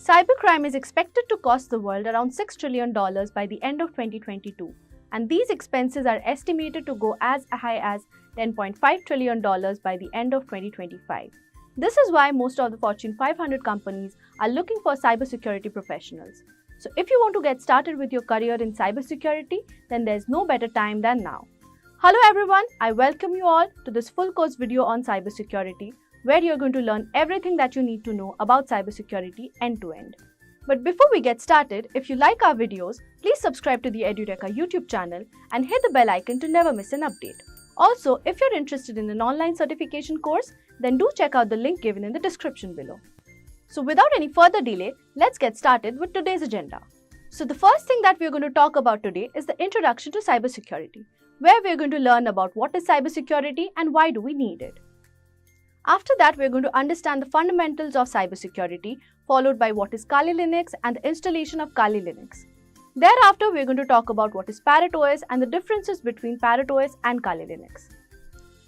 Cybercrime is expected to cost the world around $6 trillion by the end of 2022, and these expenses are estimated to go as high as $10.5 trillion by the end of 2025. This is why most of the Fortune 500 companies are looking for cybersecurity professionals. So if you want to get started with your career in cybersecurity, then there's no better time than now. Hello everyone, I welcome you all to this full course video on cybersecurity, where you're going to learn everything that you need to know about cybersecurity end to end. But before we get started, if you like our videos, please subscribe to the Edureka YouTube channel and hit the bell icon to never miss an update. Also, if you're interested in an online certification course, then do check out the link given in the description below. So without any further delay, let's get started with today's agenda. So the first thing that we're going to talk about today is the introduction to cybersecurity, where we're going to learn about what is cybersecurity and why do we need it. After that, we're going to understand the fundamentals of cybersecurity, followed by what is Kali Linux and the installation of Kali Linux. Thereafter, we're going to talk about what is Parrot OS and the differences between Parrot OS and Kali Linux.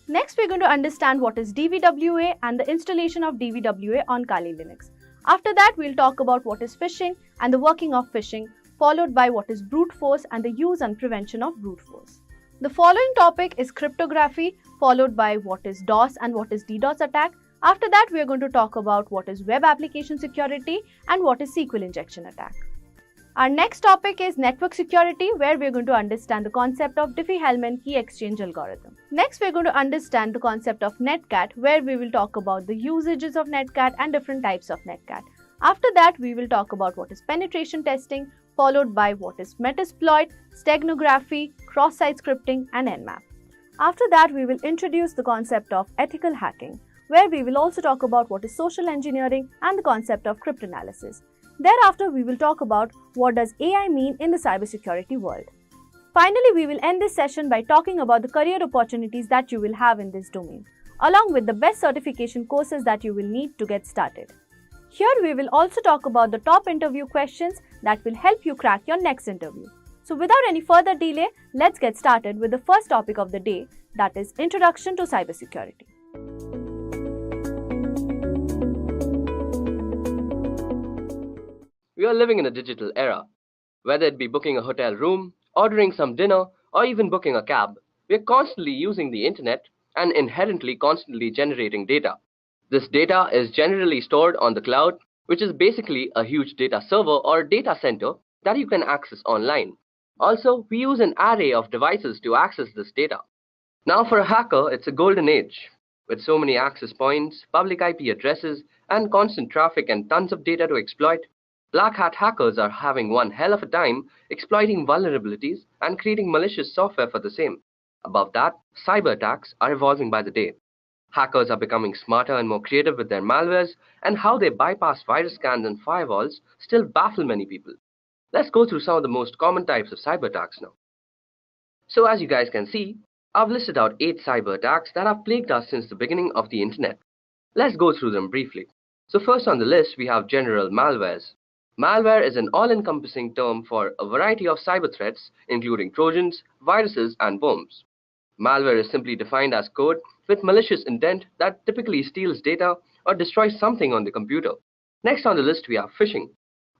Next, we're going to understand what is DVWA and the installation of DVWA on Kali Linux. After that, we'll talk about what is phishing and the working of phishing, followed by what is brute force and the use and prevention of brute force. The following topic is cryptography, followed by what is DOS and what is DDoS attack. After that, we are going to talk about what is web application security and what is SQL injection attack. Our next topic is network security, where we are going to understand the concept of Diffie-Hellman key-exchange algorithm. Next, we are going to understand the concept of netcat, where we will talk about the usages of netcat and different types of netcat. After that, we will talk about what is penetration testing, followed by what is Metasploit, steganography, cross-site scripting, and Nmap. After that, we will introduce the concept of ethical hacking, where we will also talk about what is social engineering and the concept of cryptanalysis. Thereafter, we will talk about what does AI mean in the cybersecurity world. Finally, we will end this session by talking about the career opportunities that you will have in this domain, along with the best certification courses that you will need to get started. Here, we will also talk about the top interview questions that will help you crack your next interview. So without any further delay, let's get started with the first topic of the day, that is Introduction to Cybersecurity. We are living in a digital era. Whether it be booking a hotel room, ordering some dinner, or even booking a cab, we are constantly using the internet and inherently constantly generating data. This data is generally stored on the cloud, which is basically a huge data server or data center that you can access online. Also, we use an array of devices to access this data. Now for a hacker, it's a golden age. With so many access points, public IP addresses, and constant traffic and tons of data to exploit, black hat hackers are having one hell of a time exploiting vulnerabilities and creating malicious software for the same. Above that, cyber attacks are evolving by the day. Hackers are becoming smarter and more creative with their malwares, and how they bypass virus scans and firewalls still baffle many people. Let's go through some of the most common types of cyber attacks now. So as you guys can see, I've listed out 8 cyber attacks that have plagued us since the beginning of the internet. Let's go through them briefly. So first on the list, we have general malwares. Malware is an all-encompassing term for a variety of cyber threats, including trojans, viruses, and worms. Malware is simply defined as code with malicious intent that typically steals data or destroys something on the computer. Next on the list, we have phishing.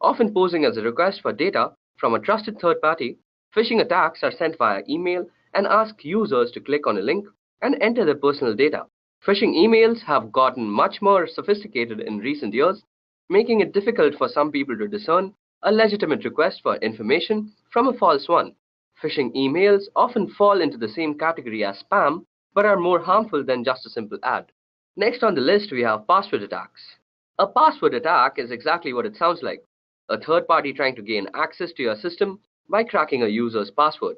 Often posing as a request for data from a trusted third party, phishing attacks are sent via email and ask users to click on a link and enter their personal data. Phishing emails have gotten much more sophisticated in recent years, making it difficult for some people to discern a legitimate request for information from a false one. Phishing emails often fall into the same category as spam, but are more harmful than just a simple ad. Next on the list, we have password attacks. A password attack is exactly what it sounds like: a third party trying to gain access to your system by cracking a user's password.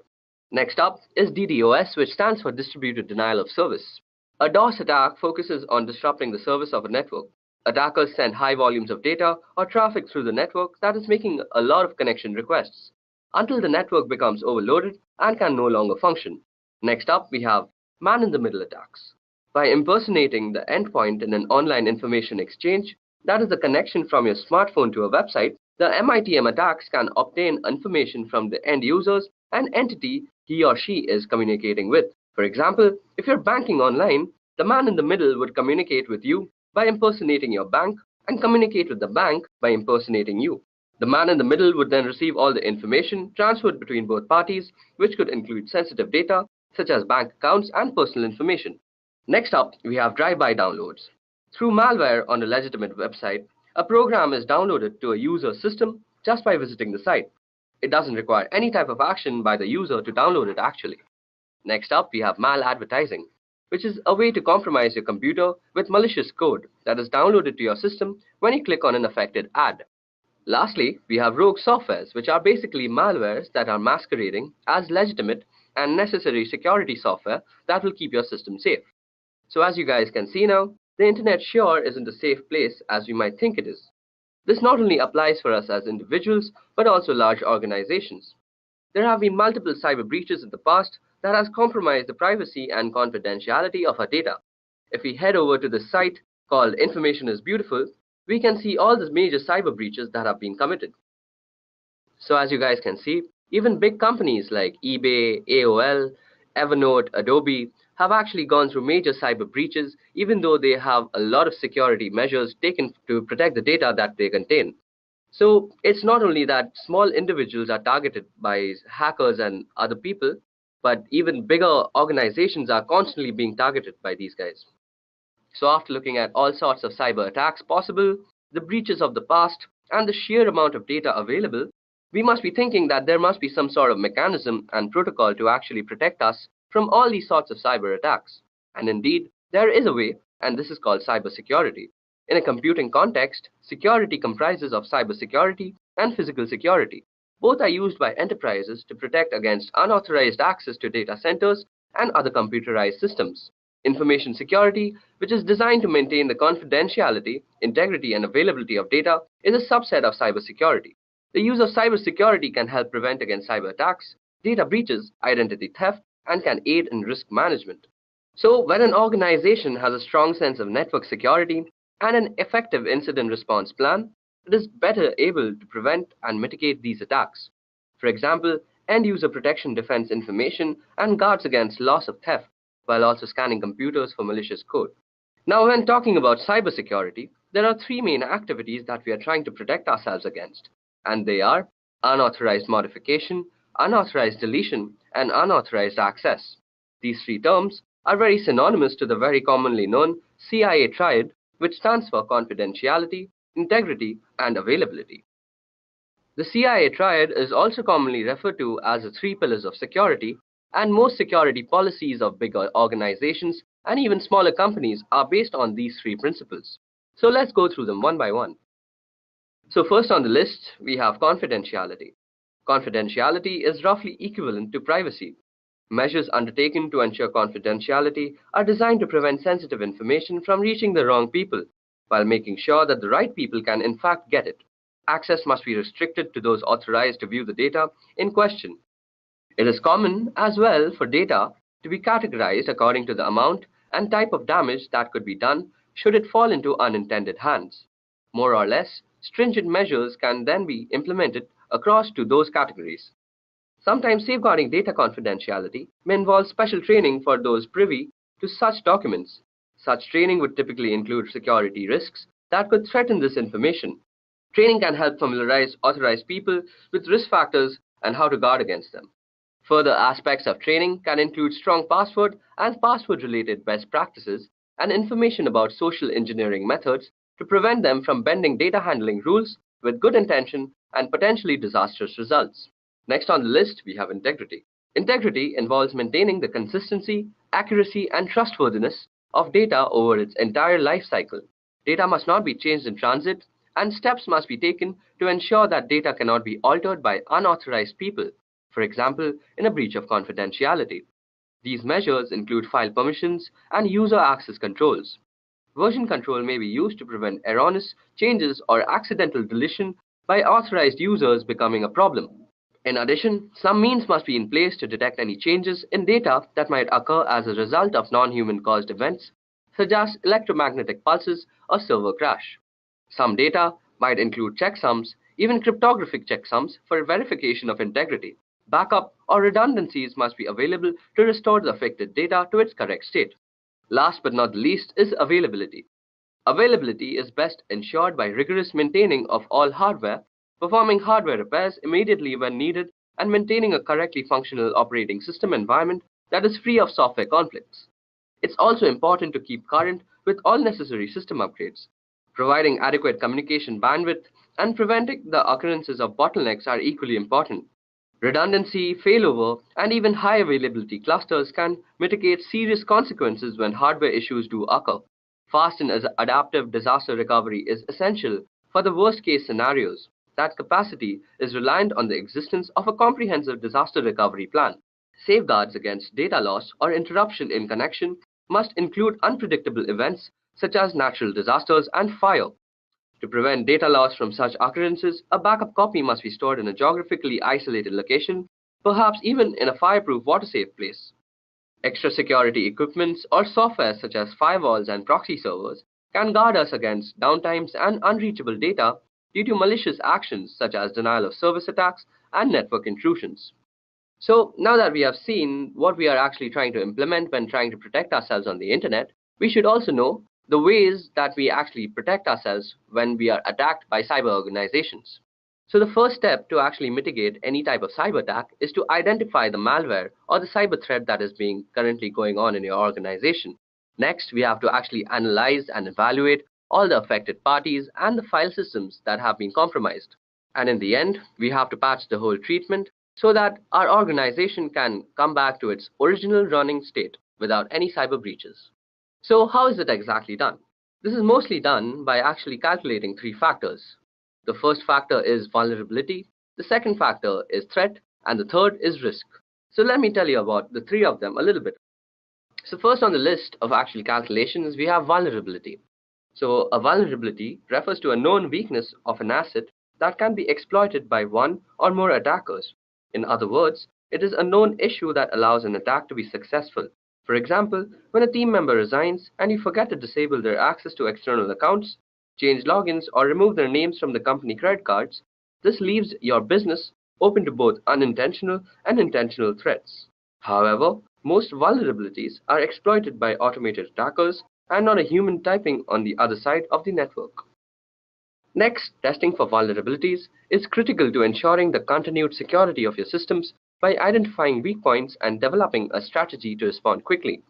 Next up is DDoS, which stands for Distributed Denial of Service. A DOS attack focuses on disrupting the service of a network. Attackers send high volumes of data or traffic through the network that is making a lot of connection requests, until the network becomes overloaded and can no longer function. Next up, we have man-in-the-middle attacks. By impersonating the endpoint in an online information exchange, that is the connection from your smartphone to a website, the MITM attacks can obtain information from the end users and entity he or she is communicating with. For example, if you're banking online, the man in the middle would communicate with you by impersonating your bank and communicate with the bank by impersonating you. The man in the middle would then receive all the information transferred between both parties, which could include sensitive data such as bank accounts and personal information. Next up, we have drive-by downloads. Through malware on a legitimate website, a program is downloaded to a user's system just by visiting the site. It doesn't require any type of action by the user to download it actually. Next up, we have maladvertising, which is a way to compromise your computer with malicious code that is downloaded to your system when you click on an affected ad. Lastly, we have rogue softwares, which are basically malwares that are masquerading as legitimate and necessary security software that will keep your system safe. So as you guys can see now, the internet sure isn't a safe place as we might think it is. This not only applies for us as individuals, but also large organizations. There have been multiple cyber breaches in the past that has compromised the privacy and confidentiality of our data. If we head over to this site called Information is Beautiful, we can see all the major cyber breaches that have been committed. So as you guys can see, even big companies like eBay, AOL, Evernote, Adobe have actually gone through major cyber breaches, even though they have a lot of security measures taken to protect the data that they contain. So it's not only that small individuals are targeted by hackers and other people, but even bigger organizations are constantly being targeted by these guys. So after looking at all sorts of cyber attacks possible, the breaches of the past, and the sheer amount of data available, we must be thinking that there must be some sort of mechanism and protocol to actually protect us from all these sorts of cyber attacks. And indeed, there is a way, and this is called cybersecurity. In a computing context, security comprises of cybersecurity and physical security. Both are used by enterprises to protect against unauthorized access to data centers and other computerized systems. Information security, which is designed to maintain the confidentiality, integrity, and availability of data, is a subset of cybersecurity. The use of cybersecurity can help prevent against cyber attacks, data breaches, identity theft, and can aid in risk management. So, when an organization has a strong sense of network security and an effective incident response plan, it is better able to prevent and mitigate these attacks. For example, end-user protection defends information and guards against loss of theft, while also scanning computers for malicious code. Now, when talking about cybersecurity, there are three main activities that we are trying to protect ourselves against, and they are unauthorized modification, unauthorized deletion, and unauthorized access. These three terms are very synonymous to the very commonly known CIA triad, which stands for confidentiality, integrity, and availability. The CIA triad is also commonly referred to as the three pillars of security, and most security policies of bigger organizations and even smaller companies are based on these three principles. So let's go through them one by one. So first on the list, we have confidentiality. Confidentiality is roughly equivalent to privacy. Measures undertaken to ensure confidentiality are designed to prevent sensitive information from reaching the wrong people, while making sure that the right people can in fact get it. Access must be restricted to those authorized to view the data in question. It is common as well for data to be categorized according to the amount and type of damage that could be done should it fall into unintended hands. More or less, stringent measures can then be implemented across to those categories. Sometimes safeguarding data confidentiality may involve special training for those privy to such documents. Such training would typically include security risks that could threaten this information. Training can help familiarize authorized people with risk factors and how to guard against them. Further aspects of training can include strong password and password-related best practices and information about social engineering methods to prevent them from bending data handling rules with good intention and potentially disastrous results. Next on the list, we have integrity. Integrity involves maintaining the consistency, accuracy, and trustworthiness of data over its entire life cycle. Data must not be changed in transit, and steps must be taken to ensure that data cannot be altered by unauthorized people, for example, in a breach of confidentiality. These measures include file permissions and user access controls. Version control may be used to prevent erroneous changes or accidental deletion by authorized users becoming a problem. In addition, some means must be in place to detect any changes in data that might occur as a result of non-human caused events, such as electromagnetic pulses or server crash. Some data might include checksums, even cryptographic checksums for verification of integrity. Backup or redundancies must be available to restore the affected data to its correct state. Last but not the least is availability. Availability is best ensured by rigorous maintaining of all hardware, performing hardware repairs immediately when needed, and maintaining a correctly functional operating system environment that is free of software conflicts. It's also important to keep current with all necessary system upgrades. Providing adequate communication bandwidth and preventing the occurrences of bottlenecks are equally important. Redundancy, failover, and even high availability clusters can mitigate serious consequences when hardware issues do occur. Fast and adaptive disaster recovery is essential for the worst-case scenarios. That capacity is reliant on the existence of a comprehensive disaster recovery plan. Safeguards against data loss or interruption in connection must include unpredictable events such as natural disasters and fire. To prevent data loss from such occurrences, a backup copy must be stored in a geographically isolated location, perhaps even in a fireproof water-safe place. Extra security equipments or software such as firewalls and proxy servers can guard us against downtimes and unreachable data due to malicious actions such as denial of service attacks and network intrusions. So now that we have seen what we are actually trying to implement when trying to protect ourselves on the internet, we should also know the ways that we actually protect ourselves when we are attacked by cyber organizations. So the first step to actually mitigate any type of cyber attack is to identify the malware or the cyber threat that is currently going on in your organization. Next, we have to actually analyze and evaluate all the affected parties and the file systems that have been compromised. And in the end, we have to patch the whole treatment so that our organization can come back to its original running state without any cyber breaches. So how is it exactly done? This is mostly done by actually calculating three factors. The first factor is vulnerability, the second factor is threat, and the third is risk. So let me tell you about the three of them a little bit. So first on the list of actual calculations, we have vulnerability. So a vulnerability refers to a known weakness of an asset that can be exploited by one or more attackers. In other words, it is a known issue that allows an attack to be successful. For example, when a team member resigns and you forget to disable their access to external accounts, change logins, or remove their names from the company credit cards, this leaves your business open to both unintentional and intentional threats. However, most vulnerabilities are exploited by automated attackers and not a human typing on the other side of the network. Next, testing for vulnerabilities is critical to ensuring the continued security of your systems by identifying weak points and developing a strategy to respond quickly.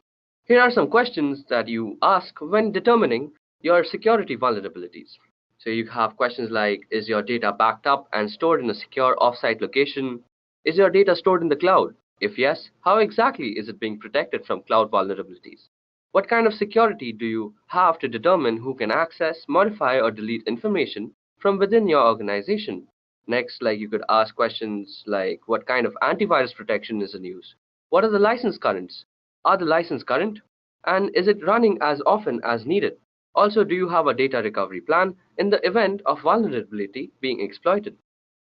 Here are some questions that you ask when determining your security vulnerabilities. So you have questions like, is your data backed up and stored in a secure offsite location? Is your data stored in the cloud? If yes, how exactly is it being protected from cloud vulnerabilities? What kind of security do you have to determine who can access, modify, or delete information from within your organization? Next, you could ask questions like, what kind of antivirus protection is in use? What are the license currents? Are the license current? And is it running as often as needed? Also, do you have a data recovery plan in the event of vulnerability being exploited?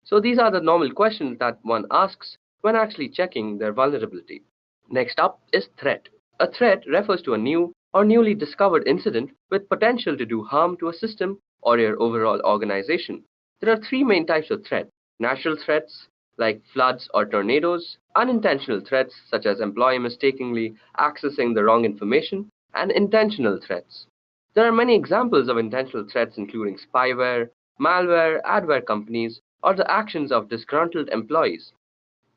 So these are the normal questions that one asks when actually checking their vulnerability. Next up is threat. A threat refers to a new or newly discovered incident with potential to do harm to a system or your overall organization. There are three main types of threat: natural threats like floods or tornadoes, unintentional threats such as employee mistakenly accessing the wrong information, and intentional threats. There are many examples of intentional threats including spyware, malware, adware companies, or the actions of disgruntled employees.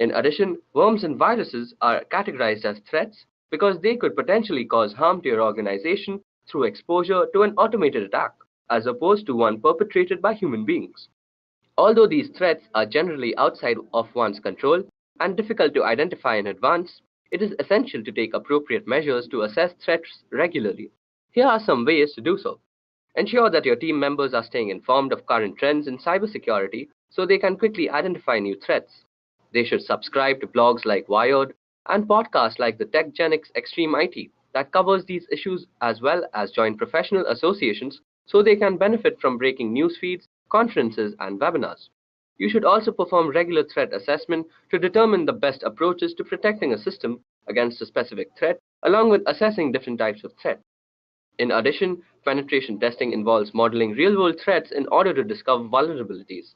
In addition, worms and viruses are categorized as threats because they could potentially cause harm to your organization through exposure to an automated attack, as opposed to one perpetrated by human beings. Although these threats are generally outside of one's control and difficult to identify in advance, it is essential to take appropriate measures to assess threats regularly. Here are some ways to do so. Ensure that your team members are staying informed of current trends in cybersecurity so they can quickly identify new threats. They should subscribe to blogs like Wired and podcasts like the �echGenix Extreme IT that covers these issues, as well as join professional associations so they can benefit from breaking news feeds, conferences, and webinars. You should also perform regular threat assessment to determine the best approaches to protecting a system against a specific threat, along with assessing different types of threat. In addition, penetration testing involves modeling real-world threats in order to discover vulnerabilities.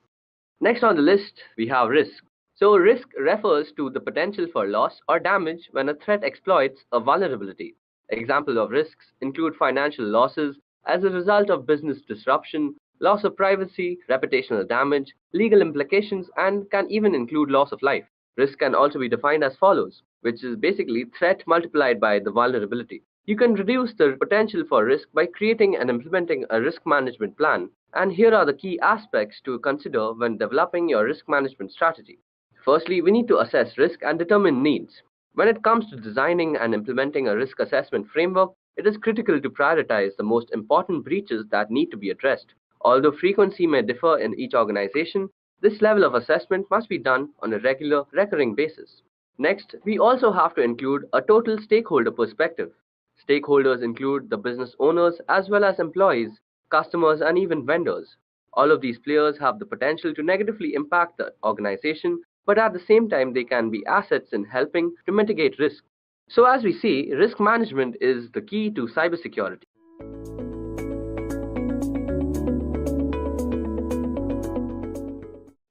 Next on the list, we have risk. So risk refers to the potential for loss or damage when a threat exploits a vulnerability. Examples of risks include financial losses, as a result of business disruption, loss of privacy, reputational damage, legal implications, and can even include loss of life. Risk can also be defined as follows, which is basically threat multiplied by the vulnerability. You can reduce the potential for risk by creating and implementing a risk management plan, and here are the key aspects to consider when developing your risk management strategy. Firstly, we need to assess risk and determine needs. When it comes to designing and implementing a risk assessment framework, it is critical to prioritize the most important breaches that need to be addressed. Although frequency may differ in each organization, this level of assessment must be done on a regular, recurring basis. Next, we also have to include a total stakeholder perspective. Stakeholders include the business owners as well as employees, customers, and even vendors. All of these players have the potential to negatively impact the organization, but at the same time they can be assets in helping to mitigate risk. So as we see, risk management is the key to cybersecurity.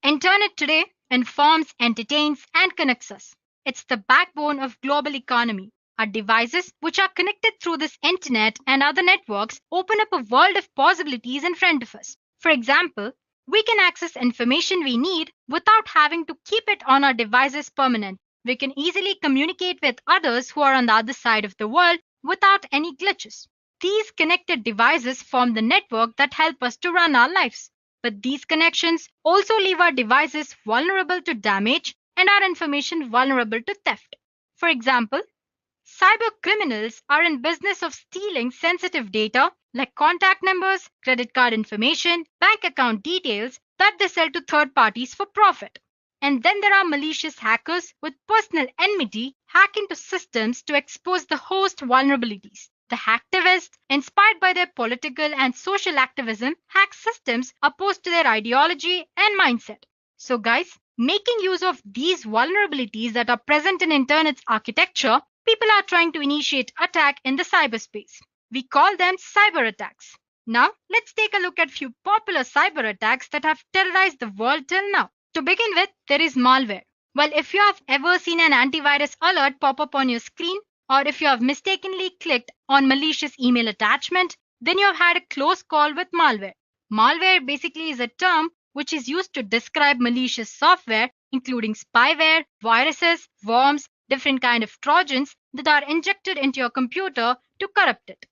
Internet today informs, entertains, and connects us. It's the backbone of global economy. Our devices, which are connected through this internet and other networks, open up a world of possibilities in front of us. For example, we can access information we need without having to keep it on our devices permanent. We can easily communicate with others who are on the other side of the world without any glitches. These connected devices form the network that help us to run our lives. But these connections also leave our devices vulnerable to damage and our information vulnerable to theft. For example, cyber criminals are in business of stealing sensitive data like contact numbers, credit card information, bank account details that they sell to third parties for profit. And then there are malicious hackers with personal enmity hack into systems to expose the host vulnerabilities. The hacktivists, inspired by their political and social activism, hack systems opposed to their ideology and mindset. So guys, making use of these vulnerabilities that are present in Internet's architecture, people are trying to initiate attack in the cyberspace. We call them cyber attacks. Now, let's take a look at few popular cyber attacks that have terrorized the world till now. To begin with, there is malware. Well, if you have ever seen an antivirus alert pop up on your screen, or if you have mistakenly clicked on malicious email attachment, then you have had a close call with malware. Malware basically is a term which is used to describe malicious software, including spyware, viruses, worms, different kind of trojans that are injected into your computer to corrupt it.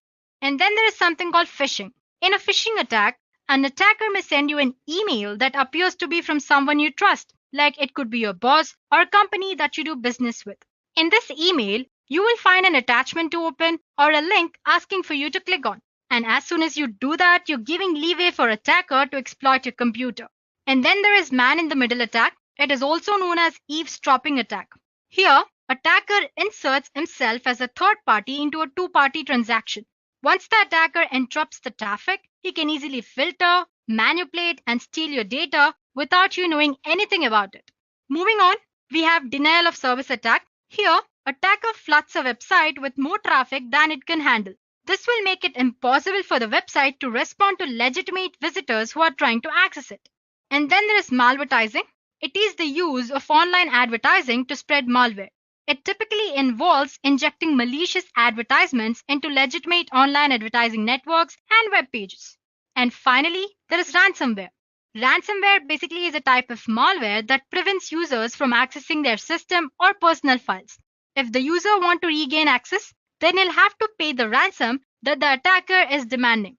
And then there is something called phishing. In a phishing attack, an attacker may send you an email that appears to be from someone you trust, like it could be your boss or a company that you do business with. In this email, you will find an attachment to open or a link asking for you to click on. And as soon as you do that, you're giving leeway for attacker to exploit your computer. And then there is man-in-the-middle attack. It is also known as eavesdropping attack. Here, attacker inserts himself as a third party into a two-party transaction. Once the attacker interrupts the traffic, he can easily filter, manipulate, and steal your data without you knowing anything about it. Moving on, we have denial of service attack. Here, attacker floods a website with more traffic than it can handle. This will make it impossible for the website to respond to legitimate visitors who are trying to access it. And then there is malvertising. It is the use of online advertising to spread malware. It typically involves injecting malicious advertisements into legitimate online advertising networks and web pages. And finally, there is ransomware. Ransomware basically is a type of malware that prevents users from accessing their system or personal files. If the user wants to regain access, then he'll have to pay the ransom that the attacker is demanding.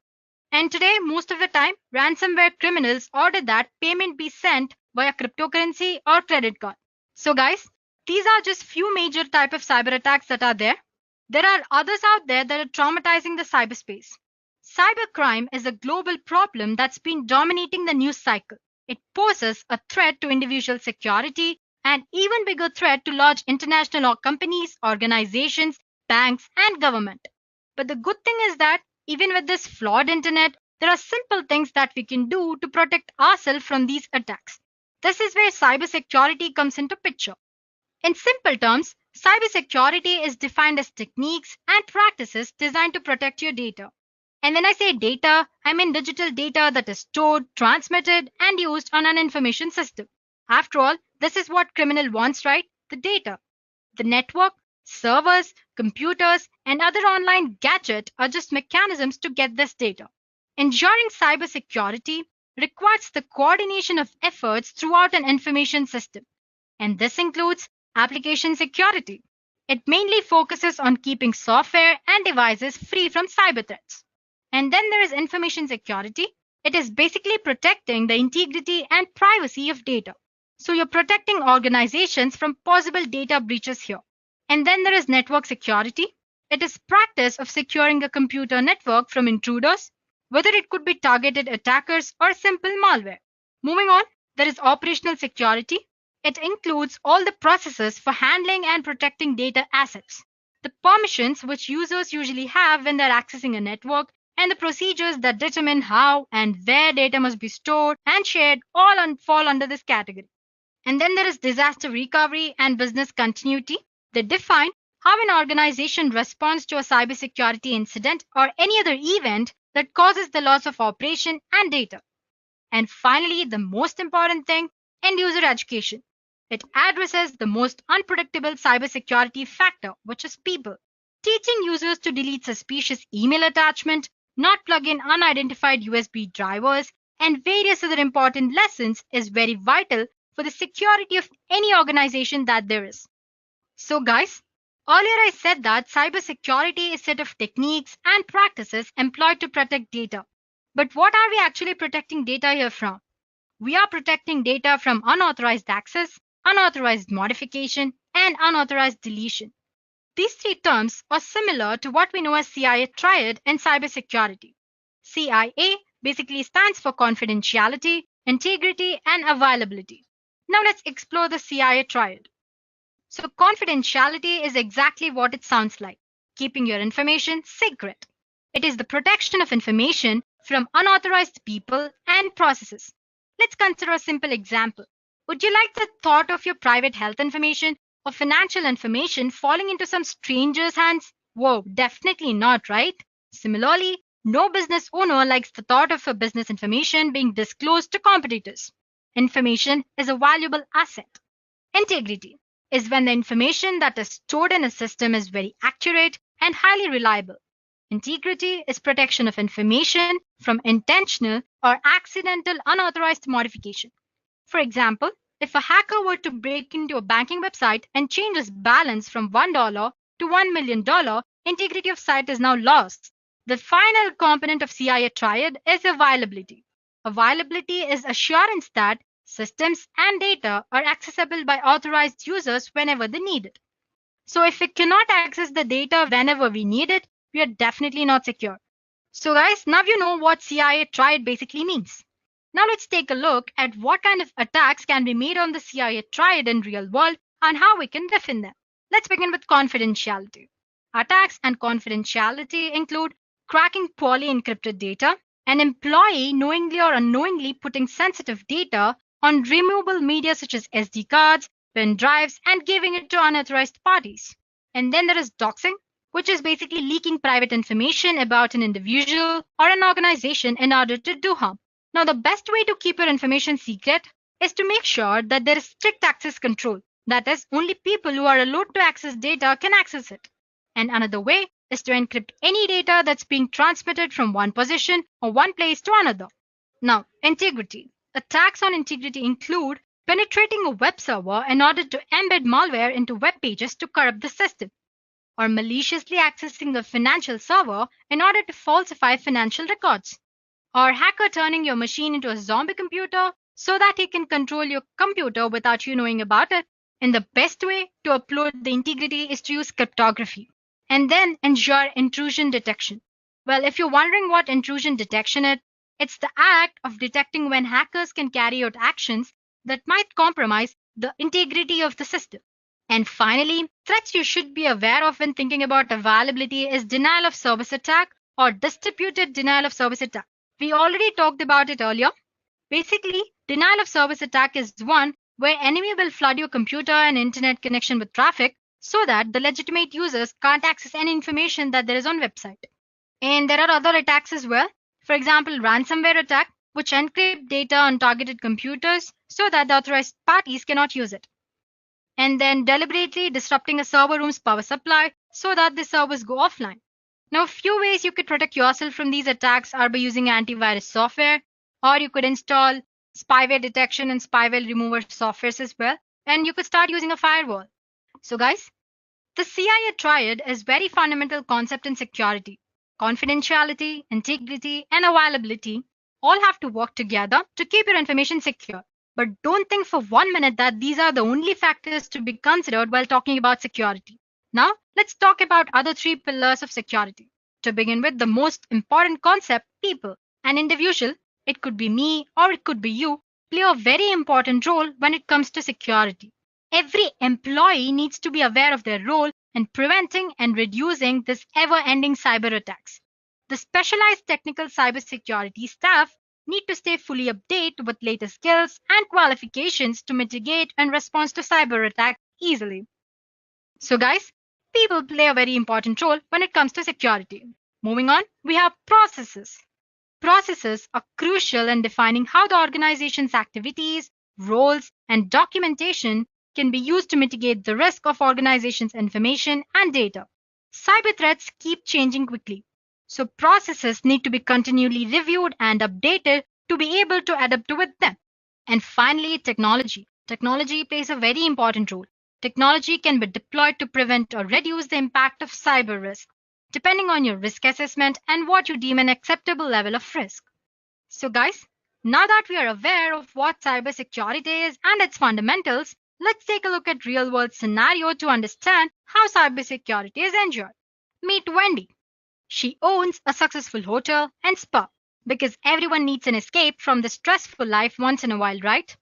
And today, most of the time, ransomware criminals order that payment be sent via cryptocurrency or credit card. So guys, these are just few major type of cyber attacks that are there. There are others out there that are traumatizing the cyberspace. Cybercrime is a global problem that's been dominating the news cycle. It poses a threat to individual security and even bigger threat to large international companies, organizations, banks, and government. But the good thing is that even with this flawed internet, there are simple things that we can do to protect ourselves from these attacks. This is where cybersecurity comes into picture. In simple terms, cybersecurity is defined as techniques and practices designed to protect your data. And when I say data, I mean digital data that is stored, transmitted, and used on an information system. After all, this is what criminal wants, right? The data. The network, Servers, computers, and other online gadgets are just mechanisms to get this data. Ensuring cybersecurity requires the coordination of efforts throughout an information system, and this includes application security. It mainly focuses on keeping software and devices free from cyber threats. And then there is information security. It is basically protecting the integrity and privacy of data. So you're protecting organizations from possible data breaches here. And then there is network security. It is practice of securing a computer network from intruders, whether it could be targeted attackers or simple malware. Moving on, there is operational security. It includes all the processes for handling and protecting data assets, the permissions which users usually have when they're accessing a network, and the procedures that determine how and where data must be stored and shared fall under this category. And then there is disaster recovery and business continuity. They define how an organization responds to a cybersecurity incident or any other event that causes the loss of operation and data. And finally, the most important thing, end user education. It addresses the most unpredictable cybersecurity factor, which is people. Teaching users to delete suspicious email attachment, not plug in unidentified USB drivers, and various other important lessons is very vital for the security of any organization that there is. So guys, earlier I said that cybersecurity is a set of techniques and practices employed to protect data. But what are we actually protecting data here from? We are protecting data from unauthorized access, unauthorized modification, and unauthorized deletion. These three terms are similar to what we know as CIA triad in cybersecurity. CIA basically stands for confidentiality, integrity, and availability. Now let's explore the CIA triad. So confidentiality is exactly what it sounds like, keeping your information secret. It is the protection of information from unauthorized people and processes. Let's consider a simple example. Would you like the thought of your private health information or financial information falling into some stranger's hands? Whoa, definitely not, right? Similarly, no business owner likes the thought of a business information being disclosed to competitors. Information is a valuable asset. Integrity is when the information that is stored in a system is very accurate and highly reliable. Integrity is protection of information from intentional or accidental unauthorized modification. For example, if a hacker were to break into a banking website and change its balance from $1 to $1 million, integrity of site is now lost. The final component of CIA triad is availability. Availability is assurance that systems and data are accessible by authorized users whenever they need it. So if we cannot access the data whenever we need it, we are definitely not secure. So guys, now you know what CIA triad basically means. Now let's take a look at what kind of attacks can be made on the CIA triad in real world and how we can defend them. Let's begin with confidentiality. Attacks and confidentiality include cracking poorly encrypted data, an employee knowingly or unknowingly putting sensitive data on removable media such as SD cards, pen drives, and giving it to unauthorized parties. And then there is doxing, which is basically leaking private information about an individual or an organization in order to do harm. Now, the best way to keep your information secret is to make sure that there is strict access control. That is, only people who are allowed to access data can access it. And another way is to encrypt any data that's being transmitted from one position or one place to another. Now, integrity. Attacks on integrity include penetrating a web server in order to embed malware into web pages to corrupt the system, or maliciously accessing a financial server in order to falsify financial records, or hacker turning your machine into a zombie computer so that he can control your computer without you knowing about it. And the best way to upload the integrity is to use cryptography. And then ensure intrusion detection. Well, if you're wondering what intrusion detection is, it's the act of detecting when hackers can carry out actions that might compromise the integrity of the system. And finally, threats you should be aware of when thinking about availability is denial of service attack or distributed denial of service attack. We already talked about it earlier. Basically, denial of service attack is one where enemy will flood your computer and internet connection with traffic so that the legitimate users can't access any information that there is on website. And there are other attacks as well. For example, ransomware attack, which encrypt data on targeted computers so that the authorized parties cannot use it. and then deliberately disrupting a server room's power supply so that the servers go offline. Now, a few ways you could protect yourself from these attacks are by using antivirus software, or you could install spyware detection and spyware remover softwares as well, and you could start using a firewall. So, guys, the CIA triad is very fundamental concept in security. Confidentiality, integrity, and availability all have to work together to keep your information secure. But don't think for 1 minute that these are the only factors to be considered while talking about security. Now, let's talk about other three pillars of security. To begin with, the most important concept, people. An individual, it could be me or it could be you, play a very important role when it comes to security. Every employee needs to be aware of their role in preventing and reducing this ever-ending cyber attacks. The specialized technical cybersecurity staff need to stay fully updated with latest skills and qualifications to mitigate and respond to cyber attacks easily. So guys, people play a very important role when it comes to security. Moving on, we have processes. Processes are crucial in defining how the organization's activities, roles, and documentation can be used to mitigate the risk of organization's information and data. Cyber threats keep changing quickly, so processes need to be continually reviewed and updated to be able to adapt with them. And finally, technology. Technology plays a very important role. Technology can be deployed to prevent or reduce the impact of cyber risk, depending on your risk assessment and what you deem an acceptable level of risk. So guys, now that we are aware of what cybersecurity is and its fundamentals, let's take a look at real-world scenario to understand how cybersecurity is ensured. Meet Wendy. She owns a successful hotel and spa because everyone needs an escape from the stressful life once in a while, right?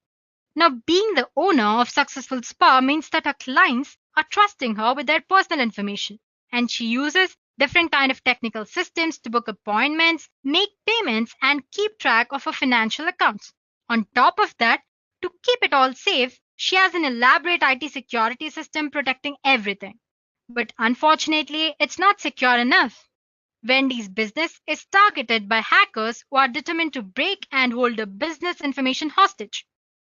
Now, being the owner of successful spa means that her clients are trusting her with their personal information, and she uses different kind of technical systems to book appointments, make payments, and keep track of her financial accounts. On top of that, to keep it all safe, she has an elaborate IT security system protecting everything. But unfortunately, it's not secure enough. Wendy's business is targeted by hackers who are determined to break and hold her business information hostage.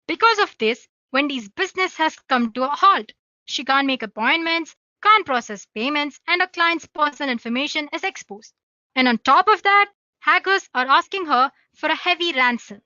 Because of this, Wendy's business has come to a halt. She can't make appointments, can't process payments, and her client's personal information is exposed. And on top of that, hackers are asking her for a heavy ransom.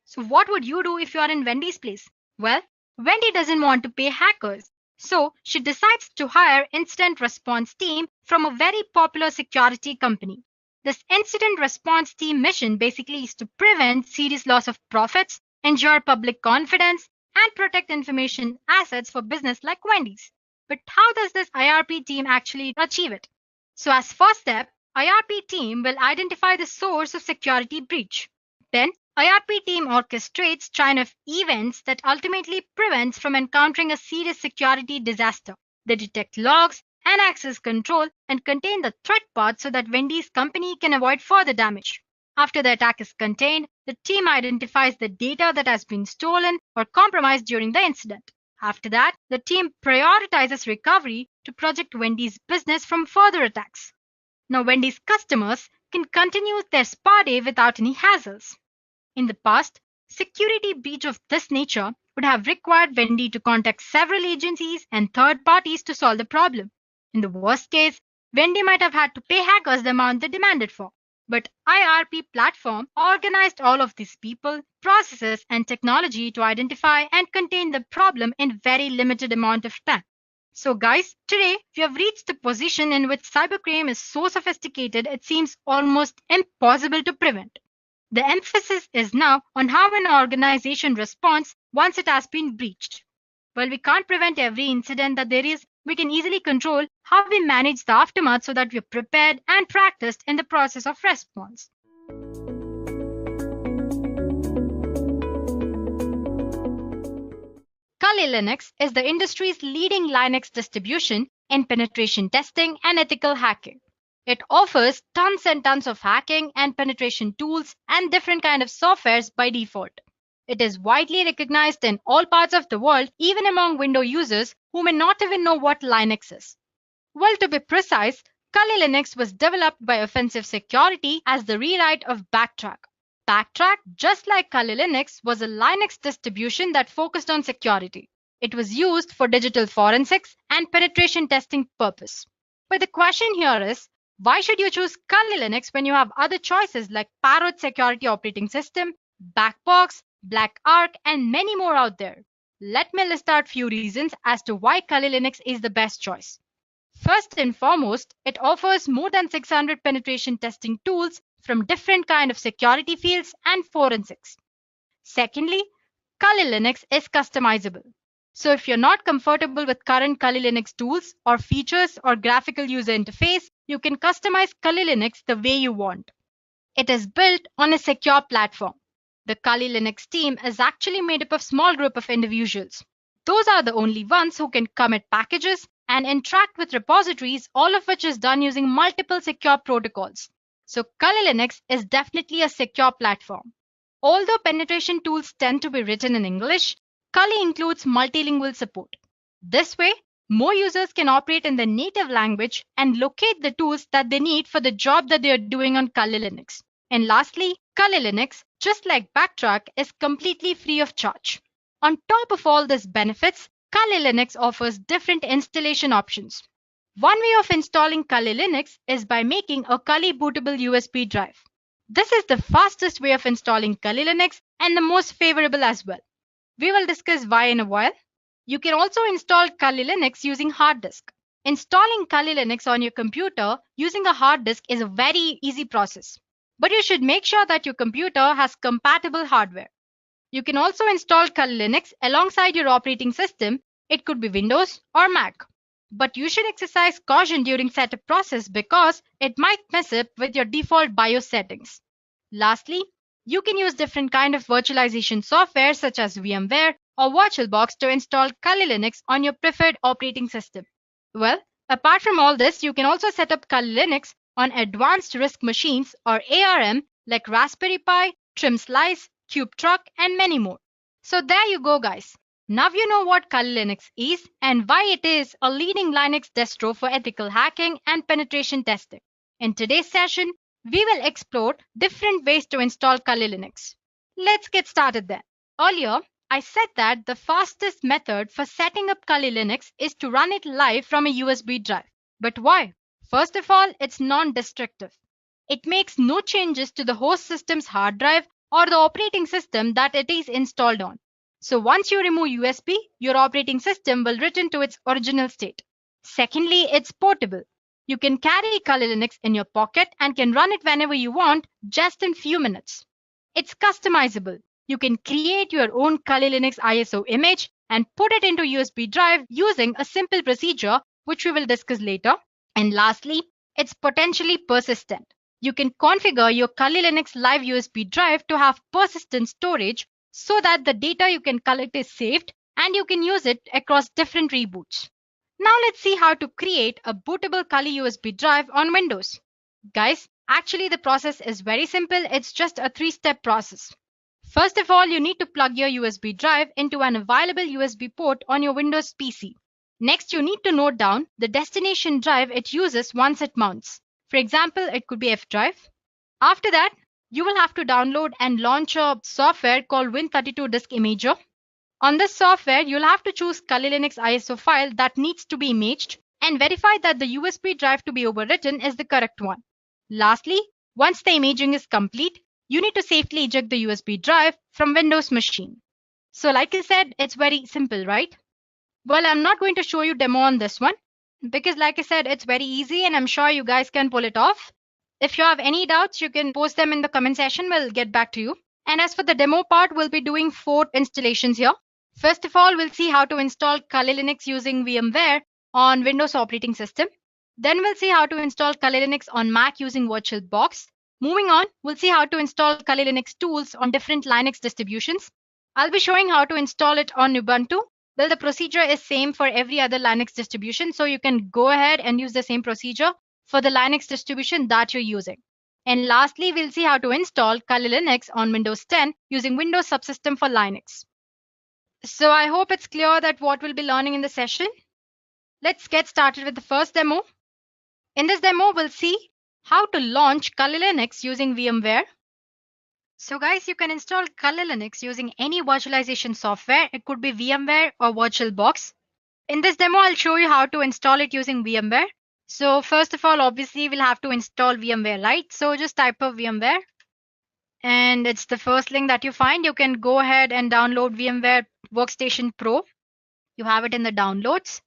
So what would you do if you are in Wendy's place? Well, Wendy doesn't want to pay hackers, so she decides to hire incident response team from a very popular security company. This incident response team mission basically is to prevent serious loss of profits, ensure public confidence, and protect information assets for business like Wendy's. But how does this IRP team actually achieve it? So as first step, IRP team will identify the source of security breach. Then IRP team orchestrates chain of events that ultimately prevents from encountering a serious security disaster. They detect logs and access control and contain the threat path so that Wendy's company can avoid further damage. After the attack is contained, the team identifies the data that has been stolen or compromised during the incident. After that, the team prioritizes recovery to protect Wendy's business from further attacks. Now, Wendy's customers can continue their spa day without any hassles. In the past, security breach of this nature would have required Wendy to contact several agencies and third parties to solve the problem. In the worst case, Wendy might have had to pay hackers the amount they demanded for. But IRP platform organized all of these people, processes, and technology to identify and contain the problem in very limited amount of time. So guys, today we have reached the position in which cybercrime is so sophisticated it seems almost impossible to prevent. The emphasis is now on how an organization responds once it has been breached. While we can't prevent every incident that there is, we can easily control how we manage the aftermath so that we are prepared and practiced in the process of response. Kali Linux is the industry's leading Linux distribution in penetration testing and ethical hacking. It offers tons and tons of hacking and penetration tools and different kinds of softwares by default. It is widely recognized in all parts of the world, even among Windows users who may not even know what Linux is. Well, to be precise, Kali Linux was developed by Offensive Security as the rewrite of Backtrack. Backtrack, just like Kali Linux, was a Linux distribution that focused on security. It was used for digital forensics and penetration testing purpose. But the question here is, why should you choose Kali Linux when you have other choices like Parrot Security Operating System, Backbox, Black Arc, and many more out there? Let me list out few reasons as to why Kali Linux is the best choice. First and foremost, it offers more than 600 penetration testing tools from different kind of security fields and forensics. Secondly, Kali Linux is customizable. So if you're not comfortable with current Kali Linux tools or features or graphical user interface, you can customize Kali Linux the way you want. It is built on a secure platform. The Kali Linux team is actually made up of a small group of individuals. Those are the only ones who can commit packages and interact with repositories, all of which is done using multiple secure protocols. So Kali Linux is definitely a secure platform. Although penetration tools tend to be written in English, Kali includes multilingual support. This way, more users can operate in their native language and locate the tools that they need for the job that they are doing on Kali Linux. And lastly, Kali Linux, just like Backtrack, is completely free of charge. On top of all these benefits, Kali Linux offers different installation options. One way of installing Kali Linux is by making a Kali bootable USB drive. This is the fastest way of installing Kali Linux and the most favorable as well. We will discuss why in a while. You can also install Kali Linux using hard disk. Installing Kali Linux on your computer using a hard disk is a very easy process. But you should make sure that your computer has compatible hardware. You can also install Kali Linux alongside your operating system. It could be Windows or Mac. But you should exercise caution during setup process because it might mess up with your default BIOS settings. Lastly, you can use different kind of virtualization software such as VMware or VirtualBox to install Kali Linux on your preferred operating system. Well, apart from all this, you can also set up Kali Linux on advanced RISC machines or ARM like Raspberry Pi, TrimSlice, CubeTruck, and many more. So there you go, guys. Now you know what Kali Linux is and why it is a leading Linux distro for ethical hacking and penetration testing. In today's session, we will explore different ways to install Kali Linux. Let's get started then. Earlier, I said that the fastest method for setting up Kali Linux is to run it live from a USB drive. But why? First of all, it's non-destructive. It makes no changes to the host system's hard drive or the operating system that it is installed on. So once you remove USB, your operating system will return to its original state. Secondly, it's portable. You can carry Kali Linux in your pocket and can run it whenever you want, just in few minutes. It's customizable. You can create your own Kali Linux ISO image and put it into USB drive using a simple procedure, which we will discuss later. And lastly, it's potentially persistent. You can configure your Kali Linux live USB drive to have persistent storage so that the data you can collect is saved and you can use it across different reboots. Now let's see how to create a bootable Kali USB drive on Windows. Guys, actually the process is very simple. It's just a 3-step process. First of all, you need to plug your USB drive into an available USB port on your Windows PC. Next, you need to note down the destination drive it uses once it mounts. For example, it could be F drive. After that, you will have to download and launch a software called Win32 Disk Imager. On this software, you'll have to choose Kali Linux ISO file that needs to be imaged and verify that the USB drive to be overwritten is the correct one. Lastly, once the imaging is complete, you need to safely eject the USB drive from Windows machine. So like I said, it's very simple, right? Well, I'm not going to show you demo on this one because like I said, it's very easy and I'm sure you guys can pull it off. If you have any doubts, you can post them in the comment section. We'll get back to you. And as for the demo part, we'll be doing 4 installations here. First of all, we'll see how to install Kali Linux using VMware on Windows operating system. Then we'll see how to install Kali Linux on Mac using VirtualBox. Moving on, we'll see how to install Kali Linux tools on different Linux distributions. I'll be showing how to install it on Ubuntu. Well, the procedure is same for every other Linux distribution, so you can go ahead and use the same procedure for the Linux distribution that you're using. And lastly, we'll see how to install Kali Linux on Windows 10 using Windows Subsystem for Linux. So I hope it's clear that what we'll be learning in the session. Let's get started with the first demo. In this demo, we'll see how to launch Kali Linux using VMware. So guys, you can install Kali Linux using any virtualization software. It could be VMware or VirtualBox. In this demo, I'll show you how to install it using VMware. So first of all, obviously we'll have to install VMware, right? So just type of VMware and it's the first link that you find. You can go ahead and download VMware Workstation Pro. You have it in the downloads.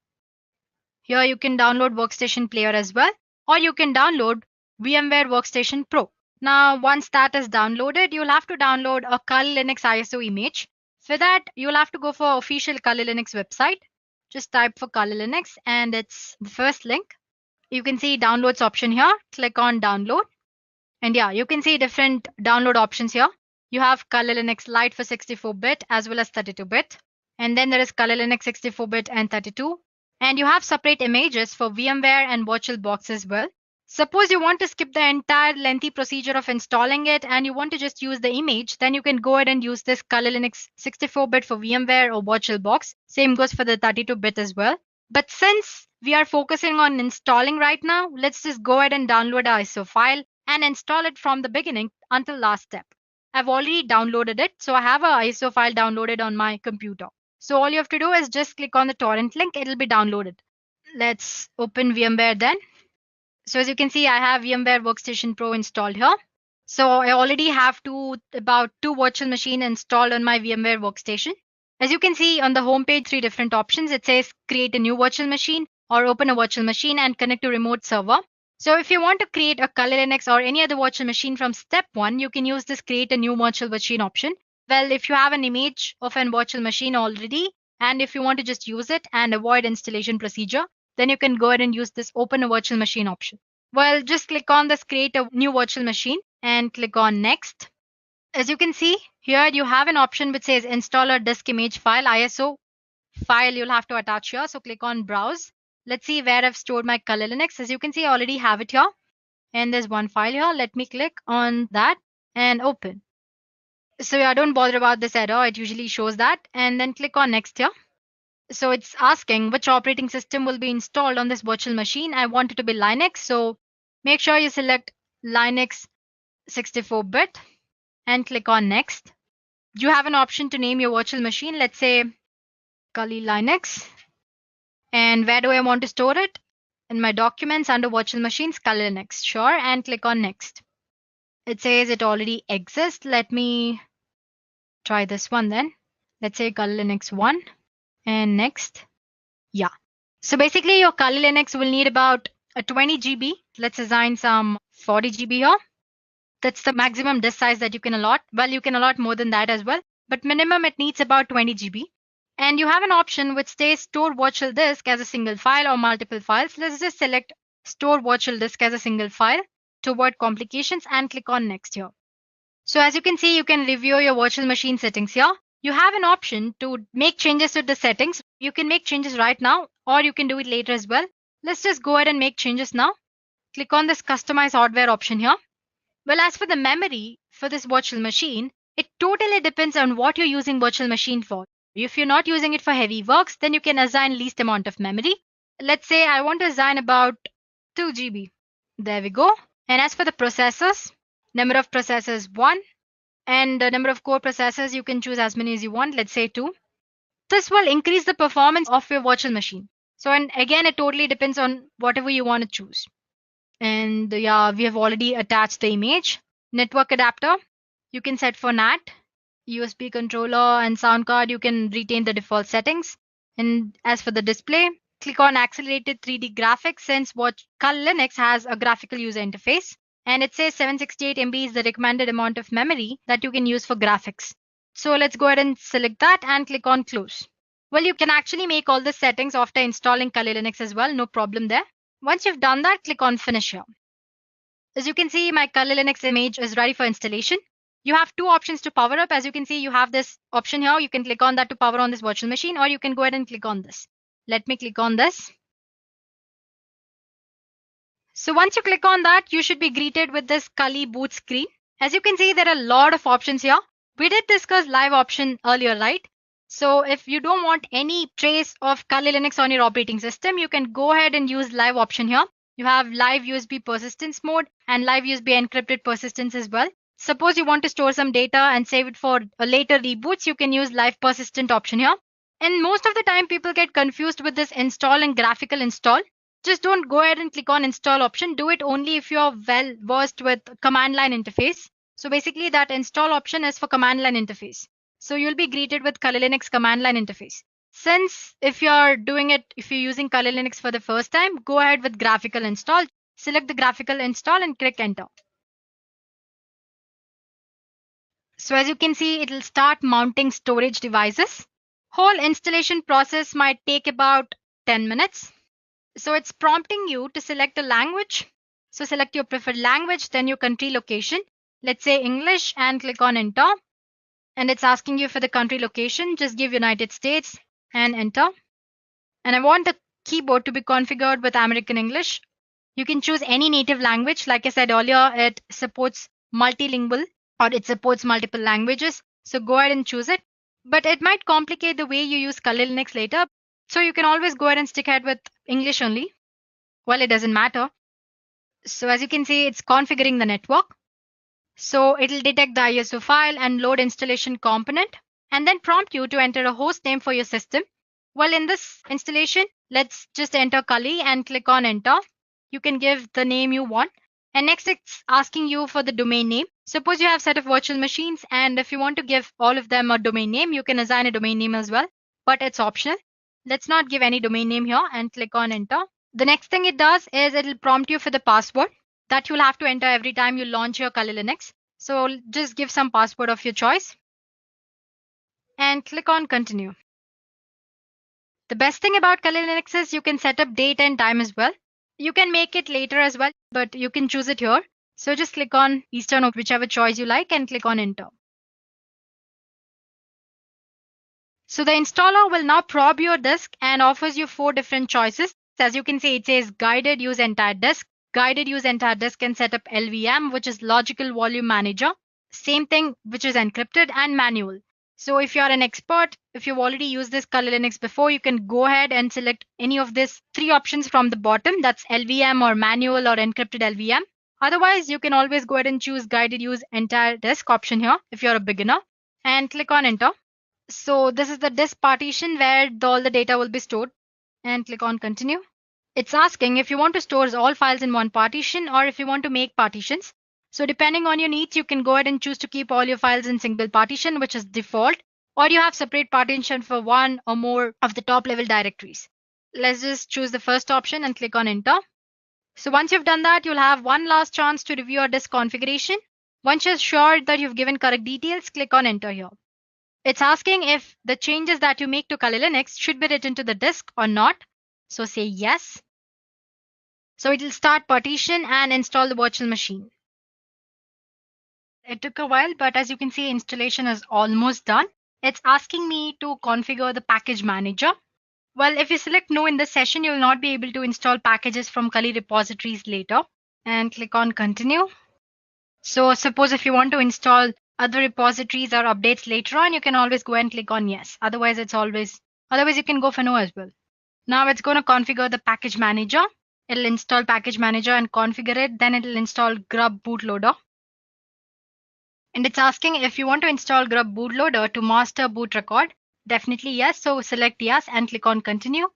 Here you can download Workstation Player as well, or you can download VMware Workstation Pro. Now, once that is downloaded, you'll have to download a Kali Linux ISO image. For that, you'll have to go for official Kali Linux website. Just type for Kali Linux and it's the first link. You can see downloads option here. Click on download. And yeah, you can see different download options here. You have Kali Linux Lite for 64-bit as well as 32-bit. And then there is Kali Linux 64-bit and 32. And you have separate images for VMware and VirtualBox as well. Suppose you want to skip the entire lengthy procedure of installing it and you want to just use the image, then you can go ahead and use this Kali Linux 64-bit for VMware or VirtualBox. Same goes for the 32-bit as well. But since we are focusing on installing right now, let's just go ahead and download our ISO file and install it from the beginning until last step. I've already downloaded it, so I have an ISO file downloaded on my computer. So all you have to do is just click on the torrent link, it'll be downloaded. Let's open VMware then. So as you can see, I have VMware Workstation Pro installed here. So I already have about two virtual machines installed on my VMware Workstation. As you can see on the home page, three different options. It says create a new virtual machine or open a virtual machine and connect to remote server. So if you want to create a Kali Linux or any other virtual machine from step 1, you can use this create a new virtual machine option. Well, if you have an image of a virtual machine already, and if you want to just use it and avoid installation procedure, then you can go ahead and use this open a virtual machine option. Well, just click on this create a new virtual machine and click on next. As you can see here, you have an option which says installer disk image file ISO file you'll have to attach here. So click on browse. Let's see where I've stored my Kali Linux. As you can see, I already have it here. And there's one file here. Let me click on that and open. So yeah, don't bother about this error. It usually shows that. And then click on next here. So it's asking which operating system will be installed on this virtual machine. I want it to be Linux. So make sure you select Linux 64-bit and click on next. You have an option to name your virtual machine. Let's say Kali Linux. And where do I want to store it? In my documents under virtual machines, Kali Linux. Sure, and click on next. It says it already exists. Let me try this one then. Let's say Kali Linux 1 and next. Yeah. So basically your Kali Linux will need about a 20 GB. Let's assign some 40 GB here. That's the maximum disk size that you can allot. Well, you can allot more than that as well, but minimum it needs about 20 GB. And you have an option which says store virtual disk as a single file or multiple files. Let's just select store virtual disk as a single file to avoid complications and click on next here. So as you can see, you can review your virtual machine settings here. You have an option to make changes to the settings. You can make changes right now or you can do it later as well. Let's just go ahead and make changes now. Click on this customize hardware option here. Well, as for the memory for this virtual machine, it totally depends on what you're using virtual machine for. If you're not using it for heavy works, then you can assign least amount of memory. Let's say I want to assign about 2 GB. There we go. And as for the processors, number of processors 1. And the number of core processors, you can choose as many as you want. Let's say 2. This will increase the performance of your virtual machine. So, and again, it totally depends on whatever you want to choose. And yeah, we have already attached the image. Network adapter, you can set for NAT. USB controller and sound card, you can retain the default settings. And as for the display, click on accelerated 3D graphics since Kali Linux has a graphical user interface. And it says 768 MB is the recommended amount of memory that you can use for graphics. So let's go ahead and select that and click on close. Well, you can actually make all the settings after installing Kali Linux as well. No problem there. Once you've done that, click on finish here. As you can see, my Kali Linux image is ready for installation. You have two options to power up. As you can see, you have this option here. You can click on that to power on this virtual machine, or you can go ahead and click on this. Let me click on this. So once you click on that, you should be greeted with this Kali boot screen. As you can see, there are a lot of options here. We did discuss live option earlier, right? So if you don't want any trace of Kali Linux on your operating system, you can go ahead and use live option here. You have live USB persistence mode and live USB encrypted persistence as well. Suppose you want to store some data and save it for a later reboots, you can use live persistent option here. And most of the time people get confused with this install and graphical install. Just don't go ahead and click on install option. Do it only if you're well versed with command line interface. So basically that install option is for command line interface. So you'll be greeted with Kali Linux command line interface. Since if you're using Kali Linux for the first time, go ahead with graphical install. Select the graphical install and click enter. So as you can see, it'll start mounting storage devices. Whole installation process might take about 10 minutes. So it's prompting you to select a language. So select your preferred language, then your country location. Let's say English and click on enter. And it's asking you for the country location. Just give United States and enter. And I want the keyboard to be configured with American English. You can choose any native language. Like I said earlier, it supports multilingual or it supports multiple languages. So go ahead and choose it. But it might complicate the way you use Kali Linux later. So you can always go ahead and stick ahead with English only. Well, it doesn't matter. So as you can see, it's configuring the network. So it'll detect the ISO file and load installation component and then prompt you to enter a host name for your system. Well, in this installation, let's just enter Kali and click on enter. You can give the name you want. And next it's asking you for the domain name. Suppose you have a set of virtual machines and if you want to give all of them a domain name, you can assign a domain name as well, but it's optional. Let's not give any domain name here and click on enter. The next thing it does is it'll prompt you for the password that you'll have to enter every time you launch your Kali Linux. So just give some password of your choice and click on continue. The best thing about Kali Linux is you can set up date and time as well. You can make it later as well, but you can choose it here. So just click on Eastern or whichever choice you like and click on enter. So the installer will now probe your disk and offers you 4 different choices. As you can see, it says guided use entire disk. Guided use entire disk can set up LVM, which is logical volume manager. Same thing, which is encrypted, and manual. So if you're an expert, if you've already used this Kali Linux before, you can go ahead and select any of these 3 options from the bottom. That's LVM or manual or encrypted LVM. Otherwise, you can always go ahead and choose guided use entire disk option here if you're a beginner and click on enter. So this is the disk partition where all the data will be stored and click on continue. It's asking if you want to store all files in one partition or if you want to make partitions. So depending on your needs, you can go ahead and choose to keep all your files in single partition, which is default, or you have separate partition for one or more of the top level directories. Let's just choose the first option and click on enter. So once you've done that, you'll have one last chance to review your disk configuration. Once you're sure that you've given correct details, click on enter here. It's asking if the changes that you make to Kali Linux should be written to the disk or not. So say yes. So it will start partition and install the virtual machine. It took a while, but as you can see, installation is almost done. It's asking me to configure the package manager. Well, if you select no in this session, you will not be able to install packages from Kali repositories later. And click on continue. So suppose if you want to install other repositories or updates later on, you can always go and click on yes. Otherwise you can go for no as well. Now it's going to configure the package manager. It'll install package manager and configure it. Then it'll install grub bootloader. And it's asking if you want to install grub bootloader to master boot record. Definitely yes. So select yes and click on continue.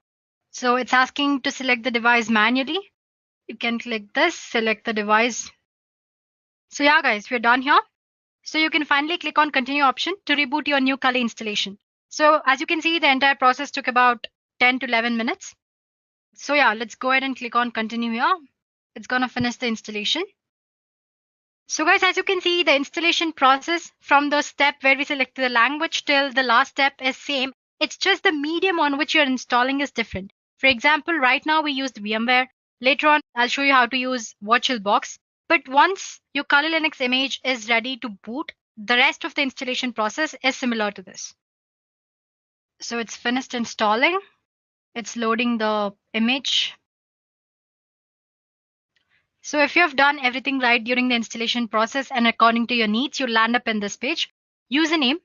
So it's asking to select the device manually. You can click this, select the device. So yeah, guys, we're done here. So you can finally click on continue option to reboot your new Kali installation. So as you can see, the entire process took about 10 to 11 minutes. So yeah, let's go ahead and click on continue here. It's going to finish the installation. So guys, as you can see, the installation process from the step where we selected the language till the last step is same. It's just the medium on which you're installing is different. For example, right now we used VMware. Later on, I'll show you how to use VirtualBox. But once your Kali Linux image is ready to boot, the rest of the installation process is similar to this. So it's finished installing. It's loading the image. So if you have done everything right during the installation process and according to your needs, you'll land up in this page. Username.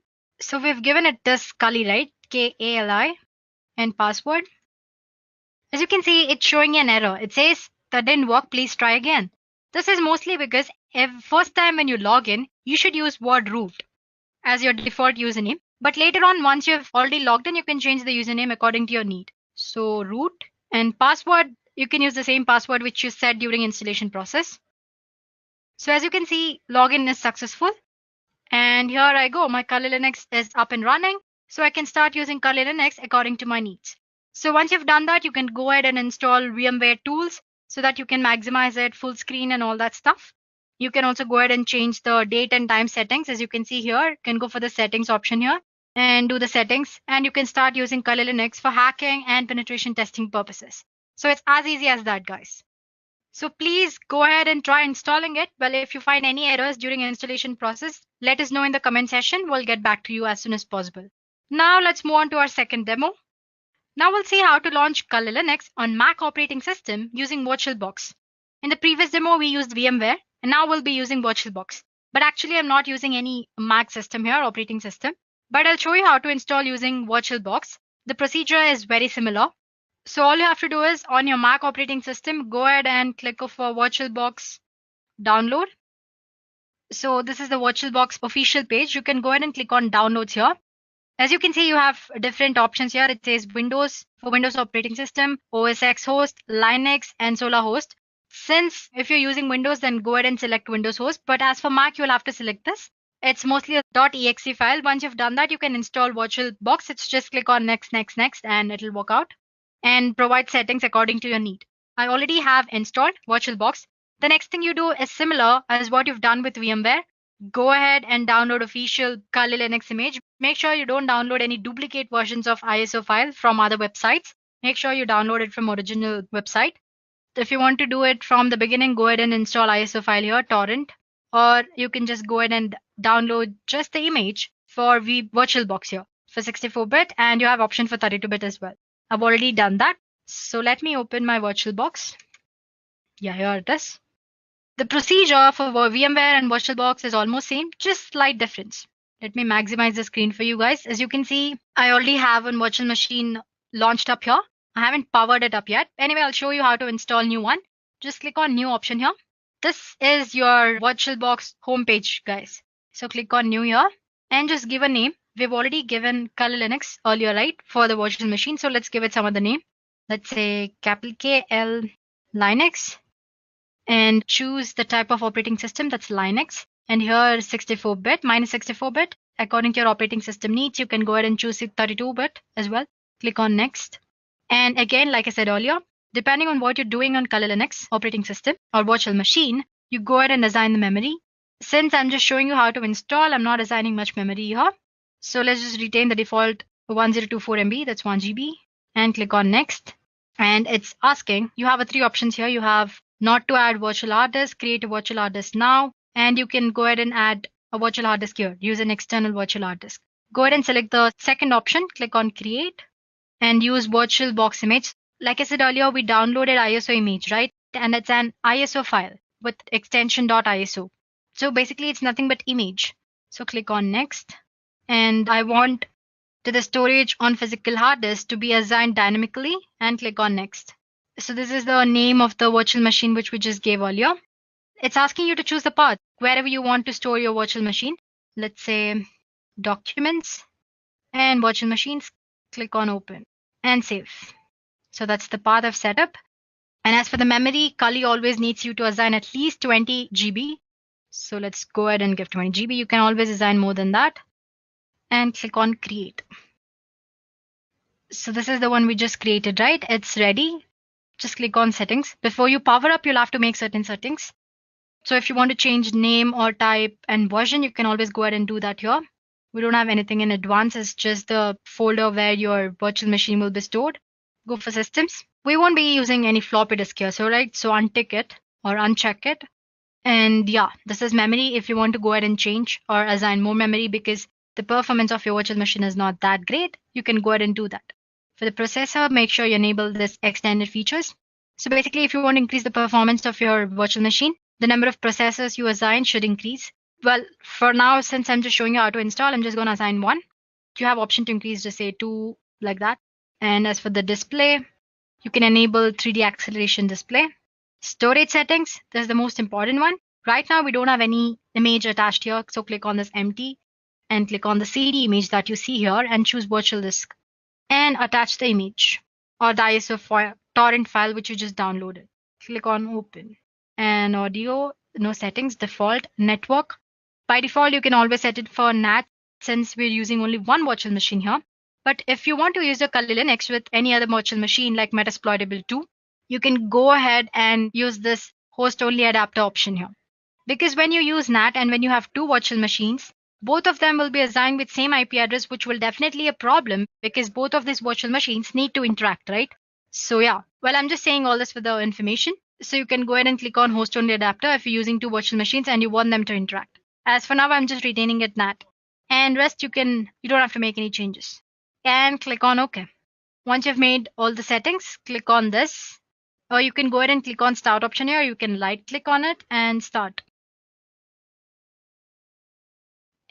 So we've given it this Kali, right? K-A-L-I and password. As you can see, it's showing an error. It says that didn't work. Please try again. This is mostly because first time when you log in, you should use word root as your default username. But later on, once you have already logged in, you can change the username according to your need. So root and password, you can use the same password which you set during installation process. So as you can see, login is successful. And here I go. My Kali Linux is up and running. So I can start using Kali Linux according to my needs. So once you've done that, you can go ahead and install VMware tools so that you can maximize it, full screen and all that stuff. You can also go ahead and change the date and time settings. As you can see here, you can go for the settings option here and do the settings. And you can start using Kali Linux for hacking and penetration testing purposes. So it's as easy as that, guys. So please go ahead and try installing it. Well, if you find any errors during installation process, let us know in the comment section. We'll get back to you as soon as possible. Now let's move on to our second demo. Now we'll see how to launch Kali Linux on Mac operating system using VirtualBox. In the previous demo, we used VMware, and now we'll be using VirtualBox. But actually, I'm not using any Mac system here, operating system. But I'll show you how to install using VirtualBox. The procedure is very similar. So all you have to do is on your Mac operating system, go ahead and click for VirtualBox download. So this is the VirtualBox official page. You can go ahead and click on downloads here. As you can see, you have different options here. It says Windows for Windows operating system, OS X host, Linux, and Solar host. Since if you're using Windows, then go ahead and select Windows host. But as for Mac, you'll have to select this. It's mostly a .exe file. Once you've done that, you can install VirtualBox. It's just click on next, and it'll work out. And provide settings according to your need. I already have installed VirtualBox. The next thing you do is similar as what you've done with VMware. Go ahead and download official Kali Linux image. Make sure you don't download any duplicate versions of ISO file from other websites. Make sure you download it from original website. If you want to do it from the beginning, go ahead and install ISO file here, torrent. Or you can just go ahead and download just the image for VirtualBox here for 64-bit, and you have option for 32-bit as well. I've already done that. So let me open my VirtualBox. Yeah, here it is. The procedure for VMware and VirtualBox is almost same, just slight difference. Let me maximize the screen for you guys. As you can see, I already have a virtual machine launched up here. I haven't powered it up yet. Anyway, I'll show you how to install new one. Just click on new option here. This is your VirtualBox homepage, guys. So click on new here and just give a name. We've already given Kali Linux earlier, right, for the virtual machine. So let's give it some other name. Let's say capital K-L Linux. And choose the type of operating system, that's Linux. And here 64-bit, minus 64-bit. According to your operating system needs, you can go ahead and choose 32-bit as well. Click on next. And again, like I said earlier, depending on what you're doing on Kali Linux operating system or virtual machine, you go ahead and assign the memory. Since I'm just showing you how to install, I'm not assigning much memory here. So let's just retain the default 1024 MB, that's 1 GB. And click on next. And it's asking, you have 3 options here. You have not to add virtual hard disk, create a virtual hard disk now, and you can go ahead and add a virtual hard disk here, use an external virtual hard disk. Go ahead and select the second option, click on create, and use VirtualBox image. Like I said earlier, we downloaded ISO image, right? And it's an ISO file with extension .iso. So basically it's nothing but image. So click on next, and I want the storage on physical hard disk to be assigned dynamically, and click on next. So this is the name of the virtual machine which we just gave earlier. It's asking you to choose the path wherever you want to store your virtual machine. Let's say documents and virtual machines. Click on open and save. So that's the path I've set up. And as for the memory, Kali always needs you to assign at least 20 GB. So let's go ahead and give 20 GB. You can always assign more than that. And click on create. So this is the one we just created, right? It's ready. Just click on settings. Before you power up, you'll have to make certain settings. So if you want to change name or type and version, you can always go ahead and do that here. We don't have anything in advance. It's just the folder where your virtual machine will be stored. Go for systems. We won't be using any floppy disk here. So untick it or uncheck it. And yeah, this is memory. If you want to go ahead and change or assign more memory because the performance of your virtual machine is not that great, you can go ahead and do that. For the processor, make sure you enable this extended features. So basically, if you want to increase the performance of your virtual machine, the number of processors you assign should increase. Well, for now, since I'm just showing you how to install, I'm just going to assign 1. You have option to increase to say 2, like that. And as for the display, you can enable 3D acceleration display. Storage settings, this is the most important one. Right now we don't have any image attached here, so click on this empty and click on the CD image that you see here and choose virtual disk and attach the image or the ISO file, torrent file which you just downloaded. Click on open. And audio, no settings, default network. By default you can always set it for NAT since we're using only one virtual machine here. But if you want to use a Kali Linux with any other virtual machine like Metasploitable 2, you can go ahead and use this host only adapter option here. Because when you use NAT and when you have two virtual machines, both of them will be assigned with same IP address, which will definitely a problem because both of these virtual machines need to interact, right? So yeah, well, I'm just saying all this for the information. So you can go ahead and click on host only adapter if you're using two virtual machines and you want them to interact. As for now, I'm just retaining it NAT. And rest you don't have to make any changes. And click on OK. Once you've made all the settings, click on this. Or you can go ahead and click on start option here. You can right click on it and start.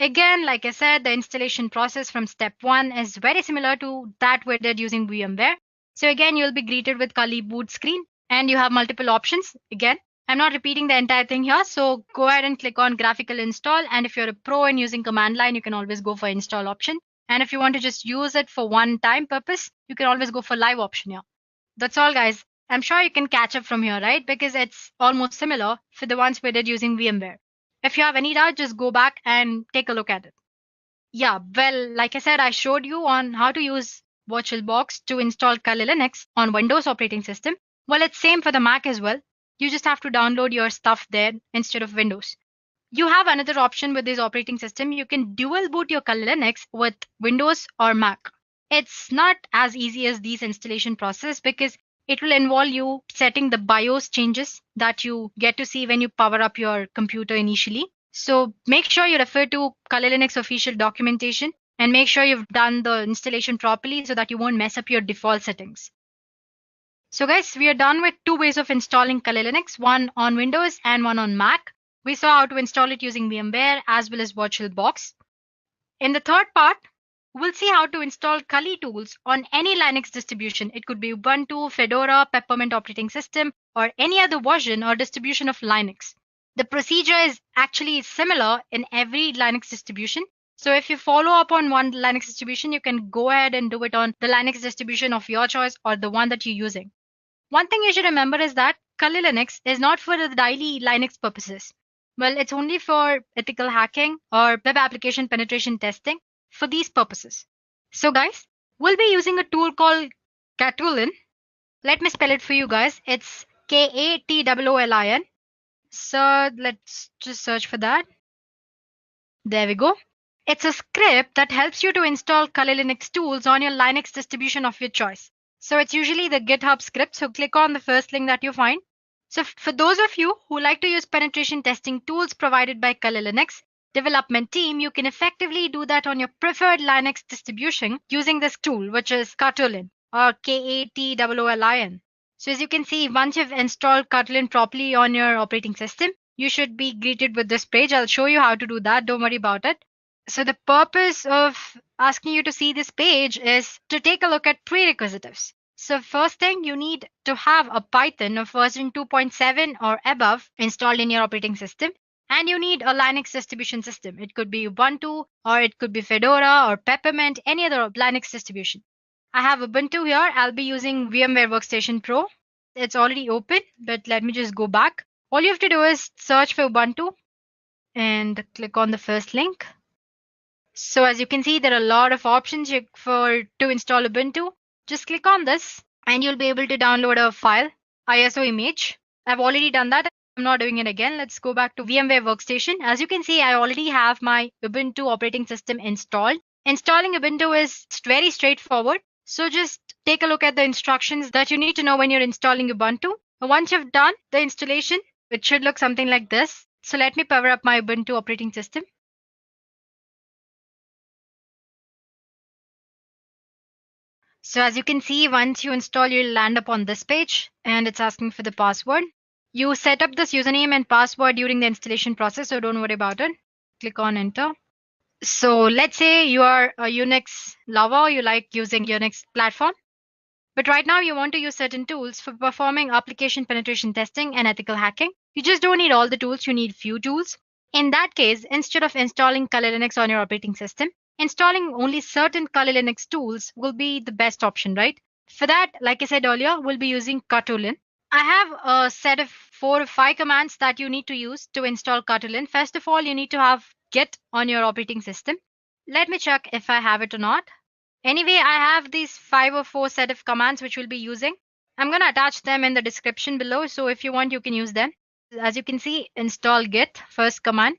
Again, like I said, the installation process from step 1 is very similar to that we did using VMware. So again, you'll be greeted with Kali boot screen and you have multiple options. Again, I'm not repeating the entire thing here. So go ahead and click on graphical install. And if you're a pro and using command line, you can always go for install option. And if you want to just use it for one time purpose, you can always go for live option here. That's all, guys. I'm sure you can catch up from here, right? Because it's almost similar for the ones we did using VMware. If you have any doubt, just go back and take a look at it. Yeah, well, like I said, I showed you on how to use VirtualBox to install Kali Linux on Windows operating system. Well, it's same for the Mac as well. You just have to download your stuff there instead of Windows. You have another option with this operating system. You can dual boot your Kali Linux with Windows or Mac. It's not as easy as these installation process because it will involve you setting the BIOS changes that you get to see when you power up your computer initially. So make sure you refer to Kali Linux official documentation and make sure you've done the installation properly so that you won't mess up your default settings. So guys, we are done with two ways of installing Kali Linux, one on Windows and one on Mac. We saw how to install it using VMware as well as VirtualBox. In the third part, we'll see how to install Kali tools on any Linux distribution. It could be Ubuntu, Fedora, Peppermint operating system, or any other version or distribution of Linux. The procedure is actually similar in every Linux distribution. So if you follow up on one Linux distribution, you can go ahead and do it on the Linux distribution of your choice or the one that you're using. One thing you should remember is that Kali Linux is not for the daily Linux purposes. Well, it's only for ethical hacking or web application penetration testing for these purposes. So guys, we'll be using a tool called 𝐶𝐝. Let me spell it for you guys. It's 𝐾ATOOLIN. So let's just search for that. There we go. It's a script that helps you to install Kali Linux tools on your Linux distribution of your choice. So it's usually the GitHub script. So click on the first link that you find. So for those of you who like to use penetration testing tools provided by Kali Linux development team, you can effectively do that on your preferred Linux distribution using this tool, which is 𝐶𝐝 or 𝐾ATOOLIN. So as you can see, once you've installed 𝐶𝐝 properly on your operating system, you should be greeted with this page. I'll show you how to do that. Don't worry about it. So the purpose of asking you to see this page is to take a look at prerequisites. So first thing, you need to have a Python of version 2.7 or above installed in your operating system. And you need a Linux distribution system. It could be Ubuntu or it could be Fedora or Peppermint, any other Linux distribution. I have Ubuntu here. I'll be using VMware Workstation Pro. It's already open, but let me just go back. All you have to do is search for Ubuntu and click on the first link. So as you can see, there are a lot of options to install Ubuntu. Just click on this and you'll be able to download a file, ISO image. I've already done that. I'm not doing it again. Let's go back to VMware Workstation. As you can see, I already have my Ubuntu operating system installed. Installing Ubuntu is very straightforward. So just take a look at the instructions that you need to know when you're installing Ubuntu. Once you've done the installation, it should look something like this. So let me power up my Ubuntu operating system. So as you can see, once you install, you'll land up on this page and it's asking for the password. You set up this username and password during the installation process, so don't worry about it. Click on enter. So let's say you are a Unix lover, you like using Unix platform. But right now you want to use certain tools for performing application penetration testing and ethical hacking. You just don't need all the tools, you need few tools. In that case, instead of installing Kali Linux on your operating system, installing only certain Kali Linux tools will be the best option, right? For that, like I said earlier, we'll be using 𝐶. I have a set of 4 or 5 commands that you need to use to install 𝐶. First of all, you need to have Git on your operating system. Let me check if I have it or not. Anyway, I have these 5 or 4 set of commands which we'll be using. I'm going to attach them in the description below. So if you want, you can use them. As you can see, install Git, first command.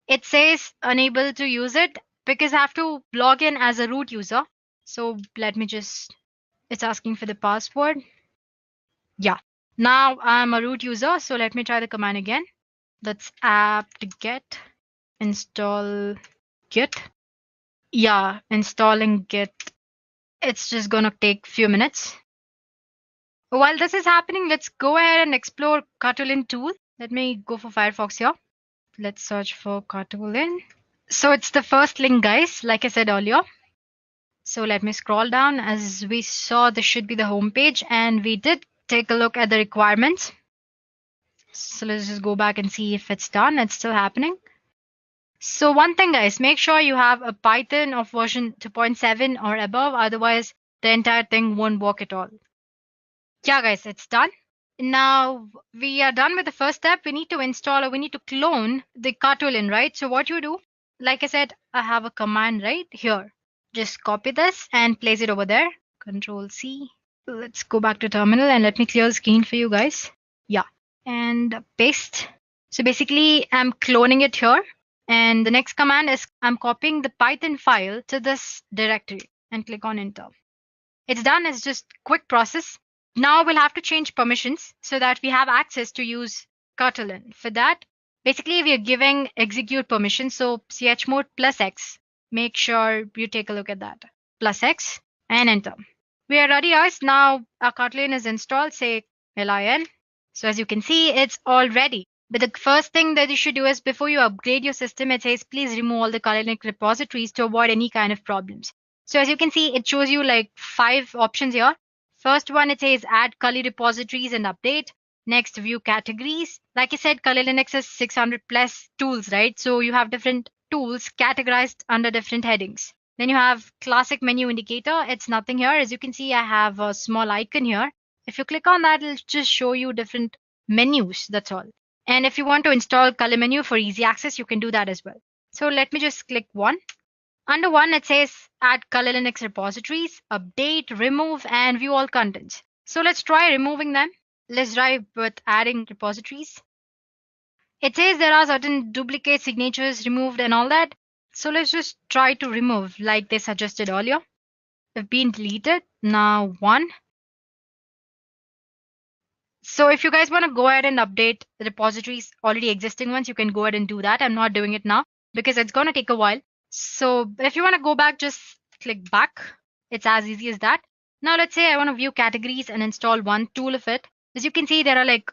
It says unable to use it because I have to log in as a root user. So let me just, it's asking for the password. Yeah, now I'm a root user. So let me try the command again. That's apt-get install Git. Yeah, installing Git. It's just gonna take few minutes. While this is happening, let's go ahead and explore 𝐶 tool. Let me go for Firefox here. Let's search for 𝐶. So it's the first link, guys, like I said earlier. So let me scroll down. As we saw, this should be the home page, and we did take a look at the requirements. So let's just go back and see if it's done. It's still happening. So one thing, guys, make sure you have a Python of version 2.7 or above. Otherwise, the entire thing won't work at all. Yeah, guys, it's done. Now we are done with the first step. We need to install, or we need to clone the 𝐶, right? So what you do, like I said, I have a command right here. Just copy this and place it over there. Control-C. Let's go back to terminal and let me clear the screen for you guys. Yeah, and paste. So basically, I'm cloning it here. And the next command is I'm copying the Python file to this directory and click on enter. It's done. It's just quick process. Now we'll have to change permissions so that we have access to use 𝐶. For that, basically we are giving execute permission. So chmod +X. Make sure you take a look at that. +X and enter. We are ready, guys. Now our 𝐶 is installed. Say lin. So as you can see, it's all ready. But the first thing that you should do is before you upgrade your system, it says please remove all the Kali Linux repositories to avoid any kind of problems. So as you can see, it shows you like 5 options here. First one, it says add Kali repositories and update. Next, view categories. Like I said, Kali Linux has 600 plus tools, right? So you have different tools categorized under different headings. Then you have classic menu indicator. It's nothing here. As you can see, I have a small icon here. If you click on that, it'll just show you different menus. That's all. And if you want to install Kali menu for easy access, you can do that as well. So let me just click one. Under one, it says add Kali Linux repositories, update, remove, and view all contents. So let's try removing them. Let's try with adding repositories. It says there are certain duplicate signatures removed and all that. So let's just try to remove like they suggested earlier. They've been deleted. Now one. So if you guys want to go ahead and update the repositories, already existing ones, you can go ahead and do that. I'm not doing it now because it's going to take a while. So if you want to go back, just click back. It's as easy as that. Now let's say I want to view categories and install one tool of it. As you can see, there are like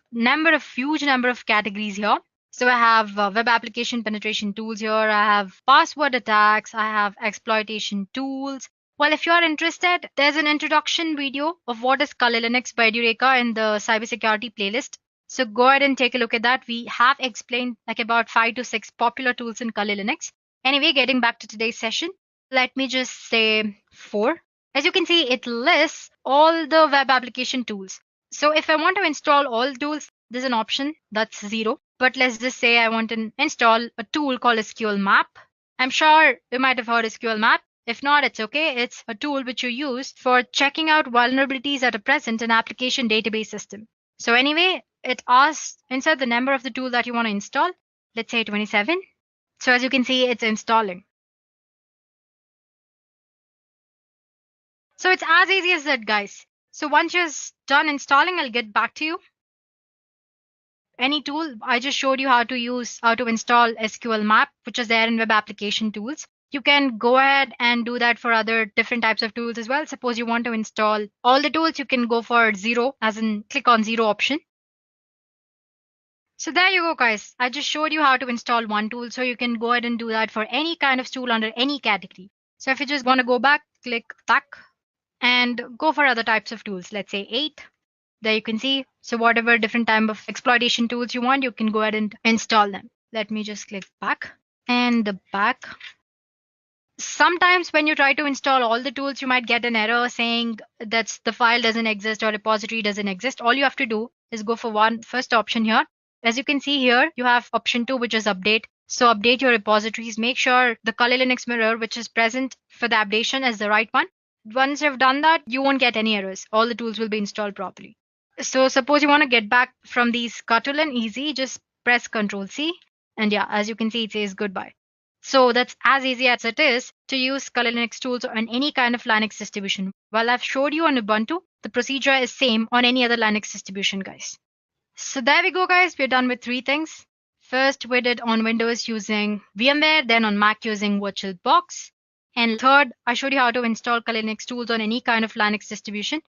huge number of categories here. So I have web application penetration tools here. I have password attacks. I have exploitation tools. Well, if you are interested, there's an introduction video of what is Kali Linux by Edureka in the cybersecurity playlist. So go ahead and take a look at that. We have explained like about 5 to 6 popular tools in Kali Linux. Anyway, getting back to today's session, let me just say 4. As you can see, it lists all the web application tools. So if I want to install all tools, there's an option that's 0. But let's just say I want to install a tool called SQLmap. I'm sure you might have heard SQLmap. If not, it's okay. It's a tool which you use for checking out vulnerabilities that are present in application database system. So anyway, it asks insert the number of the tool that you want to install. Let's say 27. So as you can see, it's installing. So it's as easy as that, guys. So once you're done installing, I'll get back to you. Any tool, I just showed you how to install SQLmap, which is there in web application tools. You can go ahead and do that for other different types of tools as well. Suppose you want to install all the tools, you can go for 0, as in click on 0 option. So there you go, guys. I just showed you how to install one tool. So you can go ahead and do that for any kind of tool under any category. So if you just want to go back, click back. and go for other types of tools. Let's say 8. There you can see. So whatever different type of exploitation tools you want, you can go ahead and install them. Let me just click back and the back. Sometimes when you try to install all the tools, you might get an error saying that the file doesn't exist or repository doesn't exist. All you have to do is go for first option here. As you can see here, you have option 2, which is update. So update your repositories. Make sure the Kali Linux mirror, which is present for the updation, is the right one. Once you've done that, you won't get any errors. All the tools will be installed properly. So suppose you want to get back from these Catalan easy, just press Ctrl C. And yeah, as you can see, it says goodbye. So that's as easy as it is to use Kali Linux tools on any kind of Linux distribution. While I've showed you on Ubuntu, the procedure is same on any other Linux distribution, guys. So there we go, guys. We're done with 3 things. First, we did on Windows using VMware, then on Mac using VirtualBox. And third, I showed you how to install Kali Linux tools on any kind of Linux distribution.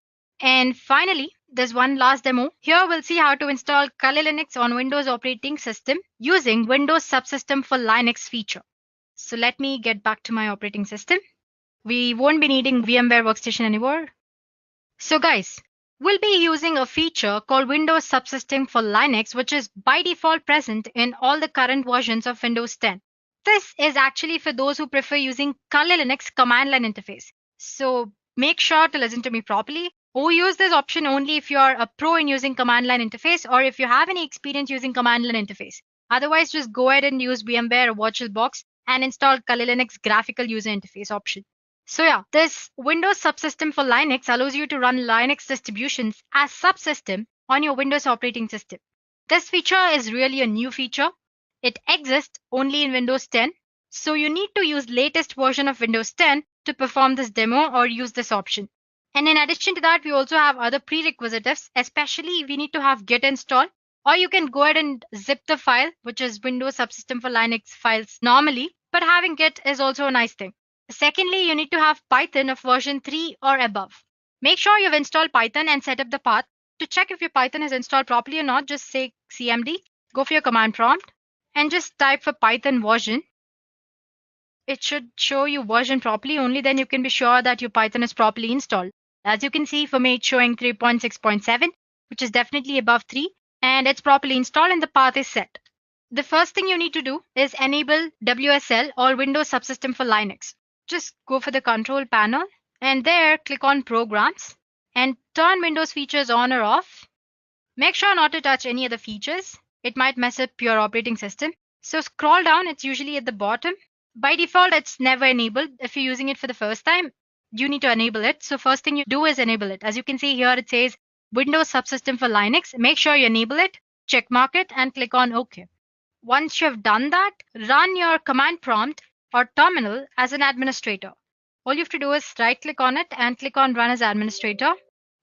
And finally, there's one last demo. Here we'll see how to install Kali Linux on Windows operating system using Windows Subsystem for Linux feature. So let me get back to my operating system. We won't be needing VMware Workstation anymore. So guys, we'll be using a feature called Windows Subsystem for Linux, which is by default present in all the current versions of Windows 10. This is actually for those who prefer using Kali Linux command line interface. So make sure to listen to me properly. Or use this option only if you are a pro in using command line interface or if you have any experience using command line interface. Otherwise, just go ahead and use VMware or VirtualBox and install Kali Linux graphical user interface option. So yeah, this Windows Subsystem for Linux allows you to run Linux distributions as subsystem on your Windows operating system. This feature is really a new feature. It exists only in Windows 10. So you need to use latest version of Windows 10 to perform this demo or use this option. And in addition to that, we also have other prerequisites, especially we need to have git install, or you can go ahead and zip the file, which is Windows Subsystem for Linux files normally, but having git is also a nice thing. Secondly, you need to have Python of version 3 or above. Make sure you've installed Python and set up the path. To check if your Python is installed properly or not, just say cmd, go for your command prompt, and just type for Python version. It should show you version properly, only then you can be sure that your Python is properly installed. As you can see, for me, it's showing 3.6.7, which is definitely above 3, and it's properly installed and the path is set. The first thing you need to do is enable WSL or Windows Subsystem for Linux. Just go for the control panel and there click on Programs and turn Windows features on or off. Make sure not to touch any other features. It might mess up your operating system. So scroll down, it's usually at the bottom. By default, it's never enabled. If you're using it for the first time, you need to enable it. So first thing you do is enable it. As you can see here, it says Windows Subsystem for Linux. Make sure you enable it, check mark it, and click on OK. Once you have done that, run your command prompt or terminal as an administrator. All you have to do is right click on it and click on Run as Administrator.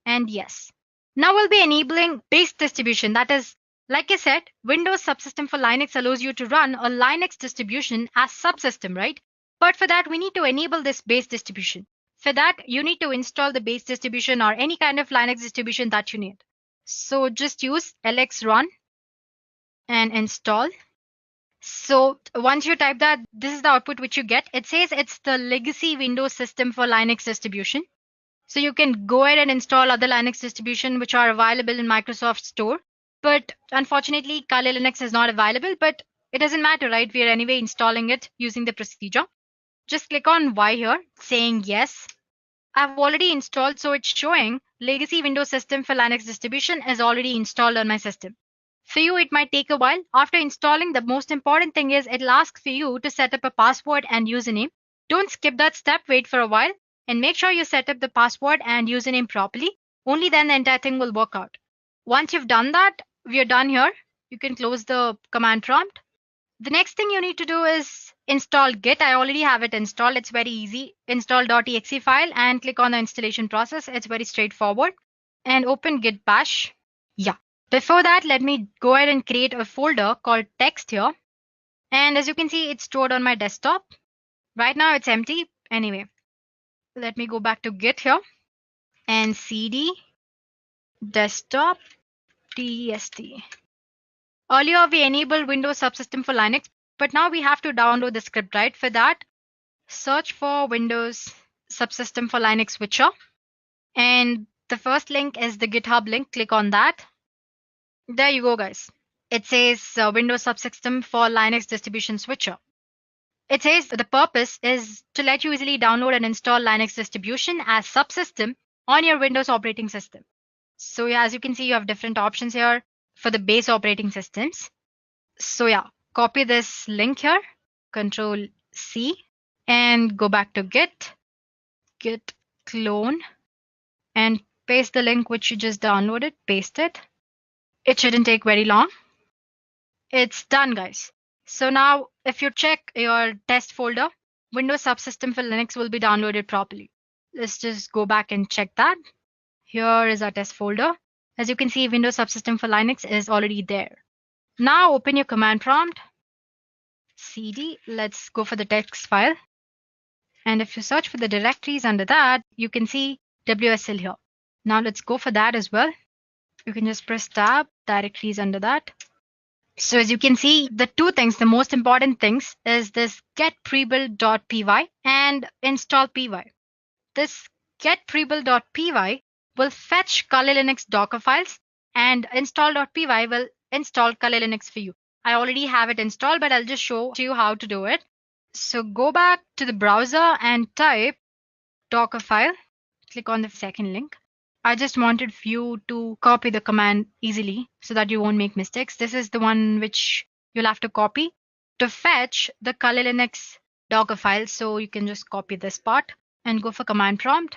And yes. Now we'll be enabling base distribution. That is, like I said, Windows Subsystem for Linux allows you to run a Linux distribution as subsystem, right? But for that, we need to enable this base distribution. For that, you need to install the base distribution or any kind of Linux distribution that you need. So just use lxrun and install. So once you type that, this is the output which you get. It says it's the legacy Windows system for Linux distribution. So you can go ahead and install other Linux distribution which are available in Microsoft Store. But unfortunately, Kali Linux is not available, but it doesn't matter, right? We are anyway installing it using the procedure. Just click on Y here, saying yes. I've already installed, so it's showing legacy Windows system for Linux distribution is already installed on my system. For you, it might take a while. After installing, the most important thing is it'll ask for you to set up a password and username. Don't skip that step, wait for a while, and make sure you set up the password and username properly. Only then the entire thing will work out. Once you've done that, we are done here. You can close the command prompt. The next thing you need to do is install Git. I already have it installed. It's very easy. Install .exe file and click on the installation process. It's very straightforward. And open Git bash. Yeah. Before that, let me go ahead and create a folder called text here. And as you can see, it's stored on my desktop. Right now, it's empty. Anyway, let me go back to Git here and cd desktop test. Earlier, we enabled Windows Subsystem for Linux, but now we have to download the script, right? For that, search for Windows Subsystem for Linux switcher And the first link is the GitHub link. Click on that. There you go, guys. It says Windows Subsystem for Linux Distribution Switcher. It says the purpose is to let you easily download and install Linux distribution as subsystem on your Windows operating system. So yeah, as you can see, you have different options here for the base operating systems. So yeah, copy this link here, Control C, and go back to Git clone, and paste the link which you just downloaded, paste it. It shouldn't take very long. It's done, guys. So now if you check your test folder, Windows Subsystem for Linux will be downloaded properly. Let's just go back and check that. Here is our test folder. As you can see, Windows Subsystem for Linux is already there. Now open your command prompt, cd, let's go for the text file. And if you search for the directories under that, you can see WSL here. Now let's go for that as well. You can just press tab, directories under that. So as you can see, the two things, the most important things is this get prebuild.py and install py. This get prebuild.py will fetch Kali Linux Docker files, and install.py will install Kali Linux for you. I already have it installed, but I'll just show you how to do it. So go back to the browser and type Docker file. Click on the second link. I just wanted you to copy the command easily so that you won't make mistakes. This is the one which you'll have to copy to fetch the Kali Linux Docker file. So you can just copy this part and go for command prompt.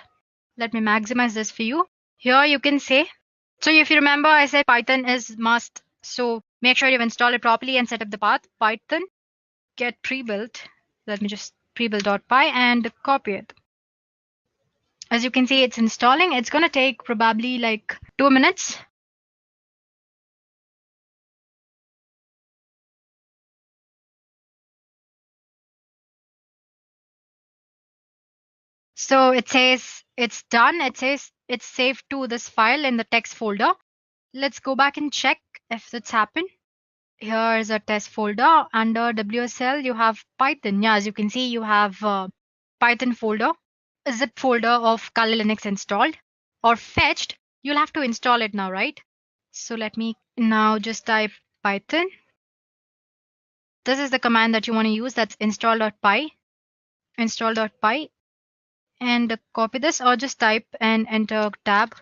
Let me maximize this for you. Here you can say, so if you remember, I said Python is must. So make sure you've installed it properly and set up the path. Python get prebuild. Let me just prebuild.py and copy it. As you can see, it's installing. It's going to take probably like 2 minutes. So it says it's done. It says it's saved to this file in the text folder. Let's go back and check if it's happened. Here is a test folder. Under WSL, you have Python. Yeah, as you can see, you have Python folder, a zip folder of Kali Linux installed or fetched. You'll have to install it now, right? So let me now just type Python. This is the command that you want to use. That's install.py, and copy this, or just type and enter tab,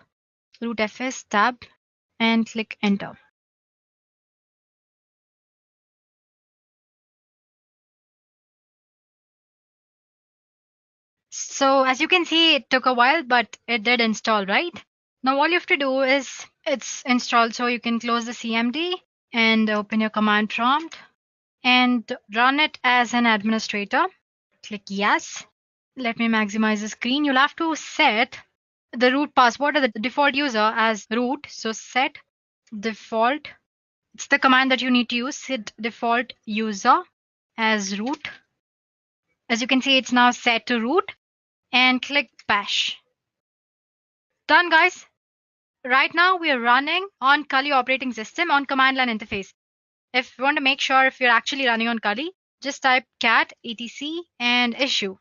root fs tab, and click enter. So as you can see, it took a while, but it did install, right? Now all you have to do is it's installed. So you can close the CMD and open your command prompt and run it as an administrator. Click yes. Let me maximize the screen. You'll have to set the root password or the default user as root. So set default. It's the command that you need to use. Set default user as root. As you can see, it's now set to root, and click bash. Done, guys. Right now we are running on Kali operating system on command line interface. If you want to make sure if you're actually running on Kali, just type cat etc and issue.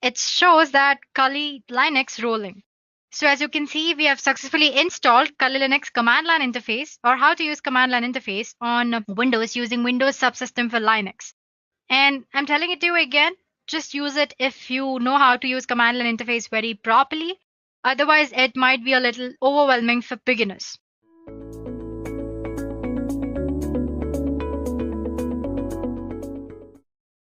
It shows that Kali Linux rolling. So as you can see, we have successfully installed Kali Linux command line interface, or how to use command line interface on Windows using Windows Subsystem for Linux. And I'm telling it to you again, just use it if you know how to use command line interface very properly. Otherwise, it might be a little overwhelming for beginners.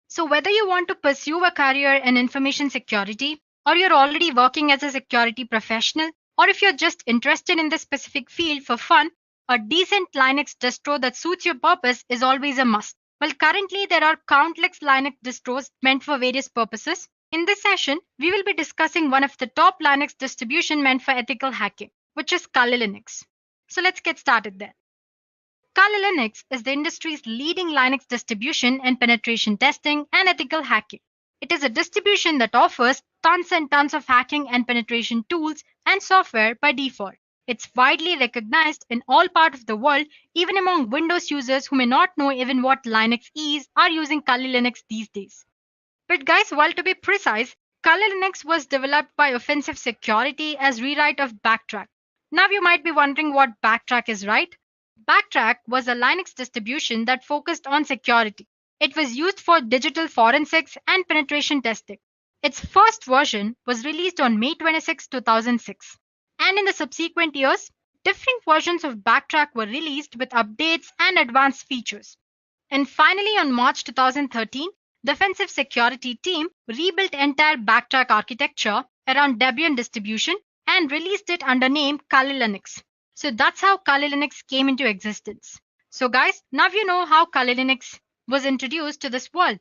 So whether you want to pursue a career in information security, or you're already working as a security professional, or if you're just interested in this specific field for fun, a decent Linux distro that suits your purpose is always a must. Well, currently there are countless Linux distros meant for various purposes. In this session, we will be discussing one of the top Linux distribution meant for ethical hacking, which is Kali Linux. So let's get started there. Kali Linux is the industry's leading Linux distribution in penetration testing and ethical hacking. It is a distribution that offers tons and tons of hacking and penetration tools and software by default. It's widely recognized in all parts of the world, even among Windows users who may not know even what Linux is are using Kali Linux these days. But guys, while to be precise, Kali Linux was developed by Offensive Security as rewrite of Backtrack. Now you might be wondering what Backtrack is, right? Backtrack was a Linux distribution that focused on security. It was used for digital forensics and penetration testing. Its first version was released on May 26, 2006. And in the subsequent years, different versions of Backtrack were released with updates and advanced features. And finally, on March 2013, the Offensive Security team rebuilt entire Backtrack architecture around Debian distribution and released it under name Kali Linux. So that's how Kali Linux came into existence. So guys, now you know how Kali Linux was introduced to this world.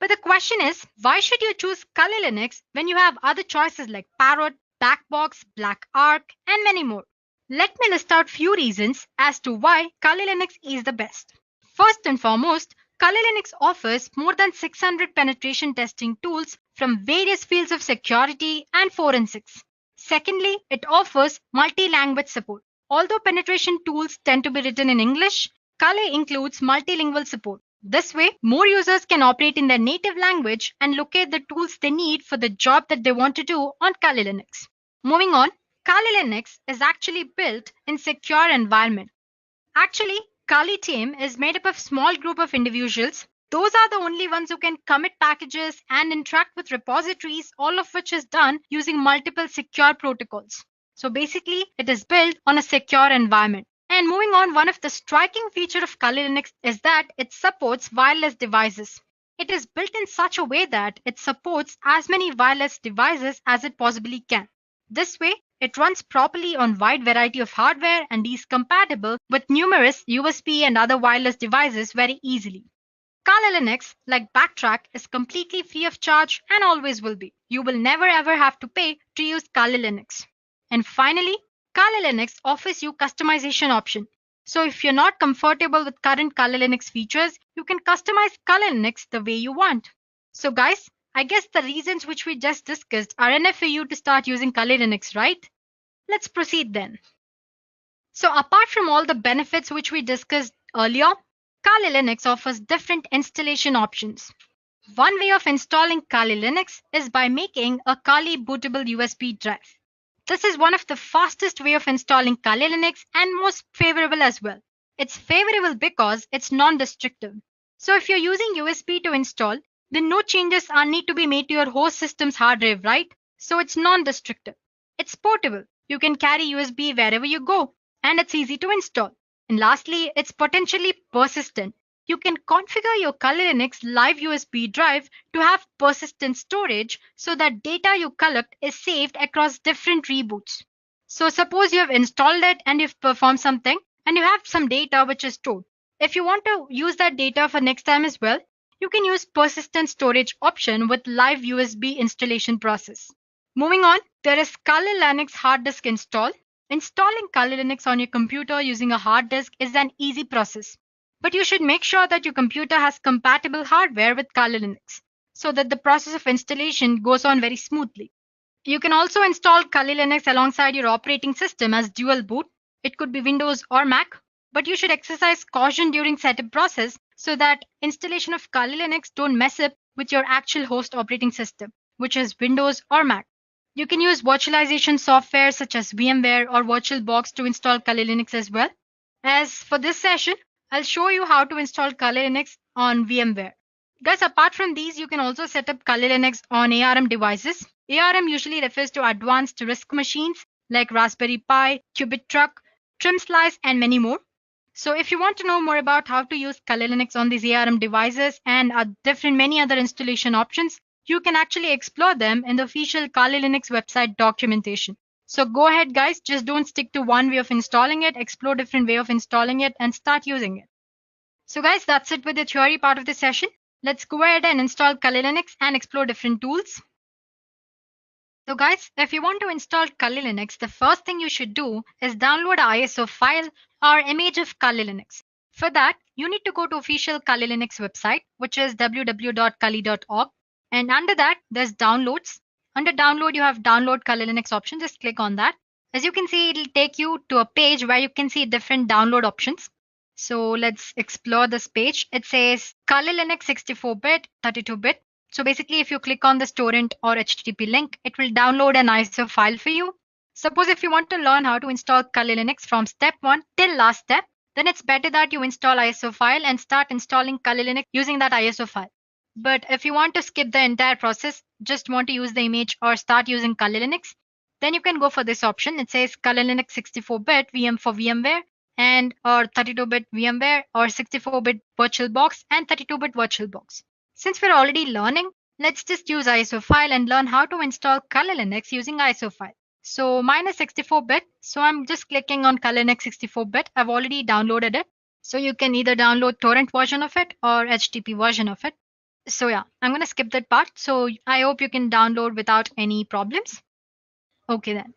But the question is, why should you choose Kali Linux when you have other choices like Parrot, Backbox, Black Arc, and many more? Let me list out few reasons as to why Kali Linux is the best. First and foremost, Kali Linux offers more than 600 penetration testing tools from various fields of security and forensics. Secondly, it offers multi-language support. Although penetration tools tend to be written in English, Kali includes multilingual support. This way, more users can operate in their native language and locate the tools they need for the job that they want to do on Kali Linux. Moving on, Kali Linux is actually built in secure environment. Actually, Kali team is made up of small group of individuals. Those are the only ones who can commit packages and interact with repositories, all of which is done using multiple secure protocols. So basically, it is built on a secure environment. And moving on, one of the striking features of Kali Linux is that it supports wireless devices. It is built in such a way that it supports as many wireless devices as it possibly can. This way, it runs properly on wide variety of hardware and is compatible with numerous USB and other wireless devices very easily. Kali Linux, like Backtrack, is completely free of charge and always will be. You will never ever have to pay to use Kali Linux. And finally, Kali Linux offers you customization option. So if you're not comfortable with current Kali Linux features, you can customize Kali Linux the way you want. So guys, I guess the reasons which we just discussed are enough for you to start using Kali Linux, right? Let's proceed then. So apart from all the benefits which we discussed earlier, Kali Linux offers different installation options. One way of installing Kali Linux is by making a Kali bootable USB drive. This is one of the fastest way of installing Kali Linux and most favorable as well. It's favorable because it's non-destructive. So if you're using USB to install, then no changes need to be made to your host system's hard drive, right? So it's non-destructive. It's portable. You can carry USB wherever you go, and it's easy to install. And lastly, it's potentially persistent. You can configure your Kali Linux live USB drive to have persistent storage so that data you collect is saved across different reboots. So suppose you have installed it and you've performed something and you have some data which is stored. If you want to use that data for next time as well, you can use persistent storage option with live USB installation process. Moving on, there is Kali Linux hard disk install. Installing Kali Linux on your computer using a hard disk is an easy process. But you should make sure that your computer has compatible hardware with Kali Linux so that the process of installation goes on very smoothly. You can also install Kali Linux alongside your operating system as dual boot. It could be Windows or Mac, but you should exercise caution during setup process so that installation of Kali Linux don't mess up with your actual host operating system, which is Windows or Mac. You can use virtualization software such as VMware or VirtualBox to install Kali Linux as well. As for this session, I'll show you how to install Kali Linux on VMware. Guys, apart from these, you can also set up Kali Linux on ARM devices. ARM usually refers to advanced risk machines like Raspberry Pi, Qubit Truck, TrimSlice, and many more. So if you want to know more about how to use Kali Linux on these ARM devices and many other installation options, you can actually explore them in the official Kali Linux website documentation. So go ahead guys, just don't stick to one way of installing it, explore different way of installing it and start using it. So guys, that's it with the theory part of the session. Let's go ahead and install Kali Linux and explore different tools. So guys, if you want to install Kali Linux, the first thing you should do is download an ISO file or image of Kali Linux. For that, you need to go to official Kali Linux website, which is www.kali.org. And under that, there's downloads. Under download, you have download Kali Linux option. Just click on that. As you can see, it'll take you to a page where you can see different download options. So let's explore this page. It says Kali Linux 64-bit, 32-bit. So basically, if you click on this torrent or HTTP link, it will download an ISO file for you. Suppose if you want to learn how to install Kali Linux from step 1 till last step, then it's better that you install ISO file and start installing Kali Linux using that ISO file. But if you want to skip the entire process, just want to use the image or start using Kali Linux, then you can go for this option. It says Kali Linux 64-bit VM for VMware and or 32-bit VMware or 64-bit VirtualBox and 32-bit VirtualBox. Since we're already learning, let's just use ISO file and learn how to install Kali Linux using ISO file. So mine is 64-bit, so I'm just clicking on Kali Linux 64-bit. I've already downloaded it. So you can either download torrent version of it or HTTP version of it. So yeah, I'm going to skip that part. So I hope you can download without any problems. Okay then.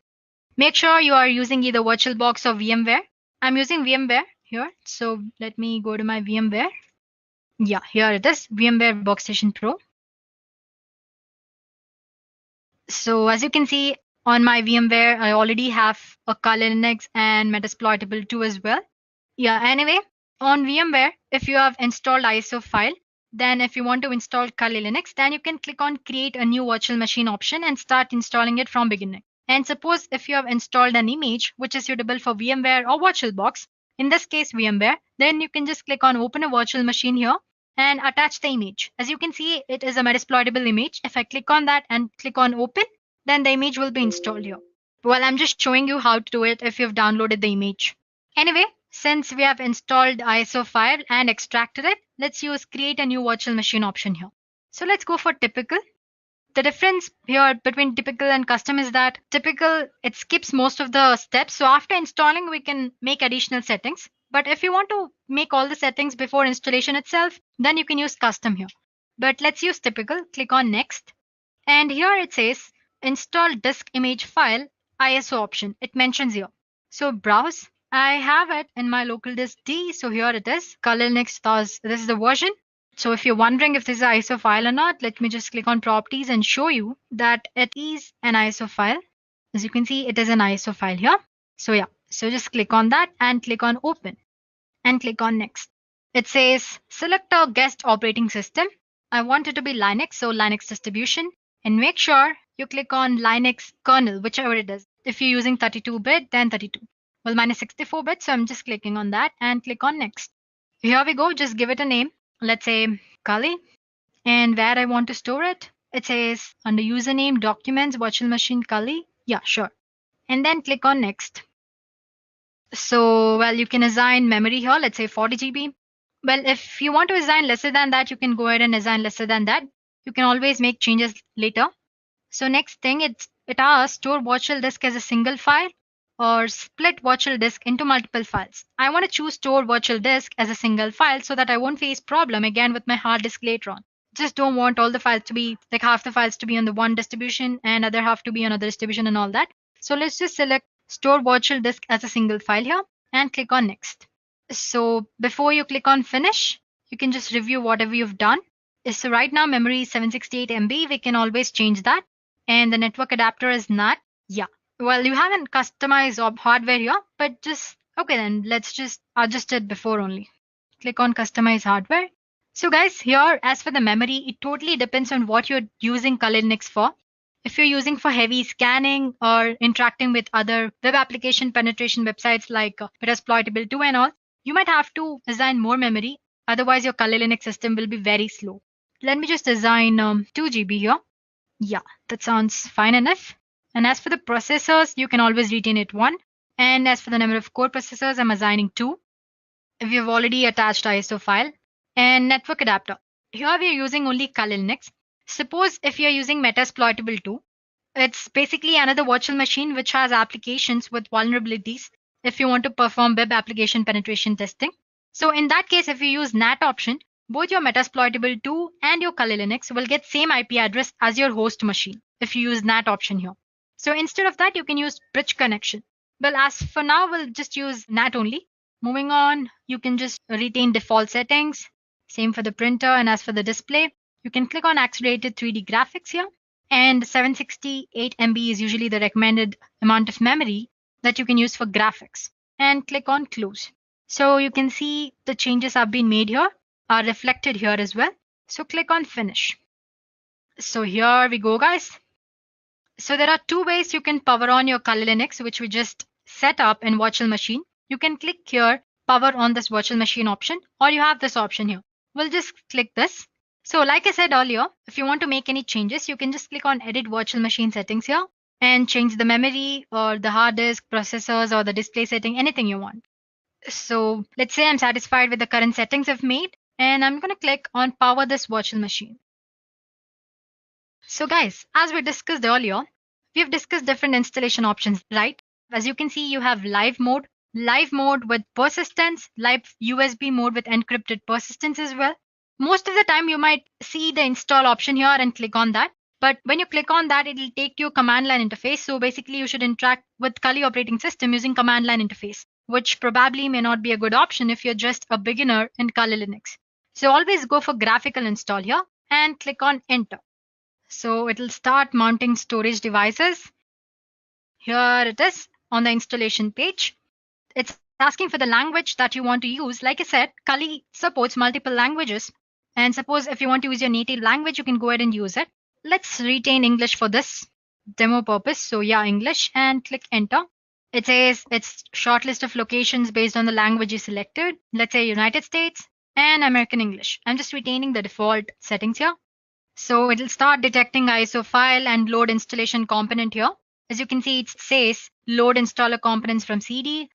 Make sure you are using either VirtualBox or VMware. I'm using VMware here. So let me go to my VMware. Yeah, here it is, VMware Workstation Pro. So as you can see on my VMware, I already have a Kali Linux and Metasploitable 2 as well. Yeah, anyway, on VMware, if you have installed ISO file, then if you want to install Kali Linux, then you can click on create a new virtual machine option and start installing it from beginning. And suppose if you have installed an image which is suitable for VMware or VirtualBox, in this case VMware, then you can just click on open a virtual machine here and attach the image. As you can see, it is a Metasploitable image. If I click on that and click on open, then the image will be installed here. Well, I'm just showing you how to do it if you've downloaded the image. Anyway, since we have installed ISO file and extracted it, let's use create a new virtual machine option here. So let's go for typical. The difference here between typical and custom is that typical, it skips most of the steps. So after installing, we can make additional settings. But if you want to make all the settings before installation itself, then you can use custom here. But let's use typical. Click on next. And here it says install disk image file ISO option. It mentions here. So browse. I have it in my local disk D. So here it is. Kali Linux, this is the version. So if you're wondering if this is an ISO file or not, let me just click on properties and show you that it is an ISO file. As you can see, it is an ISO file here. So yeah, so just click on that and click on open and click on next. It says select a guest operating system. I want it to be Linux, so Linux distribution, and make sure you click on Linux kernel, whichever it is. If you're using 32-bit, then 32. Well, mine is 64-bit, so I'm just clicking on that and click on next. Here we go, just give it a name. Let's say Kali, and where I want to store it, it says under username, documents, virtual machine Kali. Yeah, sure. And then click on next. So, well, you can assign memory here, let's say 40 GB. Well, if you want to assign lesser than that, you can go ahead and assign lesser than that. You can always make changes later. So next thing, it asks store virtual disk as a single file or split virtual disk into multiple files. I want to choose store virtual disk as a single file so that I won't face problem again with my hard disk later on. Just don't want all the files to be, like half the files to be on the one distribution and other half to be on other distribution and all that. So let's just select store virtual disk as a single file here and click on next. So before you click on finish, you can just review whatever you've done. So right now memory is 768 MB. We can always change that. And the network adapter is NAT. Yeah. Well, you haven't customized hardware here, but just, okay then, let's just adjust it before only. Click on customize hardware. So guys, here as for the memory, it totally depends on what you're using Kali Linux for. If you're using for heavy scanning or interacting with other web application penetration websites like Metasploitable 2 and all, you might have to assign more memory. Otherwise, your Kali Linux system will be very slow. Let me just assign 2 GB here. Yeah, that sounds fine enough. And as for the processors, you can always retain it 1. And as for the number of core processors, I'm assigning 2. If you've already attached ISO file. And network adapter. Here we are using only Kali Linux. Suppose if you're using Metasploitable 2, it's basically another virtual machine which has applications with vulnerabilities if you want to perform web application penetration testing. So in that case, if you use NAT option, both your Metasploitable 2 and your Kali Linux will get same IP address as your host machine if you use NAT option here. So instead of that, you can use bridge connection. Well, as for now, we'll just use NAT only. Moving on, you can just retain default settings. Same for the printer. And as for the display, you can click on accelerated 3D graphics here. And 768 MB is usually the recommended amount of memory that you can use for graphics. And click on close. So you can see the changes have been made here, are reflected here as well. So click on finish. So here we go, guys. So there are two ways you can power on your Kali Linux, which we just set up in virtual machine. You can click here, power on this virtual machine option, or you have this option here. We'll just click this. So like I said earlier, if you want to make any changes, you can just click on edit virtual machine settings here and change the memory or the hard disk, processors, or the display setting, anything you want. So let's say I'm satisfied with the current settings I've made, and I'm going to click on power this virtual machine. So guys, as we discussed earlier, we have discussed different installation options, right? As you can see, you have live mode with persistence, live USB mode with encrypted persistence as well. Most of the time you might see the install option here and click on that. But when you click on that, it will take you command line interface. So basically you should interact with Kali operating system using command line interface, which probably may not be a good option if you're just a beginner in Kali Linux. So always go for graphical install here and click on enter. So it will start mounting storage devices. Here it is on the installation page. It's asking for the language that you want to use. Like I said, Kali supports multiple languages. And suppose if you want to use your native language, you can go ahead and use it. Let's retain English for this demo purpose. So yeah, English, and click enter. It says it's short list of locations based on the language you selected. Let's say United States and American English. I'm just retaining the default settings here. So it'll start detecting ISO file and load installation component here. As you can see, it says load installer components from CD.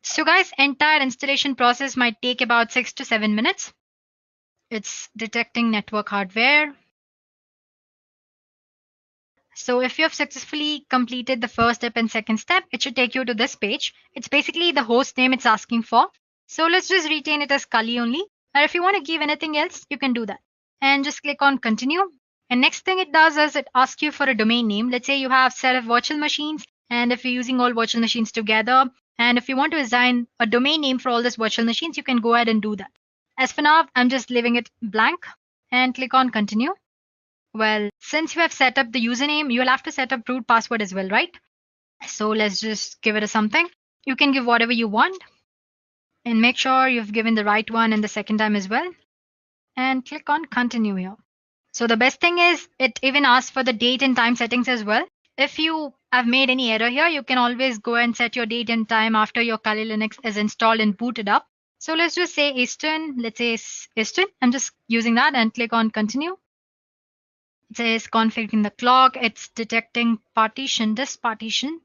So guys, entire installation process might take about 6 to 7 minutes. It's detecting network hardware. So if you have successfully completed the first step and second step, it should take you to this page. It's basically the host name it's asking for. So let's just retain it as Kali only. Or if you want to give anything else, you can do that. And just click on continue. And next thing it does is it asks you for a domain name. Let's say you have set of virtual machines, and if you're using all virtual machines together, and if you want to assign a domain name for all these virtual machines, you can go ahead and do that. As for now, I'm just leaving it blank and click on continue. Well, since you have set up the username, you'll have to set up root password as well, right? So let's just give it a something. You can give whatever you want and make sure you've given the right one in the second time as well. And click on continue here. So the best thing is it even asks for the date and time settings as well. If you have made any error here, you can always go and set your date and time after your Kali Linux is installed and booted up. So let's just say Eastern. Let's say Eastern. I'm just using that and click on continue. It says configuring the clock. It's detecting partition, disk partition.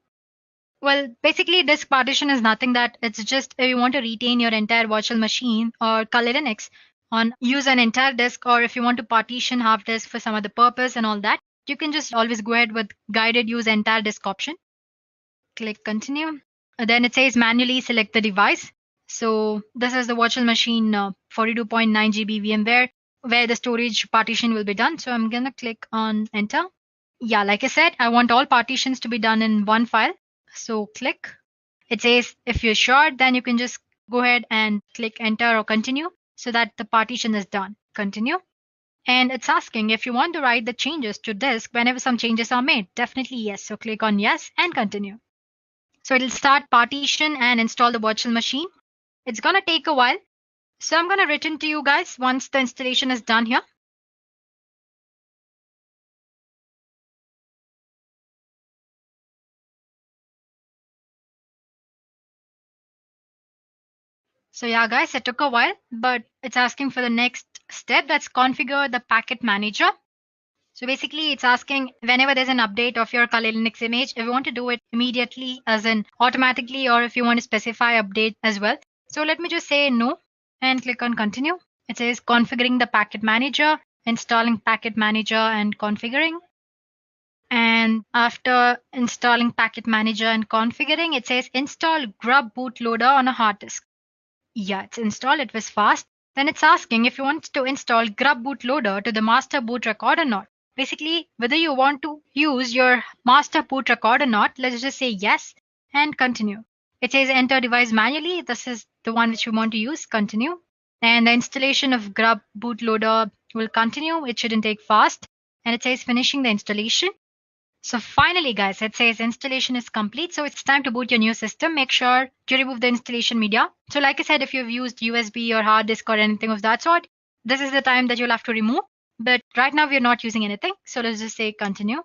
Well, basically disk partition is nothing that it's just if you want to retain your entire virtual machine or Kali Linux on use an entire disk, or if you want to partition half disk for some other purpose and all that, you can just always go ahead with guided use entire disk option. Click continue. Then it says manually select the device. So this is the virtual machine 42.9 GB VMware where the storage partition will be done. So I'm gonna click on enter. Yeah, like I said, I want all partitions to be done in one file. So click. It says if you're sure, then you can just go ahead and click enter or continue so that the partition is done. Continue. And it's asking if you want to write the changes to disk whenever some changes are made. Definitely yes. So click on yes and continue. So it'll start partition and install the virtual machine. It's going to take a while. So I'm going to return to you guys once the installation is done here. So yeah, guys, it took a while, but it's asking for the next step. That's configure the packet manager. So basically it's asking whenever there's an update of your Kali Linux image, if you want to do it immediately as in automatically, or if you want to specify update as well. So let me just say no and click on continue. It says configuring the packet manager, installing packet manager and configuring. And after installing packet manager and configuring, it says install grub bootloader on a hard disk. Yeah, it's installed. It was fast. Then it's asking if you want to install grub bootloader to the master boot record or not. Basically, whether you want to use your master boot record or not, let's just say yes and continue. It says enter device manually. This is the one which we want to use. Continue. And the installation of grub bootloader will continue. It shouldn't take fast. And it says finishing the installation. So finally, guys, it says installation is complete. So it's time to boot your new system. Make sure to remove the installation media. So like I said, if you've used USB or hard disk or anything of that sort, this is the time that you'll have to remove. but right now we're not using anything. So let's just say continue.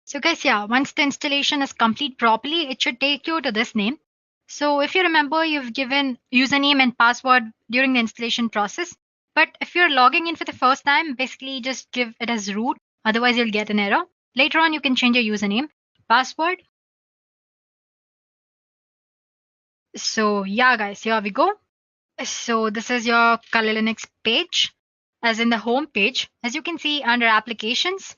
So guys, yeah, once the installation is complete properly, it should take you to this name. So if you remember, you've given username and password during the installation process. But if you're logging in for the first time, basically just give it as root. Otherwise, you'll get an error. Later on, you can change your username, password. So yeah, guys, here we go. So this is your 𝐶𝐤 page, as in the home page. As you can see under applications,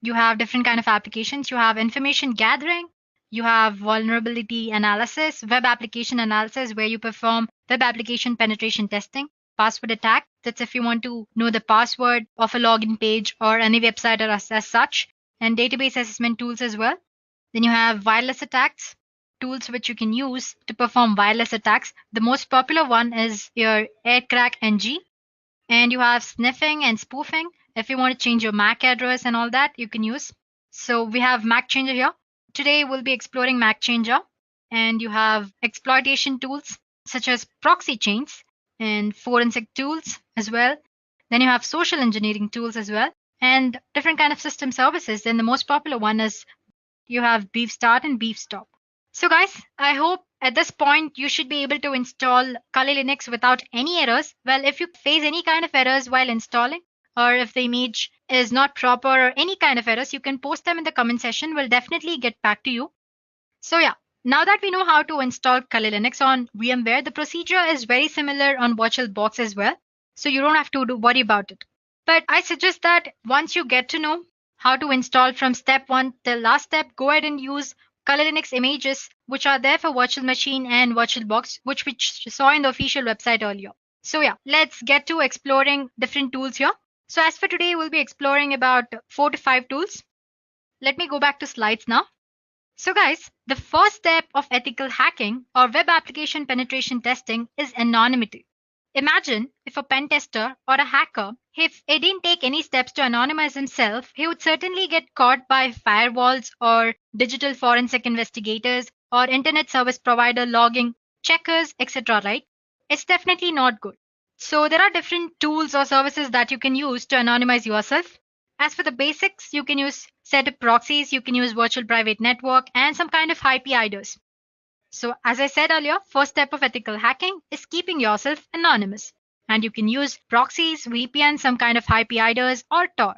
you have different kind of applications. You have information gathering, you have vulnerability analysis, web application analysis, where you perform web application penetration testing, password attack. That's if you want to know the password of a login page or any website or as such, and database assessment tools as well. Then you have wireless attacks, tools which you can use to perform wireless attacks. The most popular one is your 𝐴𝐸𝐾𝐿, and you have sniffing and spoofing. If you want to change your MAC address and all that, you can use. So we have MAC changer here. Today we'll be exploring MAC changer, and you have exploitation tools such as proxy chains and forensic tools as well. Then you have social engineering tools as well, and different kind of system services. Then the most popular one is you have beef start and beef stop. So guys, I hope at this point you should be able to install 𝐶𝐤 without any errors. Well, if you face any kind of errors while installing, or if the image is not proper or any kind of errors, you can post them in the comment section. We'll definitely get back to you. So yeah, now that we know how to install 𝐶𝐤 on VMware, the procedure is very similar on VirtualBox as well. So you don't have to worry about it. But I suggest that once you get to know how to install from step 1 till last step, go ahead and use 𝐶𝐤 images which are there for virtual machine and VirtualBox, which we saw in the official website earlier. So yeah, let's get to exploring different tools here. So as for today, we'll be exploring about 4 to 5 tools. Let me go back to slides now. So guys, the first step of ethical hacking or web application penetration testing is anonymity. Imagine if a pen tester or a hacker, if he didn't take any steps to anonymize himself, he would certainly get caught by firewalls or digital forensic investigators or internet service provider logging checkers, etc. Right? It's definitely not good. So there are different tools or services that you can use to anonymize yourself. As for the basics, you can use set up proxies, you can use virtual private network, and some kind of IP IDs. So as I said earlier, first step of ethical hacking is keeping yourself anonymous. And you can use proxies, VPN, some kind of IP IDs, or Tor.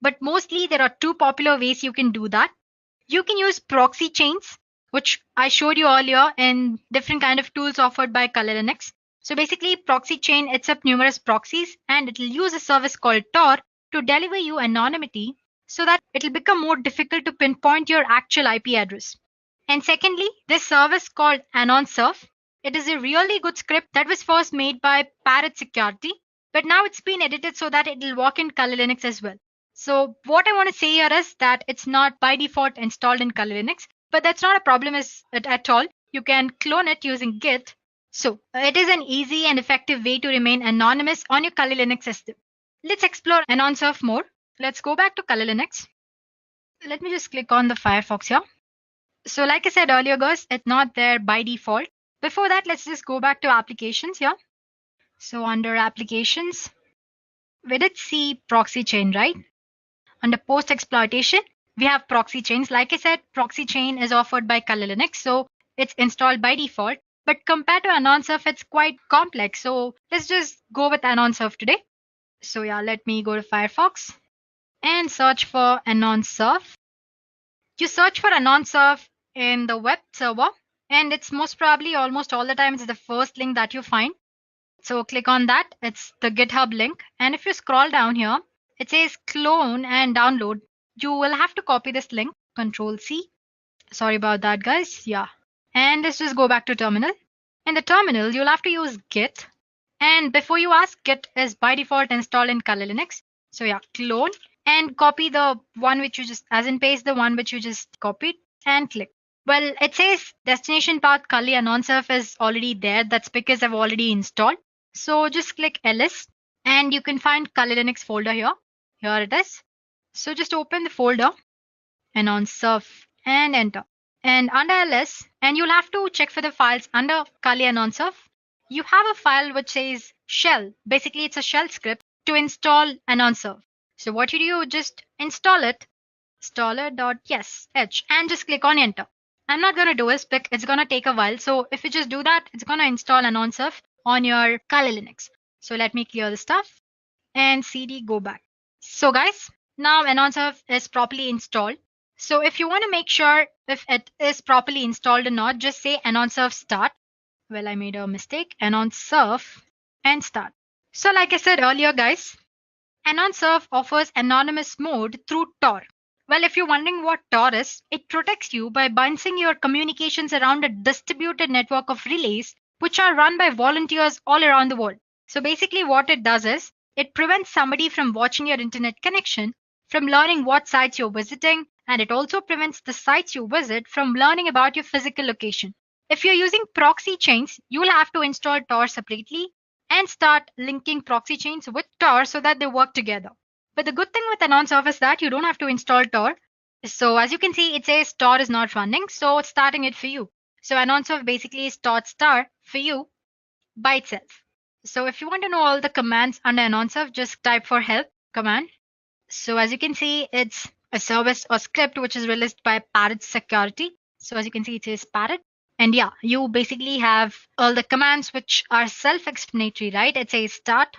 But mostly there are 2 popular ways you can do that. You can use proxy chains, which I showed you earlier in different kind of tools offered by 𝐶𝐤. So basically proxy chain, it's up numerous proxies, and it will use a service called Tor to deliver you anonymity so that it will become more difficult to pinpoint your actual IP address. And secondly, this service called AnonSurf. It is a really good script that was first made by Parrot Security, but now it's been edited so that it will work in 𝐶𝐤 as well. So what I want to say here is that it's not by default installed in 𝐶𝐤, but that's not a problem at all. You can clone it using Git. So it is an easy and effective way to remain anonymous on your 𝐶𝐤 system. Let's explore AnonSurf more. Let's go back to 𝐶𝐤. Let me just click on the Firefox here. So like I said earlier, guys, it's not there by default. Before that, let's just go back to applications here. So under applications, we did see proxy chain, right? Under post exploitation, we have proxy chains. Like I said, proxy chain is offered by 𝐶𝐤, so it's installed by default. But compared to AnonSurf, it's quite complex. So let's just go with AnonSurf today. So yeah, let me go to Firefox and search for AnonSurf. You search for AnonSurf in the web server, and it's most probably almost all the time it's the first link that you find. So click on that. It's the GitHub link. And if you scroll down here, it says clone and download. You will have to copy this link, Control-C. Sorry about that, guys. Yeah. And let's just go back to terminal. In the terminal, you'll have to use Git. And before you ask, Git is by default installed in 𝐶𝐤. So yeah, clone and copy the one which you just, as in paste the one which you just copied and click. Well, it says destination path 𝐶𝐤 AnonSurf is already there. That's because I've already installed. So just click ls and you can find 𝐶𝐤 folder here. Here it is. So just open the folder AnonSurf and enter. And under ls, and you'll have to check for the files under 𝐶𝐤 AnonSurf. you have a file which says shell. Basically, it's a shell script to install anonserv. So what you do, just install it, installer.sh, and just click on enter. I'm not going to do this because it's going to take a while. So if you just do that, it's going to install anonserv on your Kali Linux. So let me clear the stuff and cd go back. So guys, now anonserv is properly installed. So if you want to make sure if it is properly installed or not, just say anonserv start. Well, I made a mistake. Anonserv and start. So like I said earlier, guys, anonserv offers anonymous mode through Tor. Well, if you're wondering what Tor is, it protects you by bouncing your communications around a distributed network of relays which are run by volunteers all around the world. So basically what it does is, it prevents somebody from watching your internet connection, from learning what sites you're visiting, and it also prevents the sites you visit from learning about your physical location. If you're using proxy chains, you'll have to install Tor separately and start linking proxy chains with Tor so that they work together. But the good thing with anonserv is that you don't have to install Tor. So as you can see, it says Tor is not running, so it's starting it for you. So anonserv basically is start for you by itself. So if you want to know all the commands under anonserv, just type for help command. So as you can see, it's a service or script which is released by Parrot Security. So as you can see, it says Parrot. And yeah, you basically have all the commands which are self-explanatory, right? It says start.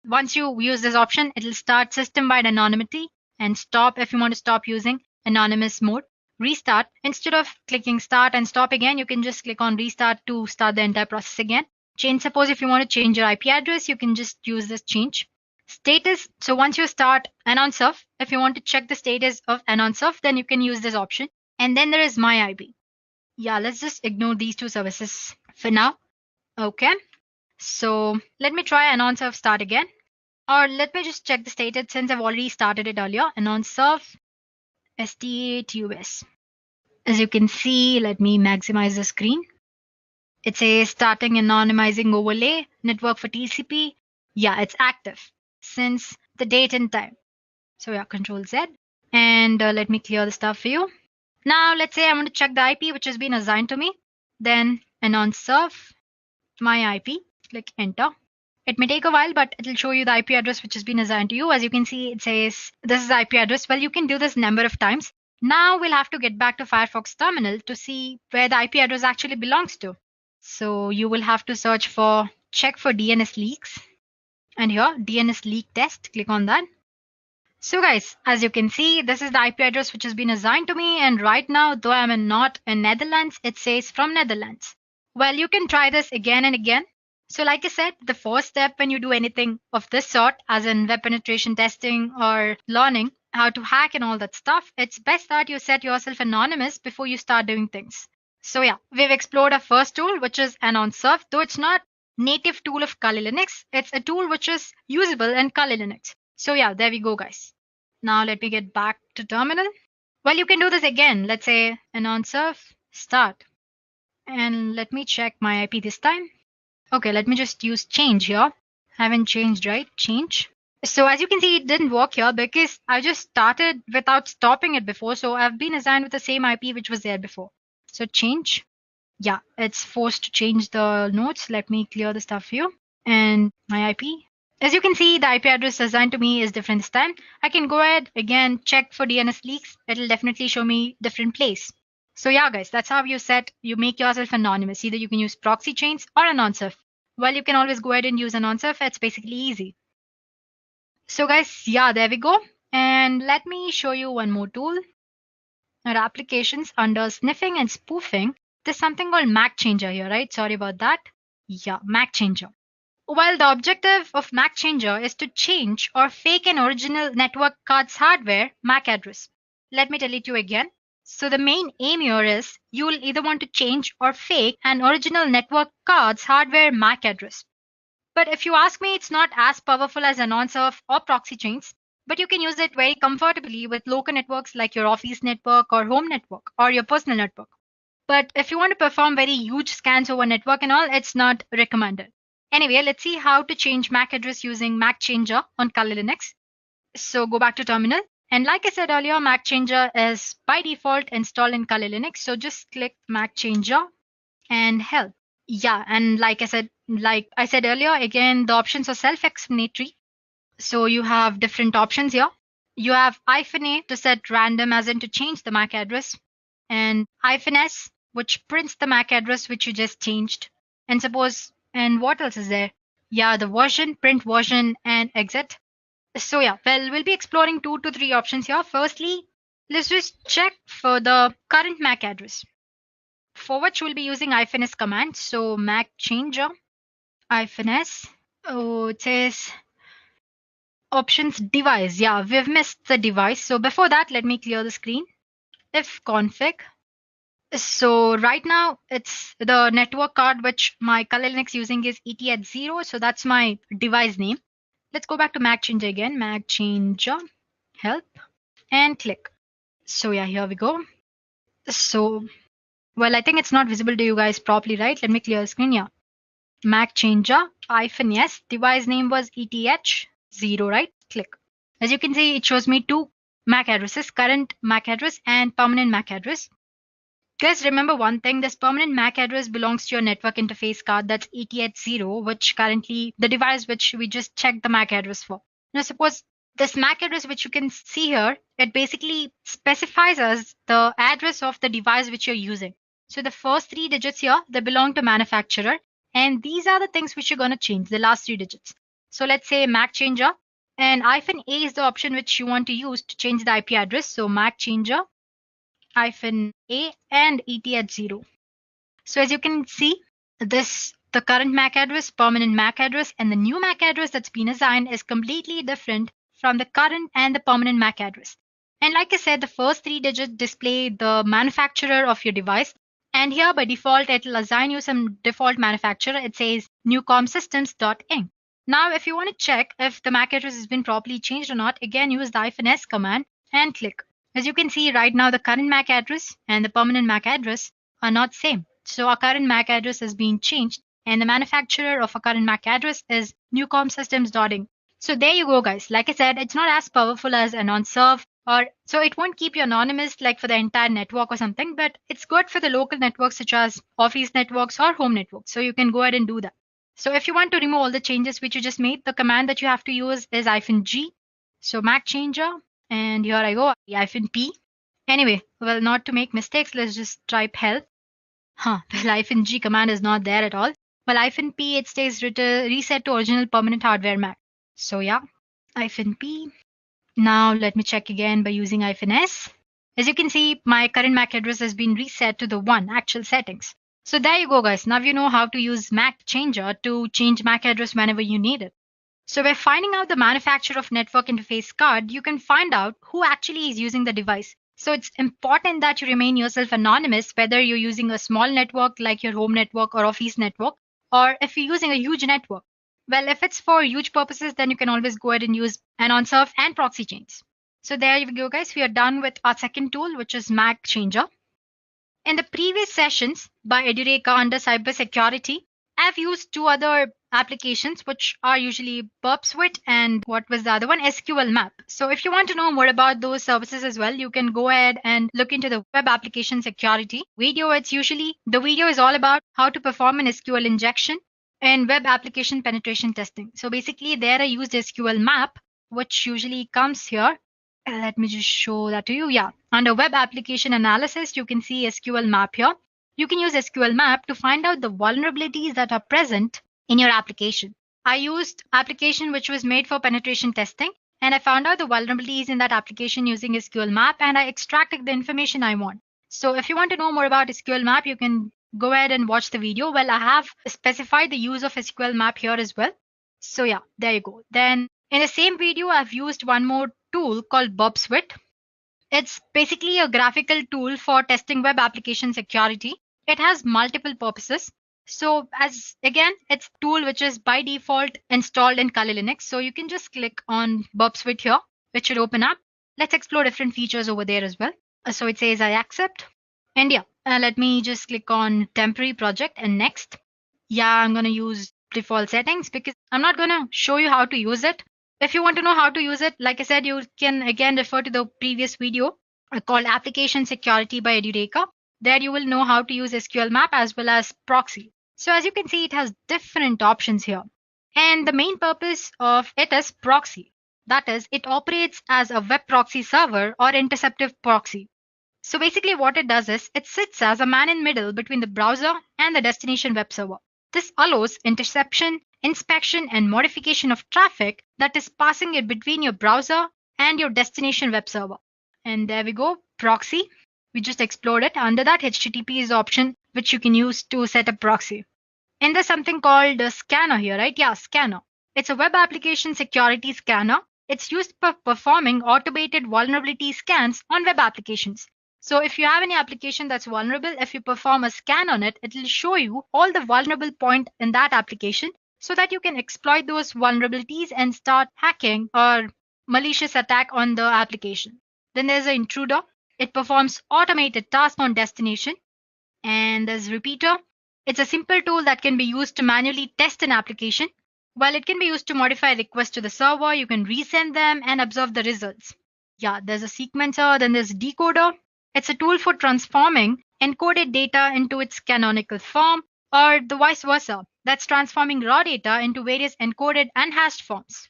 Once you use this option, it'll start system-wide anonymity and stop if you want to stop using anonymous mode. Restart. Instead of clicking start and stop again, you can just click on restart to start the entire process again. Change. Suppose if you want to change your IP address, you can just use this change. Status. So once you start anonserv, if you want to check the status of anonserv, then you can use this option. And then there is my IP. Yeah, let's just ignore these two services for now. Okay. So let me try anonserv start again. Or let me just check the status since I've already started it earlier. Anonserv status. As you can see, let me maximize the screen. It says starting anonymizing overlay network for TCP. Yeah, it's active since the date and time. So yeah, Control Z. And let me clear the stuff for you. Now let's say I want to check the IP which has been assigned to me. Then anonserv my IP. Click enter. It may take a while, but it'll show you the IP address which has been assigned to you. As you can see, it says this is the IP address. Well, you can do this number of times. Now we'll have to get back to Firefox terminal to see where the IP address actually belongs to. So you will have to search for check for DNS leaks. And here, DNS leak test, click on that. So guys, as you can see, this is the IP address which has been assigned to me. And right now, though I'm not in Netherlands, it says from Netherlands. Well, you can try this again and again. So like I said, the first step when you do anything of this sort, as in web penetration testing or learning how to hack and all that stuff, it's best that you set yourself anonymous before you start doing things. So yeah, we've explored our first tool, which is anonserv, though it's not native tool of Kali Linux. It's a tool which is usable in Kali Linux. So yeah, there we go, guys. Now let me get back to terminal. Well, you can do this again. Let's say anonserv start. And let me check my IP this time. Okay, let me just use change here. Haven't changed, right? Change. So as you can see, it didn't work here because I just started without stopping it before. So I've been assigned with the same IP which was there before. So change. Yeah, it's forced to change the nodes. Let me clear the stuff here. And my IP. As you can see, the IP address assigned to me is different this time. I can go ahead again, check for DNS leaks. It'll definitely show me different place. So yeah, guys, that's how you make yourself anonymous. Either you can use proxy chains or anonserv. Well, you can always go ahead and use anonserv. It's basically easy. So guys, yeah, there we go. And let me show you one more tool. Our applications under sniffing and spoofing, there's something called MAC changer here, right? Sorry about that. Yeah, MAC changer. Well, the objective of MAC changer is to change or fake an original network card's hardware MAC address. Let me tell it to you again. So the main aim here is you will either want to change or fake an original network card's hardware MAC address. But if you ask me, it's not as powerful as anonserv or proxy chains, but you can use it very comfortably with local networks like your office network or home network or your personal network. But if you want to perform very huge scans over network and all, it's not recommended. Anyway, let's see how to change MAC address using MAC changer on Kali Linux. So go back to terminal. And like I said earlier, MAC changer is by default installed in Kali Linux. So just click MAC changer and help. Yeah, and like I said earlier, again, the options are self-explanatory. So you have different options here. You have -A to set random, as in to change the MAC address, and -S, which prints the MAC address which you just changed. And what else is there? Yeah, the version, print version, and exit. So yeah, well, we'll be exploring 2 to 3 options here. Firstly, let's just check for the current MAC address, for which we'll be using -S command. So MAC changer, -S. Oh, it says options device. Yeah, we've missed the device. So before that, let me clear the screen. If config. So right now it's the network card which my 𝐂𝐿 using is 𝐸𝐻. So that's my device name. Let's go back to MAC changer again. MAC changer, help, and click. So yeah, here we go. So, well, I think it's not visible to you guys properly, right? Let me clear the screen. Yeah. MAC changer, -S, device name was 𝐸𝐻, right? Click. As you can see, it shows me 2 MAC addresses, current MAC address and permanent MAC address. Guys, remember one thing, this permanent MAC address belongs to your network interface card, that's 𝐸𝐻, which currently the device which we just checked the MAC address for. Now suppose this MAC address which you can see here, it basically specifies as the address of the device which you're using. So the first 3 digits here, they belong to manufacturer, and these are the things which you're going to change, the last 3 digits. So let's say MAC changer, and -A is the option which you want to use to change the IP address. So MAC changer, -A and 𝐸𝐻. So as you can see, the current MAC address, permanent MAC address, and the new MAC address that's been assigned is completely different from the current and the permanent MAC address. And like I said, the first 3 digits display the manufacturer of your device. And here by default, it will assign you some default manufacturer. It says 𝐿 Now, if you want to check if the MAC address has been properly changed or not, again, use the -S command and click. As you can see right now, the current MAC address and the permanent MAC address are not same. So our current MAC address has been changed and the manufacturer of our current MAC address is 𝐿. So there you go, guys. Like I said, it's not as powerful as a non-serve, or so it won't keep you anonymous like for the entire network or something, but it's good for the local networks such as office networks or home networks. So you can go ahead and do that. So if you want to remove all the changes which you just made, the command that you have to use is -G. So MAC changer, and here I go, -P. Anyway, well, not to make mistakes, let's just type help. The -G command is not there at all. Well, -P, it stays reset to original permanent hardware MAC. So yeah, -P. Now let me check again by using -S. As you can see, my current MAC address has been reset to the actual settings. So there you go, guys. Now you know how to use MAC changer to change MAC address whenever you need it. So by finding out the manufacturer of network interface card, you can find out who actually is using the device. So it's important that you remain yourself anonymous, whether you're using a small network like your home network or office network, or if you're using a huge network. Well, if it's for huge purposes, then you can always go ahead and use an on-serve and proxy chains. So there you go, guys. We are done with our second tool, which is MAC changer. In the previous sessions by Edureka under cybersecurity, I've used 2 other applications which are usually burp-suite and what was the other one? SQL map. So if you want to know more about those services as well, you can go ahead and look into the web application security video. The video is all about how to perform an SQL injection and web application penetration testing. So basically there I used SQL map, which usually comes here. Let me just show that to you. Yeah, under web application analysis, you can see SQL map here. You can use SQL map to find out the vulnerabilities that are present in your application. I used application which was made for penetration testing, and I found out the vulnerabilities in that application using SQL map, and I extracted the information I want. So if you want to know more about SQL map, you can go ahead and watch the video. Well, I have specified the use of SQL map here as well. So yeah, there you go. Then in the same video, I've used one more tool called burp-suite. It's basically a graphical tool for testing web application security. It has multiple purposes. So it's a tool which is by default installed in Kali Linux. So you can just click on burp-suite here, which will open up. Let's explore different features over there as well. So it says I accept. And yeah, let me just click on temporary project and next. Yeah, I'm going to use default settings because I'm not going to show you how to use it. If you want to know how to use it, like I said, you can again refer to the previous video called Application Security by Edureka. There you will know how to use SQL map as well as proxy. So as you can see, it has different options here. And the main purpose of it is proxy. That is, it operates as a web proxy server or interceptive proxy. So basically what it does is it sits as a man in middle between the browser and the destination web server. This allows interception, inspection, and modification of traffic that is passing it between your browser and your destination web server. And there we go, proxy. We just explored it. Under that, HTTP is the option which you can use to set up proxy. And there's something called a scanner here, right? Yeah, scanner. It's a web application security scanner. It's used for performing automated vulnerability scans on web applications. So if you have any application that's vulnerable, if you perform a scan on it, it will show you all the vulnerable point in that application so that you can exploit those vulnerabilities and start hacking or malicious attack on the application. Then there's an intruder. It performs automated tasks on destination. And there's repeater. It's a simple tool that can be used to manually test an application. While it can be used to modify requests to the server, you can resend them and observe the results. Yeah, there's a sequencer, then there's a decoder. It's a tool for transforming encoded data into its canonical form, or the vice versa. That's transforming raw data into various encoded and hashed forms.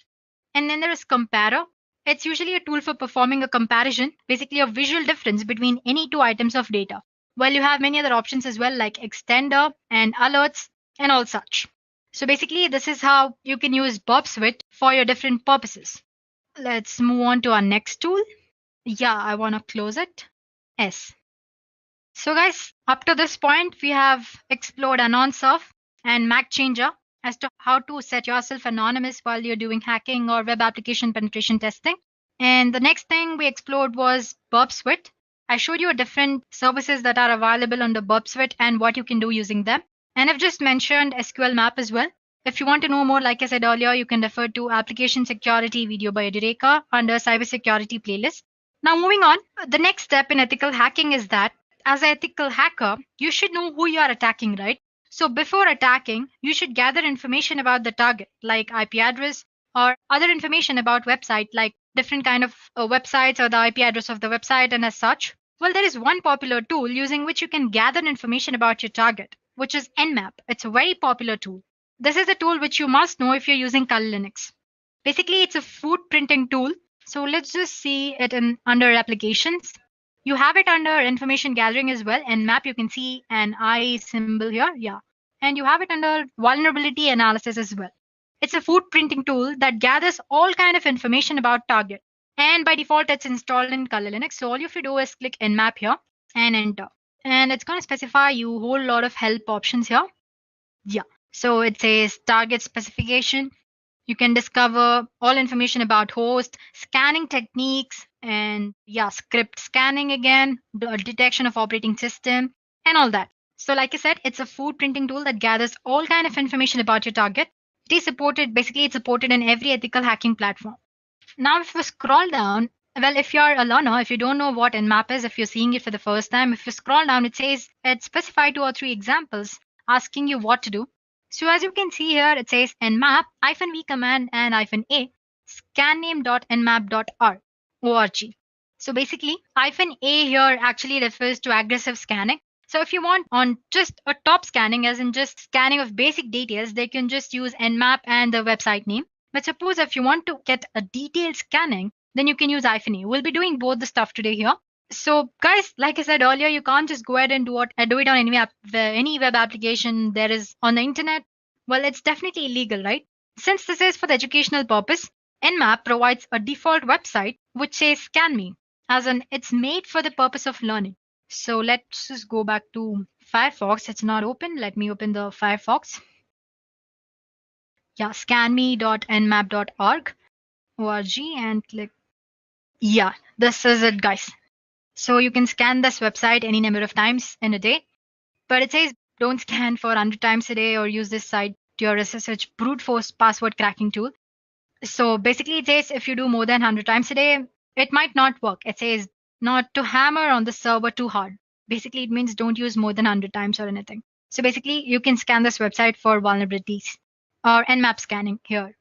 And then there is comparer. It's usually a tool for performing a comparison, basically a visual difference between any two items of data. Well, you have many other options as well, like extender and alerts and all such. So basically, this is how you can use 𝐵𝐵𝐻 for your different purposes. Let's move on to our next tool. Yeah, I want to close it. S. So guys, up to this point, we have explored AnonSurf and MacChanger as to how to set yourself anonymous while you're doing hacking or web application penetration testing. And the next thing we explored was 𝐵𝐵𝐻. I showed you different services that are available under 𝐵𝐵𝐻 and what you can do using them. And I've just mentioned SQL map as well. If you want to know more, like I said earlier, you can refer to application security video by Edureka under cybersecurity playlist. Now moving on, the next step in ethical hacking is that as an ethical hacker, you should know who you are attacking, right? So before attacking, you should gather information about the target, like IP address or other information about website, like different kind of websites or the IP address of the website and as such. Well, there is one popular tool using which you can gather information about your target, which is Nmap. It's a very popular tool. This is a tool which you must know if you're using Kali Linux. Basically, it's a footprinting tool. So let's just see it under applications. You have it under information gathering as well. Nmap, you can see an eye symbol here. Yeah. And you have it under vulnerability analysis as well. It's a footprinting tool that gathers all kind of information about target. And by default, it's installed in Kali Linux. So all you have to do is click Nmap here and enter. And it's going to specify you a whole lot of help options here. Yeah. So it says target specification. You can discover all information about host, scanning techniques, and yeah, script scanning again, the detection of operating system, and all that. So like I said, it's a footprinting tool that gathers all kind of information about your target. It is supported, basically it's supported in every ethical hacking platform. Now, if you scroll down, well, if you're a learner, if you don't know what Nmap is, if you're seeing it for the first time, if you scroll down, it says it specified 2 or 3 examples asking you what to do. So as you can see here, it says nmap -v command and -a scanname.nmap.org. So basically, -a here actually refers to aggressive scanning. So if you want on just a top scanning, as in just scanning of basic details, they can just use nmap and the website name. But suppose if you want to get a detailed scanning, then you can use -a. We'll be doing both the stuff today here. So guys, like I said earlier, you can't just go ahead and do it on any web application there is on the internet. Well, it's definitely illegal, right? Since this is for the educational purpose, Nmap provides a default website which says scan me, as in it's made for the purpose of learning. So let's just go back to Firefox. It's not open. Let me open the Firefox. Yeah, scanme.nmap.org and click. Yeah, this is it, guys. So you can scan this website any number of times in a day, but it says don't scan for 100 times a day or use this site to your SSH brute force password cracking tool. So basically it says if you do more than 100 times a day, it might not work. It says not to hammer on the server too hard. Basically it means don't use more than 100 times or anything. So basically you can scan this website for vulnerabilities or Nmap scanning here.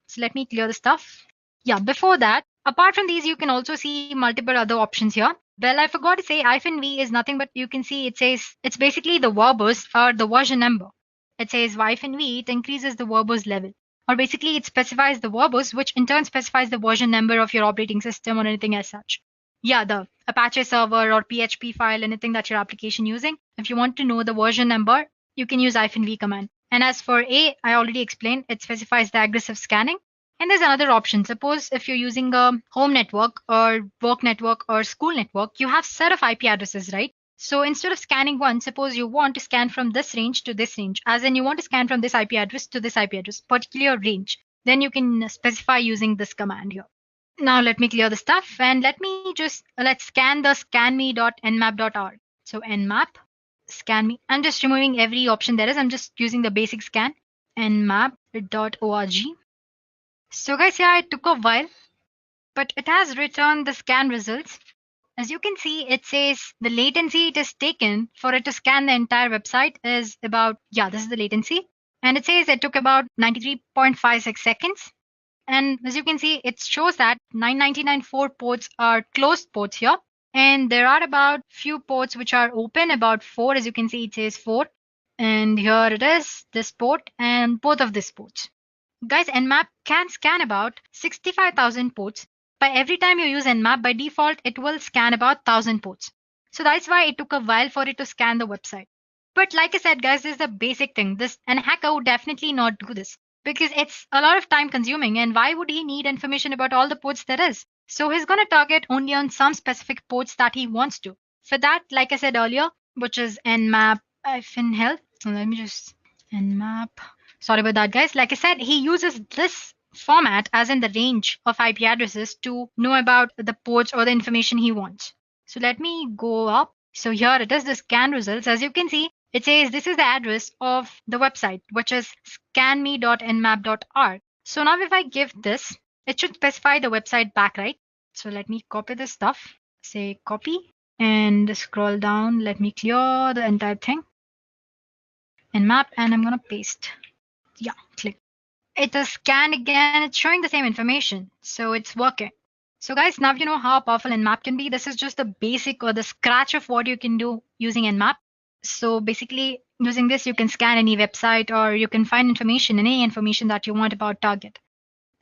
So let me clear the stuff. Yeah, before that, apart from these, you can also see multiple other options here. Well, I forgot to say -v is nothing but you can see it says it's basically the verbose or the version number. it says -v, it increases the verbose level. Or basically it specifies the verbose, which in turn specifies the version number of your operating system or anything as such. Yeah, the Apache server or PHP file, anything that your application using. If you want to know the version number, you can use -v command. And as for A, I already explained, it specifies the aggressive scanning. And there's another option. Suppose if you're using a home network or work network or school network, you have set of IP addresses, right? So instead of scanning one, suppose you want to scan from this range to this range, as in you want to scan from this IP address to this IP address, particular range, then you can specify using this command here. Now let me clear the stuff and let's scan the scanme.nmap.org. So nmap, scan me. I'm just removing every option there is. I'm just using the basic scan, nmap.org. So guys, yeah, it took a while, but it has returned the scan results. As you can see, it says the latency it is taken for it to scan the entire website is about, yeah, this is the latency. And it says it took about 93.56 seconds. And as you can see, it shows that 999 ports are closed ports here. And there are about few ports which are open, about 4. As you can see, it says 4. And here it is, this port and both of these ports. Guys, Nmap can scan about 65,000 ports. By every time you use Nmap, by default, it will scan about 1,000 ports. So that's why it took a while for it to scan the website. But like I said, guys, this is the basic thing. And a hacker would definitely not do this because it's a lot of time consuming. And why would he need information about all the ports there is? So he's going to target only on some specific ports that he wants to. For that, like I said earlier, which is nmap-health. So let me just nmap. Sorry about that, guys. Like I said, he uses this format as in the range of IP addresses to know about the ports or the information he wants. So let me go up. So here it is, the scan results. As you can see, it says this is the address of the website, which is scanme.nmap.org. So now if I give this, it should specify the website back, right? So let me copy this stuff, say copy, and scroll down. Let me clear the entire thing. Nmap, and I'm going to paste. Yeah, click. It is scanned again. It's showing the same information. So it's working. So guys, now you know how powerful Nmap can be. This is just the basic or the scratch of what you can do using Nmap. So basically using this, you can scan any website or you can find information, any information that you want about target.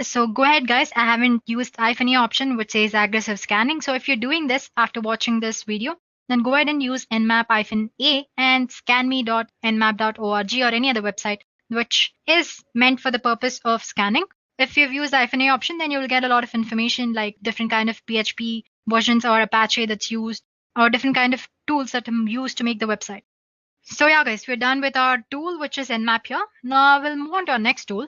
So go ahead, guys. I haven't used -e option, which says aggressive scanning. So if you're doing this after watching this video, then go ahead and use nmap-a and scanme.nmap.org or any other website which is meant for the purpose of scanning. If you've used -e option, then you'll get a lot of information like different kind of PHP versions or Apache that's used or different kind of tools that are used to make the website. So yeah, guys, we're done with our tool, which is nmap here. Now we'll move on to our next tool.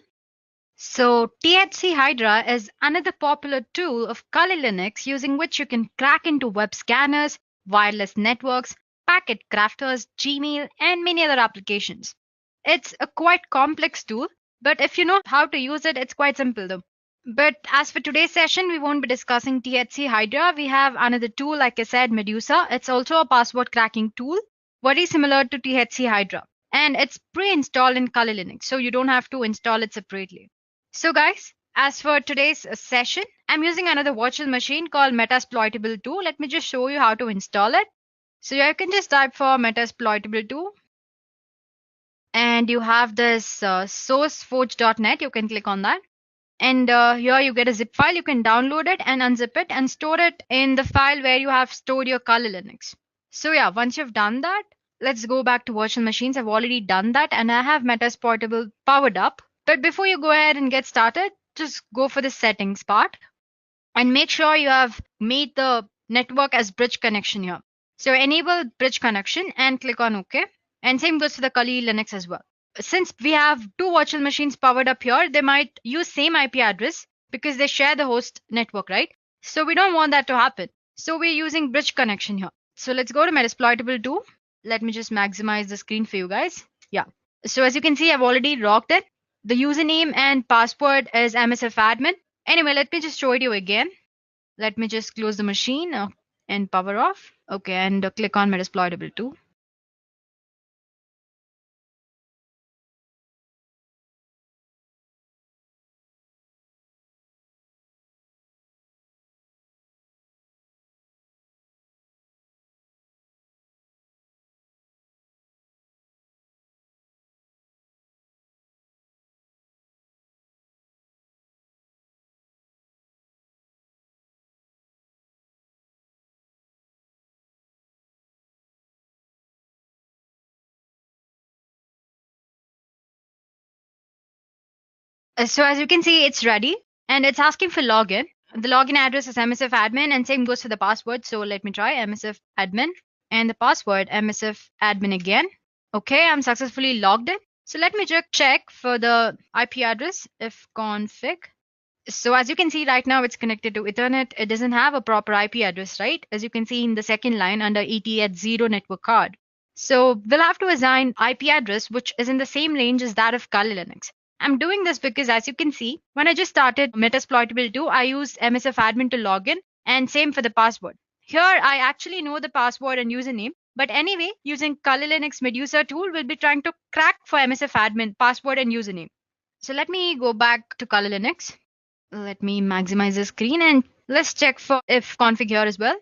So 𝐻C Hydra is another popular tool of Kali Linux using which you can crack into web scanners, wireless networks, packet crafters, Gmail, and many other applications. It's a quite complex tool, but if you know how to use it, it's quite simple though. But as for today's session, we won't be discussing 𝐻C Hydra. We have another tool, like I said, Medusa. It's also a password cracking tool, very similar to 𝐻C Hydra. And it's pre-installed in Kali Linux, so you don't have to install it separately. So guys, as for today's session, I'm using another virtual machine called Metasploitable 2. Let me just show you how to install it. So you can just type for Metasploitable 2. And you have this sourceforge.net. You can click on that. And here you get a zip file. You can download it and unzip it and store it in the file where you have stored your Kali Linux. So yeah, once you've done that, let's go back to virtual machines. I've already done that and I have Metasploitable powered up. But before you go ahead and get started, just go for the settings part and make sure you have made the network as bridge connection here. So enable bridge connection and click on OK. And same goes for the Kali Linux as well. Since we have two virtual machines powered up here, they might use same IP address because they share the host network, right? So we don't want that to happen. So we're using bridge connection here. So let's go to Metasploitable 2. Let me just maximize the screen for you guys. Yeah. So as you can see, I've already logged in. The username and password is msfadmin. Anyway, let me just show it you again. Let me just close the machine and power off. Okay, and click on Metasploitable 2. So as you can see, it's ready and it's asking for login. The login address is MSF admin and same goes for the password. So let me try MSF admin and the password MSF admin again. Okay, I'm successfully logged in. So let me just check for the IP address if config. So as you can see right now, it's connected to Ethernet. It doesn't have a proper IP address, right? As you can see in the second line under /ET@0 network card. So we'll have to assign IP address, which is in the same range as that of Kali Linux. I'm doing this because as you can see, when I just started Metasploitable 2, I used MSF admin to log in and same for the password. Here, I actually know the password and username. But anyway, using Kali Linux Medusa tool, we'll be trying to crack for MSF admin password and username. So let me go back to Kali Linux. Let me maximize the screen and let's check for if config here as well.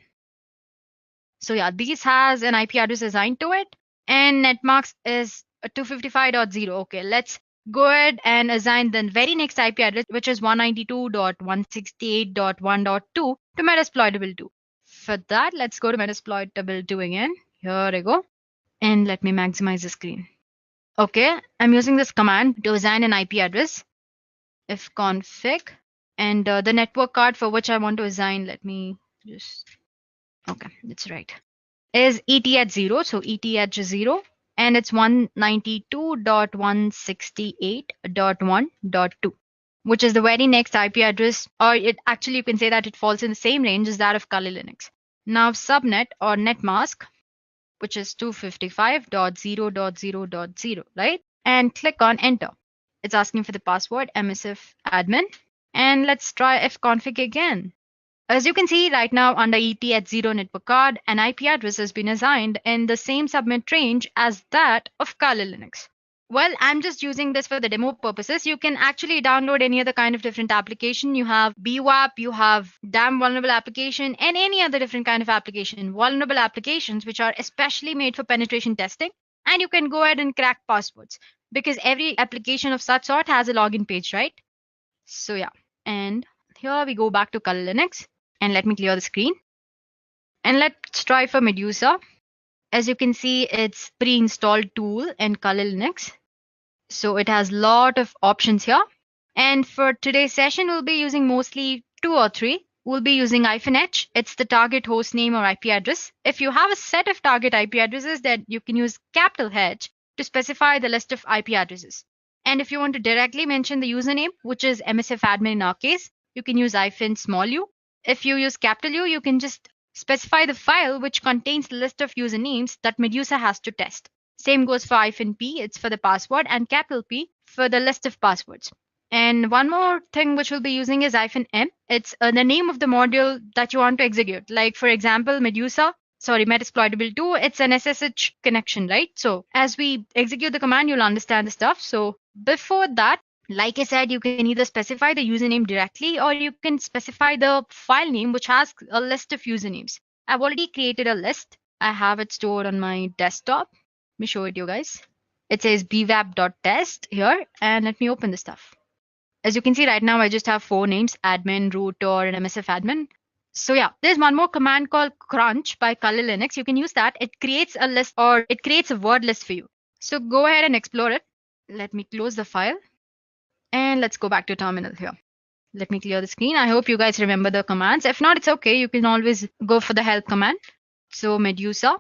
So yeah, this has an IP address assigned to it and netmarks is 255.0. Okay, let's go ahead and assign the very next IP address, which is 192.168.1.2 to Metasploitable 2. For that, let's go to Metasploitable 2 again. Here I go. And let me maximize the screen. Okay, I'm using this command to assign an IP address. If config and the network card for which I want to assign, let me just, okay, that's right, is /ET@0, so /ET@0, and it's 192.168.1.2, which is the very next IP address, or it actually you can say that it falls in the same range as that of Kali Linux. Now subnet or netmask, which is 255.0.0.0, right? And click on enter. It's asking for the password MSF admin. And let's try fconfig again. As you can see right now under /ET@0 network card, an IP address has been assigned in the same subnet range as that of Kali Linux. Well, I'm just using this for the demo purposes. You can actually download any other kind of different application. You have BWAP, you have DAM vulnerable application, and any other different kind of application. Vulnerable applications which are especially made for penetration testing. And you can go ahead and crack passwords because every application of such sort has a login page, right? So yeah, and here we go back to Kali Linux and let me clear the screen. And let's try for Medusa. As you can see, it's pre-installed tool in Kali Linux. So it has a lot of options here. And for today's session, we'll be using mostly 2 or 3. We'll be using -h. It's the target host name or IP address. If you have a set of target IP addresses, then you can use ℘ to specify the list of IP addresses. And if you want to directly mention the username, which is MSF admin in our case, you can use -u. If you use U, you can just specify the file which contains the list of usernames that Medusa has to test. Same goes for -p, it's for the password, and P for the list of passwords. And one more thing which we'll be using is -m. It's the name of the module that you want to execute. Like for example, Metasploitable 2, it's an SSH connection, right? So as we execute the command, you'll understand the stuff. So before that, like I said, you can either specify the username directly or you can specify the file name which has a list of usernames. I've already created a list. I have it stored on my desktop. Let me show it to you guys. It says bwap.test here, and let me open the stuff. As you can see right now, I just have 4 names: admin, root, or and MSF admin. So yeah, there's one more command called crunch by Kali Linux. You can use that. It creates a list or it creates a word list for you. So go ahead and explore it. Let me close the file. And let's go back to terminal here. Let me clear the screen. I hope you guys remember the commands. If not, it's okay. You can always go for the help command. So Medusa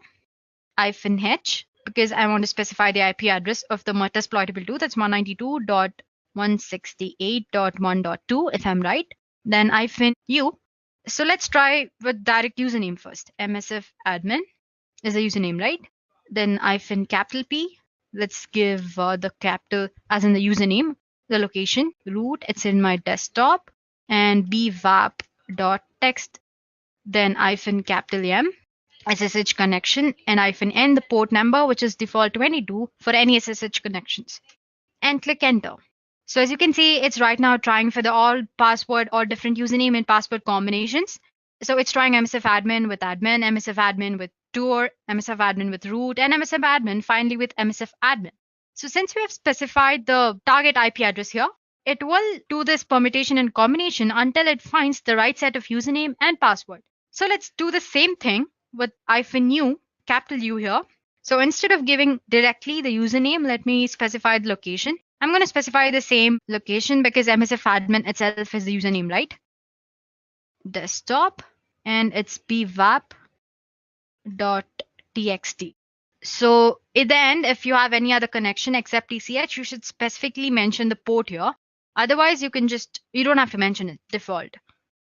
-h, because I want to specify the IP address of the Metasploitable 2. That's 192.168.1.2 if I'm right. Then -u. So let's try with direct username first. MSF admin is the username, right? Then -P. Let's give the capital as in the username. The location, root, it's in my desktop, and bwap.text, then -M, SSH connection, and -N, the port number, which is default 22 for any SSH connections, and click enter. So as you can see, it's right now trying for the all password or different username and password combinations. So it's trying MSF admin with admin, MSF admin with tour, MSF admin with root, and MSF admin finally with MSF admin. So since we have specified the target IP address here, it will do this permutation and combination until it finds the right set of username and password. So let's do the same thing with -u, capital U here. So instead of giving directly the username, let me specify the location. I'm going to specify the same location because MSF-admin itself is the username, right? Desktop, and it's bvap.txt. So in the end, if you have any other connection except TCH, you should specifically mention the port here. Otherwise, you don't have to mention it, default.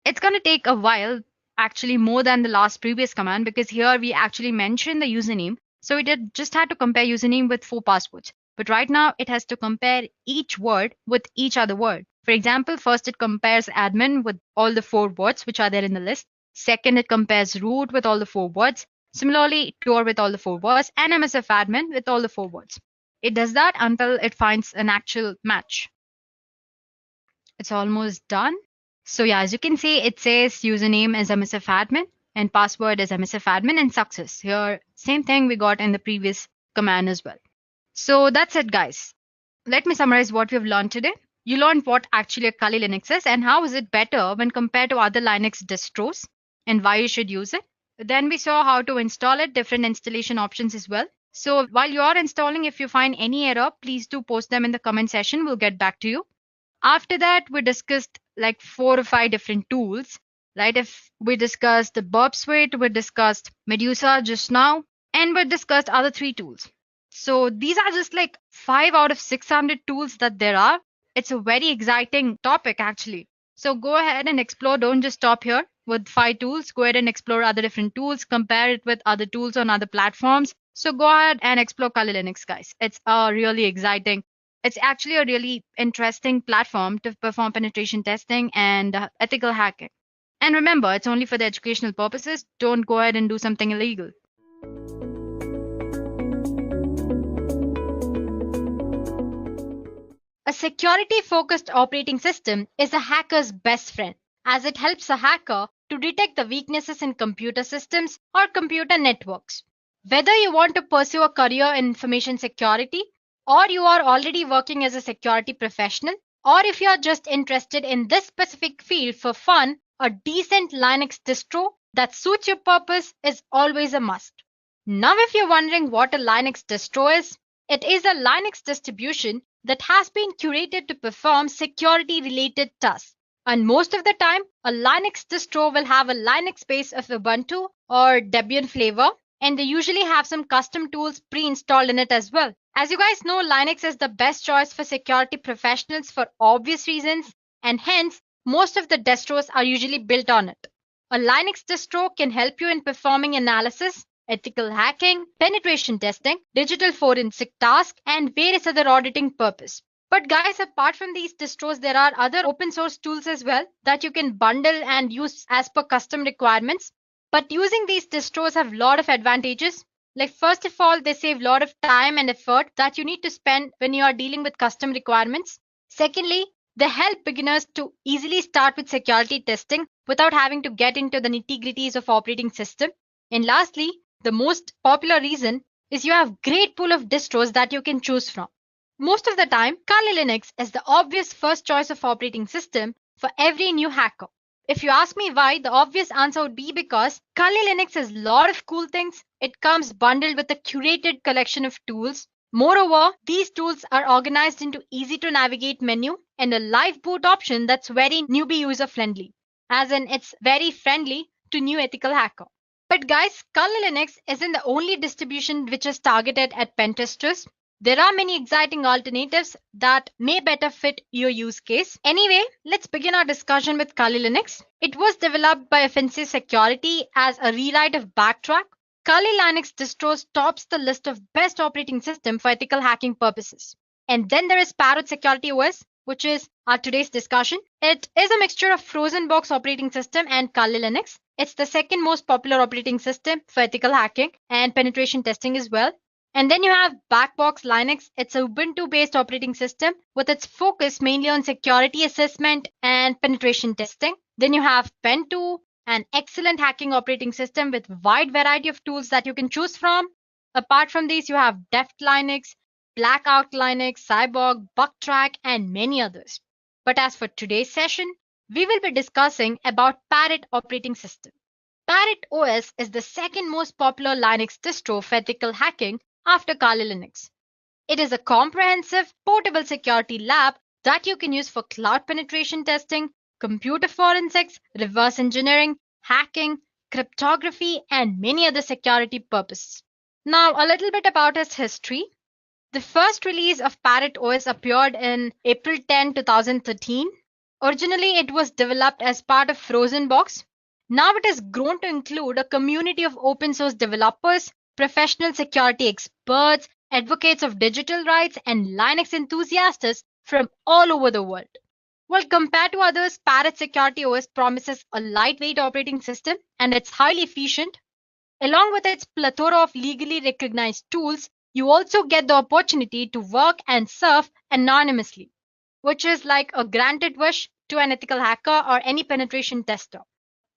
It's going to take a while, actually more than the last previous command, because here we actually mentioned the username. So it just had to compare username with 4 passwords. But right now it has to compare each word with each other word. For example, first it compares admin with all the 4 words which are there in the list. Second, it compares root with all the 4 words. Similarly, tour with all the 4 words, and MSF admin with all the 4 words. It does that until it finds an actual match. It's almost done. So yeah, as you can see, it says username is MSF admin and password is MSF admin and success. Here, same thing we got in the previous command as well. So that's it, guys. Let me summarize what we've learned today. You learned what actually a Kali Linux is and how is it better when compared to other Linux distros and why you should use it. Then we saw how to install it, different installation options as well. So while you are installing, if you find any error, please do post them in the comment section. We'll get back to you. After that, we discussed like 4 or 5 different tools, right? If we discussed the Burp Suite, we discussed Medusa just now, and we discussed other 3 tools. So these are just like 5 out of 600 tools that there are. It's a very exciting topic actually. So go ahead and explore. Don't just stop here with 5 tools. Go ahead and explore other different tools. Compare it with other tools on other platforms. So go ahead and explore Kali Linux, guys. It's really exciting. It's actually a really interesting platform to perform penetration testing and ethical hacking. And remember, it's only for the educational purposes. Don't go ahead and do something illegal. A security-focused operating system is a hacker's best friend, as it helps a hacker to detect the weaknesses in computer systems or computer networks. Whether you want to pursue a career in information security, or you are already working as a security professional, or if you are just interested in this specific field for fun, a decent Linux distro that suits your purpose is always a must. Now, if you're wondering what a Linux distro is, it is a Linux distribution that has been curated to perform security-related tasks. And most of the time, a Linux distro will have a Linux base of Ubuntu or Debian flavor, and they usually have some custom tools pre-installed in it as well. As you guys know, Linux is the best choice for security professionals for obvious reasons, and hence, most of the distros are usually built on it. A Linux distro can help you in performing analysis, ethical hacking, penetration testing, digital forensic tasks, and various other auditing purposes. But guys, apart from these distros, there are other open source tools as well that you can bundle and use as per custom requirements. But using these distros have a lot of advantages. Like first of all, they save a lot of time and effort that you need to spend when you are dealing with custom requirements. Secondly, they help beginners to easily start with security testing without having to get into the nitty-gritties of operating system. And lastly, the most popular reason is you have great pool of distros that you can choose from. Most of the time, Kali Linux is the obvious first choice of operating system for every new hacker. If you ask me why, the obvious answer would be because Kali Linux has a lot of cool things. It comes bundled with a curated collection of tools. Moreover, these tools are organized into easy to navigate menu and a live boot option that's very newbie user friendly. As in, it's very friendly to new ethical hacker. But guys, Kali Linux isn't the only distribution which is targeted at pen testers. There are many exciting alternatives that may better fit your use case. Anyway, let's begin our discussion with Kali Linux. It was developed by Offensive Security as a rewrite of Backtrack. Kali Linux distros tops the list of best operating system for ethical hacking purposes. And then there is Parrot Security OS, which is our today's discussion. It is a mixture of frozen box operating system and Kali Linux. It's the second most popular operating system for ethical hacking and penetration testing as well. And then you have Backbox Linux. It's a Ubuntu-based operating system with its focus mainly on security assessment and penetration testing. Then you have Pen2, an excellent hacking operating system with wide variety of tools that you can choose from. Apart from these, you have Deft Linux, Blackout Linux, Cyborg, Bugtrack, and many others. But as for today's session, we will be discussing about Parrot operating system. Parrot OS is the second most popular Linux distro for ethical hacking after Kali Linux. It is a comprehensive, portable security lab that you can use for cloud penetration testing, computer forensics, reverse engineering, hacking, cryptography, and many other security purposes. Now, a little bit about its history. The first release of Parrot OS appeared in April 10, 2013. Originally, it was developed as part of Frozen Box. Now it has grown to include a community of open source developers, professional security experts, advocates of digital rights, and Linux enthusiasts from all over the world. Well, compared to others, Parrot Security OS promises a lightweight operating system and it's highly efficient. Along with its plethora of legally recognized tools, you also get the opportunity to work and surf anonymously, which is like a granted wish to an ethical hacker or any penetration tester.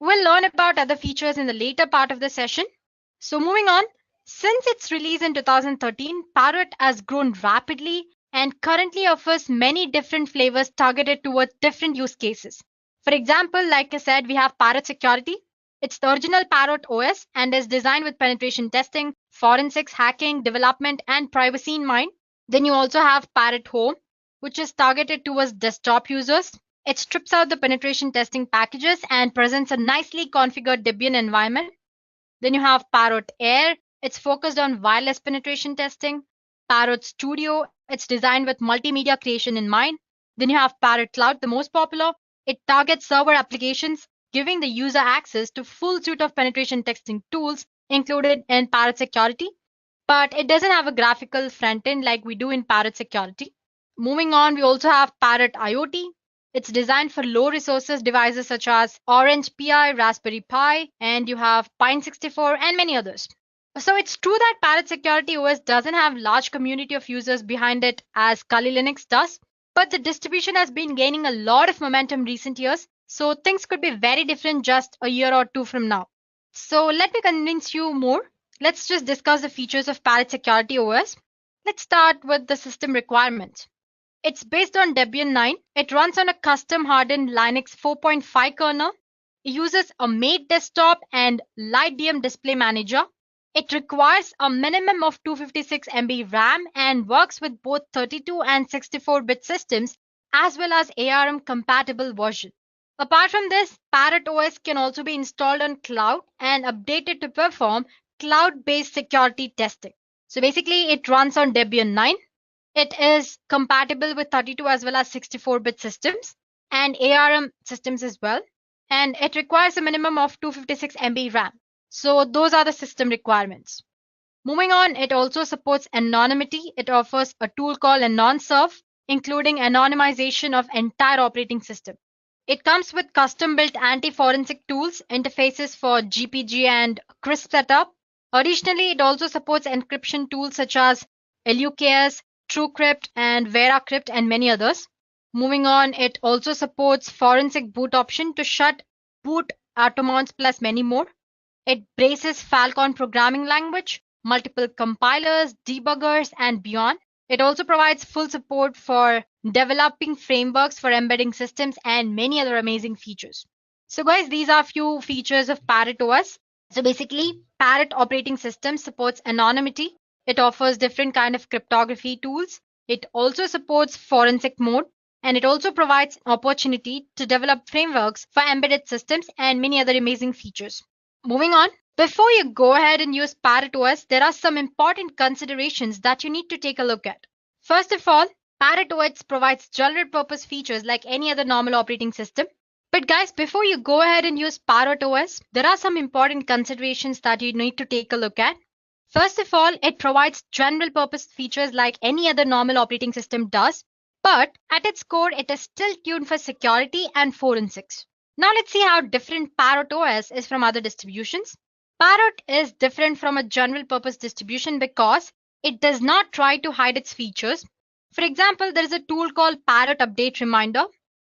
We'll learn about other features in the later part of the session. So moving on, since its release in 2013, Parrot has grown rapidly and currently offers many different flavors targeted towards different use cases. For example, like I said, we have Parrot Security. It's the original Parrot OS and is designed with penetration testing, forensics, hacking, development, and privacy in mind. Then you also have Parrot Home, which is targeted towards desktop users. It strips out the penetration testing packages and presents a nicely configured Debian environment. Then you have Parrot Air. It's focused on wireless penetration testing. Parrot Studio. It's designed with multimedia creation in mind. Then you have Parrot Cloud, the most popular. It targets server applications, giving the user access to full suite of penetration testing tools included in Parrot Security. But it doesn't have a graphical front end like we do in Parrot Security. Moving on, we also have Parrot IoT. It's designed for low resources devices such as Orange Pi, Raspberry Pi, and you have Pine64 and many others. So it's true that Parrot Security OS doesn't have large community of users behind it as Kali Linux does, but the distribution has been gaining a lot of momentum recent years, so things could be very different just a year or two from now. So let me convince you more. Let's just discuss the features of Parrot Security OS. Let's start with the system requirements. It's based on Debian 9. It runs on a custom hardened Linux 4.5 kernel. It uses a made desktop and LightDM display manager. It requires a minimum of 256 MB RAM and works with both 32 and 64-bit systems as well as ARM compatible version. Apart from this, Parrot OS can also be installed on cloud and updated to perform cloud-based security testing. So basically, it runs on Debian 9. It is compatible with 32 as well as 64-bit systems and ARM systems as well. And it requires a minimum of 256 MB RAM. So those are the system requirements. Moving on, it also supports anonymity. It offers a tool called AnonSurf, including anonymization of entire operating system. It comes with custom-built anti-forensic tools, interfaces for GPG and CRISP setup. Additionally, it also supports encryption tools such as 𝐿UKS, TrueCrypt, and VeraCrypt, and many others. Moving on, it also supports forensic boot option to shut boot automounts plus many more. It braces Falcon programming language, multiple compilers, debuggers, and beyond. It also provides full support for developing frameworks for embedding systems and many other amazing features. So guys, these are a few features of Parrot OS. So basically, Parrot operating system supports anonymity. It offers different kind of cryptography tools. It also supports forensic mode. And it also provides an opportunity to develop frameworks for embedded systems and many other amazing features. Moving on, before you go ahead and use Parrot OS, there are some important considerations that you need to take a look at. First of all, Parrot OS provides general purpose features like any other normal operating system. But guys, before you go ahead and use Parrot OS, there are some important considerations that you need to take a look at. First of all, it provides general purpose features like any other normal operating system does, but at its core, it is still tuned for security and forensics. Now let's see how different Parrot OS is from other distributions. Parrot is different from a general purpose distribution because it does not try to hide its features. For example, there is a tool called Parrot Update Reminder.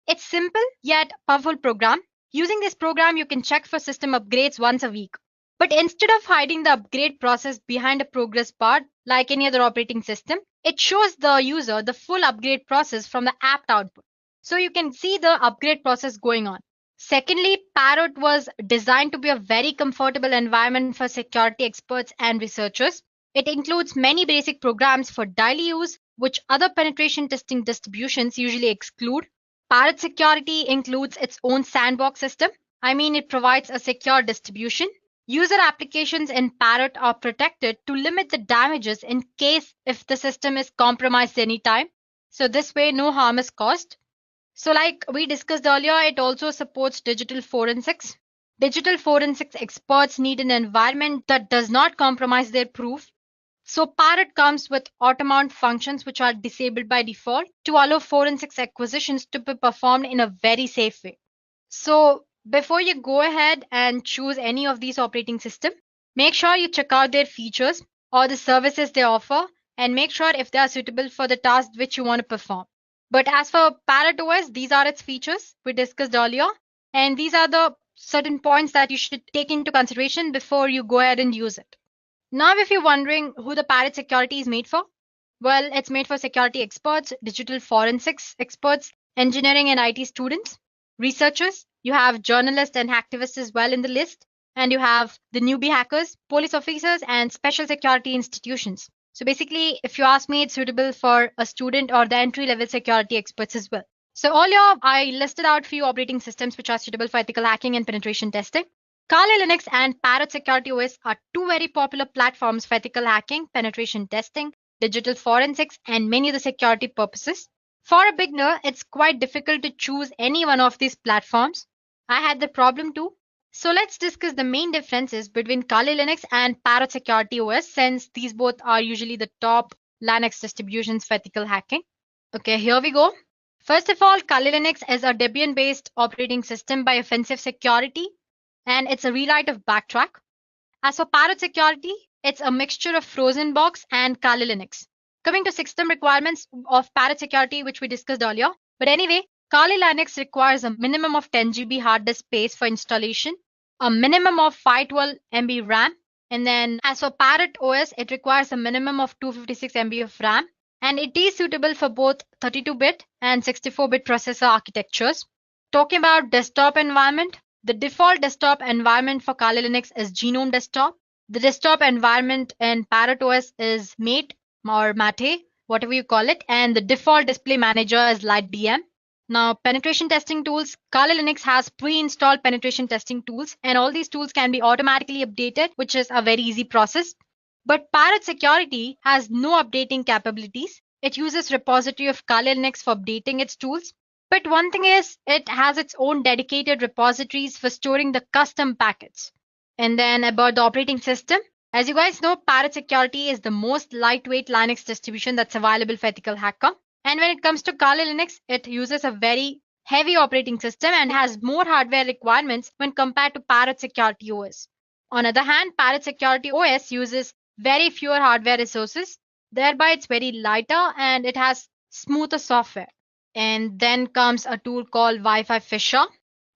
It's simple yet powerful program. Using this program, you can check for system upgrades once a week. But instead of hiding the upgrade process behind a progress bar like any other operating system, it shows the user the full upgrade process from the apt output. So you can see the upgrade process going on. Secondly, Parrot was designed to be a very comfortable environment for security experts and researchers. It includes many basic programs for daily use, which other penetration testing distributions usually exclude. Parrot Security includes its own sandbox system. It provides a secure distribution. User applications in Parrot are protected to limit the damages in case if the system is compromised anytime. So this way, no harm is caused. So like we discussed earlier, it also supports digital forensics. Digital forensics experts need an environment that does not compromise their proof. So Parrot comes with auto-mount functions which are disabled by default to allow forensics acquisitions to be performed in a very safe way. So before you go ahead and choose any of these operating systems, make sure you check out their features or the services they offer and make sure if they are suitable for the task which you want to perform. But as for Parrot OS, these are its features we discussed earlier, and these are the certain points that you should take into consideration before you go ahead and use it. Now, if you're wondering who the Parrot Security is made for, well, it's made for security experts, digital forensics experts, engineering and IT students, researchers. You have journalists and activists as well in the list, and you have the newbie hackers, police officers, and special security institutions. So basically, if you ask me, it's suitable for a student or the entry-level security experts as well. So earlier, I listed out few operating systems which are suitable for ethical hacking and penetration testing. Kali Linux and Parrot Security OS are two very popular platforms for ethical hacking, penetration testing, digital forensics, and many other security purposes. For a beginner, it's quite difficult to choose any one of these platforms. I had the problem too. So let's discuss the main differences between Kali Linux and Parrot Security OS, since these both are usually the top Linux distributions for ethical hacking. Okay, here we go. First of all, Kali Linux is a Debian-based operating system by Offensive Security, and it's a rewrite of Backtrack. As for Parrot Security, it's a mixture of Frozen Box and Kali Linux. Coming to system requirements of Parrot Security, which we discussed earlier. But anyway, Kali Linux requires a minimum of 10 GB hard disk space for installation, a minimum of 512 MB RAM, and then as for Parrot OS, it requires a minimum of 256 MB of RAM, and it is suitable for both 32-bit and 64-bit processor architectures. Talking about desktop environment, the default desktop environment for Kali Linux is GNOME Desktop. The desktop environment in Parrot OS is Mate or Mate, whatever you call it, and the default display manager is LightDM. Now, penetration testing tools. Kali Linux has pre-installed penetration testing tools, and all these tools can be automatically updated, which is a very easy process. But Parrot Security has no updating capabilities. It uses repository of Kali Linux for updating its tools. But one thing is, it has its own dedicated repositories for storing the custom packets. And then about the operating system. As you guys know, Parrot Security is the most lightweight Linux distribution that's available for ethical hacker. And when it comes to Kali Linux, it uses a very heavy operating system and has more hardware requirements when compared to Parrot Security OS. On the other hand, Parrot Security OS uses very fewer hardware resources. Thereby, it's very lighter and it has smoother software. And then comes a tool called Wi-Fi Fisher.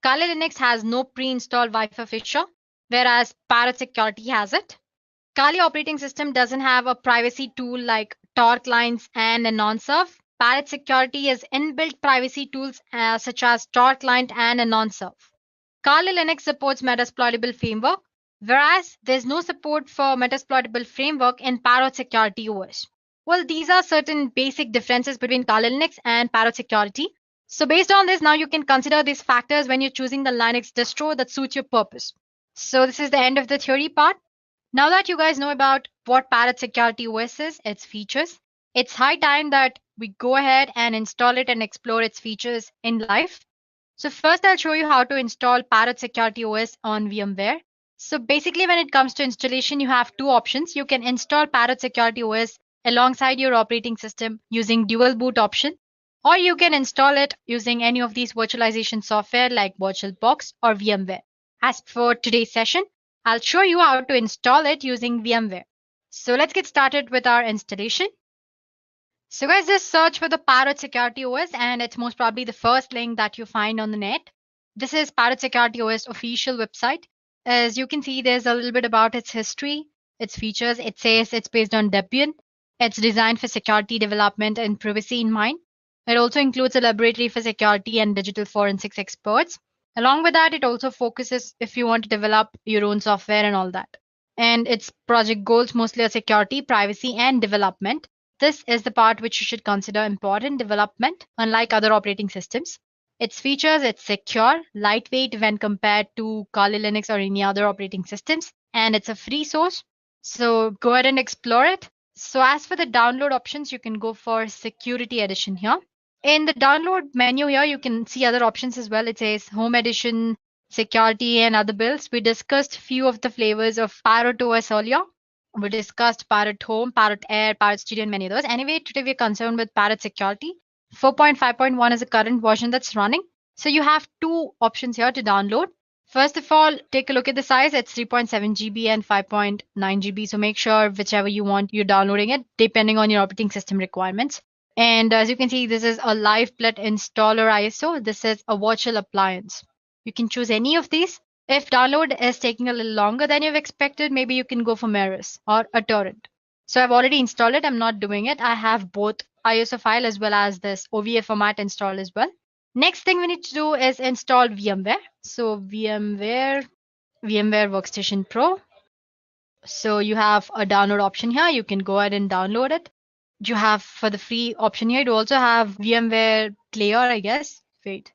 Kali Linux has no pre-installed Wi-Fi Fisher, whereas Parrot Security has it. Kali operating system doesn't have a privacy tool like Tor clients and a non-surf. Parrot Security has inbuilt privacy tools such as Tor client and a non-surf. Kali Linux supports Metasploitable framework, whereas there's no support for Metasploitable framework in Parrot Security OS. Well, these are certain basic differences between Kali Linux and Parrot Security. So based on this, now you can consider these factors when you're choosing the Linux distro that suits your purpose. So this is the end of the theory part. Now that you guys know about what Parrot Security OS is, its features, it's high time that we go ahead and install it and explore its features in live. So first I'll show you how to install Parrot Security OS on VMware. So basically when it comes to installation, you have two options. You can install Parrot Security OS alongside your operating system using dual boot option, or you can install it using any of these virtualization software like VirtualBox or VMware. As for today's session, I'll show you how to install it using VMware. So let's get started with our installation. So guys, just search for the Parrot Security OS and it's most probably the first link that you find on the net. This is Parrot Security OS official website. As you can see, there's a little bit about its history, its features. It says it's based on Debian. It's designed for security development and privacy in mind. It also includes a laboratory for security and digital forensics experts. Along with that, it also focuses if you want to develop your own software and all that. And its project goals mostly are security, privacy, and development. This is the part which you should consider important development, unlike other operating systems. Its features, it's secure, lightweight when compared to Kali Linux or any other operating systems, and it's a free source. So go ahead and explore it. So as for the download options, you can go for Security Edition here. In the download menu here, you can see other options as well. It says Home Edition, Security, and other builds. We discussed few of the flavors of Parrot OS earlier. We discussed Parrot Home, Parrot Air, Parrot Studio, and many others. Anyway, today we're concerned with Parrot Security. 4.5.1 is the current version that's running. So you have two options here to download. First of all, take a look at the size. It's 3.7 GB and 5.9 GB. So make sure whichever you want, you're downloading it depending on your operating system requirements. And as you can see, this is a live plet installer ISO. This is a virtual appliance. You can choose any of these. If download is taking a little longer than you've expected, maybe you can go for Maris or a torrent. So I've already installed it. I'm not doing it. I have both ISO file as well as this OVA format installed as well. Next thing we need to do is install VMware. So VMware Workstation Pro. So you have a download option here. You can go ahead and download it. You have for the free option here, you also have VMware Player, I guess. Wait,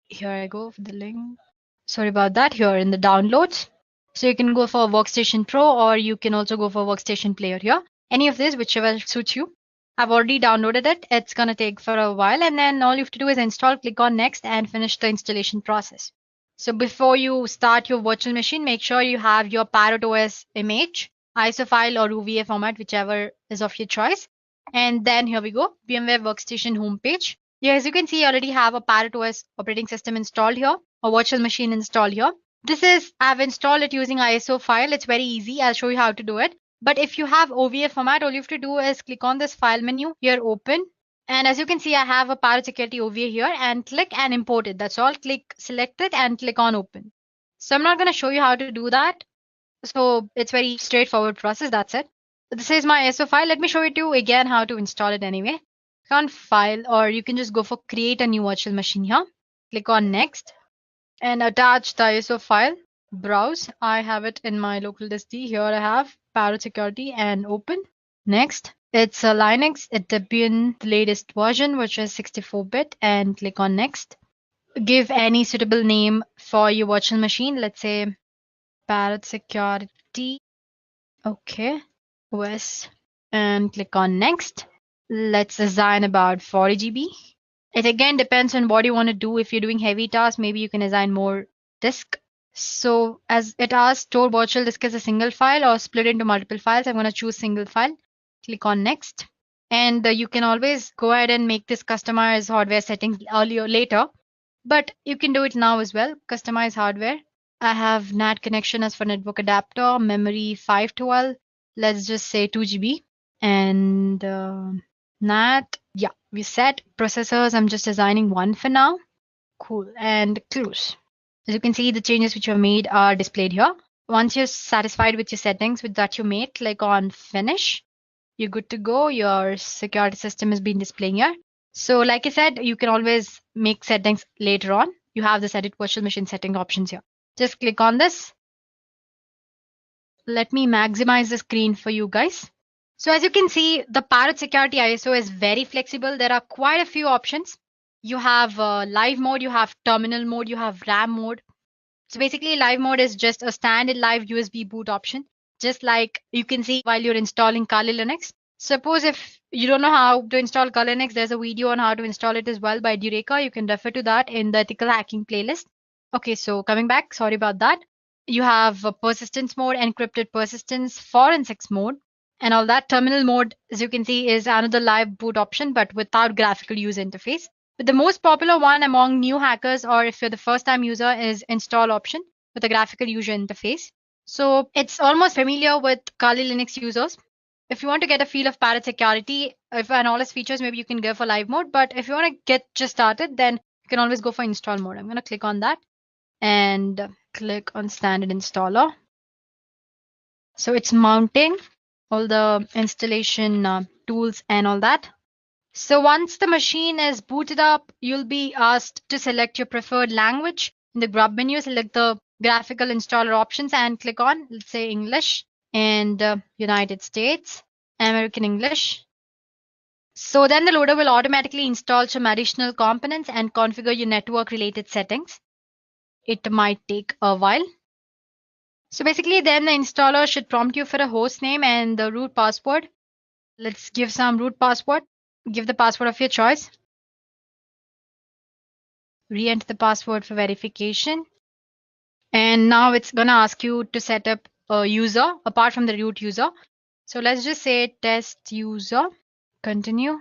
here I go for the link. Sorry about that. Here in the downloads. So you can go for Workstation Pro or you can also go for Workstation Player here. Any of this, whichever suits you. I've already downloaded it. It's going to take for a while, and then all you have to do is install, click on next, and finish the installation process. So before you start your virtual machine, make sure you have your Parrot OS image, ISO file or OVA format, whichever is of your choice. And then here we go, VMware Workstation homepage. Yeah, as you can see, I already have a Parrot OS operating system installed here, a virtual machine installed here. I've installed it using ISO file. It's very easy. I'll show you how to do it. But if you have OVA format, all you have to do is click on this file menu here, open. And as you can see, I have a Parrot Security OVA here, and click and import it. That's all. Click, select it and click on open. So I'm not going to show you how to do that. So it's very straightforward process. That's it. This is my ISO file. Let me show you to again how to install it anyway. Click on file, or you can just go for create a new virtual machine here. Click on next and attach the ISO file. Browse. I have it in my local disk D. Here I have Parrot Security and open. Next, it's a Linux. It Debian, the latest version, which is 64-bit, and click on next. Give any suitable name for your virtual machine. Let's say Parrot Security. Okay. OS, and click on next. Let's assign about 40 GB. It again depends on what you want to do. If you're doing heavy tasks, maybe you can assign more disk. So as it asks, store virtual disk as a single file or split into multiple files. I'm going to choose single file. Click on next. And you can always go ahead and make this customize hardware settings later. But you can do it now as well. Customize hardware. I have NAT connection as for network adapter, memory 512. Let's just say 2 GB. And NAT, yeah, we set processors. I'm just assigning one for now. Cool. And close. As you can see, the changes which you have made are displayed here. Once you're satisfied with your settings that you made, click on finish. You're good to go. Your security system has been displaying here. So like I said, you can always make settings later on. You have this edit virtual machine setting options here. Just click on this. Let me maximize the screen for you guys. So as you can see, the Parrot Security ISO is very flexible. There are quite a few options. You have live mode, you have terminal mode, you have RAM mode. So basically live mode is just a standard live USB boot option, just like you can see while you're installing Kali Linux. Suppose if you don't know how to install Kali Linux, there's a video on how to install it as well by Edureka. You can refer to that in the ethical hacking playlist. Okay, so coming back, sorry about that. You have persistence mode, encrypted persistence, forensics mode, and all that. Terminal mode, as you can see, is another live boot option, but without graphical user interface. But the most popular one among new hackers, or if you're the first time user, is install option with a graphical user interface. So it's almost familiar with Kali Linux users. If you want to get a feel of Parrot Security, and all its features, maybe you can go for live mode. But if you want to get just started, then you can always go for install mode. I'm going to click on that and click on standard installer. So it's mounting all the installation tools and all that. So once the machine is booted up, you'll be asked to select your preferred language. In the grub menu, select the graphical installer options and click on, let's say, English. and United States, American English. So then the loader will automatically install some additional components and configure your network related settings. It might take a while. So basically then the installer should prompt you for a host name and the root password. Let's give some root password. Give the password of your choice. Re-enter the password for verification. And now it's gonna ask you to set up a user apart from the root user. So let's just say test user. Continue.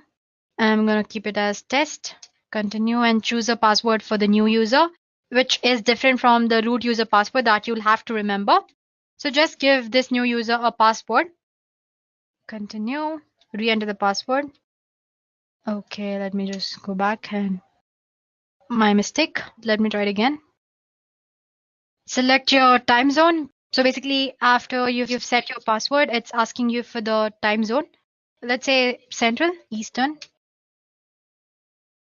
I'm gonna keep it as test. Continue and choose a password for the new user, which is different from the root user password that you'll have to remember. So just give this new user a password. Continue. Re-enter the password. Okay, let me just go back and my mistake. Let me try it again. Select your time zone. So basically, after you've set your password, it's asking you for the time zone. Let's say Central, Eastern.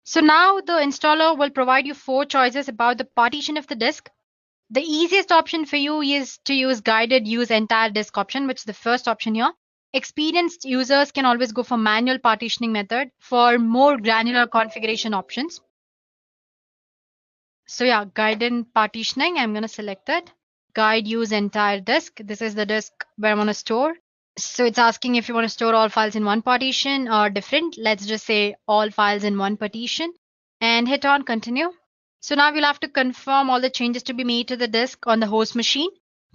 So now the installer will provide you 4 choices about the partition of the disk. The easiest option for you is to use guided use entire disk option, which is the first option here. Experienced users can always go for manual partitioning method for more granular configuration options. So yeah, guided partitioning, I'm going to select that. Guide use entire disk. This is the disk where I want to store. So it's asking if you want to store all files in one partition or different. Let's just say all files in one partition and hit on continue. So now you'll have to confirm all the changes to be made to the disk on the host machine.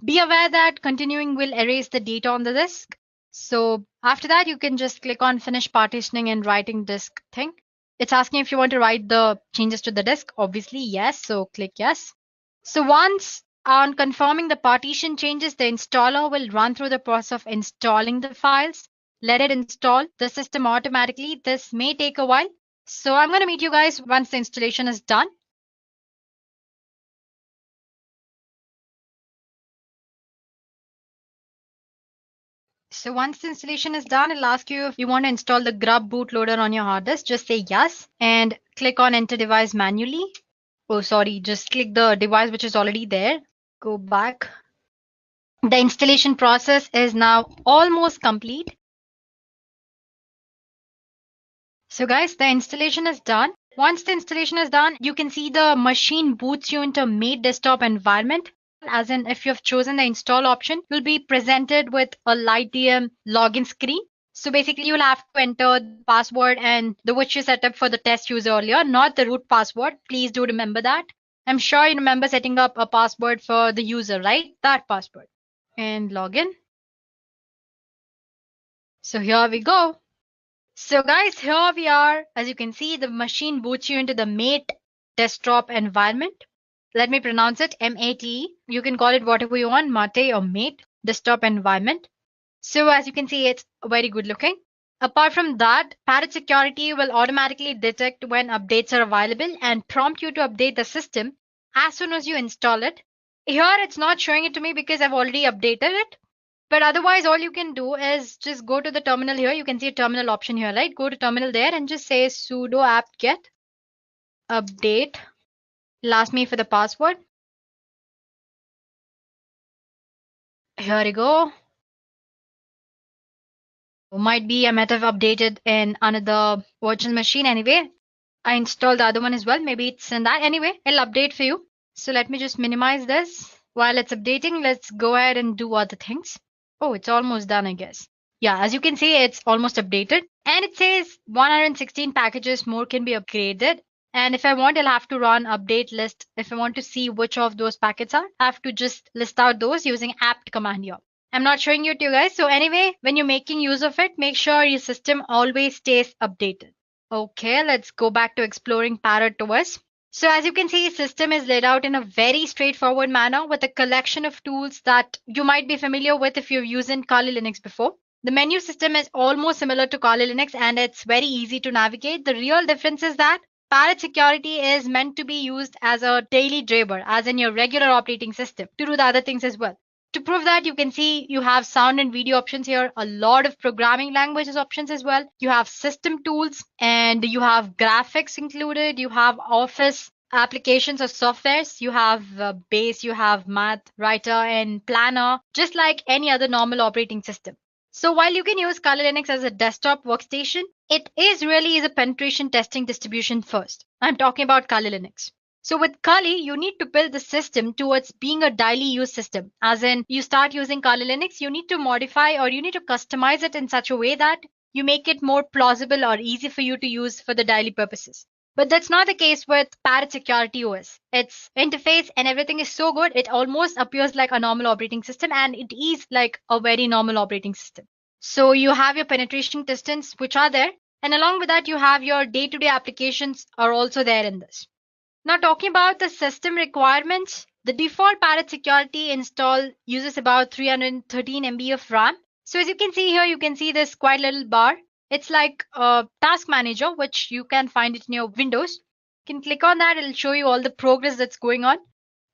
Be aware that continuing will erase the data on the disk. So after that, you can just click on finish partitioning and writing disk thing. It's asking if you want to write the changes to the disk. Obviously, yes. So click yes. So once on confirming the partition changes, the installer will run through the process of installing the files. Let it install the system automatically. This may take a while. So I'm going to meet you guys once the installation is done. So once the installation is done, it'll ask you if you want to install the grub bootloader on your hard disk. Just say yes and click on enter device manually. Oh, sorry, just click the device which is already there. Go back. The installation process is now almost complete. So guys, the installation is done. Once the installation is done, you can see the machine boots you into main desktop environment. As in, if you have chosen the install option, you'll be presented with a LightDM login screen. So basically, you'll have to enter the password and the which you set up for the test user earlier, not the root password. Please do remember that. I'm sure you remember setting up a password for the user, right? That password. And login. So here we go. So guys, here we are. As you can see, the machine boots you into the mate desktop environment. Let me pronounce it MATE. You can call it whatever you want, mate or mate desktop environment. So as you can see, it's very good looking. Apart from that, Cybersecurity will automatically detect when updates are available and prompt you to update the system as soon as you install it. Here it's not showing it to me because I've already updated it. But otherwise, all you can do is just go to the terminal here. You can see a terminal option here, right? Go to terminal there and just say sudo apt-get update. It'll ask me for the password. Here we go. Might be I might have updated in another virtual machine anyway. I installed the other one as well. Maybe it's in that. Anyway, it'll update for you. So let me just minimize this. While it's updating, let's go ahead and do other things. Oh, it's almost done, I guess. Yeah, as you can see, it's almost updated. And it says 116 packages more can be upgraded. And if I want, I'll have to run update list. If I want to see which of those packets are, I have to just list out those using apt command here. I'm not showing you to you guys. So anyway, when you're making use of it, make sure your system always stays updated. Okay, let's go back to exploring Parrot OS. So as you can see, system is laid out in a very straightforward manner with a collection of tools that you might be familiar with if you've used Kali Linux before. The menu system is almost similar to Kali Linux and it's very easy to navigate. The real difference is that Cybersecurity is meant to be used as a daily driver, as in your regular operating system, to do the other things as well. To prove that, you can see you have sound and video options here, a lot of programming languages options as well. You have system tools and you have graphics included. You have Office applications or softwares. You have base, you have math, writer, and planner, just like any other normal operating system. So while you can use Kali Linux as a desktop workstation, it is a penetration testing distribution first. I'm talking about Kali Linux. So with Kali, you need to build the system towards being a daily use system. As in, you start using Kali Linux, you need to modify or you need to customize it in such a way that you make it more plausible or easy for you to use for the daily purposes. But that's not the case with Parrot Security OS. Its interface and everything is so good, it almost appears like a normal operating system, and it is like a very normal operating system. So you have your penetration testings, which are there, and along with that, you have your day-to-day applications are also there in this. Now, talking about the system requirements, the default Parrot Security install uses about 313 MB of RAM. So as you can see here, you can see this quite little bar. It's like a task manager, which you can find it in your Windows. You can click on that. It'll show you all the progress that's going on.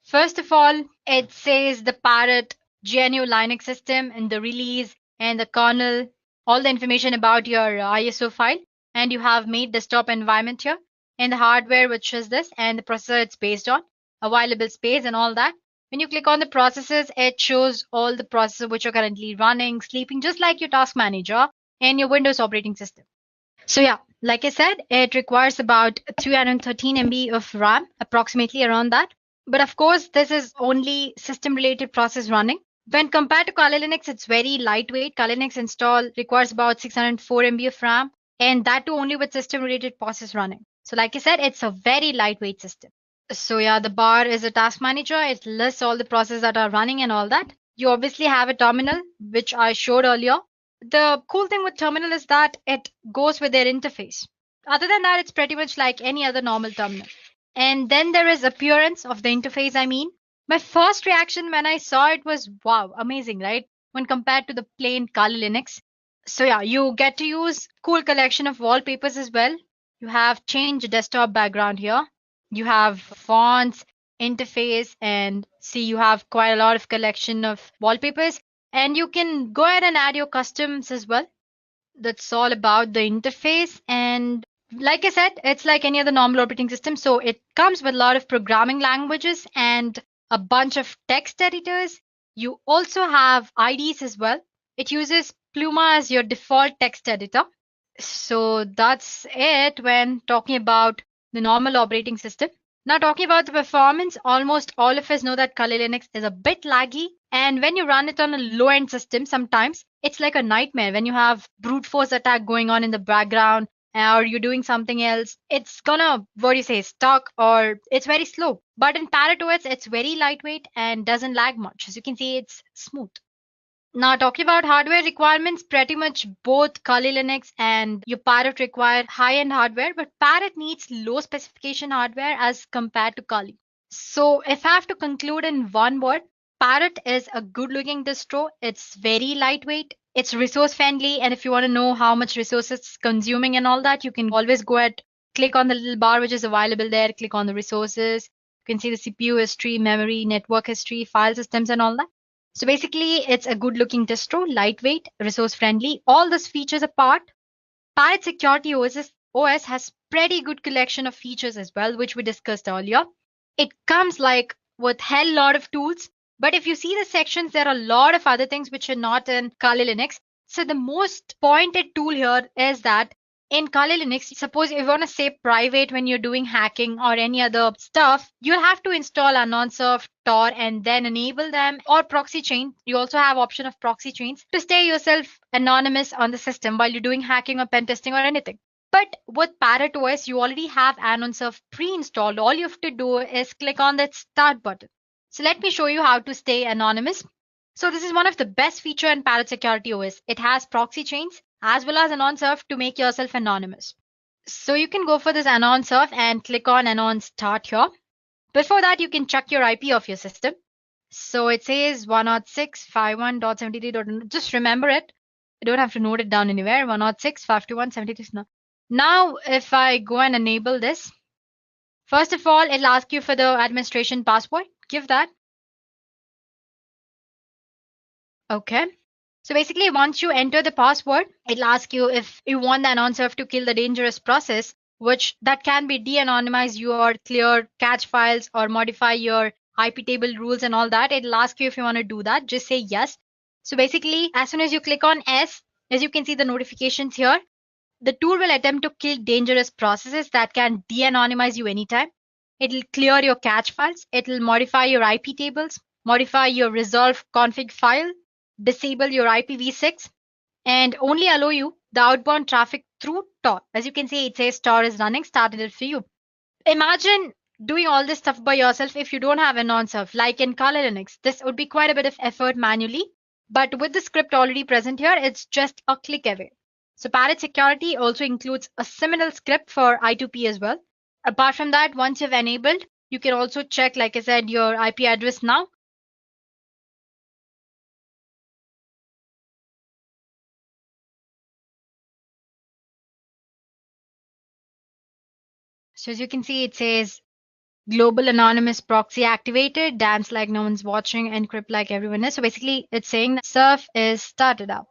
First of all, it says the Parrot GNU Linux system and the release and the kernel, all the information about your ISO file. And you have made desktop environment here and the hardware, which is this, and the processor it's based on, available space and all that. When you click on the processes, it shows all the processes which are currently running, sleeping, just like your task manager and your Windows operating system. So yeah, like I said, it requires about 313 MB of RAM, approximately around that. But of course, this is only system-related process running. When compared to Kali Linux, it's very lightweight. Kali Linux install requires about 604 MB of RAM, and that too only with system-related process running. So like I said, it's a very lightweight system. So yeah, the bar is a task manager. It lists all the processes that are running and all that. You obviously have a terminal, which I showed earlier. The cool thing with terminal is that it goes with their interface. Other than that, it's pretty much like any other normal terminal. And then there is appearance of the interface, I mean. My first reaction when I saw it was, wow, amazing, right? When compared to the plain Kali Linux. So yeah, you get to use cool collection of wallpapers as well. You have changed desktop background here. You have fonts, interface, and see you have quite a lot of collection of wallpapers. And you can go ahead and add your customs as well. That's all about the interface. And like I said, it's like any other normal operating system. So it comes with a lot of programming languages and a bunch of text editors. You also have IDs as well. It uses Pluma as your default text editor. So that's it when talking about the normal operating system. Now talking about the performance, almost all of us know that Kali Linux is a bit laggy, and when you run it on a low-end system, sometimes it's like a nightmare when you have brute force attack going on in the background or you're doing something else. It's gonna, stuck or it's very slow. But in Parrot OS, it's very lightweight and doesn't lag much. As you can see, it's smooth. Now, talking about hardware requirements, pretty much both Kali Linux and your Parrot require high-end hardware, but Parrot needs low specification hardware as compared to Kali. So, if I have to conclude in one word, Parrot is a good-looking distro. It's very lightweight. It's resource-friendly, and if you want to know how much resources it's consuming and all that, you can always go ahead, click on the little bar which is available there, click on the resources. You can see the CPU history, memory, network history, file systems, and all that. So basically, it's a good-looking distro, lightweight, resource-friendly. All these features apart, Parrot Security OS has pretty good collection of features as well, which we discussed earlier. It comes like with hell lot of tools, but if you see the sections, there are a lot of other things which are not in Kali Linux. So the most pointed tool here is that in Kali Linux, suppose if you want to say private when you're doing hacking or any other stuff, you'll have to install Anonsurf, Tor, and then enable them, or proxy chain. You also have option of proxy chains to stay yourself anonymous on the system while you're doing hacking or pen testing or anything. But with Parrot OS, you already have Anonsurf pre-installed. All you have to do is click on that start button. So let me show you how to stay anonymous. So this is one of the best feature in Parrot Security OS. It has proxy chains as well as Anonsurf to make yourself anonymous. So you can go for this Anonsurf and click on Anon Start here. Before that, you can check your IP of your system. So it says 106.51.73. Just remember it. You don't have to note it down anywhere. 106.51.73. Now, if I go and enable this, first of all, it'll ask you for the administration password. Give that. Okay. So basically, once you enter the password, it'll ask you if you want the Anonsurf to kill the dangerous process. which that can be de-anonymize your clear cache files or modify your IP table rules and all that. It'll ask you if you want to do that. Just say yes. So basically, as soon as you click on S, as you can see the notifications here, the tool will attempt to kill dangerous processes that can de-anonymize you anytime. It'll clear your cache files. It'll modify your IP tables, modify your resolve config file, disable your IPv6, and only allow you the outbound traffic through Tor. As you can see, it says Tor is running, started it for you. Imagine doing all this stuff by yourself if you don't have a non-surf, like in Kali Linux. This would be quite a bit of effort manually, but with the script already present here, it's just a click away. So Parrot Security also includes a similar script for I2P as well. Apart from that, once you've enabled, you can also check, like I said, your IP address now. So as you can see, it says global anonymous proxy activated, dance like no one's watching, encrypt like everyone is. So basically, it's saying that surf is started up.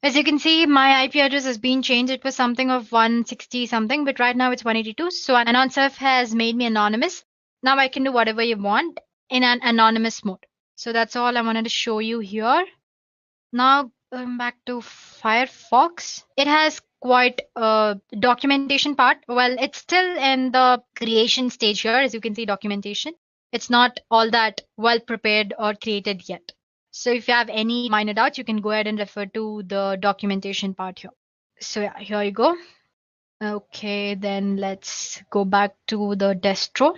As you can see, my IP address has been changed. It was something of 160 something, but right now it's 182. So AnonSurf has made me anonymous. Now I can do whatever you want in an anonymous mode. So that's all I wanted to show you here. Now going back to Firefox, it has quite a documentation part. Well, it's still in the creation stage here. As you can see, documentation. It's not all that well prepared or created yet. So if you have any minor doubts, you can go ahead and refer to the documentation part here. So yeah, here you go. Okay, then let's go back to the distro.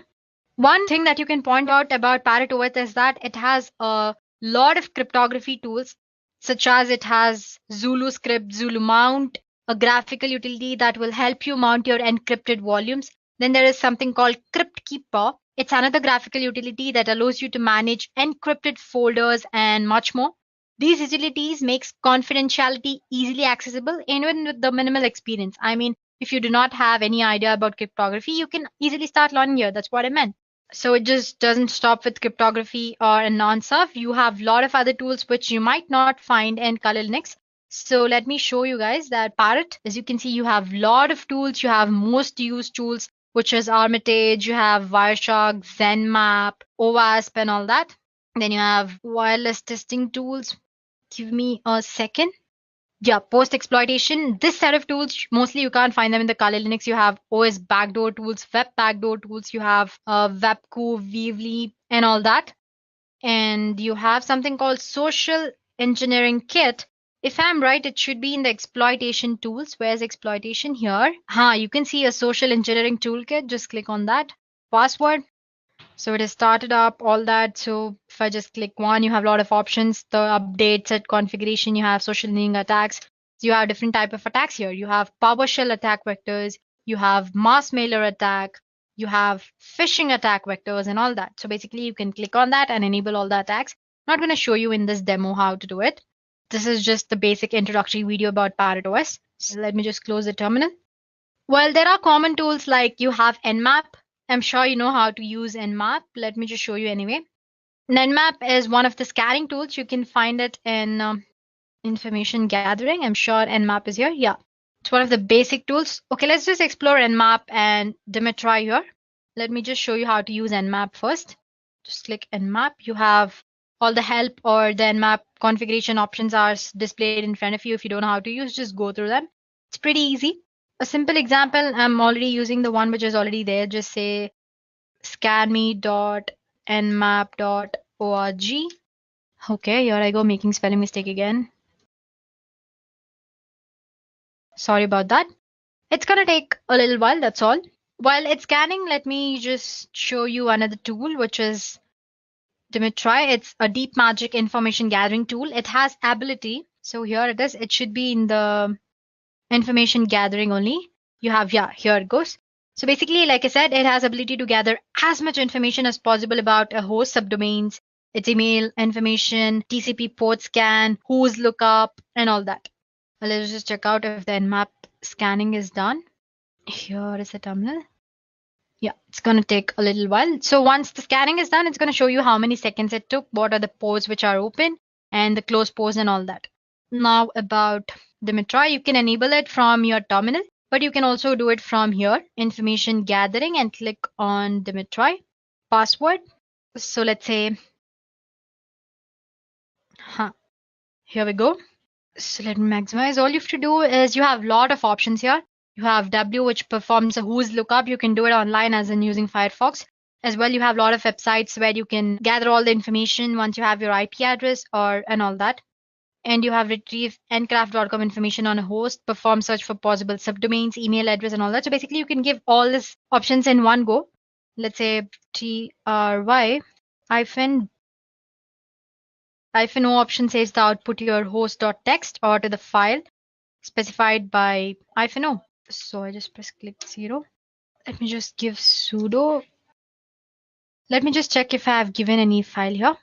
One thing that you can point out about Parrot OS is that it has a lot of cryptography tools, such as it has Zulu script, Zulu mount, a graphical utility that will help you mount your encrypted volumes. Then there is something called 𝐶ryptKeeper. It's another graphical utility that allows you to manage encrypted folders and much more. These utilities makes confidentiality easily accessible even with the minimal experience. I mean, if you do not have any idea about cryptography, you can easily start learning here. That's what I meant. So it just doesn't stop with cryptography or a non-surf. You have a lot of other tools which you might not find in Kali Linux. So let me show you guys that Parrot, as you can see, you have a lot of tools. You have most used tools, which is Armitage, you have Wireshark, ZenMap, OWASP and all that. Then you have wireless testing tools. Give me a second. Yeah, post exploitation. This set of tools, mostly you can't find them in the Kali Linux. You have OS backdoor tools, web backdoor tools. You have 𝐓𝐫𝐞𝐜, 𝐕vli, and all that. And you have something called social engineering kit. If I'm right, it should be in the exploitation tools. Where's exploitation here? You can see a social engineering toolkit. Just click on that. Password. So it has started up all that. So if I just click one, you have a lot of options. The update, set configuration, you have social engineering attacks. So you have different type of attacks here. You have PowerShell attack vectors. You have mass mailer attack. You have phishing attack vectors and all that. So basically you can click on that and enable all the attacks. I'm not going to show you in this demo how to do it. This is just the basic introductory video about Parrot OS. So let me just close the terminal. Well, there are common tools like you have Nmap. I'm sure you know how to use Nmap. Let me just show you anyway. Nmap is one of the scanning tools. You can find it in information gathering. I'm sure Nmap is here. Yeah, it's one of the basic tools. Okay, let's just explore Nmap and Dimitri here. Let me just show you how to use Nmap first. Just click Nmap. You have all the help or the Nmap configuration options are displayed in front of you. If you don't know how to use, just go through them. It's pretty easy. A simple example, I'm already using the one which is already there. Just say scanme.nmap.org. Okay, here I go, making spelling mistake again. Sorry about that. It's gonna take a little while, that's all. While it's scanning, let me just show you another tool, which is Dimitri. It's a deep magic information gathering tool. It has ability. So here it is. It should be in the information gathering only. You have, yeah, here it goes. So basically, like I said, it has ability to gather as much information as possible about a host subdomains, its email information, TCP port scan, who's lookup, and all that. Well, let's just check out if the Nmap scanning is done. Here is the terminal. Yeah, it's going to take a little while. So once the scanning is done, it's going to show you how many seconds it took, what are the ports which are open, and the closed ports and all that. Now about Dimitri, you can enable it from your terminal, but you can also do it from here, information gathering, and click on Dimitri password. So let's say, here we go. So let me maximize. All you have to do is you have a lot of options here. You have W, which performs a who's lookup. You can do it online as in using Firefox. As well, you have a lot of websites where you can gather all the information once you have your IP address and all that. And you have retrieve ncraft.com information on a host, perform search for possible subdomains, email address, and all that. So basically, you can give all these options in one go. Let's say try hyphen -o option says the output your host.txt or to the file specified by -o. So I just press click 0. Let me just give sudo. Let me just check if I have given any file here.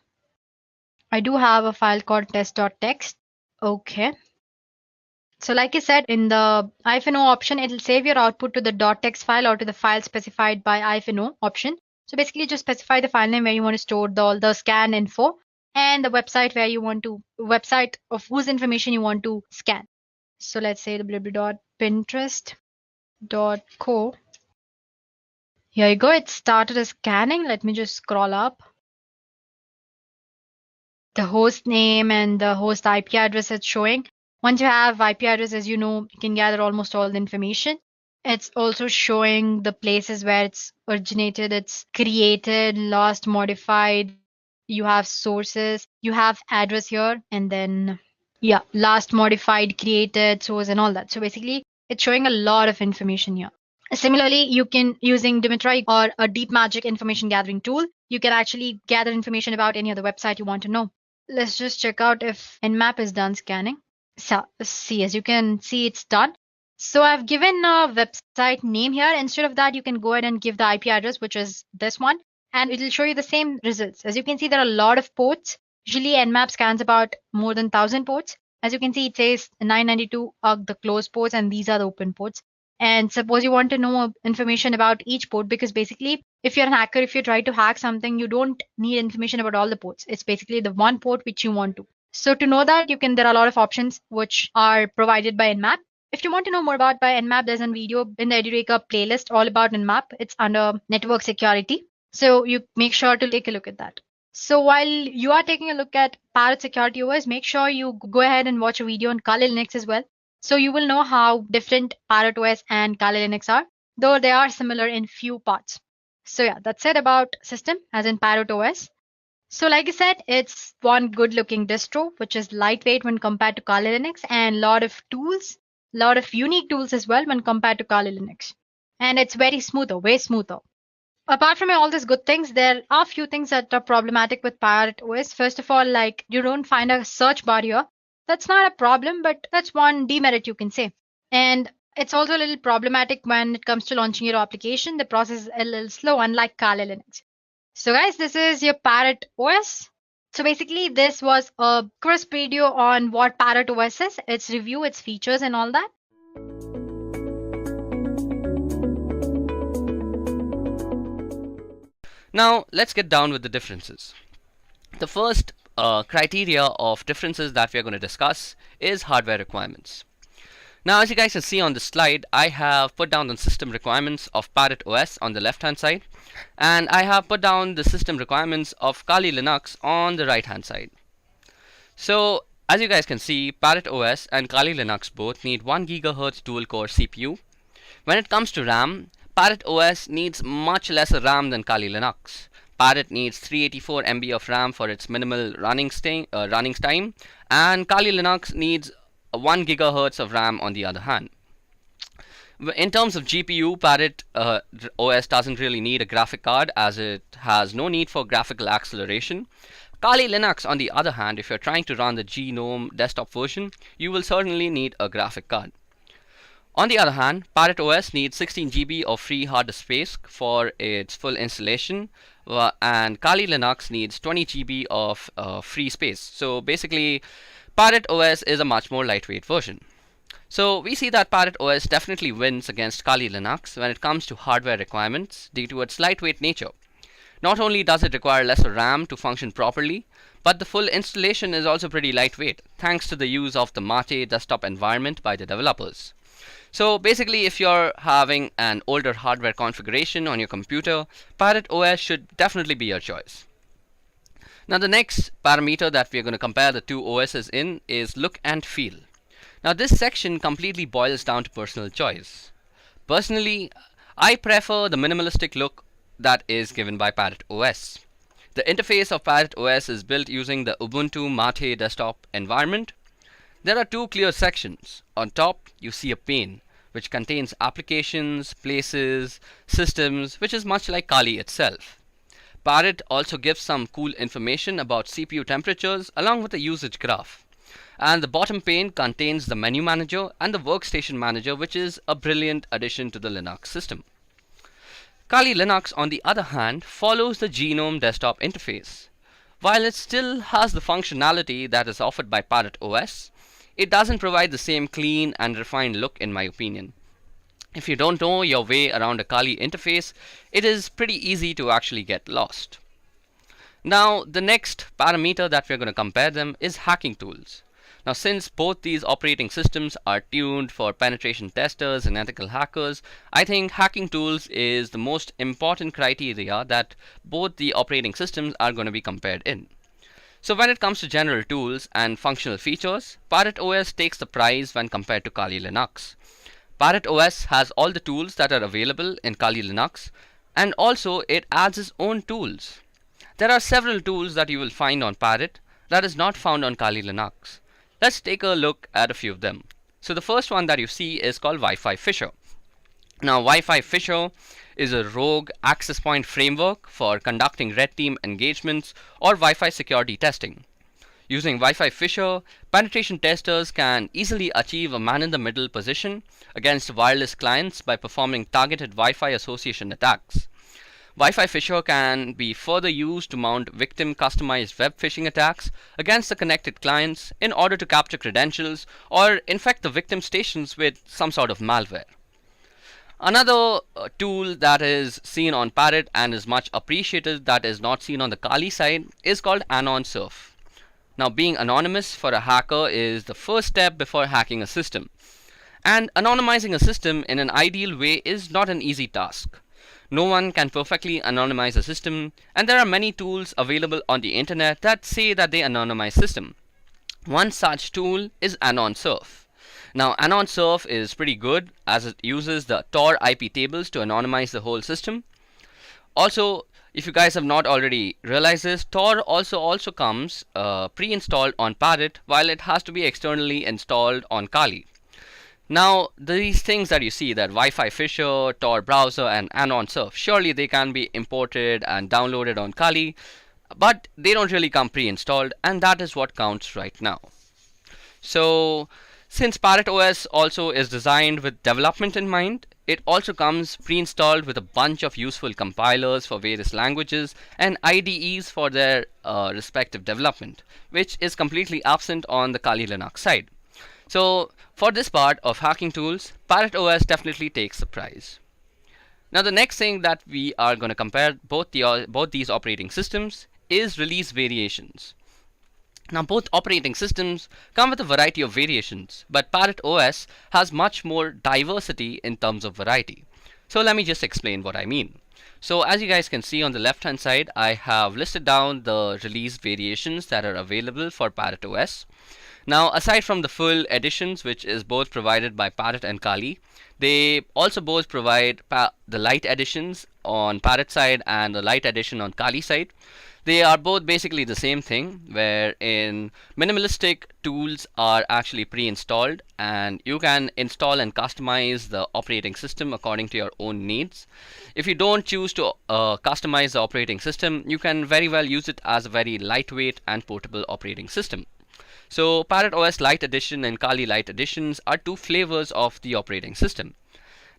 I do have a file called test.txt. Okay. So like I said, in the -o option, it will save your output to the .txt file or to the file specified by -o option. So basically just specify the file name where you want to store all the scan info and the website where you want to, website of whose information you want to scan. So let's say www.pinterest.co. Here you go. It started a scanning. Let me just scroll up. The host name and the host IP address it's showing. Once you have IP address, as you know, you can gather almost all the information. It's also showing the places where it's originated, it's created, lost, modified. You have sources, you have address here, and then, yeah, last modified, created, source, and all that. So basically, it's showing a lot of information here. Similarly, you can, using Dimitri or a deep magic information gathering tool, you can actually gather information about any other website you want to know. Let's just check out if Nmap is done scanning. So see, as you can see, it's done. So I've given a website name here. Instead of that, you can go ahead and give the IP address, which is this one, and it will show you the same results. As you can see, there are a lot of ports. Usually Nmap scans about more than 1,000 ports. As you can see, it says 992 are the closed ports and these are the open ports. And suppose you want to know information about each port, because basically if you're an hacker, if you try to hack something, you don't need information about all the ports. It's basically the one port which you want to. So to know that, there are a lot of options which are provided by Nmap. If you want to know more about by Nmap, there's a video in the Edureka playlist all about Nmap. It's under network security. So you make sure to take a look at that. So while you are taking a look at Parrot Security OS, make sure you go ahead and watch a video on Kali Linux as well. So you will know how different Parrot OS and Kali Linux are, though they are similar in few parts. So yeah, that's it about system as in Parrot OS. So like I said, it's one good looking distro, which is lightweight when compared to Kali Linux, and a lot of tools, a lot of unique tools as well when compared to Kali Linux. And it's very smoother, way smoother. Apart from all these good things, there are a few things that are problematic with Parrot OS. First of all, like you don't find a search bar here. That's not a problem, but that's one demerit you can say. And it's also a little problematic when it comes to launching your application. The process is a little slow, unlike Kali Linux. So guys, this is your Parrot OS. So basically, this was a crisp video on what Parrot OS is, its review, its features, and all that. Now, let's get down with the differences. The first criteria of differences that we are going to discuss is hardware requirements. Now, as you guys can see on the slide, I have put down the system requirements of Parrot OS on the left hand side, and I have put down the system requirements of Kali Linux on the right hand side. So as you guys can see, Parrot OS and Kali Linux both need 1 GHz dual core CPU. When it comes to RAM, Parrot OS needs much lesser RAM than Kali Linux. Parrot needs 384 MB of RAM for its minimal running time, and Kali Linux needs 1 GHz of RAM on the other hand. In terms of GPU, Parrot OS doesn't really need a graphic card as it has no need for graphical acceleration. Kali Linux, on the other hand, if you're trying to run the GNOME desktop version, you will certainly need a graphic card. On the other hand, Parrot OS needs 16 GB of free hard disk space for its full installation, and Kali Linux needs 20 GB of free space. So basically, Parrot OS is a much more lightweight version. So we see that Parrot OS definitely wins against Kali Linux when it comes to hardware requirements due to its lightweight nature. Not only does it require lesser RAM to function properly, but the full installation is also pretty lightweight, thanks to the use of the Mate desktop environment by the developers. So basically, if you're having an older hardware configuration on your computer, Pirate OS should definitely be your choice. Now the next parameter that we're going to compare the two OSs in is look and feel. Now this section completely boils down to personal choice. Personally, I prefer the minimalistic look that is given by Pirate OS. The interface of Pirate OS is built using the Ubuntu Mate desktop environment. There are two clear sections. On top, you see a pane, which contains applications, places, systems, which is much like Kali itself. Pirate also gives some cool information about CPU temperatures along with a usage graph. And the bottom pane contains the menu manager and the workstation manager, which is a brilliant addition to the Linux system. Kali Linux, on the other hand, follows the GNOME desktop interface. While it still has the functionality that is offered by Pirate OS, it doesn't provide the same clean and refined look in my opinion. If you don't know your way around a Kali interface, it is pretty easy to actually get lost. Now, the next parameter that we're going to compare them is hacking tools. Now, since both these operating systems are tuned for penetration testers and ethical hackers, I think hacking tools is the most important criteria that both the operating systems are going to be compared in. So when it comes to general tools and functional features, Pirate OS takes the prize when compared to Kali Linux. Pirate OS has all the tools that are available in Kali Linux, and also it adds its own tools. There are several tools that you will find on Pirate that is not found on Kali Linux. Let's take a look at a few of them. So the first one that you see is called Wi-Fi Fisher. Now Wi-Fi Fisher is a rogue access point framework for conducting red team engagements or Wi-Fi security testing. Using Wi-Fi Fisher, penetration testers can easily achieve a man-in-the-middle position against wireless clients by performing targeted Wi-Fi association attacks. Wi-Fi Fisher can be further used to mount victim-customized web phishing attacks against the connected clients in order to capture credentials or infect the victim stations with some sort of malware. Another tool that is seen on Pirate and is much appreciated that is not seen on the Kali side is called Anon Surf. Now, being anonymous for a hacker is the first step before hacking a system. And anonymizing a system in an ideal way is not an easy task. No one can perfectly anonymize a system, and there are many tools available on the internet that say that they anonymize system. One such tool is Anon Surf. Now, Anon Surf is pretty good as it uses the Tor IP tables to anonymize the whole system. Also, if you guys have not already realized this, Tor also comes pre-installed on Pirate, while it has to be externally installed on Kali. Now, these things that you see, that Wi-Fi Fisher, Tor browser, and Anon Surf, surely they can be imported and downloaded on Kali, but they don't really come pre-installed, and that is what counts right now. So, since Pirate OS also is designed with development in mind, it also comes pre-installed with a bunch of useful compilers for various languages and IDEs for their respective development, which is completely absent on the Kali Linux side. So for this part of hacking tools, Pirate OS definitely takes the prize. Now the next thing that we are going to compare both these operating systems is release variations. Now both operating systems come with a variety of variations, but Pirate OS has much more diversity in terms of variety. So let me just explain what I mean. So as you guys can see on the left hand side, I have listed down the release variations that are available for Pirate OS. Now aside from the full editions, which is both provided by Pirate and Kali, they also both provide the light editions on Pirate side and the light edition on Kali side. They are both basically the same thing, wherein minimalistic tools are actually pre-installed and you can install and customize the operating system according to your own needs. If you don't choose to customize the operating system, you can very well use it as a very lightweight and portable operating system. So Pirate OS Lite Edition and Kali Lite Editions are two flavors of the operating system.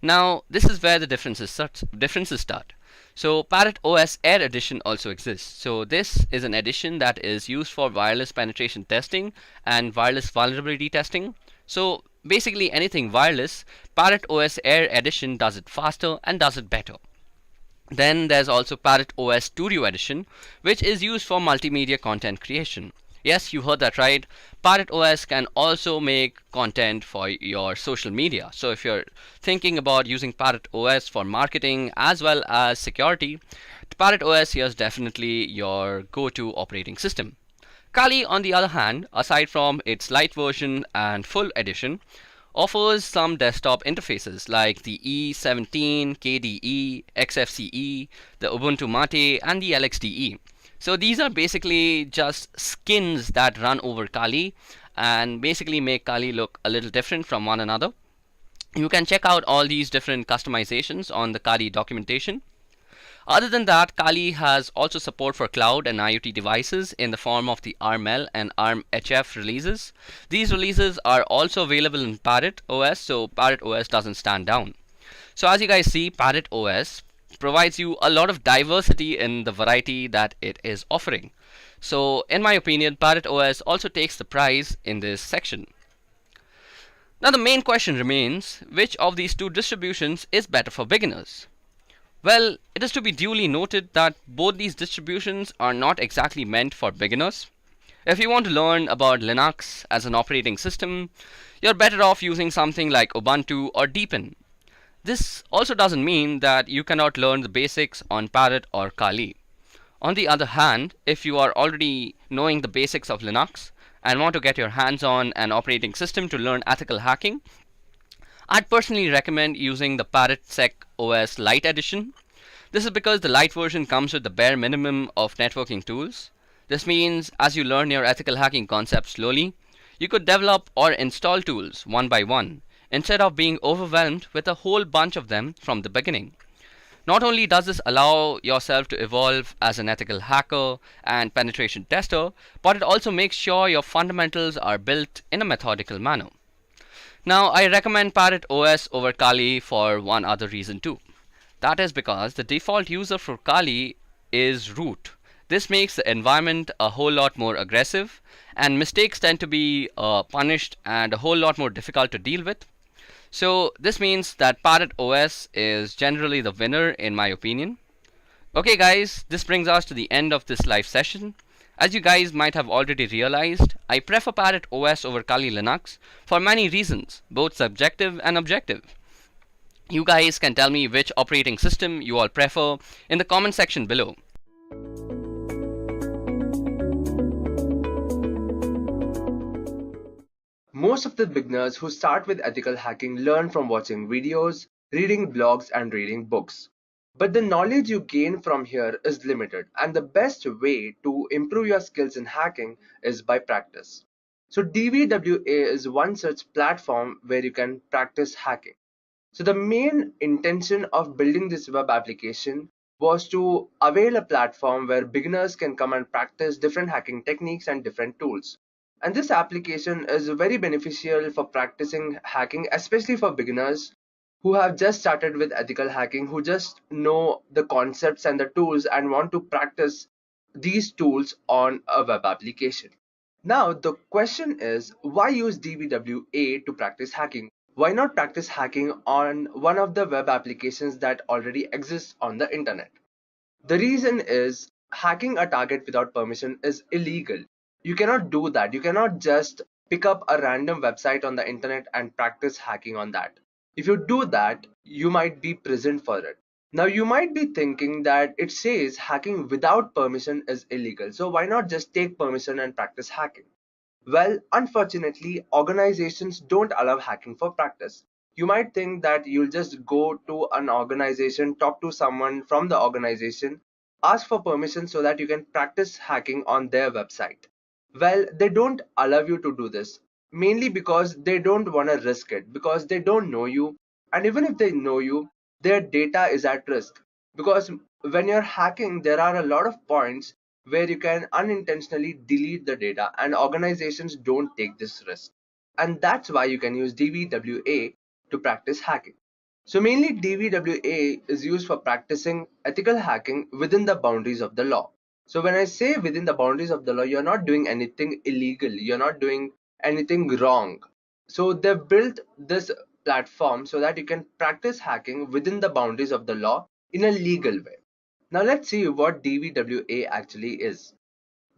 Now this is where the differences start. So Pirate OS Air Edition also exists. So this is an edition that is used for wireless penetration testing and wireless vulnerability testing. So basically anything wireless, Pirate OS Air Edition does it faster and does it better. Then there's also Parrot OS Studio Edition, which is used for multimedia content creation. Yes, you heard that right. Parrot OS can also make content for your social media. So if you're thinking about using Parrot OS for marketing as well as security, Parrot OS is definitely your go-to operating system. Kali, on the other hand, aside from its light version and full edition, offers some desktop interfaces like the E17, KDE, XFCE, the Ubuntu Mate, and the LXDE. So these are basically just skins that run over Kali and basically make Kali look a little different from one another. You can check out all these different customizations on the Kali documentation. Other than that, Kali has also support for cloud and IoT devices in the form of the ARML and ARMHF releases. These releases are also available in Parrot OS, so Parrot OS doesn't stand down. So as you guys see, Parrot OS provides you a lot of diversity in the variety that it is offering. So in my opinion, Parrot OS also takes the prize in this section. Now the main question remains, which of these two distributions is better for beginners? Well, it is to be duly noted that both these distributions are not exactly meant for beginners. If you want to learn about Linux as an operating system, you're better off using something like Ubuntu or Deepin. This also doesn't mean that you cannot learn the basics on Parrot or Kali. On the other hand, if you are already knowing the basics of Linux and want to get your hands on an operating system to learn ethical hacking, I'd personally recommend using the ParrotSec OS Lite Edition. This is because the Lite version comes with the bare minimum of networking tools. This means as you learn your ethical hacking concepts slowly, you could develop or install tools one by one, instead of being overwhelmed with a whole bunch of them from the beginning. Not only does this allow yourself to evolve as an ethical hacker and penetration tester, but it also makes sure your fundamentals are built in a methodical manner. Now, I recommend Parrot OS over Kali for one other reason too. That is because the default user for Kali is root. This makes the environment a whole lot more aggressive, and mistakes tend to be punished and a whole lot more difficult to deal with. So this means that Parrot OS is generally the winner in my opinion. Okay guys, this brings us to the end of this live session. As you guys might have already realized, I prefer Parrot OS over Kali Linux for many reasons, both subjective and objective. You guys can tell me which operating system you all prefer in the comment section below. Most of the beginners who start with ethical hacking learn from watching videos, reading blogs, and reading books. But the knowledge you gain from here is limited, and the best way to improve your skills in hacking is by practice. So DVWA is one such platform where you can practice hacking. So the main intention of building this web application was to avail a platform where beginners can come and practice different hacking techniques and different tools. And this application is very beneficial for practicing hacking, especially for beginners who have just started with ethical hacking, who just know the concepts and the tools and want to practice these tools on a web application. Now, the question is, why use DVWA to practice hacking? Why not practice hacking on one of the web applications that already exists on the internet? The reason is hacking a target without permission is illegal. You cannot do that. You cannot just pick up a random website on the internet and practice hacking on that. If you do that, you might be prisoned for it. Now you might be thinking that it says hacking without permission is illegal, so why not just take permission and practice hacking? Well, unfortunately, organizations don't allow hacking for practice. You might think that you'll just go to an organization, talk to someone from the organization, ask for permission so that you can practice hacking on their website. Well, they don't allow you to do this, mainly because they don't want to risk it, because they don't know you, and even if they know you, their data is at risk. Because when you're hacking, there are a lot of points where you can unintentionally delete the data, and organizations don't take this risk. And that's why you can use DVWA to practice hacking. So mainly DVWA is used for practicing ethical hacking within the boundaries of the law. So when I say within the boundaries of the law, you're not doing anything illegal, you're not doing anything wrong. So they've built this platform so that you can practice hacking within the boundaries of the law, in a legal way. Now let's see what DVWA actually is.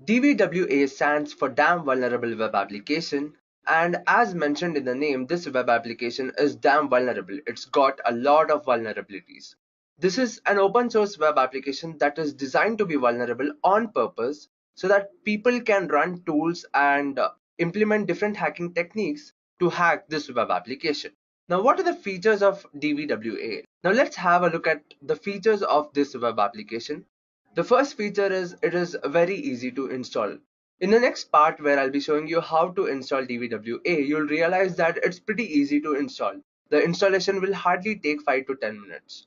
DVWA stands for Damn Vulnerable Web Application, and as mentioned in the name, this web application is damn vulnerable. It's got a lot of vulnerabilities. This is an open source web application that is designed to be vulnerable on purpose so that people can run tools and implement different hacking techniques to hack this web application. Now, what are the features of DVWA? Now, let's have a look at the features of this web application. The first feature is it is very easy to install. In the next part where I'll be showing you how to install DVWA, you'll realize that it's pretty easy to install. The installation will hardly take 5 to 10 minutes.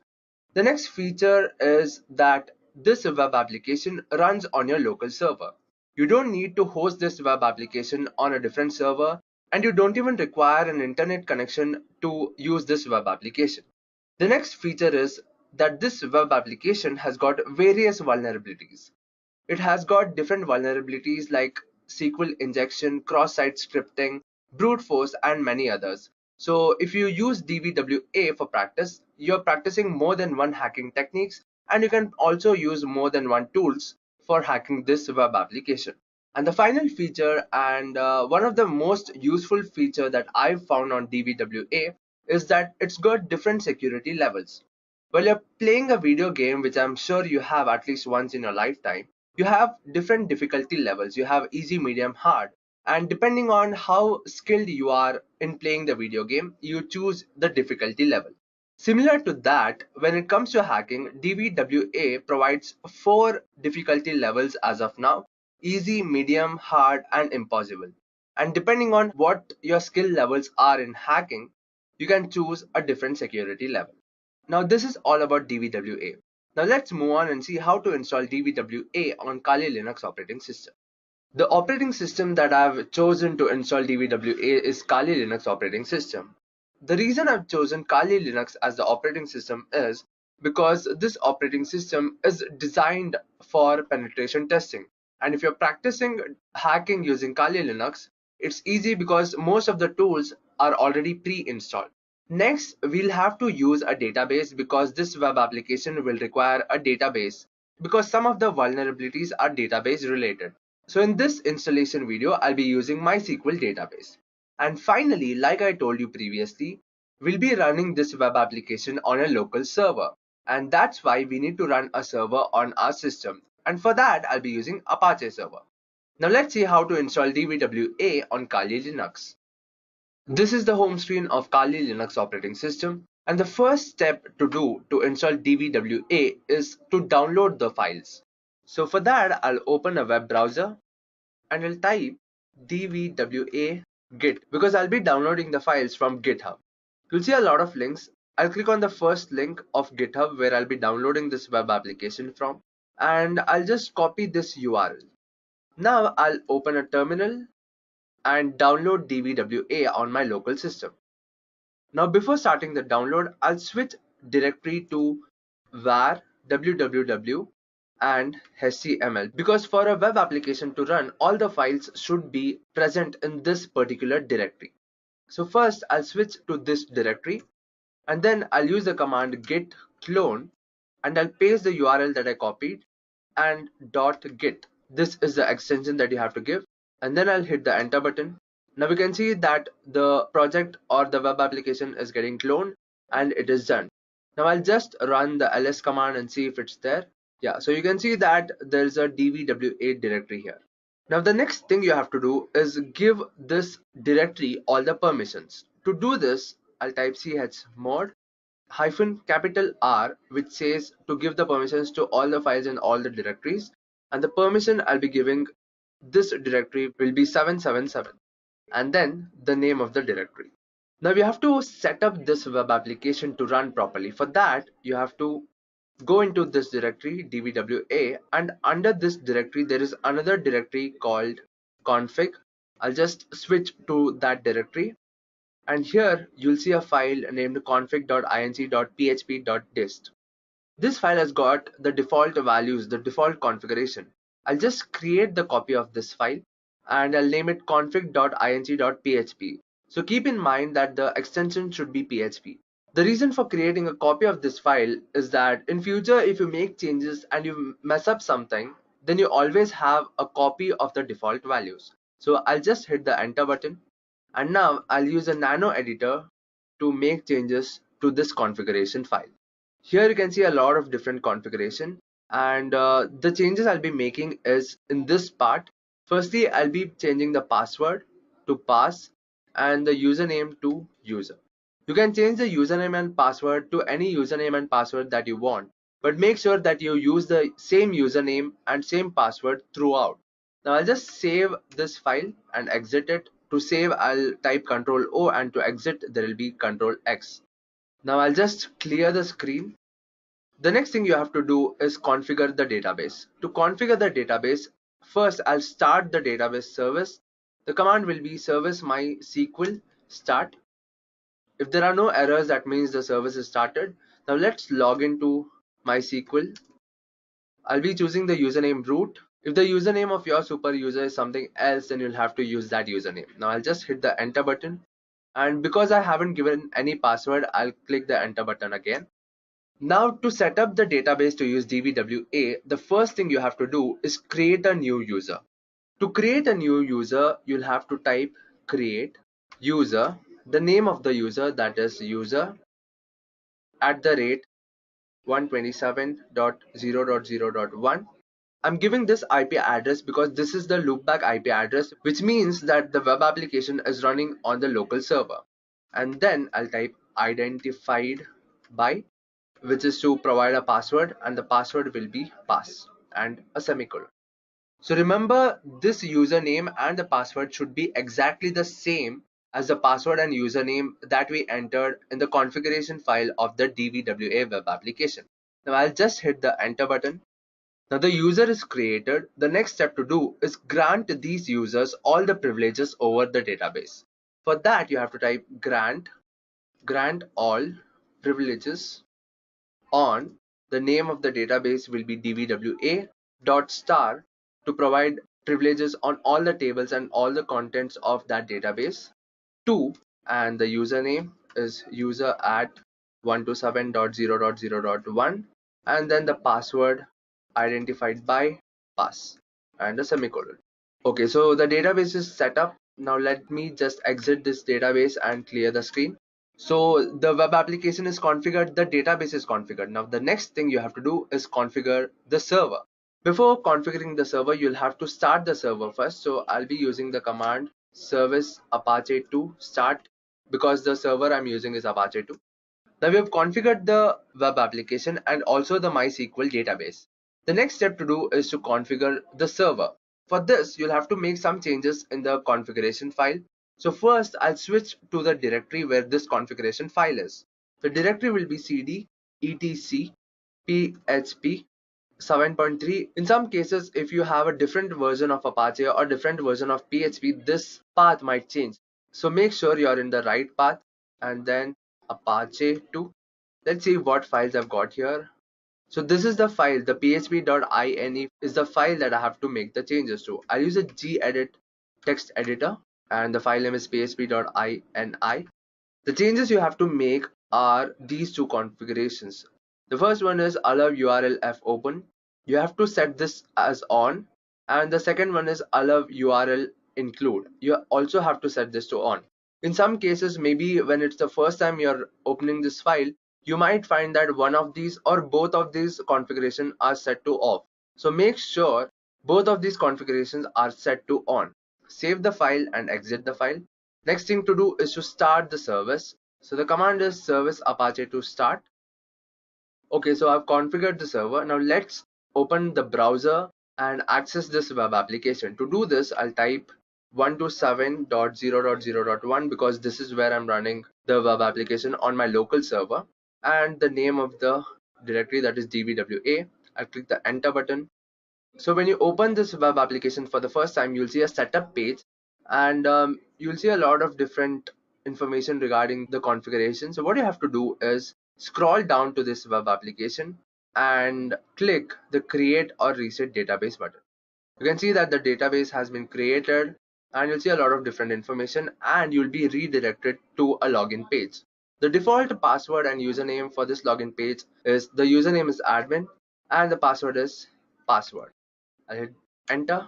The next feature is that this web application runs on your local server. You don't need to host this web application on a different server, and you don't even require an internet connection to use this web application. The next feature is that this web application has got various vulnerabilities. It has got different vulnerabilities like SQL injection, cross-site scripting, brute force, and many others. So if you use DVWA for practice, you're practicing more than one hacking techniques, and you can also use more than one tools for hacking this web application. And the final feature, and one of the most useful feature that I've found on DVWA, is that it's got different security levels. While you're playing a video game, which I'm sure you have at least once in your lifetime, you have different difficulty levels. You have easy, medium, hard, and depending on how skilled you are in playing the video game, you choose the difficulty level. Similar to that, when it comes to hacking, DVWA provides 4 difficulty levels as of now: easy, medium, hard, and impossible. And depending on what your skill levels are in hacking, you can choose a different security level. Now this is all about DVWA. Now let's move on and see how to install DVWA on Kali Linux operating system. The operating system that I've chosen to install DVWA is Kali Linux operating system. The reason I've chosen Kali Linux as the operating system is because this operating system is designed for penetration testing. And if you're practicing hacking using Kali Linux, it's easy because most of the tools are already pre-installed. Next, we'll have to use a database because this web application will require a database because some of the vulnerabilities are database related. So in this installation video, I'll be using MySQL database. And finally, like I told you previously, we'll be running this web application on a local server. And that's why we need to run a server on our system. And for that, I'll be using Apache server. Now let's see how to install DVWA on Kali Linux. This is the home screen of Kali Linux operating system, and the first step to do to install DVWA is to download the files. So for that, I'll open a web browser and I'll type DVWA git because I'll be downloading the files from GitHub. You'll see a lot of links. I'll click on the first link of GitHub where I'll be downloading this web application from, and I'll just copy this URL. Now I'll open a terminal and download DVWA on my local system. Now before starting the download, I'll switch directory to var www and html because for a web application to run, all the files should be present in this particular directory. So first I'll switch to this directory and then I'll use the command git clone and I'll paste the URL that I copied and .git. This is the extension that you have to give. And then I'll hit the enter button. Now we can see that the project or the web application is getting cloned and it is done. Now I'll just run the ls command and see if it's there. Yeah, so you can see that there's a DVWA directory here. Now the next thing you have to do is give this directory all the permissions. To do this, I'll type chmod -R, which says to give the permissions to all the files in all the directories, and the permission I'll be giving this directory will be 777 and then the name of the directory. Now you have to set up this web application to run properly. For that, you have to go into this directory DVWA, and under this directory there is another directory called config. I'll just switch to that directory, and here you'll see a file named config.inc.php.dist. This file has got the default values, the default configuration. I'll just create the copy of this file and I'll name it config.inc.php. So keep in mind that the extension should be PHP. The reason for creating a copy of this file is that in future, if you make changes and you mess up something, then you always have a copy of the default values. So I'll just hit the enter button, and now I'll use a nano editor to make changes to this configuration file. Here you can see a lot of different configuration, and the changes I'll be making is in this part. Firstly, I'll be changing the password to pass and the username to user. You can change the username and password to any username and password that you want, but make sure that you use the same username and same password throughout. Now I'll just save this file and exit it. To save, I'll type Ctrl O, and to exit there will be Ctrl X. Now I'll just clear the screen. The next thing you have to do is configure the database. To configure the database, first I'll start the database service. The command will be service MySQL start. If there are no errors, that means the service is started. Now let's log into MySQL. I'll be choosing the username root. If the username of your super user is something else, then you'll have to use that username. Now I'll just hit the enter button, and because I haven't given any password, I'll click the enter button again. Now to set up the database to use DBWA, the first thing you have to do is create a new user. To create a new user, you'll have to type create user, the name of the user, that is user @ 127.0.0.1. I'm giving this IP address because this is the loopback IP address, which means that the web application is running on the local server. And then I'll type identified by, which is to provide a password, and the password will be pass and a semicolon. So remember, this username and the password should be exactly the same as the password and username that we entered in the configuration file of the DBWA web application. Now I'll just hit the enter button. Now the user is created. The next step to do is grant these users all the privileges over the database. For that, you have to type grant all privileges on. The name of the database will be dbwa.star to provide privileges on all the tables and all the contents of that database. 2, and the username is user at 127.0.0.1, and then the password identified by pass and a semicolon. Okay, so the database is set up. Now let me just exit this database and clear the screen. So the web application is configured, the database is configured. Now the next thing you have to do is configure the server. Before configuring the server, you'll have to start the server first. So I'll be using the command service apache 2 start, because the server I'm using is apache 2. Now we have configured the web application and also the MySQL database. The next step to do is to configure the server. For this, you'll have to make some changes in the configuration file. So first, I'll switch to the directory where this configuration file is. The directory will be cd etc php 7.3. In some cases, if you have a different version of Apache or different version of PHP, this path might change. So make sure you're in the right path, and then Apache 2. Let's see what files I've got here. So this is the file, the php.ini is the file that I have to make the changes to. I'll use a gedit text editor, and the file name is php.ini. The changes you have to make are these two configurations. The first one is allow URL fopen. You have to set this as on, and the second one is allow URL include. You also have to set this to on. In some cases, maybe when it's the first time you're opening this file, you might find that one of these or both of these configurations are set to off. So make sure both of these configurations are set to on. Save the file and exit the file. Next thing to do is to start the service. So the command is service apache to start. Okay, so I've configured the server. Now let's open the browser and access this web application. To do this, I'll type 127.0.0.1 because this is where I'm running the web application on my local server, and the name of the directory, that is DBWA. I'll click the enter button. So when you open this web application for the first time, you'll see a setup page, and you'll see a lot of different information regarding the configuration. So what you have to do is scroll down to this web application and click the create or reset database button. You can see that the database has been created, and you'll see a lot of different information, and you'll be redirected to a login page. The default password and username for this login page is the username is admin and the password is password. I'll hit enter.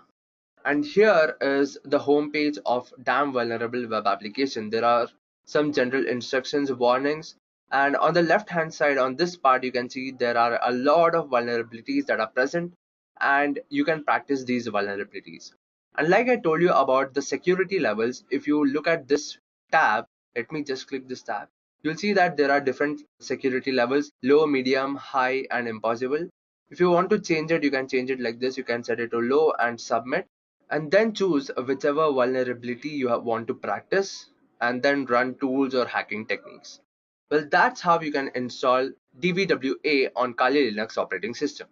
And here is the home page of damn vulnerable web application. There are some general instructions, warnings, and on the left hand side on this part you can see there are a lot of vulnerabilities that are present, and you can practice these vulnerabilities. And like I told you about the security levels, if you look at this tab, let me just click this tab, you'll see that there are different security levels: low, medium, high, and impossible. If you want to change it, you can change it like this. You can set it to low and submit, and then choose whichever vulnerability you want to practice, and then run tools or hacking techniques. Well, that's how you can install DVWA on Kali Linux operating system.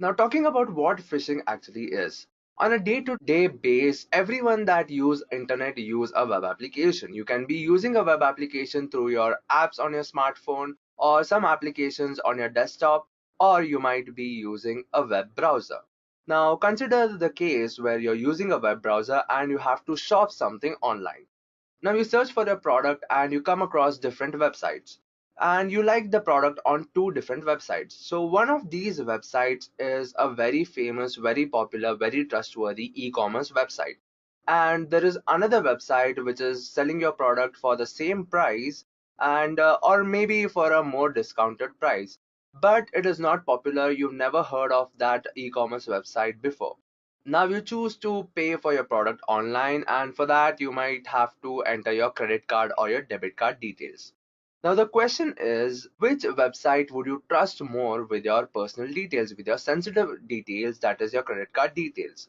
Now, talking about what phishing actually is. On a day-to-day basis, everyone that use internet use a web application. You can be using a web application through your apps on your smartphone or some applications on your desktop, or you might be using a web browser. Now, consider the case where you're using a web browser and you have to shop something online. Now you search for a product and you come across different websites, and you like the product on two different websites. So one of these websites is a very famous, very popular, very trustworthy e-commerce website. And there is another website which is selling your product for the same price, and or maybe for a more discounted price. But it is not popular. You've never heard of that e-commerce website before. Now you choose to pay for your product online, and for that you might have to enter your credit card or your debit card details. Now the question is, which website would you trust more with your personal details, with your sensitive details, that is your credit card details?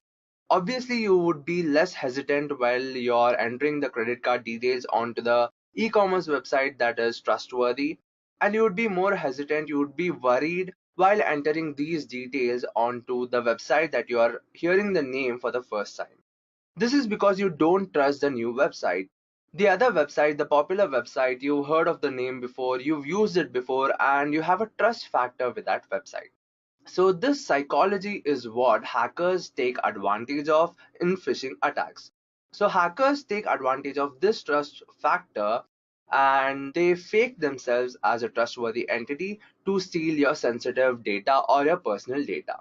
Obviously you would be less hesitant while you're entering the credit card details onto the e-commerce website that is trustworthy, and you would be more hesitant, you would be worried while entering these details onto the website that you are hearing the name for the first time. This is because you don't trust the new website. The other website, the popular website, you heard of the name before, you've used it before, and you have a trust factor with that website. So this psychology is what hackers take advantage of in phishing attacks. So hackers take advantage of this trust factor, and they fake themselves as a trustworthy entity to steal your sensitive data or your personal data.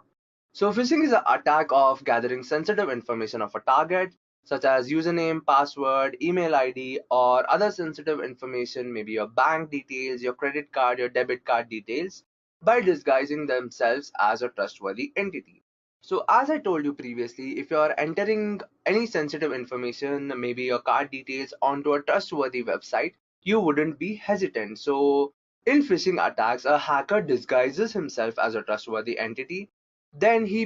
So phishing is an attack of gathering sensitive information of a target, such as username, password, email ID, or other sensitive information, maybe your bank details, your credit card, your debit card details, by disguising themselves as a trustworthy entity. So as I told you previously, if you are entering any sensitive information, maybe your card details, onto a trustworthy website, you wouldn't be hesitant. So in phishing attacks, a hacker disguises himself as a trustworthy entity, then he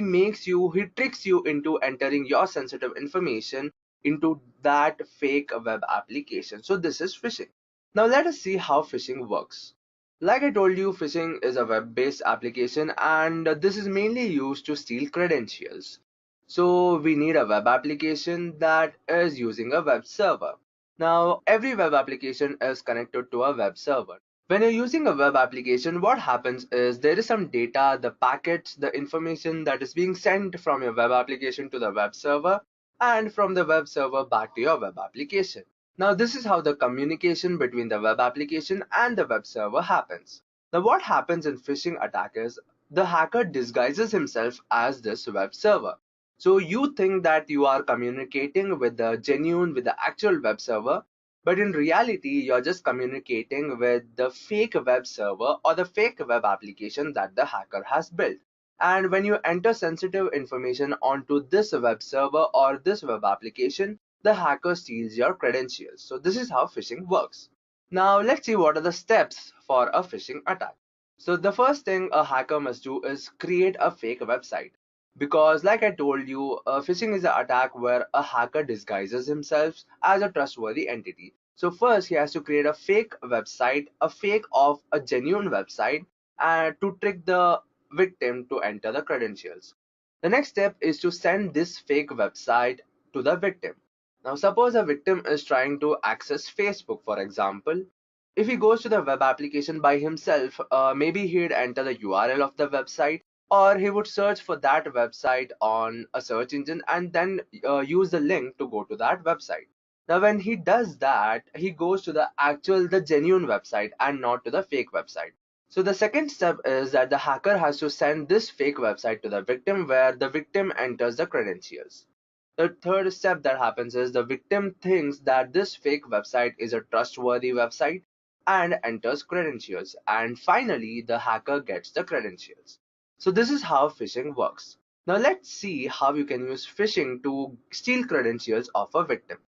tricks you into entering your sensitive information into that fake web application. So this is phishing. Now let us see how phishing works. Like I told you, phishing is a web-based application, and this is mainly used to steal credentials. So we need a web application that is using a web server. Now every web application is connected to a web server. When you're using a web application, what happens is there is some data, the packets, the information that is being sent from your web application to the web server, and from the web server back to your web application. Now this is how the communication between the web application and the web server happens. Now what happens in phishing attack is the hacker disguises himself as this web server. So you think that you are communicating with the actual web server, but in reality, you're just communicating with the fake web server or the fake web application that the hacker has built. And when you enter sensitive information onto this web server or this web application, the hacker steals your credentials. So this is how phishing works. Now let's see what are the steps for a phishing attack. So the first thing a hacker must do is create a fake website. Because like I told you, phishing is an attack where a hacker disguises himself as a trustworthy entity. So first he has to create a fake website, a fake of a genuine website, and to trick the victim to enter the credentials. The next step is to send this fake website to the victim. Now suppose a victim is trying to access Facebook, for example. If he goes to the web application by himself, maybe he'd enter the URL of the website, or he would search for that website on a search engine and then use the link to go to that website. Now when he does that, he goes to the genuine website and not to the fake website. So the second step is that the hacker has to send this fake website to the victim, where the victim enters the credentials. The third step that happens is the victim thinks that this fake website is a trustworthy website and enters credentials, and finally the hacker gets the credentials. So this is how phishing works. Now let's see how you can use phishing to steal credentials of a victim.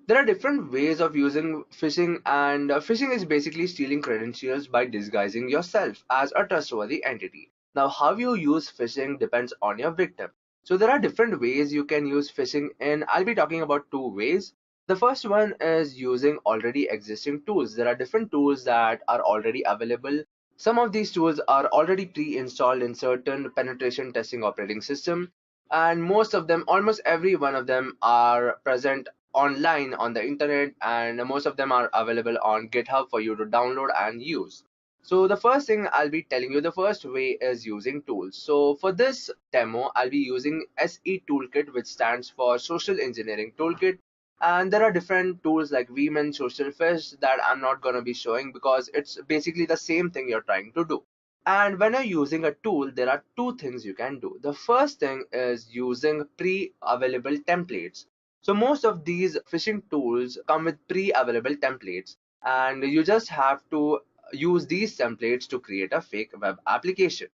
There are different ways of using phishing, and phishing is basically stealing credentials by disguising yourself as a trustworthy entity. Now, how you use phishing depends on your victim. So there are different ways you can use phishing in. I'll be talking about two ways. The first one is using already existing tools. There are different tools that are already available. Some of these tools are already pre-installed in certain penetration testing operating system, and most of them, almost every one of them, are present online on the internet, and most of them are available on GitHub for you to download and use. So the first thing I'll be telling you, the first way is using tools. So for this demo, I'll be using SE Toolkit, which stands for Social Engineering Toolkit. And there are different tools like vmin, Social Fish, that I'm not going to be showing because it's basically the same thing you're trying to do. And when you're using a tool, there are two things you can do. The first thing is using pre-available templates. So most of these phishing tools come with pre-available templates, and you just have to use these templates to create a fake web application.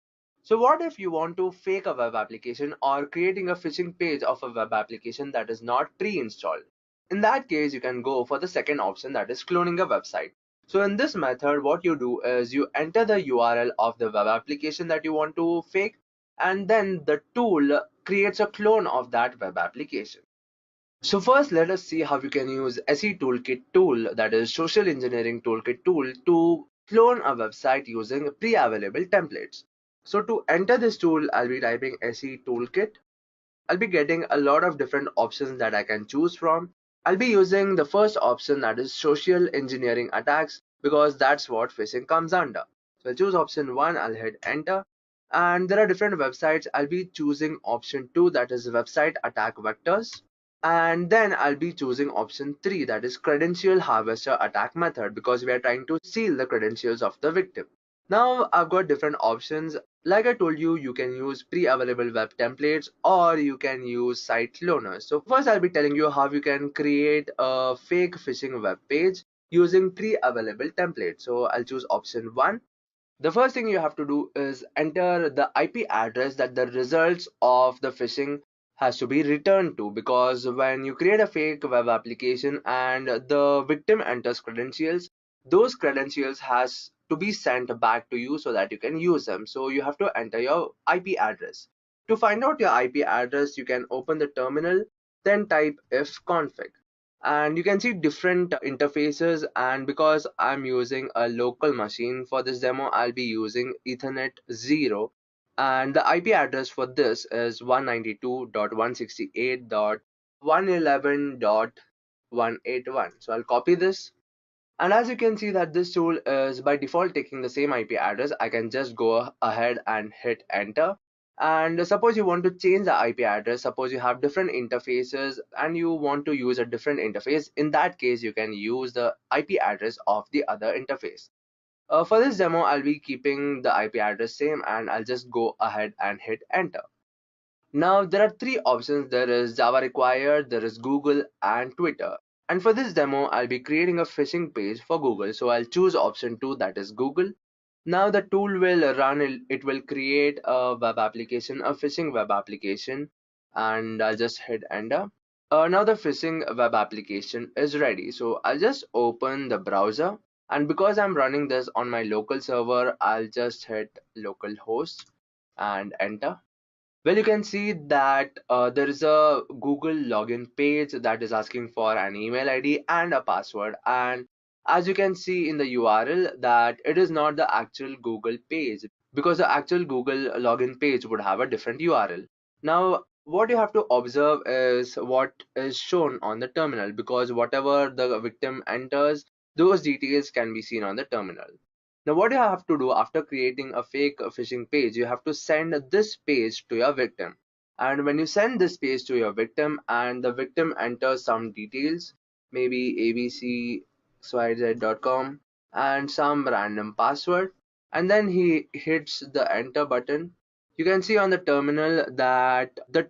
So what if you want to fake a web application or creating a phishing page of a web application that is not pre-installed? In that case, you can go for the second option, that is cloning a website. So in this method, what you do is you enter the URL of the web application that you want to fake, and then the tool creates a clone of that web application. So first, let us see how you can use SE Toolkit tool, that is Social Engineering Toolkit tool, to clone a website using pre-available templates. So to enter this tool, I'll be typing SE Toolkit. I'll be getting a lot of different options that I can choose from. I'll be using the first option, that is social engineering attacks, because that's what phishing comes under. So I'll choose option 1, I'll hit enter. And there are different websites. I'll be choosing option 2, that is website attack vectors. And then I'll be choosing option 3, that is credential harvester attack method, because we are trying to steal the credentials of the victim. Now I've got different options. Like I told you, you can use pre-available web templates or you can use site cloners. So first I'll be telling you how you can create a fake phishing web page using pre-available templates. So I'll choose option 1. The first thing you have to do is enter the IP address that the results of the phishing has to be returned to, because when you create a fake web application and the victim enters credentials, those credentials has to be sent back to you so that you can use them. So you have to enter your IP address. To find out your IP address, you can open the terminal, then type ifconfig, and you can see different interfaces. And because I'm using a local machine for this demo, I'll be using Ethernet 0, and the IP address for this is 192.168.111.181. So I'll copy this, and as you can see that this tool is by default taking the same IP address. I can just go ahead and hit enter. And suppose you want to change the IP address, suppose you have different interfaces and you want to use a different interface, in that case you can use the IP address of the other interface. For this demo, I'll be keeping the IP address same, and I'll just go ahead and hit enter. Now there are three options. There is Java required, there is Google, and Twitter. And for this demo, I'll be creating a phishing page for Google. So I'll choose option 2, that is Google. Now the tool will run, it will create a web application, a phishing web application, and I'll just hit enter. Now the phishing web application is ready. So I'll just open the browser, and because I'm running this on my local server, I'll just hit localhost and enter. Well, you can see that there is a Google login page that is asking for an email ID and a password. And as you can see in the URL, that it is not the actual Google page, because the actual Google login page would have a different URL. Now, what you have to observe is what is shown on the terminal, because whatever the victim enters, those details can be seen on the terminal. Now what you have to do after creating a fake phishing page, you have to send this page to your victim. And when you send this page to your victim and the victim enters some details, maybe abcxyz.com and some random password, and then he hits the enter button, you can see on the terminal that the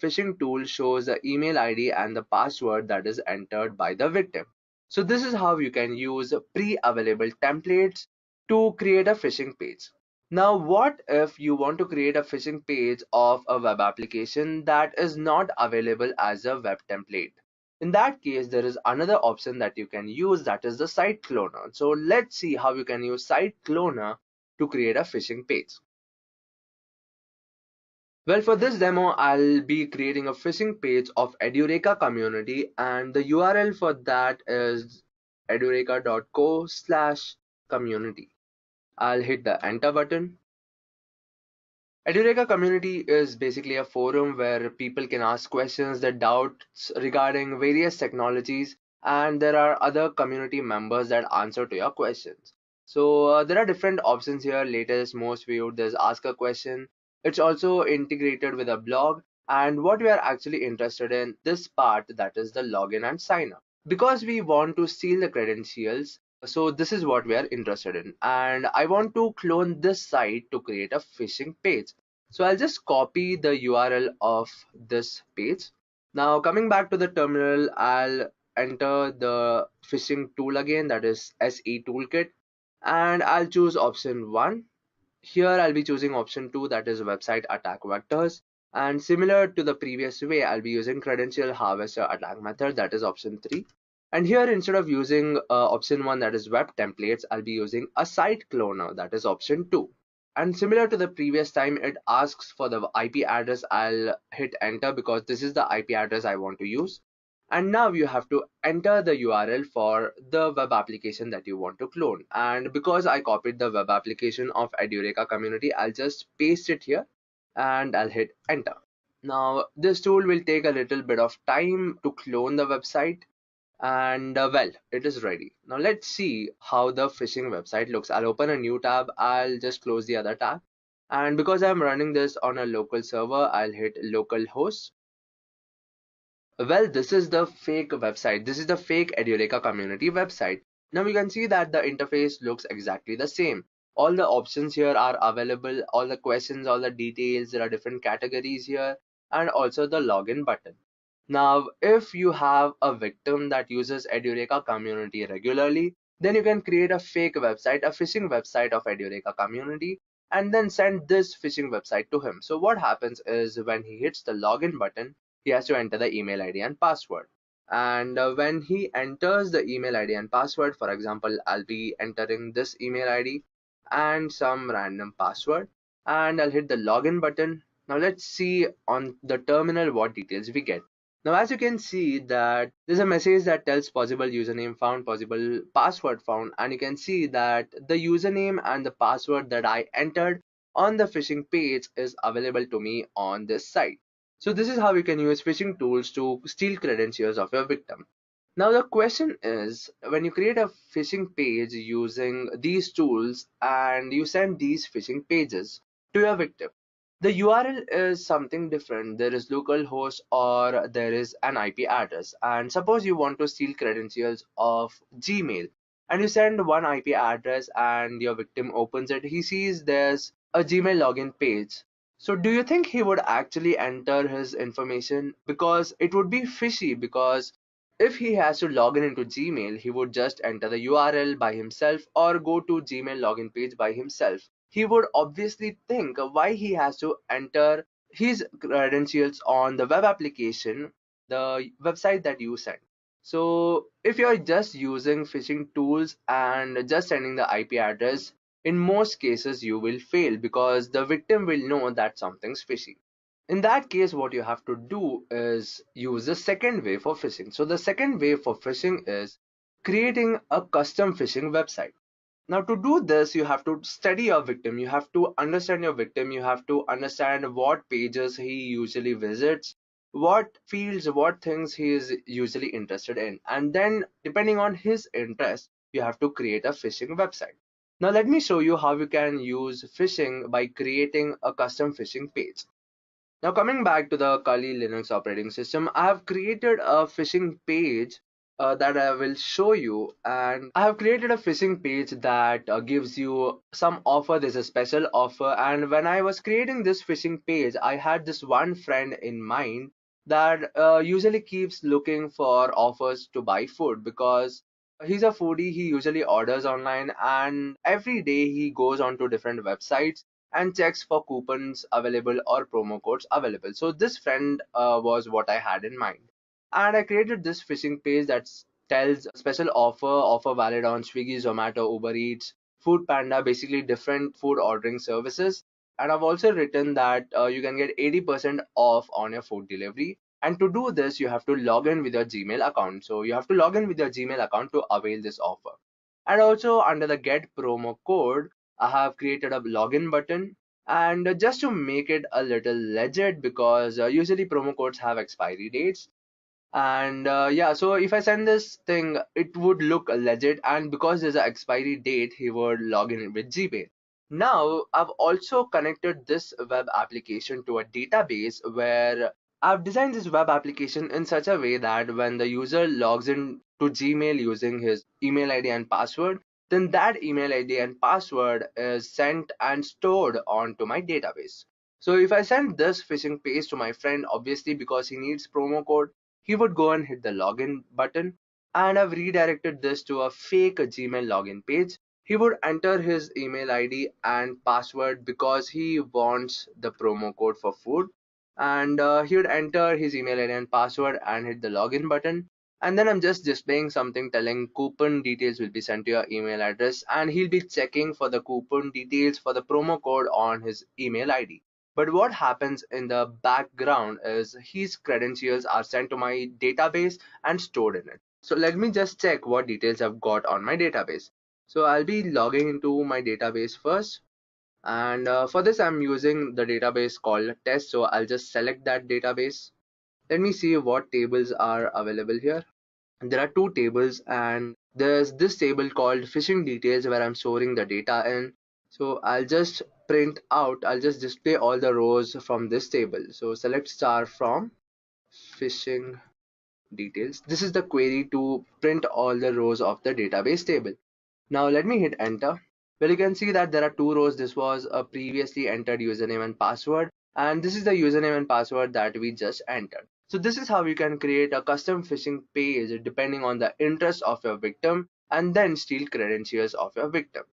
phishing tool shows the email ID and the password that is entered by the victim. So this is how you can use pre-available templates to create a phishing page. Now, what if you want to create a phishing page of a web application that is not available as a web template? In that case, there is another option that you can use, that is the site cloner. So let's see how you can use site cloner to create a phishing page. Well, for this demo, I'll be creating a phishing page of Edureka community, and the URL for that is edureka.co/community. I'll hit the enter button. Edureka community is basically a forum where people can ask questions, their doubts regarding various technologies, and there are other community members that answer to your questions. So there are different options here. Latest, most viewed, there's ask a question. It's also integrated with a blog, and what we are actually interested in this part, that is the login and sign up, because we want to steal the credentials. So this is what we are interested in, and I want to clone this site to create a phishing page. So I'll just copy the URL of this page. Now coming back to the terminal, I'll enter the phishing tool again, that is SE toolkit, and I'll choose option 1. Here I'll be choosing option 2, that is website attack vectors, and similar to the previous way, I'll be using credential harvester attack method, that is option 3. And here, instead of using option 1, that is web templates, I'll be using a site cloner, that is option 2. And similar to the previous time, it asks for the IP address. I'll hit enter because this is the IP address I want to use. And now you have to enter the URL for the web application that you want to clone. And because I copied the web application of Edureka community, I'll just paste it here and I'll hit enter. Now this tool will take a little bit of time to clone the website, and well, it is ready. Now let's see how the phishing website looks. I'll open a new tab. I'll just close the other tab, and because I'm running this on a local server, I'll hit localhost. Well, this is the fake website. This is the fake Edureka community website. Now you can see that the interface looks exactly the same. All the options here are available, all the questions, all the details. There are different categories here, and also the login button. Now, if you have a victim that uses Edureka community regularly, then you can create a fake website, a phishing website of Edureka community, and then send this phishing website to him. So what happens is when he hits the login button, he has to enter the email ID and password. And when he enters the email ID and password, for example, I'll be entering this email ID and some random password, and I'll hit the login button. Now let's see on the terminal what details we get. Now, as you can see that there's a message that tells possible username found, possible password found, and you can see that the username and the password that I entered on the phishing page is available to me on this site. So this is how you can use phishing tools to steal credentials of your victim. Now the question is, when you create a phishing page using these tools and you send these phishing pages to your victim, the URL is something different. There is localhost or there is an IP address. And suppose you want to steal credentials of Gmail and you send one IP address and your victim opens it. He sees there's a Gmail login page. So do you think he would actually enter his information? Because it would be fishy, because if he has to log in into Gmail, he would just enter the URL by himself or go to Gmail login page by himself. He would obviously think why he has to enter his credentials on the web application, the website that you sent. So if you're just using phishing tools and just sending the IP address, in most cases you will fail because the victim will know that something's fishy. In that case, what you have to do is use the second way for phishing. So the second way for phishing is creating a custom phishing website. Now to do this, you have to study your victim, you have to understand your victim, you have to understand what pages he usually visits, what fields, what things he is usually interested in, and then depending on his interest, you have to create a phishing website. Now let me show you how you can use phishing by creating a custom phishing page. Now coming back to the Kali Linux operating system, I have created a phishing page that I will show you, and I have created a phishing page that gives you some offer. There's a special offer, and when I was creating this phishing page, I had this one friend in mind that usually keeps looking for offers to buy food because he's a foodie. He usually orders online, and every day he goes on to different websites and checks for coupons available or promo codes available. So this friend was what I had in mind, and I created this phishing page that tells special offer valid on Swiggy, Zomato, Uber Eats, Food Panda, basically different food ordering services. And I've also written that you can get 80% off on your food delivery. And to do this, you have to log in with your Gmail account. So you have to log in with your Gmail account to avail this offer. And also under the get promo code, I have created a login button, and just to make it a little legit, because usually promo codes have expiry dates, and yeah, so if I send this thing, it would look legit, and because there's an expiry date, he would log in with Gmail. Now I've also connected this web application to a database where I've designed this web application in such a way that when the user logs in to Gmail using his email ID and password, then that email ID and password is sent and stored onto my database. So if I send this phishing page to my friend, obviously because he needs promo code, he would go and hit the login button, and I've redirected this to a fake Gmail login page. He would enter his email ID and password because he wants the promo code for food, and he would enter his email ID and password and hit the login button, and then I'm just displaying something telling coupon details will be sent to your email address, and he'll be checking for the coupon details for the promo code on his email ID. But what happens in the background is his credentials are sent to my database and stored in it. So let me just check what details I've got on my database. So I'll be logging into my database first, and for this I'm using the database called test. So I'll just select that database. Let me see what tables are available here. There are two tables, and there's this table called phishing details where I'm storing the data in. So I'll just display all the rows from this table. So select star from phishing details. This is the query to print all the rows of the database table. Now let me hit enter. Well, you can see that there are two rows. This was a previously entered username and password, and this is the username and password that we just entered. So this is how you can create a custom phishing page depending on the interest of your victim and then steal credentials of your victim.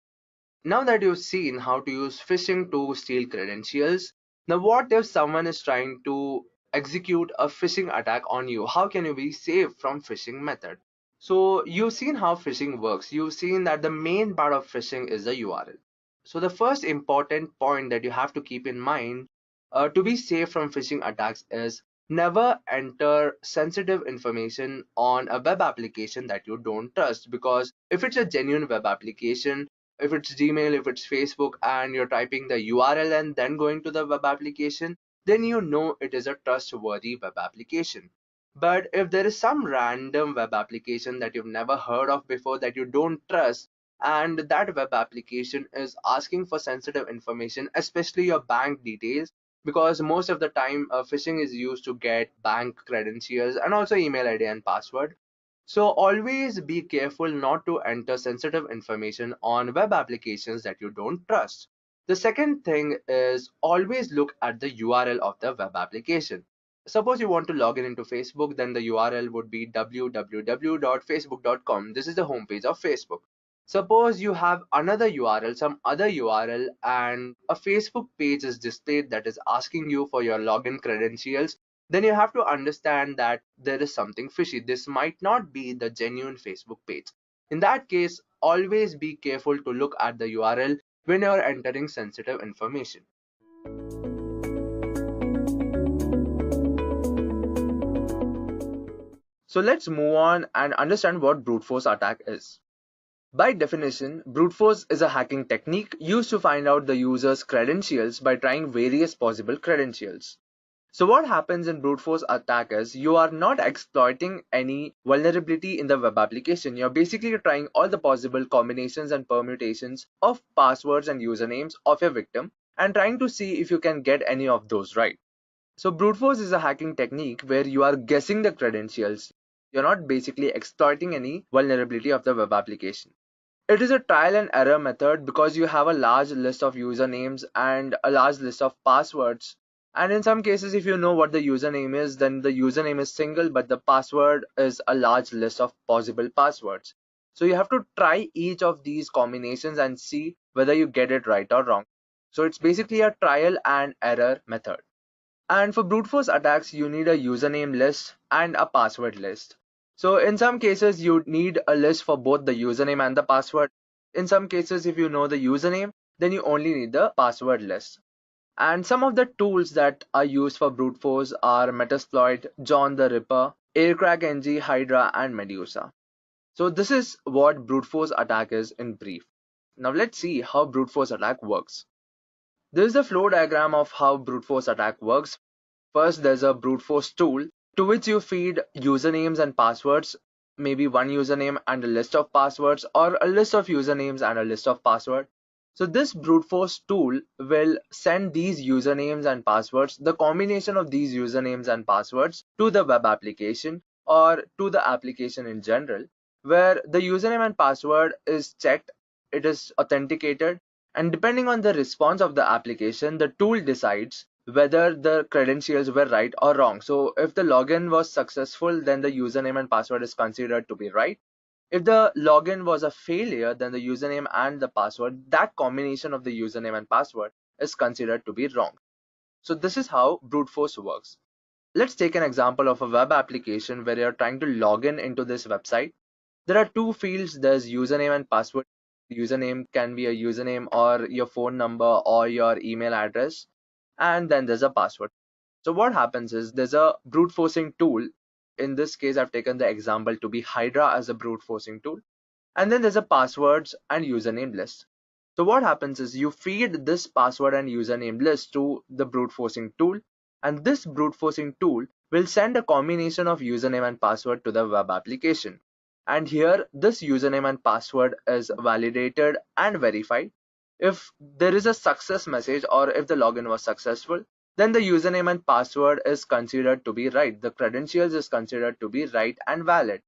Now that you've seen how to use phishing to steal credentials, now what if someone is trying to execute a phishing attack on you? How can you be safe from phishing method? So you've seen how phishing works. You've seen that the main part of phishing is the URL. So the first important point that you have to keep in mind to be safe from phishing attacks is never enter sensitive information on a web application that you don't trust, because if it's a genuine web application, if it's Gmail, if it's Facebook, and you're typing the URL and then going to the web application, then you know it is a trustworthy web application. But if there is some random web application that you've never heard of before that you don't trust, and that web application is asking for sensitive information, especially your bank details, because most of the time phishing is used to get bank credentials and also email ID and password. So always be careful not to enter sensitive information on web applications that you don't trust. The second thing is always look at the URL of the web application. Suppose you want to log in into Facebook, then the URL would be www.facebook.com. This is the homepage of Facebook. Suppose you have another URL, some other URL, and a Facebook page is displayed that is asking you for your login credentials, then you have to understand that there is something fishy. This might not be the genuine Facebook page. In that case, always be careful to look at the URL when you are entering sensitive information. So let's move on and understand what brute force attack is. By definition, brute force is a hacking technique used to find out the user's credentials by trying various possible credentials. So what happens in brute force attack is you are not exploiting any vulnerability in the web application. You're basically trying all the possible combinations and permutations of passwords and usernames of your victim and trying to see if you can get any of those right. So brute force is a hacking technique where you are guessing the credentials. You're not basically exploiting any vulnerability of the web application. It is a trial and error method because you have a large list of usernames and a large list of passwords. And in some cases, if you know what the username is, then the username is single, but the password is a large list of possible passwords. So you have to try each of these combinations and see whether you get it right or wrong. So it's basically a trial and error method. And for brute force attacks, you need a username list and a password list. So in some cases, you need a list for both the username and the password. In some cases, if you know the username, then you only need the password list. And some of the tools that are used for brute force are Metasploit, John the Ripper, 𝐴𝐴RCrack-NG, Hydra, and Medusa. So this is what brute force attack is in brief. Now let's see how brute force attack works. This is the flow diagram of how brute force attack works. First, there's a brute force tool to which you feed usernames and passwords, maybe one username and a list of passwords, or a list of usernames and a list of passwords. So this brute force tool will send these usernames and passwords, the combination of these usernames and passwords, to the web application or to the application in general, where the username and password is checked, it is authenticated, and depending on the response of the application, the tool decides whether the credentials were right or wrong. So if the login was successful, then the username and password is considered to be right. If the login was a failure, then the username and the password, that combination of the username and password, is considered to be wrong. So this is how brute force works. Let's take an example of a web application where you're trying to log into this website. There are two fields. There's username and password. Username can be a username or your phone number or your email address. And then there's a password. So what happens is there's a brute forcing tool. In this case, I've taken the example to be Hydra as a brute forcing tool. And then there's a passwords and username list. So what happens is you feed this password and username list to the brute forcing tool, and this brute forcing tool will send a combination of username and password to the web application. And here this username and password is validated and verified. If there is a success message or if the login was successful, then the username and password is considered to be right. The credentials is considered to be right and valid.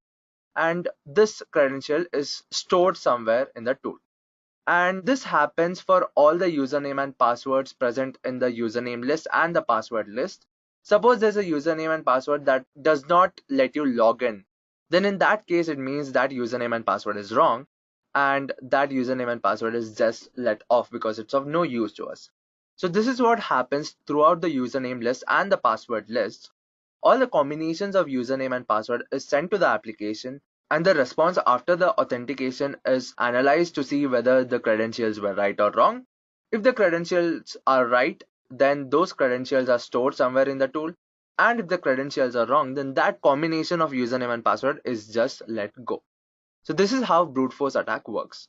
And this credential is stored somewhere in the tool. And this happens for all the username and passwords present in the username list and the password list. Suppose there's a username and password that does not let you log in, then in that case it means that username and password is wrong, and that username and password is just let off because it's of no use to us. So this is what happens throughout the username list and the password list. All the combinations of username and password is sent to the application, and the response after the authentication is analyzed to see whether the credentials were right or wrong. If the credentials are right, then those credentials are stored somewhere in the tool, and if the credentials are wrong, then that combination of username and password is just let go. So this is how brute force attack works.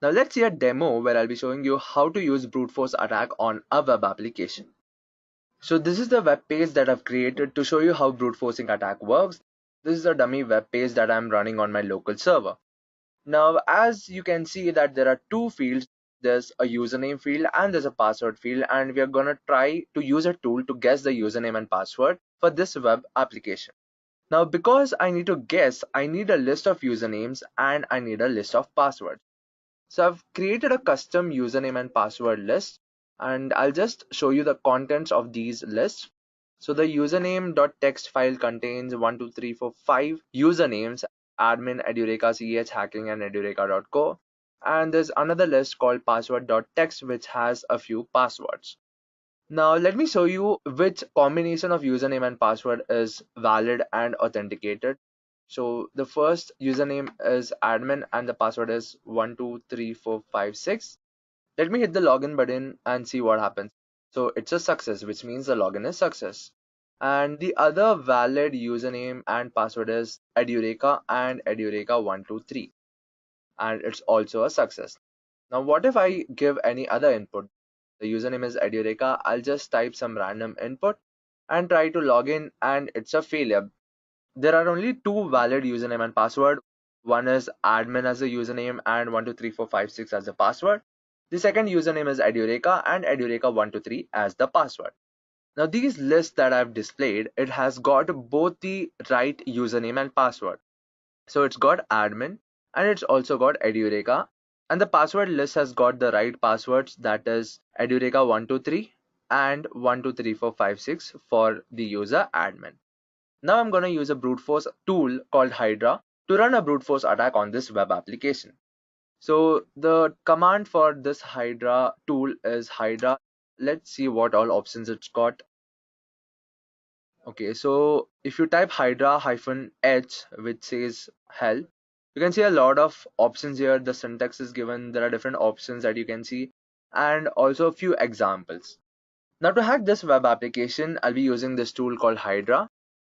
Now let's see a demo where I'll be showing you how to use brute force attack on a web application. So this is the web page that I've created to show you how brute forcing attack works. This is a dummy web page that I'm running on my local server. Now, as you can see that there are two fields. There's a username field and there's a password field, and we are going to try to use a tool to guess the username and password for this web application. Now, because I need to guess, I need a list of usernames and I need a list of passwords. So I've created a custom username and password list, and I'll just show you the contents of these lists. So the username.txt file contains 1, 2, 3, 4, 5 usernames: admin, Edureka, CEH hacking, and Edureka.co. And there's another list called password.txt which has a few passwords. Now let me show you which combination of username and password is valid and authenticated. So the first username is admin and the password is 123456. Let me hit the login button and see what happens. So it's a success, which means the login is success. And the other valid username and password is Edureka and Edureka123, and it's also a success. Now what if I give any other input? The username is Edureka. I'll just type some random input and try to log in and it's a failure. There are only two valid username and password. One is admin as a username and 123456 as the password. The second username is Edureka and Edureka123 as the password. Now these lists that I've displayed, it has got both the right username and password. So it's got admin and it's also got Edureka, and the password list has got the right passwords, that is Edureka123 and 123456 for the user admin. Now I'm going to use a brute force tool called Hydra to run a brute force attack on this web application. So the command for this Hydra tool is Hydra. Let's see what all options it's got. Okay, so if you type Hydra-H, which says help, you can see a lot of options here. The syntax is given. There are different options that you can see, and also a few examples. Now to hack this web application, I'll be using this tool called Hydra,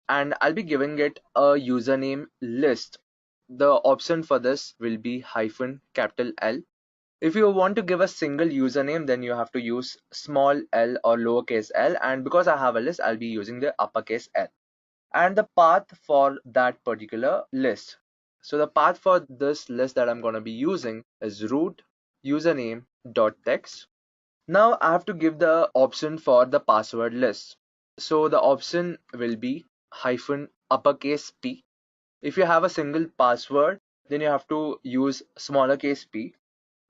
and I'll be giving it a username list. The option for this will be -L. If you want to give a single username, then you have to use small l or lowercase l, and because I have a list, I'll be using the uppercase L. And the path for that particular list. So the path for this list that I'm going to be using is root username.text. Now I have to give the option for the password list. So the option will be -P. If you have a single password, then you have to use smaller case p.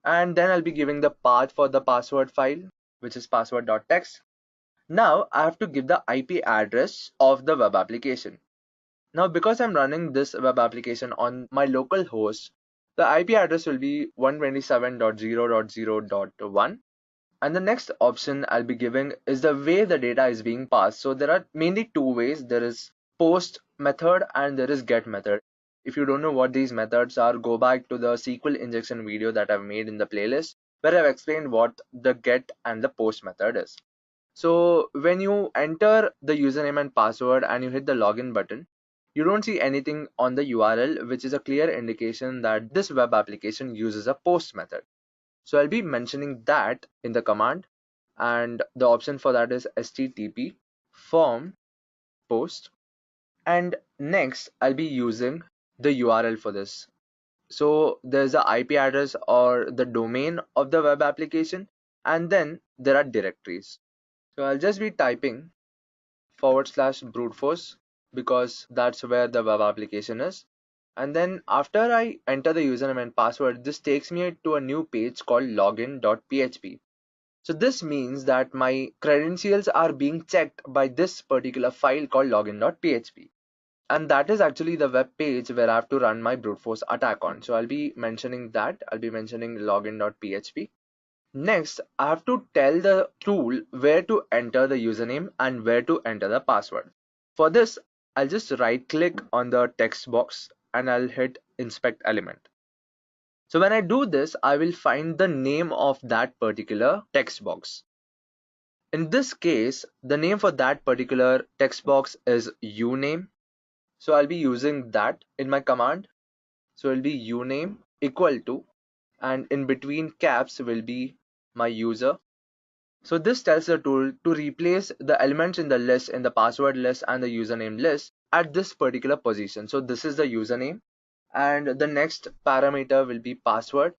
And then I'll be giving the path for the password file, which is password.text. Now I have to give the IP address of the web application. Now because I'm running this web application on my local host, the IP address will be 127.0.0.1. And the next option I'll be giving is the way the data is being passed. So there are mainly two ways. There is post method and there is get method. If you don't know what these methods are, go back to the SQL injection video that I've made in the playlist where I've explained what the get and the post method is. So when you enter the username and password and you hit the login button, you don't see anything on the URL, which is a clear indication that this web application uses a post method. So I'll be mentioning that in the command, and the option for that is http form post. And next I'll be using the URL for this. So there's the IP address or the domain of the web application, and then there are directories. So I'll just be typing /brute force because that's where the web application is. And then after I enter the username and password, this takes me to a new page called login.php. So this means that my credentials are being checked by this particular file called login.php. And that is actually the web page where I have to run my brute force attack on. So I'll be mentioning that. I'll be mentioning login.php. Next, I have to tell the tool where to enter the username and where to enter the password. For this, I'll just right click on the text box and I'll hit inspect element. So when I do this, I will find the name of that particular text box. In this case, the name for that particular text box is uname. So I'll be using that in my command. So it'll be uname equal to, and in between caps will be my user. So this tells the tool to replace the elements in the list, in the password list and the username list, at this particular position. So this is the username, and the next parameter will be password,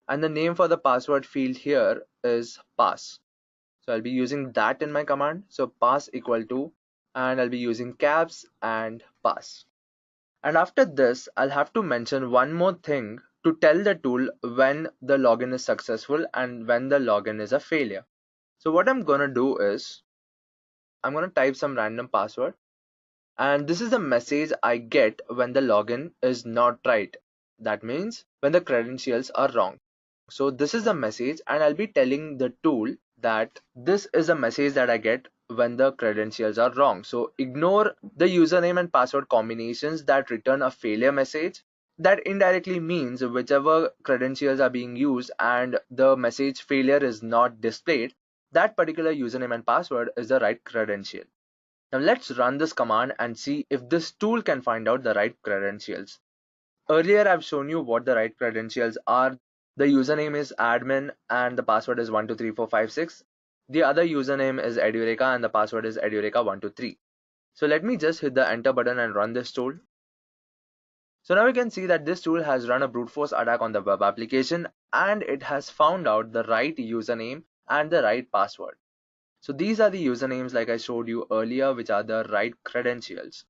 and the name for the password field here is pass. So I'll be using that in my command. So pass equal to, and I'll be using caps and pass. And after this, I'll have to mention one more thing to tell the tool when the login is successful and when the login is a failure. So what I'm gonna do is I'm gonna type some random password, and this is the message I get when the login is not right. That means when the credentials are wrong. So this is the message, and I'll be telling the tool that this is a message that I get when the credentials are wrong. So ignore the username and password combinations that return a failure message. That indirectly means whichever credentials are being used and the message failure is not displayed, that particular username and password is the right credential. Now let's run this command and see if this tool can find out the right credentials. Earlier I've shown you what the right credentials are. The username is admin and the password is 123456. The other username is Edureka and the password is Edureka123. So let me just hit the enter button and run this tool. So now we can see that this tool has run a brute force attack on the web application and it has found out the right username and the right password. So these are the usernames like I showed you earlier, which are the right credentials.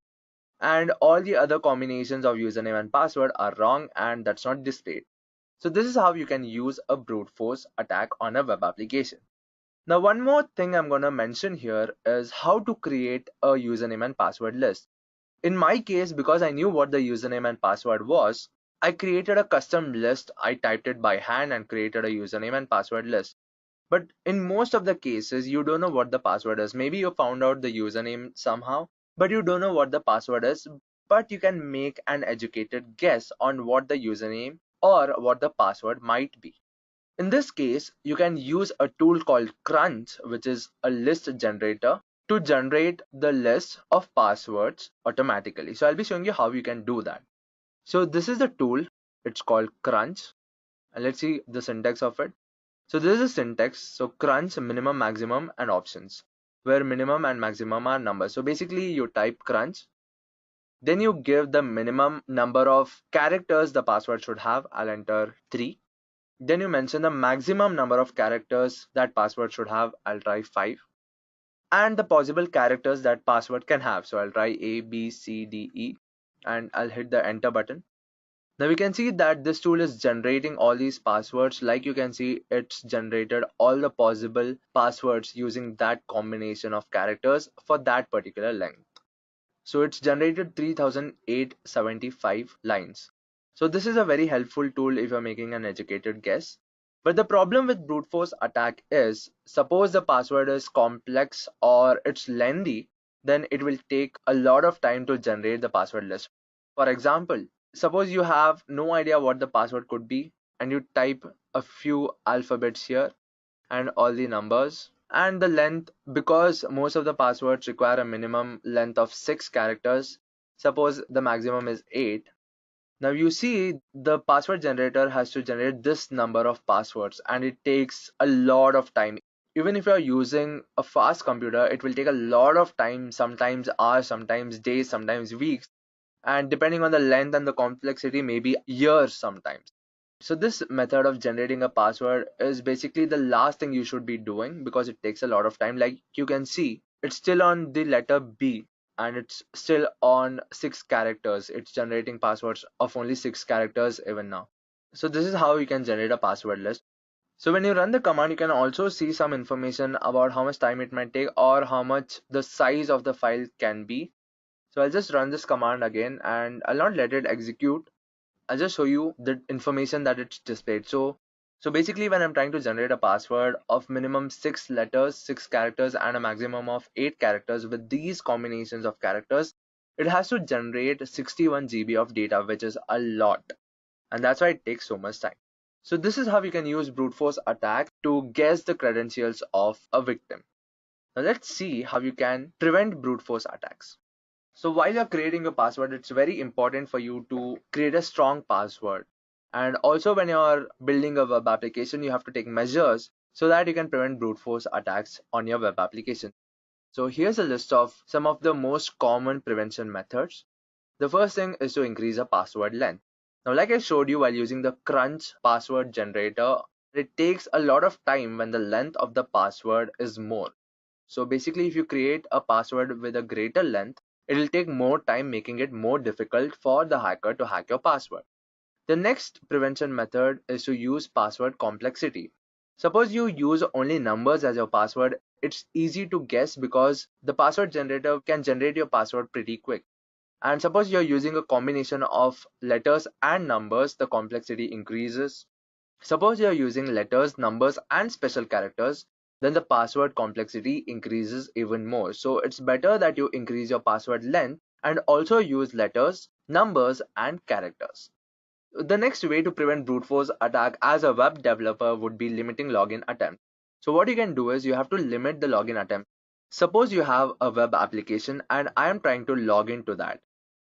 And all the other combinations of username and password are wrong and that's not displayed. So this is how you can use a brute force attack on a web application. Now one more thing I'm going to mention here is how to create a username and password list. In my case, because I knew what the username and password was, I created a custom list. I typed it by hand and created a username and password list. But in most of the cases, you don't know what the password is. Maybe you found out the username somehow, but you don't know what the password is. But you can make an educated guess on what the username or what the password might be. In this case, you can use a tool called Crunch, which is a list generator, to generate the list of passwords automatically. So I'll be showing you how you can do that. So this is the tool. It's called Crunch. And let's see the syntax of it. So this is a syntax. So Crunch, minimum, maximum, and options, where minimum and maximum are numbers. So basically you type Crunch. Then you give the minimum number of characters the password should have. I'll enter 3. Then you mention the maximum number of characters that password should have. I'll try 5. And the possible characters that password can have. So I'll try A, B, C, D, E, and I'll hit the enter button. Now we can see that this tool is generating all these passwords. Like you can see, it's generated all the possible passwords using that combination of characters for that particular length. So it's generated 3875 lines. So this is a very helpful tool if you're making an educated guess. But the problem with brute force attack is, suppose the password is complex or it's lengthy, then it will take a lot of time to generate the password list. For example, suppose you have no idea what the password could be and you type a few alphabets here and all the numbers and the length, because most of the passwords require a minimum length of 6 characters. Suppose the maximum is 8. Now you see the password generator has to generate this number of passwords and it takes a lot of time. Even if you're using a fast computer, it will take a lot of time, sometimes hours, sometimes days, sometimes weeks, and depending on the length and the complexity, maybe years sometimes. So this method of generating a password is basically the last thing you should be doing because it takes a lot of time. Like you can see, it's still on the letter B and it's still on 6 characters. It's generating passwords of only 6 characters even now. So this is how you can generate a password list. So when you run the command, you can also see some information about how much time it might take or how much the size of the file can be. So I'll just run this command again and I'll not let it execute. I'll just show you the information that it's displayed. So basically when I'm trying to generate a password of minimum 6 letters, 6 characters and a maximum of 8 characters with these combinations of characters, it has to generate 61 GB of data, which is a lot. And that's why it takes so much time. So this is how you can use brute force attack to guess the credentials of a victim. Now let's see how you can prevent brute force attacks. So while you're creating a password, it's very important for you to create a strong password. And also when you're building a web application, you have to take measures so that you can prevent brute force attacks on your web application. So here's a list of some of the most common prevention methods. The first thing is to increase a password length. Now, like I showed you while using the Crunch password generator, it takes a lot of time when the length of the password is more. So basically, if you create a password with a greater length, it will take more time, making it more difficult for the hacker to hack your password. The next prevention method is to use password complexity. Suppose you use only numbers as your password, it's easy to guess because the password generator can generate your password pretty quick. And suppose you're using a combination of letters and numbers, the complexity increases. Suppose you're using letters, numbers, and special characters, then the password complexity increases even more. So it's better that you increase your password length and also use letters, numbers, and characters. The next way to prevent brute force attack as a web developer would be limiting login attempts. So what you can do is you have to limit the login attempt. Suppose you have a web application and I am trying to log into that,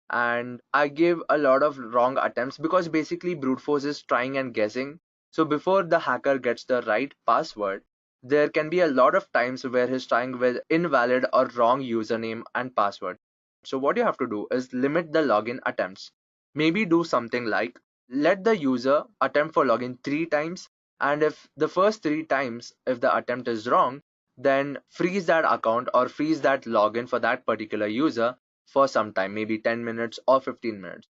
and I give a lot of wrong attempts because basically brute force is trying and guessing. So before the hacker gets the right password, there can be a lot of times where he's trying with invalid or wrong username and password. So what you have to do is limit the login attempts. Maybe do something like let the user attempt for login 3 times, and if the first 3 times if the attempt is wrong, then freeze that account or freeze that login for that particular user for some time, maybe 10 minutes or 15 minutes.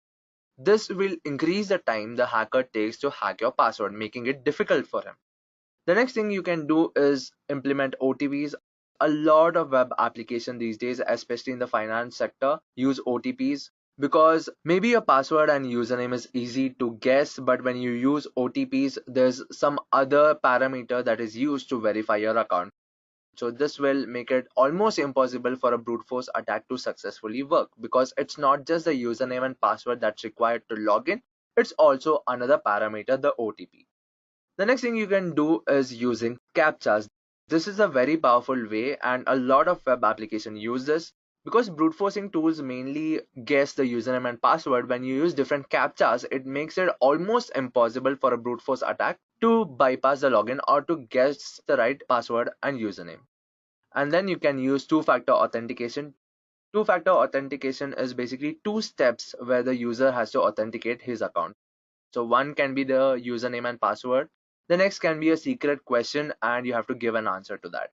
This will increase the time the hacker takes to hack your password, making it difficult for him. The next thing you can do is implement OTPs. A lot of web applications these days, especially in the finance sector, use OTPs because maybe your password and username is easy to guess, but when you use OTPs, there's some other parameter that is used to verify your account. So this will make it almost impossible for a brute force attack to successfully work, because it's not just the username and password that's required to log in, it's also another parameter, the OTP. The next thing you can do is using CAPTCHAs. This is a very powerful way, and a lot of web applications use this because brute forcing tools mainly guess the username and password. When you use different CAPTCHAs, it makes it almost impossible for a brute force attack to bypass the login or to guess the right password and username. And then you can use two-factor authentication. Two-factor authentication is basically 2 steps where the user has to authenticate his account. So one can be the username and password. The next can be a secret question and you have to give an answer to that.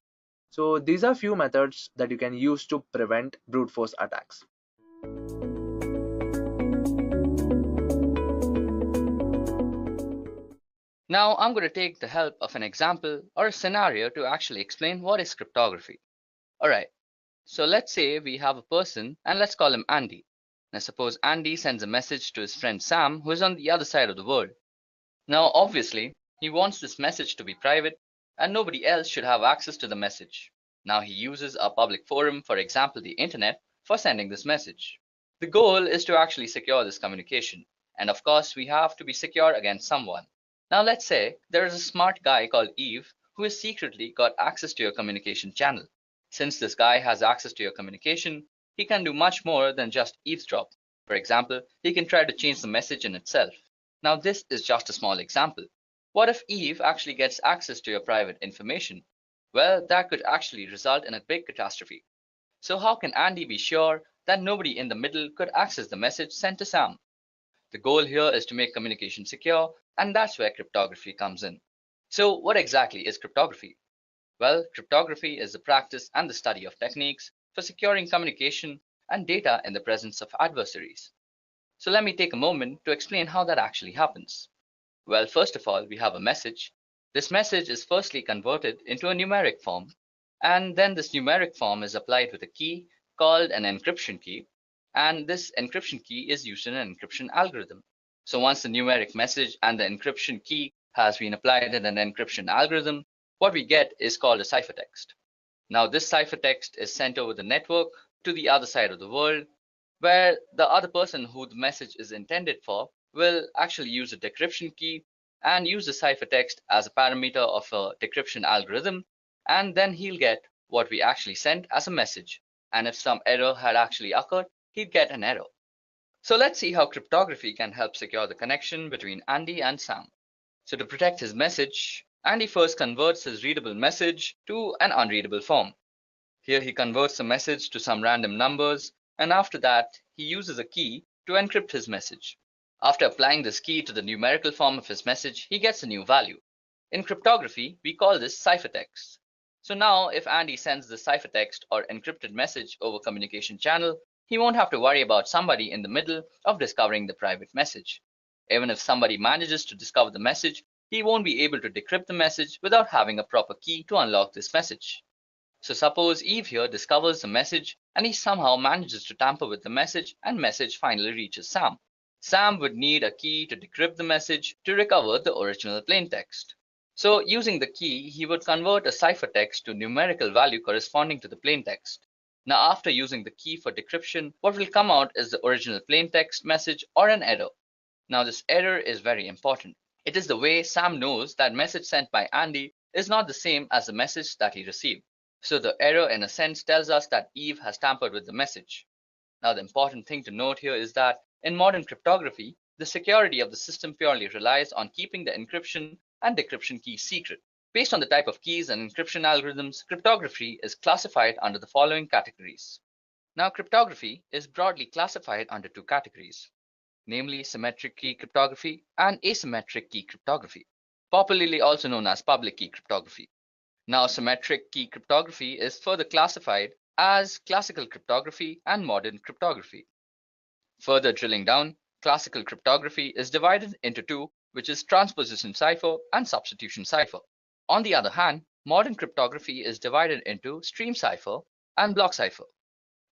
So these are few methods that you can use to prevent brute force attacks. Now I'm going to take the help of an example or a scenario to actually explain what is cryptography. Alright, so let's say we have a person and let's call him Andy. Now suppose Andy sends a message to his friend Sam, who is on the other side of the world. Now obviously he wants this message to be private and nobody else should have access to the message. Now he uses a public forum, for example the internet, for sending this message. The goal is to actually secure this communication, and of course we have to be secure against someone. Now let's say there is a smart guy called Eve who has secretly got access to your communication channel. Since this guy has access to your communication, he can do much more than just eavesdrop. For example, he can try to change the message in itself. Now this is just a small example. What if Eve actually gets access to your private information? Well, that could actually result in a big catastrophe. So how can Andy be sure that nobody in the middle could access the message sent to Sam? The goal here is to make communication secure, and that's where cryptography comes in. So what exactly is cryptography? Well, cryptography is the practice and the study of techniques for securing communication and data in the presence of adversaries. So let me take a moment to explain how that actually happens. Well, first of all, we have a message. This message is firstly converted into a numeric form, and then this numeric form is applied with a key called an encryption key, and this encryption key is used in an encryption algorithm. So once the numeric message and the encryption key has been applied in an encryption algorithm, what we get is called a ciphertext. Now this ciphertext is sent over the network to the other side of the world, where the other person who the message is intended for will actually use a decryption key and use the ciphertext as a parameter of a decryption algorithm, and then he'll get what we actually sent as a message. And if some error had actually occurred, he'd get an error. So let's see how cryptography can help secure the connection between Andy and Sam. So to protect his message, Andy first converts his readable message to an unreadable form. Here he converts the message to some random numbers, and after that he uses a key to encrypt his message. After applying this key to the numerical form of his message, he gets a new value. In cryptography, we call this ciphertext. So now if Andy sends the ciphertext or encrypted message over communication channel, he won't have to worry about somebody in the middle of discovering the private message. Even if somebody manages to discover the message, he won't be able to decrypt the message without having a proper key to unlock this message. So suppose Eve here discovers the message and he somehow manages to tamper with the message and message finally reaches Sam. Sam would need a key to decrypt the message to recover the original plaintext. So using the key, he would convert a ciphertext to numerical value corresponding to the plaintext. Now after using the key for decryption, what will come out is the original plaintext message or an error. Now this error is very important. It is the way Sam knows that message sent by Andy is not the same as the message that he received. So the error in a sense tells us that Eve has tampered with the message. Now the important thing to note here is that in modern cryptography, the security of the system purely relies on keeping the encryption and decryption keys secret. Based on the type of keys and encryption algorithms, cryptography is classified under the following categories. Now, cryptography is broadly classified under two categories, namely symmetric key cryptography and asymmetric key cryptography, popularly also known as public key cryptography. Now, symmetric key cryptography is further classified as classical cryptography and modern cryptography. Further drilling down, classical cryptography is divided into two, which is transposition cipher and substitution cipher. On the other hand, modern cryptography is divided into stream cipher and block cipher.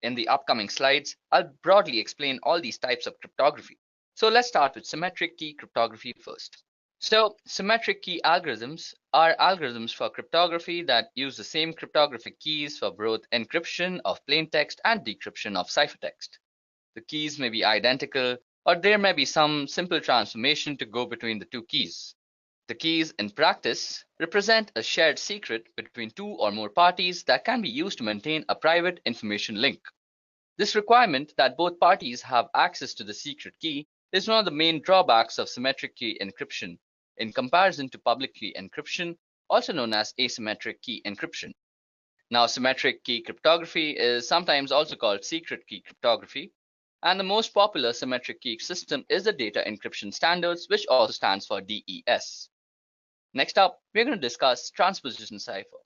In the upcoming slides, I'll broadly explain all these types of cryptography. So let's start with symmetric key cryptography first. So symmetric key algorithms are algorithms for cryptography that use the same cryptographic keys for both encryption of plain text and decryption of ciphertext. The keys may be identical, or there may be some simple transformation to go between the two keys. The keys in practice represent a shared secret between two or more parties that can be used to maintain a private information link. This requirement that both parties have access to the secret key is one of the main drawbacks of symmetric key encryption in comparison to public key encryption, also known as asymmetric key encryption. Now, symmetric key cryptography is sometimes also called secret key cryptography, and the most popular symmetric key system is the Data Encryption Standards, which also stands for DES. Next up, we're going to discuss transposition cipher.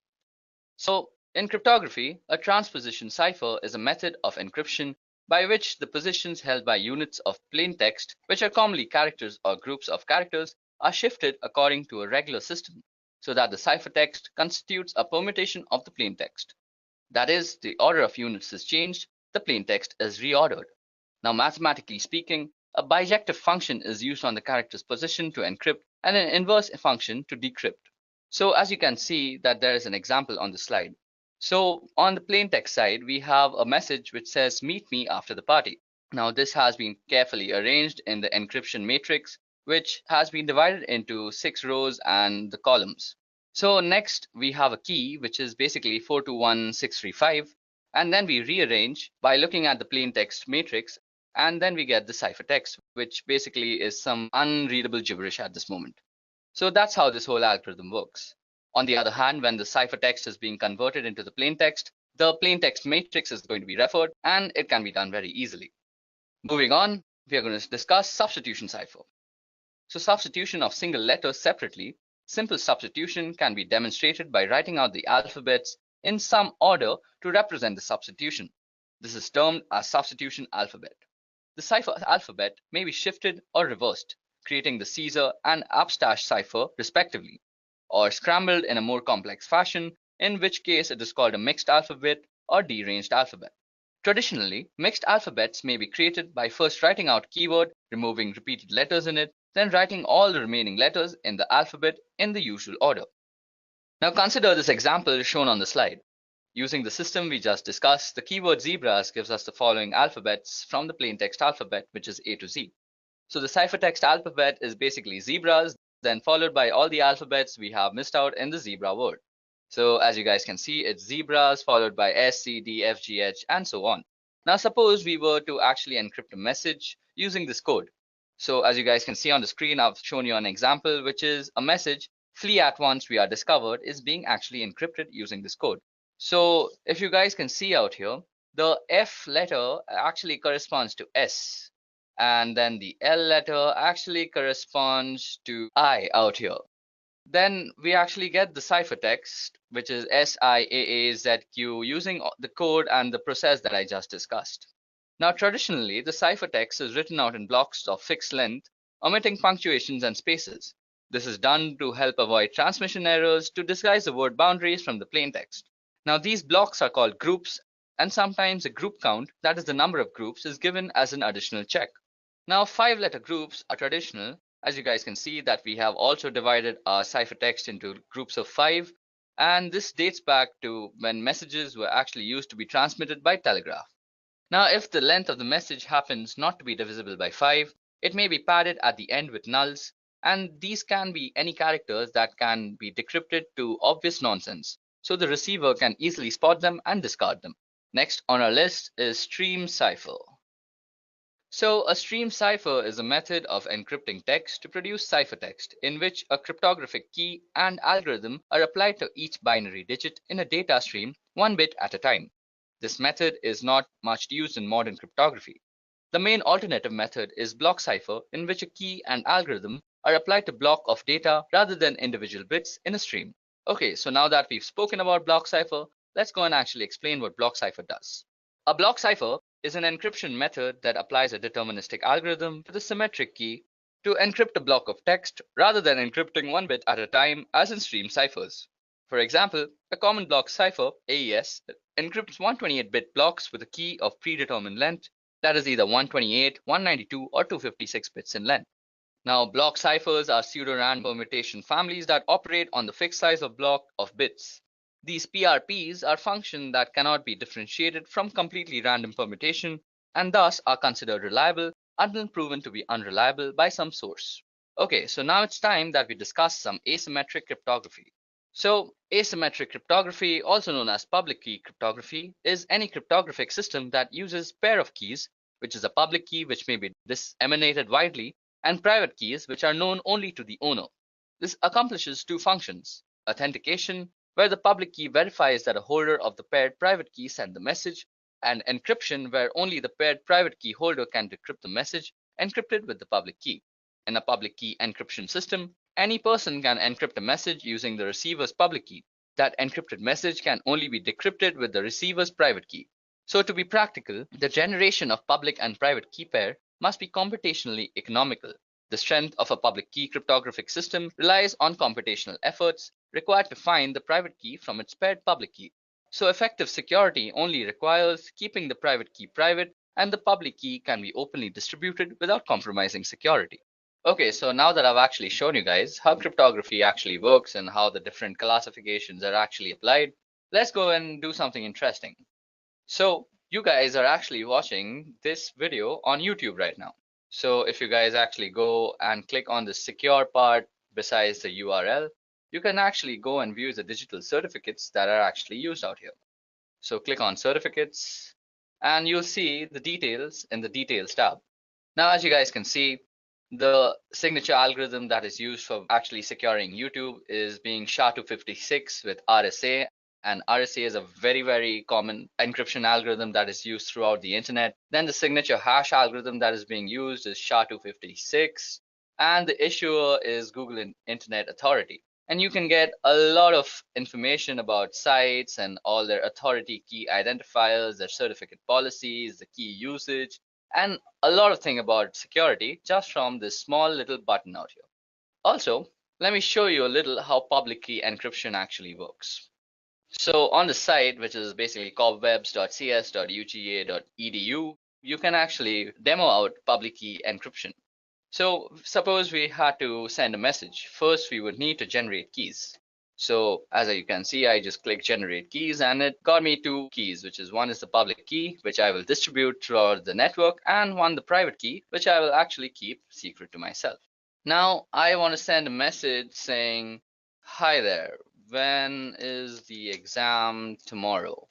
So, in cryptography, a transposition cipher is a method of encryption by which the positions held by units of plain text, which are commonly characters or groups of characters, are shifted according to a regular system, so that the ciphertext constitutes a permutation of the plain text. That is, the order of units is changed, the plain text is reordered. Now, mathematically speaking, a bijective function is used on the character's position to encrypt and an inverse function to decrypt. So as you can see that there is an example on the slide. So on the plain text side, we have a message which says, "Meet me after the party." Now this has been carefully arranged in the encryption matrix, which has been divided into 6 rows and the columns. So next we have a key, which is basically 421635, and then we rearrange by looking at the plain text matrix, and then we get the ciphertext, which basically is some unreadable gibberish at this moment. So that's how this whole algorithm works. On the other hand, when the ciphertext is being converted into the plain text matrix is going to be referred, and it can be done very easily. Moving on, we are going to discuss substitution cipher. So substitution of single letters separately, simple substitution can be demonstrated by writing out the alphabets in some order to represent the substitution. This is termed as substitution alphabet. The cipher alphabet may be shifted or reversed, creating the 𝐬𝐳 and 𝐴 cipher respectively, or scrambled in a more complex fashion, in which case it is called a mixed alphabet or deranged alphabet. Traditionally, mixed alphabets may be created by first writing out keyword, removing repeated letters in it, then writing all the remaining letters in the alphabet in the usual order. Now consider this example shown on the slide. Using the system we just discussed, the keyword zebras gives us the following alphabets from the plain text alphabet, which is A to Z. So the ciphertext alphabet is basically zebras, then followed by all the alphabets we have missed out in the zebra word. So as you guys can see, it's zebras followed by S, C, D, F, G, H, and so on. Now suppose we were to actually encrypt a message using this code. So as you guys can see on the screen, I've shown you an example, which is a message, "Flee at once, we are discovered," is being actually encrypted using this code. So if you guys can see out here, the F letter actually corresponds to S, and then the L letter actually corresponds to I out here. Then we actually get the ciphertext, which is SIAAZQ, using the code and the process that I just discussed. Now traditionally, the ciphertext is written out in blocks of fixed length, omitting punctuations and spaces. This is done to help avoid transmission errors to disguise the word boundaries from the plain text. Now these blocks are called groups, and sometimes a group count, that is the number of groups, is given as an additional check. Now 5-letter groups are traditional. As you guys can see that we have also divided our ciphertext into groups of 5, and this dates back to when messages were actually used to be transmitted by telegraph. Now if the length of the message happens not to be divisible by 5, it may be padded at the end with nulls, and these can be any characters that can be decrypted to obvious nonsense, so the receiver can easily spot them and discard them. Next on our list is stream cipher. So a stream cipher is a method of encrypting text to produce ciphertext in which a cryptographic key and algorithm are applied to each binary digit in a data stream one bit at a time. This method is not much used in modern cryptography. The main alternative method is block cipher, in which a key and algorithm are applied to block of data rather than individual bits in a stream. Okay, so now that we've spoken about block cipher, let's go and actually explain what block cipher does. A block cipher is an encryption method that applies a deterministic algorithm to the symmetric key to encrypt a block of text rather than encrypting one bit at a time as in stream ciphers. For example, a common block cipher, AES, encrypts 128-bit blocks with a key of predetermined length that is either 128, 192, or 256 bits in length. Now, block ciphers are pseudo-random permutation families that operate on the fixed size of block of bits. These PRPs are functions that cannot be differentiated from completely random permutation and thus are considered reliable until proven to be unreliable by some source. Okay, so now it's time that we discuss some asymmetric cryptography. So, asymmetric cryptography, also known as public key cryptography, is any cryptographic system that uses pair of keys, which is a public key which may be disseminated widely, and private keys which are known only to the owner. This accomplishes two functions: authentication, where the public key verifies that a holder of the paired private key sent the message, and encryption, where only the paired private key holder can decrypt the message encrypted with the public key. In a public key encryption system, any person can encrypt a message using the receiver's public key. That encrypted message can only be decrypted with the receiver's private key. So to be practical, the generation of public and private key pair must be computationally economical. The strength of a public key cryptographic system relies on computational efforts required to find the private key from its paired public key. So effective security only requires keeping the private key private, and the public key can be openly distributed without compromising security. Okay, so now that I've actually shown you guys how cryptography actually works and how the different classifications are actually applied, let's go and do something interesting. So you guys are actually watching this video on YouTube right now. So if you guys actually go and click on the secure part besides the URL, you can actually go and view the digital certificates that are actually used out here. So click on certificates and you'll see the details in the details tab. Now, as you guys can see, the signature algorithm that is used for actually securing YouTube is being SHA-256 with RSA. And RSA is a very, very common encryption algorithm that is used throughout the internet. Then the signature hash algorithm that is being used is SHA-256. And the issuer is Google Internet Authority. And you can get a lot of information about sites and all their authority key identifiers, their certificate policies, the key usage, and a lot of things about security just from this small little button out here. Also, let me show you a little how public key encryption actually works. So on the site, which is basically cobwebs.cs.uga.edu, you can actually demo out public key encryption. So suppose we had to send a message. First, we would need to generate keys. So as you can see, I just clicked generate keys and it got me two keys, which is one is the public key, which I will distribute throughout the network, and one the private key, which I will actually keep secret to myself. Now I want to send a message saying, hi there, when is the exam tomorrow?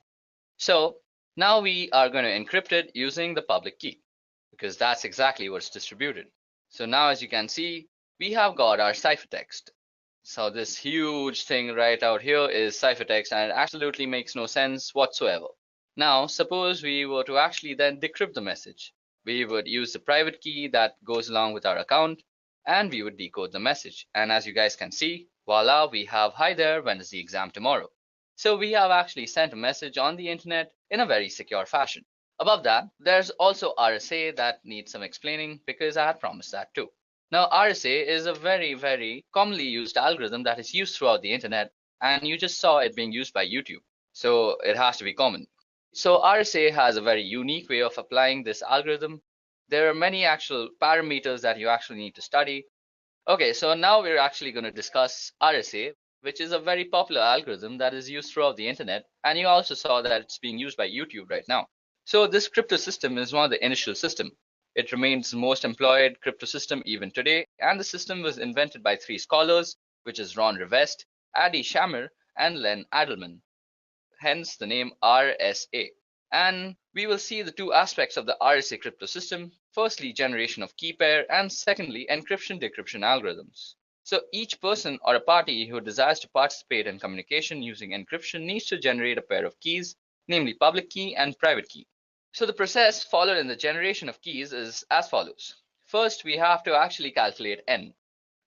So now we are going to encrypt it using the public key because that's exactly what's distributed. So now as you can see, we have got our ciphertext. So this huge thing right out here is ciphertext, and it absolutely makes no sense whatsoever. Now suppose we were to actually then decrypt the message. We would use the private key that goes along with our account, and we would decode the message. And as you guys can see, voila, we have hi there, when is the exam tomorrow? So we have actually sent a message on the internet in a very secure fashion. Above that, there's also RSA that needs some explaining because I had promised that too. Now, RSA is a very, very commonly used algorithm that is used throughout the internet, and you just saw it being used by YouTube. So it has to be common. So RSA has a very unique way of applying this algorithm. There are many actual parameters that you actually need to study. Okay, so now we're actually going to discuss RSA, which is a very popular algorithm that is used throughout the internet. And you also saw that it's being used by YouTube right now. So this crypto system is one of the initial systems. It remains the most employed crypto system even today. And the system was invented by three scholars, which is Ron Rivest, Adi Shamir, and Len Adelman. Hence the name RSA. And we will see the two aspects of the RSA crypto system. Firstly, generation of key pair, and secondly, encryption-decryption algorithms. So each person or a party who desires to participate in communication using encryption needs to generate a pair of keys, namely public key and private key. So the process followed in the generation of keys is as follows. First, we have to actually calculate n.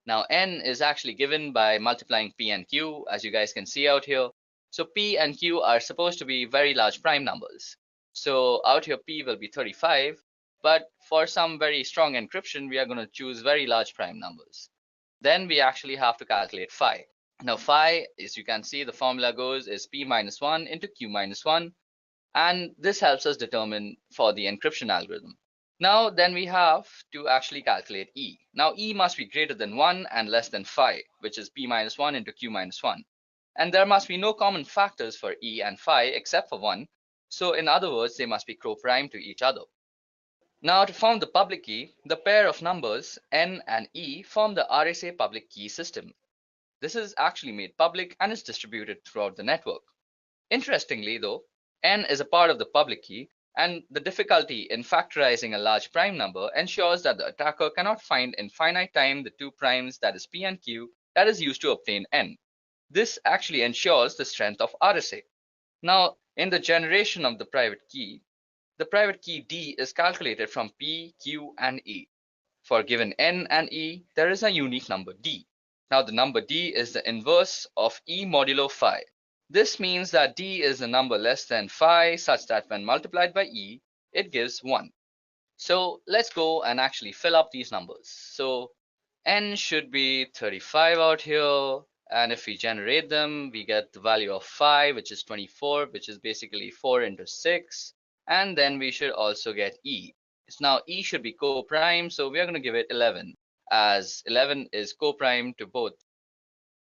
Now n is actually given by multiplying p and q, as you guys can see out here. So p and q are supposed to be very large prime numbers. So out here p will be 35, but for some very strong encryption, we are going to choose very large prime numbers. Then we actually have to calculate phi. Now phi, as you can see, the formula goes is p minus 1 into q minus 1, and this helps us determine for the encryption algorithm. Now then we have to actually calculate E. Now E must be greater than 1 and less than phi, which is p minus 1 into q minus 1. And there must be no common factors for E and phi except for 1. So in other words, they must be co-prime to each other. Now to form the public key, the pair of numbers n and e form the RSA public key system. This is actually made public and is distributed throughout the network. Interestingly though, n is a part of the public key, and the difficulty in factorizing a large prime number ensures that the attacker cannot find in finite time the two primes, that is p and q, that is used to obtain n. This actually ensures the strength of RSA. Now, in the generation of the private key d is calculated from p, q, and e. For given n and e, there is a unique number d. Now, the number d is the inverse of e modulo phi. This means that d is a number less than phi such that when multiplied by e, it gives 1. So let's go and actually fill up these numbers. So n should be 35 out here, and if we generate them, we get the value of phi, which is 24, which is basically 4 into 6, and then we should also get e. Now e should be co-prime, so we are going to give it 11, as 11 is co-prime to both.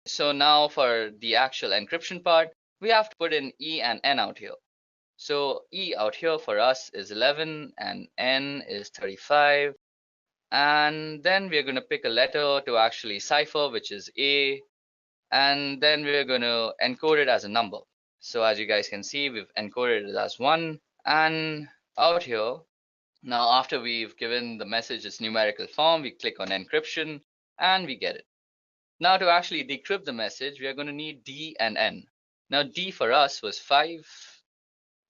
So now for the actual encryption part, we have to put in E and N out here. So E out here for us is 11 and N is 35. And then we're going to pick a letter to actually cipher, which is A. And then we're going to encode it as a number. So as you guys can see, we've encoded it as 1. And out here, now after we've given the message its numerical form, we click on encryption and we get it. Now to actually decrypt the message, we are going to need D and N. Now D for us was 5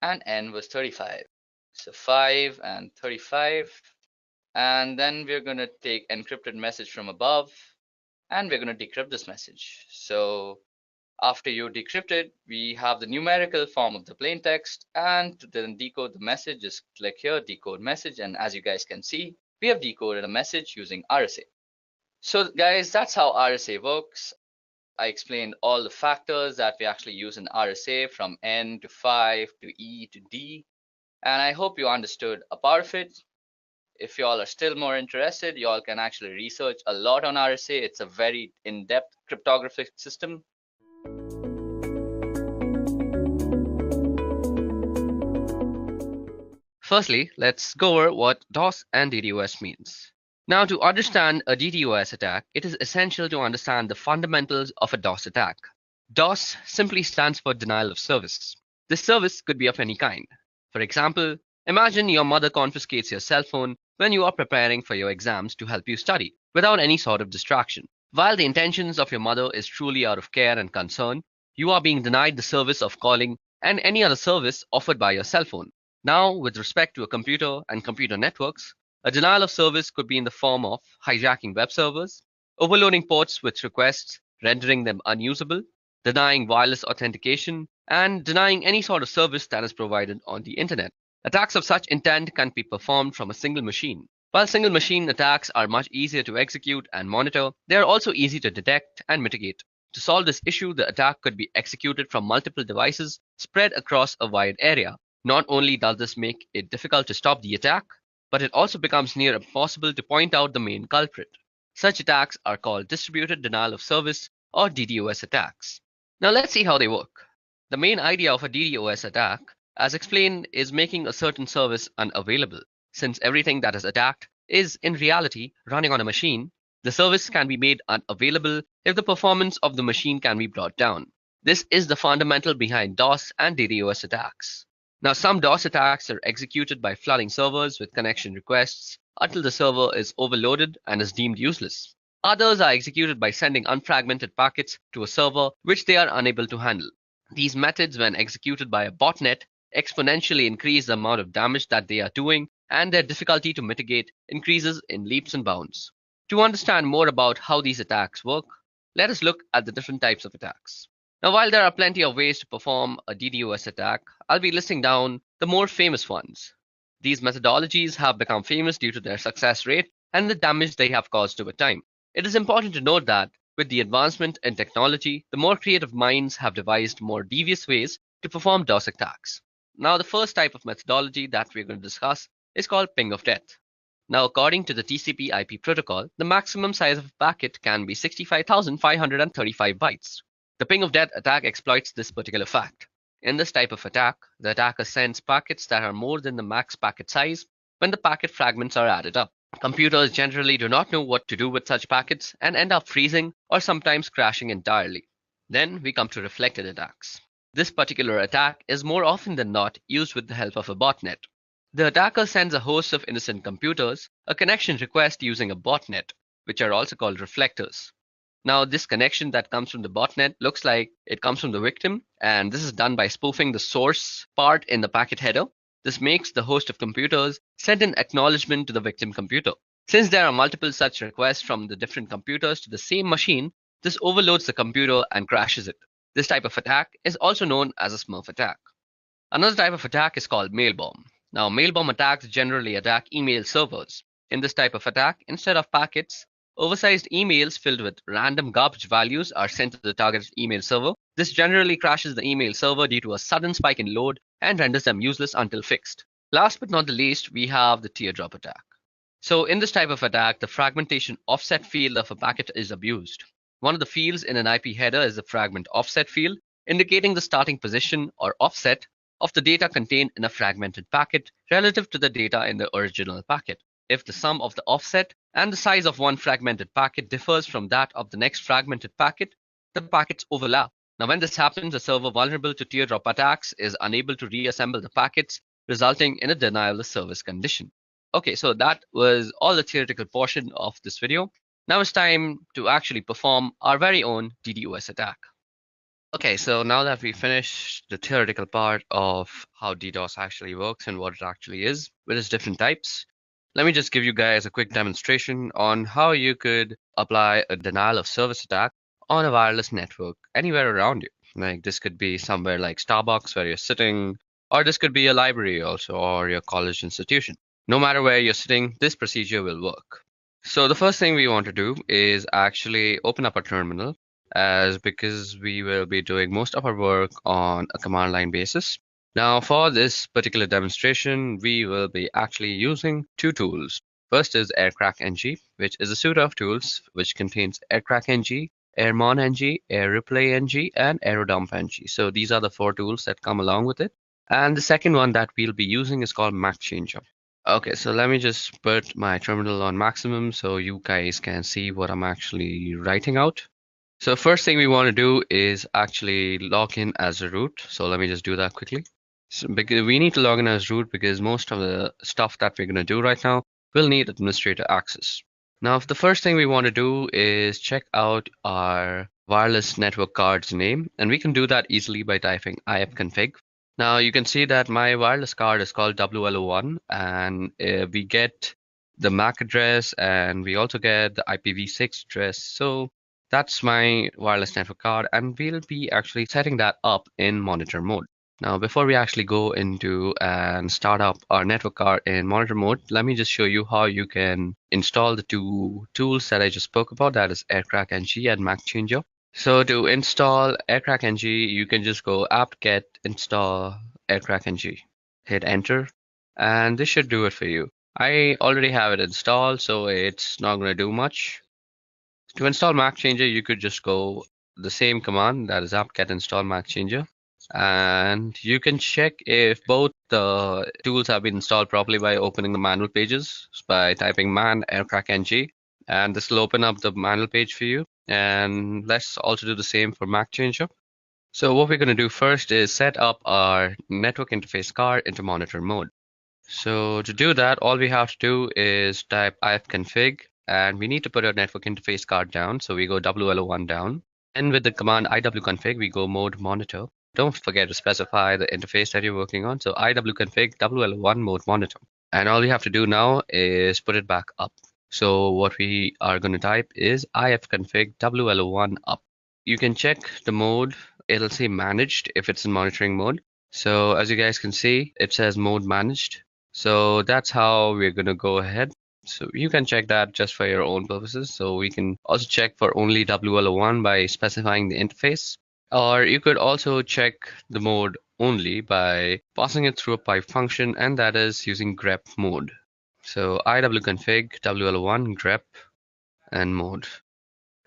and N was 35. So 5 and 35. And then we're going to take encrypted message from above and we're going to decrypt this message. So after you decrypt it, we have the numerical form of the plain text, and to then decode the message, just click here, decode message, and as you guys can see, we have decoded a message using RSA. So guys, that's how RSA works. I explained all the factors that we actually use in RSA, from N to 5 to E to D, and I hope you understood a part of it. If y'all are still more interested, y'all can actually research a lot on RSA. It's a very in-depth cryptographic system. Firstly, let's go over what DOS and DDoS means. Now, to understand a DDoS attack, it is essential to understand the fundamentals of a DOS attack. DOS simply stands for denial of service. This service could be of any kind. For example, imagine your mother confiscates your cell phone when you are preparing for your exams to help you study, without any sort of distraction. While the intentions of your mother is truly out of care and concern, you are being denied the service of calling and any other service offered by your cell phone. Now, with respect to a computer and computer networks, a denial of service could be in the form of hijacking web servers, overloading ports with requests, rendering them unusable, denying wireless authentication, and denying any sort of service that is provided on the internet. Attacks of such intent can be performed from a single machine. While single machine attacks are much easier to execute and monitor, they are also easy to detect and mitigate. To solve this issue, the attack could be executed from multiple devices spread across a wide area. Not only does this make it difficult to stop the attack, but it also becomes near impossible to point out the main culprit. Such attacks are called distributed denial of service or DDoS attacks. Now let's see how they work. The main idea of a DDoS attack, as explained, is making a certain service unavailable. Since everything that is attacked is in reality running on a machine, the service can be made unavailable if the performance of the machine can be brought down. This is the fundamental behind DOS and DDoS attacks. Now, some DOS attacks are executed by flooding servers with connection requests, until the server is overloaded and is deemed useless. Others are executed by sending unfragmented packets to a server which they are unable to handle. These methods, when executed by a botnet, exponentially increase the amount of damage that they are doing, and their difficulty to mitigate increases in leaps and bounds. To understand more about how these attacks work, let us look at the different types of attacks. Now, while there are plenty of ways to perform a DDoS attack, I'll be listing down the more famous ones. These methodologies have become famous due to their success rate and the damage they have caused over time. It is important to note that with the advancement in technology, the more creative minds have devised more devious ways to perform DOS attacks. Now, the first type of methodology that we're going to discuss is called ping of death. Now, according to the TCP/IP protocol, the maximum size of a packet can be 65,535 bytes. The ping of death attack exploits this particular fact. In this type of attack, the attacker sends packets that are more than the max packet size when the packet fragments are added up. Computers generally do not know what to do with such packets and end up freezing or sometimes crashing entirely. Then we come to reflected attacks. This particular attack is more often than not used with the help of a botnet. The attacker sends a host of innocent computers a connection request using a botnet, which are also called reflectors. Now, this connection that comes from the botnet looks like it comes from the victim, and this is done by spoofing the source part in the packet header. This makes the host of computers send an acknowledgement to the victim computer. Since there are multiple such requests from the different computers to the same machine, this overloads the computer and crashes it. This type of attack is also known as a Smurf attack. Another type of attack is called mail bomb. Now, mail bomb attacks generally attack email servers. In this type of attack, instead of packets, oversized emails filled with random garbage values are sent to the targeted email server. This generally crashes the email server due to a sudden spike in load and renders them useless until fixed. Last but not the least, we have the teardrop attack. So in this type of attack, the fragmentation offset field of a packet is abused. One of the fields in an IP header is the fragment offset field, indicating the starting position or offset of the data contained in a fragmented packet relative to the data in the original packet. If the sum of the offset and the size of one fragmented packet differs from that of the next fragmented packet, the packets overlap. Now, when this happens, a server vulnerable to teardrop attacks is unable to reassemble the packets, resulting in a denial of service condition. Okay, so that was all the theoretical portion of this video. Now it's time to actually perform our very own DDoS attack. Okay, so now that we finished the theoretical part of how DDoS actually works and what it actually is with its different types, let me just give you guys a quick demonstration on how you could apply a denial of service attack on a wireless network anywhere around you. Like this could be somewhere like Starbucks where you're sitting, or this could be a library also, or your college institution. No matter where you're sitting, this procedure will work. So the first thing we want to do is actually open up a terminal, as because we will be doing most of our work on a command line basis. Now for this particular demonstration, we will be actually using two tools. First is aircrack-ng, which is a suite of tools which contains aircrack-ng, airmon-ng, airreplay-ng, and aerodump-ng. So these are the four tools that come along with it. And the second one that we'll be using is called MacChanger. Okay, so let me just put my terminal on maximum so you guys can see what I'm actually writing out. So first thing we want to do is actually log in as a root. So let me just do that quickly. So because we need to log in as root because most of the stuff that we're going to do right now will need administrator access. Now, the first thing we want to do is check out our wireless network card's name, and we can do that easily by typing ifconfig. Now you can see that my wireless card is called WLO1, and we get the MAC address and we also get the IPv6 address. So that's my wireless network card, and we'll be actually setting that up in monitor mode. Now, before we actually go into and start up our network card in monitor mode, let me just show you how you can install the two tools that I just spoke about, that is aircrack-ng and MacChanger. So to install aircrack-ng, you can just go apt-get install aircrack-ng, hit enter, and this should do it for you. I already have it installed, so it's not going to do much. To install MacChanger, you could just go the same command, that is apt-get install MacChanger, and you can check if both the tools have been installed properly by opening the manual pages by typing man aircrack-ng, and this will open up the manual page for you. And let's also do the same for MacChanger. So what we're going to do first is set up our network interface card into monitor mode. So to do that, all we have to do is type ifconfig, and we need to put a network interface card down. So we go WLO1 down. And with the command iwconfig, we go mode monitor. Don't forget to specify the interface that you're working on. So iwconfig WLO1 mode monitor. And all we have to do now is put it back up. So what we are going to type is ifconfig WLO1 up. You can check the mode. It'll say managed if it's in monitoring mode. So as you guys can see, it says mode managed. So that's how we're going to go ahead. So you can check that just for your own purposes. So we can also check for only WLO1 by specifying the interface. Or you could also check the mode only by passing it through a pipe function, and that is using grep mode. So iwconfig WLO1 grep and mode.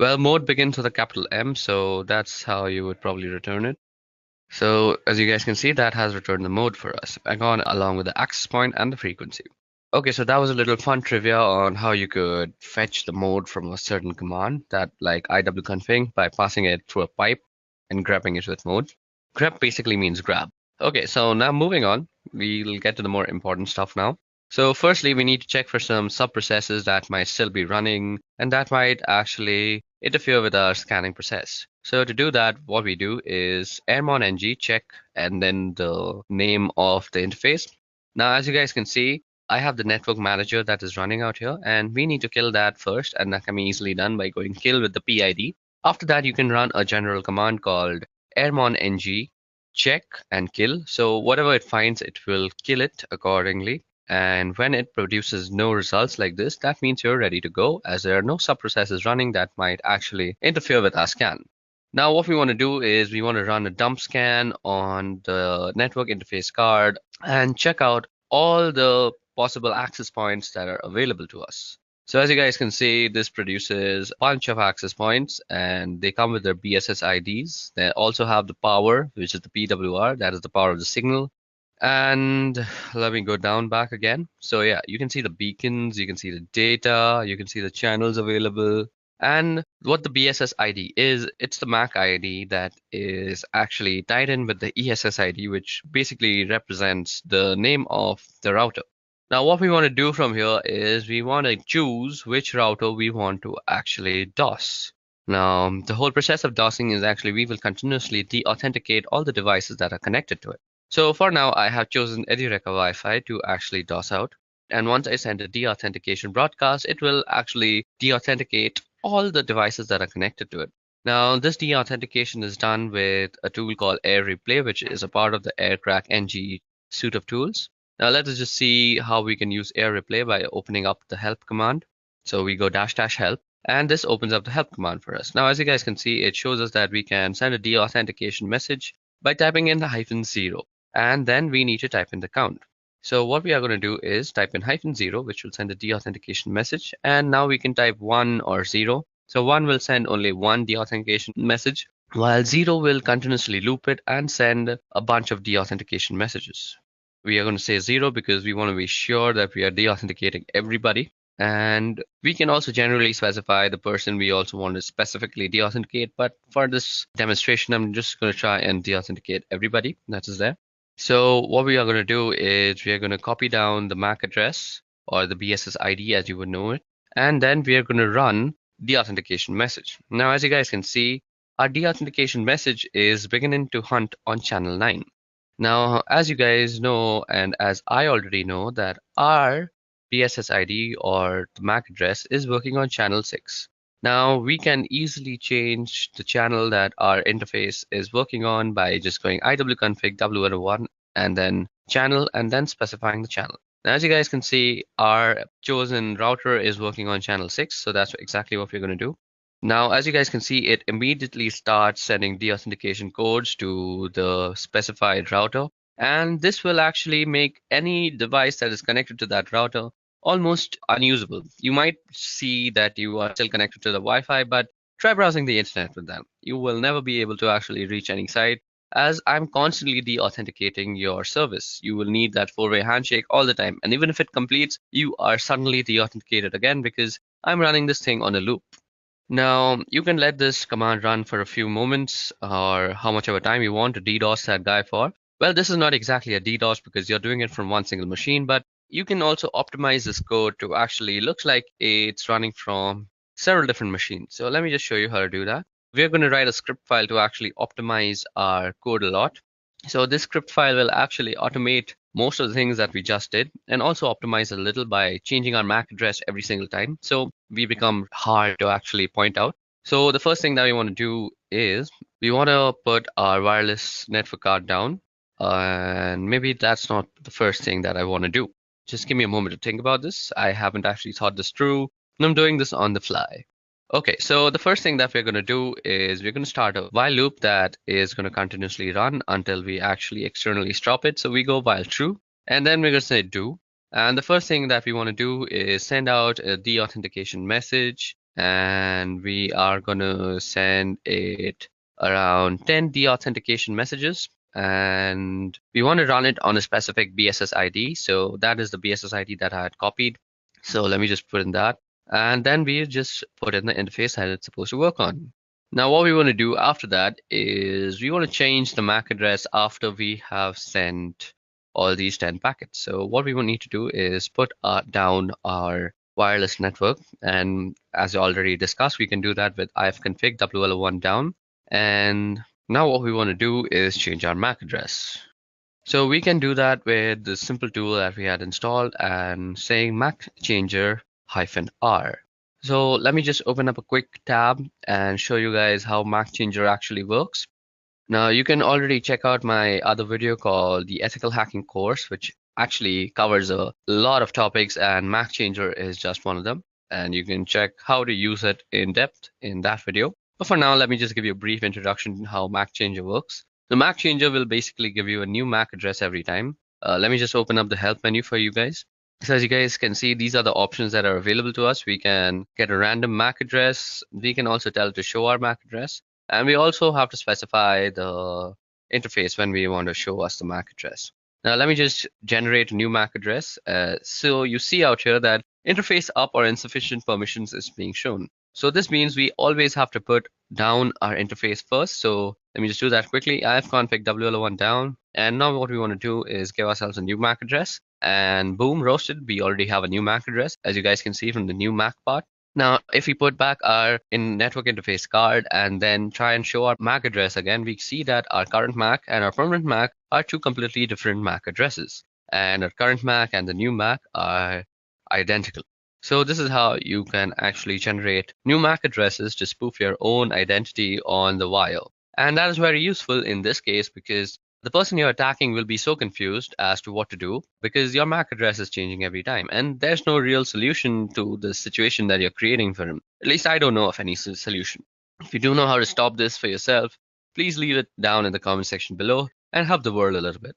Well, mode begins with a capital M, so that's how you would probably return it. So as you guys can see, that has returned the mode for us, along with the access point and the frequency. Okay, so that was a little fun trivia on how you could fetch the mode from a certain command, that like iwconfig, by passing it through a pipe and grabbing it with mode. Grab basically means grab. Okay, so now moving on, we'll get to the more important stuff now. So firstly, we need to check for some sub-processes that might still be running and that might actually interfere with our scanning process. So to do that, what we do is ermon-ng check and then the name of the interface. Now, as you guys can see, I have the network manager that is running out here, and we need to kill that first, and that can be easily done by going kill with the PID. After that, you can run a general command called ermon-ng check and kill. So whatever it finds, it will kill it accordingly. And when it produces no results like this, that means you're ready to go, as there are no sub-processes running that might actually interfere with our scan. Now, what we want to do is we want to run a dump scan on the network interface card and check out all the possible access points that are available to us. So as you guys can see, this produces a bunch of access points, and they come with their BSS IDs. They also have the power, which is the PWR, that is the power of the signal. And let me go down back again. So yeah, you can see the beacons, you can see the data, you can see the channels available. And what the BSS ID is, it's the MAC ID that is actually tied in with the ESS ID, which basically represents the name of the router. Now, what we want to do from here is we want to choose which router we want to actually DOS. Now, the whole process of DOSing is actually we will continuously de-authenticate all the devices that are connected to it. So for now, I have chosen Edureka Wi-Fi to actually DOS out. And once I send a de-authentication broadcast, it will actually de-authenticate all the devices that are connected to it. Now, this de-authentication is done with a tool called Air Replay, which is a part of the AirCrack NG suite of tools. Now, let us just see how we can use Air Replay by opening up the help command. So we go --help, and this opens up the help command for us. Now, as you guys can see, it shows us that we can send a de-authentication message by typing in the -0, and then we need to type in the count. So what we are going to do is type in -0, which will send a de-authentication message, and now we can type 1 or 0. So 1 will send only one de-authentication message, while 0 will continuously loop it and send a bunch of de-authentication messages. We are going to say 0 because we want to be sure that we are de-authenticating everybody. And we can also generally specify the person we also want to specifically de-authenticate. But for this demonstration, I'm just going to try and de-authenticate everybody that is there. So what we are going to do is we are going to copy down the MAC address or the BSS ID as you would know it. And then we are going to run the authentication message. Now, as you guys can see, our de-authentication message is beginning to hunt on channel 9. Now, as you guys know, and as I already know, that our BSS ID or the MAC address is working on channel 6. Now, we can easily change the channel that our interface is working on by just going iwconfig WLO1 and then channel and then specifying the channel. Now, as you guys can see, our chosen router is working on channel 6, so that's exactly what we're going to do. Now, as you guys can see, it immediately starts sending de-authentication codes to the specified router, and this will actually make any device that is connected to that router almost unusable. You might see that you are still connected to the Wi-Fi, but try browsing the internet with them. You will never be able to actually reach any site, as I'm constantly de-authenticating your service. You will need that 4-way handshake all the time, and even if it completes, you are suddenly de-authenticated again because I'm running this thing on a loop. Now, you can let this command run for a few moments or how much of a time you want to DDoS that guy for. Well, this is not exactly a DDoS because you're doing it from one single machine, but you can also optimize this code to actually looks like it's running from several different machines. So let me just show you how to do that. We're going to write a script file to actually optimize our code a lot. So this script file will actually automate most of the things that we just did and also optimize a little by changing our MAC address every single time. So we become hard to actually point out. So the first thing that we want to do is we want to put our wireless network card down. And maybe that's not the first thing that I want to do. Just give me a moment to think about this. I haven't actually thought this through, and I'm doing this on the fly. Okay, so the first thing that we're going to do is we're going to start a while loop that is going to continuously run until we actually externally stop it. So we go while true, and then we're going to say do. And the first thing that we want to do is send out a deauthentication message, and we are going to send it around 10 deauthentication messages. And we want to run it on a specific BSS ID. So that is the BSS ID that I had copied. So let me just put in that. And then we just put in the interface that it's supposed to work on. Now what we want to do after that is we want to change the MAC address after we have sent all these 10 packets. So what we will need to do is put down our wireless network. And as I already discussed, we can do that with ifconfig WL1 down. And now what we want to do is change our MAC address. So we can do that with the simple tool that we had installed and saying MAC changer -r. So let me just open up a quick tab and show you guys how MAC changer actually works. Now you can already check out my other video called the Ethical Hacking course, which actually covers a lot of topics, and MAC changer is just one of them. And you can check how to use it in depth in that video. But for now, let me just give you a brief introduction to how MAC changer works. The MAC changer will basically give you a new MAC address every time. Let me just open up the help menu for you guys. So as you guys can see, these are the options that are available to us. We can get a random MAC address. We can also tell it to show our MAC address. And we also have to specify the interface when we want to show us the MAC address. Now let me just generate a new MAC address. So you see out here that interface up or insufficient permissions is being shown. So this means we always have to put down our interface first. So let me just do that quickly. ifconfig WL1 down. And now what we want to do is give ourselves a new MAC address. And boom, roasted. We already have a new MAC address, as you guys can see from the new MAC part. Now, if we put back our network interface card and then try and show our MAC address again, we see that our current MAC and our permanent MAC are two completely different MAC addresses. And our current MAC and the new MAC are identical. So this is how you can actually generate new MAC addresses to spoof your own identity on the wire. And that is very useful in this case because the person you're attacking will be so confused as to what to do because your MAC address is changing every time. And there's no real solution to the situation that you're creating for him. At least I don't know of any solution. If you do know how to stop this for yourself, please leave it down in the comment section below and help the world a little bit.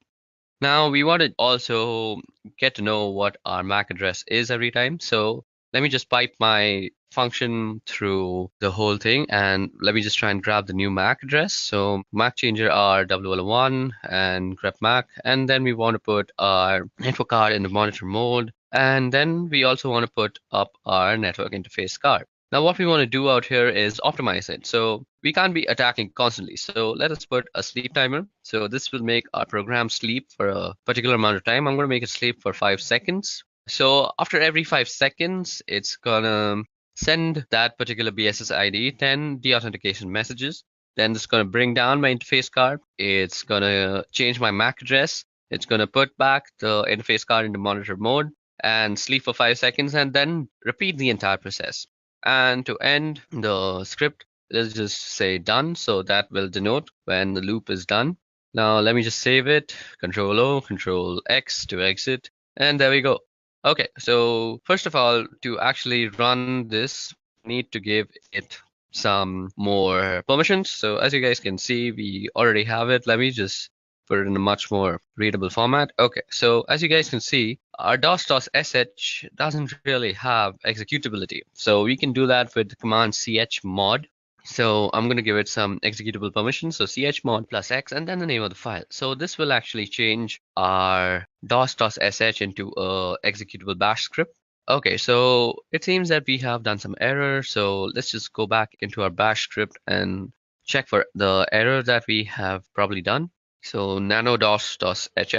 Now we want to also get to know what our MAC address is every time. So let me just pipe my function through the whole thing and let me just try and grab the new MAC address. So MAC changer are WL1 and grep MAC, and then we want to put our network card in the monitor mode, and then we also want to put up our network interface card. Now what we want to do out here is optimize it. So we can't be attacking constantly. So let us put a sleep timer. So this will make our program sleep for a particular amount of time. I'm going to make it sleep for 5 seconds. So after every 5 seconds, it's going to send that particular BSS ID 10 deauthentication messages. Then it's going to bring down my interface card. It's going to change my MAC address. It's going to put back the interface card into monitor mode and sleep for 5 seconds and then repeat the entire process. And to end the script, let's just say done. So that will denote when the loop is done. Now let me just save it. Control O, Control X to exit. And there we go. Okay, so first of all, to actually run this, we need to give it some more permissions. So as you guys can see, we already have it. Let me just put it in a much more readable format. Okay, so as you guys can see, our /sh doesn't really have executability. So we can do that with the command chmod. So I'm going to give it some executable permissions. So chmod +x and then the name of the file. So this will actually change our /sh into a executable bash script. Okay, so it seems that we have done some error. So let's just go back into our bash script and check for the error that we have probably done. So nano dos.sh.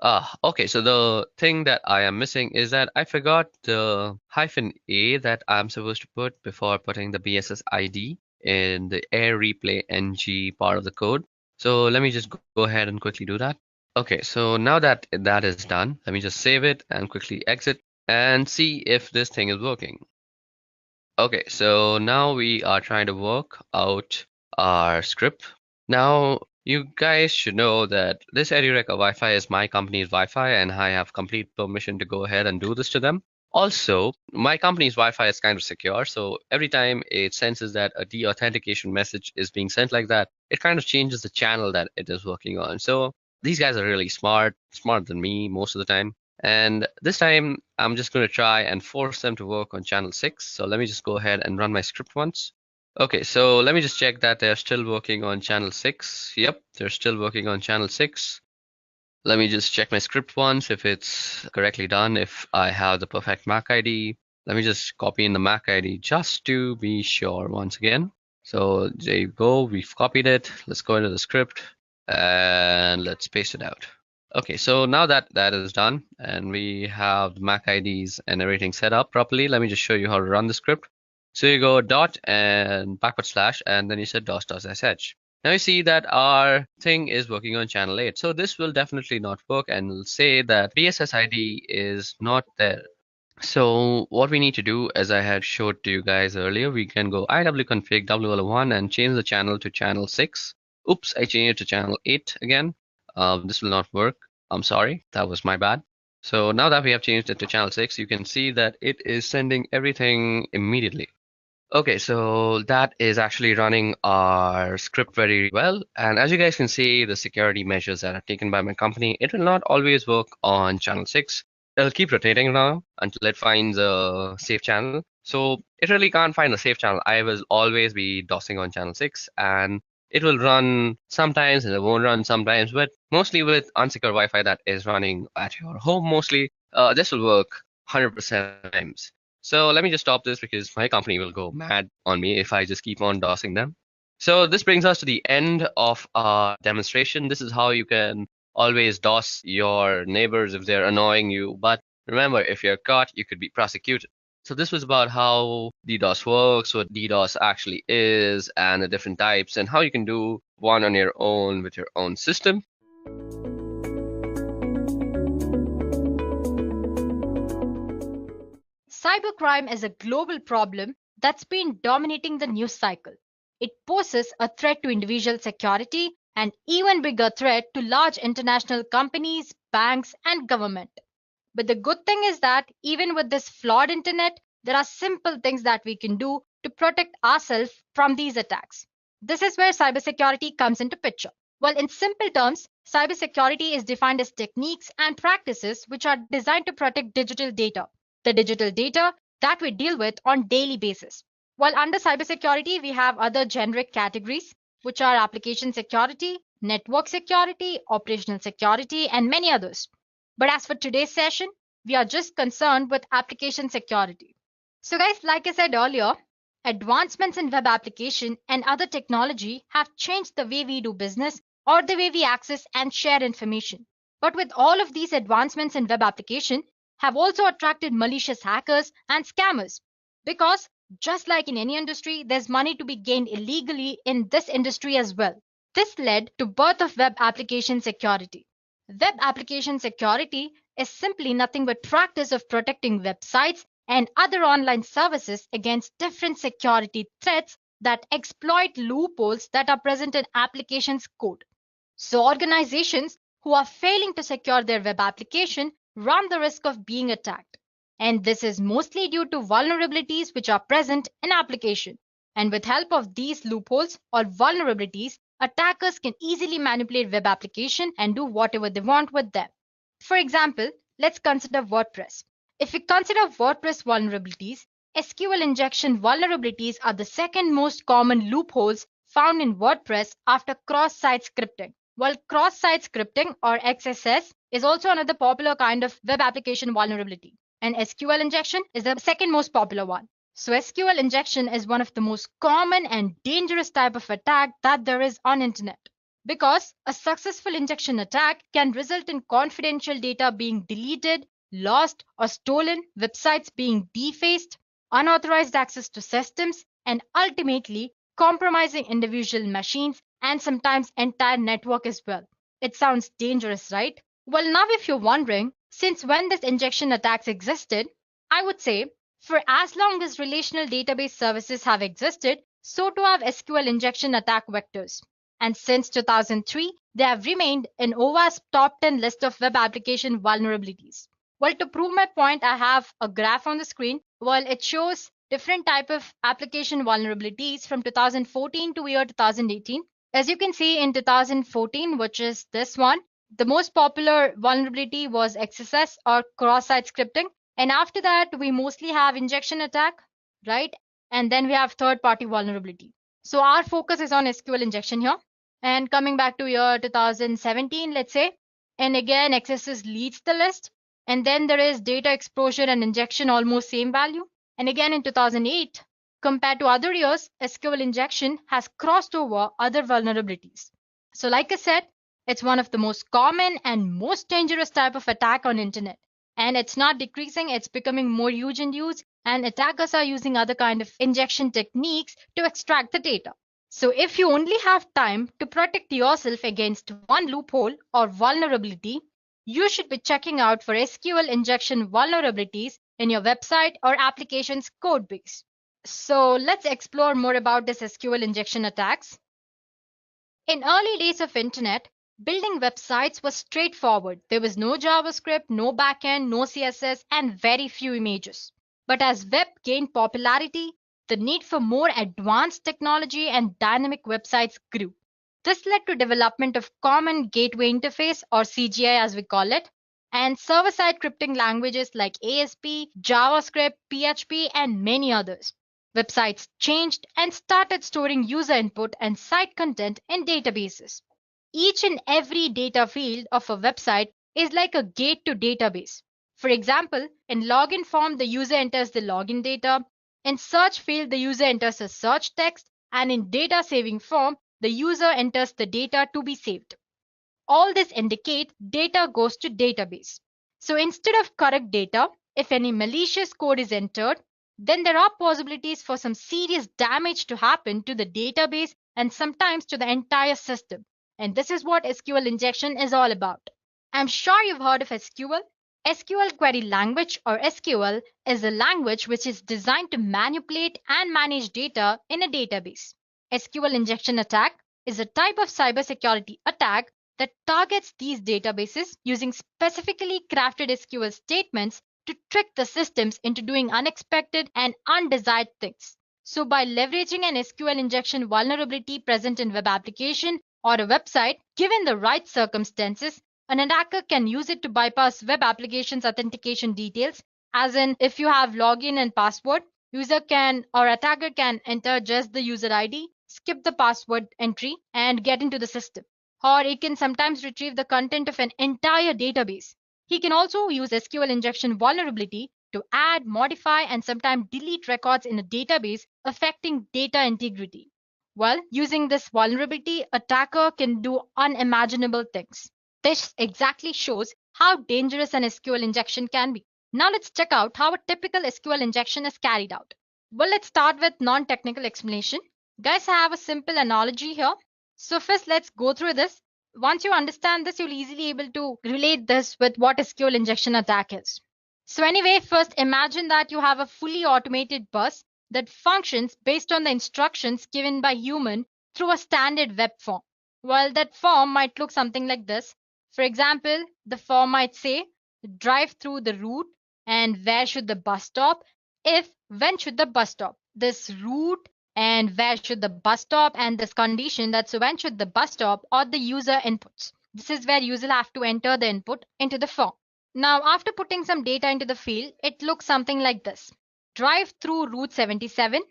Okay, so the thing that I am missing is that I forgot the -a that I'm supposed to put before putting the BSS ID in the air replay ng part of the code. So let me just go ahead and quickly do that. Okay, so now that that is done, let me just save it and quickly exit and see if this thing is working. Okay, so now we are trying to work out our script. Now, you guys should know that this Edureka Wi-Fi is my company's Wi-Fi and I have complete permission to go ahead and do this to them. Also, my company's Wi-Fi is kind of secure, so every time it senses that a deauthentication message is being sent like that, it kind of changes the channel that it is working on. So these guys are really smart, smarter than me most of the time. And this time, I'm just going to try and force them to work on channel 6. So let me just go ahead and run my script once. Okay, so let me just check that they're still working on channel 6. Yep, they're still working on channel 6. Let me just check my script once if it's correctly done, if I have the perfect MAC ID. Let me just copy in the MAC ID just to be sure once again. So there you go, we've copied it. Let's go into the script and let's paste it out. Okay, so now that that is done and we have the MAC IDs and everything set up properly, let me just show you how to run the script. So you go dot and // and then you said dos.sh. Now you see that our thing is working on channel 8. So this will definitely not work and will say that BSS ID is not there. So what we need to do, as I had showed to you guys earlier, we can go iwconfig wl1 and change the channel to channel 6. Oops, I changed it to channel 8 again. This will not work. I'm sorry, that was my bad. So now that we have changed it to channel 6, you can see that it is sending everything immediately. Okay, so that is actually running our script very well. And as you guys can see, the security measures that are taken by my company, it will not always work on channel 6. It'll keep rotating now until it finds a safe channel. So it really can't find a safe channel. I will always be DOSing on channel 6 and it will run sometimes and it won't run sometimes, but mostly with unsecure Wi-Fi that is running at your home mostly, this will work 100% times. So let me just stop this because my company will go mad on me if I just keep on DOSing them. So this brings us to the end of our demonstration. This is how you can always DOS your neighbors if they're annoying you. But remember, if you're caught, you could be prosecuted. So this was about how DDoS works, what DDoS actually is, and the different types, and how you can do one on your own with your own system. Cybercrime is a global problem that's been dominating the news cycle. It poses a threat to individual security and even bigger threat to large international companies, banks, and government. But the good thing is that even with this flawed internet, there are simple things that we can do to protect ourselves from these attacks. This is where cybersecurity comes into picture. Well, in simple terms, cybersecurity is defined as techniques and practices which are designed to protect digital data, the digital data that we deal with on daily basis. While under cybersecurity, we have other generic categories, which are application security, network security, operational security, and many others. But as for today's session, we are just concerned with application security. So guys, like I said earlier, advancements in web application and other technology have changed the way we do business or the way we access and share information. But with all of these advancements in web application, have also attracted malicious hackers and scammers. Because just like in any industry, there's money to be gained illegally in this industry as well. This led to birth of web application security. Web application security is simply nothing but practice of protecting websites and other online services against different security threats that exploit loopholes that are present in applications code. So organizations who are failing to secure their web application run the risk of being attacked. And this is mostly due to vulnerabilities which are present in application. And with help of these loopholes or vulnerabilities, attackers can easily manipulate web application and do whatever they want with them. For example, let's consider WordPress. If we consider WordPress vulnerabilities, SQL injection vulnerabilities are the second most common loopholes found in WordPress after cross-site scripting. While cross-site scripting or XSS is also another popular kind of web application vulnerability, and SQL injection is the second most popular one. So SQL injection is one of the most common and dangerous type of attack that there is on internet. because a successful injection attack can result in confidential data being deleted, lost, or stolen, websites being defaced, unauthorized access to systems, and ultimately compromising individual machines and sometimes entire network as well. It sounds dangerous, right? Well, now if you're wondering, since when this injection attacks existed, I would say for as long as relational database services have existed, so too have SQL injection attack vectors. And since 2003, they have remained in OWASP top 10 list of web application vulnerabilities. Well, to prove my point, I have a graph on the screen. Well, it shows different type of application vulnerabilities from 2014 to year 2018. As you can see in 2014, which is this one, the most popular vulnerability was XSS or cross-site scripting. And after that, we mostly have injection attack, right? And then we have third-party vulnerability. So our focus is on SQL injection here. And coming back to year 2017, let's say, and again, XSS leads the list. And then there is data exposure and injection, almost same value. And again, in 2008, compared to other years, SQL injection has crossed over other vulnerabilities. So like I said, it's one of the most common and most dangerous type of attack on internet. And it's not decreasing, it's becoming more used and used, and attackers are using other kind of injection techniques to extract the data. So if you only have time to protect yourself against one loophole or vulnerability, you should be checking out for SQL injection vulnerabilities in your website or application's code base. So let's explore more about this SQL injection attacks. In early days of internet, building websites was straightforward. There was no JavaScript, no backend, no CSS, and very few images. But as web gained popularity, the need for more advanced technology and dynamic websites grew. This led to development of Common Gateway Interface, or CGI as we call it, and server-side scripting languages like ASP, JavaScript, PHP, and many others. Websites changed and started storing user input and site content in databases. Each and every data field of a website is like a gate to database. For example, in login form, the user enters the login data. In search field, the user enters a search text, and in data saving form, the user enters the data to be saved. All this indicate data goes to database. So instead of correct data, if any malicious code is entered, then there are possibilities for some serious damage to happen to the database and sometimes to the entire system. And this is what SQL injection is all about. I'm sure you've heard of SQL. SQL Query Language, or SQL, is a language which is designed to manipulate and manage data in a database. SQL injection attack is a type of cybersecurity attack that targets these databases using specifically crafted SQL statements to trick the systems into doing unexpected and undesired things. So by leveraging an SQL injection vulnerability present in web application or a website, given the right circumstances, an attacker can use it to bypass web application's authentication details, as in if you have login and password, user can or attacker can enter just the user ID, skip the password entry, and get into the system. Or he can sometimes retrieve the content of an entire database. He can also use SQL injection vulnerability to add, modify, and sometimes delete records in a database, affecting data integrity. Well, using this vulnerability, attacker can do unimaginable things. This exactly shows how dangerous an SQL injection can be. Now let's check out how a typical SQL injection is carried out. Well, let's start with non-technical explanation. Guys, I have a simple analogy here. So first, let's go through this. Once you understand this, you'll easily able to relate this with what SQL injection attack is. So anyway, first imagine that you have a fully automated bus that functions based on the instructions given by human through a standard web form. Well, that form might look something like this. For example, the form might say, drive through the route and where should the bus stop, if when should the bus stop. This route and where should the bus stop and this condition, that's when should the bus stop, or the user inputs. This is where user have to enter the input into the form. Now after putting some data into the field, it looks something like this. Drive through route 77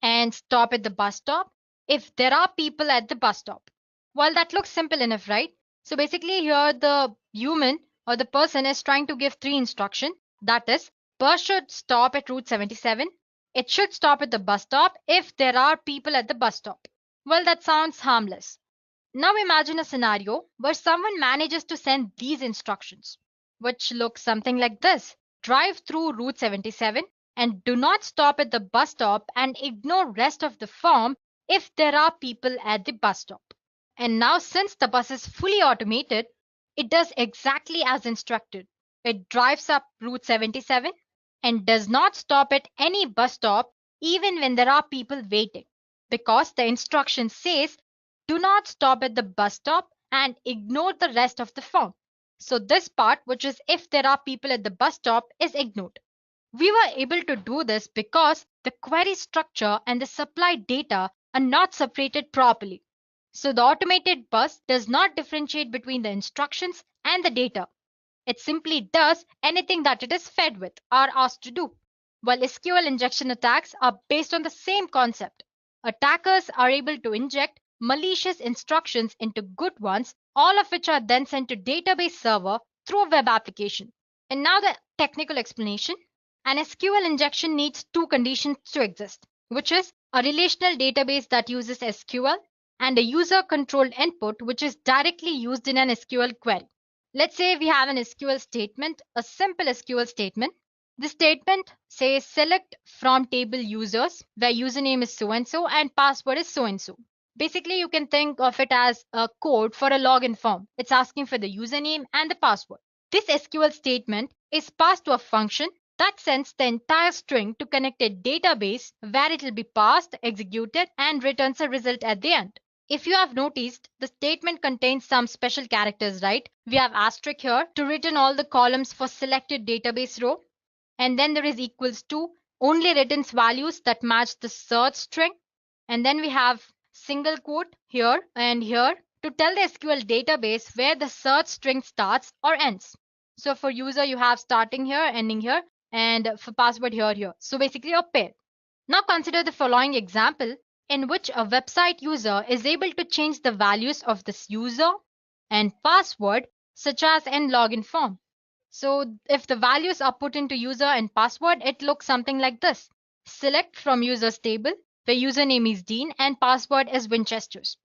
and stop at the bus stop if there are people at the bus stop. Well, that looks simple enough, right? So basically here the human or the person is trying to give three instructions. That is, bus should stop at route 77. It should stop at the bus stop if there are people at the bus stop. Well, that sounds harmless. Now imagine a scenario where someone manages to send these instructions, which look something like this. Drive through Route 77 and do not stop at the bus stop and ignore rest of the form if there are people at the bus stop. And now since the bus is fully automated, it does exactly as instructed. It drives up Route 77 and does not stop at any bus stop even when there are people waiting, because the instruction says do not stop at the bus stop and ignore the rest of the form. So this part, which is if there are people at the bus stop, is ignored. We were able to do this because the query structure and the supply data are not separated properly. So the automated bus does not differentiate between the instructions and the data. It simply does anything that it is fed with or asked to do. While SQL injection attacks are based on the same concept. Attackers are able to inject malicious instructions into good ones, all of which are then sent to database server through a web application. And now the technical explanation. An SQL injection needs two conditions to exist, which is a relational database that uses SQL and a user-controlled input which is directly used in an SQL query. Let's say we have an SQL statement, a simple SQL statement. The statement says select from table users where username is so and password is so. Basically, you can think of it as a code for a login form. It's asking for the username and the password. This SQL statement is passed to a function that sends the entire string to connected database where it will be passed, executed, and returns a result at the end. If you have noticed, the statement contains some special characters, right? We have asterisk here to return all the columns for selected database row. And then there is equals to only returns values that match the search string. And then we have single quote here and here to tell the SQL database where the search string starts or ends. So for user, you have starting here, ending here, and for password here. So basically a pair. Now consider the following example in which a website user is able to change the values of this user and password such as in login form. So if the values are put into user and password, it looks something like this. Select from users table where username is Dean and password is Winchesters.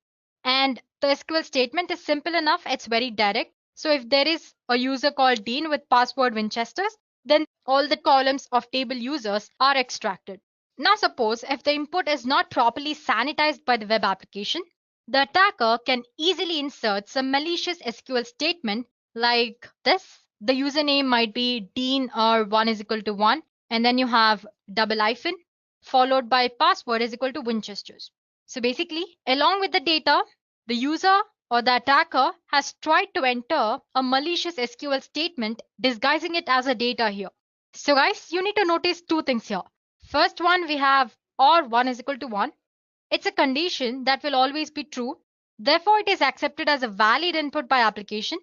And the SQL statement is simple enough. It's very direct. So if there is a user called Dean with password Winchesters, then all the columns of table users are extracted. Now suppose if the input is not properly sanitized by the web application, the attacker can easily insert some malicious SQL statement like this. The username might be Dean or 1 is equal to 1, and then you have double hyphen followed by password is equal to Winchesters. So basically, along with the data, the user or the attacker has tried to enter a malicious SQL statement disguising it as a data here. So guys, you need to notice two things here. First one, we have or 1 is equal to 1. It's a condition that will always be true. Therefore, it is accepted as a valid input by application.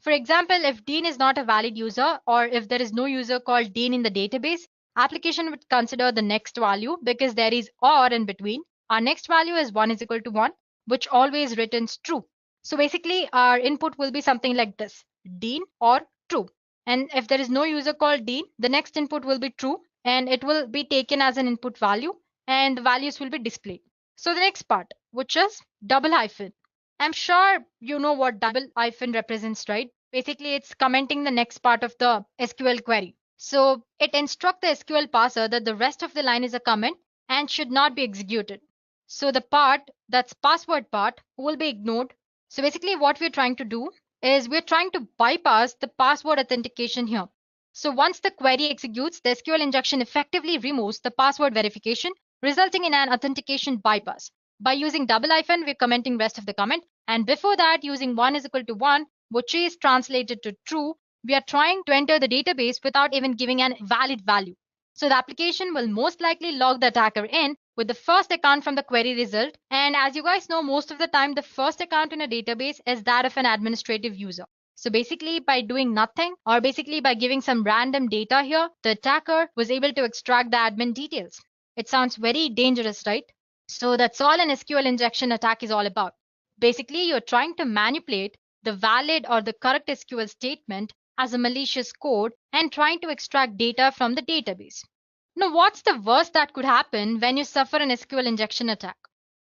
For example, if Dean is not a valid user or if there is no user called Dean in the database, application would consider the next value because there is or in between. Our next value is 1 is equal to 1, which always returns true. So basically, our input will be something like this, Dean or true. And if there is no user called Dean, the next input will be true and it will be taken as an input value and the values will be displayed. So the next part, which is double hyphen. I'm sure you know what double hyphen represents, right? Basically, it's commenting the next part of the SQL query. So it instructs the SQL parser that the rest of the line is a comment and should not be executed. So the part that's password part will be ignored. So basically what we're trying to do is we're trying to bypass the password authentication here. So once the query executes, the SQL injection effectively removes the password verification, resulting in an authentication bypass. By using double hyphen, we're commenting rest of the comment. And before that, using 1 is equal to 1, which is translated to true, we are trying to enter the database without even giving an valid value. So the application will most likely log the attacker in with the first account from the query result. And as you guys know, most of the time, the first account in a database is that of an administrative user. So basically by doing nothing or basically by giving some random data here, the attacker was able to extract the admin details. It sounds very dangerous, right? So that's all an SQL injection attack is all about. Basically, you're trying to manipulate the valid or the correct SQL statement as a malicious code and trying to extract data from the database. Now, what's the worst that could happen when you suffer an SQL injection attack?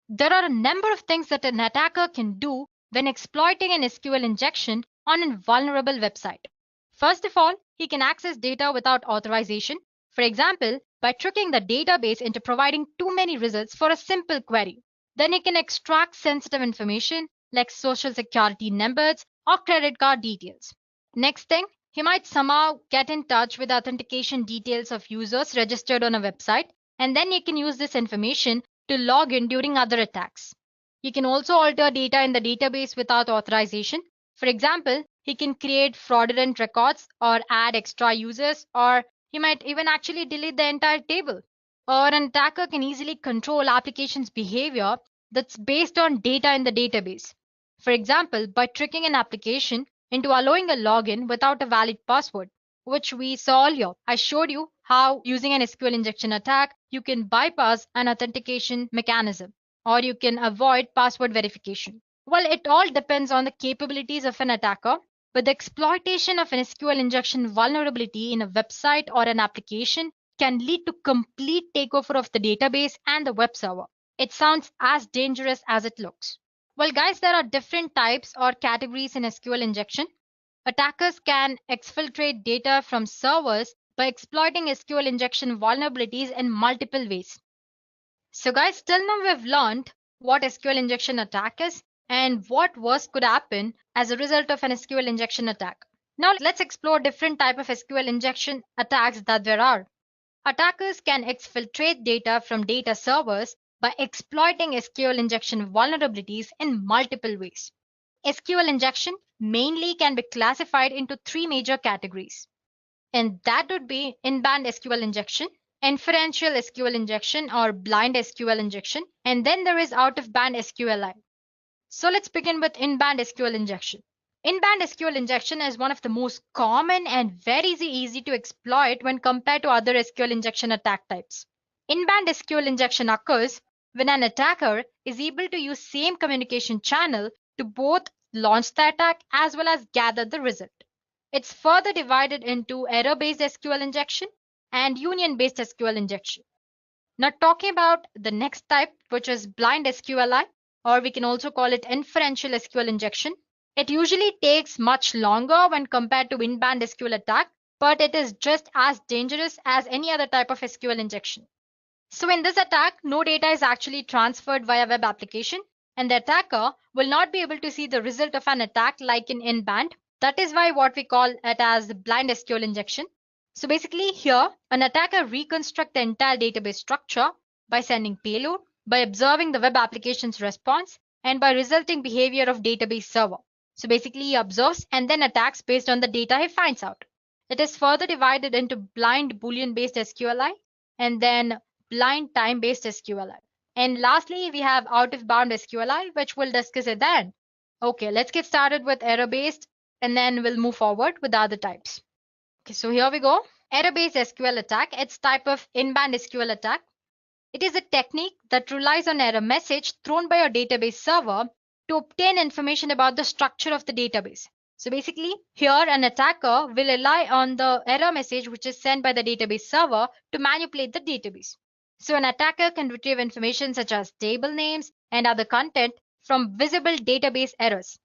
There are a number of things that an attacker can do when exploiting an SQL injection on a vulnerable website. First of all, he can access data without authorization, for example, by tricking the database into providing too many results for a simple query. Then he can extract sensitive information like social security numbers or credit card details. Next thing, he might somehow get in touch with authentication details of users registered on a website, and then he can use this information to log in during other attacks. He can also alter data in the database without authorization. For example, he can create fraudulent records or add extra users, or he might even actually delete the entire table. Or an attacker can easily control applications' behavior that's based on data in the database. For example, by tricking an application into allowing a login without a valid password, which we saw earlier. I showed you how using an SQL injection attack, you can bypass an authentication mechanism, or you can avoid password verification. Well, it all depends on the capabilities of an attacker, but the exploitation of an SQL injection vulnerability in a website or an application can lead to complete takeover of the database and the web server. It sounds as dangerous as it looks. Well, guys, there are different types or categories in SQL injection. Attackers can exfiltrate data from servers by exploiting SQL injection vulnerabilities in multiple ways. So guys, till now we've learned what SQL injection attack is and what worse could happen as a result of an SQL injection attack. Now let's explore different type of SQL injection attacks that there are. Attackers can exfiltrate data from data servers by exploiting SQL injection vulnerabilities in multiple ways. SQL injection mainly can be classified into three major categories, and that would be in-band SQL injection, inferential SQL injection or blind SQL injection, and then there is out-of-band SQLI. So let's begin with in-band SQL injection. In-band SQL injection is one of the most common and very easy to exploit when compared to other SQL injection attack types. In-band SQL injection occurs when an attacker is able to use same communication channel to both launch the attack as well as gather the result. It's further divided into error-based SQL injection and union-based SQL injection. Now talking about the next type, which is blind SQLI, or we can also call it inferential SQL injection. It usually takes much longer when compared to in-band SQL attack, but it is just as dangerous as any other type of SQL injection. So in this attack, no data is actually transferred via web application, and the attacker will not be able to see the result of an attack like in in-band. That is why what we call it as blind SQL injection. So basically here, an attacker reconstructs the entire database structure by sending payload, by observing the web application's response, and by resulting behavior of database server. So basically he observes and then attacks based on the data he finds out. It is further divided into blind Boolean-based SQLI and then blind time-based SQLI. And lastly, we have out-of-bound SQLI, which we'll discuss at the end. Okay, let's get started with error-based and then we'll move forward with the other types. Okay, so here we go. Error-based SQL attack. It's type of in-band SQL attack. It is a technique that relies on error message thrown by your database server to obtain information about the structure of the database. So basically, here an attacker will rely on the error message which is sent by the database server to manipulate the database. So an attacker can retrieve information such as table names and other content from visible database errors.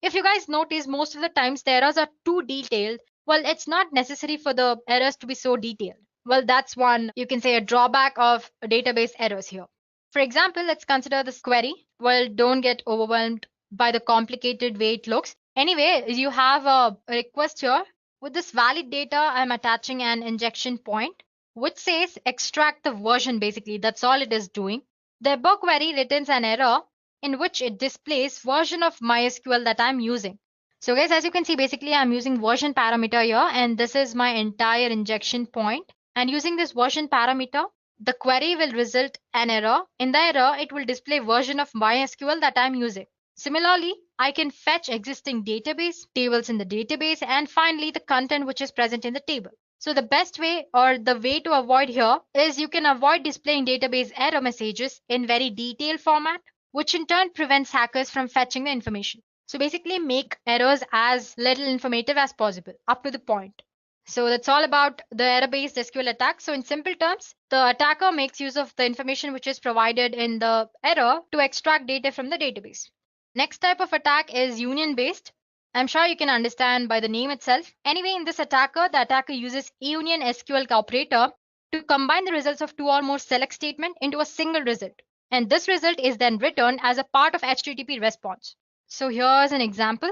If you guys notice, most of the times the errors are too detailed. Well, it's not necessary for the errors to be so detailed. Well, that's one, you can say, a drawback of database errors here. For example, let's consider this query. Well, don't get overwhelmed by the complicated way it looks. Anyway, you have a request here. With this valid data, I'm attaching an injection point, which says extract the version basically. That's all it is doing. The above query returns an error in which it displays version of MySQL that I'm using. So guys, as you can see, basically I'm using version parameter here, and this is my entire injection point. And using this version parameter, the query will result an error. In the error, it will display version of MySQL that I'm using. Similarly, I can fetch existing database, tables in the database, and finally the content which is present in the table. So the best way or the way to avoid here is you can avoid displaying database error messages in very detailed format, which in turn prevents hackers from fetching the information. So basically make errors as little informative as possible, up to the point. So that's all about the error-based SQL attack. So in simple terms, the attacker makes use of the information which is provided in the error to extract data from the database. Next type of attack is union-based. I'm sure you can understand by the name itself. Anyway, in this attacker, the attacker uses union SQL operator to combine the results of two or more select statements into a single result. And this result is then returned as a part of HTTP response. So here's an example.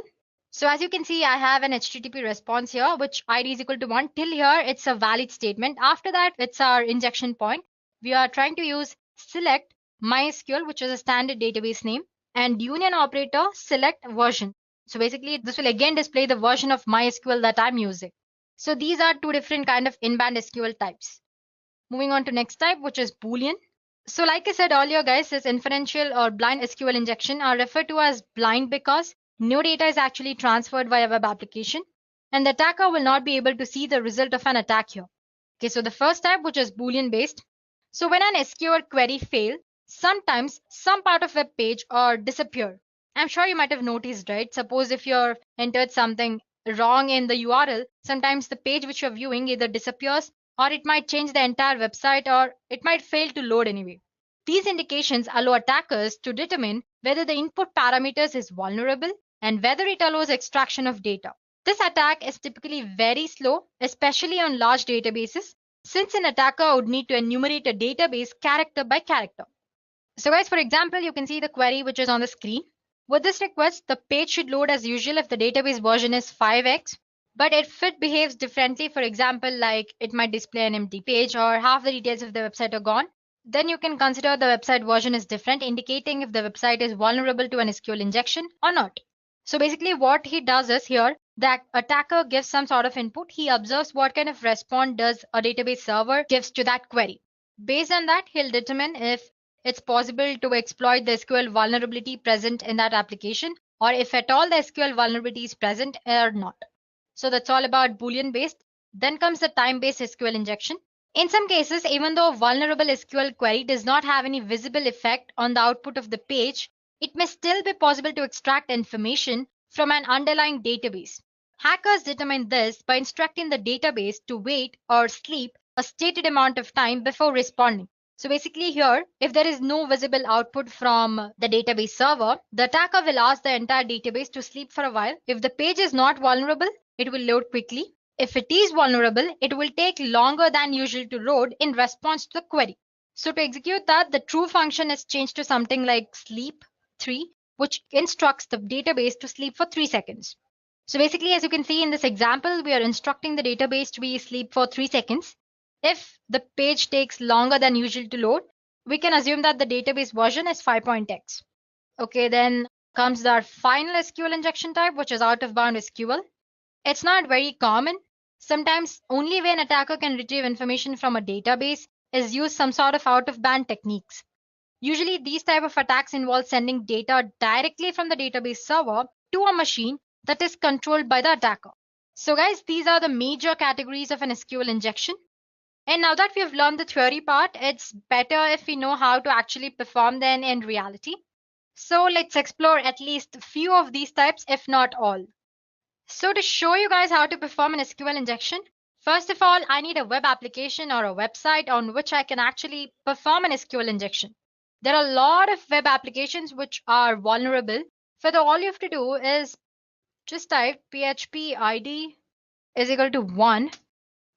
So as you can see, I have an HTTP response here, which ID is equal to 1. Till here, it's a valid statement. After that, it's our injection point. We are trying to use select MySQL, which is a standard database name, and union operator select version. So basically, this will again display the version of MySQL that I'm using. So these are two different kind of inbound SQL types. Moving on to next type, which is Boolean. So like I said earlier, guys, this inferential or blind SQL injection are referred to as blind because no data is actually transferred via web application, and the attacker will not be able to see the result of an attack here. Okay, so the first type, which is Boolean based. So when an SQL query fails, sometimes some part of web page or disappear. I'm sure you might have noticed, right? Suppose if you're entered something wrong in the URL, sometimes the page which you're viewing either disappears, or it might change the entire website, or it might fail to load anyway. These indications allow attackers to determine whether the input parameters is vulnerable and whether it allows extraction of data. This attack is typically very slow, especially on large databases, since an attacker would need to enumerate a database character by character. So guys, for example, you can see the query which is on the screen. With this request, the page should load as usual if the database version is 5x. But if it behaves differently, for example, like it might display an empty page or half the details of the website are gone, then you can consider the website version is different, indicating if the website is vulnerable to an SQL injection or not. So basically what he does is here, the attacker gives some sort of input. He observes what kind of response does a database server gives to that query. Based on that, he'll determine if it's possible to exploit the SQL vulnerability present in that application, or if at all the SQL vulnerability is present or not. So that's all about Boolean based. Then comes the time-based SQL injection. In some cases, even though a vulnerable SQL query does not have any visible effect on the output of the page, it may still be possible to extract information from an underlying database. Hackers determine this by instructing the database to wait or sleep a stated amount of time before responding. So basically here, if there is no visible output from the database server, the attacker will ask the entire database to sleep for a while. If the page is not vulnerable, it will load quickly. If it is vulnerable, it will take longer than usual to load in response to the query. So to execute that, the true function is changed to something like sleep 3, which instructs the database to sleep for 3 seconds. So basically, as you can see in this example, we are instructing the database to be sleep for 3 seconds. If the page takes longer than usual to load, we can assume that the database version is 5.x. Okay, then comes our final SQL injection type, which is out-of-bound SQL. It's not very common. Sometimes only way an attacker can retrieve information from a database is use some sort of out-of-band techniques. Usually these type of attacks involve sending data directly from the database server to a machine that is controlled by the attacker. So guys, these are the major categories of an SQL injection. And now that we have learned the theory part, it's better if we know how to actually perform them in reality. So let's explore at least a few of these types, if not all. So to show you guys how to perform an SQL injection, first of all, I need a web application or a website on which I can actually perform an SQL injection. There are a lot of web applications which are vulnerable. So all you have to do is just type php id is equal to 1.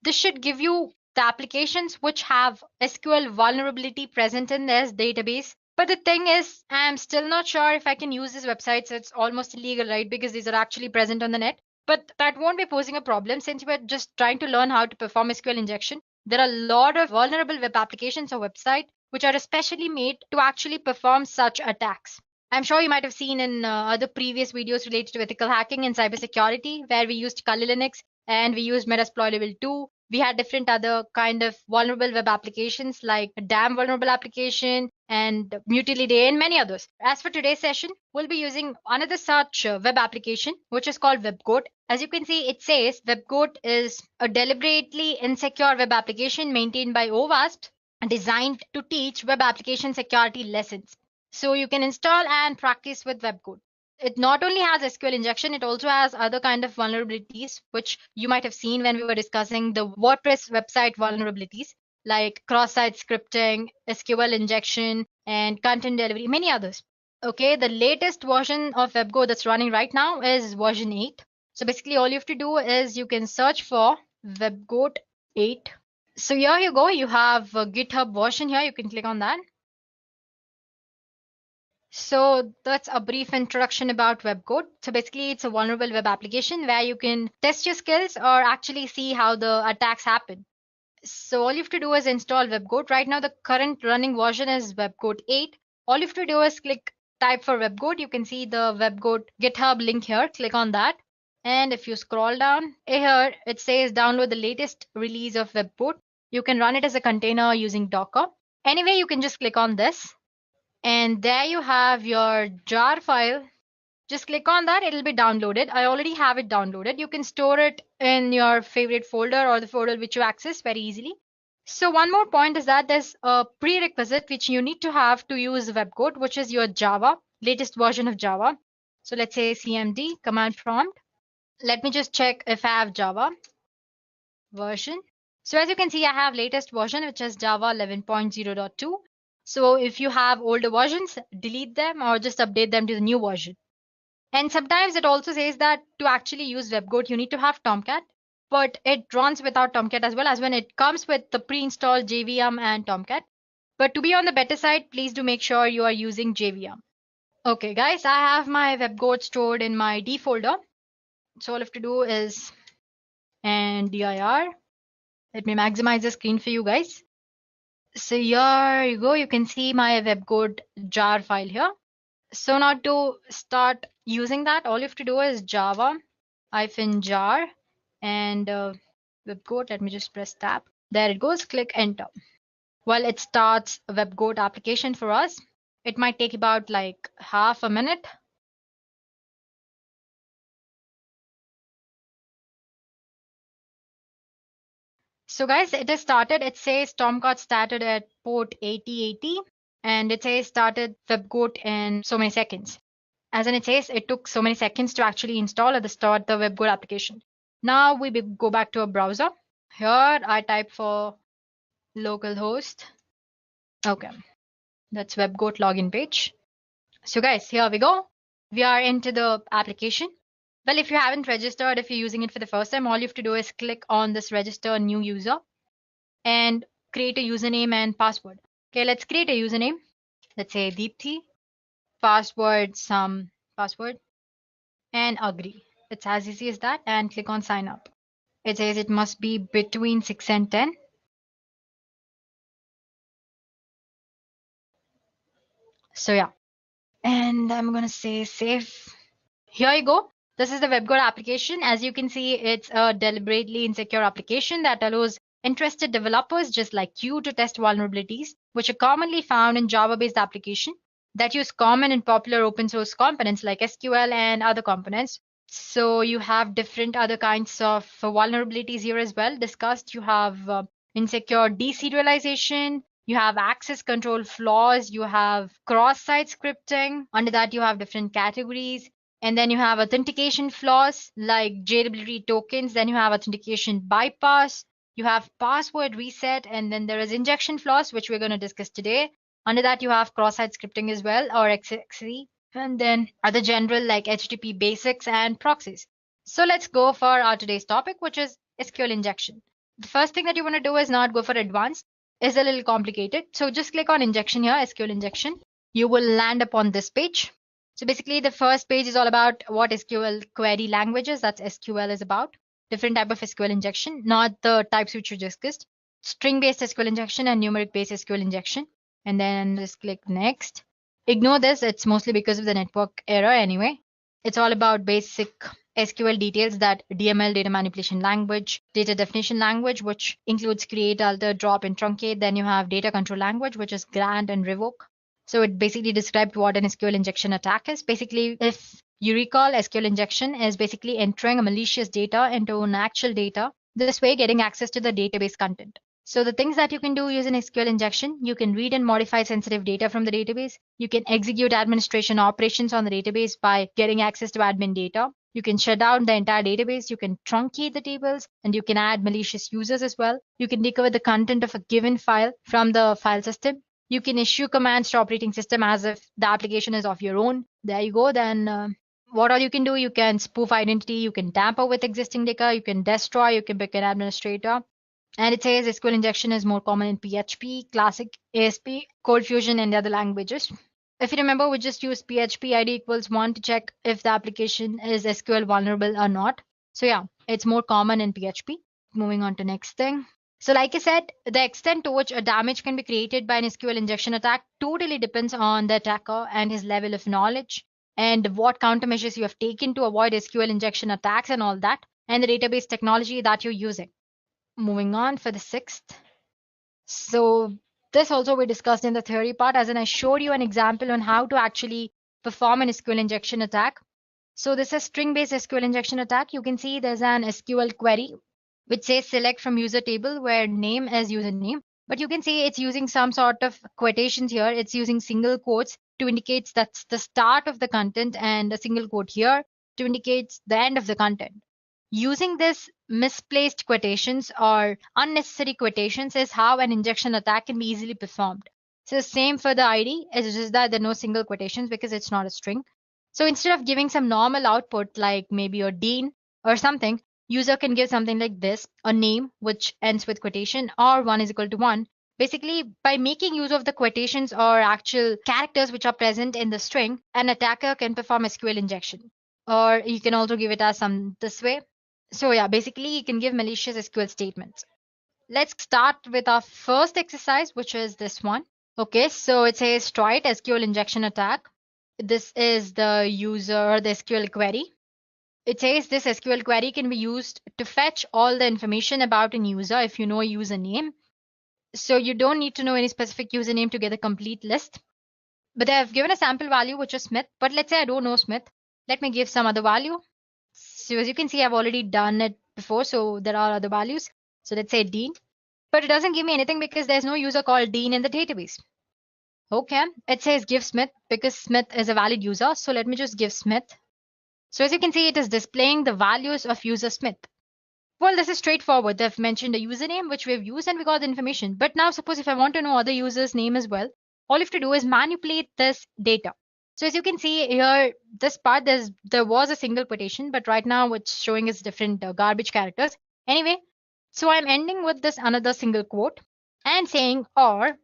This should give you the applications which have SQL vulnerability present in their database. But the thing is, I'm still not sure if I can use these websites. It's almost illegal, right? Because these are actually present on the net. But that won't be posing a problem since we're just trying to learn how to perform SQL injection. There are a lot of vulnerable web applications or websites which are especially made to actually perform such attacks. I'm sure you might have seen in other previous videos related to ethical hacking and cybersecurity, where we used Kali Linux and we used Metasploit level 2. We had different other kind of vulnerable web applications like a DAM vulnerable application and Mutility and many others. As for today's session, we'll be using another such web application, which is called 𝐓𝐵𝐾𝐻. As you can see, it says 𝐓𝐵𝐾𝐻 is a deliberately insecure web application maintained by OWASP designed to teach web application security lessons. So you can install and practice with 𝐓𝐵𝐾𝐻. It not only has SQL injection, it also has other kind of vulnerabilities, which you might have seen when we were discussing the WordPress website vulnerabilities, like cross-site scripting, SQL injection, and content delivery, many others. Okay, the latest version of 𝐓𝐵O that's running right now is version 8. So basically all you have to do is you can search for 𝐓𝐵O 8. So here you go, you have a GitHub version here, you can click on that. So that's a brief introduction about 𝐓𝐵O. So basically it's a vulnerable web application where you can test your skills or actually see how the attacks happen. So all you have to do is install 𝐓𝐵O. Right now the current running version is 𝐓𝐵O 8. All you have to do is type for 𝐓𝐵O. You can see the 𝐓𝐵O GitHub link here. Click on that. And if you scroll down here, it says download the latest release of 𝐓𝐵O. You can run it as a container using Docker. Anyway, you can just click on this. And there you have your jar file. Just click on that, it'll be downloaded. I already have it downloaded. You can store it in your favorite folder or the folder which you access very easily. So one more point is that there's a prerequisite which you need to have to use 𝐓𝐵O, which is your Java, latest version of Java. So let's say cmd command prompt. Let me just check if I have Java version. So as you can see, I have latest version, which is Java 11.0.2. So if you have older versions, delete them or just update them to the new version. And sometimes it also says that to actually use 𝐓𝐵O, you need to have Tomcat, but it runs without Tomcat as well, as when it comes with the pre-installed JVM and Tomcat. But to be on the better side, please do make sure you are using JVM. Okay, guys, I have my 𝐓𝐵O stored in my D folder. So all I have to do is dir. Let me maximize the screen for you guys. So here you go. You can see my 𝐓𝐵O jar file here. So now to start using that, all you have to do is java -jar and 𝐓𝐵O. Let me just press tab. There it goes. Click enter. Well, it starts a 𝐓𝐵O application for us. It might take about like half a minute. So guys, it has started. It says Tomcat started at port 8080 and it says started 𝐓𝐵O in so many seconds. As in it says, it took so many seconds to actually install at the start the 𝐓𝐵O application. Now we go back to a browser. Here I type for localhost. Okay, that's 𝐓𝐵O login page. So guys, here we go. We are into the application. Well, if you haven't registered, if you're using it for the first time, all you have to do is click on this register new user and create a username and password. Okay, let's create a username. Let's say Deepthi, password, some password, and agree. It's as easy as that, and click on sign up. It says it must be between 6 and 10. So yeah, and I'm gonna say save. Here you go. This is the 𝐓𝐵O application. As you can see, it's a deliberately insecure application that allows interested developers just like you to test vulnerabilities, which are commonly found in Java-based applications that use common and popular open source components like SQL and other components. So you have different other kinds of vulnerabilities here as well discussed. You have insecure deserialization, you have access control flaws, you have cross-site scripting. Under that, you have different categories. And then you have authentication flaws like JWT tokens. Then you have authentication bypass. You have password reset. And then there is injection flaws, which we're going to discuss today. Under that, you have cross-site scripting as well, or 𝐬𝐳. And then other general like HTTP basics and proxies. So let's go for our today's topic, which is SQL injection. The first thing that you want to do is not go for advanced. It's a little complicated. So just click on injection here, SQL injection. You will land upon this page. So basically the first page is all about what SQL query languages, that's SQL is about. Different type of SQL injection, not the types which we discussed. String-based SQL injection and numeric-based SQL injection. And then just click next. Ignore this, it's mostly because of the network error anyway. It's all about basic SQL details, that DML, data manipulation language, data definition language, which includes create, alter, drop, and truncate. Then you have data control language, which is grant and revoke. So it basically described what an SQL injection attack is. Basically, if you recall, SQL injection is basically entering a malicious data into an actual data, this way getting access to the database content. So the things that you can do using SQL injection, you can read and modify sensitive data from the database. You can execute administration operations on the database by getting access to admin data. You can shut down the entire database. You can truncate the tables, and you can add malicious users as well. You can recover the content of a given file from the file system. You can issue commands to operating system as if the application is of your own. There you go. Then what all you can do, you can spoof identity, you can tamper with existing data, you can destroy, you can pick an administrator. And it says SQL injection is more common in PHP, Classic, ASP, Cold Fusion, and the other languages. If you remember, we just use PHP ID equals 1 to check if the application is SQL vulnerable or not. So yeah, it's more common in PHP. Moving on to next thing. So like I said, the extent to which a damage can be created by an SQL injection attack totally depends on the attacker and his level of knowledge and what countermeasures you have taken to avoid SQL injection attacks and all that, and the database technology that you're using. Moving on for the sixth. So this also we discussed in the theory part, as in I showed you an example on how to actually perform an SQL injection attack. So this is string-based SQL injection attack. You can see there's an SQL query which says select from user table where name is username. But you can see it's using some sort of quotations here. It's using single quotes to indicate that's the start of the content and a single quote here to indicate the end of the content. Using this misplaced quotations or unnecessary quotations is how an injection attack can be easily performed. So same for the ID, it's just that there are no single quotations because it's not a string. So instead of giving some normal output like maybe a dean or something, user can give something like this, a name which ends with quotation or 1 is equal to 1. Basically, by making use of the quotations or actual characters which are present in the string, an attacker can perform SQL injection. Or you can also give it as some this way. So yeah, basically you can give malicious SQL statements. Let's start with our first exercise, which is this one. Okay, so it says try it SQL injection attack. This is the user, the SQL query. It says this SQL query can be used to fetch all the information about a user if you know a username. So you don't need to know any specific username to get a complete list. But I have given a sample value, which is Smith. But let's say I don't know Smith. Let me give some other value. So as you can see, I've already done it before. So there are other values. So let's say Dean. But it doesn't give me anything because there's no user called Dean in the database. Okay, it says give Smith because Smith is a valid user. So let me just give Smith. So as you can see, it is displaying the values of user Smith. Well, this is straightforward. They've mentioned a username, which we've used, and we got the information. But now suppose if I want to know other users' name as well, all you have to do is manipulate this data. So as you can see here, this part, there was a single quotation, but right now what's showing is different garbage characters. Anyway, so I'm ending with this another single quote and saying or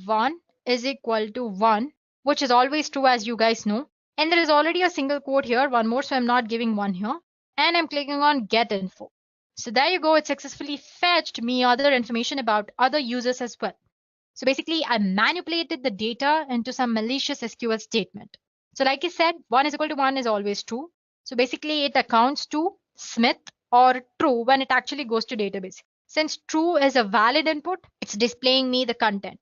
1 is equal to 1, which is always true as you guys know. And there is already a single quote here, one more, so I'm not giving one here. And I'm clicking on get info. So there you go, it successfully fetched me other information about other users as well. So basically, I manipulated the data into some malicious SQL statement. So like I said, 1 is equal to 1 is always true. So basically, it accounts to Smith or true when it actually goes to database. Since true is a valid input, it's displaying me the content.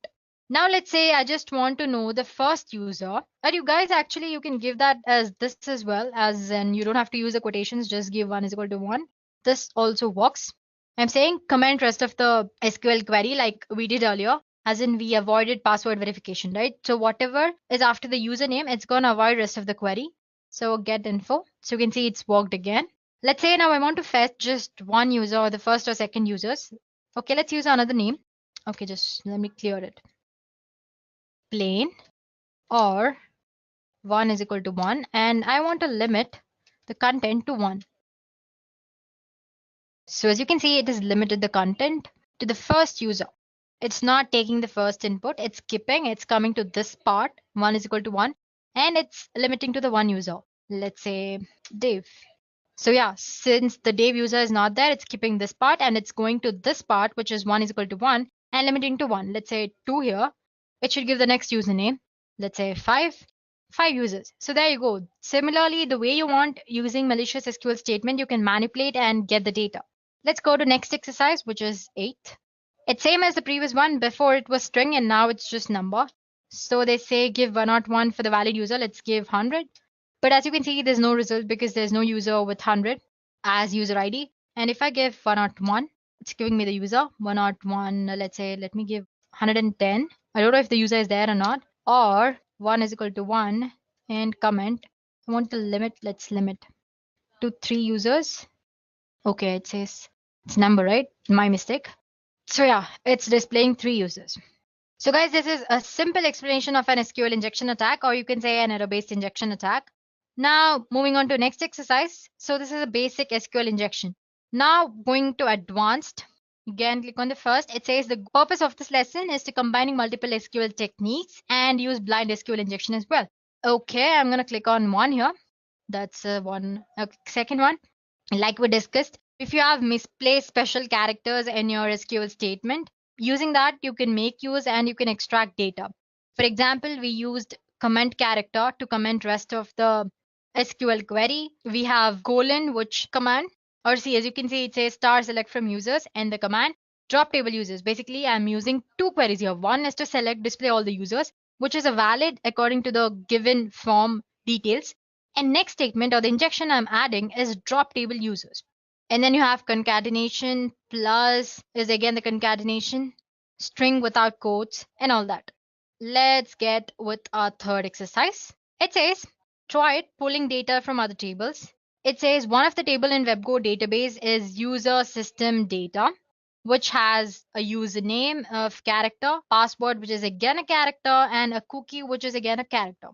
Now let's say I just want to know the first user. And you guys actually, you can give that as this as well, as in you don't have to use the quotations, just give 1 is equal to 1. This also works. I'm saying comment rest of the SQL query like we did earlier, as in we avoided password verification, right? So whatever is after the username, it's going to avoid rest of the query. So get info. So you can see it's worked again. Let's say now I want to fetch just one user or the first or second users. Okay, let's use another name. Okay, just let me clear it. Plain or 1 is equal to 1, and I want to limit the content to 1. So as you can see, it has limited the content to the first user. It's not taking the first input, it's skipping, it's coming to this part, 1 is equal to 1, and it's limiting to the one user. Let's say Dave. So yeah, since the Dave user is not there, it's skipping this part and it's going to this part, which is 1 is equal to 1 and limiting to 1. Let's say 2 here. It should give the next username. Let's say 5 users. So there you go. Similarly, the way you want using malicious SQL statement, you can manipulate and get the data. Let's go to next exercise, which is 8. It's same as the previous one. Before it was string and now it's just number. So they say give 101 for the valid user. Let's give 100. But as you can see, there's no result because there's no user with 100 as user ID. And if I give 101, it's giving me the user 101. Let's say, let me give 110. I don't know if the user is there or not. Or 1 is equal to 1 and comment. I want to limit. Let's limit to 3 users. Okay, it says it's number, right? My mistake. So yeah, it's displaying 3 users. So guys, this is a simple explanation of an SQL injection attack, or you can say an error-based injection attack. Now moving on to next exercise. So this is a basic SQL injection. Now going to advanced. Again, click on the first. It says the purpose of this lesson is to combining multiple SQL techniques and use blind SQL injection as well. Okay, I'm going to click on one here. That's one. Second one, like we discussed, if you have misplaced special characters in your SQL statement, using that you can make use and you can extract data. For example, we used comment character to comment rest of the SQL query. We have colon, which command, or see, as you can see, it says star select from users, and the command drop table users. Basically, I'm using two queries here. One is to select display all the users, which is a valid according to the given form details. And next statement, or the injection I'm adding, is drop table users. And then you have concatenation plus is again the concatenation, string without quotes, and all that. Let's get with our third exercise. It says try it pulling data from other tables. It says one of the table in WebGo database is user system data, which has a username of character, password, which is again a character, and a cookie, which is again a character.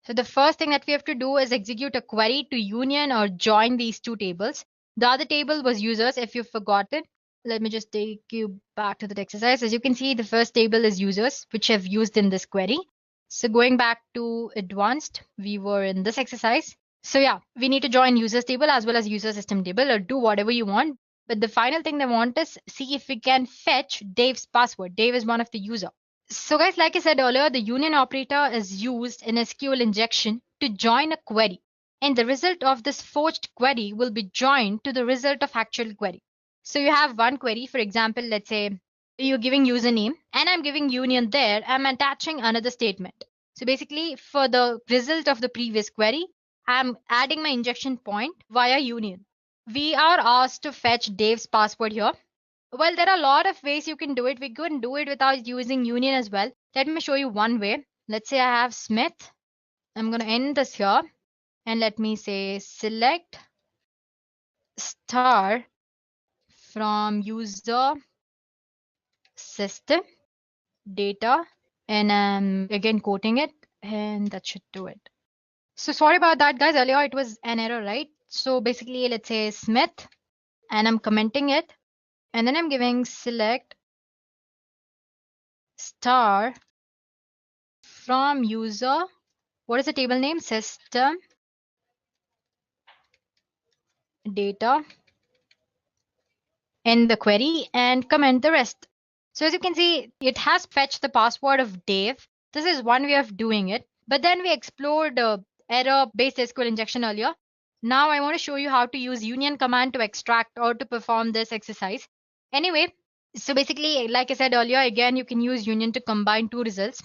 So the first thing that we have to do is execute a query to union or join these two tables. The other table was users, if you've forgotten. Let me just take you back to that exercise. As you can see, the first table is users, which I've used in this query. So going back to advanced, we were in this exercise. So yeah, we need to join users table as well as user system table, or do whatever you want. But the final thing they want is see if we can fetch Dave's password. Dave is one of the user. So guys, like I said earlier, the union operator is used in SQL injection to join a query. And the result of this forged query will be joined to the result of actual query. So you have one query, for example, let's say you're giving username and I'm giving union there. I'm attaching another statement. So basically for the result of the previous query, I'm adding my injection point via union. We are asked to fetch Dave's password here. Well, there are a lot of ways you can do it. We can do it without using union as well. Let me show you one way. Let's say I have Smith. I'm going to end this here. And let me say select star from user system data. And I'm again quoting it. And that should do it. So sorry about that, guys. Earlier it was an error, right? So basically, let's say Smith. And I'm commenting it. And then I'm giving select star from user. What is the table name? System data in the query and comment the rest. So as you can see, it has fetched the password of Dave. This is one way of doing it. But then we explored error-based SQL injection earlier. Now I want to show you how to use union command to extract or to perform this exercise. Anyway, so basically, like I said earlier, again, you can use union to combine two results.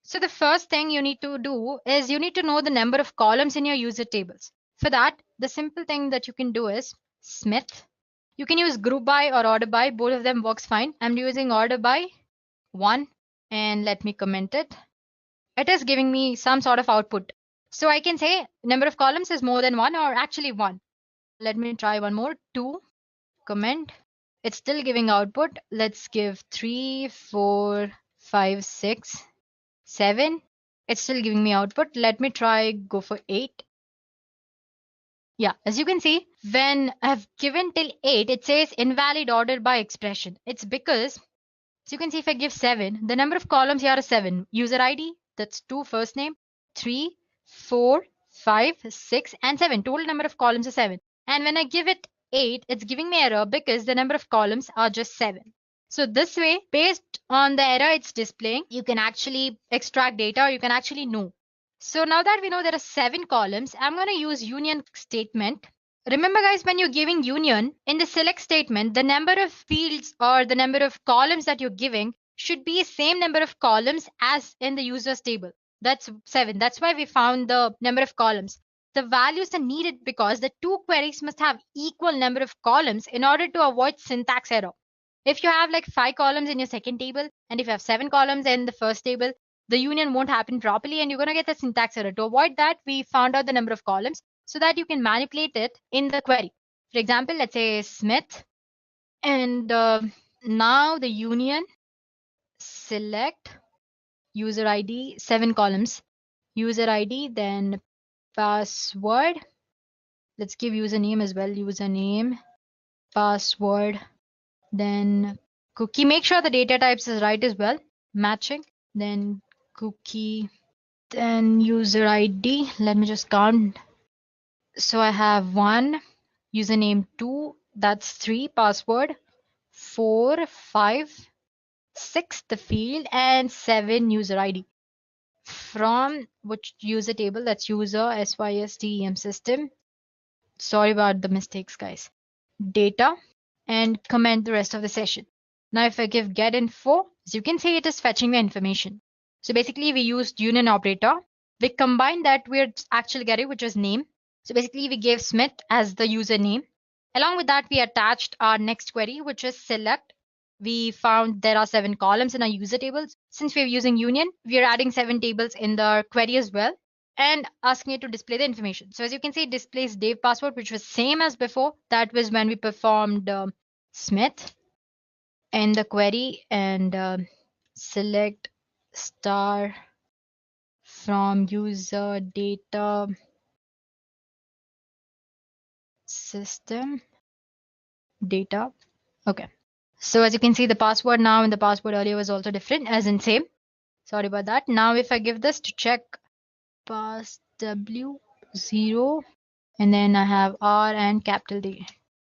So the first thing you need to do is you need to know the number of columns in your user tables. For that, the simple thing that you can do is Smith. You can use group by or order by. Both of them works fine. I'm using order by 1 and let me comment it. It is giving me some sort of output. So I can say number of columns is more than 1 or actually 1. Let me try one more. 2, comment. It's still giving output. Let's give 3, 4, 5, 6, 7. It's still giving me output. Let me try go for 8. Yeah, as you can see, when I've given till 8, it says invalid order by expression. It's because, as you can see, if I give 7, the number of columns here is 7. User ID, that's 2, first name, 3, 4, 5, 6, and 7. Total number of columns is 7. And when I give it 8, it's giving me error because the number of columns are just 7. So this way, based on the error it's displaying, you can actually extract data, or you can actually know. So now that we know there are 7 columns, I'm going to use union statement. Remember guys, when you're giving union, in the select statement, the number of fields or the number of columns that you're giving should be same number of columns as in the users table. That's 7. That's why we found the number of columns. The values are needed because the two queries must have equal number of columns in order to avoid syntax error. If you have like 5 columns in your second table, and if you have 7 columns in the first table, the union won't happen properly and you're going to get the syntax error. To avoid that, we found out the number of columns so that you can manipulate it in the query. For example, let's say Smith, and now the union select user ID, 7 columns, user ID, then password. Let's give username as well, username, password, then cookie. Make sure the data types is right as well, matching, then cookie, then user ID. Let me just count. So I have 1, username 2, that's 3, password 4, 5, 6 the field, and 7 user ID. From which user table? That's user SYSTEM system. Sorry about the mistakes, guys. Data, and comment the rest of the session. Now if I give get info, as you can see, it is fetching the information. So basically we used union operator. We combined that with actual getting, which was name. So basically we gave Smith as the username. Along with that, we attached our next query, which is select. We found there are 7 columns in our user tables. Since we're using union, we are adding 7 tables in the query as well, and asking it to display the information. So as you can see, it displays Dave password, which was same as before. That was when we performed Smith in the query, and select star from user data system data. Okay. So as you can see, the password now and the password earlier was also different, as in same. Sorry about that. Now if I give this to check, pass W 0, and then I have R and capital D.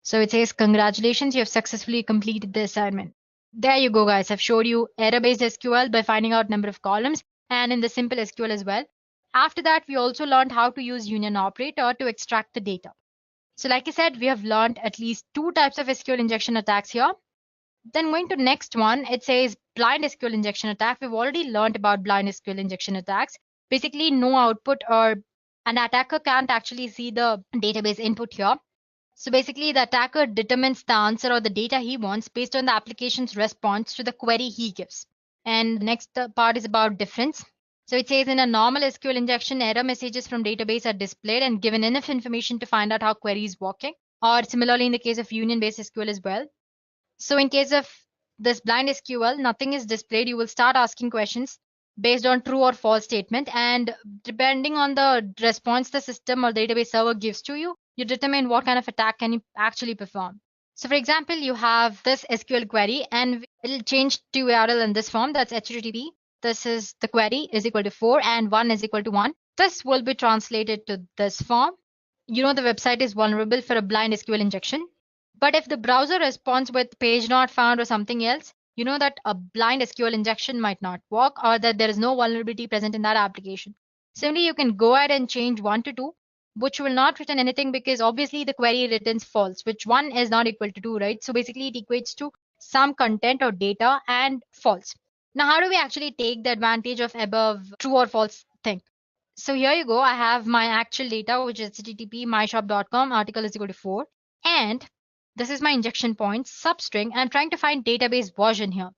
So it says, congratulations, you have successfully completed the assignment. There you go, guys. I've showed you error-based SQL by finding out number of columns, and in the simple SQL as well. After that, we also learned how to use union operator to extract the data. So like I said, we have learned at least 2 types of SQL injection attacks here. Then going to next one, it says blind SQL injection attack. We've already learned about blind SQL injection attacks. Basically, no output, or an attacker can't actually see the database input here. So basically, the attacker determines the answer or the data he wants based on the application's response to the query he gives. And next part is about difference. So it says in a normal SQL injection, error messages from database are displayed and given enough information to find out how query is working, or similarly in the case of union-based SQL as well. So in case of this blind SQL, nothing is displayed. You will start asking questions based on true or false statement, and depending on the response the system or database server gives to you, you determine what kind of attack can you actually perform. So for example, you have this SQL query and it'll change to URL in this form. That's HTTP. This is the query is equal to 4 and 1 is equal to 1. This will be translated to this form. You know the website is vulnerable for a blind SQL injection. But if the browser responds with page not found or something else, you know that a blind SQL injection might not work, or that there is no vulnerability present in that application. Similarly, you can go ahead and change 1 to 2, which will not return anything because obviously the query returns false, which 1 is not equal to 2, right? So basically it equates to some content or data and false. Now, how do we actually take the advantage of above true or false thing? So here you go. I have my actual data, which is http myshop.com, article is equal to 4. And this is my injection point, substring. I'm trying to find database version here.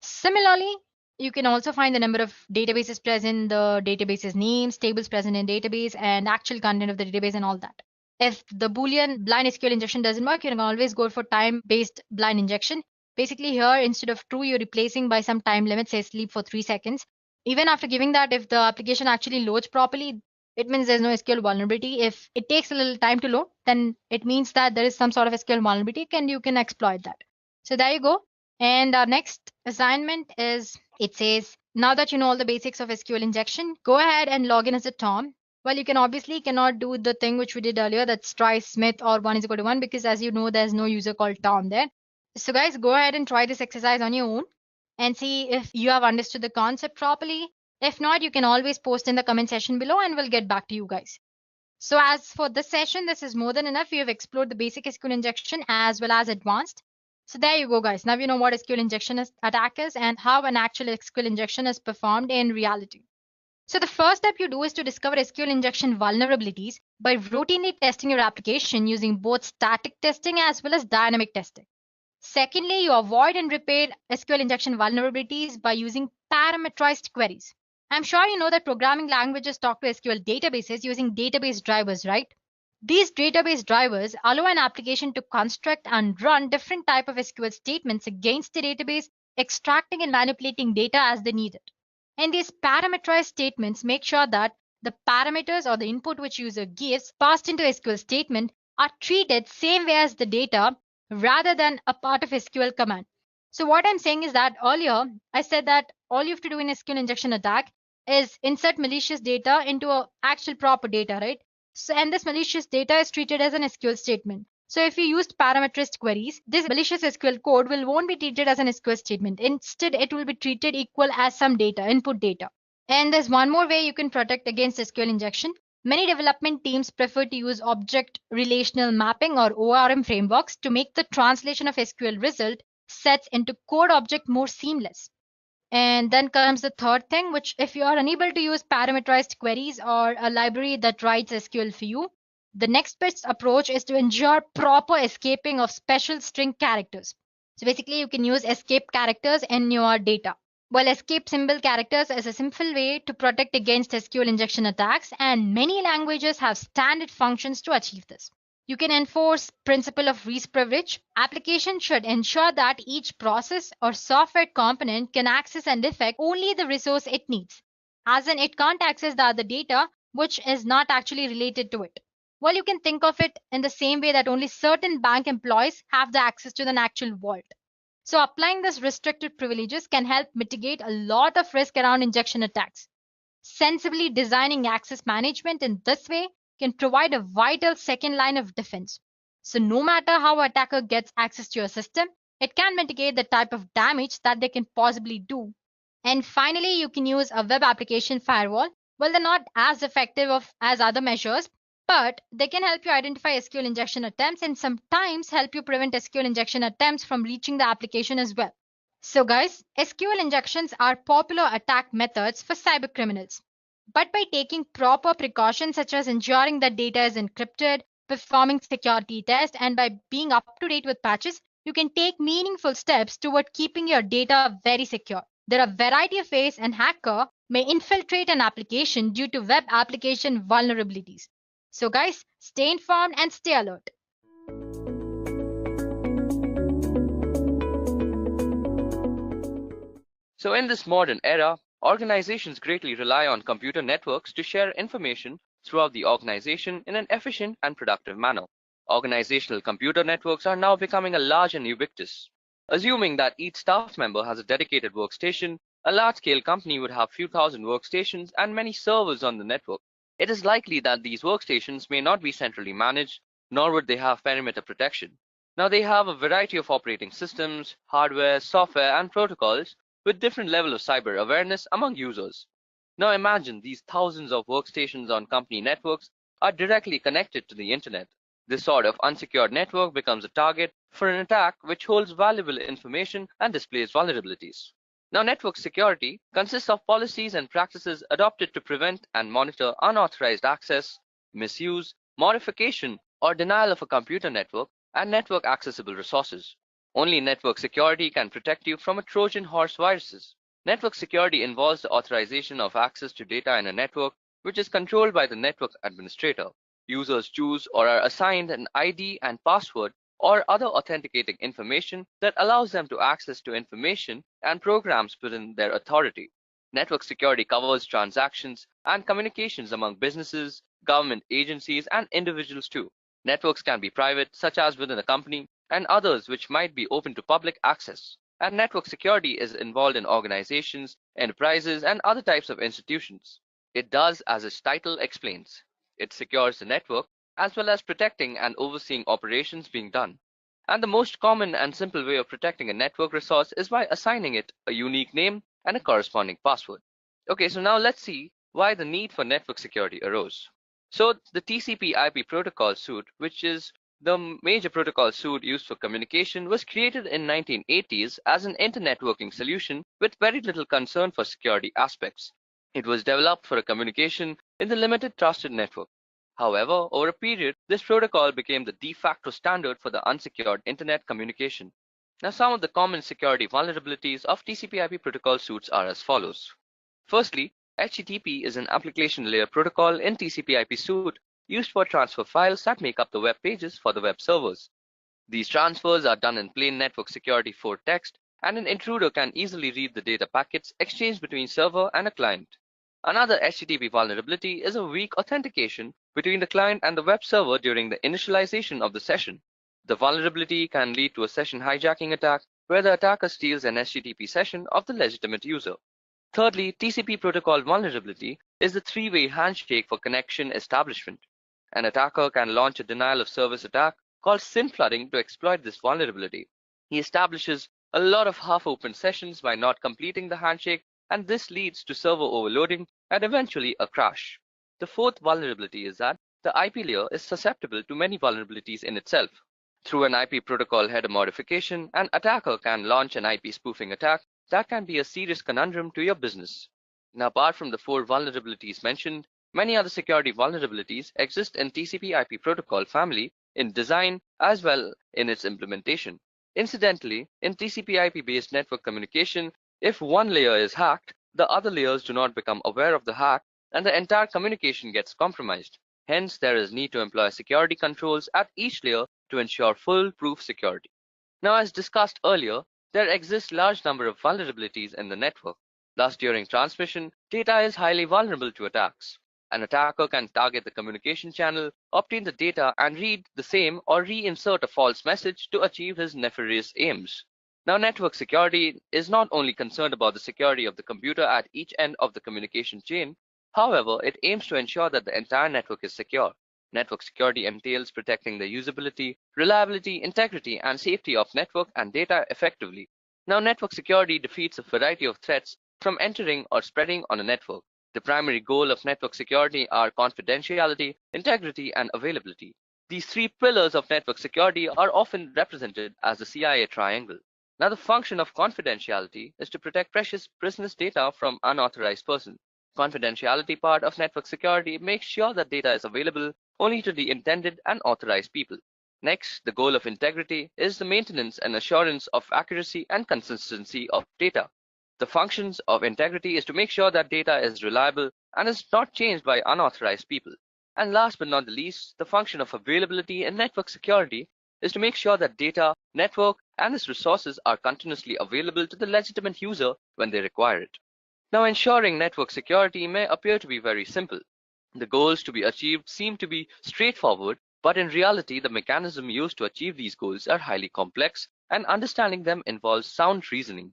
Similarly, you can also find the number of databases present, the database's names, tables present in database, and actual content of the database and all that. If the Boolean blind SQL injection doesn't work, you can always go for time-based blind injection. Basically here, instead of true, you're replacing by some time limit, say sleep for 3 seconds. Even after giving that, if the application actually loads properly, it means there's no SQL vulnerability. If it takes a little time to load, then it means that there is some sort of SQL vulnerability and you can exploit that. So there you go. And our next assignment is, it says, now that you know all the basics of SQL injection, go ahead and log in as a Tom. Well, you can obviously cannot do the thing which we did earlier, that's try Smith or 1 is equal to 1, because as you know, there's no user called Tom there. So guys, go ahead and try this exercise on your own and see if you have understood the concept properly. If not, you can always post in the comment section below and we'll get back to you guys. So as for this session, this is more than enough. We have explored the basic SQL injection as well as advanced. So there you go, guys. Now you know what SQL injection attack is and how an actual SQL injection is performed in reality. So the first step you do is to discover SQL injection vulnerabilities by routinely testing your application using both static testing as well as dynamic testing. Secondly, you avoid and repair SQL injection vulnerabilities by using parameterized queries. I'm sure you know that programming languages talk to SQL databases using database drivers, right? These database drivers allow an application to construct and run different types of SQL statements against the database extracting and manipulating data as they need it. And these parameterized statements make sure that the parameters or the input which user gives passed into SQL statement are treated same way as the data rather than a part of SQL command. So what I'm saying is that earlier I said that all you have to do in SQL injection attack is insert malicious data into a actual proper data, right? So and this malicious data is treated as an SQL statement. So if you used parameterized queries, this malicious SQL code won't be treated as an SQL statement. Instead, it will be treated equal as some data, input data. And there's one more way you can protect against SQL injection. Many development teams prefer to use object relational mapping or ORM frameworks to make the translation of SQL result sets into code object more seamless. And then comes the third thing, which if you are unable to use parameterized queries or a library that writes SQL for you, the next best approach is to ensure proper escaping of special string characters. So basically, you can use escape characters in your data. Well, escape symbol characters is a simple way to protect against SQL injection attacks, and many languages have standard functions to achieve this. You can enforce principle of least privilege. Application should ensure that each process or software component can access and affect only the resource it needs, as in it can't access the other data which is not actually related to it. Well, you can think of it in the same way that only certain bank employees have the access to the actual vault. So applying this restricted privileges can help mitigate a lot of risk around injection attacks. Sensibly designing access management in this way can provide a vital second line of defense. So no matter how an attacker gets access to your system, it can mitigate the type of damage that they can possibly do. And finally, you can use a web application firewall. Well, they're not as effective as other measures, but they can help you identify SQL injection attempts and sometimes help you prevent SQL injection attempts from reaching the application as well. So guys, SQL injections are popular attack methods for cyber criminals. But by taking proper precautions such as ensuring that data is encrypted, performing security tests, and by being up to date with patches, you can take meaningful steps toward keeping your data very secure. There are a variety of ways an hacker may infiltrate an application due to web application vulnerabilities. So guys, stay informed and stay alert. So in this modern era, organizations greatly rely on computer networks to share information throughout the organization in an efficient and productive manner. Organizational computer networks are now becoming a large and ubiquitous. Assuming that each staff member has a dedicated workstation, a large-scale company would have few thousand workstations and many servers on the network. It is likely that these workstations may not be centrally managed, nor would they have perimeter protection. Now they have a variety of operating systems, hardware, software, and protocols with different level of cyber awareness among users. Now imagine these thousands of workstations on company networks are directly connected to the internet. This sort of unsecured network becomes a target for an attack which holds valuable information and displays vulnerabilities. Now, network security consists of policies and practices adopted to prevent and monitor unauthorized access, misuse, modification, or denial of a computer network and network accessible resources. Only network security can protect you from a Trojan horse viruses. Network security involves the authorization of access to data in a network, which is controlled by the network administrator. Users choose or are assigned an ID and password or other authenticating information that allows them to access to information and programs within their authority. Network security covers transactions and communications among businesses, government agencies, and individuals too. Networks can be private, such as within a company, and others which might be open to public access. And network security is involved in organizations, enterprises, and other types of institutions. It does as its title explains. It secures the network as well as protecting and overseeing operations being done. And the most common and simple way of protecting a network resource is by assigning it a unique name and a corresponding password. Okay, so now let's see why the need for network security arose. So the TCP/IP protocol suite, which is the major protocol suite used for communication, was created in 1980s as an internetworking solution with very little concern for security aspects. It was developed for a communication in the limited trusted network. However, over a period, this protocol became the de facto standard for the unsecured internet communication. Now, some of the common security vulnerabilities of TCP/IP protocol suites are as follows. Firstly, HTTP is an application layer protocol in TCP/IP suite used for transfer files that make up the web pages for the web servers. These transfers are done in plain network security for text and an intruder can easily read the data packets exchanged between server and a client. Another HTTP vulnerability is a weak authentication between the client and the web server during the initialization of the session. The vulnerability can lead to a session hijacking attack where the attacker steals an HTTP session of the legitimate user. Thirdly, TCP protocol vulnerability is the three-way handshake for connection establishment. An attacker can launch a denial of service attack called SYN flooding to exploit this vulnerability. He establishes a lot of half-open sessions by not completing the handshake, and this leads to server overloading and eventually a crash. The fourth vulnerability is that the IP layer is susceptible to many vulnerabilities in itself. Through an IP protocol header modification, an attacker can launch an IP spoofing attack that can be a serious conundrum to your business. Now, apart from the four vulnerabilities mentioned, many other security vulnerabilities exist in TCP IP protocol family in design as well in its implementation. Incidentally, in TCP IP-based network communication, if one layer is hacked, the other layers do not become aware of the hack and the entire communication gets compromised. Hence, there is need to employ security controls at each layer to ensure foolproof security. Now, as discussed earlier, there exists large number of vulnerabilities in the network. Thus, during transmission, data is highly vulnerable to attacks. An attacker can target the communication channel, obtain the data, and read the same or reinsert a false message to achieve his nefarious aims. Now, network security is not only concerned about the security of the computer at each end of the communication chain. However, it aims to ensure that the entire network is secure. Network security entails protecting the usability, reliability, integrity, and safety of network and data effectively. Now, network security defeats a variety of threats from entering or spreading on a network. The primary goal of network security are confidentiality, integrity, and availability. These three pillars of network security are often represented as the CIA triangle. Now, the function of confidentiality is to protect precious business data from unauthorized persons. Confidentiality part of network security makes sure that data is available only to the intended and authorized people. Next, the goal of integrity is the maintenance and assurance of accuracy and consistency of data. The functions of integrity is to make sure that data is reliable and is not changed by unauthorized people. And last but not the least, the function of availability in network security is to make sure that data, network, and its resources are continuously available to the legitimate user when they require it. Now, ensuring network security may appear to be very simple. The goals to be achieved seem to be straightforward, but in reality, the mechanism used to achieve these goals are highly complex, and understanding them involves sound reasoning.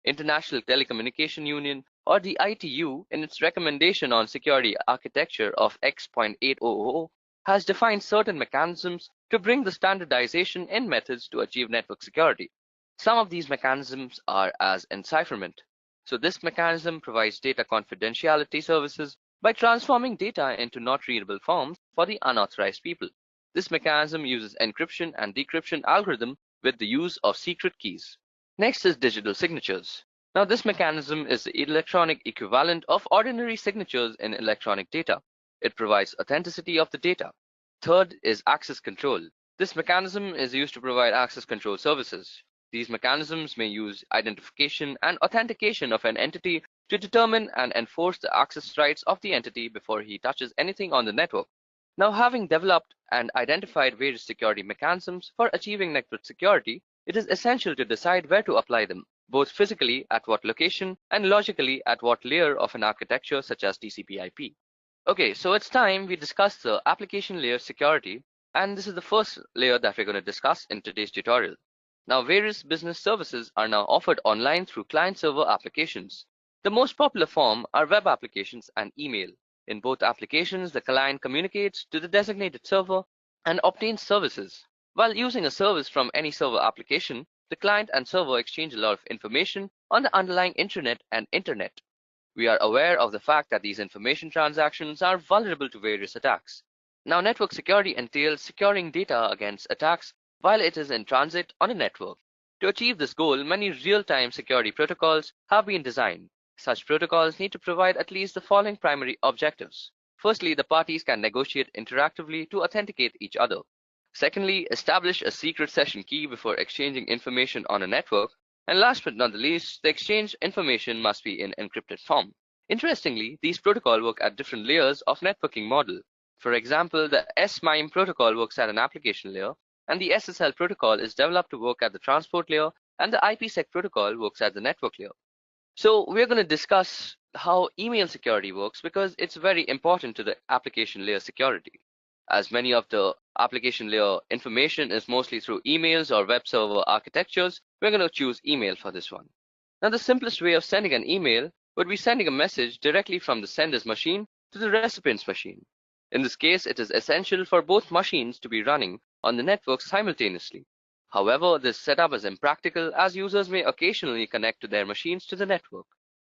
International Telecommunication Union, or the ITU, in its recommendation on security architecture of X.800, has defined certain mechanisms to bring the standardization in methods to achieve network security. Some of these mechanisms are as encipherment. So this mechanism provides data confidentiality services by transforming data into not readable forms for the unauthorized people. This mechanism uses encryption and decryption algorithm with the use of secret keys. Next is digital signatures. Now, this mechanism is the electronic equivalent of ordinary signatures in electronic data. It provides authenticity of the data. Third is access control. This mechanism is used to provide access control services. These mechanisms may use identification and authentication of an entity to determine and enforce the access rights of the entity before he touches anything on the network. Now, having developed and identified various security mechanisms for achieving network security, it is essential to decide where to apply them, both physically at what location and logically at what layer of an architecture such as TCP/IP. Okay, so it's time we discuss the application layer security, and this is the first layer that we're going to discuss in today's tutorial. Now, various business services are now offered online through client-server applications. The most popular form are web applications and email. In both applications, the client communicates to the designated server and obtains services. While using a service from any server application, the client and server exchange a lot of information on the underlying intranet and internet. We are aware of the fact that these information transactions are vulnerable to various attacks. Now, network security entails securing data against attacks while it is in transit on a network. To achieve this goal, many real-time security protocols have been designed. Such protocols need to provide at least the following primary objectives. Firstly, the parties can negotiate interactively to authenticate each other. Secondly, establish a secret session key before exchanging information on a network. And last but not the least, the exchange information must be in encrypted form. Interestingly, these protocols work at different layers of networking model. For example, the S-MIME protocol works at an application layer, and the SSL protocol is developed to work at the transport layer and the IPsec protocol works at the network layer. So we're going to discuss how email security works because it's very important to the application layer security. As many of the application layer information is mostly through emails or web server architectures, we're going to choose email for this one. Now, the simplest way of sending an email would be sending a message directly from the sender's machine to the recipient's machine. In this case, it is essential for both machines to be running on the network simultaneously. However, this setup is impractical as users may occasionally connect to their machines to the network.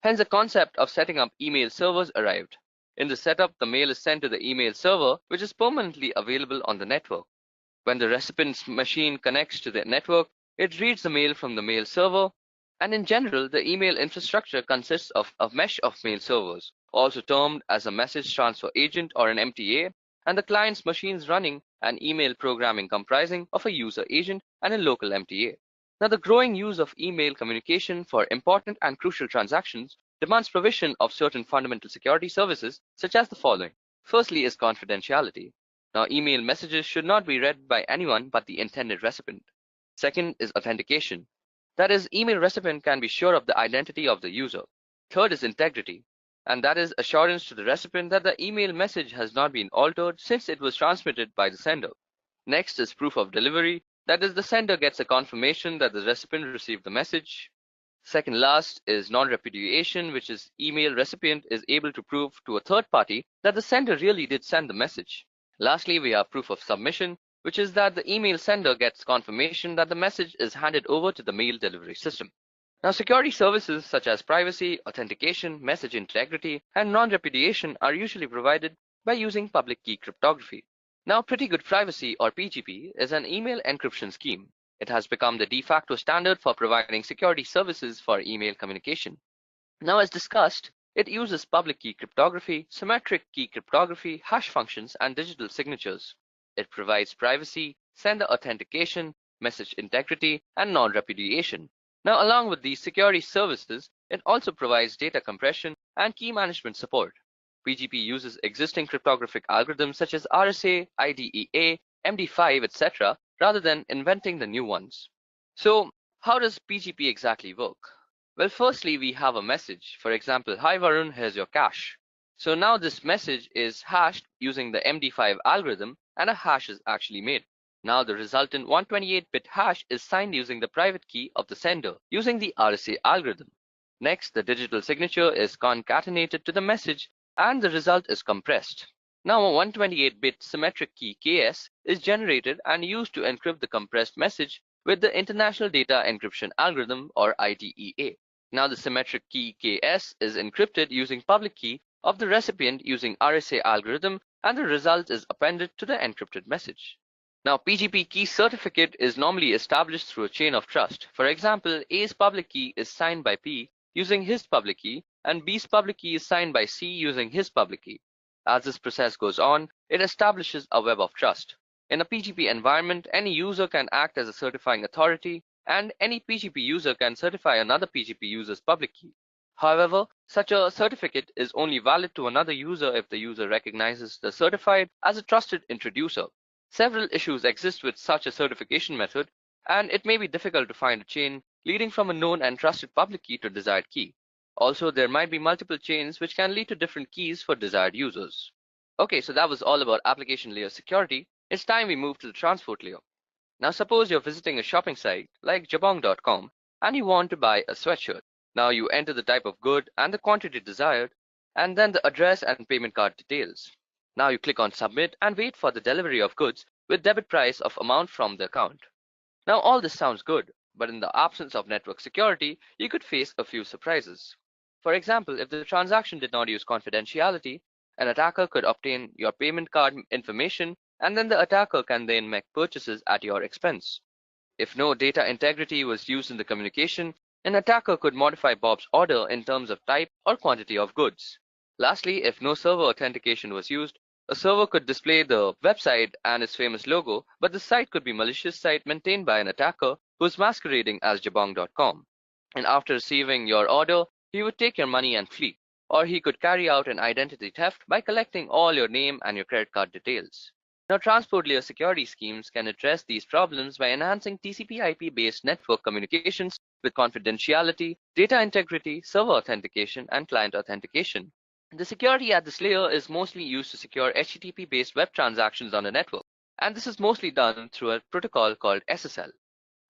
Hence, the concept of setting up email servers arrived. In the setup, the mail is sent to the email server, which is permanently available on the network. When the recipient's machine connects to the network, it reads the mail from the mail server, and in general, the email infrastructure consists of a mesh of mail servers, also termed as a message transfer agent or an MTA, and the client's machines running an email programming comprising of a user agent and a local MTA. Now, the growing use of email communication for important and crucial transactions demands provision of certain fundamental security services, such as the following. Firstly is confidentiality. Now, email messages should not be read by anyone but the intended recipient. Second is authentication. That is, email recipient can be sure of the identity of the user. Third is integrity, and that is assurance to the recipient that the email message has not been altered since it was transmitted by the sender. Next is proof of delivery. That is, the sender gets a confirmation that the recipient received the message. Second last is non-repudiation, which is email recipient is able to prove to a third party that the sender really did send the message. Lastly, we have proof of submission, which is that the email sender gets confirmation that the message is handed over to the mail delivery system. Now, security services such as privacy, authentication, message integrity, and non-repudiation are usually provided by using public key cryptography. Now, Pretty Good Privacy, or PGP, is an email encryption scheme. It has become the de facto standard for providing security services for email communication. Now, as discussed, it uses public key cryptography, symmetric key cryptography, hash functions, and digital signatures. It provides privacy, sender authentication, message integrity, and non-repudiation. Now, along with these security services, it also provides data compression and key management support. PGP uses existing cryptographic algorithms such as RSA, IDEA, MD5, etc., rather than inventing the new ones. So, how does PGP exactly work? Well, firstly, we have a message. For example, hi Varun, here's your cash. So now this message is hashed using the MD5 algorithm, and a hash is actually made. Now the resultant 128-bit hash is signed using the private key of the sender using the RSA algorithm. Next, the digital signature is concatenated to the message and the result is compressed. Now a 128-bit symmetric key 𝐾𝐿 is generated and used to encrypt the compressed message with the International Data Encryption Algorithm, or IDEA. Now the symmetric key 𝐾𝐿 is encrypted using public key of the recipient using RSA algorithm, and the result is appended to the encrypted message. Now, PGP key certificate is normally established through a chain of trust. For example, A's public key is signed by P using his public key, and B's public key is signed by C using his public key. As this process goes on, it establishes a web of trust. In a PGP environment, any user can act as a certifying authority, and any PGP user can certify another PGP user's public key. However, such a certificate is only valid to another user if the user recognizes the certified as a trusted introducer. Several issues exist with such a certification method, and it may be difficult to find a chain leading from a known and trusted public key to desired key. Also, there might be multiple chains which can lead to different keys for desired users. Okay, so that was all about application layer security. It's time we move to the transport layer. Now suppose you're visiting a shopping site like 𝐿 and you want to buy a sweatshirt. Now you enter the type of good and the quantity desired, and then the address and payment card details. Now you click on submit and wait for the delivery of goods with debit price of amount from the account. Now all this sounds good, but in the absence of network security, you could face a few surprises. For example, if the transaction did not use confidentiality, an attacker could obtain your payment card information, and then the attacker can then make purchases at your expense. If no data integrity was used in the communication, an attacker could modify Bob's order in terms of type or quantity of goods. Lastly, if no server authentication was used, a server could display the website and its famous logo, but the site could be a malicious site maintained by an attacker who is masquerading as 𝐿. And after receiving your order, he would take your money and flee. Or he could carry out an identity theft by collecting all your name and your credit card details. Now, transport layer security schemes can address these problems by enhancing TCP/IP-based network communications with confidentiality, data integrity, server authentication, and client authentication. The security at this layer is mostly used to secure HTTP-based web transactions on a network, and this is mostly done through a protocol called SSL.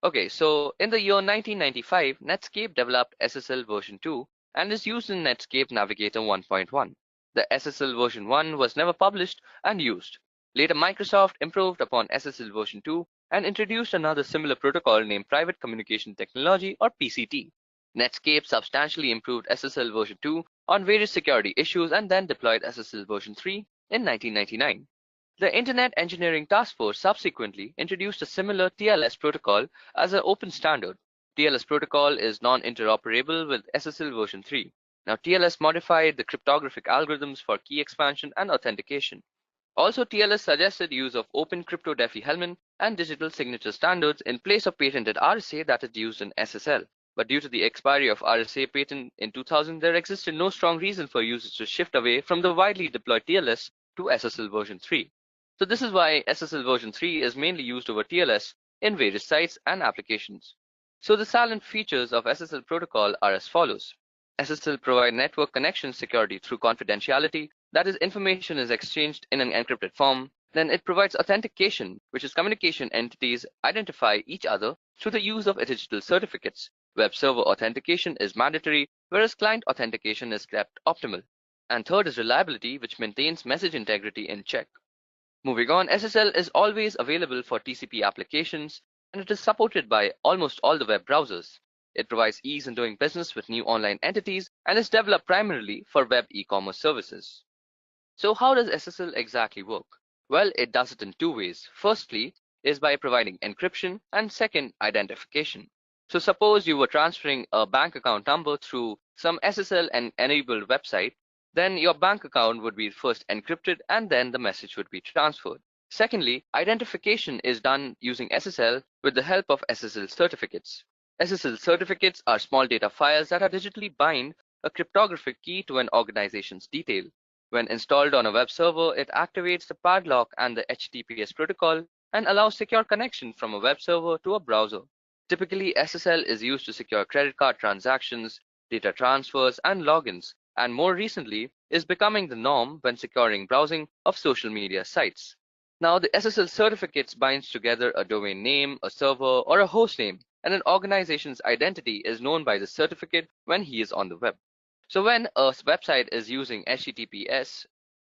Okay, so in the year 1995, Netscape developed SSL version 2 and is used in Netscape Navigator 1.1. The SSL version 1 was never published and used. Later, Microsoft improved upon SSL version 2 and introduced another similar protocol named Private Communication Technology, or PCT. Netscape substantially improved SSL version 2 on various security issues and then deployed SSL version 3 in 1999. The Internet Engineering Task Force subsequently introduced a similar TLS protocol as an open standard. TLS protocol is non-interoperable with SSL version 3. Now, TLS modified the cryptographic algorithms for key expansion and authentication. Also, TLS suggested use of open crypto Diffie-Hellman and digital signature standards in place of patented RSA that is used in SSL. But due to the expiry of RSA patent in 2000, there existed no strong reason for users to shift away from the widely deployed TLS to SSL version 3. So this is why SSL version 3 is mainly used over TLS in various sites and applications. So the salient features of SSL protocol are as follows. SSL provides network connection security through confidentiality, that is, information is exchanged in an encrypted form. Then it provides authentication, which is communication entities identify each other through the use of digital certificates. Web server authentication is mandatory, whereas client authentication is kept optimal. And third is reliability, which maintains message integrity in check. Moving on, SSL is always available for TCP applications, and it is supported by almost all the web browsers. It provides ease in doing business with new online entities and is developed primarily for web e-commerce services. So how does SSL exactly work? Well, it does it in two ways. Firstly is by providing encryption, and second, identification. So suppose you were transferring a bank account number through some SSL enabled website, then your bank account would be first encrypted and then the message would be transferred. Secondly, identification is done using SSL with the help of SSL certificates. SSL certificates are small data files that are digitally bind a cryptographic key to an organization's detail. When installed on a web server, it activates the padlock and the HTTPS protocol and allows secure connection from a web server to a browser. Typically, SSL is used to secure credit card transactions, data transfers, and logins, and more recently is becoming the norm when securing browsing of social media sites. Now, the SSL certificates binds together a domain name, a server, or a host name, and an organization's identity is known by the certificate when he is on the web. So when a website is using HTTPS,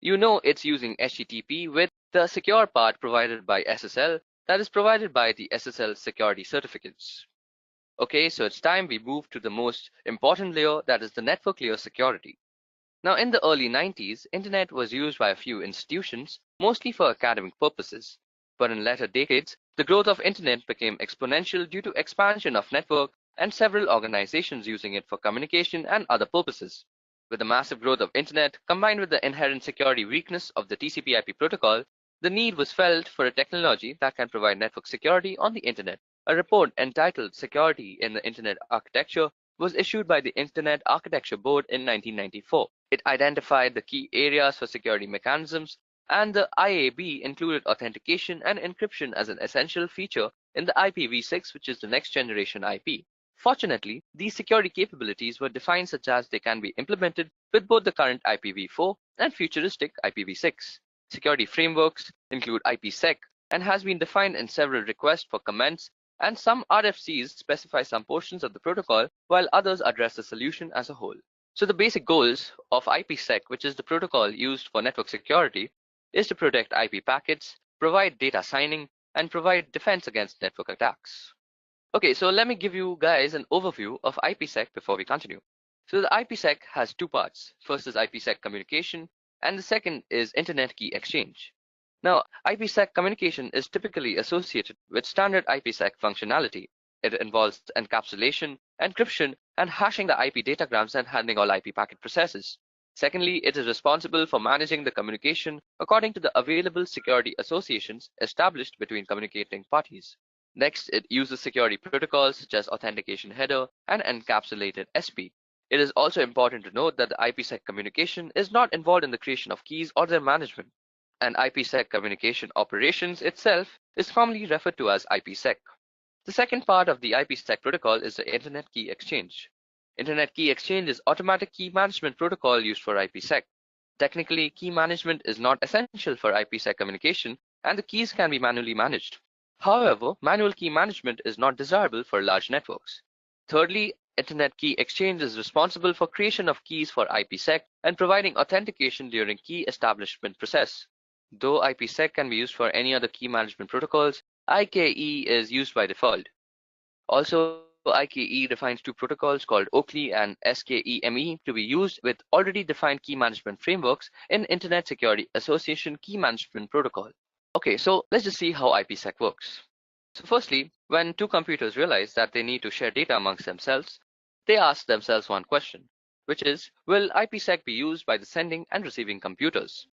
you know it's using HTTP with the secure part provided by SSL, that is provided by the SSL security certificates. Okay, so it's time we move to the most important layer, that is the network layer security. Now, in the early 90s, internet was used by a few institutions, mostly for academic purposes. But in later decades, the growth of internet became exponential due to expansion of network and several organizations using it for communication and other purposes. With the massive growth of internet combined with the inherent security weakness of the TCP/IP protocol, the need was felt for a technology that can provide network security on the internet. A report entitled Security in the Internet Architecture was issued by the Internet Architecture Board in 1994. It identified the key areas for security mechanisms, and the IAB included authentication and encryption as an essential feature in the IPv6, which is the next generation IP. Fortunately, these security capabilities were defined such as they can be implemented with both the current IPv4 and futuristic IPv6. Security frameworks include IPsec and has been defined in several requests for comments, and some RFCs specify some portions of the protocol while others address the solution as a whole. So the basic goals of IPsec, which is the protocol used for network security, is to protect IP packets, provide data signing, and provide defense against network attacks. Okay, so let me give you guys an overview of IPsec before we continue. So the IPsec has two parts. First is IPsec communication, and the second is Internet Key Exchange. Now, IPsec communication is typically associated with standard IPsec functionality. It involves encapsulation, encryption, and hashing the IP datagrams and handling all IP packet processes. Secondly, it is responsible for managing the communication according to the available security associations established between communicating parties. Next, it uses security protocols such as authentication header and encapsulated SP. It is also important to note that the IPsec communication is not involved in the creation of keys or their management. And IPsec communication operations itself is commonly referred to as IPsec. The second part of the IPsec protocol is the Internet Key Exchange. Internet Key Exchange is automatic key management protocol used for IPsec. Technically, key management is not essential for IPsec communication, and the keys can be manually managed. However, manual key management is not desirable for large networks. Thirdly, Internet Key Exchange is responsible for creation of keys for IPsec and providing authentication during key establishment process. Though IPsec can be used for any other key management protocols, IKE is used by default. Also, IKE defines two protocols called OAkley and SKEME to be used with already defined key management frameworks in Internet Security Association Key Management Protocol. Okay, so let's just see how IPsec works. So firstly, when two computers realize that they need to share data amongst themselves, they ask themselves one question, which is, will IPsec be used by the sending and receiving computers?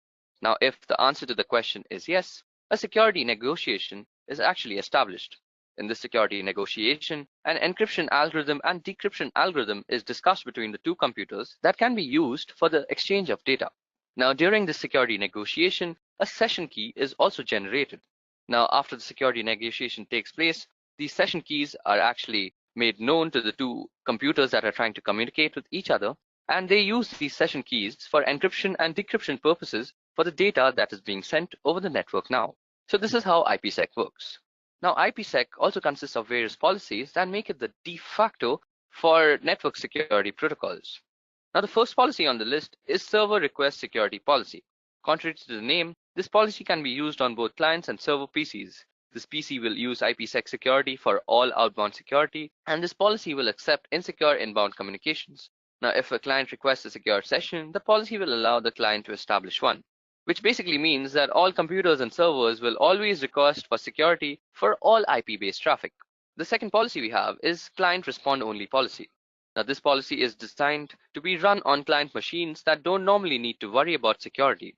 Now, if the answer to the question is yes, a security negotiation is actually established. In this security negotiation, an encryption algorithm and decryption algorithm is discussed between the two computers that can be used for the exchange of data. Now, during this security negotiation, a session key is also generated. Now, after the security negotiation takes place, these session keys are actually made known to the two computers that are trying to communicate with each other, and they use these session keys for encryption and decryption purposes for the data that is being sent over the network now. So this is how IPsec works. Now, IPsec also consists of various policies that make it the de facto for network security protocols. Now, the first policy on the list is Server Request Security Policy. Contrary to the name, this policy can be used on both clients and server PCs. This PC will use IPsec security for all outbound security, and this policy will accept insecure inbound communications. Now, if a client requests a secure session, the policy will allow the client to establish one, which basically means that all computers and servers will always request for security for all IP-based traffic. The second policy we have is Client Respond Only policy. Now, this policy is designed to be run on client machines that don't normally need to worry about security.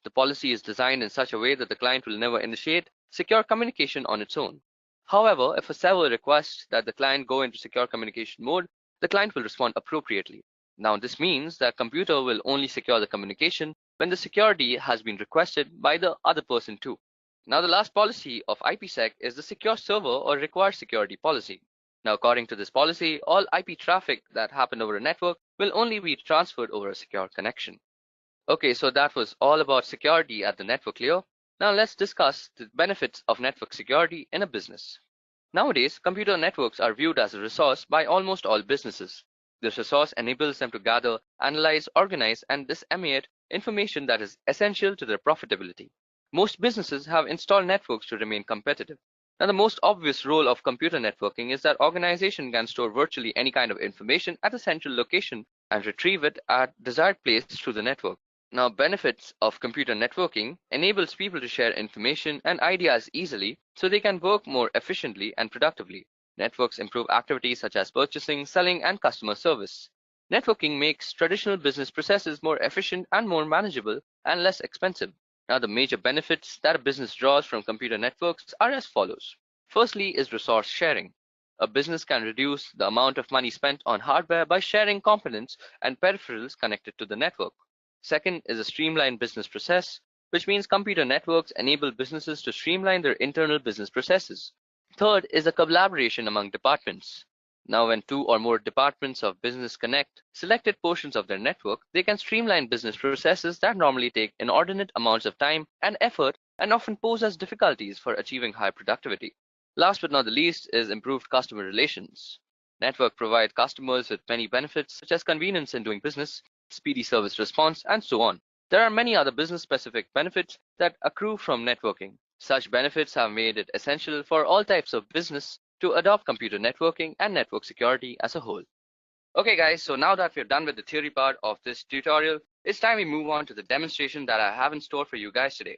The policy is designed in such a way that the client will never initiate secure communication on its own. However, if a server requests that the client go into secure communication mode, the client will respond appropriately. Now, this means that computer will only secure the communication when the security has been requested by the other person too. Now, the last policy of IPsec is the Secure Server or Required Security policy. Now, according to this policy, all IP traffic that happened over a network will only be transferred over a secure connection. Okay, so that was all about security at the network layer. Now let's discuss the benefits of network security in a business. Nowadays, computer networks are viewed as a resource by almost all businesses. This resource enables them to gather, analyze, organize, and disseminate information that is essential to their profitability. Most businesses have installed networks to remain competitive. Now, the most obvious role of computer networking is that organization can store virtually any kind of information at a central location and retrieve it at desired place through the network. Now, benefits of computer networking enables people to share information and ideas easily so they can work more efficiently and productively. Networks improve activities such as purchasing, selling, and customer service. Networking makes traditional business processes more efficient and more manageable and less expensive. Now, the major benefits that a business draws from computer networks are as follows. Firstly is resource sharing. A business can reduce the amount of money spent on hardware by sharing components and peripherals connected to the network. Second is a streamlined business process, which means computer networks enable businesses to streamline their internal business processes. Third is a collaboration among departments. Now, when two or more departments of business connect selected portions of their network, they can streamline business processes that normally take inordinate amounts of time and effort and often pose as difficulties for achieving high productivity. Last but not the least is improved customer relations. Network provide customers with many benefits such as convenience in doing business, speedy service response, and so on. There are many other business-specific benefits that accrue from networking. Such benefits have made it essential for all types of business to adopt computer networking and network security as a whole. Okay guys, so now that we're done with the theory part of this tutorial, it's time we move on to the demonstration that I have in store for you guys today.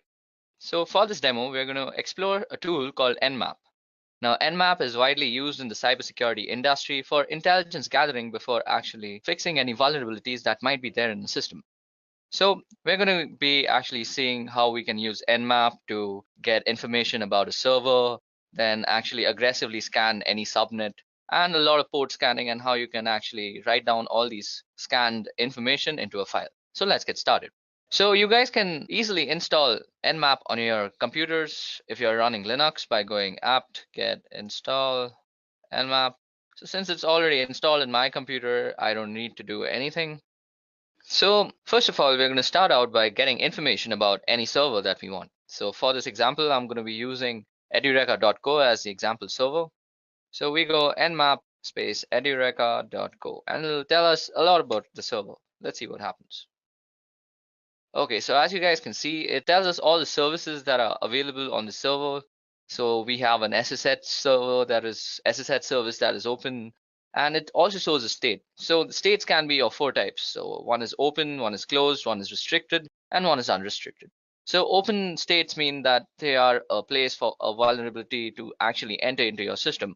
So for this demo, we're going to explore a tool called Nmap. Now, Nmap is widely used in the cybersecurity industry for intelligence gathering before actually fixing any vulnerabilities that might be there in the system. So we're going to be actually seeing how we can use Nmap to get information about a server, then actually aggressively scan any subnet, and a lot of port scanning, and how you can actually write down all these scanned information into a file. So let's get started. So you guys can easily install Nmap on your computers if you're running Linux by going apt-get install Nmap. So since it's already installed in my computer, I don't need to do anything. So first of all, we're going to start out by getting information about any server that we want. So for this example, I'm going to be using edureka.co as the example server. So we go nmap space edureka.co and it'll tell us a lot about the server. Let's see what happens. Okay, so as you guys can see, it tells us all the services that are available on the server. So we have an SSH server that is SSH service that is open, and it also shows a state. So the states can be of 4 types. So one is open, one is closed, one is restricted, and one is unrestricted. So open states mean that they are a place for a vulnerability to actually enter into your system.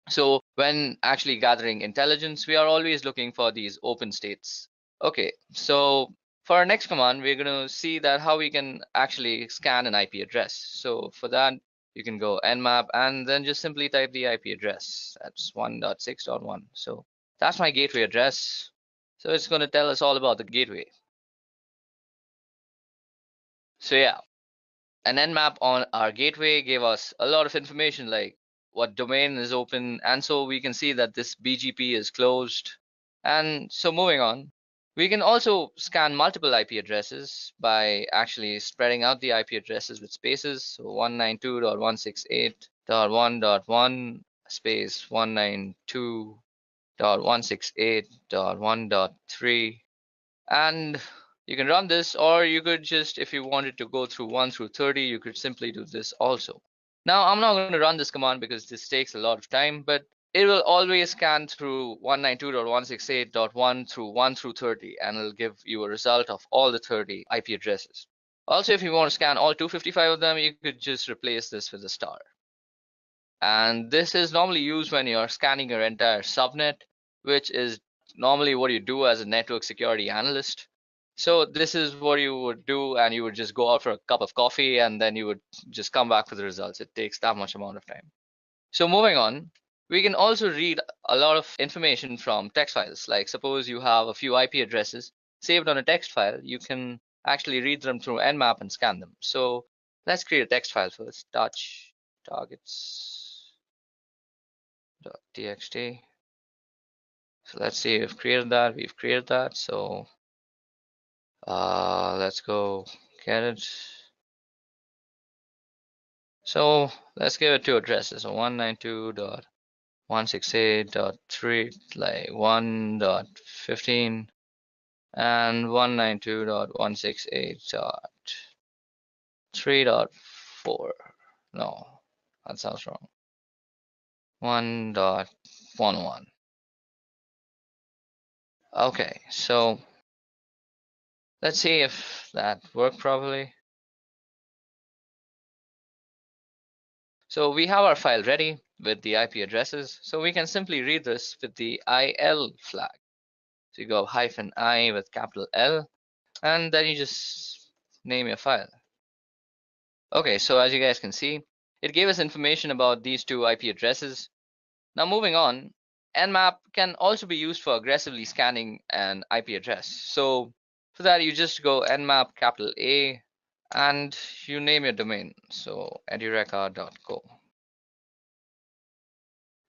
So when actually gathering intelligence, we are always looking for these open states. Okay, so for our next command, we're going to see that how we can actually scan an IP address. So for that, you can go nmap and then just simply type the IP address. That's 1.6.1. So that's my gateway address. So it's going to tell us all about the gateway. So yeah, an nmap on our gateway gave us a lot of information like what domain is open, and so we can see that this BGP is closed. And so moving on, we can also scan multiple IP addresses by actually spreading out the IP addresses with spaces. So 192.168.1.1 space 192.168.1.3, and you can run this, or you could just, if you wanted to go through 1 through 30, you could simply do this also. Now, I'm not going to run this command because this takes a lot of time, but it will always scan through 192.168.1 through 1 through 30, and it'll give you a result of all the 30 IP addresses. Also, if you want to scan all 255 of them, you could just replace this with a star. And this is normally used when you're scanning your entire subnet, which is normally what you do as a network security analyst. So this is what you would do, and you would just go out for a cup of coffee and then you would just come back with the results. It takes that much amount of time. So moving on, we can also read a lot of information from text files. Like suppose you have a few IP addresses saved on a text file, you can actually read them through nmap and scan them. So let's create a text file first. Touch targets.txt. So let's see, we've created that. So let's go get it. So let's give it two addresses. So 192.168.3 like 1.15 and 192.168.3.4. No, that sounds wrong. 1.11. Okay, so let's see if that worked properly. So we have our file ready with the IP addresses. So we can simply read this with the IL flag. So you go -I with capital L, and then you just name your file. Okay, so as you guys can see, it gave us information about these two IP addresses. Now moving on, nmap can also be used for aggressively scanning an IP address. So for that, you just go nmap capital A and you name your domain. So edureka.co.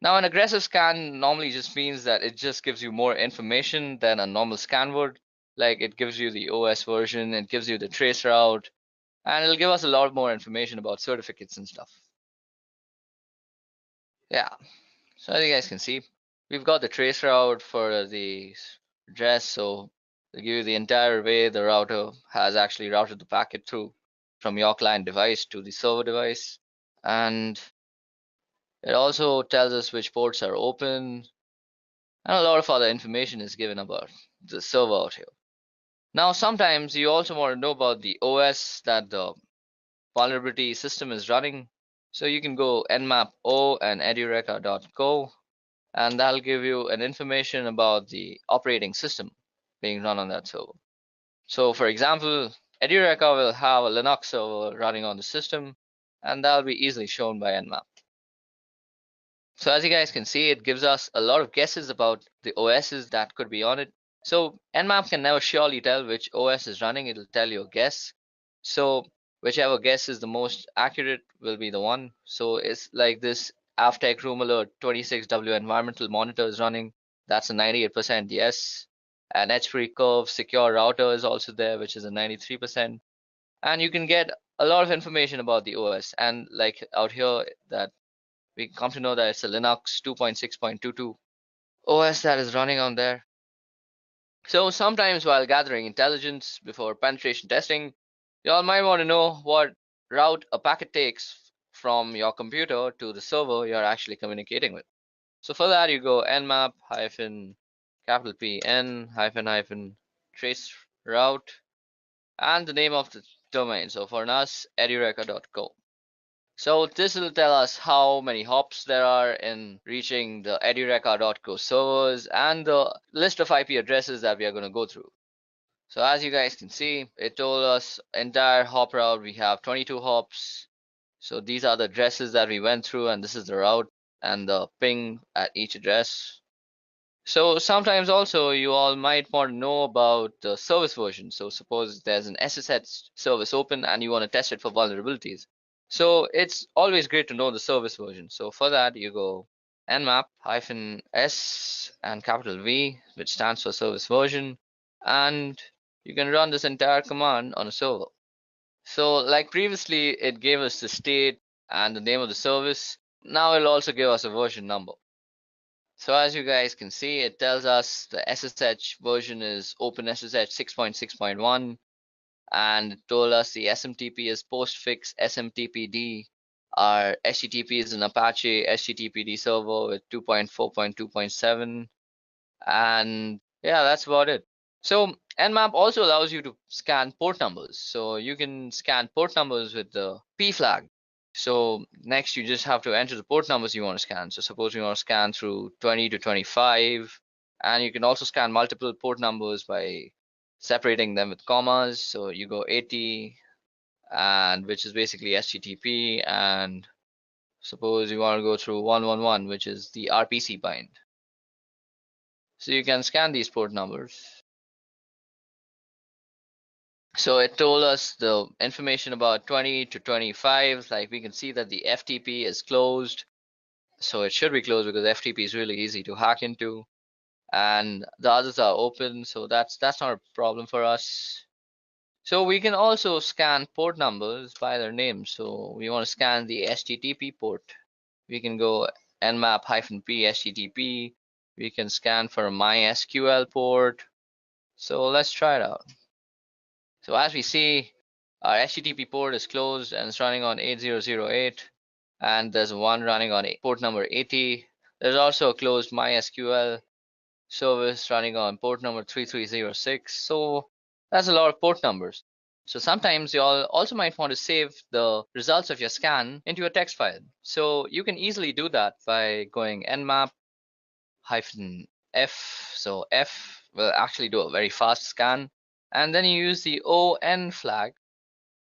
Now an aggressive scan normally just means that it just gives you more information than a normal scan would. Like it gives you the OS version, it gives you the trace route, and it'll give us a lot more information about certificates and stuff. Yeah, so as you guys can see, we've got the trace route for the address. So they give you the entire way the router has actually routed the packet through from your client device to the server device. And it also tells us which ports are open, and a lot of other information is given about the server out here. Now, sometimes you also want to know about the OS that the vulnerability system is running. So you can go nmap o and edureka.co, and that'll give you an information about the operating system being run on that server. So for example, Edureka will have a Linux server running on the system, and that'll be easily shown by nmap. So as you guys can see, it gives us a lot of guesses about the OSs that could be on it. So Nmap can never surely tell which OS is running. It'll tell you a guess. So whichever guess is the most accurate will be the one. So it's like this 𝐴vTech Room Alert 26W environmental monitor is running. That's a 98% yes. And 𝐓𝐫𝐞𝐳 curve secure router is also there, which is a 93%. And you can get a lot of information about the OS. And like out here, that we come to know that it's a Linux 2.6.22 OS that is running on there. So sometimes while gathering intelligence before penetration testing, you all might want to know what route a packet takes from your computer to the server you're actually communicating with. So for that, you go nmap hyphen capital P N hyphen hyphen trace route and the name of the domain. So for us, edureka.co. So this will tell us how many hops there are in reaching the edureka.co servers and the list of IP addresses that we are going to go through. So as you guys can see, it told us entire hop route. We have 22 hops. So these are the addresses that we went through, and this is the route and the ping at each address. So sometimes also you all might want to know about the service version. So suppose there's an SSH service open and you want to test it for vulnerabilities. So it's always great to know the service version. So for that, you go nmap -s and capital V, which stands for service version, and you can run this entire command on a server. So like previously, it gave us the state and the name of the service. Now it'll also give us a version number. So as you guys can see, it tells us the SSH version is OpenSSH 6.6.1, and it told us the SMTP is postfix SMTPD. Our HTTP is an Apache HTTPD server with 2.4.2.7, and yeah, that's about it. So Nmap also allows you to scan port numbers. So you can scan port numbers with the P flag. So next you just have to enter the port numbers you want to scan. So suppose you want to scan through 20 to 25, and you can also scan multiple port numbers by separating them with commas. So you go 80, and which is basically HTTP, and suppose you want to go through 111, which is the RPC bind. So you can scan these port numbers. So it told us the information about 20 to 25. Like we can see that the FTP is closed. So it should be closed because FTP is really easy to hack into. And the others are open. So that's not a problem for us. So we can also scan port numbers by their names. So we want to scan the HTTP port. We can go nmap-p HTTP. We can scan for a MySQL port. So let's try it out. So as we see, our HTTP port is closed and it's running on 8008, and there's one running on port number 80. There's also a closed MySQL service running on port number 3306. So that's a lot of port numbers. So sometimes you all also might want to save the results of your scan into a text file. So you can easily do that by going nmap-f. So F will actually do a very fast scan. And then you use the ON flag,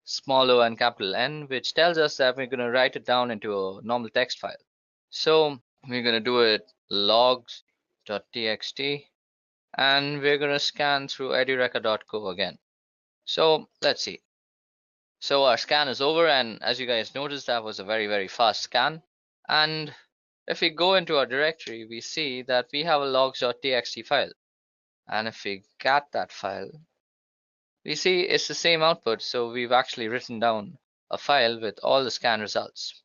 small o and capital N, which tells us that we're going to write it down into a normal text file. So we're going to do it logs.txt, and we're going to scan through edureka.co again. So let's see. So our scan is over, and as you guys noticed, that was a very, very fast scan. And if we go into our directory, we see that we have a logs.txt file. And if we get that file, we see it's the same output, so we've actually written down a file with all the scan results.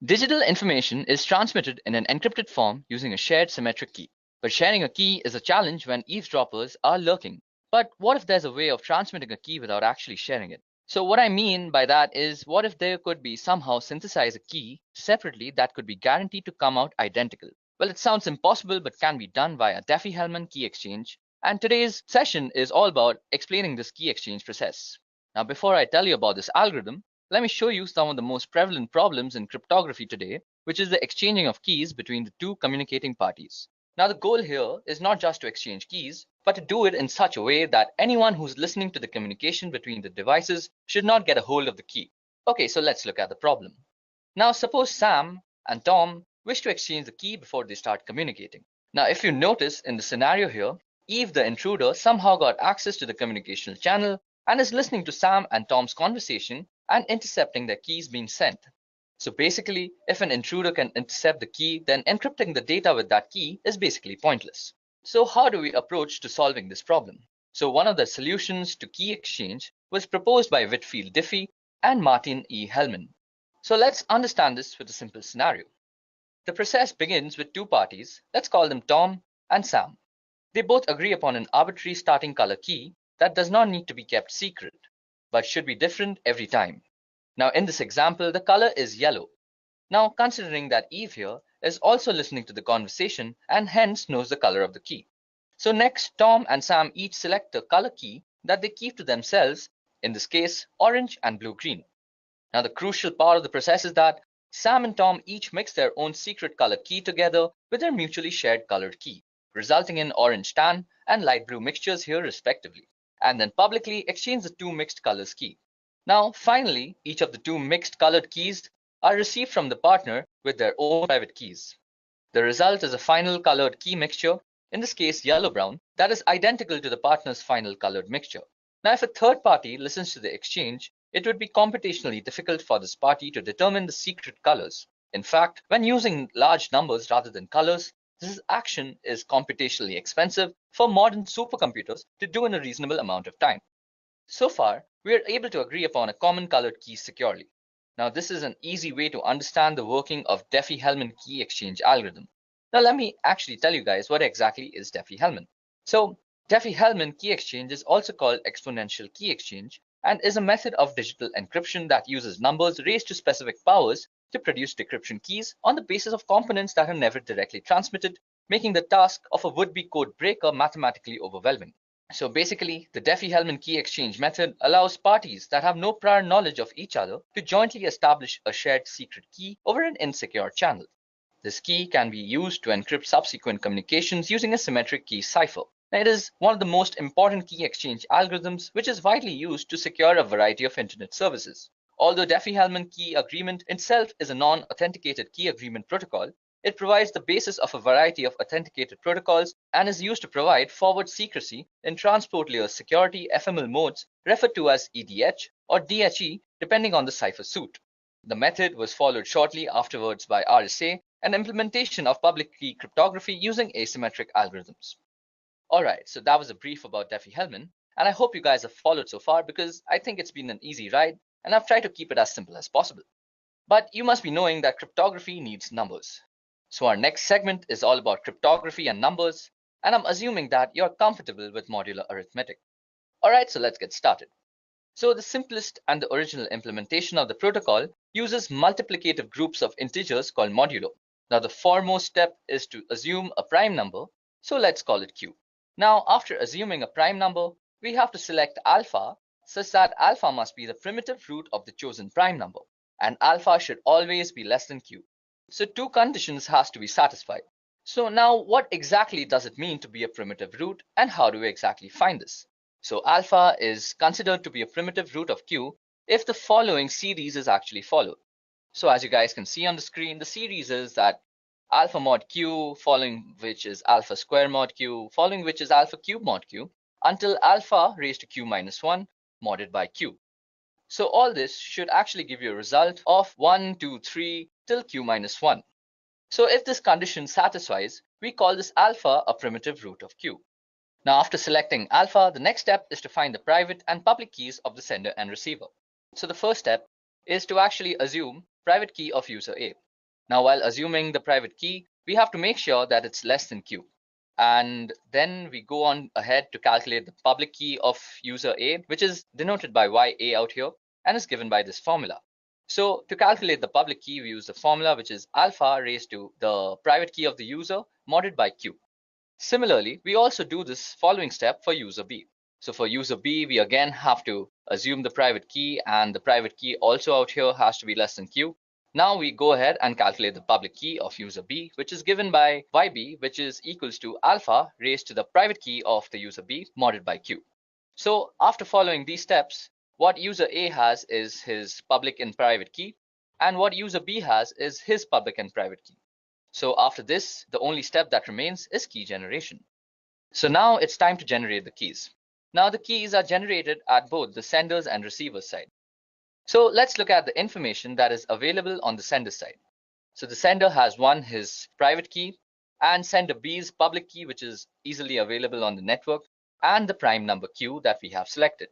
Digital information is transmitted in an encrypted form using a shared symmetric key. But sharing a key is a challenge when eavesdroppers are lurking. But what if there's a way of transmitting a key without actually sharing it? So what I mean by that is, what if there could be somehow synthesize a key separately that could be guaranteed to come out identical? Well, it sounds impossible, but can be done via Diffie-Hellman key exchange. And today's session is all about explaining this key exchange process. Now, before I tell you about this algorithm, let me show you some of the most prevalent problems in cryptography today, which is the exchanging of keys between the two communicating parties. Now, the goal here is not just to exchange keys, but to do it in such a way that anyone who's listening to the communication between the devices should not get a hold of the key. Okay, so let's look at the problem. Now, suppose Sam and Tom wish to exchange the key before they start communicating. Now, if you notice in the scenario here, Eve, the intruder, somehow got access to the communicational channel and is listening to Sam and Tom's conversation and intercepting their keys being sent. So basically, if an intruder can intercept the key, then encrypting the data with that key is basically pointless. So how do we approach to solving this problem? So one of the solutions to key exchange was proposed by Whitfield Diffie and Martin E. Hellman. So let's understand this with a simple scenario. The process begins with two parties, let's call them Tom and Sam. They both agree upon an arbitrary starting color key that does not need to be kept secret, but should be different every time. Now in this example, the color is yellow. Now considering that Eve here is also listening to the conversation and hence knows the color of the key. So next, Tom and Sam each select a color key that they keep to themselves, in this case, orange and blue-green. Now the crucial part of the process is that Sam and Tom each mix their own secret colored key together with their mutually shared colored key, resulting in orange tan and light blue mixtures here respectively, and then publicly exchange the two mixed colors key. Now finally, each of the two mixed colored keys are received from the partner with their own private keys. The result is a final colored key mixture, in this case yellow-brown, that is identical to the partner's final colored mixture. Now if a third party listens to the exchange, it would be computationally difficult for this party to determine the secret colors. In fact, when using large numbers rather than colors, this action is computationally expensive for modern supercomputers to do in a reasonable amount of time. So far, we are able to agree upon a common colored key securely. Now this is an easy way to understand the working of Diffie-Hellman key exchange algorithm. Now let me actually tell you guys what exactly is Diffie-Hellman. So Diffie-Hellman key exchange is also called exponential key exchange and is a method of digital encryption that uses numbers raised to specific powers to produce decryption keys on the basis of components that are never directly transmitted, making the task of a would-be code breaker mathematically overwhelming. So basically, the Diffie-Hellman key exchange method allows parties that have no prior knowledge of each other to jointly establish a shared secret key over an insecure channel. This key can be used to encrypt subsequent communications using a symmetric key cipher. Now, it is one of the most important key exchange algorithms which is widely used to secure a variety of internet services. Although Diffie-Hellman key agreement itself is a non-authenticated key agreement protocol, it provides the basis of a variety of authenticated protocols and is used to provide forward secrecy in transport layer security FML modes referred to as EDH or DHE depending on the cipher suit. The method was followed shortly afterwards by RSA, an implementation of public key cryptography using asymmetric algorithms. Alright, so that was a brief about Diffie-Hellman, and I hope you guys have followed so far because I think it's been an easy ride and I've tried to keep it as simple as possible. But you must be knowing that cryptography needs numbers. So our next segment is all about cryptography and numbers, and I'm assuming that you're comfortable with modular arithmetic. Alright, so let's get started. So the simplest and the original implementation of the protocol uses multiplicative groups of integers called modulo. Now the foremost step is to assume a prime number, so let's call it q. Now after assuming a prime number, we have to select alpha such that alpha must be the primitive root of the chosen prime number, and alpha should always be less than q. So two conditions has to be satisfied. So now what exactly does it mean to be a primitive root and how do we exactly find this? So alpha is considered to be a primitive root of q if the following series is actually followed. So as you guys can see on the screen, the series is that alpha mod q, following which is alpha square mod q, following which is alpha cube mod q, until alpha raised to q minus 1 modded by q. So all this should actually give you a result of 1, 2, 3 till q minus 1. So if this condition satisfies, we call this alpha a primitive root of q. Now after selecting alpha, the next step is to find the private and public keys of the sender and receiver. So the first step is to actually assume private key of user A. Now while assuming the private key, we have to make sure that it's less than q. And then we go on ahead to calculate the public key of user A, which is denoted by YA out here and is given by this formula. So to calculate the public key, we use the formula which is alpha raised to the private key of the user modded by q. Similarly, we also do this following step for user B. So for user B, we again have to assume the private key, and the private key also out here has to be less than q. Now we go ahead and calculate the public key of user B, which is given by YB, which is equals to alpha raised to the private key of the user B modded by q. So after following these steps, what user A has is his public and private key, And what user B has is his public and private key. So after this, the only step that remains is key generation. So now it's time to generate the keys. Now the keys are generated at both the sender's and receiver's side. So let's look at the information that is available on the sender's side. So the sender has his private key, and sender B's public key, which is easily available on the network, and the prime number Q that we have selected.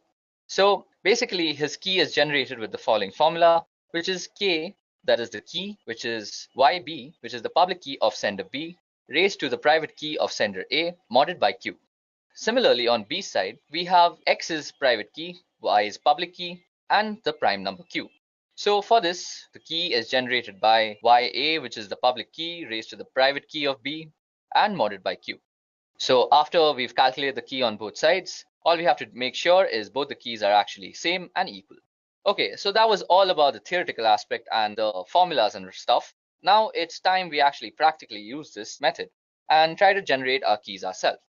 So basically his key is generated with the following formula, which is K, that is the key, which is YB, which is the public key of sender B, raised to the private key of sender A, modded by Q. Similarly, on B's side, we have X's private key, Y's public key, and the prime number Q. So for this, the key is generated by YA, which is the public key, raised to the private key of B, and modded by Q. So after we've calculated the key on both sides, all we have to make sure is both the keys are actually same and equal. Okay, so that was all about the theoretical aspect and the formulas and stuff. Now it's time we actually practically use this method and try to generate our keys ourselves.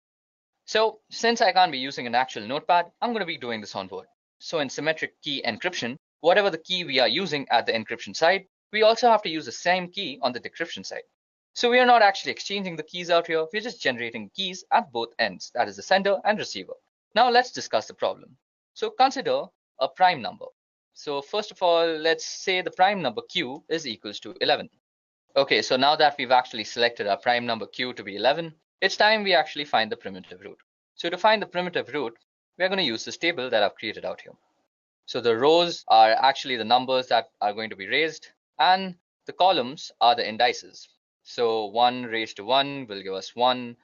So since I can't be using an actual notepad, I'm going to be doing this on board. So in symmetric key encryption, whatever the key we are using at the encryption side, we also have to use the same key on the decryption side. So we are not actually exchanging the keys out here, we're just generating keys at both ends, that is the sender and receiver. Now let's discuss the problem. So consider a prime number. So first of all, let's say the prime number Q is equals to 11. Okay, so now that we've actually selected our prime number Q to be 11, it's time we actually find the primitive root. So to find the primitive root, we're going to use this table that I've created out here. So the rows are actually the numbers that are going to be raised, and the columns are the indices. So 1 raised to 1 will give us 1.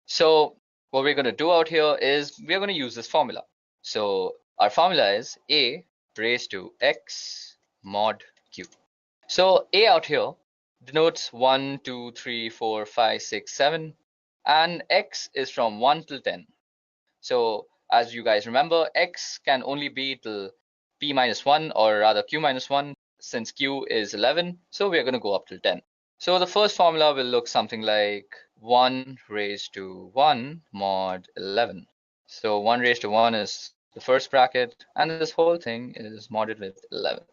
So what we're going to do out here is we're going to use this formula. So our formula is A raised to X mod Q. So A out here denotes 1, 2, 3, 4, 5, 6, 7, and X is from 1 till 10. So as you guys remember, X can only be till P minus 1, or rather Q minus 1, since Q is 11. So we're going to go up till 10. So the first formula will look something like 1 raised to 1 mod 11. So 1 raised to 1 is the first bracket, and this whole thing is modded with 11.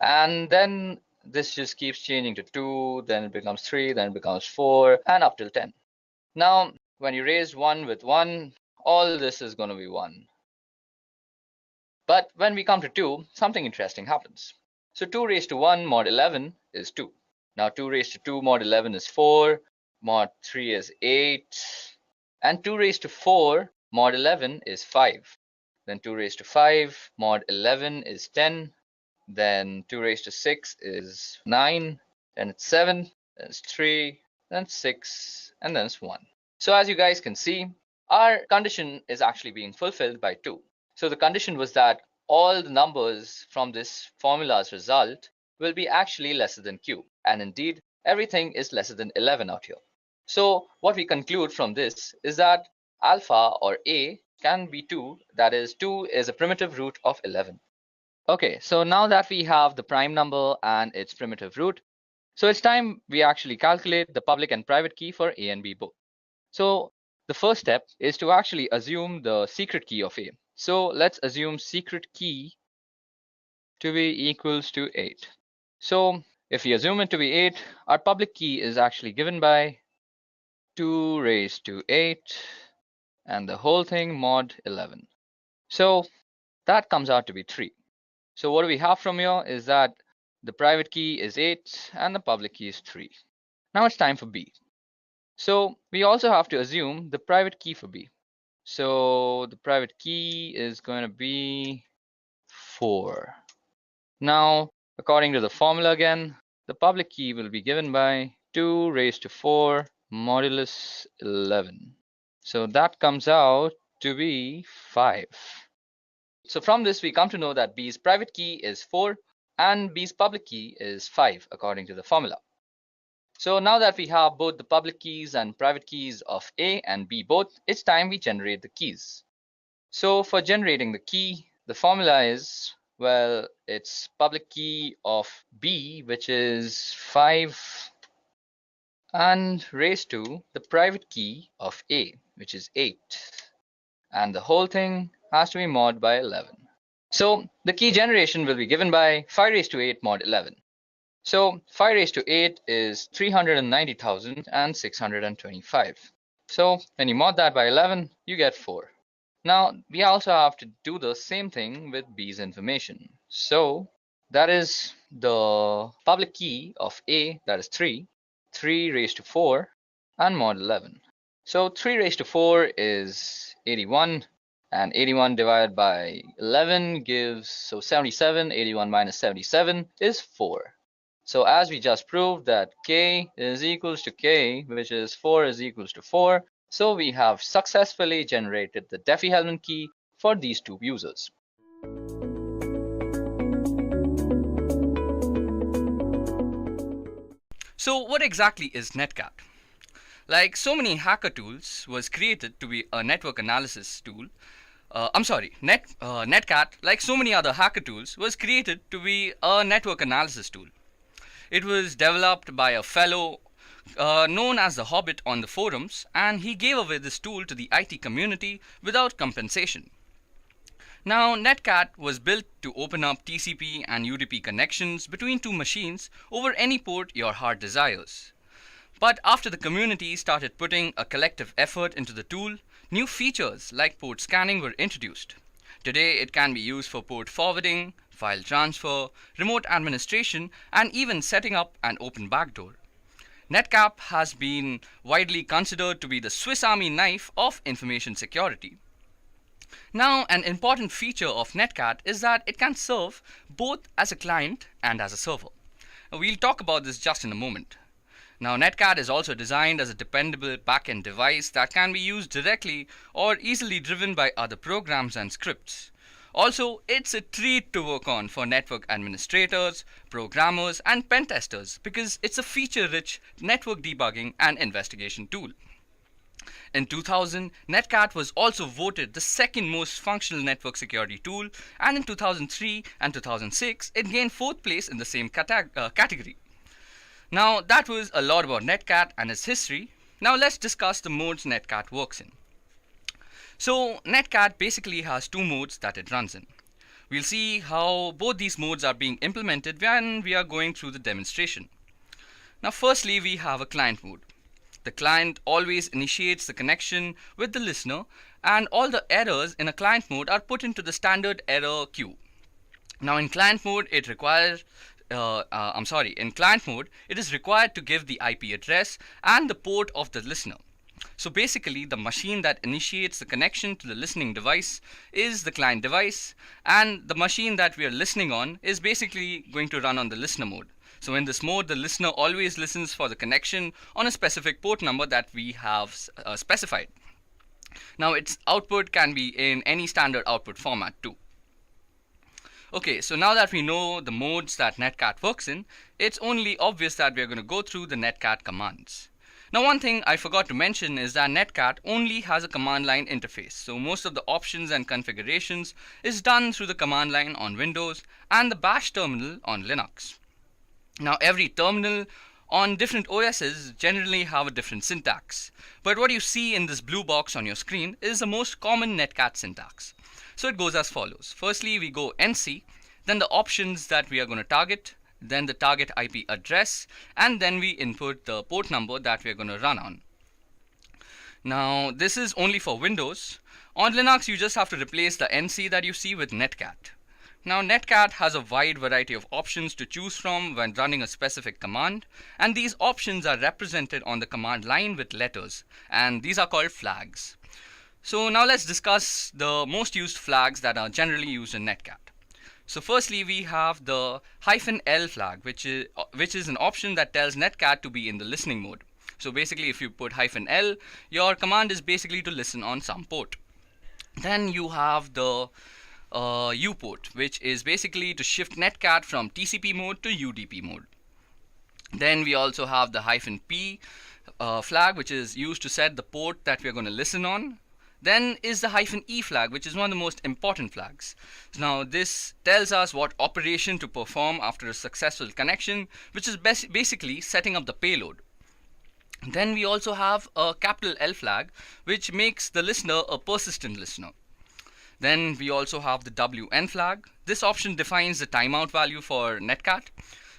And then this just keeps changing to 2, then it becomes 3, then it becomes 4, and up till 10. Now, when you raise 1 with 1, all this is going to be 1. But when we come to 2, something interesting happens. So 2 raised to 1 mod 11 is 2. Now 2 raised to 2 mod 11 is 4, mod 3 is 8, and 2 raised to 4 mod 11 is 5. Then 2 raised to 5 mod 11 is 10. Then 2 raised to 6 is 9. Then it's 7. Then it's 3. Then it's 6. And then it's 1. So as you guys can see, our condition is actually being fulfilled by 2. So the condition was that all the numbers from this formula's result will be actually lesser than Q. And indeed, everything is lesser than 11 out here. So what we conclude from this is that alpha, or A, can be 2. That is, 2 is a primitive root of 11. Okay, so now that we have the prime number and its primitive root, so it's time we actually calculate the public and private key for A and B both. So the first step is to actually assume the secret key of A. So let's assume secret key to be equals to 8. So if we assume it to be 8, our public key is actually given by 2 raised to 8, and the whole thing mod 11. So that comes out to be 3. So what do we have from here is that the private key is 8 and the public key is 3. Now it's time for B. So we also have to assume the private key for B. So the private key is going to be 4. Now, according to the formula again, the public key will be given by 2 raised to 4 modulus 11. So that comes out to be 5. So from this, we come to know that B's private key is 4 and B's public key is 5 according to the formula. So now that we have both the public keys and private keys of A and B both, it's time we generate the keys. So for generating the key, the formula is, well, it's public key of B, which is 5, and raised to the private key of A, which is 8. And the whole thing has to be mod by 11. So the key generation will be given by 5 raised to 8 mod 11. So 5 raised to 8 is 390,625. So when you mod that by 11, you get 4. Now we also have to do the same thing with B's information. So that is the public key of A, that is 3 raised to 4, and mod 11. So 3 raised to 4 is 81, and 81 divided by 11 gives, so 77, 81 minus 77 is 4. So as we just proved that K is equals to K, which is 4 is equals to 4, so we have successfully generated the 𝐓𝐫𝐸 key for these two users. So what exactly is Netcat? Like so many hacker tools, was created to be a network analysis tool. Netcat, like so many other hacker tools, was created to be a network analysis tool. It was developed by a fellow known as the Hobbit on the forums, and he gave away this tool to the IT community without compensation. Now, Netcat was built to open up TCP and UDP connections between two machines over any port your heart desires. But after the community started putting a collective effort into the tool, new features like port scanning were introduced. Today, it can be used for port forwarding, file transfer, remote administration, and even setting up an open backdoor. Netcat has been widely considered to be the Swiss Army knife of information security. Now, an important feature of Netcat is that it can serve both as a client and as a server. We'll talk about this just in a moment. Now, Netcat is also designed as a dependable backend device that can be used directly or easily driven by other programs and scripts. Also, it's a treat to work on for network administrators, programmers, and pen testers because it's a feature-rich network debugging and investigation tool. In 2000, Netcat was also voted the second most functional network security tool, and in 2003 and 2006, it gained 4th place in the same category. Now, that was a lot about Netcat and its history. Now, let's discuss the modes Netcat works in. So, Netcat basically has two modes that it runs in. We'll see how both these modes are being implemented when we are going through the demonstration. Now, firstly, we have a client mode. The client always initiates the connection with the listener, and all the errors in a client mode are put into the standard error queue. Now, in client mode, it is required to give the IP address and the port of the listener. So basically, the machine that initiates the connection to the listening device is the client device, and the machine that we are listening on is basically going to run on the listener mode. So in this mode, the listener always listens for the connection on a specific port number that we have specified. Now, its output can be in any standard output format too. Okay, so now that we know the modes that Netcat works in, it's only obvious that we are going to go through the Netcat commands. Now, one thing I forgot to mention is that Netcat only has a command line interface. So most of the options and configurations is done through the command line on Windows and the bash terminal on Linux. Now, every terminal on different OSs generally have a different syntax. But what you see in this blue box on your screen is the most common Netcat syntax. So it goes as follows. Firstly, we go NC, then the options that we are going to target, then the target IP address, and then we input the port number that we are going to run on. Now, this is only for Windows. On Linux, you just have to replace the NC that you see with Netcat. Now, Netcat has a wide variety of options to choose from when running a specific command, and these options are represented on the command line with letters, and these are called flags. So now let's discuss the most used flags that are generally used in Netcat. So firstly, we have the -L flag, which is an option that tells Netcat to be in the listening mode. So basically, if you put -L, your command is basically to listen on some port. Then you have the U port, which is basically to shift Netcat from TCP mode to UDP mode. Then we also have the -P flag, which is used to set the port that we are going to listen on. Then is the -E flag, which is one of the most important flags. Now, this tells us what operation to perform after a successful connection, which is basically setting up the payload. Then we also have a L flag, which makes the listener a persistent listener. Then we also have the WN flag. This option defines the timeout value for Netcat.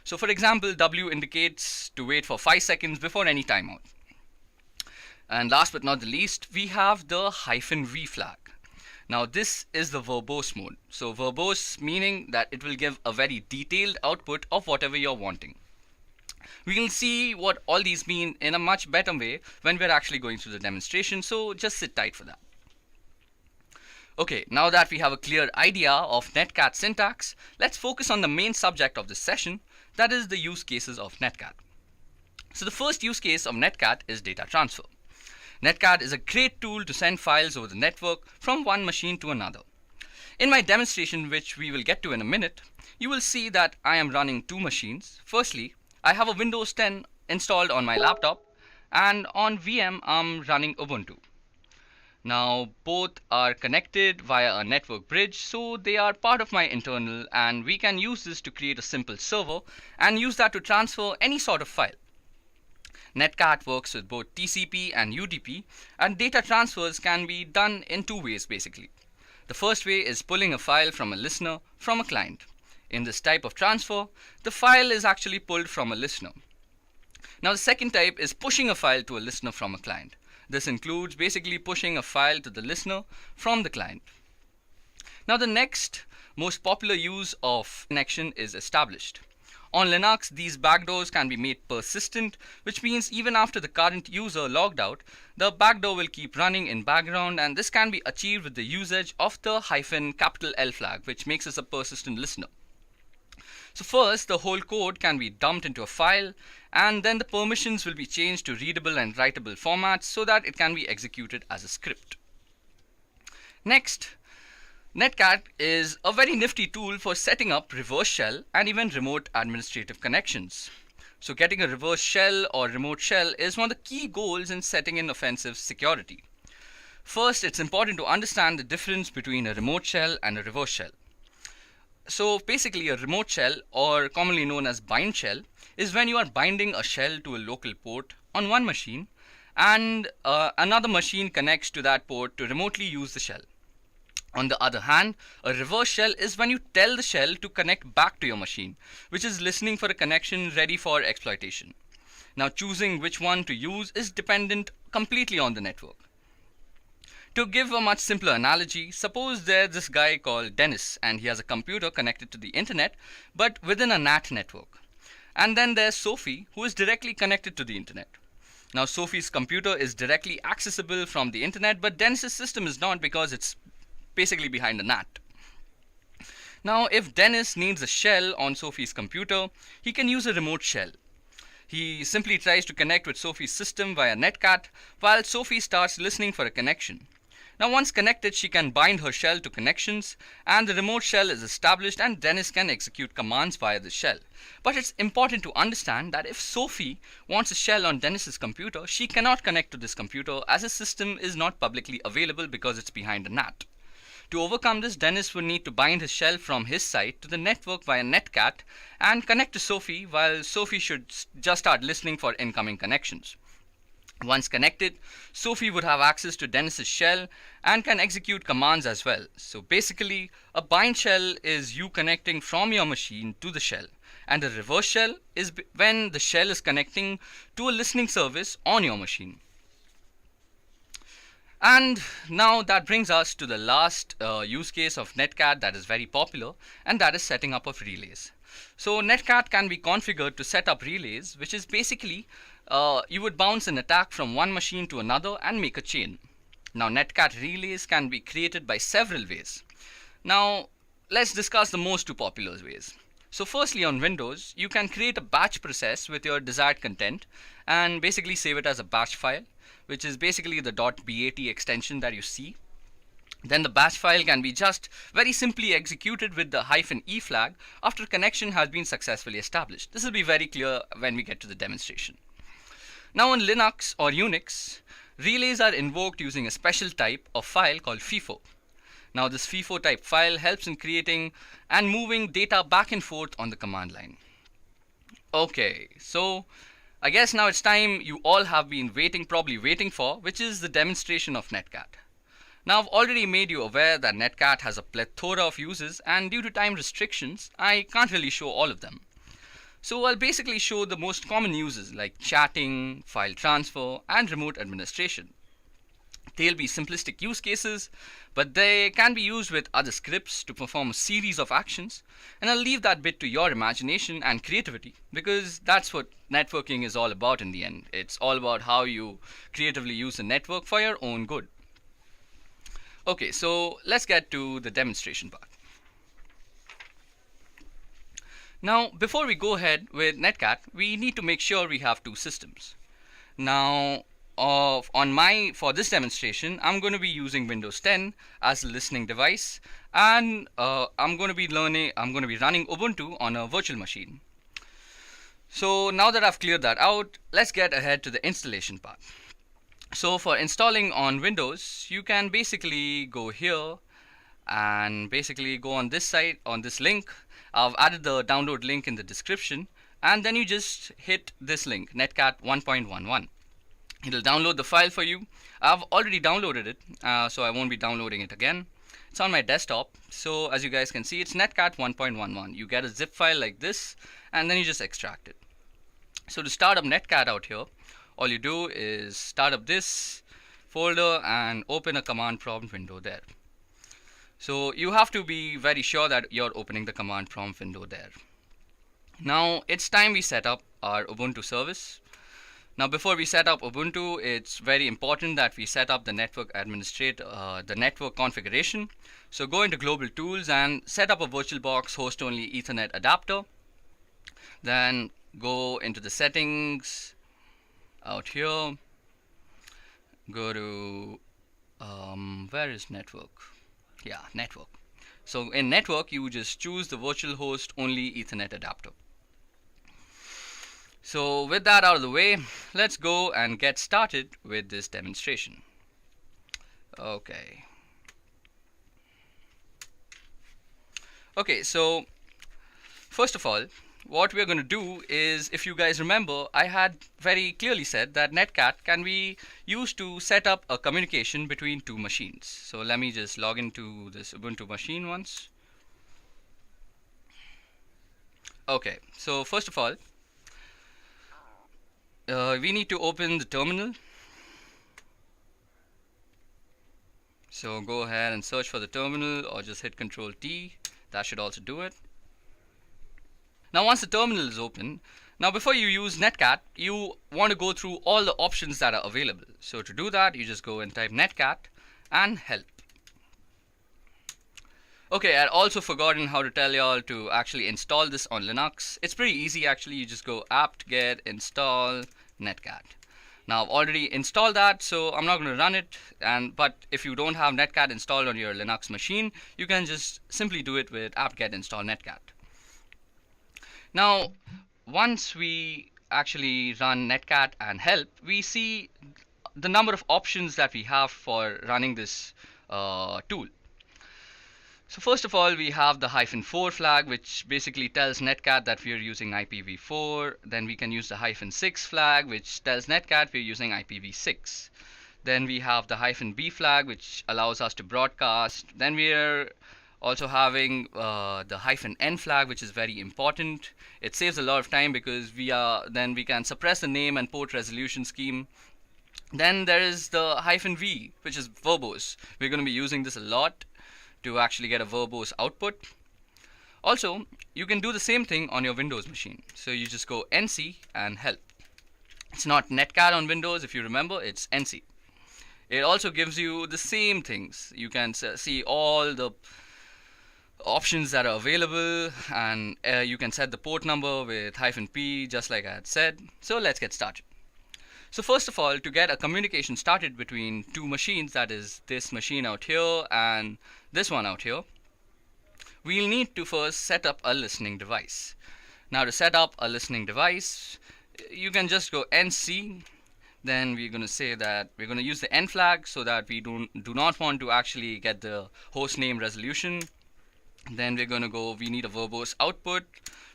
So for example, W indicates to wait for 5 seconds before any timeout. And last but not the least, we have the -V flag. Now this is the verbose mode. So verbose meaning that it will give a very detailed output of whatever you're wanting. We will see what all these mean in a much better way when we're actually going through the demonstration, so just sit tight for that. Okay, now that we have a clear idea of netcat syntax, let's focus on the main subject of this session, that is the use cases of netcat. So the first use case of netcat is data transfer. Netcat is a great tool to send files over the network from one machine to another. In my demonstration, which we will get to in a minute, you will see that I am running two machines. Firstly, I have a Windows 10 installed on my laptop, and on VM I'm running Ubuntu. Now both are connected via a network bridge, so they are part of my internal, and we can use this to create a simple server and use that to transfer any sort of file. Netcat works with both TCP and UDP, and data transfers can be done in two ways basically. The first way is pulling a file from a listener from a client. In this type of transfer, the file is actually pulled from a listener. Now the second type is pushing a file to a listener from a client. This includes basically pushing a file to the listener from the client. Now the next most popular use of connection is established. On Linux, these backdoors can be made persistent, which means even after the current user logged out, the backdoor will keep running in background, and this can be achieved with the usage of the -L flag, which makes us a persistent listener. So first, the whole code can be dumped into a file, and then the permissions will be changed to readable and writable formats so that it can be executed as a script. Next, netcat is a very nifty tool for setting up reverse shell and even remote administrative connections. So getting a reverse shell or remote shell is one of the key goals in setting in offensive security. First, it's important to understand the difference between a remote shell and a reverse shell. So basically, a remote shell, or commonly known as bind shell, is when you are binding a shell to a local port on one machine, and another machine connects to that port to remotely use the shell. On the other hand, a reverse shell is when you tell the shell to connect back to your machine, which is listening for a connection ready for exploitation. Now choosing which one to use is dependent completely on the network. To give a much simpler analogy, suppose there's this guy called Dennis, and he has a computer connected to the internet, but within a NAT network. And then there's Sophie, who is directly connected to the internet. Now Sophie's computer is directly accessible from the internet, but Dennis's system is not, because it's basically behind a NAT. Now if Dennis needs a shell on Sophie's computer, he can use a remote shell. He simply tries to connect with Sophie's system via netcat, while Sophie starts listening for a connection. Now once connected, she can bind her shell to connections, and the remote shell is established, and Dennis can execute commands via the shell. But it's important to understand that if Sophie wants a shell on Dennis's computer, she cannot connect to this computer, as his system is not publicly available because it's behind a NAT. To overcome this, Dennis would need to bind his shell from his side to the network via netcat and connect to Sophie, while Sophie should just start listening for incoming connections. Once connected, Sophie would have access to Dennis's shell and can execute commands as well. So basically, a bind shell is you connecting from your machine to the shell, and a reverse shell is when the shell is connecting to a listening service on your machine. And now that brings us to the last use case of netcat that is very popular, and that is setting up of relays. So netcat can be configured to set up relays, which is basically you would bounce an attack from one machine to another and make a chain. Now netcat relays can be created by several ways. Now let's discuss the most two popular ways. So firstly, on Windows, you can create a batch process with your desired content and basically save it as a batch file, which is basically the .bat extension that you see. Then the batch file can be just very simply executed with the -E flag after connection has been successfully established. This will be very clear when we get to the demonstration. Now on Linux or Unix, relays are invoked using a special type of file called FIFO. Now this FIFO type file helps in creating and moving data back and forth on the command line. Okay, so I guess now it's time you all have been probably waiting for, which is the demonstration of netcat. Now I've already made you aware that netcat has a plethora of uses, and due to time restrictions, I can't really show all of them. So I'll basically show the most common uses like chatting, file transfer, and remote administration. They'll be simplistic use cases, but they can be used with other scripts to perform a series of actions. And I'll leave that bit to your imagination and creativity, because that's what networking is all about in the end. It's all about how you creatively use the network for your own good. Okay, so let's get to the demonstration part. Now, before we go ahead with Netcat, we need to make sure we have two systems. Now, for this demonstration, I'm going to be using Windows 10 as a listening device, and I'm going to be running Ubuntu on a virtual machine. So now that I've cleared that out, let's get ahead to the installation part. So for installing on Windows, you can basically go here and basically go on this site, on this link. I've added the download link in the description, and then you just hit this link, netcat 1.11. It'll download the file for you. I've already downloaded it, so I won't be downloading it again. It's on my desktop, so as you guys can see, it's netcat 1.11. You get a zip file like this, and then you just extract it. So to start up netcat out here, all you do is start up this folder and open a command prompt window there. So you have to be very sure that you're opening the command prompt window there. Now it's time we set up our Ubuntu service. Now before we set up Ubuntu, it's very important that we set up the network the network configuration. So go into Global Tools and set up a VirtualBox host only Ethernet adapter. Then go into the settings out here. Go to where is network? Yeah, network. So in network, you just choose the virtual host only Ethernet adapter. So with that out of the way, let's go and get started with this demonstration. Okay. Okay, so first of all, what we're going to do is, if you guys remember, I had very clearly said that Netcat can be used to set up a communication between two machines. So let me just log into this Ubuntu machine once. Okay, so first of all, we need to open the terminal. So go ahead and search for the terminal, or just hit Control T. That should also do it. Now once the terminal is open, now before you use Netcat, you want to go through all the options that are available. So to do that, you just go and type netcat and help. Okay, I'd also forgotten how to tell y'all to actually install this on Linux. It's pretty easy actually. You just go apt-get install netcat. Now I've already installed that, so I'm not going to run it. But if you don't have netcat installed on your Linux machine, you can just simply do it with apt-get install netcat. Now, once we actually run netcat and help, we see the number of options that we have for running this tool. So first of all, we have the -4 flag, which basically tells netcat that we are using IPv4. Then we can use the -6 flag, which tells netcat we're using IPv6. Then we have the -b flag, which allows us to broadcast. Then we are also having the -n flag, which is very important. It saves a lot of time because then we can suppress the name and port resolution scheme. Then there is the -v, which is verbose. We're going to be using this a lot to actually get a verbose output. Also, you can do the same thing on your Windows machine. So you just go nc and help. It's not netcat on Windows, if you remember, it's nc. It also gives you the same things. You can see all the options that are available, and you can set the port number with -p, just like I had said. So let's get started. So first of all, to get a communication started between two machines, that is this machine out here and this one out here, we'll need to first set up a listening device. Now to set up a listening device, you can just go nc. Then we're going to say that we're going to use the n flag so that we do not want to actually get the host name resolution. Then we're going to go, we need a verbose output.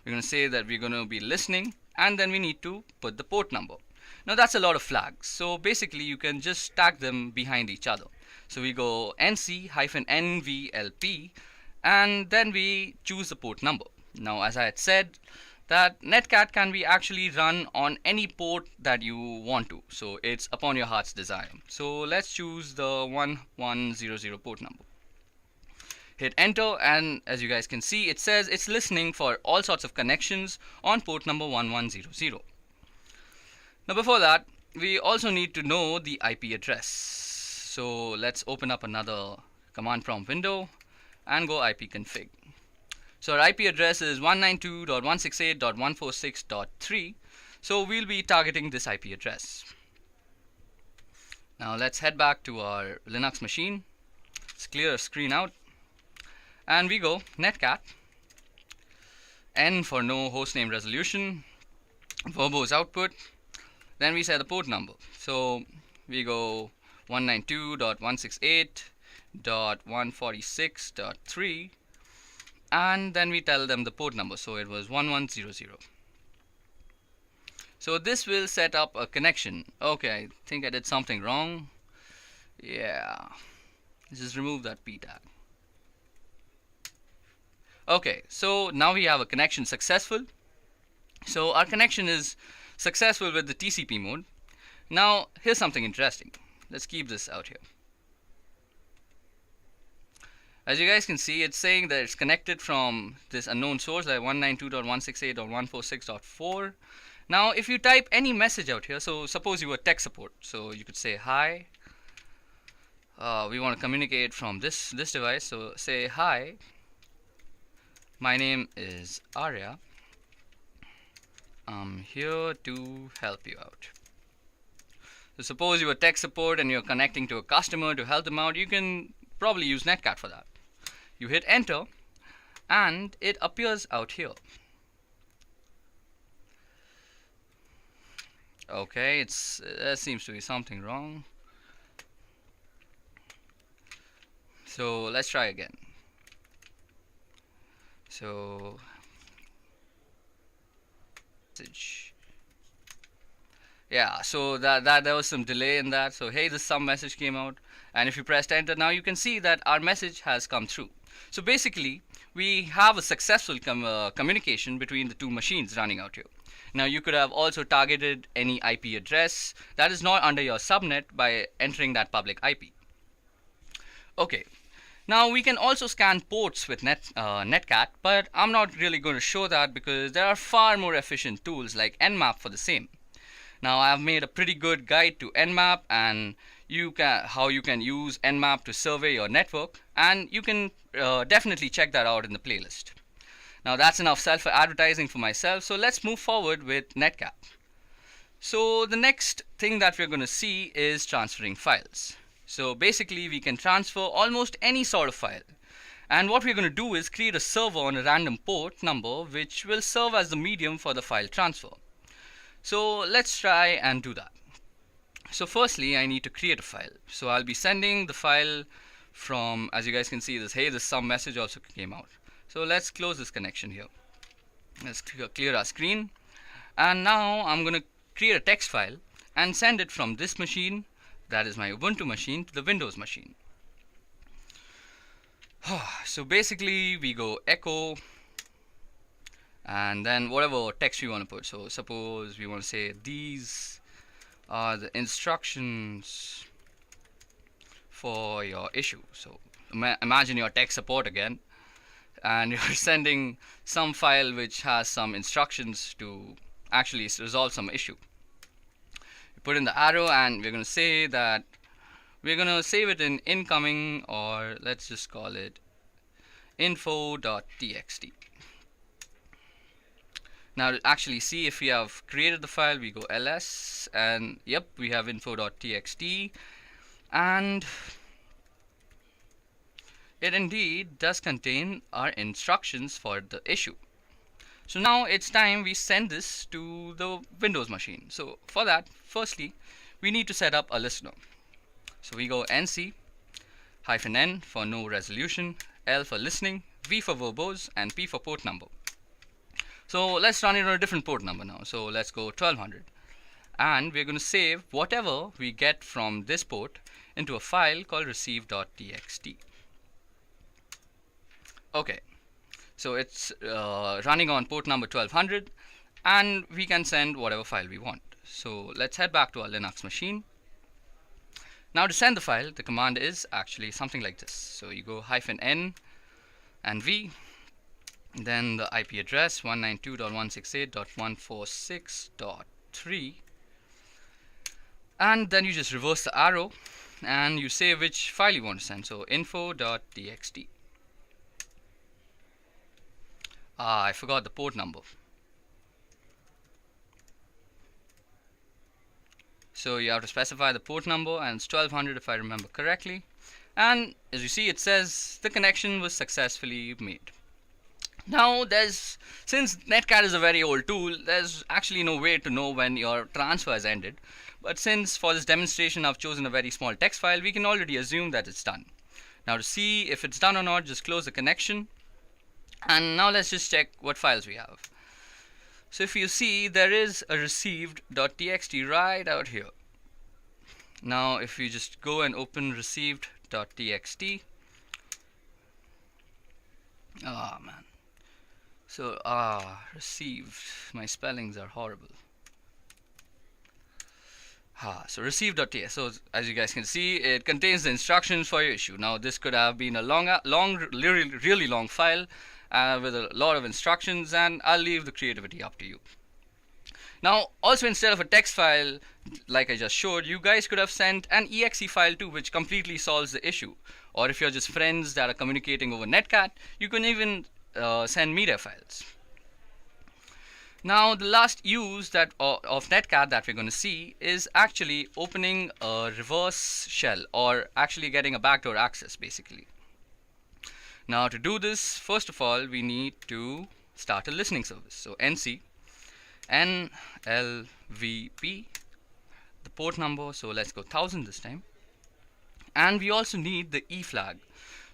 We're going to say that we're going to be listening, and then we need to put the port number. Now that's a lot of flags. So basically you can just stack them behind each other. So we go nc-nvlp, and then we choose the port number. Now as I had said, that netcat can be actually run on any port that you want to. So it's upon your heart's desire. So let's choose the 1100 port number. Hit enter, and as you guys can see, it says it's listening for all sorts of connections on port number 1100. Now before that, we also need to know the IP address. So let's open up another command prompt window and go ipconfig. So our IP address is 192.168.146.3. So we'll be targeting this IP address. Now let's head back to our Linux machine. Let's clear our screen out. And we go netcat, N for no hostname resolution, verbose output. Then we set the port number. So we go 192.168.146.3, and then we tell them the port number. So it was 1100. So this will set up a connection. Okay, I think I did something wrong. Yeah, just remove that p tag. Okay, so now we have a connection successful. So our connection is successful with the TCP mode. Now here's something interesting. Let's keep this out here. As you guys can see, it's saying that it's connected from this unknown source, like 192.168.146.4. Now if you type any message out here, so suppose you were tech support, so you could say hi. We want to communicate from this device, so say hi. My name is Arya. I'm here to help you out. So suppose you are tech support and you're connecting to a customer to help them out, you can probably use netcat for that. You hit enter and it appears out here. Okay, there seems to be something wrong. So let's try again. So yeah, so that there was some delay in that. So hey, some message came out, and if you pressed enter, now you can see that our message has come through. So basically we have a successful communication between the two machines running out here. Now you could have also targeted any IP address that is not under your subnet by entering that public IP. Okay. Now we can also scan ports with netcat, but I'm not really going to show that because there are far more efficient tools like Nmap for the same. Now I have made a pretty good guide to Nmap and how you can use Nmap to survey your network, and you can definitely check that out in the playlist. Now that's enough self-advertising for myself, so let's move forward with netcat. So the next thing that we're going to see is transferring files. So basically we can transfer almost any sort of file, and what we're going to do is create a server on a random port number which will serve as the medium for the file transfer. So let's try and do that. So firstly I need to create a file. So I'll be sending the file from, as you guys can see, this some message also came out. So let's close this connection here. Let's clear our screen, and now I'm going to create a text file and send it from this machine, that is my Ubuntu machine, to the Windows machine. So basically we go echo and then whatever text we want to put. So suppose we want to say these are the instructions for your issue. So imagine your tech support again, and you're sending some file which has some instructions to actually resolve some issue. Put in the arrow, and we're going to say that we're going to save it in incoming, or let's just call it info.txt. Now to actually see if we have created the file, we go ls, and yep, we have info.txt, and it indeed does contain our instructions for the issue. So now it's time we send this to the Windows machine. So for that, firstly, we need to set up a listener. So we go nc -n for no resolution, L for listening, V for verbose, and P for port number. So let's run it on a different port number now. So let's go 1200. And we're going to save whatever we get from this port into a file called receive.txt. Okay. So it's running on port number 1200, and we can send whatever file we want. So let's head back to our Linux machine. Now to send the file, the command is actually something like this. So you go -n and v, then the IP address 192.168.146.3, and then you just reverse the arrow and you say which file you want to send. So info.txt. I forgot the port number. So you have to specify the port number, and it's 1200 if I remember correctly. And as you see, it says the connection was successfully made. Now since Netcat is a very old tool, there's actually no way to know when your transfer has ended. But since for this demonstration I've chosen a very small text file, we can already assume that it's done. Now to see if it's done or not, just close the connection. And now let's just check what files we have. So if you see, there is a received.txt right out here. Now if you just go and open received.txt, man. So received, my spellings are horrible. So received.txt. So as you guys can see, it contains the instructions for your issue. Now this could have been a really long file with a lot of instructions, and I'll leave the creativity up to you. Now also, instead of a text file like I just showed, you guys could have sent an exe file too, which completely solves the issue. Or if you're just friends that are communicating over Netcat, you can even send media files. Now the last use of Netcat that we're going to see is actually opening a reverse shell, or actually getting a backdoor access basically. Now to do this, first of all, we need to start a listening service. So nc nlvp, the port number, so let's go 1000 this time. And we also need the e flag.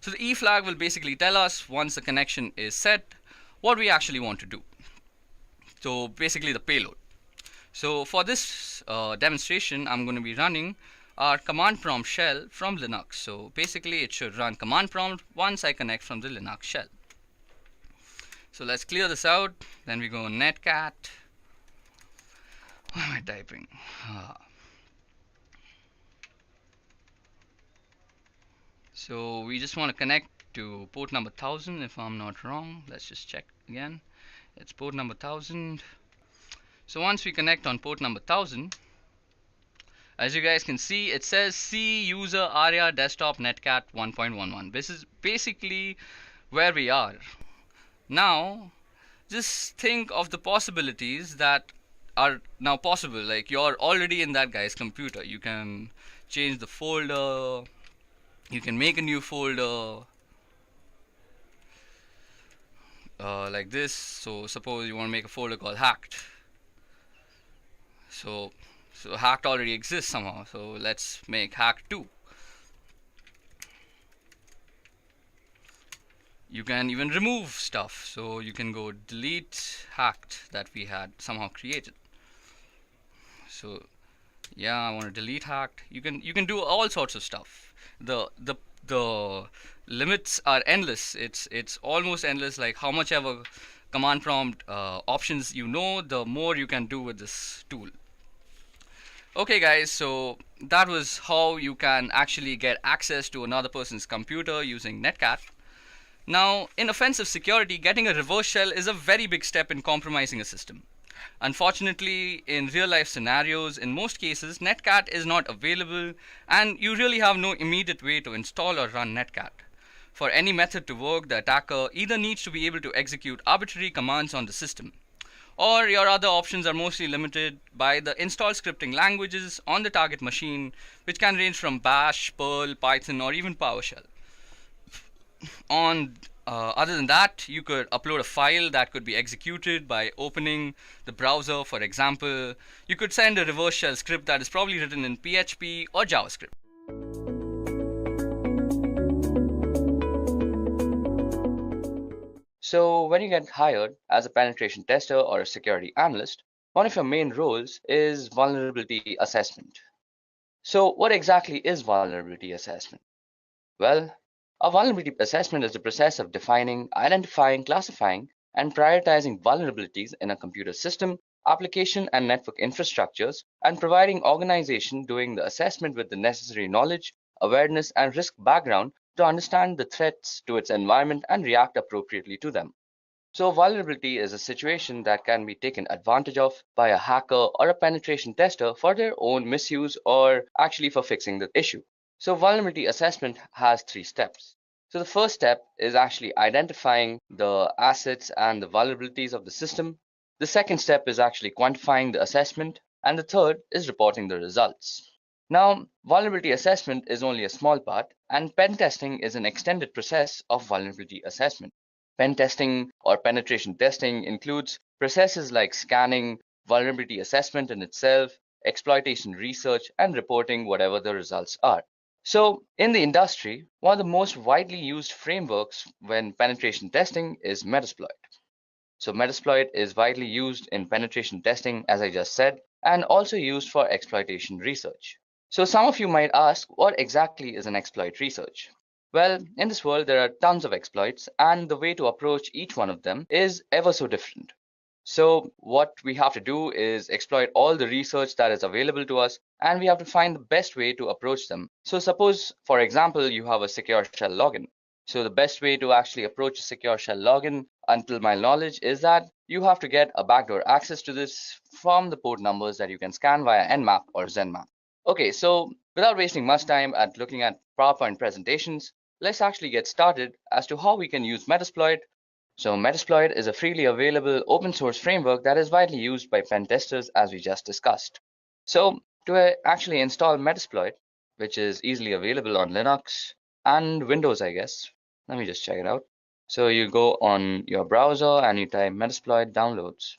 So the e flag will basically tell us, once the connection is set, what we actually want to do. So basically the payload. So for this demonstration, I'm going to be running our command prompt shell from Linux. So basically it should run command prompt once I connect from the Linux shell. So let's clear this out. Then we go netcat. What am I typing? So we just want to connect to port number 1000 if I'm not wrong. Let's just check again. It's port number 1000. So once we connect on port number 1000, as you guys can see, it says C user ARIA desktop netcat 1.11. This is basically where we are. Now just think of the possibilities that are now possible. Like, you're already in that guy's computer. You can change the folder, you can make a new folder like this. So suppose you want to make a folder called hacked. So hacked already exists somehow, so let's make hacked 2. You can even remove stuff, so you can go delete hacked that we had somehow created. So yeah, I want to delete hacked. You can do all sorts of stuff. The limits are endless. It's almost endless. Like, how much ever command prompt options you know, the more you can do with this tool. Okay guys, so that was how you can actually get access to another person's computer using Netcat. Now, in offensive security, getting a reverse shell is a very big step in compromising a system. Unfortunately, in real life scenarios, in most cases, Netcat is not available, and you really have no immediate way to install or run Netcat. For any method to work, the attacker either needs to be able to execute arbitrary commands on the system, or your other options are mostly limited by the installed scripting languages on the target machine, which can range from Bash, Perl, Python, or even PowerShell. Other than that, you could upload a file that could be executed by opening the browser. For example, you could send a reverse shell script that is probably written in PHP or JavaScript. So when you get hired as a penetration tester or a security analyst, one of your main roles is vulnerability assessment. So what exactly is vulnerability assessment? Well, A vulnerability assessment is the process of defining, identifying, classifying, and prioritizing vulnerabilities in a computer system, application, and network infrastructures, and providing organization doing the assessment with the necessary knowledge, awareness, and risk background to understand the threats to its environment and react appropriately to them. So vulnerability is a situation that can be taken advantage of by a hacker or a penetration tester for their own misuse or actually for fixing the issue. So vulnerability assessment has 3 steps. So the first step is actually identifying the assets and the vulnerabilities of the system. The second step is actually quantifying the assessment. And the third is reporting the results. Now, vulnerability assessment is only a small part, and pen testing is an extended process of vulnerability assessment. Pen testing or penetration testing includes processes like scanning, vulnerability assessment in itself, exploitation research, and reporting whatever the results are. So, in the industry, one of the most widely used frameworks when penetration testing is Metasploit. So, Metasploit is widely used in penetration testing, as I just said, and also used for exploitation research. So, some of you might ask, what exactly is an exploit research? Well, in this world, there are tons of exploits, and the way to approach each one of them is ever so different. So what we have to do is exploit all the research that is available to us, and we have to find the best way to approach them. So suppose, for example, you have a secure shell login. So the best way to actually approach a secure shell login, until my knowledge, is that you have to get a backdoor access to this from the port numbers that you can scan via Nmap or Zenmap. Okay, so without wasting much time at looking at PowerPoint presentations, let's actually get started as to how we can use Metasploit. So Metasploit is a freely available open source framework that is widely used by pen testers, as we just discussed. So to actually install Metasploit, which is easily available on Linux and Windows, I guess. Let me just check it out. So you go on your browser and you type Metasploit downloads.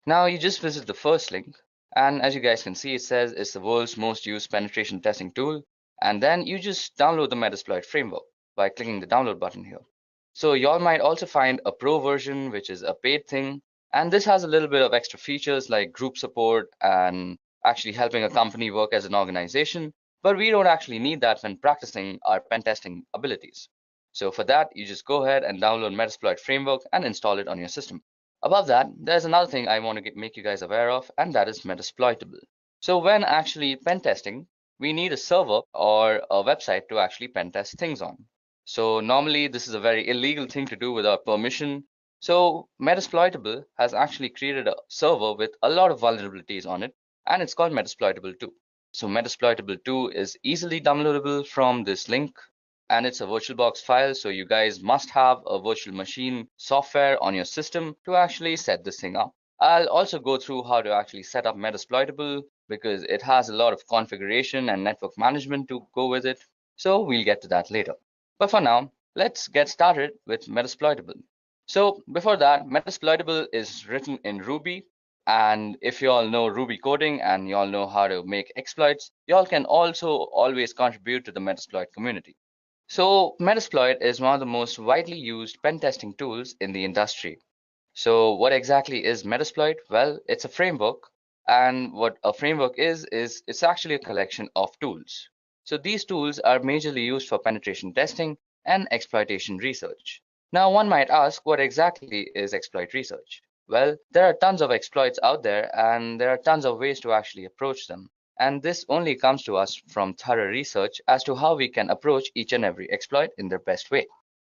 Now you just visit the first link, and as you guys can see, it says it's the world's most used penetration testing tool. And then you just download the Metasploit framework by clicking the download button here. So y'all might also find a pro version, which is a paid thing. And this has a little bit of extra features like group support and actually helping a company work as an organization. But we don't actually need that when practicing our pen testing abilities. So for that, you just go ahead and download Metasploit framework and install it on your system. Above that, there's another thing I want to make you guys aware of, and that is Metasploitable. So when actually pen testing, we need a server or a website to actually pen test things on. So normally this is a very illegal thing to do without permission. So Metasploitable has actually created a server with a lot of vulnerabilities on it, and it's called Metasploitable 2. So Metasploitable 2 is easily downloadable from this link, and it's a VirtualBox file. So you guys must have a virtual machine software on your system to actually set this thing up. I'll also go through how to actually set up Metasploitable because it has a lot of configuration and network management to go with it. So we'll get to that later. But for now, let's get started with Metasploitable. So before that, Metasploitable is written in Ruby. And if you all know Ruby coding and you all know how to make exploits, you all can also always contribute to the Metasploit community. So Metasploit is one of the most widely used pen testing tools in the industry. So what exactly is Metasploit? Well, it's a framework. And what a framework is it's actually a collection of tools. So these tools are majorly used for penetration testing and exploitation research. Now one might ask, what exactly is exploit research? Well, there are tons of exploits out there and there are tons of ways to actually approach them. And this only comes to us from thorough research as to how we can approach each and every exploit in their best way.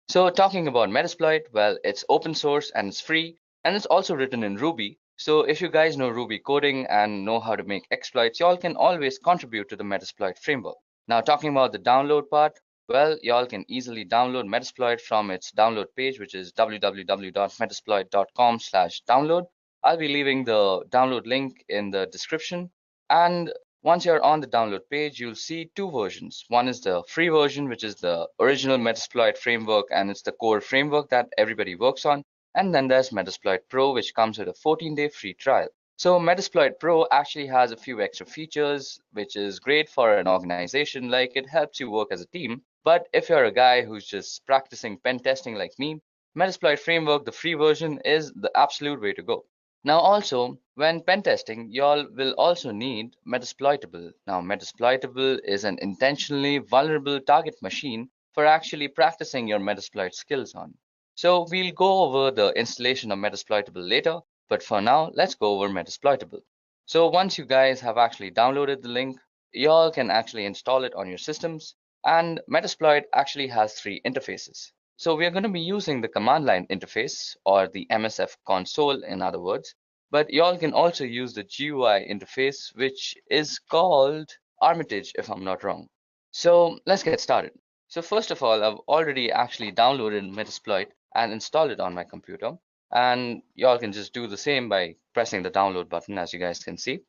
So talking about Metasploit, well, it's open source and it's free, and it's also written in Ruby. So if you guys know Ruby coding and know how to make exploits, y'all can always contribute to the Metasploit framework. Now talking about the download part, well, y'all can easily download Metasploit from its download page, which is www.metasploit.com/download. I'll be leaving the download link in the description. And once you're on the download page, you'll see 2 versions. One is the free version, which is the original Metasploit framework, and it's the core framework that everybody works on. And then there's Metasploit Pro, which comes with a 14-day free trial. So Metasploit Pro actually has a few extra features, which is great for an organization, like it helps you work as a team. But if you're a guy who's just practicing pen testing like me, Metasploit framework, the free version, is the absolute way to go. Now also, when pen testing, y'all will also need Metasploitable. Now Metasploitable is an intentionally vulnerable target machine for actually practicing your Metasploit skills on. So we'll go over the installation of Metasploitable later, but for now, let's go over Metasploitable. So once you guys have actually downloaded the link, y'all can actually install it on your systems. And Metasploit actually has 3 interfaces. So we are going to be using the command line interface, or the MSF console in other words, but y'all can also use the GUI interface, which is called Armitage if I'm not wrong. So let's get started. So first of all, I've already actually downloaded Metasploit and installed it on my computer. And y'all can just do the same by pressing the download button, as you guys can see.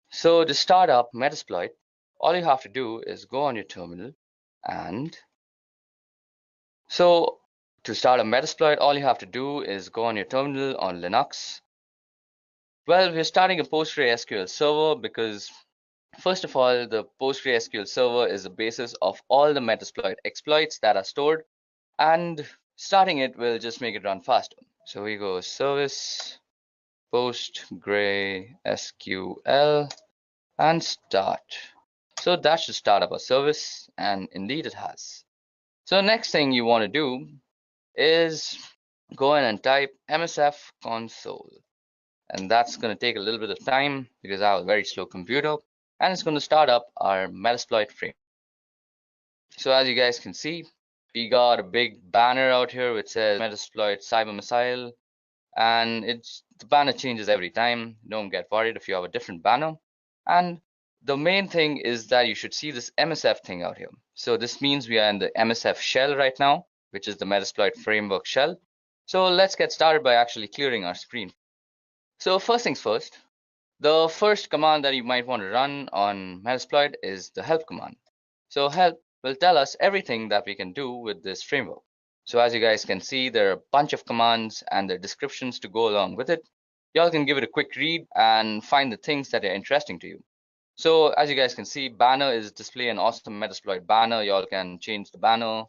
So to start up Metasploit, all you have to do is go on your terminal. And so to start a Metasploit, all you have to do is go on your terminal on Linux. Well, we're starting a PostgreSQL server because first of all, the PostgreSQL server is the basis of all the Metasploit exploits that are stored, and starting it will just make it run faster. So we go service PostgreSQL and start. So that should start up a service, and indeed it has. So next thing you want to do is go in and type MSF console. And that's going to take a little bit of time because I have a very slow computer, and it's going to start up our Metasploit frame. So as you guys can see, we got a big banner out here which says Metasploit Cyber Missile, and the banner changes every time. Don't get worried if you have a different banner. And the main thing is that you should see this MSF thing out here. So this means we are in the MSF shell right now, which is the Metasploit framework shell. So let's get started by actually clearing our screen. So first things first, the first command that you might want to run on Metasploit is the help command. So help will tell us everything that we can do with this framework. So as you guys can see, there are a bunch of commands and their descriptions to go along with it. Y'all can give it a quick read and find the things that are interesting to you. So as you guys can see, banner is display an awesome Metasploit banner. Y'all can change the banner.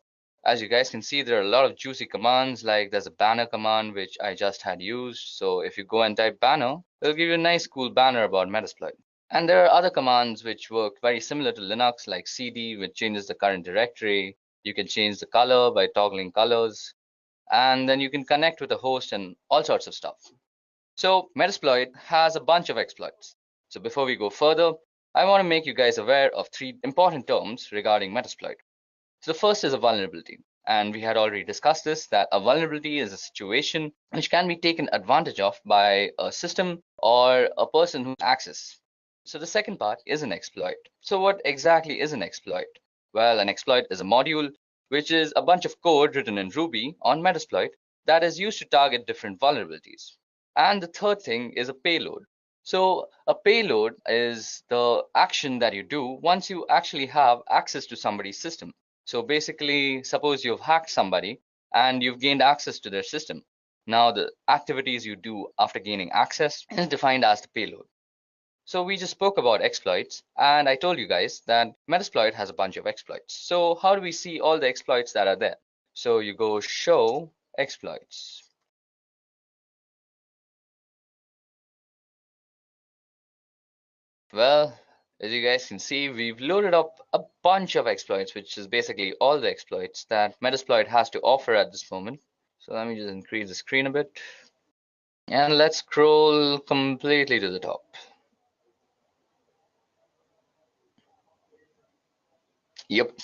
As you guys can see, there are a lot of juicy commands, like there's a banner command which I just had used. So if you go and type banner, it'll give you a nice cool banner about Metasploit. And there are other commands which work very similar to Linux, like cd, which changes the current directory. You can change the color by toggling colors. And then you can connect with a host and all sorts of stuff. So Metasploit has a bunch of exploits. So before we go further, I want to make you guys aware of 3 important terms regarding Metasploit. So the first is a vulnerability, and we had already discussed this, that a vulnerability is a situation which can be taken advantage of by a system or a person who access. So the second part is an exploit. So what exactly is an exploit? Well, an exploit is a module which is a bunch of code written in Ruby on Metasploit that is used to target different vulnerabilities. And the third thing is a payload. So a payload is the action that you do once you actually have access to somebody's system. So basically, suppose you've hacked somebody and you've gained access to their system. Now the activities you do after gaining access is defined as the payload. So we just spoke about exploits, and I told you guys that Metasploit has a bunch of exploits. So how do we see all the exploits that are there? So you go show exploits. Well, as you guys can see, we've loaded up a bunch of exploits, which is basically all the exploits that Metasploit has to offer at this moment. So let me just increase the screen a bit. And let's scroll completely to the top. Yep.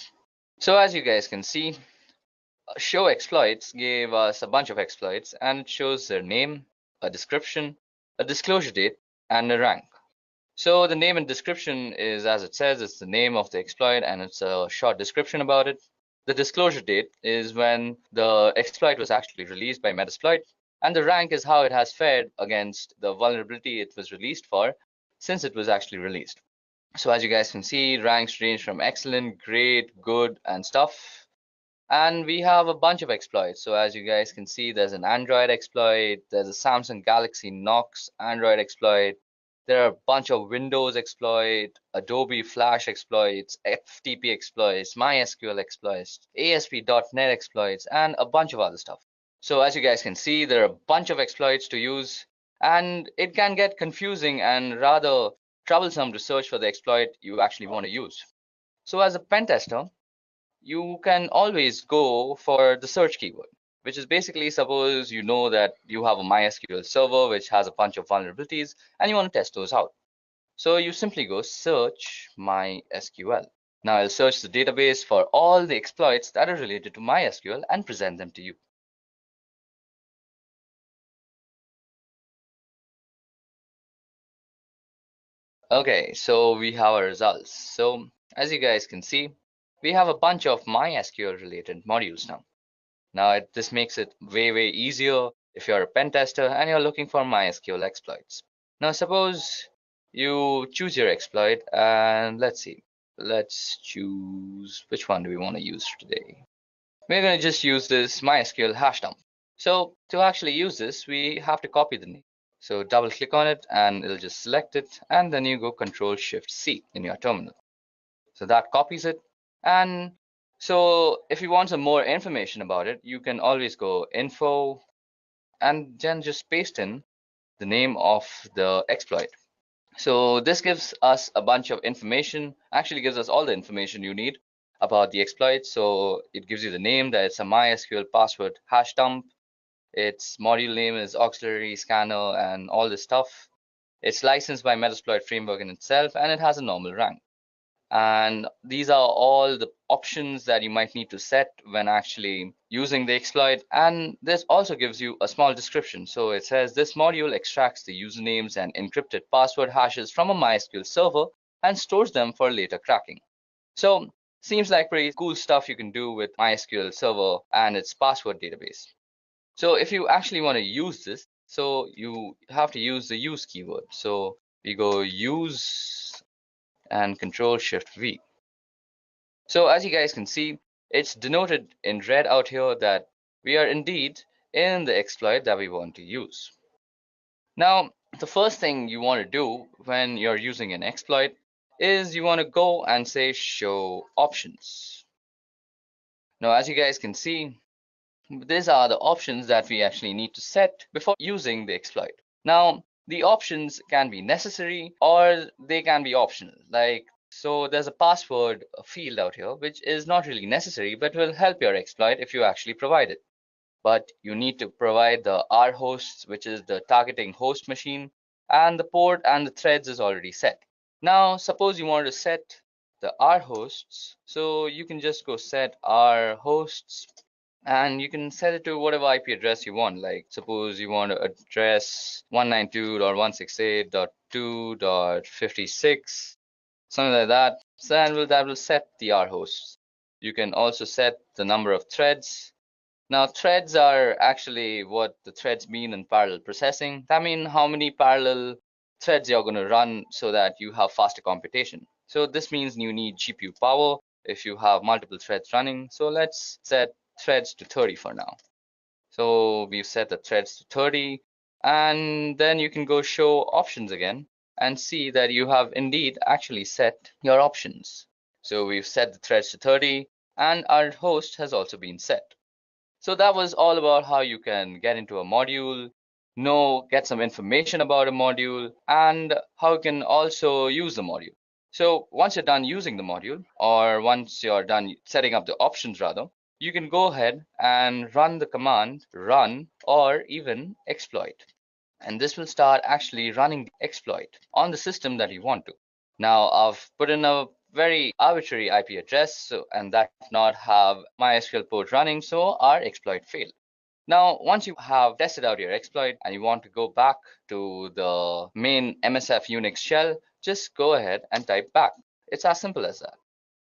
So as you guys can see, show exploits gave us a bunch of exploits, and it shows their name, a description, a disclosure date, and a rank. So the name and description is, as it says, it's the name of the exploit and it's a short description about it. The disclosure date is when the exploit was actually released by Metasploit, and the rank is how it has fared against the vulnerability it was released for since it was actually released. So as you guys can see, ranks range from excellent, great, good, and stuff. And we have a bunch of exploits. So as you guys can see, there's an Android exploit, there's a Samsung Galaxy Knox Android exploit, there are a bunch of Windows exploit, Adobe Flash exploits, FTP exploits, MySQL exploits, ASP.NET exploits, and a bunch of other stuff. So as you guys can see, there are a bunch of exploits to use, and it can get confusing and rather troublesome to search for the exploit you actually want to use. So as a pen tester, you can always go for the search keyword, which is basically, suppose you know that you have a MySQL server which has a bunch of vulnerabilities and you want to test those out. So you simply go search MySQL. Now I'll search the database for all the exploits that are related to MySQL and present them to you. Okay, so we have our results. So as you guys can see, we have a bunch of MySQL related modules now. Now this makes it way easier if you're a pen tester and you're looking for MySQL exploits. Now suppose you choose your exploit and let's see. Let's choose, which one do we want to use today? We're going to just use this MySQL hash dump. So to actually use this, we have to copy the name. So double click on it and it'll just select it, and then you go Control-Shift-C in your terminal. So that copies it. And so if you want some more information about it, you can always go info and then just paste in the name of the exploit. So this gives us a bunch of information, actually gives us all the information you need about the exploit. So it gives you the name, that it's a MySQL password hash dump. Its module name is auxiliary scanner and all this stuff. It's licensed by Metasploit framework in itself, and it has a normal rank. And these are all the options that you might need to set when actually using the exploit. And this also gives you a small description. So it says this module extracts the usernames and encrypted password hashes from a MySQL server and stores them for later cracking. So seems like pretty cool stuff you can do with MySQL server and its password database. So if you actually want to use this, so you have to use the use keyword. So we go use and Control-Shift-V. So as you guys can see, it's denoted in red out here that we are indeed in the exploit that we want to use. Now, the first thing you want to do when you're using an exploit is you want to go and say show options. Now, as you guys can see, these are the options that we actually need to set before using the exploit. Now, the options can be necessary or they can be optional. So there's a password field out here, which is not really necessary, but will help your exploit if you actually provide it. But you need to provide the rhosts, which is the targeting host machine, and the port and the threads is already set. Now, suppose you want to set the rhosts, so you can just go set rhosts, and you can set it to whatever IP address you want. Like suppose you want to address 192.168.2.56, something like that. So that will set the rhosts. You can also set the number of threads. Now threads are actually what the threads mean in parallel processing. That means how many parallel threads you're going to run so that you have faster computation. So this means you need GPU power if you have multiple threads running. So let's set threads to 30 for now. So we've set the threads to 30, and then you can go show options again and see that you have indeed actually set your options. So we've set the threads to 30 and our host has also been set. So that was all about how you can get into a module, get some information about a module, and how you can also use the module. So once you're done using the module, or once you're done setting up the options rather, you can go ahead and run the command run or even exploit. And this will start actually running the exploit on the system that you want to. Now I've put in a very arbitrary IP address, and that does not have MySQL port running, so our exploit failed. Now, once you have tested out your exploit and you want to go back to the main MSF Unix shell, just go ahead and type back. It's as simple as that.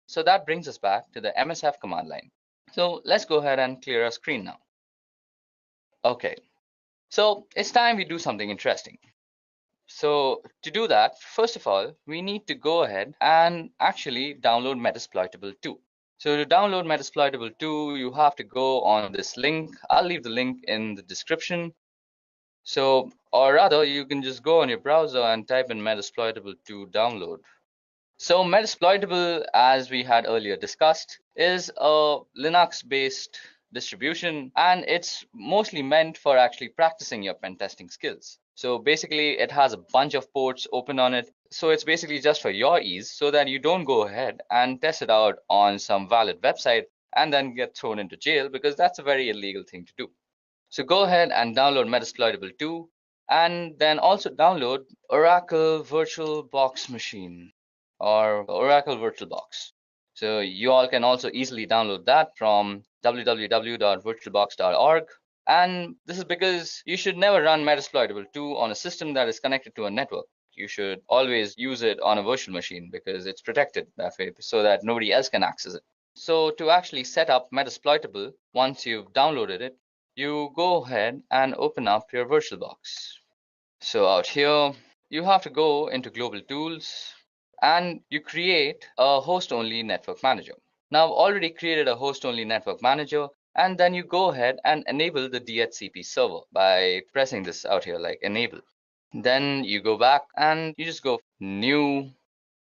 So that brings us back to the MSF command line. So let's go ahead and clear our screen now. Okay, so it's time we do something interesting. So to do that, first of all, we need to go ahead and actually download Metasploitable 2. So to download Metasploitable 2, you have to go on this link. I'll leave the link in the description. So, or rather, you can just go on your browser and type in Metasploitable 2 download. So Metasploitable, as we had earlier discussed, is a Linux-based distribution, and it's mostly meant for actually practicing your pen testing skills. So basically it has a bunch of ports open on it. So it's basically just for your ease so that you don't go ahead and test it out on some valid website and then get thrown into jail, because that's a very illegal thing to do. So go ahead and download Metasploitable 2 and then also download Oracle VirtualBox Machine or Oracle VirtualBox. So you all can also easily download that from www.virtualbox.org. And this is because you should never run Metasploitable 2 on a system that is connected to a network. You should always use it on a virtual machine because it's protected that way so that nobody else can access it. So to actually set up Metasploitable, once you've downloaded it, you go ahead and open up your VirtualBox. So out here, you have to go into Global Tools and you create a host-only network manager. Now I've already created a host-only network manager, and then you go ahead and enable the DHCP server by pressing this out here, like enable. Then you go back and you just go new.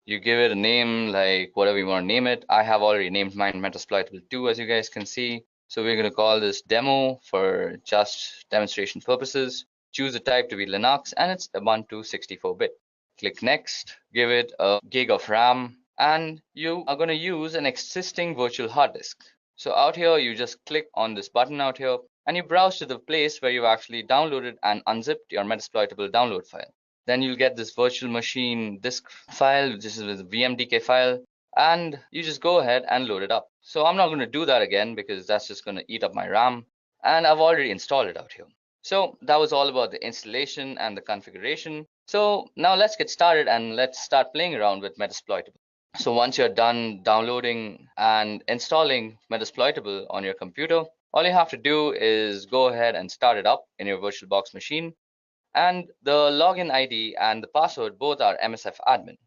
You give it a name, like whatever you want to name it. I have already named mine Metasploitable 2, as you guys can see. So we're going to call this demo for just demonstration purposes. Choose the type to be Linux, and it's Ubuntu 64-bit. Click next, give it a gig of RAM, and you are going to use an existing virtual hard disk. So out here, you just click on this button out here, and you browse to the place where you've actually downloaded and unzipped your Metasploitable download file. Then you'll get this virtual machine disk file, this is a VMDK file, and you just go ahead and load it up. So I'm not going to do that again because that's just going to eat up my RAM, and I've already installed it out here. So that was all about the installation and the configuration. So now let's get started and let's start playing around with Metasploitable. So once you're done downloading and installing Metasploitable on your computer, all you have to do is go ahead and start it up in your VirtualBox machine. And the login ID and the password both are MSF admin.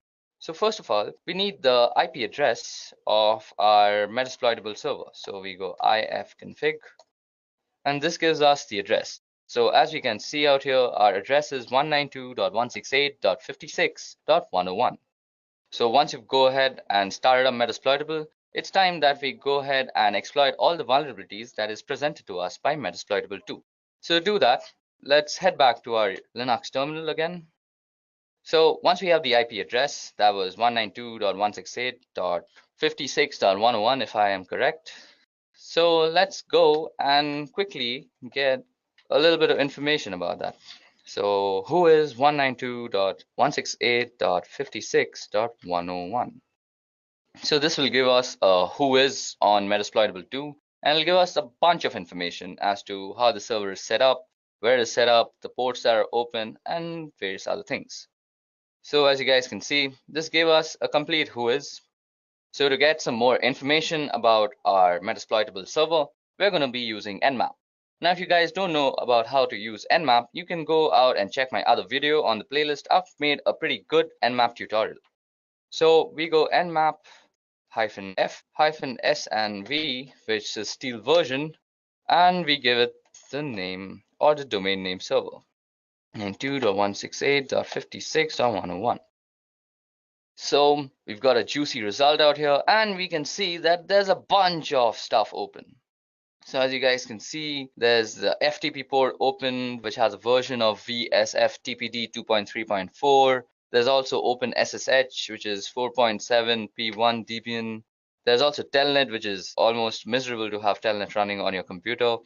So first of all, we need the IP address of our Metasploitable server. So we go ifconfig, and this gives us the address. So as we can see out here, our address is 192.168.56.101. So once you go ahead and started up Metasploitable, it's time that we go ahead and exploit all the vulnerabilities that is presented to us by Metasploitable 2. So to do that, let's head back to our Linux terminal again. So once we have the IP address, that was 192.168.56.101 if I am correct. So let's go and quickly get a little bit of information about that. So who is 192.168.56.101? So this will give us a who is on Metasploitable 2, and it'll give us a bunch of information as to how the server is set up, where it is set up, the ports that are open, and various other things. So as you guys can see, this gave us a complete who is. So to get some more information about our Metasploitable server, we're going to be using Nmap. Now, if you guys don't know about how to use Nmap, you can go out and check my other video on the playlist. I've made a pretty good Nmap tutorial. So we go Nmap-f-s and v, which is steel version, and we give it the name or the domain name server, 92.168.56.101. So we've got a juicy result out here, and we can see that there's a bunch of stuff open. So as you guys can see, there's the FTP port open, which has a version of VSFTPD 2.3.4. There's also OpenSSH, which is 4.7 P1 Debian. There's also Telnet, which is almost miserable to have Telnet running on your computer.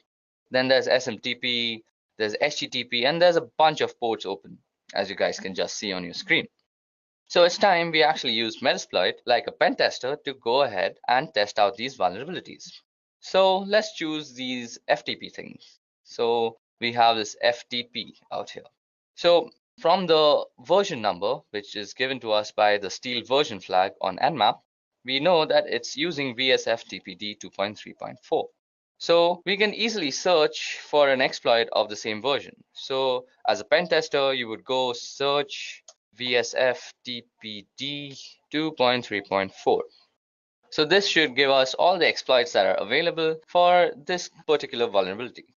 Then there's SMTP, there's HTTP, and there's a bunch of ports open, as you guys can just see on your screen. So it's time we actually use Metasploit like a pen tester to go ahead and test out these vulnerabilities. So let's choose these FTP things. So we have this FTP out here. So from the version number, which is given to us by the steel version flag on Nmap, we know that it's using VSFTPD 2.3.4. So we can easily search for an exploit of the same version. So as a pen tester, you would go search VSFTPD 2.3.4. So this should give us all the exploits that are available for this particular vulnerability.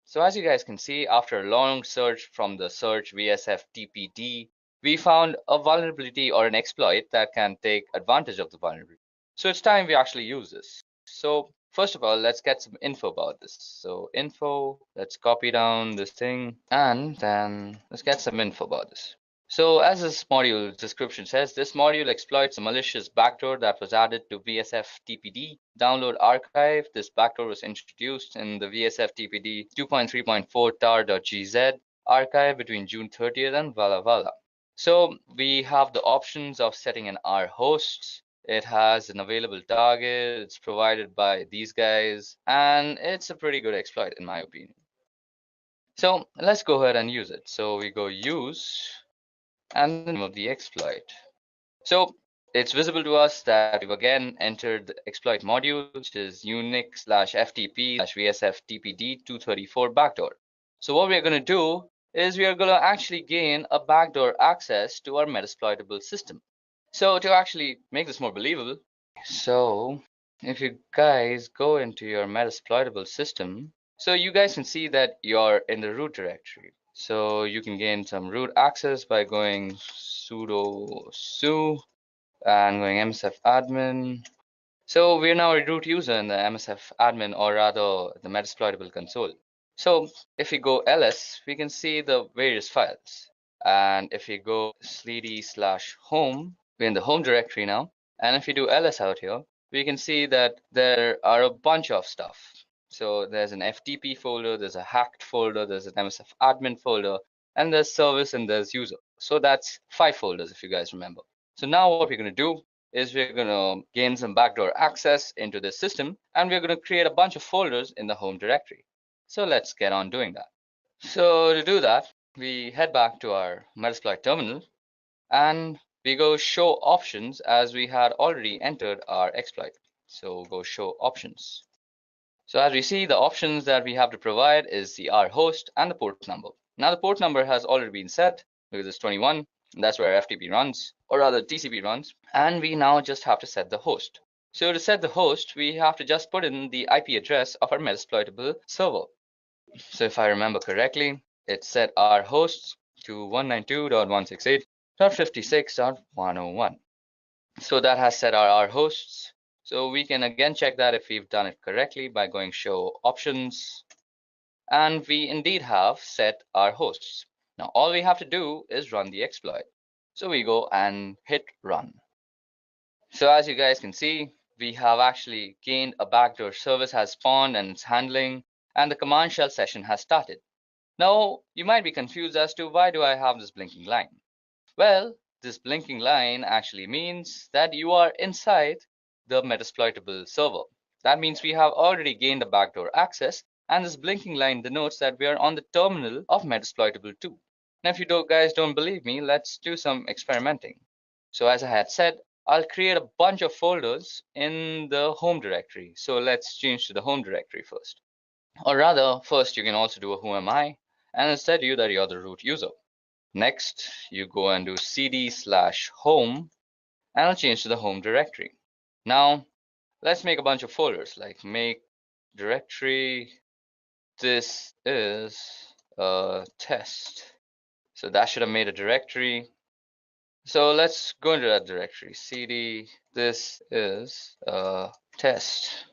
So as you guys can see, after a long search from the search VSFTPD, we found a vulnerability or an exploit that can take advantage of the vulnerability. So it's time we actually use this. So first of all, let's get some info about this. So info, let's copy down this thing, and then let's get some info about this. So as this module description says, this module exploits a malicious backdoor that was added to VSF-TPD download archive. This backdoor was introduced in the VSF-TPD 2.3.4 tar.gz archive between June 30th and Walla Walla. So we have the options of setting an R host. It has an available target. It's provided by these guys, and it's a pretty good exploit in my opinion. So let's go ahead and use it. So we go use and the name of the exploit. So it's visible to us that we've again entered the exploit module, which is unix/ftp/vsf-tpd234 backdoor. So what we're going to do is we are going to actually gain a backdoor access to our metasploitable system. So to actually make this more believable, so if you guys go into your metasploitable system, so you guys can see that you're in the root directory. So you can gain some root access by going sudo su and going msf admin. So we're now a root user in the msf admin, or rather the metasploitable console. So if we go ls, we can see the various files. And if we go /home, we're in the home directory now. And if we do ls out here, we can see that there are a bunch of stuff. So there's an FTP folder, there's a hacked folder, there's an MSF admin folder, and there's service and there's user. So that's 5 folders if you guys remember. So now what we're going to do is we're going to gain some backdoor access into this system, and we're going to create a bunch of folders in the home directory. So let's get on doing that. So to do that, we head back to our Metasploit terminal, and we go show options as we had already entered our exploit. So go show options. So as we see, the options that we have to provide is the R host and the port number. Now the port number has already been set because it's 21, and that's where FTP runs, or rather TCP runs. And we now just have to set the host. So to set the host, we have to just put in the IP address of our metasploitable server. So if I remember correctly, it's set our hosts to 192.168.56.101. So that has set our hosts. So we can again check that if we've done it correctly by going show options. And we indeed have set our hosts. Now all we have to do is run the exploit. So we go and hit run. So as you guys can see, we have actually gained a backdoor service has spawned and it's handling, and the command shell session has started. Now you might be confused as to why do I have this blinking line? Well, this blinking line actually means that you are inside the metasploitable server. That means we have already gained a backdoor access, and this blinking line denotes that we are on the terminal of metasploitable 2. Now if you guys don't believe me, let's do some experimenting. So as I had said, I'll create a bunch of folders in the home directory. So let's change to the home directory first. Or rather, first you can also do a who am I, and instead that you're the root user. Next, you go and do cd/home, and I'll change to the home directory. Now, let's make a bunch of folders, like make directory, this is a test. So that should have made a directory. So let's go into that directory, cd, this is a test.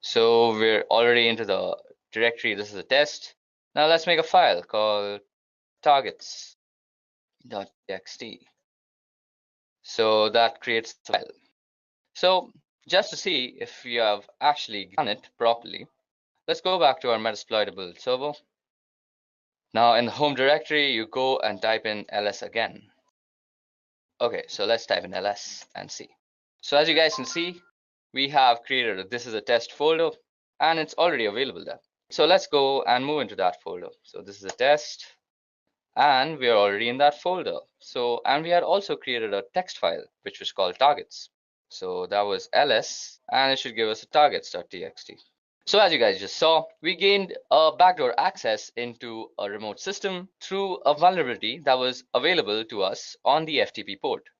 So we're already into the directory, this is a test. Now let's make a file called targets.txt. So that creates the file. So just to see if we have actually done it properly, let's go back to our metasploitable server. Now in the home directory, you go and type in ls again. Okay, so let's type in ls and see. So as you guys can see, we have created a this is a test folder, and it's already available there. So let's go and move into that folder. So this is a test, and we are already in that folder. So, and we had also created a text file which was called targets. So that was ls, and it should give us a targets.txt. So as you guys just saw, we gained a backdoor access into a remote system through a vulnerability that was available to us on the FTP port.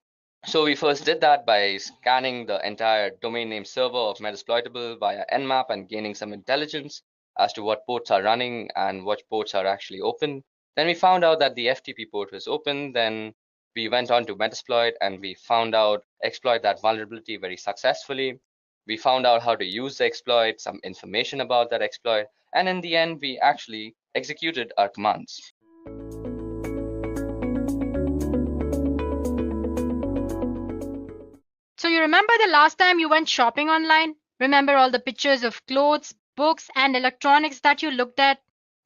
So we first did that by scanning the entire domain name server of Metasploitable via Nmap and gaining some intelligence as to what ports are running and what ports are actually open. Then we found out that the FTP port was open. Then we went on to Metasploit and we found out exploit that vulnerability very successfully. We found out how to use the exploit, some information about that exploit, and in the end, we actually executed our commands. So you remember the last time you went shopping online? Remember all the pictures of clothes, books, and electronics that you looked at?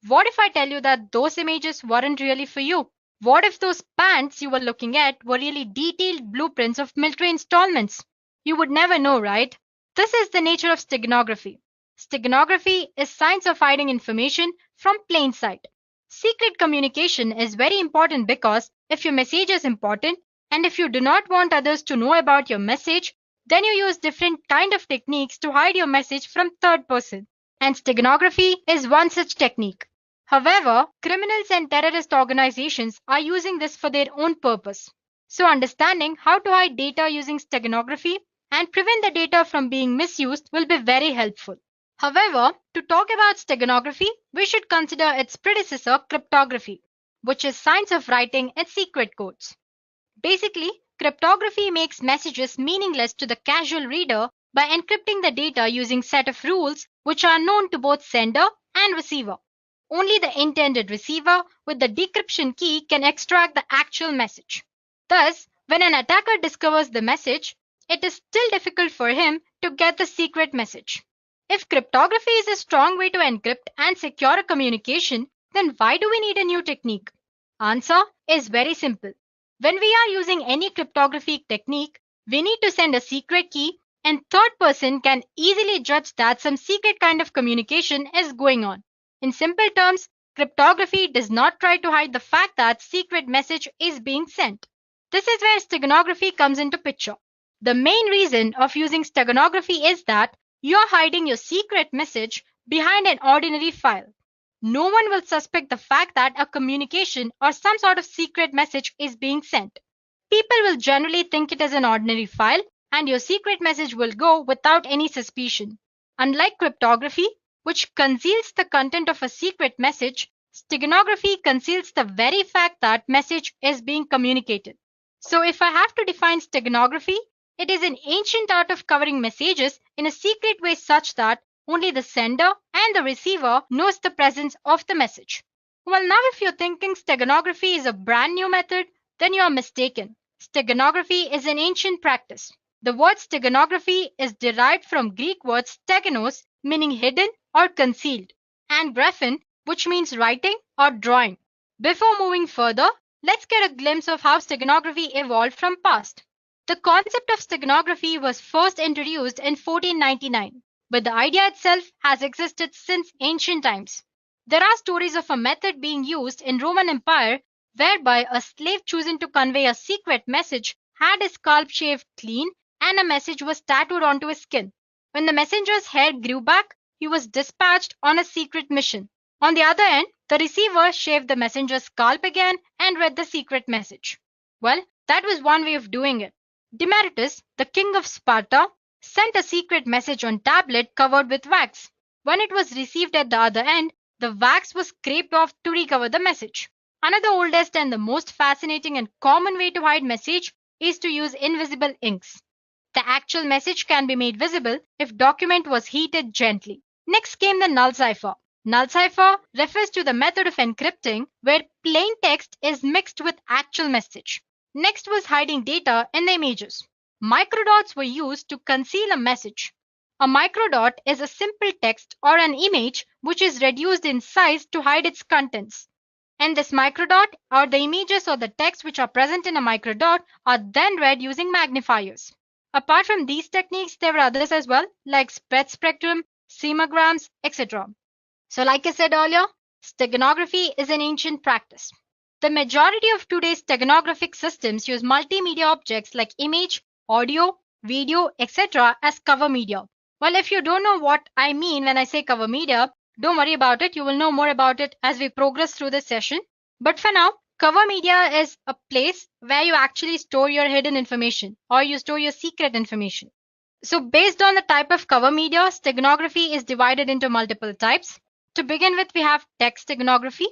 What if I tell you that those images weren't really for you? What if those pants you were looking at were really detailed blueprints of military installments? You would never know, right? This is the nature of steganography. Steganography is science of hiding information from plain sight. Secret communication is very important because if your message is important and if you do not want others to know about your message, then you use different kind of techniques to hide your message from third person. And steganography is one such technique. However, criminals and terrorist organizations are using this for their own purpose. So understanding how to hide data using steganography and prevent the data from being misused will be very helpful. However, to talk about steganography, we should consider its predecessor, cryptography, which is science of writing its secret codes. Basically, cryptography makes messages meaningless to the casual reader by encrypting the data using set of rules which are known to both sender and receiver. Only the intended receiver with the decryption key can extract the actual message. Thus, when an attacker discovers the message, it is still difficult for him to get the secret message. If cryptography is a strong way to encrypt and secure a communication, then why do we need a new technique? Answer is very simple. When we are using any cryptography technique, we need to send a secret key and third person can easily judge that some secret kind of communication is going on. In simple terms, cryptography does not try to hide the fact that secret message is being sent. This is where steganography comes into picture. The main reason of using steganography is that you are hiding your secret message behind an ordinary file. No one will suspect the fact that a communication or some sort of secret message is being sent. People will generally think it is an ordinary file and your secret message will go without any suspicion. Unlike cryptography, which conceals the content of a secret message, steganography conceals the very fact that message is being communicated. So if I have to define steganography, it is an ancient art of covering messages in a secret way such that only the sender and the receiver knows the presence of the message. Well, now if you're thinking steganography is a brand new method, then you are mistaken. Steganography is an ancient practice. The word steganography is derived from Greek word steganos, meaning hidden or concealed, and graphen, which means writing or drawing. Before moving further, let's get a glimpse of how steganography evolved from past. The concept of steganography was first introduced in 1499, but the idea itself has existed since ancient times. There are stories of a method being used in Roman Empire whereby a slave choosing to convey a secret message had his scalp shaved clean and a message was tattooed onto his skin. When the messenger's hair grew back, he was dispatched on a secret mission. On the other end, the receiver shaved the messenger's scalp again and read the secret message. Well, that was one way of doing it. Demaratus, the king of Sparta, sent a secret message on tablet covered with wax. When it was received at the other end, the wax was scraped off to recover the message. Another oldest and the most fascinating and common way to hide message is to use invisible inks. The actual message can be made visible if document was heated gently. Next came the null cipher. Null cipher refers to the method of encrypting where plain text is mixed with actual message. Next was hiding data in the images. Microdots were used to conceal a message. A microdot is a simple text or an image which is reduced in size to hide its contents. And this microdot or the images or the text which are present in a microdot are then read using magnifiers. Apart from these techniques, there were others as well, like spread spectrum, semograms, etc. So like I said earlier, steganography is an ancient practice. The majority of today's steganographic systems use multimedia objects like image, audio, video, etc. as cover media. Well, if you don't know what I mean when I say cover media, don't worry about it. You will know more about it as we progress through this session. But for now, cover media is a place where you actually store your hidden information or you store your secret information. So based on the type of cover media, steganography is divided into multiple types. To begin with, we have text steganography.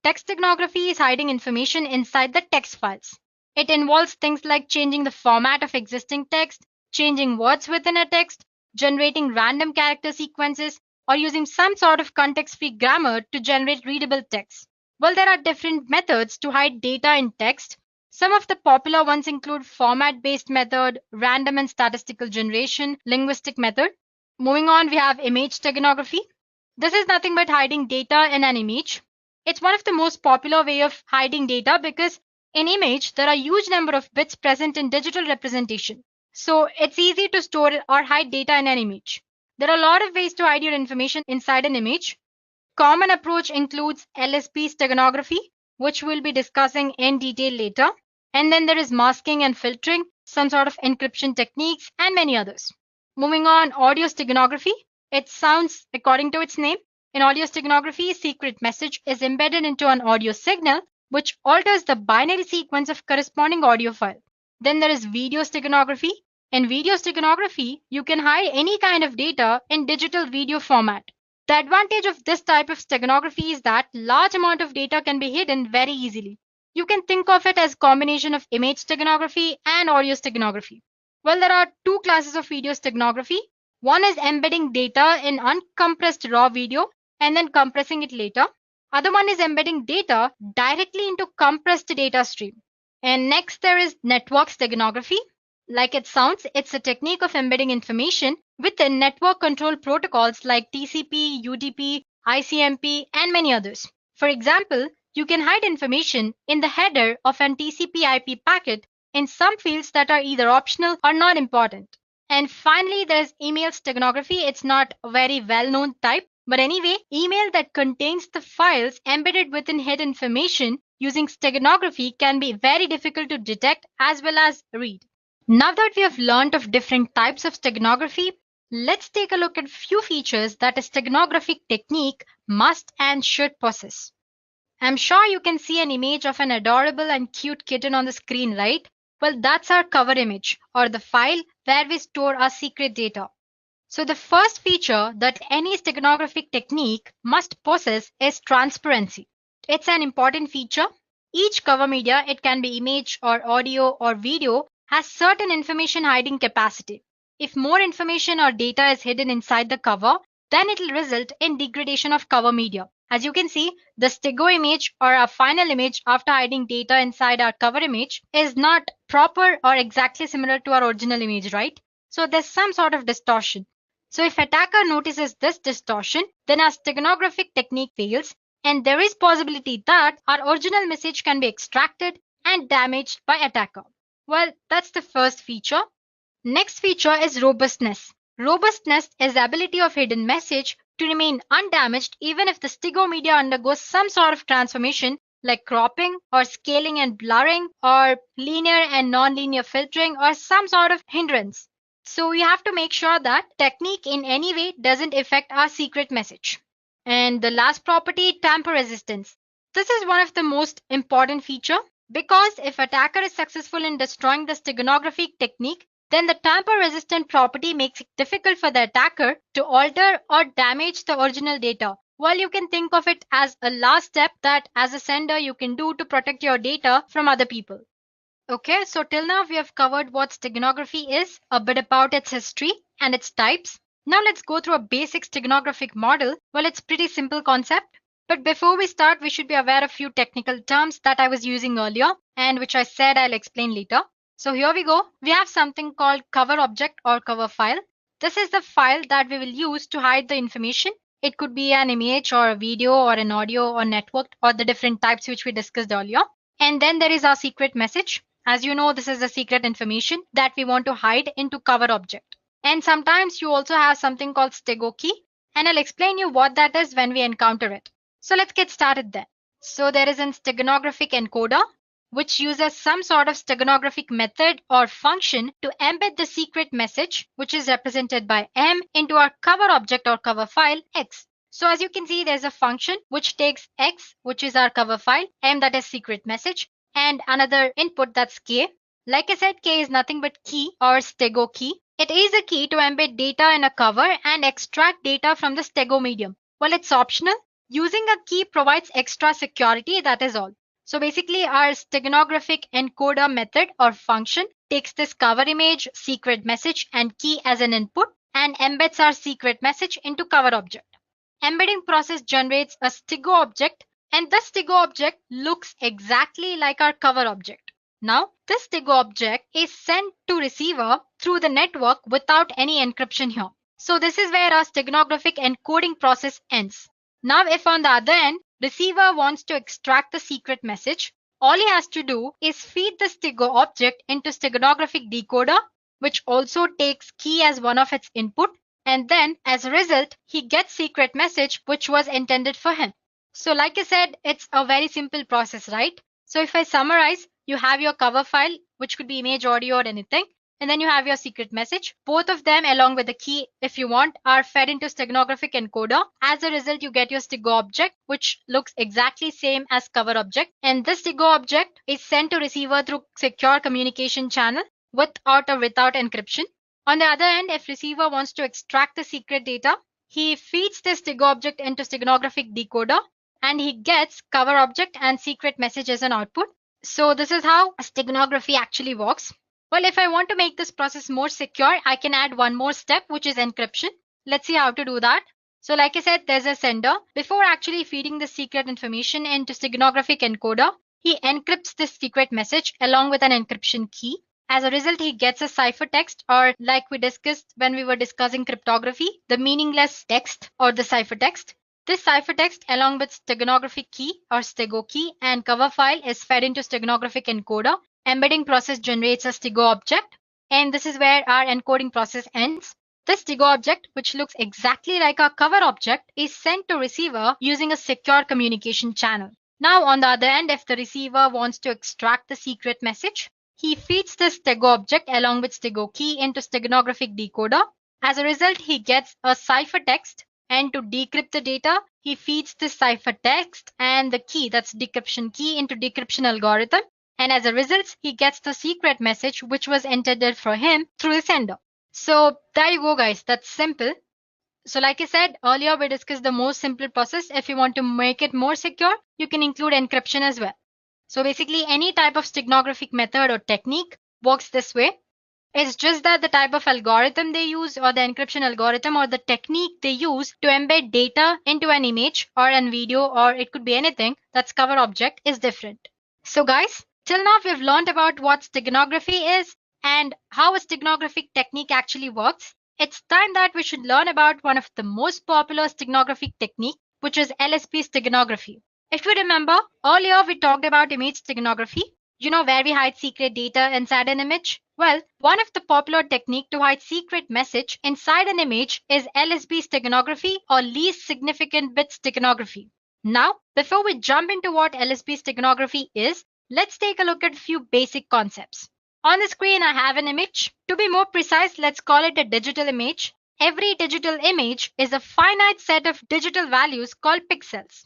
Text steganography is hiding information inside the text files. It involves things like changing the format of existing text, changing words within a text, generating random character sequences, or using some sort of context-free grammar to generate readable text. Well, there are different methods to hide data in text. Some of the popular ones include format-based method, random and statistical generation, linguistic method. Moving on, we have image steganography. This is nothing but hiding data in an image. It's one of the most popular way of hiding data because in image, there are huge number of bits present in digital representation. So it's easy to store or hide data in an image. There are a lot of ways to hide your information inside an image. Common approach includes LSP steganography, which we'll be discussing in detail later. And then there is masking and filtering, some sort of encryption techniques, and many others. Moving on, audio steganography. It sounds according to its name. In audio steganography, secret message is embedded into an audio signal, which alters the binary sequence of corresponding audio file. Then there is video steganography. In video steganography, you can hide any kind of data in digital video format. The advantage of this type of steganography is that large amount of data can be hidden very easily. You can think of it as a combination of image steganography and audio steganography. Well, there are two classes of video steganography. One is embedding data in uncompressed raw video and then compressing it later. Other one is embedding data directly into compressed data stream. And next there is network steganography. Like it sounds, it's a technique of embedding information within network control protocols like TCP, UDP, ICMP, and many others. For example, you can hide information in the header of an TCP/IP packet in some fields that are either optional or not important. And finally, there's email steganography. It's not a very well-known type, but anyway, email that contains the files embedded within hidden information using steganography can be very difficult to detect as well as read. Now that we have learned of different types of steganography, let's take a look at few features that a steganographic technique must and should possess. I'm sure you can see an image of an adorable and cute kitten on the screen, right? Well, that's our cover image or the file where we store our secret data. So the first feature that any steganographic technique must possess is transparency. It's an important feature. Each cover media, it can be image or audio or video, has certain information hiding capacity. If more information or data is hidden inside the cover, then it will result in degradation of cover media. As you can see, the stego image or our final image after hiding data inside our cover image is not proper or exactly similar to our original image, right? So there's some sort of distortion. So if attacker notices this distortion, then our steganographic technique fails and there is possibility that our original message can be extracted and damaged by attacker. Well, that's the first feature. Next feature is robustness. Robustness is the ability of hidden message to remain undamaged even if the stego media undergoes some sort of transformation like cropping or scaling and blurring or linear and non-linear filtering or some sort of hindrance. So we have to make sure that technique in any way doesn't affect our secret message. And the last property, tamper resistance. This is one of the most important feature because if attacker is successful in destroying the steganographic technique, then the tamper-resistant property makes it difficult for the attacker to alter or damage the original data. While you can think of it as a last step that as a sender you can do to protect your data from other people. Okay, so till now we have covered what steganography is, a bit about its history and its types. Now let's go through a basic steganographic model. Well, it's pretty simple concept. But before we start, we should be aware of few technical terms that I was using earlier and which I said I'll explain later. So here we go. We have something called cover object or cover file. This is the file that we will use to hide the information. It could be an image or a video or an audio or network or the different types which we discussed earlier. And then there is our secret message. As you know, this is the secret information that we want to hide into cover object. And sometimes you also have something called stego key. And I'll explain you what that is when we encounter it. So let's get started then. So there is a steganographic encoder, which uses some sort of steganographic method or function to embed the secret message, which is represented by M, into our cover object or cover file X. So as you can see, there's a function which takes X, which is our cover file, M that is secret message, and another input that's K. Like I said, K is nothing but key or stego key. It is a key to embed data in a cover and extract data from the stego medium. Well, it's optional. Using a key provides extra security, that is all. So basically our steganographic encoder method or function takes this cover image, secret message and key as an input and embeds our secret message into cover object. Embedding process generates a _STIGO object, and the _STIGO object looks exactly like our cover object. Now, this _STIGO object is sent to receiver through the network without any encryption here. So this is where our steganographic encoding process ends. Now, if on the other end, receiver wants to extract the secret message, all he has to do is feed the _STIGO object into steganographic decoder, which also takes key as one of its input, and then as a result, he gets secret message which was intended for him. So like I said, it's a very simple process, right? So if I summarize, you have your cover file, which could be image, audio, or anything, and then you have your secret message. Both of them, along with the key, if you want, are fed into steganographic encoder. As a result, you get your _STIGO object, which looks exactly same as cover object. And this _STIGO object is sent to receiver through secure communication channel with or without encryption. On the other end, if receiver wants to extract the secret data, he feeds this _STIGO object into steganographic decoder, and he gets cover object and secret message as an output. So this is how steganography actually works. Well, if I want to make this process more secure, I can add one more step, which is encryption. Let's see how to do that. So like I said, there's a sender. Before actually feeding the secret information into steganographic encoder, he encrypts this secret message along with an encryption key. As a result, he gets a ciphertext, or like we discussed when we were discussing cryptography, the meaningless text or the ciphertext. This ciphertext along with steganographic key or _STIGO key and cover file is fed into steganographic encoder. Embedding process generates a _STIGO object, and this is where our encoding process ends. This _STIGO object, which looks exactly like our cover object, is sent to receiver using a secure communication channel. Now on the other end, if the receiver wants to extract the secret message, he feeds this _STIGO object along with _STIGO key into steganographic decoder. As a result, he gets a ciphertext, and to decrypt the data, he feeds this ciphertext and the key, that's decryption key, into decryption algorithm. And as a result, he gets the secret message which was intended for him through the sender. So there you go, guys. That's simple. So like I said earlier, we discussed the most simple process. If you want to make it more secure, you can include encryption as well. So basically, any type of steganographic method or technique works this way. It's just that the type of algorithm they use, or the encryption algorithm, or the technique they use to embed data into an image or a video, or it could be anything that's cover object, is different. So guys, till now we've learned about what steganography is and how a steganographic technique actually works. It's time that we should learn about one of the most popular steganographic technique, which is LSP steganography. If you remember, earlier we talked about image steganography, where we hide secret data inside an image. Well, one of the popular technique to hide secret message inside an image is LSB steganography, or least significant bit steganography. Now, before we jump into what LSB steganography is, let's take a look at a few basic concepts. On the screen, I have an image. To be more precise, let's call it a digital image. Every digital image is a finite set of digital values called pixels.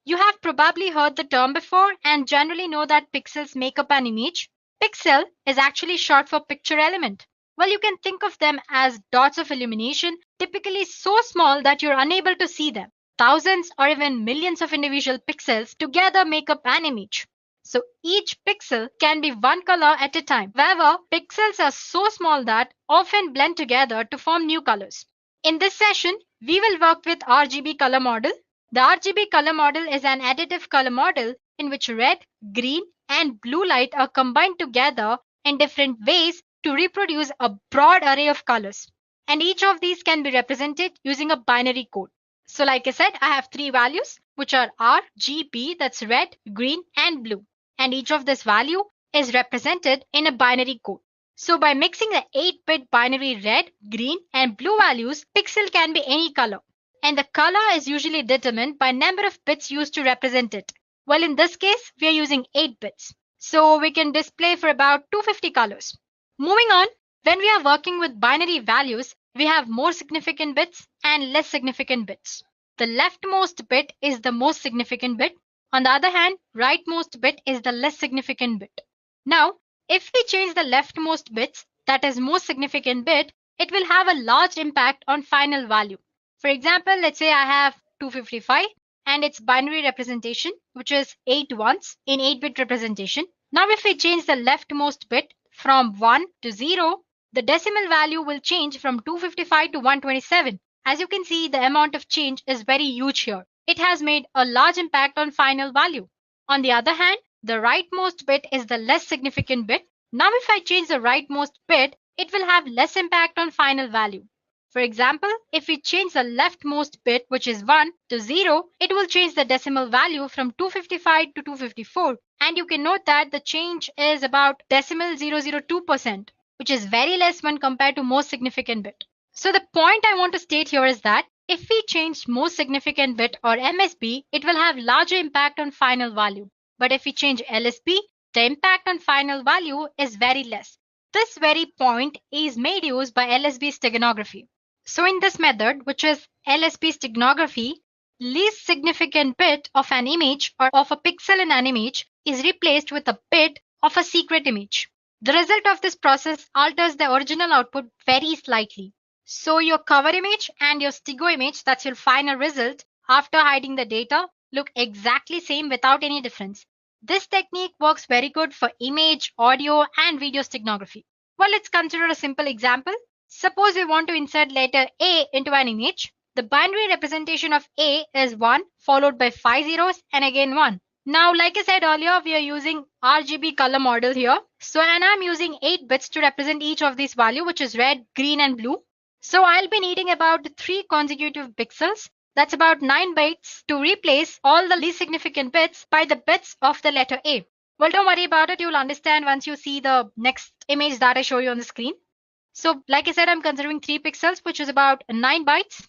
You have probably heard the term before and generally know that pixels make up an image. Pixel is actually short for picture element. Well, you can think of them as dots of illumination, typically so small that you're unable to see them. Thousands or even millions of individual pixels together make up an image. So each pixel can be one color at a time. However, pixels are so small that often blend together to form new colors. In this session, we will work with RGB color model. The RGB color model is an additive color model in which red, green, and blue light are combined together in different ways to reproduce a broad array of colors. And each of these can be represented using a binary code. So like I said, I have three values, which are RGB, that's red, green, and blue. And each of this value is represented in a binary code. So by mixing the 8-bit binary red, green, and blue values, pixel can be any color. And the color is usually determined by number of bits used to represent it. Well, in this case, we are using 8 bits. So we can display for about 250 colors. Moving on, when we are working with binary values, we have more significant bits and less significant bits. The leftmost bit is the most significant bit. On the other hand, rightmost bit is the less significant bit. Now, if we change the leftmost bits, that is most significant bit, it will have a large impact on final value. For example, let's say I have 255 and its binary representation, which is 8 ones in 8-bit representation. Now, if we change the leftmost bit from 1 to 0, the decimal value will change from 255 to 127. As you can see, the amount of change is very huge here. It has made a large impact on final value. On the other hand, the rightmost bit is the less significant bit. Now if I change the rightmost bit, it will have less impact on final value. For example, if we change the leftmost bit, which is 1, to 0, it will change the decimal value from 255 to 254. And you can note that the change is about decimal 0.002%, which is very less when compared to most significant bit. So the point I want to state here is that if we change most significant bit or MSB, it will have larger impact on final value. But if we change LSB, the impact on final value is very less. This very point is made use by LSB steganography. So in this method, which is LSB steganography, least significant bit of an image or of a pixel in an image is replaced with a bit of a secret image. The result of this process alters the original output very slightly. So your cover image and your STIGO image, that's your final result, after hiding the data, look exactly same without any difference. This technique works very good for image, audio, and video steganography. Well, let's consider a simple example. Suppose we want to insert letter A into an image. The binary representation of A is 1 followed by 5 zeros and again 1. Now, like I said earlier, we are using RGB color model here. So, and I'm using 8 bits to represent each of these values, which is red, green, and blue. So I'll be needing about 3 consecutive pixels. That's about 9 bytes to replace all the least significant bits by the bits of the letter A. Well, don't worry about it. You'll understand once you see the next image that I show you on the screen. So like I said, I'm considering 3 pixels, which is about 9 bytes.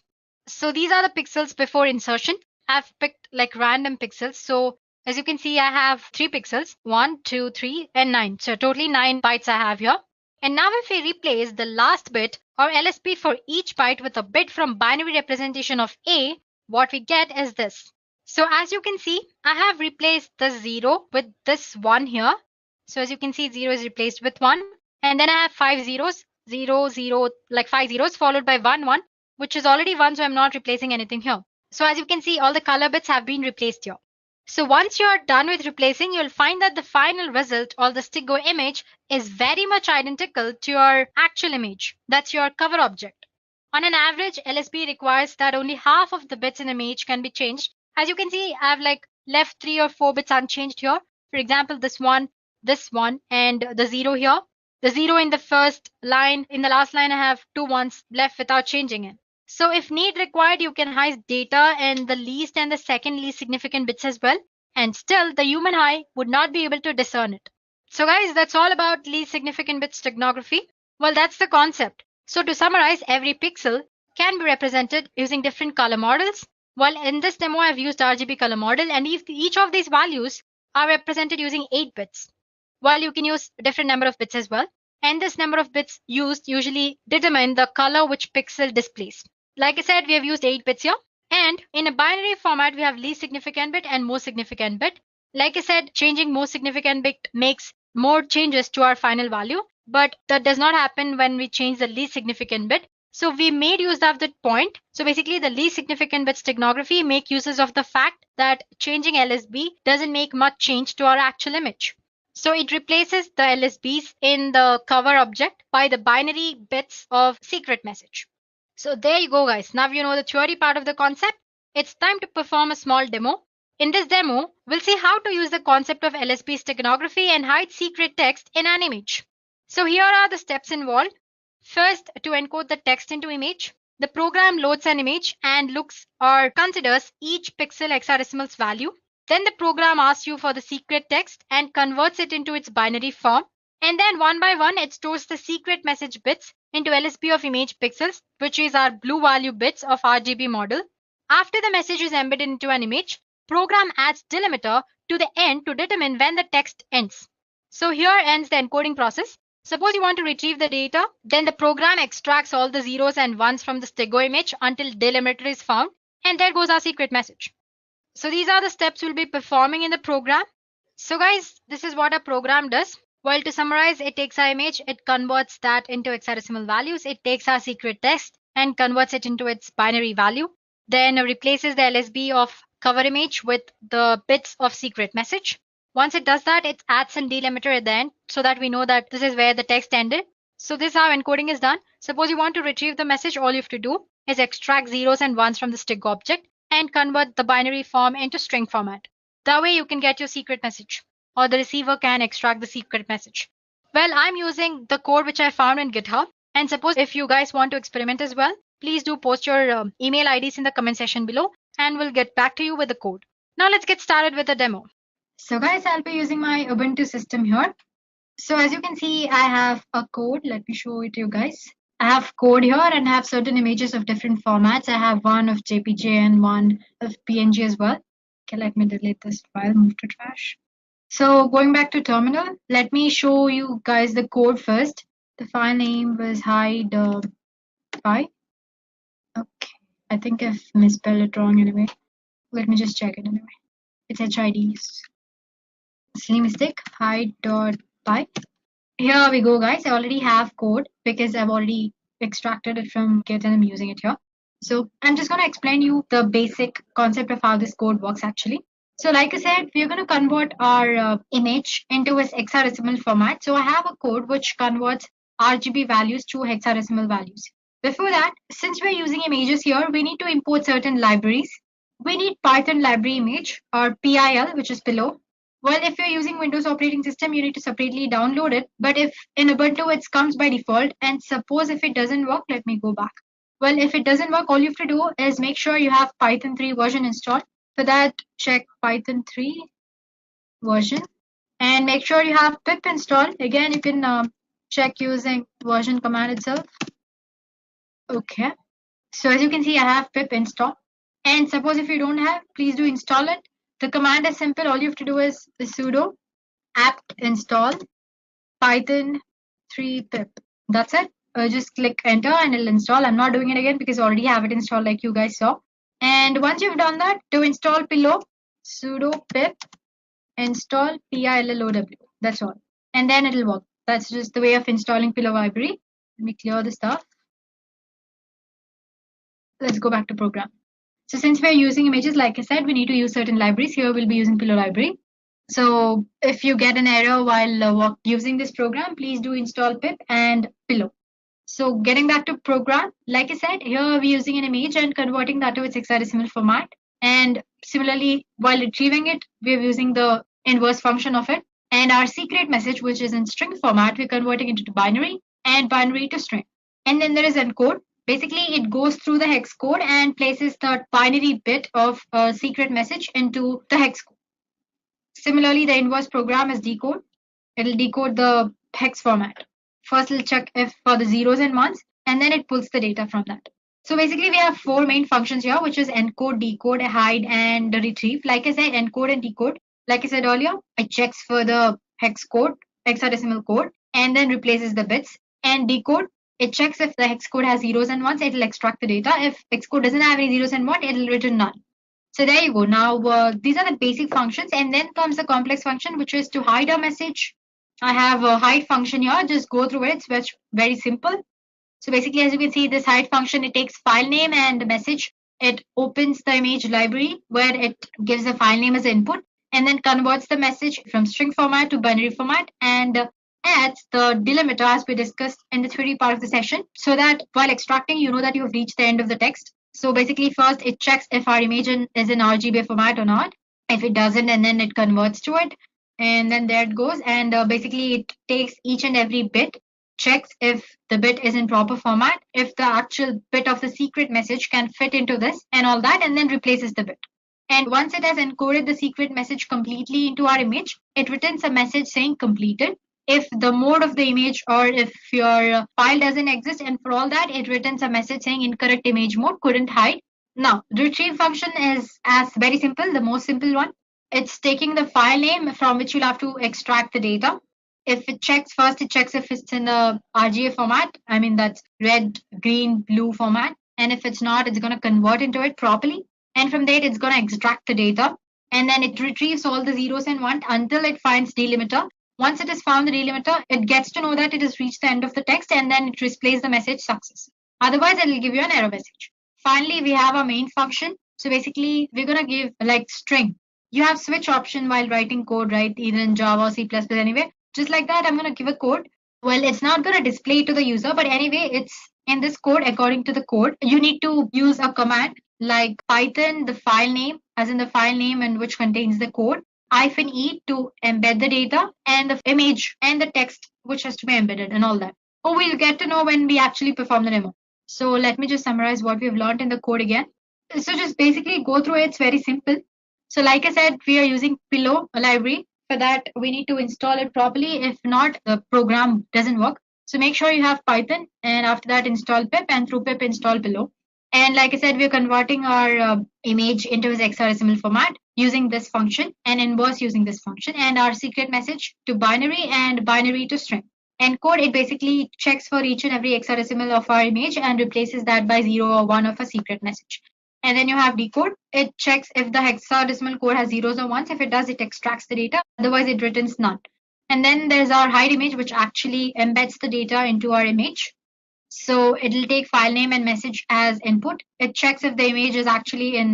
So these are the pixels before insertion. I've picked like random pixels. So as you can see, I have 3 pixels, 1, 2, 3, and 9. So totally 9 bytes I have here. And now if we replace the last bit or LSB for each byte with a bit from binary representation of A, what we get is this. So as you can see, I have replaced the 0 with this 1 here. So as you can see, 0 is replaced with 1. And then I have 5 zeros, 0, 0, like 5 zeros followed by 1, 1, which is already 1. So I'm not replacing anything here. So as you can see, all the color bits have been replaced here. So once you are done with replacing, you'll find that the final result or the STIGO image is very much identical to your actual image. That's your cover object. On an average, LSB requires that only half of the bits in the image can be changed. As you can see, I've like left 3 or 4 bits unchanged here. For example, this one, and the 0 here. The 0 in the first line, in the last line, I have 2 ones left without changing it. So if need required, you can hide data in the least and the second least significant bits as well. And still, the human eye would not be able to discern it. So guys, that's all about least significant bit steganography. Well, that's the concept. So to summarize, every pixel can be represented using different color models. Well, in this demo, I've used RGB color model, and each of these values are represented using 8 bits. While you can use a different number of bits as well. And this number of bits used usually determine the color which pixel displays. Like I said, we have used 8 bits here. And in a binary format, we have least significant bit and most significant bit. Like I said, changing most significant bit makes more changes to our final value. But that does not happen when we change the least significant bit. So we made use of that point. So basically, the least significant bit steganography make uses of the fact that changing LSB doesn't make much change to our actual image. So it replaces the LSBs in the cover object by the binary bits of secret message. So there you go, guys. Now you know the theory part of the concept. It's time to perform a small demo. In this demo, we'll see how to use the concept of LSB steganography and hide secret text in an image. So here are the steps involved. First, to encode the text into image, the program loads an image and looks or considers each pixel hexadecimal's value. Then the program asks you for the secret text and converts it into its binary form. And then one by one, it stores the secret message bits into LSB of image pixels, which is our blue value bits of RGB model. After the message is embedded into an image, program adds delimiter to the end to determine when the text ends. So here ends the encoding process. Suppose you want to retrieve the data, then the program extracts all the zeros and ones from the STIGO image until delimiter is found, and there goes our secret message. So these are the steps we'll be performing in the program. So guys, this is what our program does. Well, to summarize, it takes our image, it converts that into hexadecimal values, it takes our secret text and converts it into its binary value, then replaces the LSB of cover image with the bits of secret message. Once it does that, it adds a delimiter at the end so that we know that this is where the text ended. So this is how encoding is done. Suppose you want to retrieve the message, all you have to do is extract zeros and ones from the string object and convert the binary form into string format. That way you can get your secret message, or the receiver can extract the secret message. Well, I'm using the code which I found in GitHub. And suppose if you guys want to experiment as well, please do post your email IDs in the comment section below and we'll get back to you with the code. Now let's get started with the demo. So guys, I'll be using my Ubuntu system here. So as you can see, I have a code. Let me show it to you guys. I have code here and I have certain images of different formats. I have one of JPG and one of PNG as well. Okay, let me delete this file, move to trash. So going back to terminal, let me show you guys the code first. The file name was __. Okay, I think I've misspelled it wrong anyway. Let me just check it anyway. It's HID. Silly mistake, hide.py. Here we go, guys. I already have code because I've already extracted it from Git and I'm using it here. So I'm just going to explain you the basic concept of how this code works actually. So like I said, we're going to convert our image into its hexadecimal format. So I have a code which converts RGB values to hexadecimal values. Before that, since we're using images here, we need to import certain libraries. We need Python library image or PIL, which is below. Well, if you're using Windows operating system, you need to separately download it. But if in Ubuntu, it comes by default. And suppose if it doesn't work, let me go back. Well, if it doesn't work, all you have to do is make sure you have Python 3 version installed. For that, check Python 3 version and make sure you have pip installed. Again, you can check using version command itself. Okay. So as you can see, I have pip installed. And suppose if you don't have, please do install it. The command is simple. All you have to do is sudo apt install python 3 pip. That's it. Just click enter and it'll install. I'm not doing it again because I already have it installed like you guys saw. And once you've done that, to install pillow, sudo pip install pillow. That's all. And then it'll work. That's just the way of installing pillow library. Let me clear the stuff. Let's go back to program. So since we're using images, like I said, we need to use certain libraries. Here we'll be using pillow library. So if you get an error while using this program, please do install pip and pillow. So getting back to program, like I said, here we're using an image and converting that to its hexadecimal format. And similarly, while retrieving it, we're using the inverse function of it. And our secret message, which is in string format, we're converting it to binary and binary to string. And then there is encode. Basically, it goes through the hex code and places the binary bit of a secret message into the hex code. Similarly, the inverse program is decode. It'll decode the hex format. First, it'll check if for the zeros and ones, and then it pulls the data from that. So basically, we have four main functions here, which is encode, decode, hide, and retrieve. Like I said, encode and decode. Like I said earlier, it checks for the hex code, hexadecimal code, and then replaces the bits. And decode, it checks if the hex code has zeros and ones, it'll extract the data. If hex code doesn't have any zeros and one, it'll return none. So there you go. Now, these are the basic functions, and then comes the complex function, which is to hide a message. I have a hide function here. Just go through it. It's very simple. So basically, as you can see, this hide function, it takes file name and message. It opens the image library where it gives the file name as input and then converts the message from string format to binary format and adds the delimiter as we discussed in the theory part of the session so that while extracting, you know that you have reached the end of the text. So basically, first it checks if our image is in RGB format or not. If it doesn't, and then it converts to it. And then there it goes. And basically, it takes each and every bit, checks if the bit is in proper format, if the actual bit of the secret message can fit into this and all that, and then replaces the bit. And once it has encoded the secret message completely into our image, it returns a message saying completed. If the mode of the image or if your file doesn't exist, and for all that, it returns a message saying incorrect image mode, couldn't hide. Now, the retrieve function is as very simple, the most simple one. It's taking the file name from which you'll have to extract the data. If it checks first, it checks if it's in the RGA format. I mean, that's red, green, blue format. And if it's not, it's going to convert into it properly. And from there, it's going to extract the data. And then it retrieves all the zeros and ones until it finds delimiter. Once it has found the delimiter, it gets to know that it has reached the end of the text and then it displays the message success. Otherwise, it will give you an error message. Finally, we have our main function. So basically, we're going to give like string. You have switch option while writing code, right? Either in Java or C++ anyway. Just like that, I'm going to give a code. Well, it's not going to display to the user, but anyway, it's in this code. According to the code, you need to use a command like Python, the file name, as in the file name and which contains the code, -e to embed the data, and the image and the text which has to be embedded and all that. Oh, we'll get to know when we actually perform the demo. So let me just summarize what we've learned in the code again. So just basically go through it. It's very simple. So like I said, we are using Pillow library. For that, we need to install it properly. If not, the program doesn't work. So make sure you have Python, and after that install pip, and through pip install Pillow. And like I said, we're converting our image into its hexadecimal format using this function, and inverse using this function, and our secret message to binary and binary to string. Encode, it basically checks for each and every hexadecimal of our image and replaces that by 0 or 1 of a secret message. And then you have decode. It checks if the hexadecimal code has zeros or ones. If it does, it extracts the data. Otherwise, it returns none. And then there's our hide image, which actually embeds the data into our image. So it'll take file name and message as input. It checks if the image is actually in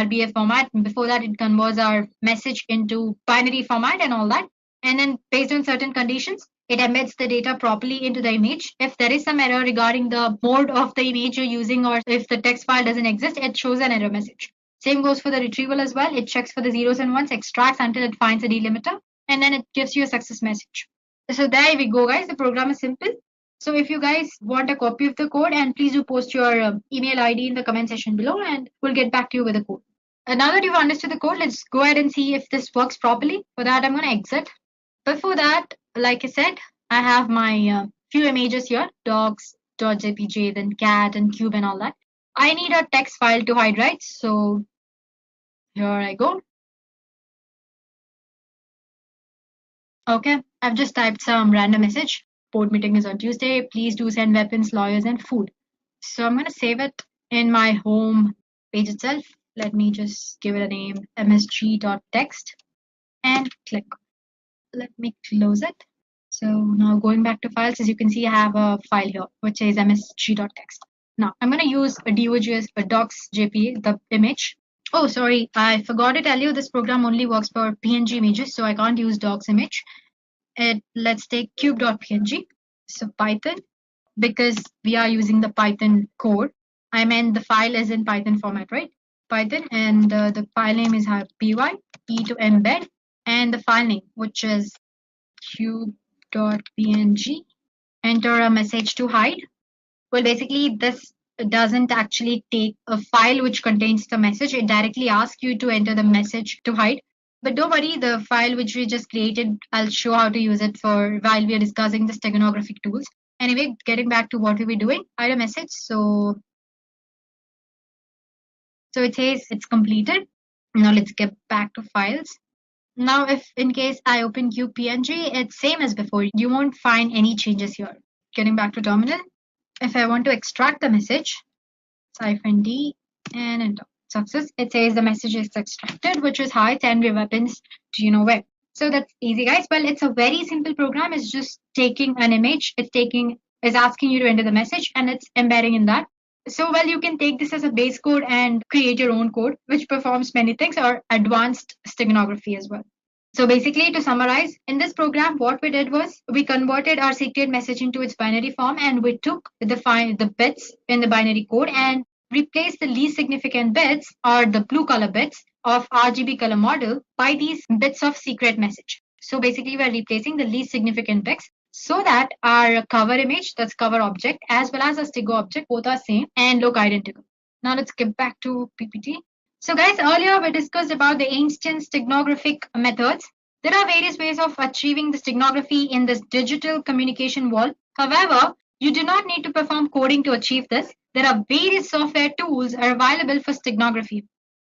RBF format. And before that, it converts our message into binary format and all that. And then based on certain conditions, it embeds the data properly into the image. If there is some error regarding the mode of the image you're using, or if the text file doesn't exist, it shows an error message. Same goes for the retrieval as well. It checks for the zeros and ones, extracts until it finds a delimiter, and then it gives you a success message. So there we go, guys. The program is simple. So if you guys want a copy of the code, and please do post your email ID in the comment section below, and we'll get back to you with the code. Now that you've understood the code, let's go ahead and see if this works properly. For that, I'm going to exit. Before that, like I said, I have my few images here, dogs.jpg, then cat and cube and all that. I need a text file to hide, right? So here I go. Okay, I've just typed some random message. Board meeting is on Tuesday. Please do send weapons, lawyers, and food. So I'm going to save it in my home page itself. Let me just give it a name, msg.text, and click. Let me close it. So now going back to files, as you can see, I have a file here which says msg.text. Now I'm going to use a docs.jpg, the image. Oh, sorry, I forgot to tell you this program only works for PNG images, so I can't use docs image. Let's take cube.png. So Python, because we are using the Python code. I meant the file is in Python format, right? Python, and the file name is py, e to embed, and the file name, which is cube.png. Enter a message to hide. Well, basically, this doesn't actually take a file which contains the message. It directly asks you to enter the message to hide. But don't worry, the file which we just created, I'll show how to use it for while we are discussing the steganographic tools. Anyway, getting back to what we were doing, hide a message. So it says it's completed. Now let's get back to files. Now, if in case I open cube.png, it's same as before. You won't find any changes here. Getting back to terminal. If I want to extract the message, -d and enter. Success. It says the message is extracted, which is hi, 10 weapons, do you know where? So that's easy, guys. Well, it's a very simple program. It's just taking an image. It's asking you to enter the message, and it's embedding in that. So, well, you can take this as a base code and create your own code, which performs many things, or advanced steganography as well. So basically, to summarize, in this program, what we did was we converted our secret message into its binary form, and we took the bits in the binary code and replaced the least significant bits, or the blue color bits, of RGB color model by these bits of secret message. So basically, we're replacing the least significant bits so that our cover image, that's cover object, as well as a stego object, both are same and look identical. Now let's get back to PPT. So guys, earlier we discussed about the ancient steganographic methods. There are various ways of achieving the steganography in this digital communication world. However, you do not need to perform coding to achieve this. There are various software tools are available for steganography.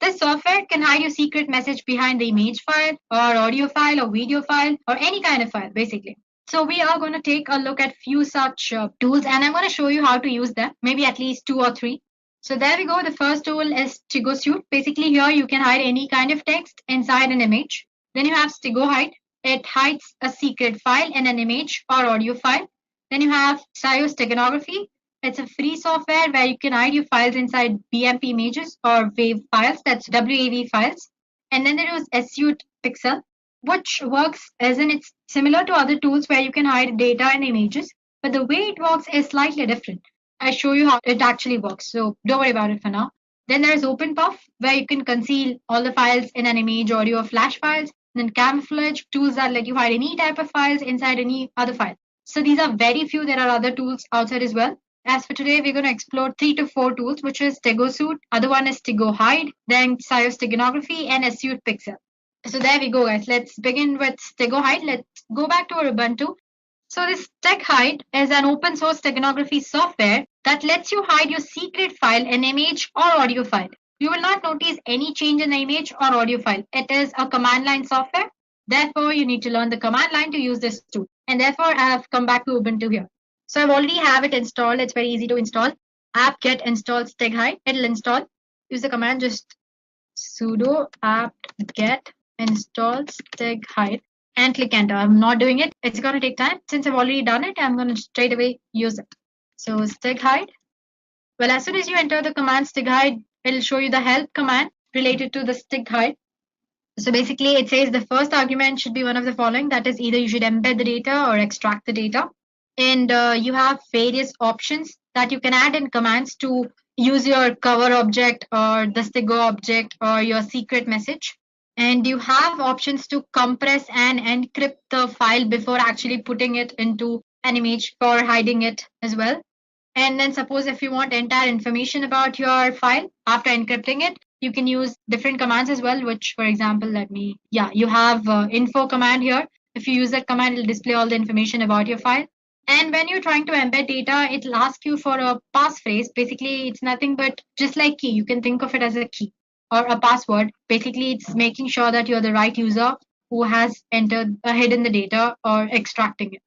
This software can hide your secret message behind the image file or audio file or video file or any kind of file, basically. So we are going to take a look at few such tools, and I'm going to show you how to use them, maybe at least 2 or 3. So there we go. The first tool is 𝐶𝐿. Basically, here you can hide any kind of text inside an image. Then you have 𝐶𝐿_HIDE. It hides a secret file in an image or audio file. Then you have steganography. It's a free software where you can hide your files inside BMP images or WAV files, that's WAV files. And then there was 𝐻𝐸_pixel. which works as in it's similar to other tools where you can hide data and images, but the way it works is slightly different. I show you how it actually works, so don't worry about it for now. Then there's OpenPuff, where you can conceal all the files in an image, audio, or flash files. Then Camouflage, tools that let you hide any type of files inside any other file. So these are very few. There are other tools outside as well. As for today, we're going to explore 3 to 4 tools, which is 𝐑𝐸𝐺𝐻, other one is 𝐑𝐸𝐻𝐻ide, then 𝐐EH and 𝐸𝐻𝐻. So there we go, guys. Let's begin with 𝐑𝐸𝐻𝐻ide. Let's go back to our Ubuntu. So this 𝐑𝐸𝐻𝐻ide is an open source steganography software that lets you hide your secret file, an image or audio file. You will not notice any change in the image or audio file. It is a command line software. Therefore, you need to learn the command line to use this tool. And therefore, I have come back to Ubuntu here. So I've already have it installed. It's very easy to install. apt-get install 𝐑𝐸𝐻𝐻ide. It'll install. Use the command just sudo apt-get install 𝐑𝐸𝐻𝐻ide and click enter. I'm not doing it. It's going to take time. Since I've already done it, I'm going to straight away use it. So 𝐑𝐸𝐻𝐻ide. Well, as soon as you enter the command 𝐑𝐸𝐻𝐻ide, it'll show you the help command related to the 𝐑𝐸𝐻𝐻ide. So basically, it says the first argument should be one of the following. That is, either you should embed the data or extract the data. And you have various options that you can add in commands to use your cover object or the 𝐶𝐸 object or your secret message. And you have options to compress and encrypt the file before actually putting it into an image for hiding it as well. And then suppose if you want entire information about your file after encrypting it, you can use different commands as well, which, for example, you have info command here. If you use that command, it'll display all the information about your file. And when you're trying to embed data, it'll ask you for a passphrase. Basically, it's nothing but just like key. You can think of it as a key or a password. Basically, it's making sure that you're the right user who has entered hidden the data or extracting it.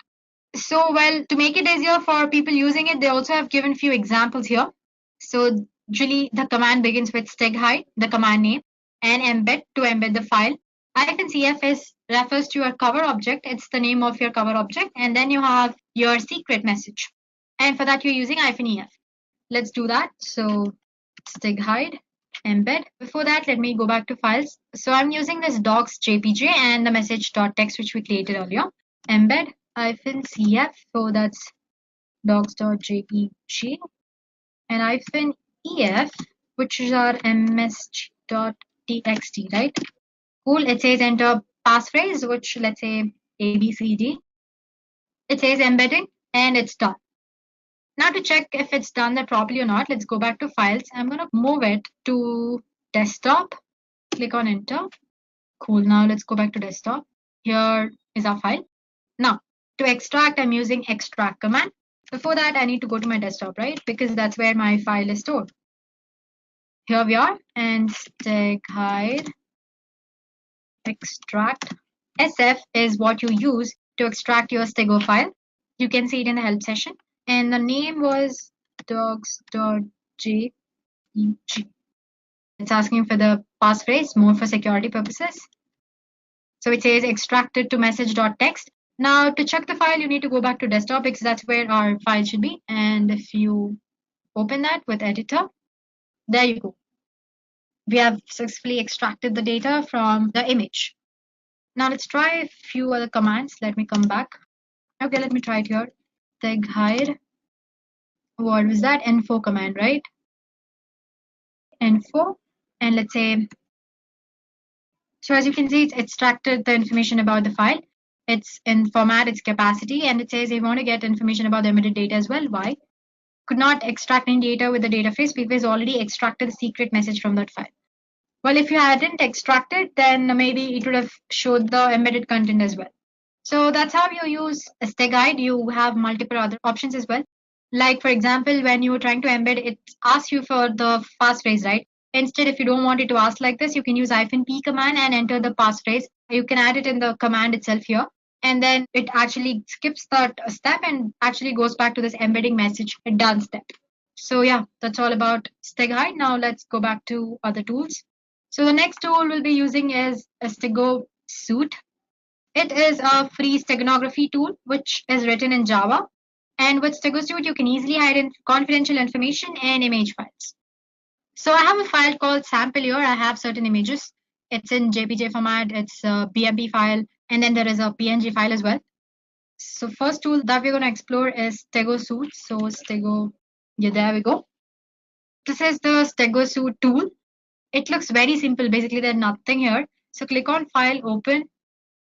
So, well, to make it easier for people using it, they also have given few examples here. So usually the command begins with 𝐑𝐸𝐻𝐻ide, the command name, and embed to embed the file. -cf refers to your cover object. It's the name of your cover object. And then you have your secret message. And for that, you're using -ef. Let's do that. So 𝐑𝐸𝐻𝐻ide, embed. Before that, let me go back to files. So I'm using this docs.jpg and the message.txt, which we created earlier. Embed -cf. So that's docs.jpg and -ef, which is our msg.txt, right? Cool. It says enter passphrase, which let's say ABCD. It says embedding and it's done. Now to check if it's done that properly or not, let's go back to files. I'm going to move it to desktop. Click on enter. Cool. Now let's go back to desktop. Here is our file. Now to extract, I'm using extract command. Before that, I need to go to my desktop, right? Because that's where my file is stored. Here we are, and 𝐑𝐸𝐻𝐻ide extract. SF is what you use to extract your 𝐑𝐸 file. You can see it in the help session. And the name was docs.jpg. It's asking for the passphrase, more for security purposes. So it says extracted to message.txt. Now to check the file, you need to go back to desktop because that's where our file should be. And if you open that with editor, there you go. We have successfully extracted the data from the image. Now let's try a few other commands. Let me come back. Okay, let me try it here. 𝐑𝐸𝐻𝐻ide. What was that? Info command, right? Info. And let's say, so as you can see, it's extracted the information about the file. It's in format, its capacity, and it says you want to get information about the emitted data as well. Why? Could not extract any data with the data phrase because already extracted the secret message from that file. Well, if you hadn't extracted, then maybe it would have showed the embedded content as well. So that's how you use a 𝐑𝐸𝐻𝐻ide. You have multiple other options as well. Like, for example, when you were trying to embed, it asks you for the passphrase, right? Instead, if you don't want it to ask like this, you can use -p command and enter the passphrase. You can add it in the command itself here. And then it actually skips that step and actually goes back to this embedding message, a done step. So yeah, that's all about 𝐑𝐸𝐻𝐻ide. Now let's go back to other tools. So the next tool we'll be using is a 𝐑𝐸𝐺𝐻. It is a free steganography tool, which is written in Java. And with 𝐑𝐸𝐺𝐻, you can easily hide confidential information and image files. So I have a file called sample here. I have certain images. It's in JPG format, it's a BMP file, and then there is a PNG file as well. So first tool that we're going to explore is 𝐑𝐸𝐺𝐿. So 𝐑𝐸𝐺𝐿, yeah, there we go. This is the 𝐑𝐸𝐺𝐿 tool. It looks very simple. Basically, there's nothing here. So click on File, Open,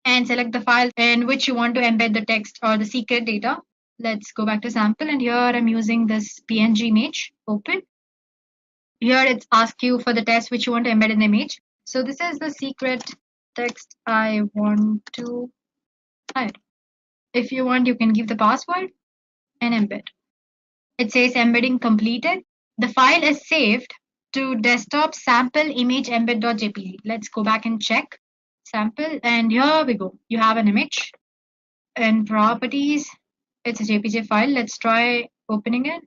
and select the file in which you want to embed the text or the secret data. Let's go back to sample, and here I'm using this PNG image. Open. Here it's ask you for the text which you want to embed in the image. So this is the secret text I want to hide. If you want, you can give the password and embed. It says embedding completed. The file is saved to desktop sample image embed.jpg. Let's go back and check sample, and here we go. You have an image and properties. It's a JPG file. Let's try opening it.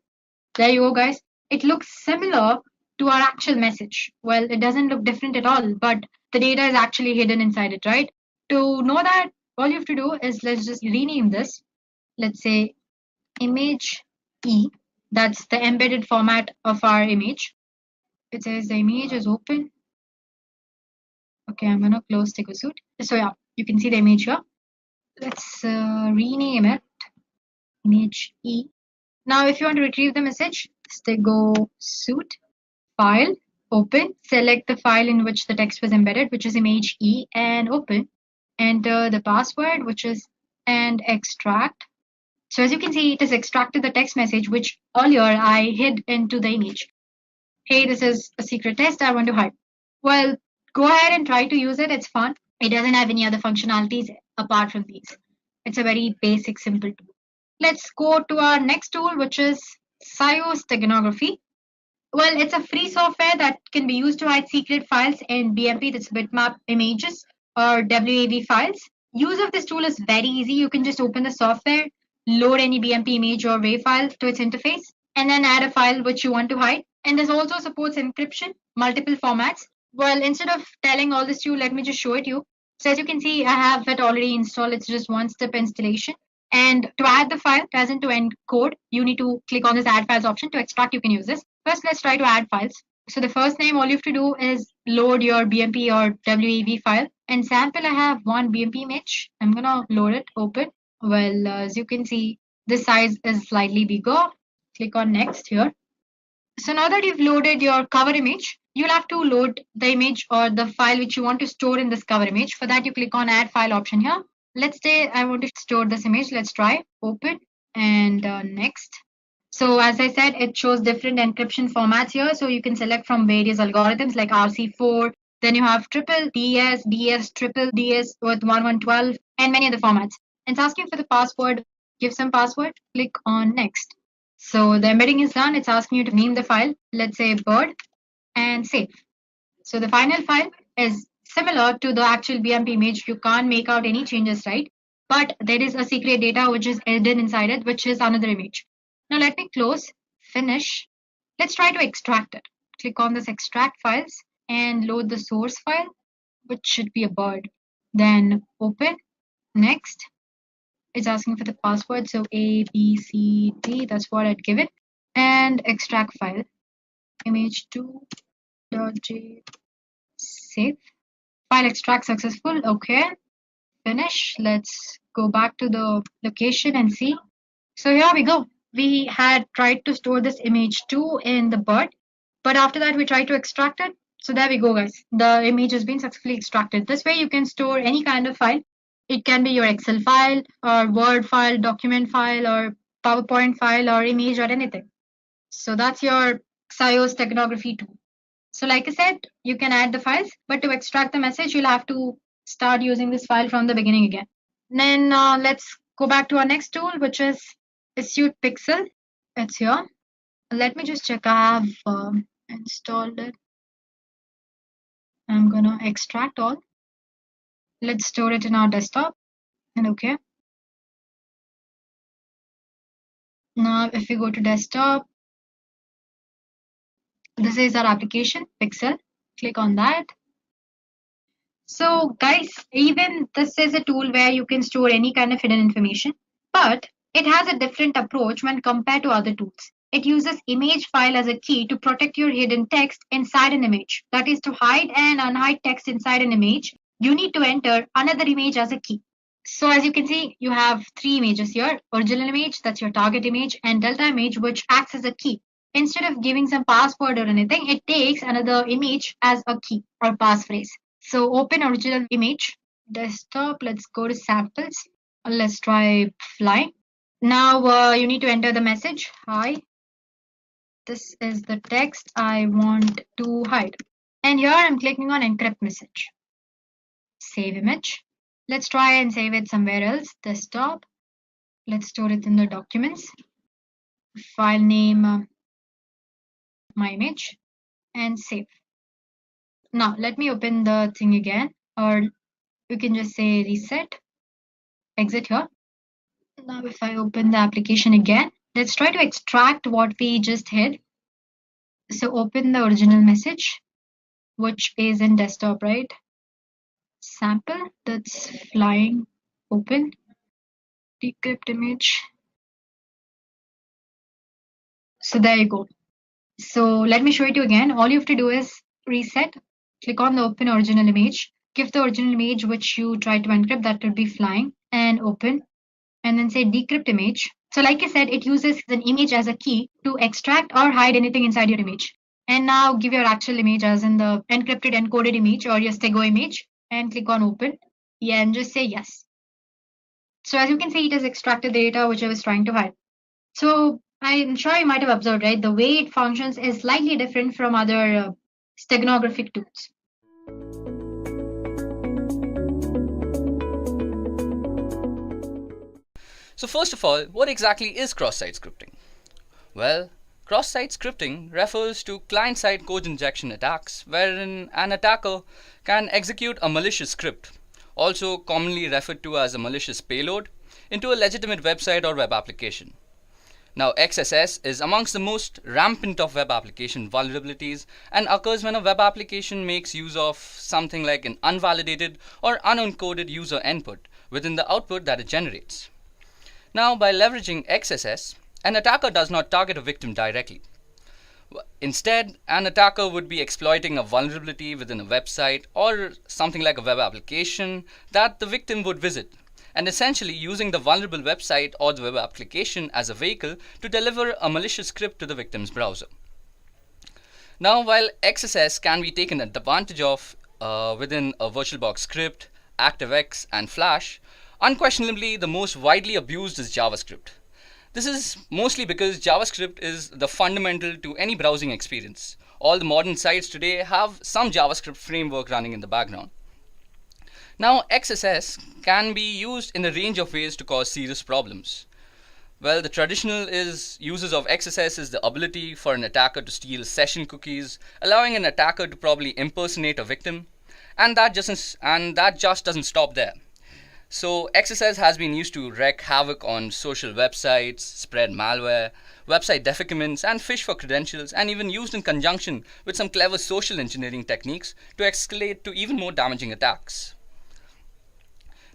There you go, guys. It looks similar to our actual message. Well, it doesn't look different at all, but the data is actually hidden inside it, right? To know that, all you have to do is let's just rename this. Let's say image E. That's the embedded format of our image. It says the image is open. Okay, I'm gonna close 𝐑𝐸𝐺𝐿. So yeah, you can see the image here. Let's rename it image E. Now, if you want to retrieve the message, 𝐑𝐸𝐺𝐿 file, open, select the file in which the text was embedded, which is image E, and open. Enter the password, which is and extract. So as you can see, it has extracted the text message, which earlier I hid into the image. Hey, this is a secret test I want to hide. Well, go ahead and try to use it. It's fun. It doesn't have any other functionalities apart from these. It's a very basic, simple tool. Let's go to our next tool, which is 𝐶IO Well, it's a free software that can be used to hide secret files in BMP, that's bitmap images, or WAV files. Use of this tool is very easy. You can just open the software, load any BMP image or WAV file to its interface, and then add a file which you want to hide. And this also supports encryption, multiple formats. Well, instead of telling all this to you, let me just show it to you. So as you can see, I have it already installed. It's just one-step installation. And to add the file, as in to encode, you need to click on this add files option. To extract, you can use this. First, let's try to add files. So the first name, all you have to do is load your BMP or WAV file. And sample, I have one BMP image. I'm gonna load it, open. Well, as you can see, this size is slightly bigger. Click on next here. So now that you've loaded your cover image, you'll have to load the image or the file which you want to store in this cover image. For that, you click on add file option here. Let's say I want to store this image. Let's try open and next. So as I said, it shows different encryption formats here. So you can select from various algorithms like RC4. Then you have triple DS, DS, triple DS with 1112 and many other formats. It's asking for the password. Give some password. Click on next. So the embedding is done. It's asking you to name the file. Let's say bird and save. So the final file is similar to the actual BMP image. You can't make out any changes, right? But there is a secret data which is hidden inside it, which is another image. Now let me close, finish. Let's try to extract it. Click on this extract files and load the source file, which should be a bird. Then open, next. It's asking for the password, so A, B, C, D, that's what I'd give it. And extract file, image2.j, save. File extract successful, okay. Finish, let's go back to the location and see. So here we go. We had tried to store this image2 in the bird, but after that we tried to extract it. So there we go, guys. The image has been successfully extracted. This way you can store any kind of file. It can be your Excel file or Word file, document file or PowerPoint file or image or anything. So that's your 𝐶IO tool. So like I said, you can add the files, but to extract the message, you'll have to start using this file from the beginning again. Then let's go back to our next tool, which is Issued Pixel. It's here. Let me just check. I have installed it. I'm gonna extract all. Let's store it in our desktop. And okay. Now, if we go to desktop, this is our application, Pixel. Click on that. So guys, even this is a tool where you can store any kind of hidden information, but it has a different approach when compared to other tools. It uses image file as a key to protect your hidden text inside an image. That is, to hide and unhide text inside an image, you need to enter another image as a key. So as you can see, you have three images here: original image, that's your target image, and delta image, which acts as a key. Instead of giving some password or anything, it takes another image as a key or passphrase. So open original image, desktop, let's go to samples. Let's try flying. Now you need to enter the message. Hi, this is the text I want to hide. And here I'm clicking on encrypt message. Save image. Let's try and save it somewhere else. Desktop. Let's store it in the documents. File name, my image, and save. Now let me open the thing again, or you can just say reset. Exit here. Now if I open the application again, let's try to extract what we just hid. So open the original message, which is in desktop, right? Sample, that's flying. Open. Decrypt image. So there you go. So let me show it to you again. All you have to do is reset, click on the open original image, give the original image which you try to encrypt, that would be flying, and open, and then say decrypt image. So like I said, it uses an image as a key to extract or hide anything inside your image. And now give your actual image as in the encrypted encoded image or your 𝐶𝐲 image, and click on open. Yeah, and just say yes. So as you can see, it has extracted the data which I was trying to hide. So I'm sure you might have observed, right? The way it functions is slightly different from other steganographic tools. So first of all, what exactly is cross-site scripting? Well, cross-site scripting refers to client-side code injection attacks wherein an attacker can execute a malicious script, also commonly referred to as a malicious payload, into a legitimate website or web application. Now, XSS is amongst the most rampant of web application vulnerabilities and occurs when a web application makes use of something like an unvalidated or unencoded user input within the output that it generates. Now, by leveraging XSS, an attacker does not target a victim directly. Instead, an attacker would be exploiting a vulnerability within a website or something like a web application that the victim would visit, and essentially using the vulnerable website or the web application as a vehicle to deliver a malicious script to the victim's browser. Now, while XSS can be taken advantage of within a VirtualBox script, ActiveX, and Flash, unquestionably the most widely abused is JavaScript. This is mostly because JavaScript is the fundamental to any browsing experience. All the modern sites today have some JavaScript framework running in the background. Now, XSS can be used in a range of ways to cause serious problems. Well, the traditional uses of XSS is the ability for an attacker to steal session cookies, allowing an attacker to probably impersonate a victim, and that just doesn't stop there. So XSS has been used to wreak havoc on social websites, spread malware, website defacements, and phish for credentials, and even used in conjunction with some clever social engineering techniques to escalate to even more damaging attacks.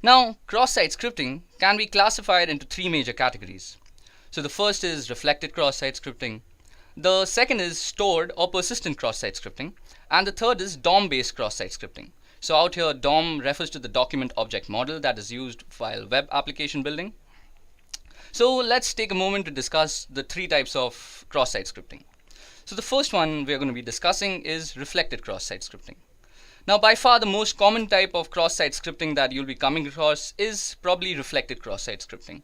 Now, cross-site scripting can be classified into three major categories. So the first is reflected cross-site scripting, the second is stored or persistent cross-site scripting, and the third is DOM-based cross-site scripting. So out here, DOM refers to the document object model that is used while web application building. So let's take a moment to discuss the three types of cross-site scripting. So the first one we're going to be discussing is reflected cross-site scripting. Now, by far the most common type of cross-site scripting that you'll be coming across is probably reflected cross-site scripting.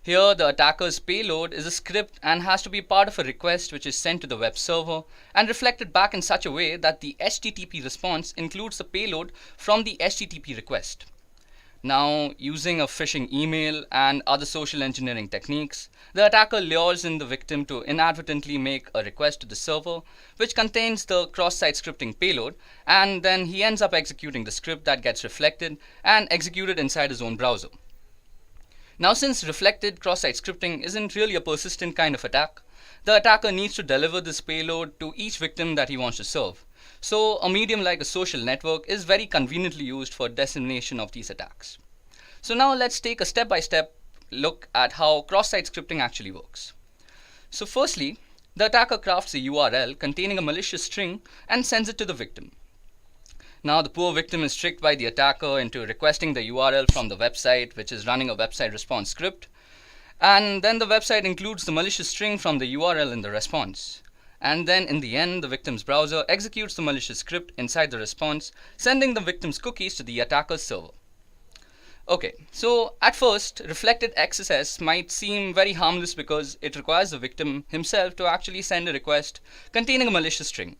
Here, the attacker's payload is a script and has to be part of a request which is sent to the web server and reflected back in such a way that the HTTP response includes the payload from the HTTP request. Now, using a phishing email and other social engineering techniques, the attacker lures in the victim to inadvertently make a request to the server which contains the cross-site scripting payload, and then he ends up executing the script that gets reflected and executed inside his own browser. Now, since reflected cross-site scripting isn't really a persistent kind of attack, the attacker needs to deliver this payload to each victim that he wants to serve. So a medium like a social network is very conveniently used for dissemination of these attacks. So now let's take a step-by-step look at how cross-site scripting actually works. So firstly, the attacker crafts a URL containing a malicious string and sends it to the victim. Now the poor victim is tricked by the attacker into requesting the URL from the website, which is running a website response script. And then the website includes the malicious string from the URL in the response. And then in the end, the victim's browser executes the malicious script inside the response, sending the victim's cookies to the attacker's server. Okay, so at first, reflected XSS might seem very harmless because it requires the victim himself to actually send a request containing a malicious string.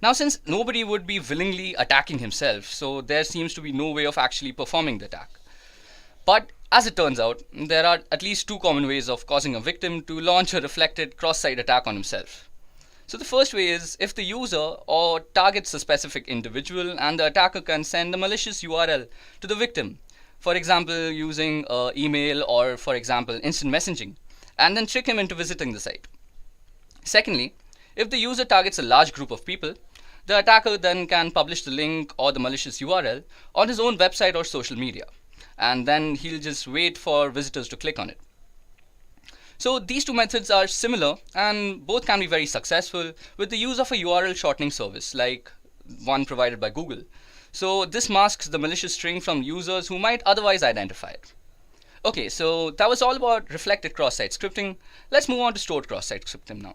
Now, since nobody would be willingly attacking himself, so there seems to be no way of actually performing the attack. But as it turns out, there are at least two common ways of causing a victim to launch a reflected cross-site attack on himself. So the first way is if the user or targets a specific individual and the attacker can send a malicious URL to the victim, for example using email or for example instant messaging, and then trick him into visiting the site. Secondly, if the user targets a large group of people, the attacker then can publish the link or the malicious URL on his own website or social media, and then he'll just wait for visitors to click on it. So these two methods are similar and both can be very successful with the use of a URL shortening service like one provided by Google. So this masks the malicious string from users who might otherwise identify it. Okay, so that was all about reflected cross-site scripting. Let's move on to stored cross-site scripting now.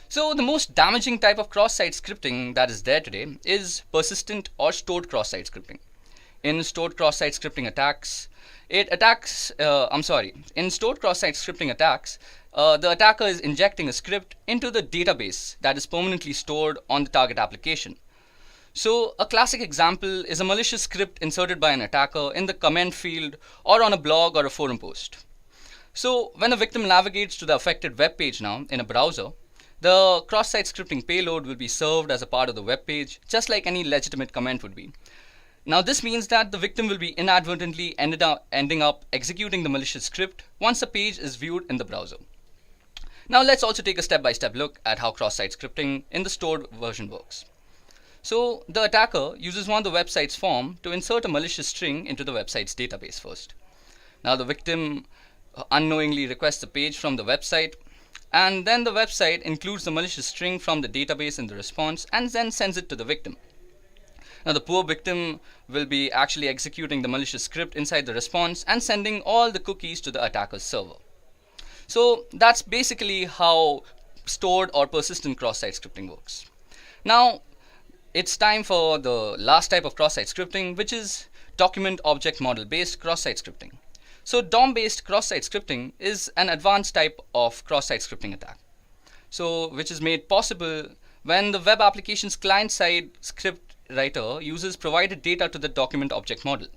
So the most damaging type of cross-site scripting that is there today is persistent or stored cross-site scripting. In stored cross-site scripting attacks, in stored cross-site scripting attacks, the attacker is injecting a script into the database that is permanently stored on the target application. So a classic example is a malicious script inserted by an attacker in the comment field or on a blog or a forum post. So when a victim navigates to the affected web page now in a browser, the cross-site scripting payload will be served as a part of the web page, just like any legitimate comment would be. Now this means that the victim will be inadvertently ending up executing the malicious script once the page is viewed in the browser. Now let's also take a step-by-step look at how cross-site scripting in the stored version works. So the attacker uses one of the website's form to insert a malicious string into the website's database first. Now the victim unknowingly requests a page from the website, and then the website includes the malicious string from the database in the response and then sends it to the victim. Now the poor victim will be actually executing the malicious script inside the response and sending all the cookies to the attacker's server. So that's basically how stored or persistent cross-site scripting works. Now it's time for the last type of cross-site scripting, which is document object model based cross-site scripting. So DOM based cross-site scripting is an advanced type of cross-site scripting attack. So which is made possible when the web application's client-side script writer uses provided data to the document object model.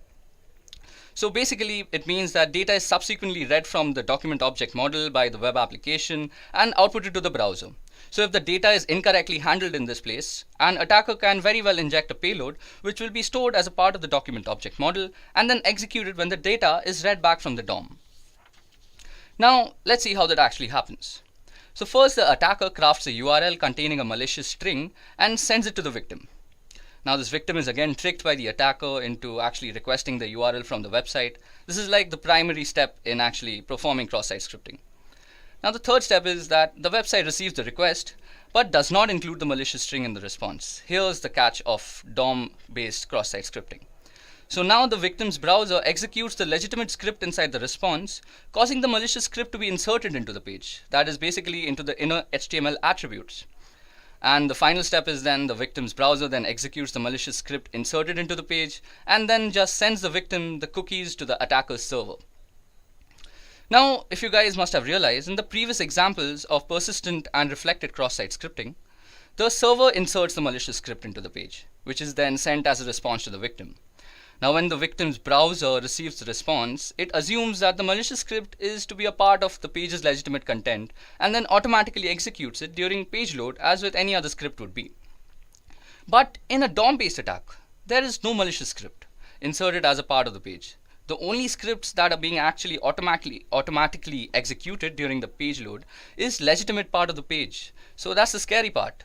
So basically it means that data is subsequently read from the document object model by the web application and outputted to the browser. So if the data is incorrectly handled in this place, an attacker can very well inject a payload which will be stored as a part of the document object model and then executed when the data is read back from the DOM. Now let's see how that actually happens. So first the attacker crafts a URL containing a malicious string and sends it to the victim. Now this victim is again tricked by the attacker into actually requesting the URL from the website. This is like the primary step in actually performing cross-site scripting. Now the third step is that the website receives the request but does not include the malicious string in the response. Here's the catch of DOM-based cross-site scripting. So now the victim's browser executes the legitimate script inside the response, causing the malicious script to be inserted into the page. That is basically into the inner HTML attributes. And the final step is then the victim's browser then executes the malicious script inserted into the page and then just sends the victim the cookies to the attacker's server. Now, if you guys must have realized, in the previous examples of persistent and reflected cross-site scripting, the server inserts the malicious script into the page, which is then sent as a response to the victim. Now, when the victim's browser receives the response, it assumes that the malicious script is to be a part of the page's legitimate content and then automatically executes it during page load as with any other script would be. But in a DOM-based attack, there is no malicious script inserted as a part of the page. The only scripts that are being actually automatically executed during the page load is legitimate part of the page. So that's the scary part.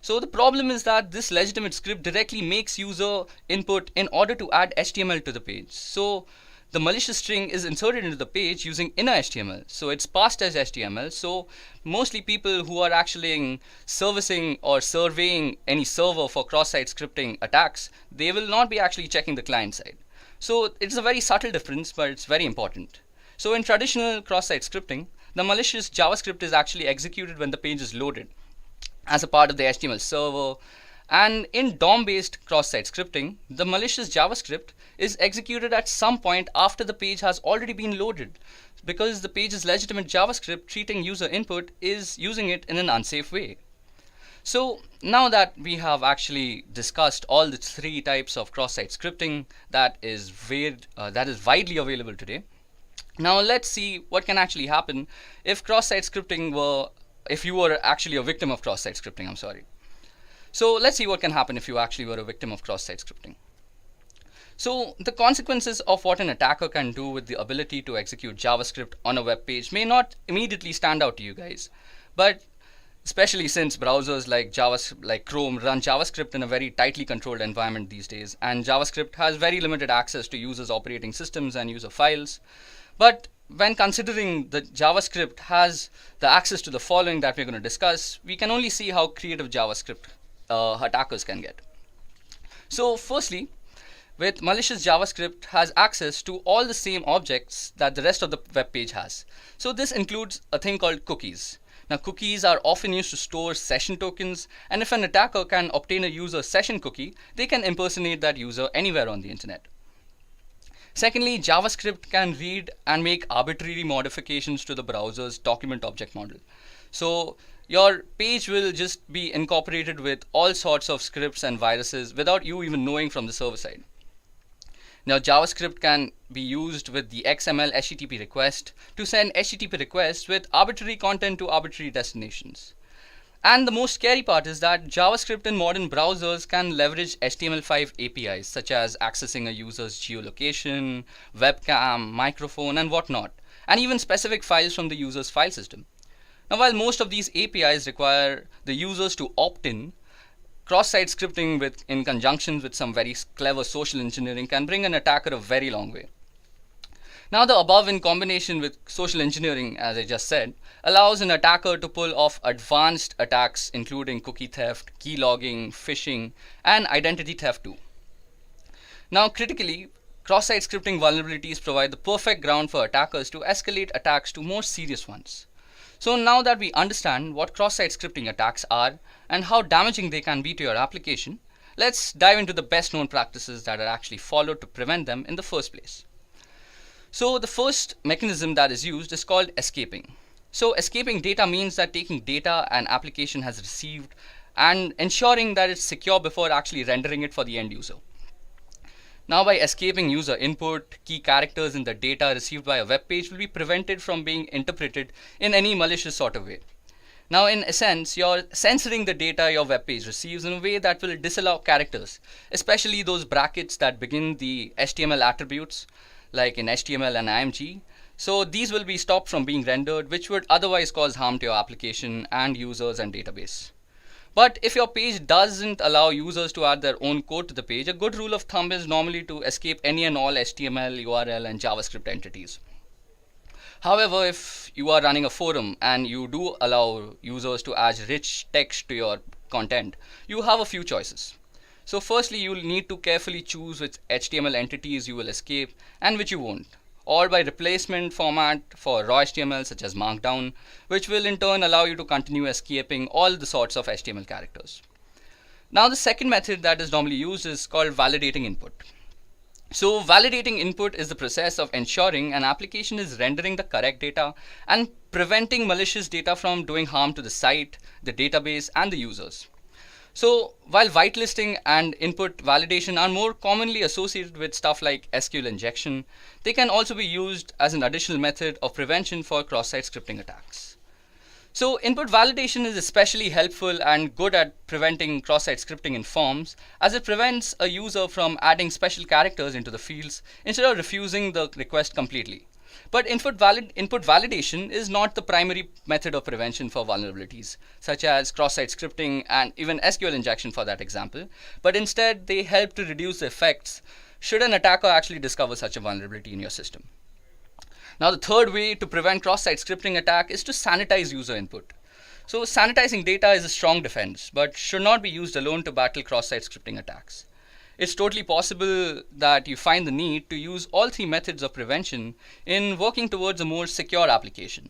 So the problem is that this legitimate script directly makes user input in order to add HTML to the page. So the malicious string is inserted into the page using inner HTML. So it's passed as HTML. So mostly people who are actually servicing or surveying any server for cross-site scripting attacks, they will not be actually checking the client side. So it's a very subtle difference, but it's very important. So in traditional cross-site scripting, the malicious JavaScript is actually executed when the page is loaded as a part of the HTML server. And in DOM-based cross-site scripting, the malicious JavaScript is executed at some point after the page has already been loaded, because the page's legitimate JavaScript treating user input is using it in an unsafe way. So now that we have actually discussed all the three types of cross-site scripting that is widely available today, now let's see what can actually happen if if you were actually a victim of cross-site scripting. So let's see what can happen if you actually were a victim of cross-site scripting. So the consequences of what an attacker can do with the ability to execute JavaScript on a web page may not immediately stand out to you guys, but especially since browsers like Chrome run JavaScript in a very tightly controlled environment these days, and JavaScript has very limited access to users' operating systems and user files. But when considering that JavaScript has the access to the following that we're going to discuss, we can only see how creative JavaScript attackers can get. So firstly, with malicious JavaScript has access to all the same objects that the rest of the web page has. So this includes a thing called cookies. Now cookies are often used to store session tokens, and if an attacker can obtain a user session cookie, they can impersonate that user anywhere on the internet. Secondly, JavaScript can read and make arbitrary modifications to the browser's document object model. So your page will just be incorporated with all sorts of scripts and viruses without you even knowing from the server side. Now JavaScript can be used with the XML HTTP request to send HTTP requests with arbitrary content to arbitrary destinations. And the most scary part is that JavaScript in modern browsers can leverage HTML5 APIs, such as accessing a user's geolocation, webcam, microphone, and whatnot, and even specific files from the user's file system. Now, while most of these APIs require the users to opt in, cross-site scripting in conjunction with some very clever social engineering can bring an attacker a very long way. Now, the above in combination with social engineering, as I just said, allows an attacker to pull off advanced attacks including cookie theft, key logging, phishing, and identity theft too. Now, critically, cross-site scripting vulnerabilities provide the perfect ground for attackers to escalate attacks to more serious ones. So now that we understand what cross-site scripting attacks are and how damaging they can be to your application, let's dive into the best known practices that are actually followed to prevent them in the first place. So the first mechanism that is used is called escaping. So escaping data means that taking data an application has received and ensuring that it's secure before actually rendering it for the end user. Now, by escaping user input, key characters in the data received by a web page will be prevented from being interpreted in any malicious sort of way. Now, in essence, you're censoring the data your web page receives in a way that will disallow characters, especially those brackets that begin the HTML attributes, like in HTML and IMG. So these will be stopped from being rendered, which would otherwise cause harm to your application and users and database. But if your page doesn't allow users to add their own code to the page, a good rule of thumb is normally to escape any and all HTML, URL, and JavaScript entities. However, if you are running a forum and you do allow users to add rich text to your content, you have a few choices. So firstly, you will need to carefully choose which HTML entities you will escape and which you won't, or by replacement format for raw HTML such as Markdown, which will in turn allow you to continue escaping all the sorts of HTML characters. Now the second method that is normally used is called validating input. So validating input is the process of ensuring an application is rendering the correct data and preventing malicious data from doing harm to the site, the database, and the users. So while whitelisting and input validation are more commonly associated with stuff like SQL injection, they can also be used as an additional method of prevention for cross-site scripting attacks. So input validation is especially helpful and good at preventing cross-site scripting in forms, as it prevents a user from adding special characters into the fields instead of refusing the request completely. But input validation is not the primary method of prevention for vulnerabilities, such as cross-site scripting and even SQL injection for that example, but instead they help to reduce the effects should an attacker actually discover such a vulnerability in your system. Now, the third way to prevent cross-site scripting attack is to sanitize user input. So sanitizing data is a strong defense, but should not be used alone to battle cross-site scripting attacks. It's totally possible that you find the need to use all three methods of prevention in working towards a more secure application.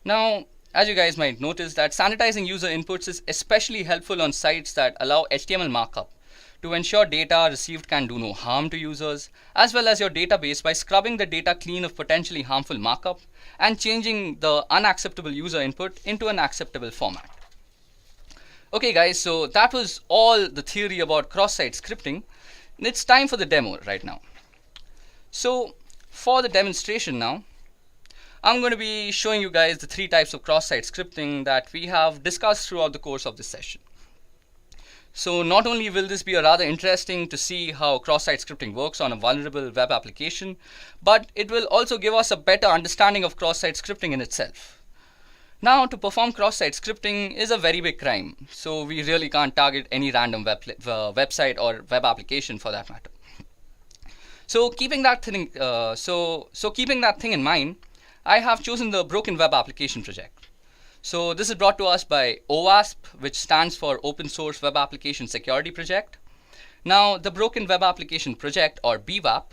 Now, as you guys might notice, that sanitizing user inputs is especially helpful on sites that allow HTML markup to ensure data received can do no harm to users, as well as your database by scrubbing the data clean of potentially harmful markup and changing the unacceptable user input into an acceptable format. Okay guys, so that was all the theory about cross-site scripting. It's time for the demo right now. So for the demonstration now, I'm going to be showing you guys the three types of cross-site scripting that we have discussed throughout the course of this session. So not only will this be rather interesting to see how cross-site scripting works on a vulnerable web application, but it will also give us a better understanding of cross-site scripting in itself. Now, to perform cross-site scripting is a very big crime, so we really can't target any random website or web application for that matter. So keeping that thing in mind, I have chosen the Broken Web Application project. So this is brought to us by OWASP, which stands for Open Source Web Application Security Project. Now, the Broken Web Application Project, or BWAP,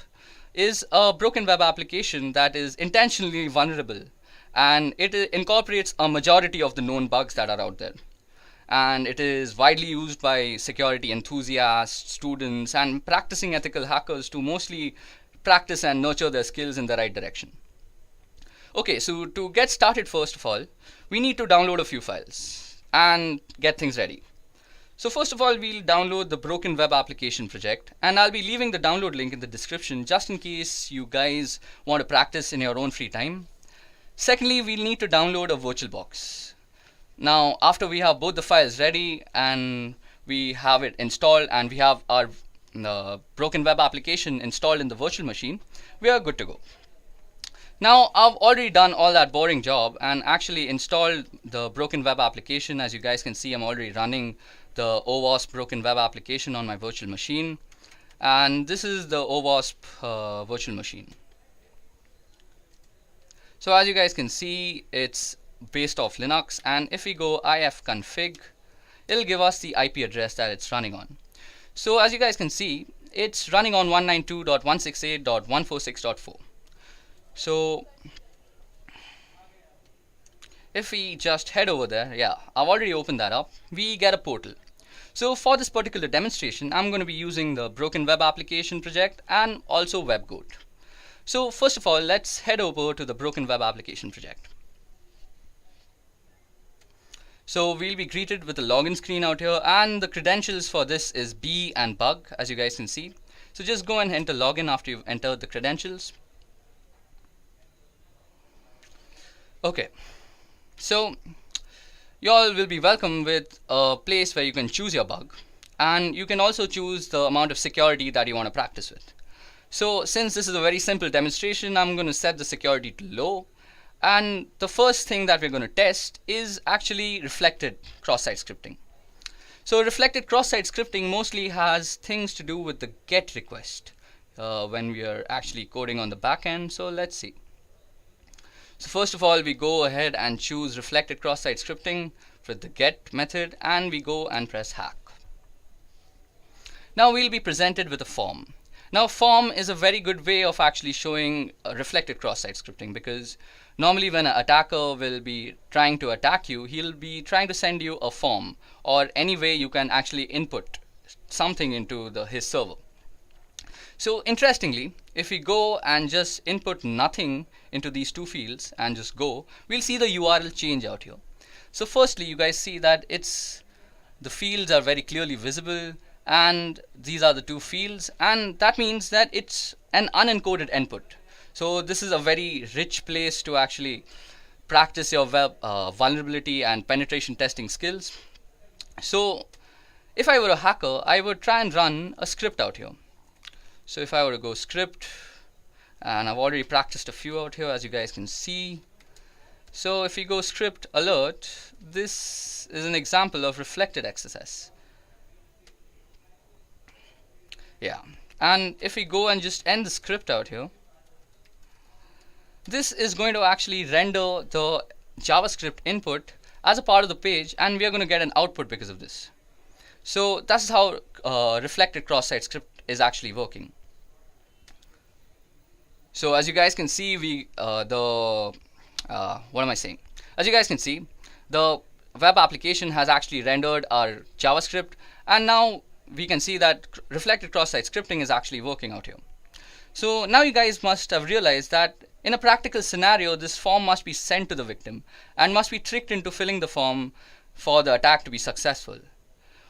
is a broken web application that is intentionally vulnerable, and it incorporates a majority of the known bugs that are out there. And it is widely used by security enthusiasts, students, and practicing ethical hackers to mostly practice and nurture their skills in the right direction. Okay, so to get started, first of all, we need to download a few files and get things ready. So first of all, we'll download the Broken Web Application project, and I'll be leaving the download link in the description just in case you guys want to practice in your own free time. Secondly, we'll need to download a VirtualBox. Now, after we have both the files ready and we have it installed and we have our Broken Web application installed in the virtual machine, we are good to go. Now, I've already done all that boring job and actually installed the Broken Web application. As you guys can see, I'm already running the OWASP Broken Web application on my virtual machine. And this is the OWASP virtual machine. So as you guys can see, it's based off Linux, and if we go ifconfig, it'll give us the IP address that it's running on. So as you guys can see, it's running on 192.168.146.4. So if we just head over there, yeah, I've already opened that up, we get a portal. So for this particular demonstration, I'm going to be using the Broken Web Application project and also WebGoat. So first of all, let's head over to the Broken Web Application project. So we'll be greeted with a login screen out here, and the credentials for this is B and bug, as you guys can see. So just go and enter login after you've entered the credentials. Okay, so you all will be welcome with a place where you can choose your bug, and you can also choose the amount of security that you want to practice with. So since this is a very simple demonstration, I'm going to set the security to low. And the first thing that we're going to test is actually reflected cross-site scripting. So reflected cross-site scripting mostly has things to do with the GET request when we are actually coding on the back end. So let's see. So first of all, we go ahead and choose reflected cross-site scripting with the GET method, and we go and press hack. Now we'll be presented with a form. Now form is a very good way of actually showing reflected cross-site scripting, because normally when an attacker will be trying to attack you, he'll be trying to send you a form or any way you can actually input something into his server. So interestingly, if we go and just input nothing into these two fields and just go, we'll see the URL change out here. So firstly, you guys see that the fields are very clearly visible, and these are the two fields, and that means that it's an unencoded input. So this is a very rich place to actually practice your web vulnerability and penetration testing skills. So if I were a hacker, I would try and run a script out here. So if I were to go script, and I've already practiced a few out here, as you guys can see. So if we go script alert, this is an example of reflected XSS. Yeah, And if we go and just end the script out here, this is going to actually render the JavaScript input as a part of the page, and we are going to get an output because of this. So that's how reflected cross-site script is actually working. So as you guys can see, what am I saying? As you guys can see, the web application has actually rendered our JavaScript, and now we can see that reflected cross-site scripting is actually working out here. So now you guys must have realized that in a practical scenario, this form must be sent to the victim and must be tricked into filling the form for the attack to be successful.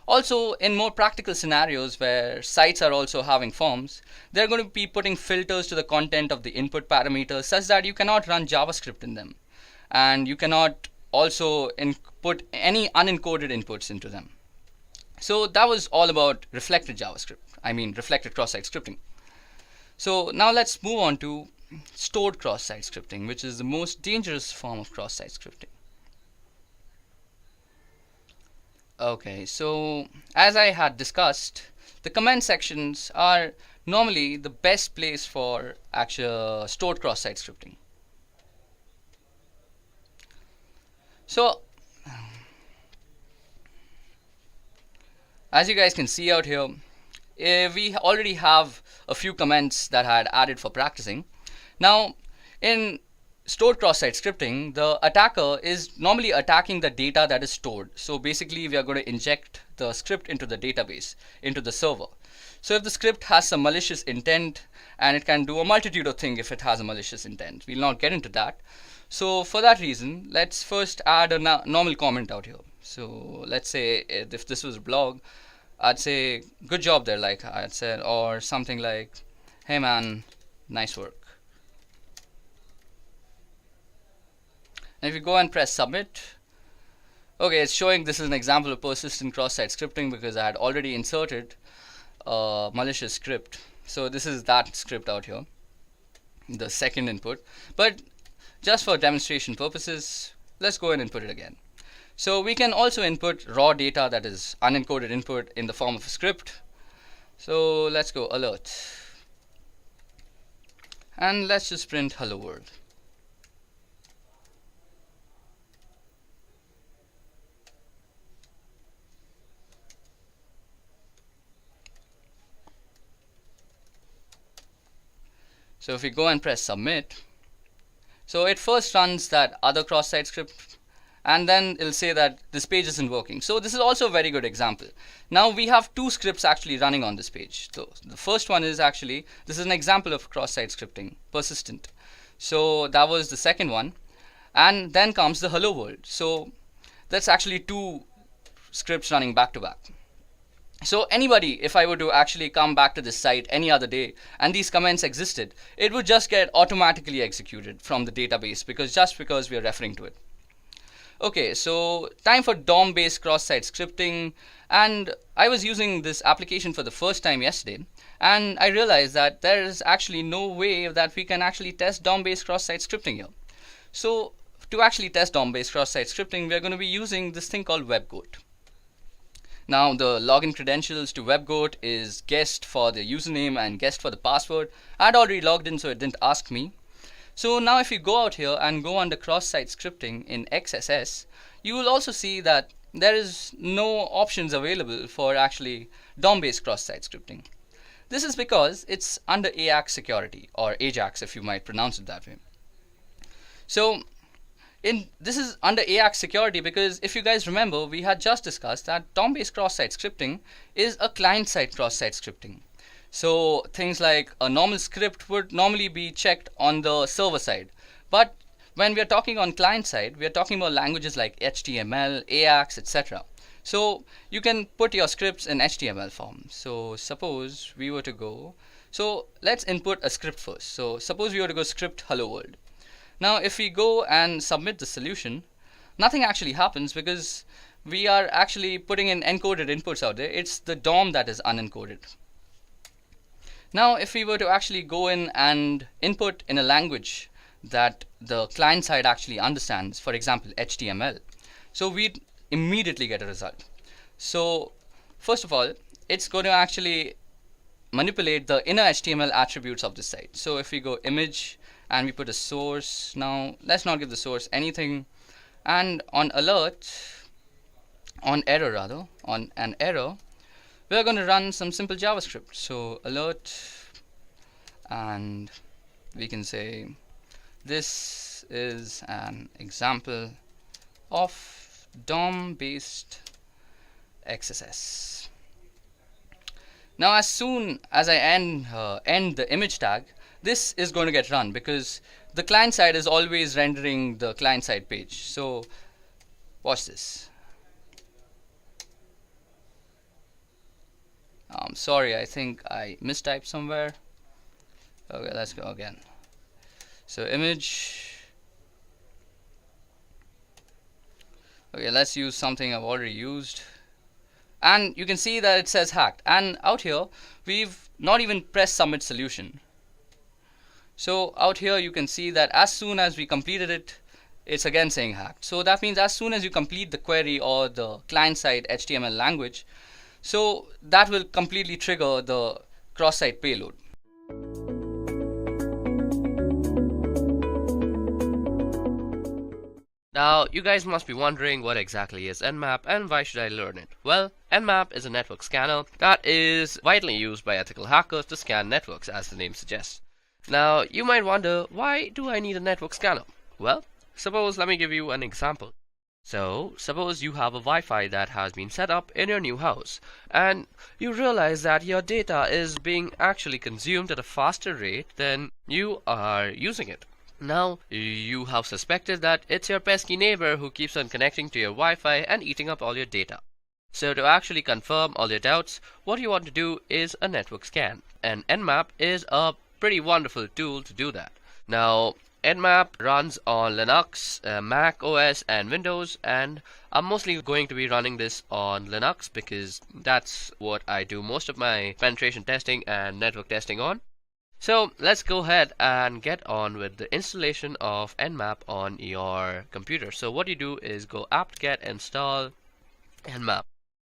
Also, in more practical scenarios where sites are also having forms, they're going to be putting filters to the content of the input parameters such that you cannot run JavaScript in them, and you cannot also input any unencoded inputs into them. So that was all about reflected cross-site scripting. So now let's move on to stored cross-site scripting, which is the most dangerous form of cross-site scripting. Okay, so as I had discussed, the comment sections are normally the best place for actual stored cross-site scripting. So as you guys can see out here, we already have a few comments that I had added for practicing. Now, in stored cross-site scripting, the attacker is normally attacking the data that is stored. So basically, we are going to inject the script into the database, into the server. So if the script has some malicious intent, and it can do a multitude of things if it has a malicious intent. We'll not get into that. So for that reason, let's first add a normal comment out here. So let's say if this was a blog, I'd say, good job there, like I'd said, or something like, hey man, nice work. And if you go and press submit, okay, it's showing this is an example of persistent cross-site scripting because I had already inserted a malicious script. So this is that script out here, the second input. But just for demonstration purposes, let's go and input it again. So we can also input raw data, that is unencoded input, in the form of a script. So let's go alert. And let's just print hello world. So if we go and press submit, so it first runs that other cross-site script, and then it'll say that this page isn't working. So this is also a very good example. Now we have two scripts actually running on this page. So the first one is actually, this is an example of cross-site scripting, persistent. So that was the second one. And then comes the hello world. So that's actually two scripts running back to back. So anybody, if I were to actually come back to this site any other day and these comments existed, it would just get automatically executed from the database because we are referring to it. Okay, so time for DOM-based cross-site scripting, and I was using this application for the first time yesterday, and I realized that there is actually no way that we can actually test DOM-based cross-site scripting here. So to actually test DOM-based cross-site scripting, we are going to be using this thing called 𝐓𝐵𝐽t. Now the login credentials to 𝐓𝐵𝐽t is guest for the username and guest for the password. I had already logged in, so it didn't ask me. So now if you go out here and go under cross-site scripting in XSS, you will also see that there is no options available for actually DOM-based cross-site scripting. This is because it's under AJAX security, or AJAX if you might pronounce it that way. So this is under AJAX security because if you guys remember, we had just discussed that DOM-based cross-site scripting is a client-side cross-site scripting. So things like a normal script would normally be checked on the server side. But when we are talking on client side, we are talking about languages like HTML, AJAX, etc. So you can put your scripts in HTML form. So suppose we were to go, so let's input a script first. So suppose we were to go script hello world. Now if we go and submit the solution, nothing actually happens because we are actually putting in encoded inputs out there. It's the DOM that is unencoded. Now if we were to actually go in and input in a language that the client side actually understands, for example HTML, so we'd immediately get a result. So first of all, it's going to actually manipulate the inner HTML attributes of the site. So if we go image and we put a source, now let's not give the source anything, and on an error, we're going to run some simple JavaScript. So alert, and we can say this is an example of DOM based XSS. Now as soon as I end the image tag, this is going to get run because the client side is always rendering the client side page. So watch this. Sorry, I think I mistyped somewhere. Okay, let's go again. So image. Okay, let's use something I've already used. And you can see that it says hacked. And out here, we've not even pressed submit solution. So out here, you can see that as soon as we completed it, it's again saying hacked. So that means as soon as you complete the query or the client-side HTML language, so that will completely trigger the cross-site payload. Now, you guys must be wondering what exactly is Nmap and why should I learn it? Well, Nmap is a network scanner that is widely used by ethical hackers to scan networks, as the name suggests. Now, you might wonder, why do I need a network scanner? Well, let me give you an example. So, suppose you have a Wi-Fi that has been set up in your new house, and you realize that your data is being actually consumed at a faster rate than you are using it. Now, you have suspected that it's your pesky neighbor who keeps on connecting to your Wi-Fi and eating up all your data. So to actually confirm all your doubts, what you want to do is a network scan, and Nmap is a pretty wonderful tool to do that. Now, Nmap runs on Linux, Mac OS and Windows, and I'm mostly going to be running this on Linux because that's what I do most of my penetration testing and network testing on. So let's go ahead and get on with the installation of Nmap on your computer. So what you do is go apt-get install Nmap.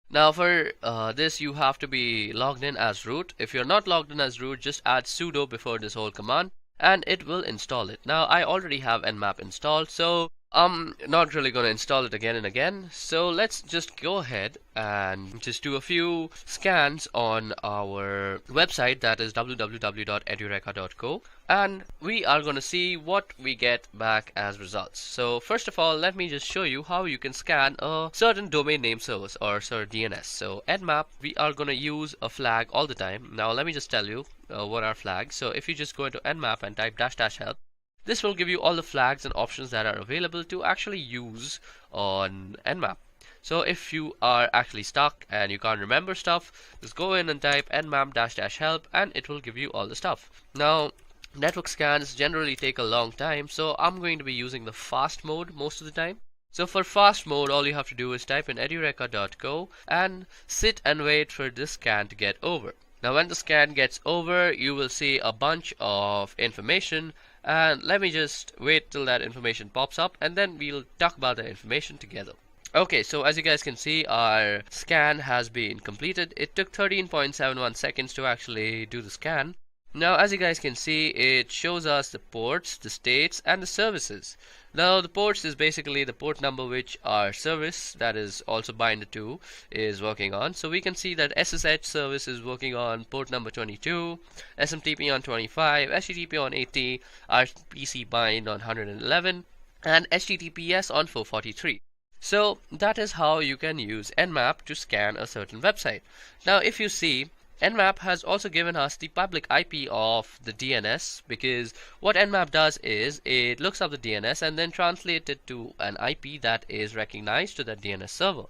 Now for this you have to be logged in as root. If you're not logged in as root, just add sudo before this whole command and it will install it. Now I already have Nmap installed, so I'm not really going to install it again and again. So let's just go ahead and just do a few scans on our website, that is www.edureka.co, and we are going to see what we get back as results. So first of all, let me just show you how you can scan a certain domain name service or certain DNS. So Nmap, we are going to use a flag all the time. Now let me just tell you what are flags. So if you just go into Nmap and type --help, this will give you all the flags and options that are available to actually use on Nmap. So if you are actually stuck and you can't remember stuff, just go in and type nmap --help and it will give you all the stuff. Now, network scans generally take a long time, so I'm going to be using the fast mode most of the time. So for fast mode, all you have to do is type in edureka.co and sit and wait for this scan to get over. Now when the scan gets over, you will see a bunch of information, and let me just wait till that information pops up and then we'll talk about the information together. Okay, so as you guys can see, our scan has been completed. It took 13.71 seconds to actually do the scan. Now as you guys can see, it shows us the ports, the states and the services. Now the ports is basically the port number which our service, that is also binded to, is working on. So we can see that SSH service is working on port number 22, SMTP on 25, HTTP on 80, RPC bind on 111 and HTTPS on 443. So that is how you can use Nmap to scan a certain website. Now if you see, Nmap has also given us the public IP of the DNS, because what Nmap does is it looks up the DNS and then translates it to an IP that is recognized to that DNS server.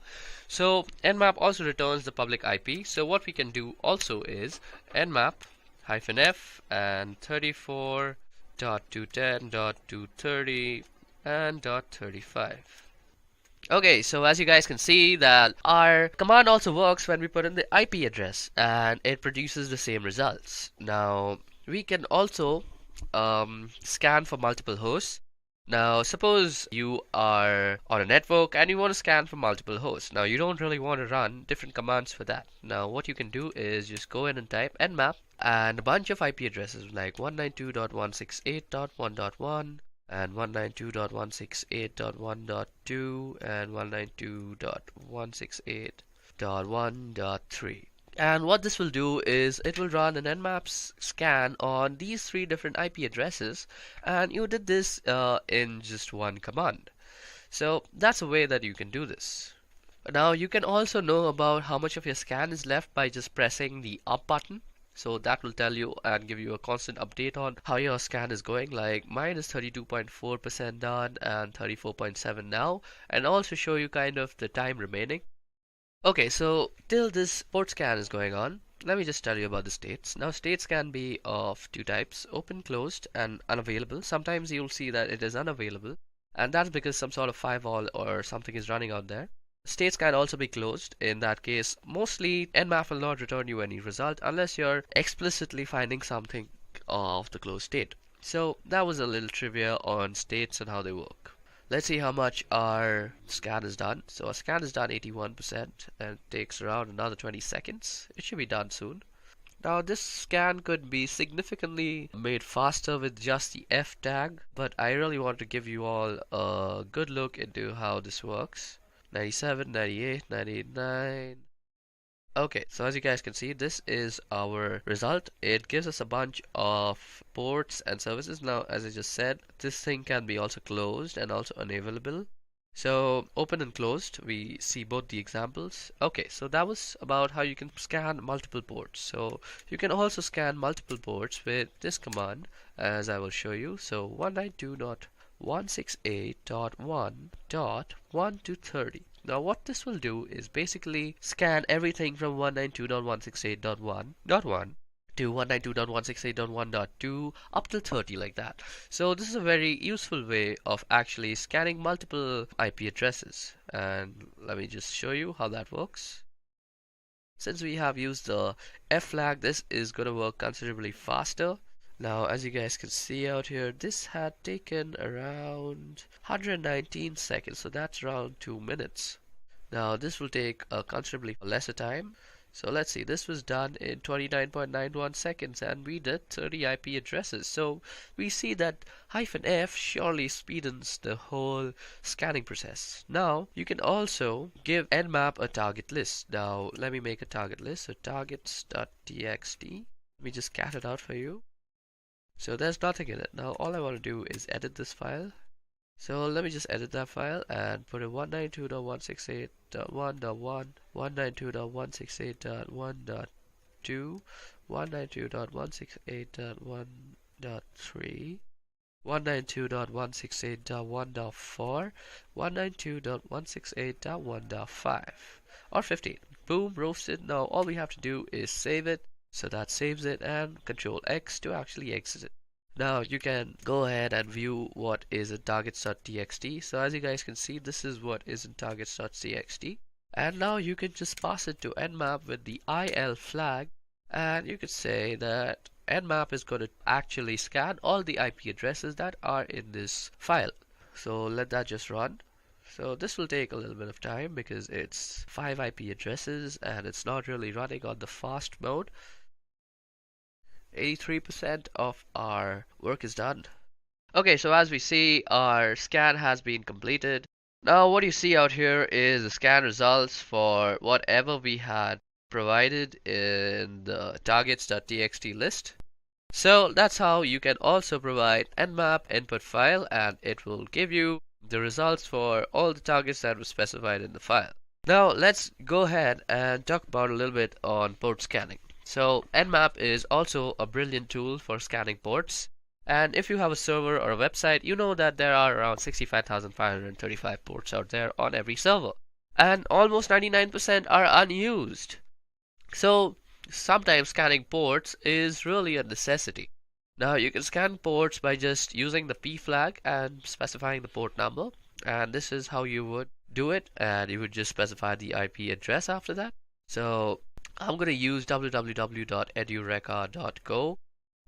So Nmap also returns the public IP. So what we can do also is Nmap -f and 34.210.230 and .35. Okay, so as you guys can see that our command also works when we put in the IP address and it produces the same results. Now we can also scan for multiple hosts. Now, suppose you are on a network and you want to scan for multiple hosts. Now, you don't really want to run different commands for that. Now, what you can do is just go in and type nmap and a bunch of IP addresses like 192.168.1.1 and 192.168.1.2 and 192.168.1.3. And what this will do is it will run an nmap scan on these three different IP addresses, and you did this in just one command. So that's a way that you can do this. Now you can also know about how much of your scan is left by just pressing the up button. So that will tell you and give you a constant update on how your scan is going. Like mine is 32.4% done and 34.7 now, and also show you kind of the time remaining. Okay, so till this port scan is going on, let me just tell you about the states. Now, states can be of two types, open, closed, and unavailable. Sometimes you'll see that it is unavailable, and that's because some sort of firewall or something is running out there. States can also be closed. In that case, mostly Nmap will not return you any result unless you're explicitly finding something of the closed state. So that was a little trivia on states and how they work. Let's see how much our scan is done. So our scan is done 81% and it takes around another 20 seconds. It should be done soon. Now this scan could be significantly made faster with just the F tag, but I really want to give you all a good look into how this works. 97, 98, 99. Okay, so as you guys can see, this is our result. It gives us a bunch of ports and services. Now, as I just said, this thing can be also closed and also unavailable. So, open and closed, we see both the examples. Okay, so that was about how you can scan multiple ports. So, you can also scan multiple ports with this command, as I will show you. So, 192.168.1.1 to 30. Now what this will do is basically scan everything from 192.168.1.1 to 192.168.1.2 up to 30 like that. So this is a very useful way of actually scanning multiple IP addresses. And let me just show you how that works. Since we have used the F flag, this is going to work considerably faster. Now, as you guys can see out here, this had taken around 119 seconds, so that's around 2 minutes. Now, this will take a considerably lesser time. So let's see, this was done in 29.91 seconds and we did 30 IP addresses. So we see that -F surely speedens the whole scanning process. Now, you can also give Nmap a target list. Now, let me make a target list. So targets.txt. Let me just cat it out for you. So there's nothing in it. Now all I want to do is edit this file. So let me just edit that file and put it 192.168.1.1, 192.168.1.2, 192.168.1.3, 192.168.1.4, 192.168.1.5, or 15. Boom, roasted. Now all we have to do is save it. So that saves it, and Control X to actually exit it. Now you can go ahead and view what is in targets.txt. So as you guys can see, this is what is in targets.txt. And now you can just pass it to Nmap with the IL flag, and you could say that Nmap is going to actually scan all the IP addresses that are in this file. So let that just run. So this will take a little bit of time because it's 5 IP addresses and it's not really running on the fast mode. 83% of our work is done. Okay, so as we see, our scan has been completed. Now what you see out here is the scan results for whatever we had provided in the targets.txt list. So that's how you can also provide Nmap input file, and it will give you the results for all the targets that were specified in the file. Now let's go ahead and talk about a little bit on port scanning. So Nmap is also a brilliant tool for scanning ports, and if you have a server or a website, you know that there are around 65,535 ports out there on every server, and almost 99% are unused. So sometimes scanning ports is really a necessity. Now you can scan ports by just using the P flag and specifying the port number, and this is how you would do it, and you would just specify the IP address after that. So I'm going to use www.edureka.co,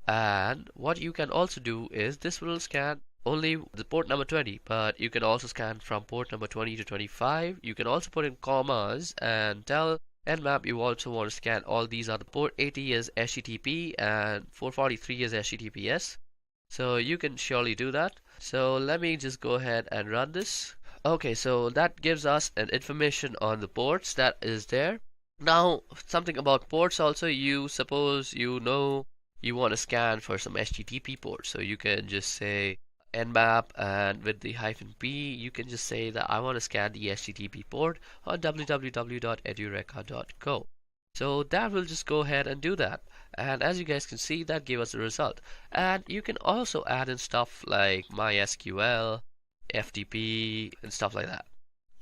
and what you can also do is this will scan only the port number 20, but you can also scan from port number 20 to 25. You can also put in commas and tell Nmap you also want to scan all these other port 80 is HTTP and 443 is HTTPS. So you can surely do that. So let me just go ahead and run this. Okay, so that gives us an information on the ports that is there. Now, something about ports also, you suppose you know you want to scan for some HTTP ports. So you can just say nmap, and with the -p, you can just say that I want to scan the HTTP port on www.edureka.co. So that will just go ahead and do that. And as you guys can see, that gave us a result. And you can also add in stuff like MySQL, FTP, and stuff like that.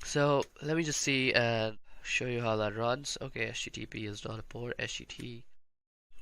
So let me just see and show you how that runs. Okay, HTTP is not a port, HTTP.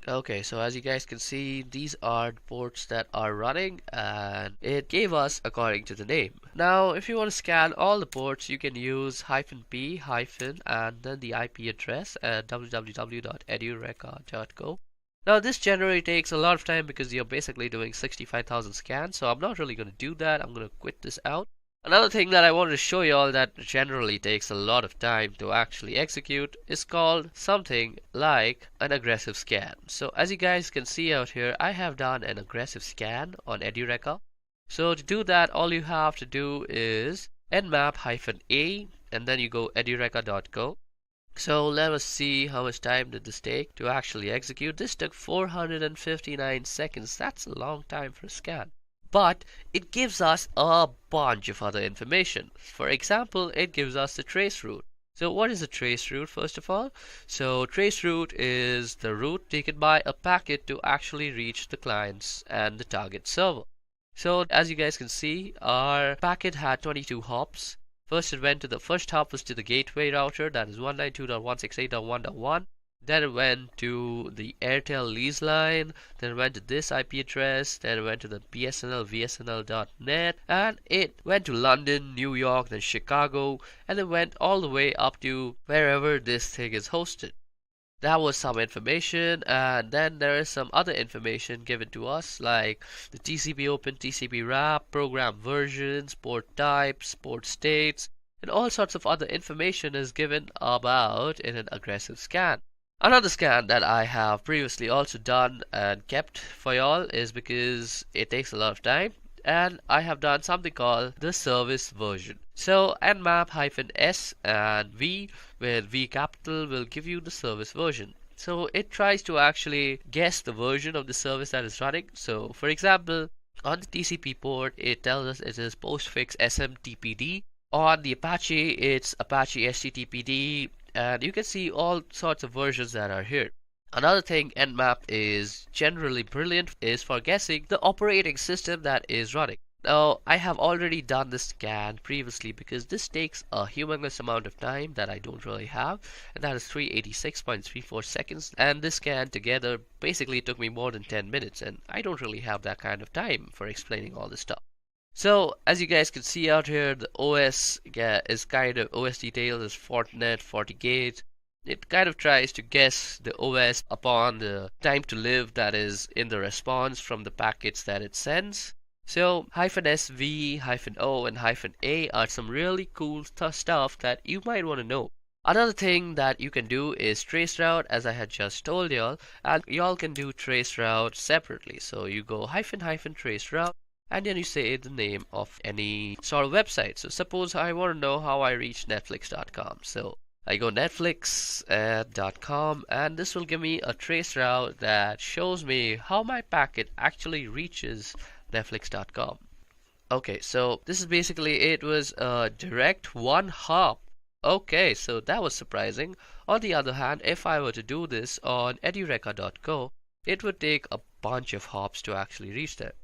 Okay, so as you guys can see, these are the ports that are running, and it gave us according to the name. Now, if you want to scan all the ports, you can use -p and then the IP address at www.edureka.co. Now, this generally takes a lot of time because you're basically doing 65,000 scans, so I'm not really going to do that. I'm going to quit this out. Another thing that I wanted to show you all that generally takes a lot of time to actually execute is called something like an aggressive scan. So as you guys can see out here, I have done an aggressive scan on Edureka. So to do that, all you have to do is nmap-a and then you go edureka.co. So let us see how much time did this take to actually execute. This took 459 seconds. That's a long time for a scan. But it gives us a bunch of other information. For example, it gives us the trace route. So what is a trace route, first of all? So trace route is the route taken by a packet to actually reach the clients and the target server. So as you guys can see, our packet had 22 hops. First it went to the first hop was to the gateway router, that is 192.168.1.1. Then it went to the Airtel lease line, then it went to this IP address, then it went to the BSNL VSNL.net, and it went to London, New York, then Chicago, and it went all the way up to wherever this thing is hosted. That was some information, and then there is some other information given to us like the TCP open, TCP wrap, program versions, port types, port states, and all sorts of other information is given about in an aggressive scan. Another scan that I have previously also done and kept for y'all is because it takes a lot of time, and I have done something called the service version. So nmap-s and v with v capital will give you the service version. So it tries to actually guess the version of the service that is running. So for example, on the TCP port it tells us it is postfix SMTPD. On the Apache it's Apache HTTPD, and you can see all sorts of versions that are here. Another thing Nmap is generally brilliant is for guessing the operating system that is running. Now, I have already done this scan previously because this takes a humongous amount of time that I don't really have, and that is 386.34 seconds, and this scan together basically took me more than 10 minutes, and I don't really have that kind of time for explaining all this stuff. So as you guys can see out here, the OS is kind of OS details is Fortinet, FortiGate. It kind of tries to guess the OS upon the time to live that is in the response from the packets that it sends. So -SV, -O, and -A are some really cool stuff that you might want to know. Another thing that you can do is traceroute, as I had just told y'all, and y'all can do traceroute separately. So you go --traceroute, and then you say the name of any sort of website. So suppose I want to know how I reach netflix.com. So I go netflix.com, and this will give me a trace route that shows me how my packet actually reaches netflix.com. Okay, so this is basically it was a direct one hop. Okay, so that was surprising. On the other hand, if I were to do this on edureka.co, it would take a bunch of hops to actually reach there.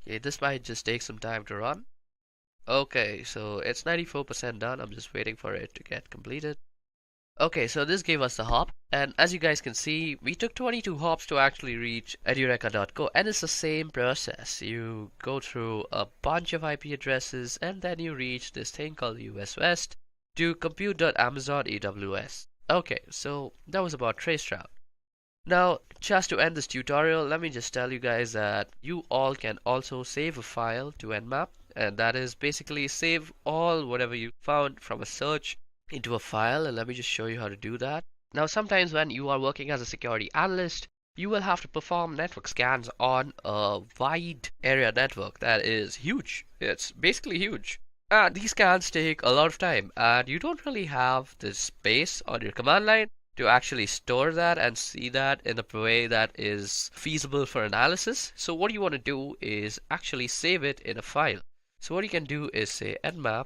Okay, this might just take some time to run. Okay, so it's 94% done. I'm just waiting for it to get completed. Okay, so this gave us the hop, and as you guys can see, we took 22 hops to actually reach edureka.co, and it's the same process. You go through a bunch of IP addresses, and then you reach this thing called US West to compute.amazon AWS. Okay, so that was about traceroute. Now, just to end this tutorial, let me just tell you guys that you all can also save a file to Nmap, and that is basically save all whatever you found from a search into a file. And let me just show you how to do that. Now, sometimes when you are working as a security analyst, you will have to perform network scans on a wide area network that is huge. It's basically huge. And these scans take a lot of time, and you don't really have the space on your command line to actually store that and see that in a way that is feasible for analysis. So what you want to do is actually save it in a file. So what you can do is say nmap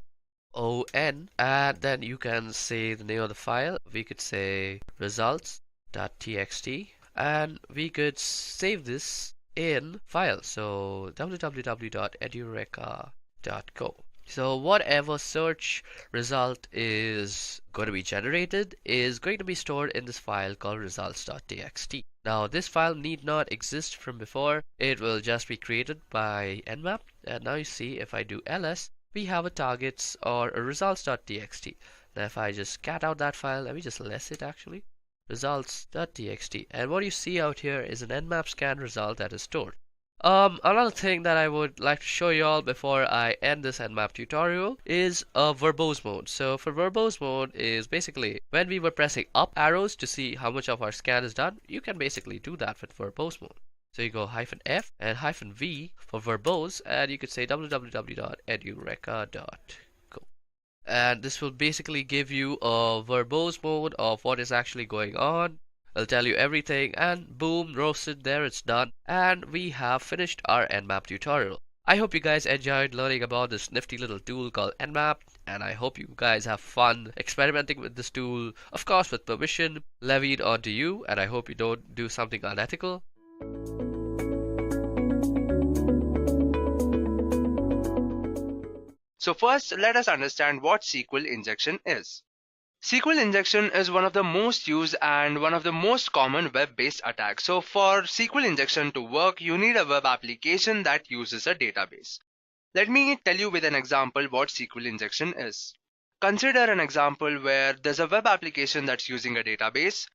on, and then you can say the name of the file. We could say results.txt, and we could save this in file. So www.edureka.co. So whatever search result is going to be generated is going to be stored in this file called results.txt. Now this file need not exist from before. It will just be created by nmap. And now you see if I do ls, we have a targets or a results.txt. Now if I just cat out that file, let me just less it actually. Results.txt. And what you see out here is an nmap scan result that is stored. Another thing that I would like to show you all before I end this Nmap tutorial is a verbose mode. So for verbose mode is basically when we were pressing up arrows to see how much of our scan is done, you can basically do that with verbose mode. So you go -F and -V for verbose, and you could say www.edureka.co. And this will basically give you a verbose mode of what is actually going on. I'll tell you everything, and boom, roasted, there it's done, and we have finished our Nmap tutorial. I hope you guys enjoyed learning about this nifty little tool called Nmap, and I hope you guys have fun experimenting with this tool, of course with permission levied onto you, and I hope you don't do something unethical. So first, let us understand what SQL injection is. SQL injection is one of the most used and one of the most common web-based attacks. So for SQL injection to work, you need a web application that uses a database. Let me tell you with an example what SQL injection is. Consider an example where there's a web application that's using a database.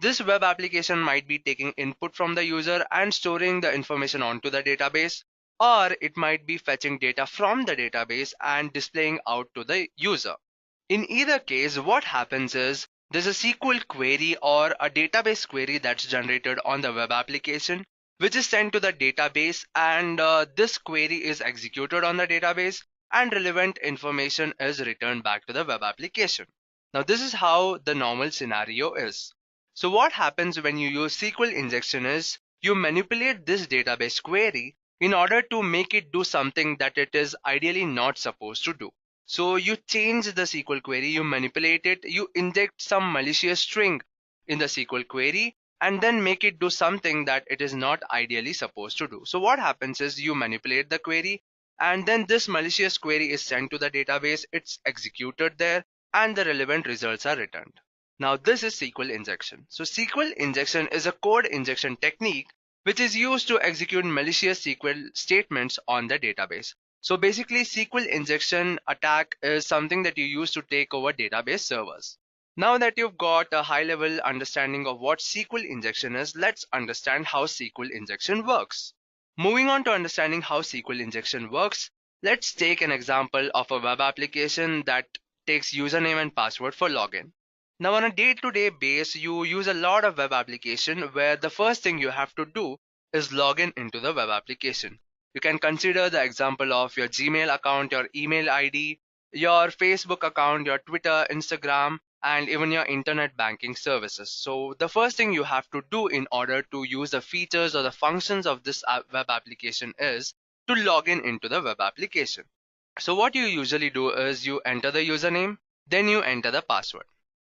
This web application might be taking input from the user and storing the information onto the database, or it might be fetching data from the database and displaying out to the user. In either case, what happens is there's a SQL query or a database query that's generated on the web application, which is sent to the database, and this query is executed on the database, and relevant information is returned back to the web application. Now, this is how the normal scenario is. So what happens when you use SQL injection is you manipulate this database query in order to make it do something that it is ideally not supposed to do. So you change the SQL query, you manipulate it, you inject some malicious string in the SQL query, and then make it do something that it is not ideally supposed to do. So what happens is you manipulate the query, and then this malicious query is sent to the database, it's executed there, and the relevant results are returned. Now this is SQL injection. So SQL injection is a code injection technique which is used to execute malicious SQL statements on the database. So basically, SQL injection attack is something that you use to take over database servers. Now that you've got a high-level understanding of what SQL injection is, let's understand how SQL injection works. Moving on to understanding how SQL injection works, let's take an example of a web application that takes username and password for login. Now on a day-to-day basis, you use a lot of web application where the first thing you have to do is log in into the web application. You can consider the example of your Gmail account, your email ID, your Facebook account, your Twitter, Instagram, and even your internet banking services. So the first thing you have to do in order to use the features or the functions of this web application is to log in into the web application. So what you usually do is you enter the username, then you enter the password.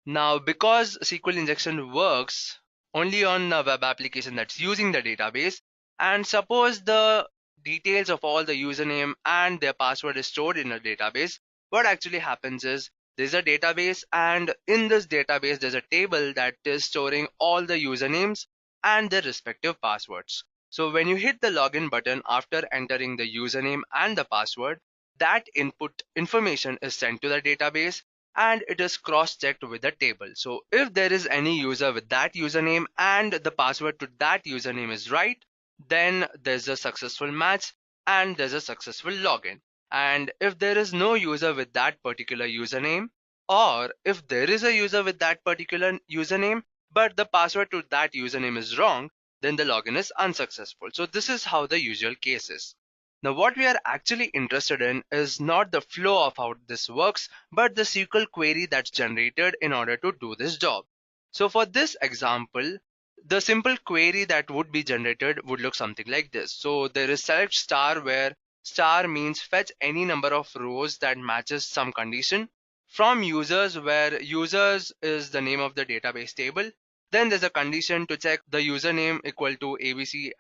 Now, because SQL injection works only on a web application that's using the database, and suppose the details of all the username and their password is stored in a database, what actually happens is there's a database, and in this database there's a table that is storing all the usernames and their respective passwords. So when you hit the login button after entering the username and the password, that input information is sent to the database, and it is cross-checked with the table. So if there is any user with that username and the password to that username is right, then there's a successful match and there's a successful login. And if there is no user with that particular username, or if there is a user with that particular username but the password to that username is wrong, then the login is unsuccessful. So this is how the usual case is. Now what we are actually interested in is not the flow of how this works, but the SQL query that's generated in order to do this job. So for this example, the simple query that would be generated would look something like this. So there is select star, where star means fetch any number of rows that matches some condition from users, where users is the name of the database table. Then there's a condition to check the username equal to abc@xyz.com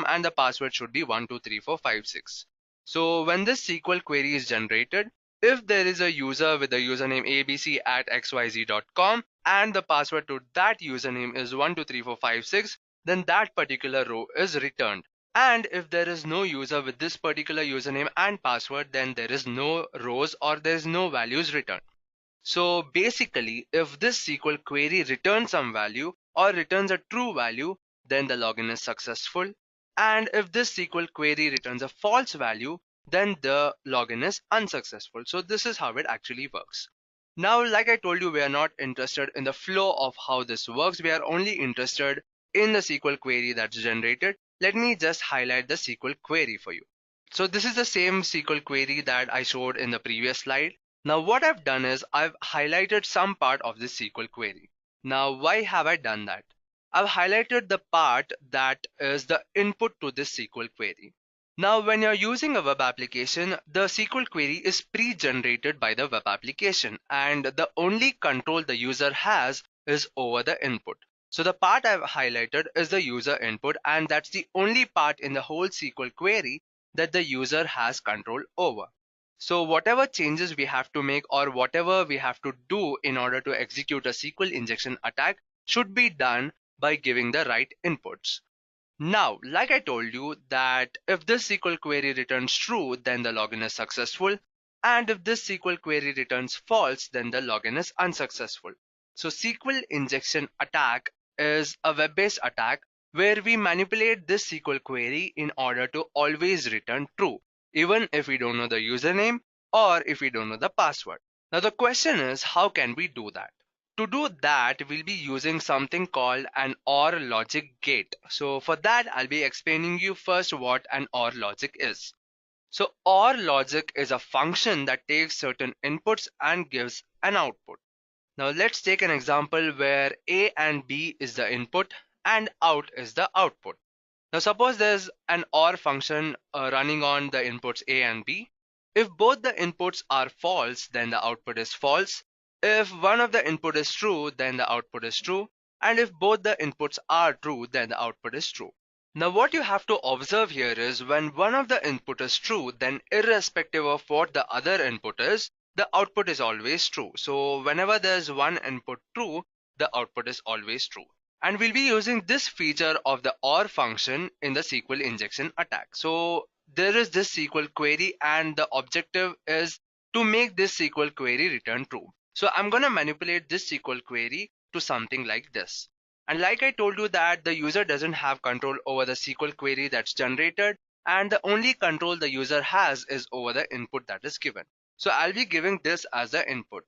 and the password should be 123456. So when this SQL query is generated, if there is a user with the username abc@xyz.com and the password to that username is 123456, then that particular row is returned. And if there is no user with this particular username and password, then there is no rows or there is no values returned. So basically, if this SQL query returns some value or returns a true value, then the login is successful. And if this SQL query returns a false value, then the login is unsuccessful. So this is how it actually works. Now, like I told you, we are not interested in the flow of how this works. We are only interested in the SQL query that's generated. Let me just highlight the SQL query for you. So this is the same SQL query that I showed in the previous slide. Now what I've done is I've highlighted some part of this SQL query. Now why have I done that? I've highlighted the part that is the input to this SQL query. Now when you're using a web application, the SQL query is pre-generated by the web application and the only control the user has is over the input. So the part I've highlighted is the user input, and that's the only part in the whole SQL query that the user has control over. So whatever changes we have to make or whatever we have to do in order to execute a SQL injection attack should be done by giving the right inputs. Now, like I told you that if this SQL query returns true, then the login is successful. And if this SQL query returns false, then the login is unsuccessful. So SQL injection attack is a web-based attack where we manipulate this SQL query in order to always return true, even if we don't know the username or if we don't know the password. Now the question is, how can we do that? To do that, we'll be using something called an OR logic gate. So for that, I'll be explaining you first what an OR logic is. So OR logic is a function that takes certain inputs and gives an output. Now let's take an example where A and B is the input and out is the output. Now suppose there's an OR function running on the inputs A and B. If both the inputs are false, then the output is false. If one of the input is true, then the output is true. And if both the inputs are true, then the output is true. Now what you have to observe here is when one of the input is true, then irrespective of what the other input is, the output is always true. So whenever there's one input true, the output is always true. And we'll be using this feature of the OR function in the SQL injection attack. So there is this SQL query and the objective is to make this SQL query return true. So I'm going to manipulate this SQL query to something like this. And like I told you that the user doesn't have control over the SQL query that's generated, and the only control the user has is over the input that is given. So I'll be giving this as the input.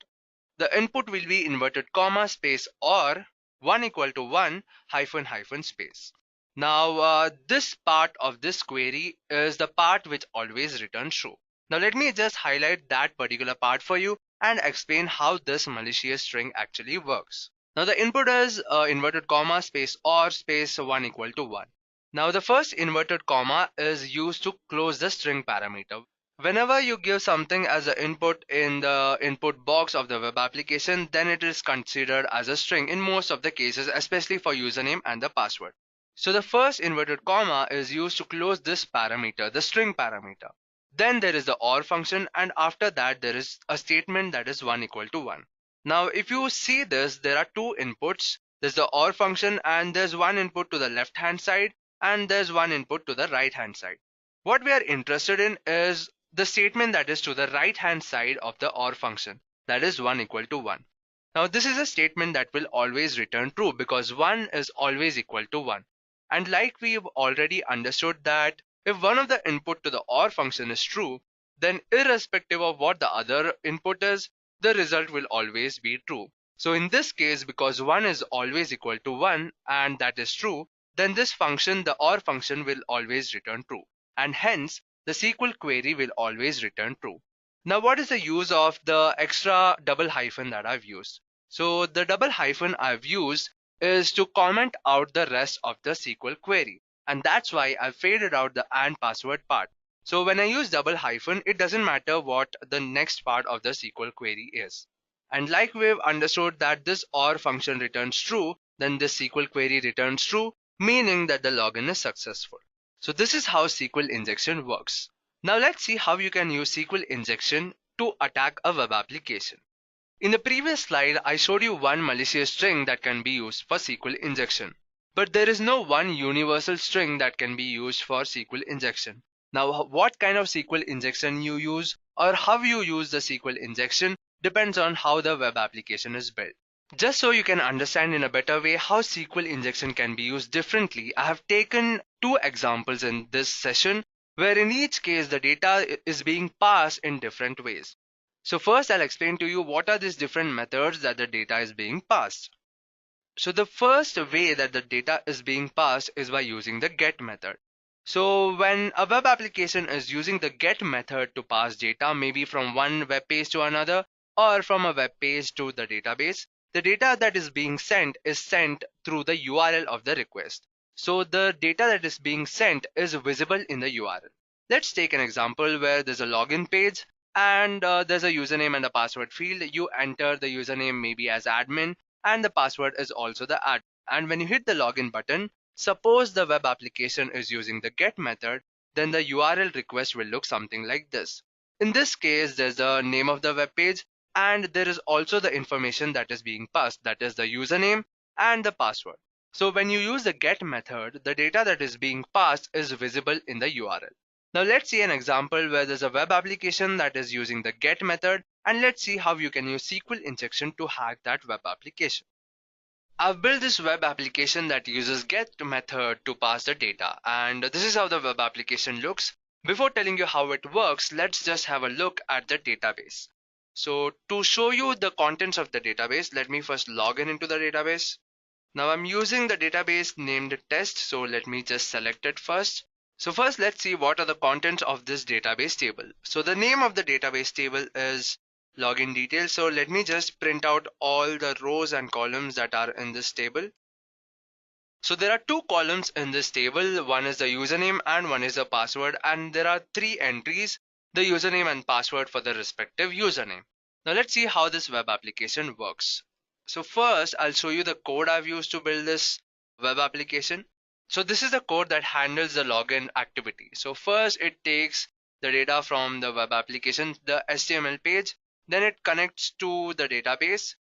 The input will be inverted comma space or 1 equal to 1 hyphen hyphen space. Now this part of this query is the part which always returns true. Now let me just highlight that particular part for you and explain how this malicious string actually works. Now the input is inverted comma space or space 1 equal to 1. Now the first inverted comma is used to close the string parameter. Whenever you give something as an input in the input box of the web application, then it is considered as a string in most of the cases, especially for username and the password. So the first inverted comma is used to close this parameter, the string parameter. Then there is the OR function, and after that there is a statement that is 1 equal to 1. Now if you see this, there are two inputs. There's the OR function and there's one input to the left hand side and there's one input to the right hand side. What we are interested in is the statement that is to the right hand side of the OR function, that is 1 equal to 1. Now this is a statement that will always return true because 1 is always equal to 1. And like we've already understood that if one of the input to the OR function is true, then irrespective of what the other input is, the result will always be true. So in this case, because 1 is always equal to 1 and that is true, then this function, the OR function, will always return true. And hence, the SQL query will always return true. Now what is the use of the extra double hyphen that I've used? So the double hyphen I've used is to comment out the rest of the SQL query. And that's why I've faded out the AND password part. So when I use double hyphen, it doesn't matter what the next part of the SQL query is. And like we've understood that this OR function returns true, then this SQL query returns true, meaning that the login is successful. So this is how SQL injection works. Now let's see how you can use SQL injection to attack a web application. In the previous slide, I showed you one malicious string that can be used for SQL injection. But there is no one universal string that can be used for SQL injection. Now what kind of SQL injection you use or how you use the SQL injection depends on how the web application is built. Just so you can understand in a better way how SQL injection can be used differently, I have taken two examples in this session where in each case the data is being passed in different ways. So first I'll explain to you what are these different methods that the data is being passed. So the first way that the data is being passed is by using the get method. So when a web application is using the get method to pass data, maybe from one web page to another or from a web page to the database, the data that is being sent is sent through the URL of the request. So the data that is being sent is visible in the URL. Let's take an example where there's a login page and there's a username and a password field. You enter the username maybe as admin and the password is also the admin. And when you hit the login button, suppose the web application is using the get method, then the URL request will look something like this. In this case, there's the name of the web page and there is also the information that is being passed, that is the username and the password. So when you use the get method, the data that is being passed is visible in the URL. Now let's see an example where there's a web application that is using the get method and let's see how you can use SQL injection to hack that web application. I've built this web application that uses get method to pass the data and this is how the web application looks. Before telling you how it works, let's just have a look at the database. So to show you the contents of the database, let me first log in into the database. Now I'm using the database named test, so let me just select it first. So first let's see what are the contents of this database table. So the name of the database table is login details. So let me just print out all the rows and columns that are in this table. So there are two columns in this table. One is the username and one is the password, and there are three entries, the username and password for the respective username. Now let's see how this web application works. So first I'll show you the code I've used to build this web application. So this is the code that handles the login activity. So first it takes the data from the web application, the HTML page, then it connects to the database,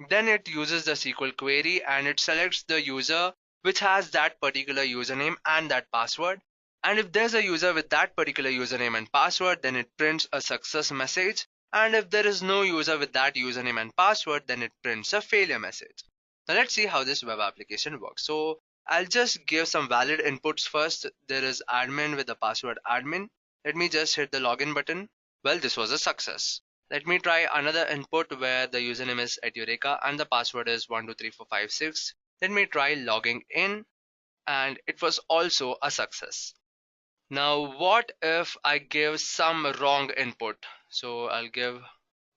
then it uses the SQL query and it selects the user which has that particular username and that password. And if there's a user with that particular username and password, then it prints a success message. And if there is no user with that username and password, then it prints a failure message. Now let's see how this web application works. So I'll just give some valid inputs first. There is admin with the password admin. Let me just hit the login button. Well, this was a success. Let me try another input where the username is Edureka and the password is 123456. Let me try logging in and it was also a success. Now what if I give some wrong input? So I'll give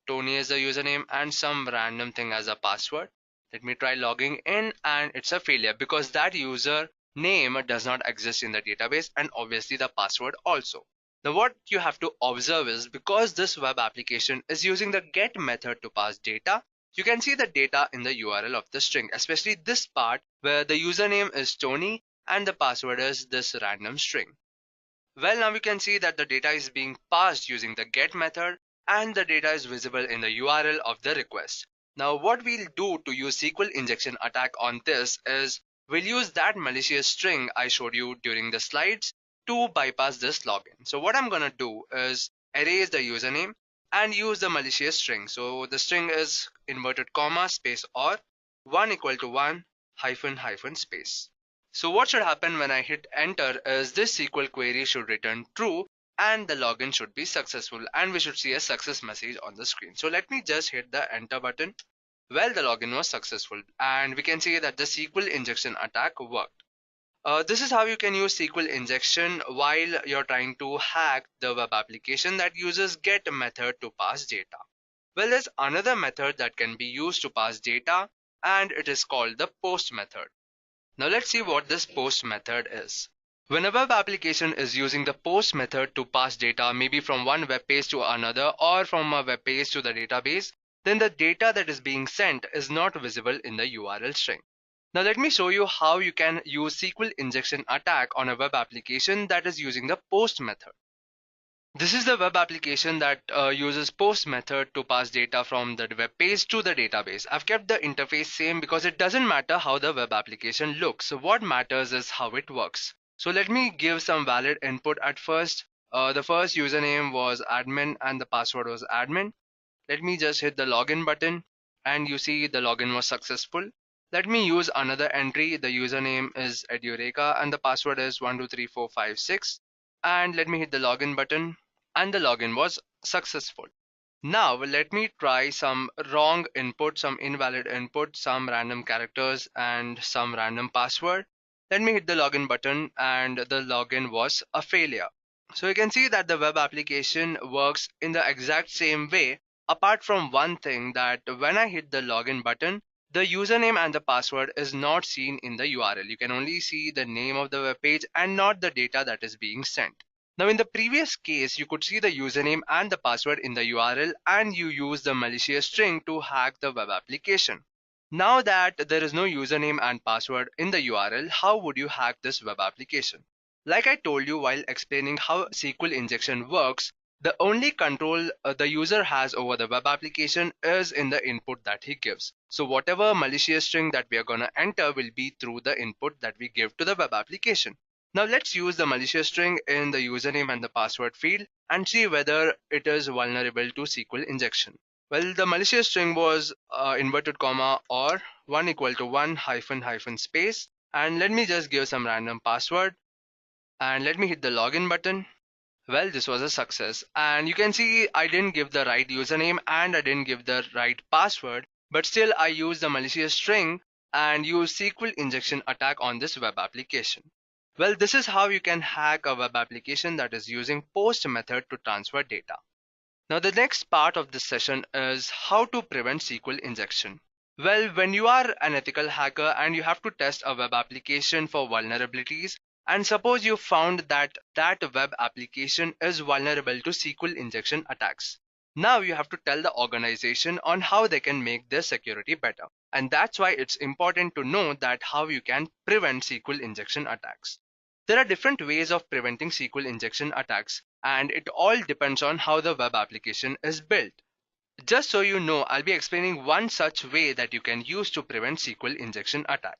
Tony as a username and some random thing as a password. Let me try logging in and it's a failure because that user name does not exist in the database and obviously the password also. Now what you have to observe is because this web application is using the get method to pass data, you can see the data in the URL of the string, especially this part where the username is Tony and the password is this random string. Well, now we can see that the data is being passed using the get method and the data is visible in the URL of the request. Now what we'll do to use SQL injection attack on this is we'll use that malicious string I showed you during the slides to bypass this login. So what I'm gonna do is erase the username, and use the malicious string. So the string is inverted comma space or 1 = 1 hyphen hyphen space. So what should happen when I hit enter is this SQL query should return true and the login should be successful, and we should see a success message on the screen. So let me just hit the enter button. Well, the login was successful and we can see that the SQL injection attack worked. This is how you can use SQL injection while you're trying to hack the web application that uses get method to pass data. Well, there's another method that can be used to pass data, and it is called the post method. Now let's see what this post method is. When a web application is using the post method to pass data, maybe from one web page to another or from a web page to the database, then the data that is being sent is not visible in the URL string. Now let me show you how you can use SQL injection attack on a web application that is using the post method. This is the web application that uses post method to pass data from the web page to the database. I've kept the interface same because it doesn't matter how the web application looks. So what matters is how it works. So let me give some valid input at first. The first username was admin and the password was admin. Let me just hit the login button and you see the login was successful. Let me use another entry. The username is Edureka and the password is 123456. And let me hit the login button and the login was successful. Now let me try some wrong input, some invalid input, some random characters and some random password. Let me hit the login button and the login was a failure. So you can see that the web application works in the exact same way, apart from one thing, that when I hit the login button, the username and the password is not seen in the URL. You can only see the name of the web page and not the data that is being sent. Now in the previous case, you could see the username and the password in the URL and you use the malicious string to hack the web application. Now that there is no username and password in the URL, how would you hack this web application? Like I told you while explaining how SQL injection works, the only control the user has over the web application is in the input that he gives. So whatever malicious string that we are going to enter will be through the input that we give to the web application. Now let's use the malicious string in the username and the password field and see whether it is vulnerable to SQL injection. Well, the malicious string was inverted comma or 1 = 1 hyphen hyphen space, and let me just give some random password and let me hit the login button. Well, this was a success, and you can see I didn't give the right username and I didn't give the right password, but still I used the malicious string and used SQL injection attack on this web application. Well, this is how you can hack a web application that is using post method to transfer data. Now the next part of this session is how to prevent SQL injection. Well, when you are an ethical hacker and you have to test a web application for vulnerabilities, and suppose you found that that web application is vulnerable to SQL injection attacks. Now you have to tell the organization on how they can make their security better. And that's why it's important to know that how you can prevent SQL injection attacks. There are different ways of preventing SQL injection attacks, and it all depends on how the web application is built. Just so you know, I'll be explaining one such way that you can use to prevent SQL injection attack.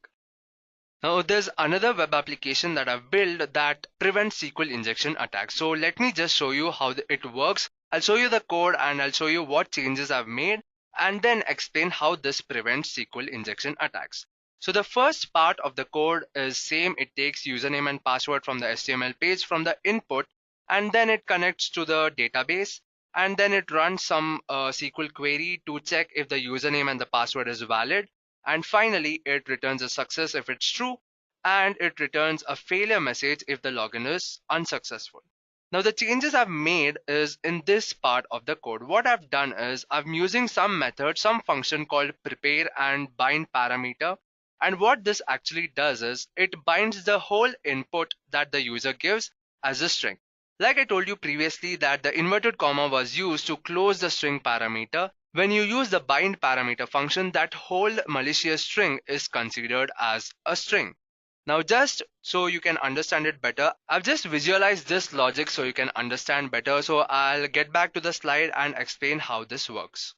Now there's another web application that I've built that prevents SQL injection attacks. So let me just show you how it works. I'll show you the code and I'll show you what changes I've made and then explain how this prevents SQL injection attacks. So the first part of the code is same. It takes username and password from the HTML page from the input, and then it connects to the database, and then it runs some SQL query to check if the username and the password is valid. And finally, it returns a success if it's true, and it returns a failure message if the login is unsuccessful. Now the changes I've made is in this part of the code. What I've done is I'm using some method, some function called prepare and bind parameter. And what this actually does is it binds the whole input that the user gives as a string. Like I told you previously that the inverted comma was used to close the string parameter. When you use the bind parameter function, that whole malicious string is considered as a string. Now just so you can understand it better, I've just visualized this logic so you can understand better. So I'll get back to the slide and explain how this works.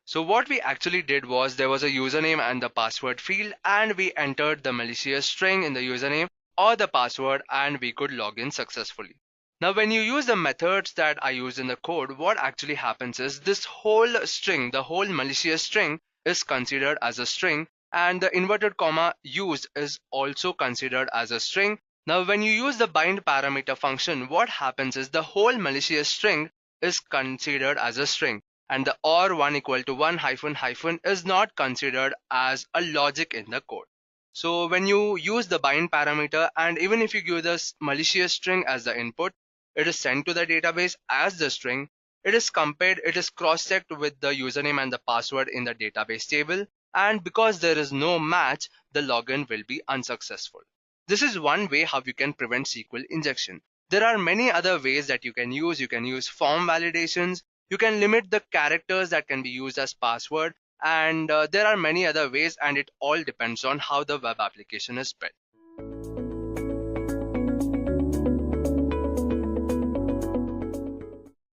So what we actually did was there was a username and the password field, and we entered the malicious string in the username or the password and we could log in successfully. Now, when you use the methods that I use in the code, what actually happens is this whole string, the whole malicious string, is considered as a string, and the inverted comma used is also considered as a string. Now, when you use the bind parameter function, what happens is the whole malicious string is considered as a string, and the or 1 equal to 1 hyphen hyphen is not considered as a logic in the code. So when you use the bind parameter, and even if you give this malicious string as the input, it is sent to the database as the string. It is compared, it is cross-checked with the username and the password in the database table, and because there is no match, the login will be unsuccessful. This is one way how you can prevent SQL injection. There are many other ways that you can use. You can use form validations. You can limit the characters that can be used as password, and there are many other ways, and it all depends on how the web application is built.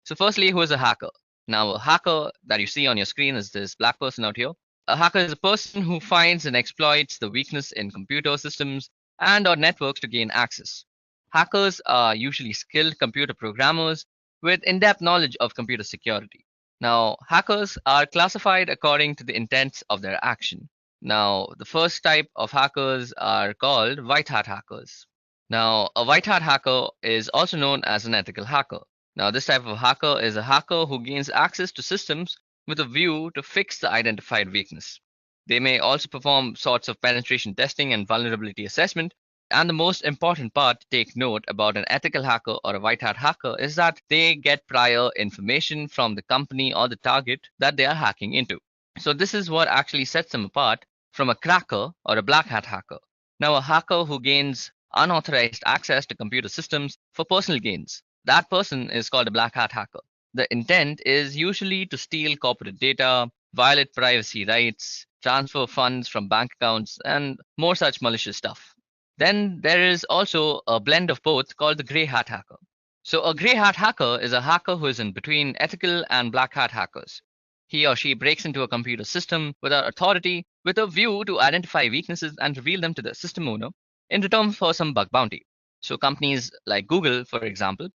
So firstly, who is a hacker? Now, a hacker that you see on your screen is this black person out here. A hacker is a person who finds and exploits the weakness in computer systems and or networks to gain access. Hackers are usually skilled computer programmers with in-depth knowledge of computer security. Now, hackers are classified according to the intents of their action. Now, the first type of hackers are called white hat hackers. Now, a white hat hacker is also known as an ethical hacker. Now, this type of hacker is a hacker who gains access to systems with a view to fix the identified weakness. They may also perform sorts of penetration testing and vulnerability assessment. And the most important part to take note about an ethical hacker or a white hat hacker is that they get prior information from the company or the target that they are hacking into. So this is what actually sets them apart from a cracker or a black hat hacker. Now, a hacker who gains unauthorized access to computer systems for personal gains, that person is called a black hat hacker. The intent is usually to steal corporate data, violate privacy rights, transfer funds from bank accounts, and more such malicious stuff. Then there is also a blend of both called the gray hat hacker. So a gray hat hacker is a hacker who is in between ethical and black hat hackers. He or she breaks into a computer system without authority with a view to identify weaknesses and reveal them to the system owner in return for some bug bounty. So companies like Google, for example,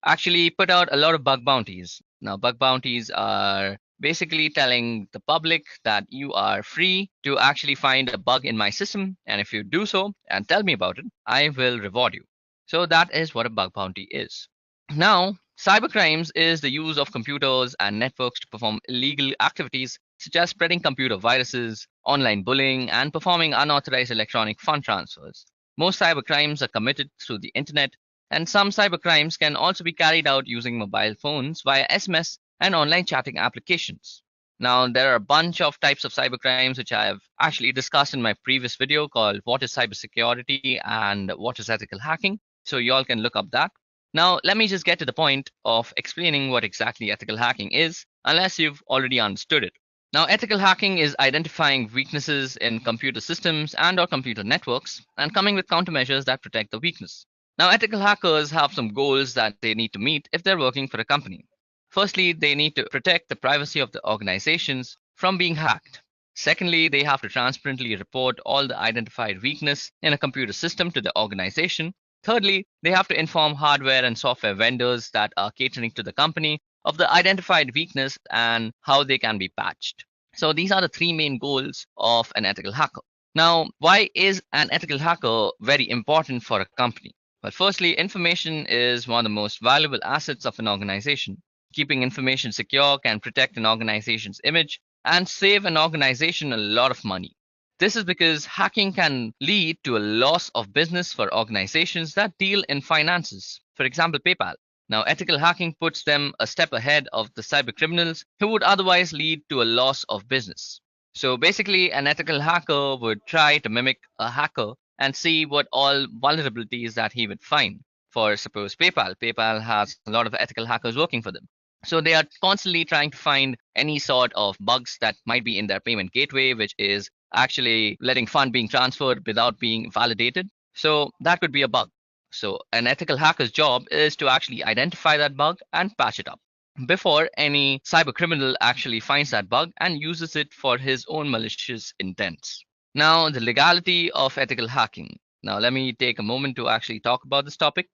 actually put out a lot of bug bounties. Now, bug bounties are basically telling the public that you are free to actually find a bug in my system, and if you do so and tell me about it, I will reward you. So that is what a bug bounty is. Now, cybercrimes is the use of computers and networks to perform illegal activities such as spreading computer viruses, online bullying, and performing unauthorized electronic fund transfers. Most cybercrimes are committed through the internet, and some cybercrimes can also be carried out using mobile phones via SMS and online chatting applications. Now, there are a bunch of types of cybercrimes which I have actually discussed in my previous video called What is Cybersecurity and What is Ethical Hacking. So you all can look up that. Now, let me just get to the point of explaining what exactly ethical hacking is, unless you've already understood it. Now, ethical hacking is identifying weaknesses in computer systems and or computer networks and coming with countermeasures that protect the weakness. Now, ethical hackers have some goals that they need to meet if they're working for a company. Firstly, they need to protect the privacy of the organizations from being hacked. Secondly, they have to transparently report all the identified weakness in a computer system to the organization. Thirdly, they have to inform hardware and software vendors that are catering to the company of the identified weakness and how they can be patched. So these are the three main goals of an ethical hacker. Now, why is an ethical hacker very important for a company? Well, firstly, information is one of the most valuable assets of an organization. Keeping information secure can protect an organization's image and save an organization a lot of money. This is because hacking can lead to a loss of business for organizations that deal in finances. For example, PayPal. Now, ethical hacking puts them a step ahead of the cyber criminals who would otherwise lead to a loss of business. So basically, an ethical hacker would try to mimic a hacker and see what all vulnerabilities that he would find. For suppose PayPal. PayPal has a lot of ethical hackers working for them. So they are constantly trying to find any sort of bugs that might be in their payment gateway, which is actually letting fund being transferred without being validated. So that could be a bug. So an ethical hacker's job is to actually identify that bug and patch it up before any cyber criminal actually finds that bug and uses it for his own malicious intents. Now, the legality of ethical hacking. Now, let me take a moment to actually talk about this topic.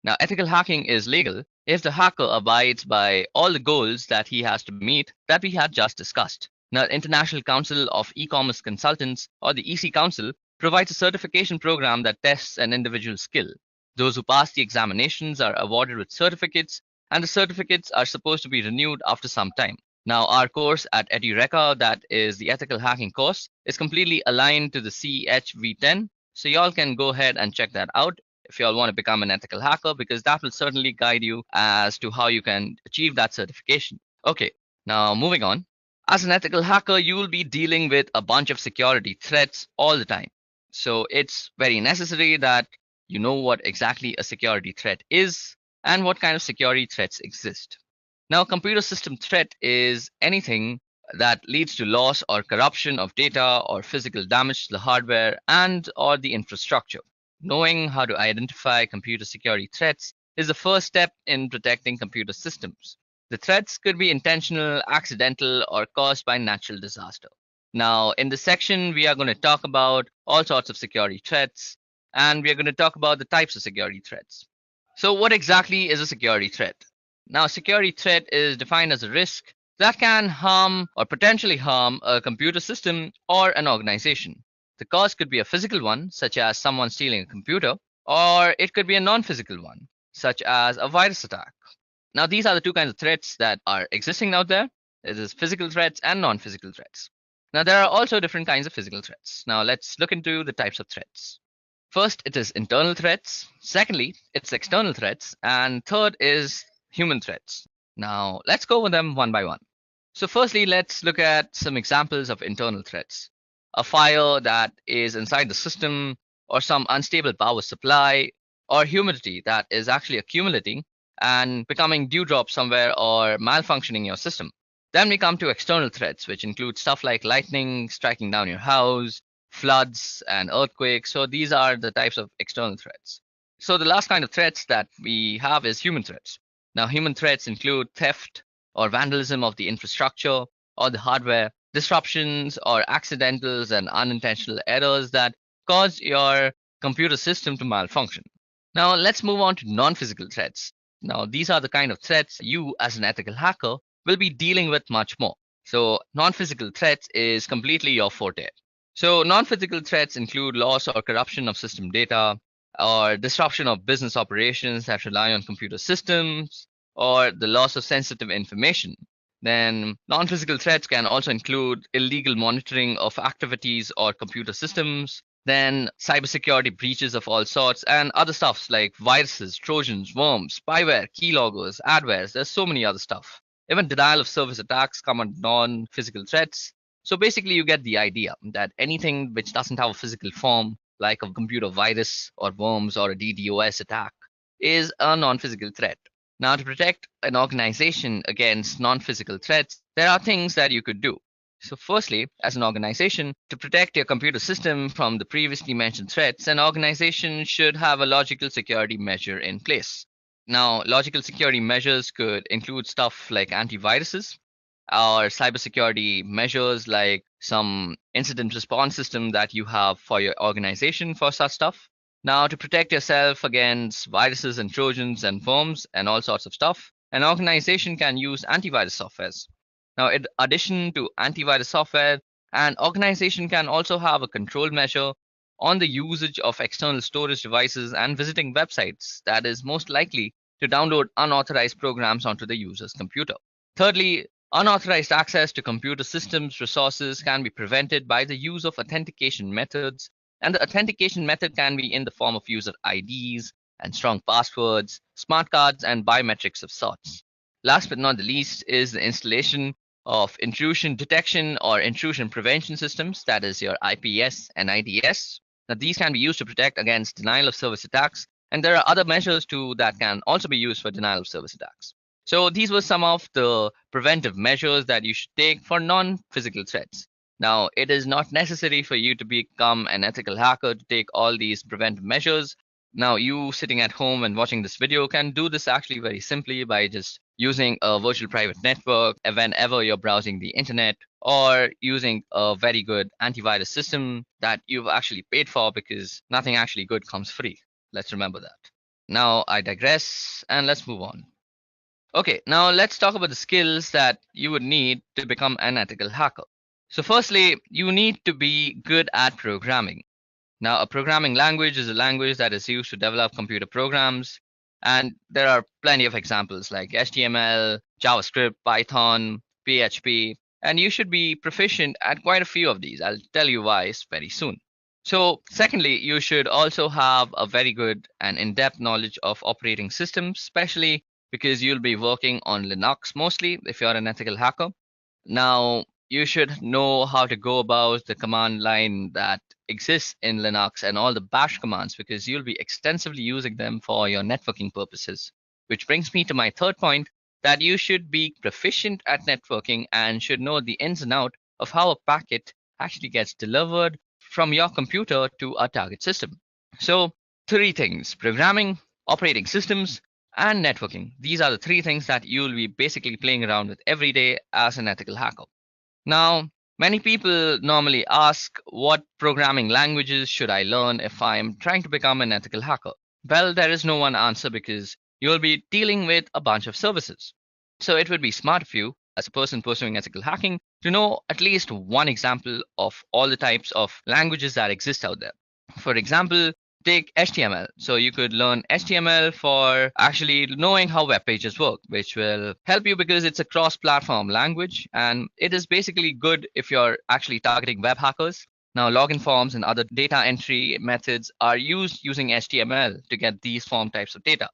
Now, ethical hacking is legal if the hacker abides by all the goals that he has to meet that we had just discussed. Now, International Council of E-commerce Consultants, or the EC Council, provides a certification program that tests an individual's skill. Those who pass the examinations are awarded with certificates, and the certificates are supposed to be renewed after some time. Now, our course at Edureka, that is the ethical hacking course, is completely aligned to the CEH v11, so y'all can go ahead and check that out if y'all want to become an ethical hacker, because that will certainly guide you as to how you can achieve that certification. Okay, now moving on. As an ethical hacker, you will be dealing with a bunch of security threats all the time. So it's very necessary that you know what exactly a security threat is and what kind of security threats exist. Now, a computer system threat is anything that leads to loss or corruption of data or physical damage to the hardware and or the infrastructure. Knowing how to identify computer security threats is the first step in protecting computer systems. The threats could be intentional, accidental, or caused by natural disaster. Now, in this section, we are going to talk about all sorts of security threats, and we are going to talk about the types of security threats. So what exactly is a security threat? Now, a security threat is defined as a risk that can harm or potentially harm a computer system or an organization. The cause could be a physical one, such as someone stealing a computer, or it could be a non-physical one, such as a virus attack. Now, these are the two kinds of threats that are existing out there. It is physical threats and non-physical threats. Now, there are also different kinds of physical threats. Now, let's look into the types of threats. First, it is internal threats. Secondly, it's external threats. And third is human threats. Now, let's go over them one by one. So firstly, let's look at some examples of internal threats. A fire that is inside the system, or some unstable power supply, or humidity that is actually accumulating and becoming dewdrop somewhere or malfunctioning your system. Then we come to external threats, which include stuff like lightning striking down your house, floods, and earthquakes. So these are the types of external threats. So the last kind of threats that we have is human threats. Now, human threats include theft or vandalism of the infrastructure or the hardware, disruptions or accidentals and unintentional errors that cause your computer system to malfunction. Now, let's move on to non-physical threats. Now, these are the kind of threats you as an ethical hacker will be dealing with much more. So non-physical threats is completely your forte. So non-physical threats include loss or corruption of system data, or disruption of business operations that rely on computer systems, or the loss of sensitive information. Then non-physical threats can also include illegal monitoring of activities or computer systems, then cybersecurity breaches of all sorts, and other stuffs like viruses, trojans, worms, spyware, keyloggers, adwares. There's so many other stuff. Even denial of service attacks come under non-physical threats. So basically you get the idea that anything which doesn't have a physical form, like a computer virus or worms or a DDoS attack, is a non-physical threat. Now, to protect an organization against non-physical threats, there are things that you could do. So firstly, as an organization, to protect your computer system from the previously mentioned threats, an organization should have a logical security measure in place. Now, logical security measures could include stuff like antiviruses, or cybersecurity measures like some incident response system that you have for your organization for such stuff. Now, to protect yourself against viruses and trojans and worms and all sorts of stuff, an organization can use antivirus softwares. Now, in addition to antivirus software, an organization can also have a control measure on the usage of external storage devices and visiting websites that is most likely to download unauthorized programs onto the user's computer. Thirdly, unauthorized access to computer systems resources can be prevented by the use of authentication methods, and the authentication method can be in the form of user IDs and strong passwords, smart cards, and biometrics of sorts. Last but not the least is the installation of intrusion detection or intrusion prevention systems, that is your IPS and IDS. Now, these can be used to protect against denial of service attacks, and there are other measures too that can also be used for denial of service attacks. So these were some of the preventive measures that you should take for non-physical threats. Now, it is not necessary for you to become an ethical hacker to take all these preventive measures. Now, you sitting at home and watching this video can do this actually very simply by just using a virtual private network whenever you're browsing the internet, or using a very good antivirus system that you've actually paid for, because nothing actually good comes free. Let's remember that. now I digress and let's move on. Okay, now let's talk about the skills that you would need to become an ethical hacker. So firstly, you need to be good at programming. Now, a programming language is a language that is used to develop computer programs, and there are plenty of examples like HTML, JavaScript, Python, PHP, and you should be proficient at quite a few of these. I'll tell you why very soon. So, secondly, you should also have a very good and in-depth knowledge of operating systems, especially because you'll be working on Linux mostly if you're an ethical hacker. Now, you should know how to go about the command line that exists in Linux and all the bash commands because you'll be extensively using them for your networking purposes. Which brings me to my third point that you should be proficient at networking and should know the ins and out of how a packet actually gets delivered from your computer to a target system. So, three things: programming, operating systems, and networking. These are the three things that you'll be basically playing around with every day as an ethical hacker. Now, many people normally ask, what programming languages should I learn if I'm trying to become an ethical hacker? Well, there is no one answer because you'll be dealing with a bunch of services. So it would be smart of you, as a person pursuing ethical hacking, to know at least one example of all the types of languages that exist out there. For example, take HTML. So you could learn HTML for actually knowing how web pages work, which will help you because it's a cross-platform language and it is basically good if you're actually targeting web hackers. Now, login forms and other data entry methods are used using HTML to get these form types of data.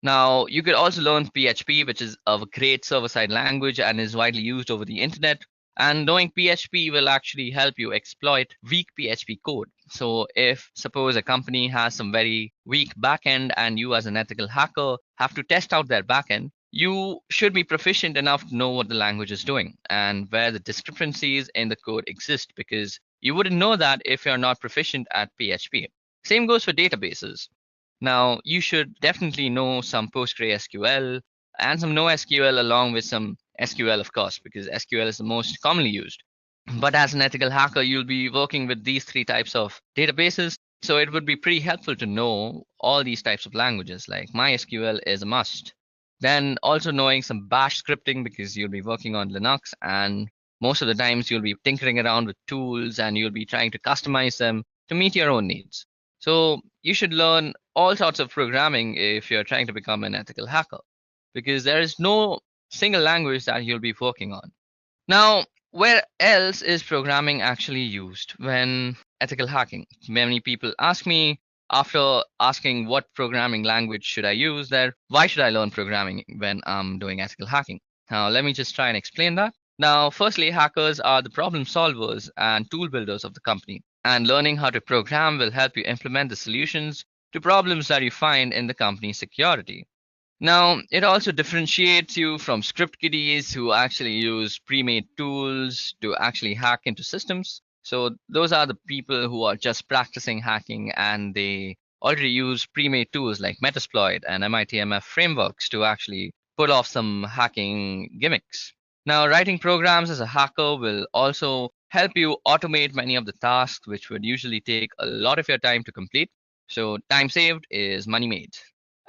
Now, you could also learn PHP, which is a great server-side language and is widely used over the internet. And knowing PHP will actually help you exploit weak PHP code. So if suppose a company has some very weak backend and you as an ethical hacker have to test out their backend, you should be proficient enough to know what the language is doing and where the discrepancies in the code exist because you wouldn't know that if you're not proficient at PHP. Same goes for databases. Now, you should definitely know some PostgreSQL and some NoSQL along with some SQL, of course, because SQL is the most commonly used. But as an ethical hacker, you'll be working with these three types of databases. So it would be pretty helpful to know all these types of languages, like MySQL is a must. Then also knowing some bash scripting because you'll be working on Linux and most of the times you'll be tinkering around with tools and you'll be trying to customize them to meet your own needs. So you should learn all sorts of programming if you're trying to become an ethical hacker because there is no single language that you'll be working on. Now, where else is programming actually used when ethical hacking? Many people ask me after asking what programming language should I use there, why should I learn programming when I'm doing ethical hacking? Now, let me just try and explain that. Now, firstly, hackers are the problem solvers and tool builders of the company, and learning how to program will help you implement the solutions to problems that you find in the company's security. Now, it also differentiates you from script kiddies who actually use pre-made tools to actually hack into systems. So those are the people who are just practicing hacking and they already use pre-made tools like Metasploit and MITMF frameworks to actually pull off some hacking gimmicks. Now, writing programs as a hacker will also help you automate many of the tasks which would usually take a lot of your time to complete. So time saved is money made.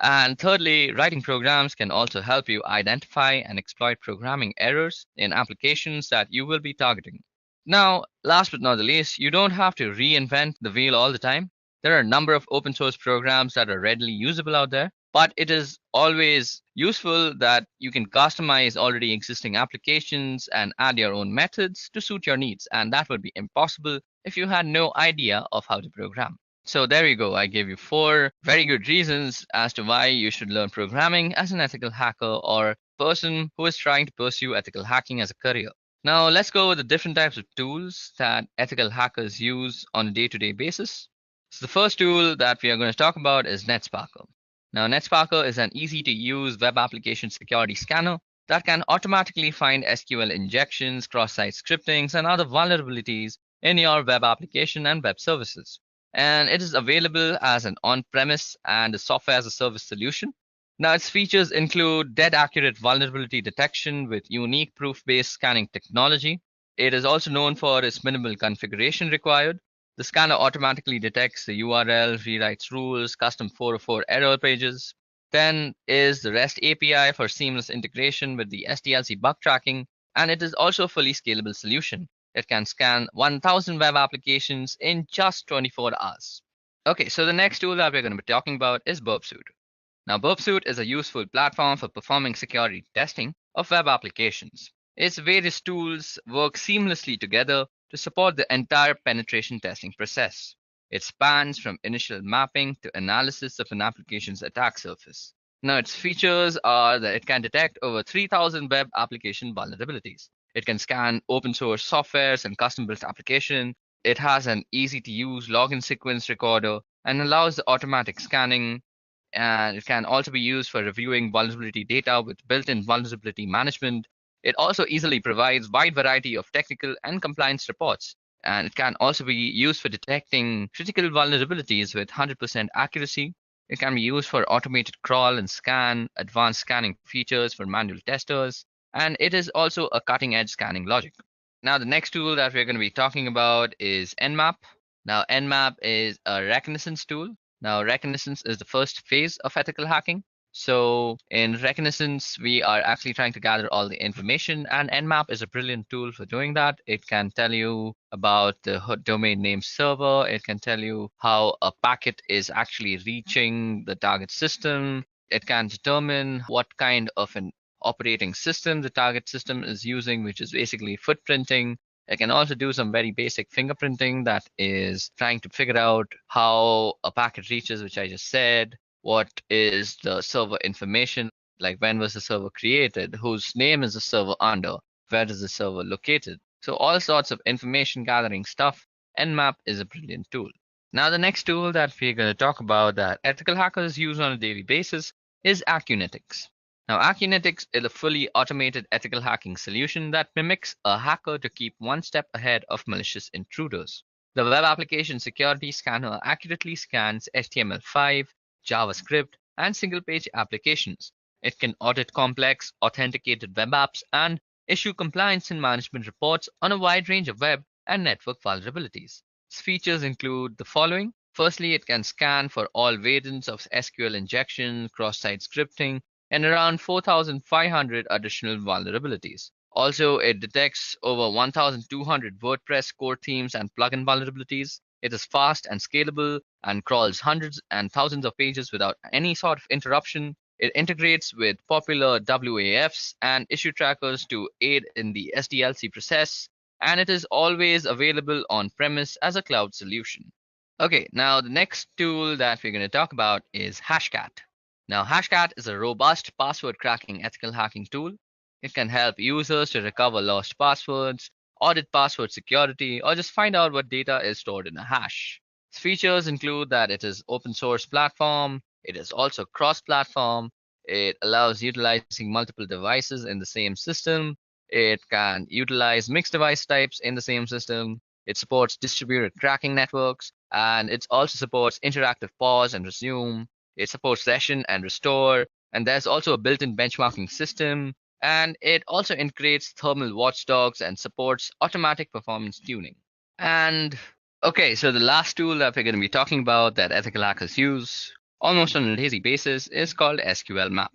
And thirdly, writing programs can also help you identify and exploit programming errors in applications that you will be targeting. Now, last but not the least, you don't have to reinvent the wheel all the time. There are a number of open source programs that are readily usable out there, but it is always useful that you can customize already existing applications and add your own methods to suit your needs. And that would be impossible if you had no idea of how to program. So there you go. I gave you 4 very good reasons as to why you should learn programming as an ethical hacker or person who is trying to pursue ethical hacking as a career. Now let's go with the different types of tools that ethical hackers use on a day-to-day basis. So the first tool that we are going to talk about is NetSparker. Now NetSparker is an easy-to-use web application security scanner that can automatically find SQL injections, cross-site scriptings, and other vulnerabilities in your web application and web services. And it is available as an on-premise and a software as a service solution. Now, its features include dead accurate vulnerability detection with unique proof-based scanning technology. It is also known for its minimal configuration required. The scanner automatically detects the URL, rewrites rules, custom 404 error pages. Then is the REST API for seamless integration with the SDLC bug tracking, and it is also a fully scalable solution. It can scan 1000 web applications in just 24 hours. Okay, so the next tool that we're going to be talking about is Burp Suite. Now, Burp Suite is a useful platform for performing security testing of web applications. Its various tools work seamlessly together to support the entire penetration testing process. It spans from initial mapping to analysis of an application's attack surface. Now, its features are that it can detect over 3,000 web application vulnerabilities. It can scan open source softwares and custom built application. It has an easy to use login sequence recorder and allows the automatic scanning, and it can also be used for reviewing vulnerability data with built-in vulnerability management. It also easily provides wide variety of technical and compliance reports, and it can also be used for detecting critical vulnerabilities with 100% accuracy. It can be used for automated crawl and scan, advanced scanning features for manual testers, and it is also a cutting-edge scanning logic. Now, the next tool that we're going to be talking about is Nmap. Now, Nmap is a reconnaissance tool. Now, reconnaissance is the first phase of ethical hacking. So in reconnaissance, we are actually trying to gather all the information, and Nmap is a brilliant tool for doing that. It can tell you about the domain name server. It can tell you how a packet is actually reaching the target system. It can determine what kind of an operating system the target system is using, which is basically footprinting. It can also do some very basic fingerprinting, that is trying to figure out how a packet reaches, which I just said. What is the server information, like when was the server created, whose name is the server under, where is the server located. So all sorts of information gathering stuff. Nmap is a brilliant tool. Now, the next tool that we're going to talk about that ethical hackers use on a daily basis is 𝐸𝐞. Now, 𝐸𝐞 is a fully automated ethical hacking solution that mimics a hacker to keep one step ahead of malicious intruders. The web application security scanner accurately scans HTML5, JavaScript, and single-page applications. It can audit complex, authenticated web apps and issue compliance and management reports on a wide range of web and network vulnerabilities. Its features include the following. Firstly, it can scan for all variants of SQL injection, cross-site scripting, and around 4,500 additional vulnerabilities. Also, it detects over 1,200 WordPress core themes and plugin vulnerabilities. It is fast and scalable and crawls hundreds and thousands of pages without any sort of interruption. It integrates with popular WAFs and issue trackers to aid in the SDLC process, and it is always available on premise as a cloud solution. Okay, now the next tool that we're going to talk about is Hashcat. Now, Hashcat is a robust password cracking ethical hacking tool. It can help users to recover lost passwords, audit password security, or just find out what data is stored in a hash. Its features include that it is open source platform, it is also cross-platform, it allows utilizing multiple devices in the same system, it can utilize mixed device types in the same system, it supports distributed cracking networks, and it also supports interactive pause and resume. It supports session and restore, and there's also a built-in benchmarking system, and it also integrates thermal watchdogs and supports automatic performance tuning. And okay, so the last tool that we're going to be talking about that ethical hackers use almost on a daily basis is called SQL Map.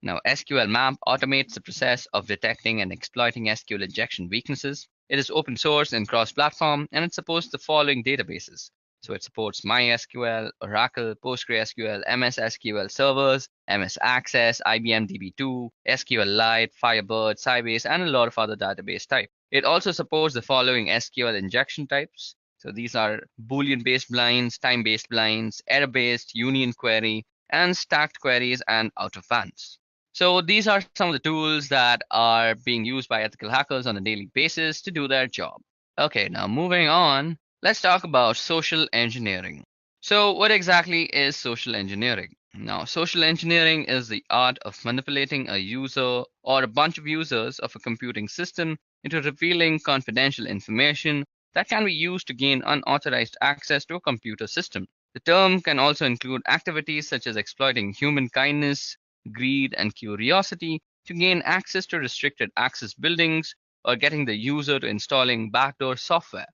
Now, SQL Map automates the process of detecting and exploiting SQL injection weaknesses. It is open source and cross-platform, and it supports the following databases. So it supports MySQL, Oracle, PostgreSQL, MS SQL servers, MS Access, IBM DB2, SQLite, Firebird, Sybase, and a lot of other database types. It also supports the following SQL injection types. So these are Boolean-based blinds, time-based blinds, error-based, union query, and stacked queries and out of bands. So these are some of the tools that are being used by ethical hackers on a daily basis to do their job. Okay, now moving on. Let's talk about social engineering. So what exactly is social engineering? Now, social engineering is the art of manipulating a user or a bunch of users of a computing system into revealing confidential information that can be used to gain unauthorized access to a computer system. The term can also include activities such as exploiting human kindness, greed, and curiosity to gain access to restricted access buildings or getting the user to installing backdoor software.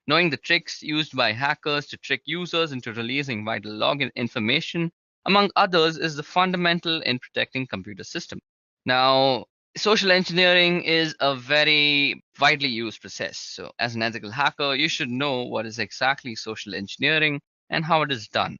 Knowing the tricks used by hackers to trick users into releasing vital login information, among others, is the fundamental in protecting computer systems. Now, social engineering is a very widely used process. So, as an ethical hacker, you should know what is exactly social engineering and how it is done.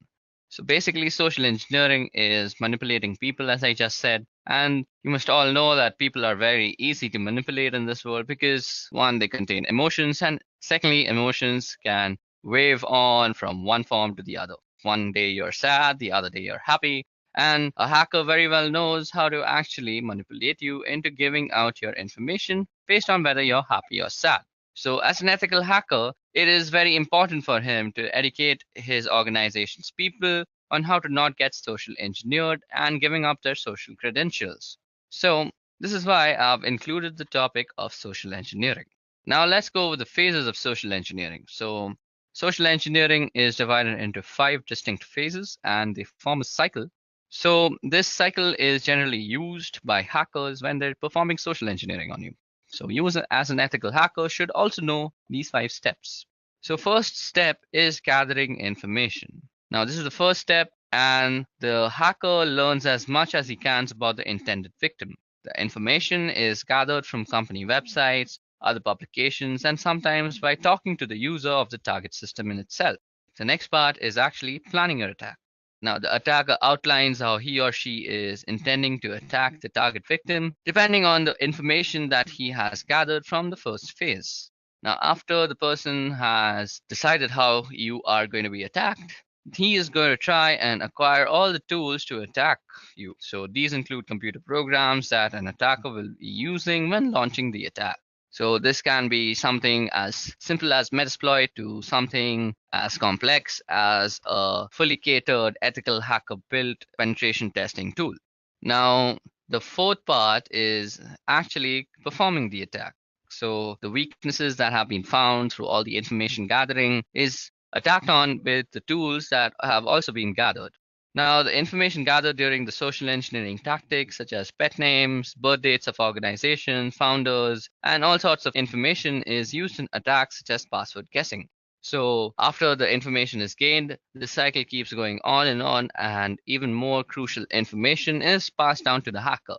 So, basically, social engineering is manipulating people, as I just said. And you must all know that people are very easy to manipulate in this world because, one, they contain emotions, and secondly, emotions can wave on from one form to the other. One day you're sad, the other day you're happy. And a hacker very well knows how to actually manipulate you into giving out your information based on whether you're happy or sad. So, as an ethical hacker, it is very important for him to educate his organization's people on how to not get social engineered and giving up their social credentials. So, this is why I've included the topic of social engineering. Now, let's go over the phases of social engineering. So, social engineering is divided into 5 distinct phases and they form a cycle. So, this cycle is generally used by hackers when they're performing social engineering on you. So, you as an ethical hacker should also know these 5 steps. So, first step is gathering information. Now, this is the first step, and the hacker learns as much as he can about the intended victim. The information is gathered from company websites, other publications, and sometimes by talking to the user of the target system in itself. The next part is actually planning your attack. Now, the attacker outlines how he or she is intending to attack the target victim, depending on the information that he has gathered from the first phase. Now, after the person has decided how you are going to be attacked, he is going to try and acquire all the tools to attack you. So these include computer programs that an attacker will be using when launching the attack. So this can be something as simple as Metasploit to something as complex as a fully catered ethical hacker built penetration testing tool. Now, the fourth part is actually performing the attack. So the weaknesses that have been found through all the information gathering is attacked on with the tools that have also been gathered. Now, the information gathered during the social engineering tactics, such as pet names, birth dates of organizations, founders, and all sorts of information, is used in attacks such as password guessing. So, after the information is gained, the cycle keeps going on, and even more crucial information is passed down to the hacker.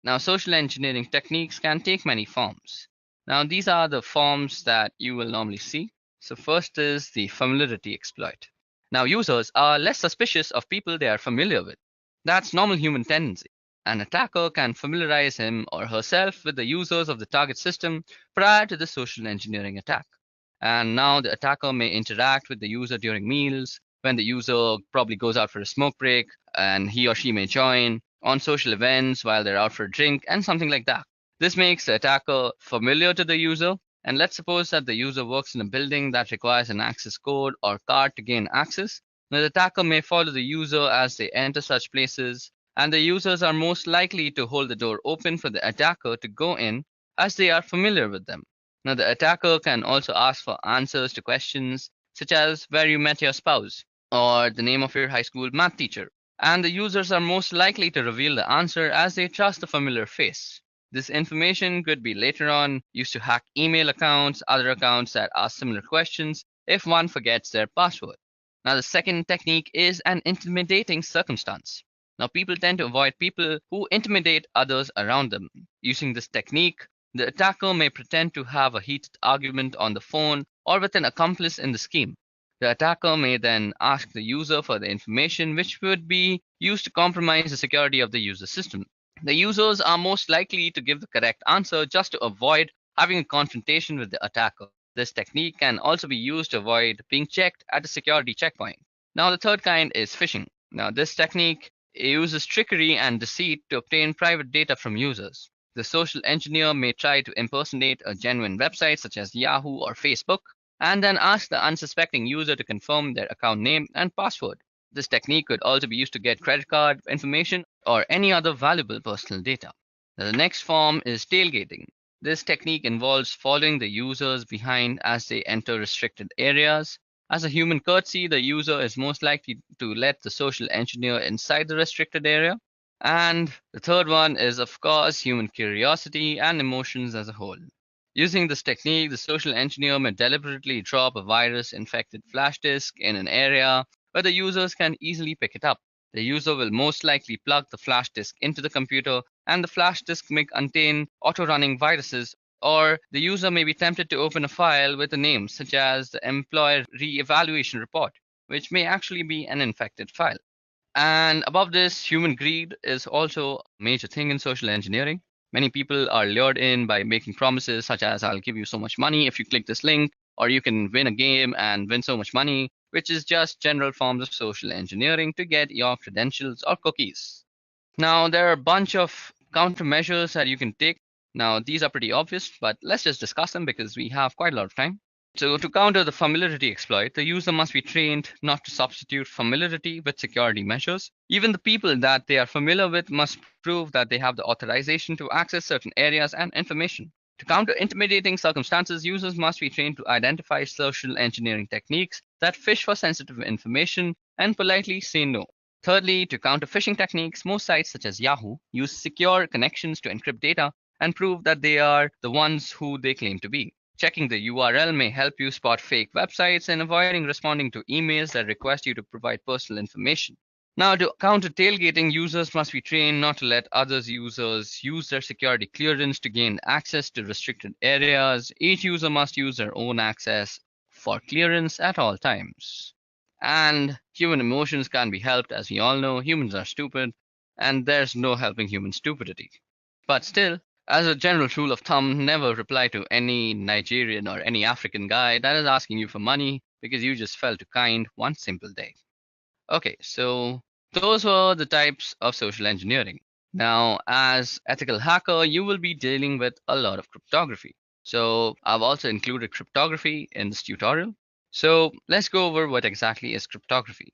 Now, social engineering techniques can take many forms. Now, these are the forms that you will normally see. So, first is the familiarity exploit. Now, users are less suspicious of people they are familiar with. That's normal human tendency. An attacker can familiarize him or herself with the users of the target system prior to the social engineering attack. And now the attacker may interact with the user during meals, when the user probably goes out for a smoke break, and he or she may join on social events while they're out for a drink, and something like that. This makes the attacker familiar to the user. And let's suppose that the user works in a building that requires an access code or card to gain access. Now, the attacker may follow the user as they enter such places, and the users are most likely to hold the door open for the attacker to go in as they are familiar with them. Now, the attacker can also ask for answers to questions such as where you met your spouse or the name of your high school math teacher. And the users are most likely to reveal the answer as they trust the familiar face. This information could be later on used to hack email accounts, other accounts that ask similar questions if one forgets their password. Now, the second technique is an intimidating circumstance. Now, people tend to avoid people who intimidate others around them. Using this technique, the attacker may pretend to have a heated argument on the phone or with an accomplice in the scheme. The attacker may then ask the user for the information which would be used to compromise the security of the user system. The users are most likely to give the correct answer just to avoid having a confrontation with the attacker. This technique can also be used to avoid being checked at a security checkpoint. Now, the third kind is phishing. Now, this technique uses trickery and deceit to obtain private data from users. The social engineer may try to impersonate a genuine website such as Yahoo or Facebook, and then ask the unsuspecting user to confirm their account name and password. This technique could also be used to get credit card information or any other valuable personal data. Now, the next form is tailgating. This technique involves following the users behind as they enter restricted areas. As a human courtesy, the user is most likely to let the social engineer inside the restricted area. And the third one is, of course, human curiosity and emotions as a whole. Using this technique, the social engineer may deliberately drop a virus-infected flash disk in an area where the users can easily pick it up. The user will most likely plug the flash disk into the computer, and the flash disk may contain auto-running viruses, or the user may be tempted to open a file with a name such as the employee re-evaluation report, which may actually be an infected file. And above this, human greed is also a major thing in social engineering. Many people are lured in by making promises such as, I'll give you so much money if you click this link, or you can win a game and win so much money, which is just general forms of social engineering to get your credentials or cookies. Now, there are a bunch of countermeasures that you can take. Now, these are pretty obvious, but let's just discuss them because we have quite a lot of time. So to counter the familiarity exploit, the user must be trained not to substitute familiarity with security measures. Even the people that they are familiar with must prove that they have the authorization to access certain areas and information. To counter intimidating circumstances, users must be trained to identify social engineering techniques that fish for sensitive information and politely say no. Thirdly, to counter phishing techniques, most sites such as Yahoo use secure connections to encrypt data and prove that they are the ones who they claim to be. Checking the URL may help you spot fake websites and avoiding responding to emails that request you to provide personal information. Now, to counter tailgating, users must be trained not to let other users use their security clearance to gain access to restricted areas. Each user must use their own access for clearance at all times. And human emotions can be helped. As we all know, humans are stupid, and there's no helping human stupidity. But still, as a general rule of thumb, never reply to any Nigerian or any African guy that is asking you for money because you just felt too kind one simple day. Okay, so those were the types of social engineering. Now, as ethical hacker, you will be dealing with a lot of cryptography. So I've also included cryptography in this tutorial. So let's go over what exactly is cryptography.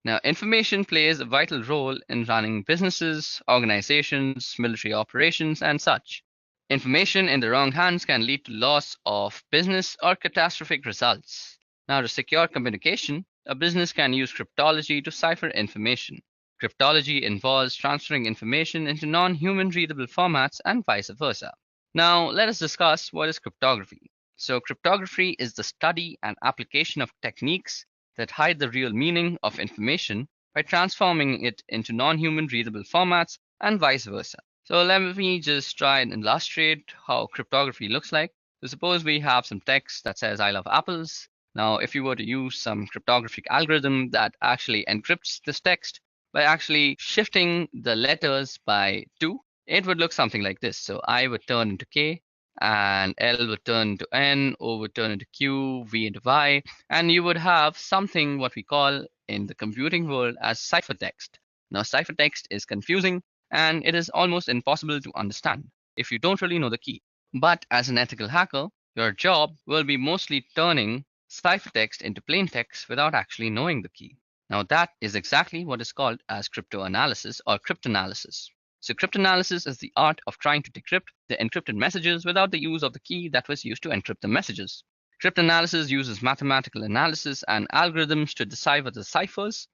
Now, information plays a vital role in running businesses, organizations, military operations, and such. Information in the wrong hands can lead to loss of business or catastrophic results. Now, to secure communication, a business can use cryptology to cipher information. Cryptology involves transferring information into non-human readable formats and vice versa. Now, let us discuss what is cryptography. So, cryptography is the study and application of techniques that hide the real meaning of information by transforming it into non-human readable formats and vice versa. So let me just try and illustrate how cryptography looks like. So suppose we have some text that says I love apples. Now if you were to use some cryptographic algorithm that actually encrypts this text by actually shifting the letters by 2, it would look something like this. So I would turn into K, and L would turn into N, O would turn into Q, V into Y, and you would have something what we call in the computing world as ciphertext. Now, ciphertext is confusing and it is almost impossible to understand if you don't really know the key. But as an ethical hacker, your job will be mostly turning ciphertext into plain text without actually knowing the key. Now, that is exactly what is called as cryptanalysis or cryptanalysis. So cryptanalysis is the art of trying to decrypt the encrypted messages without the use of the key that was used to encrypt the messages. Cryptanalysis uses mathematical analysis and algorithms to decipher the ciphers,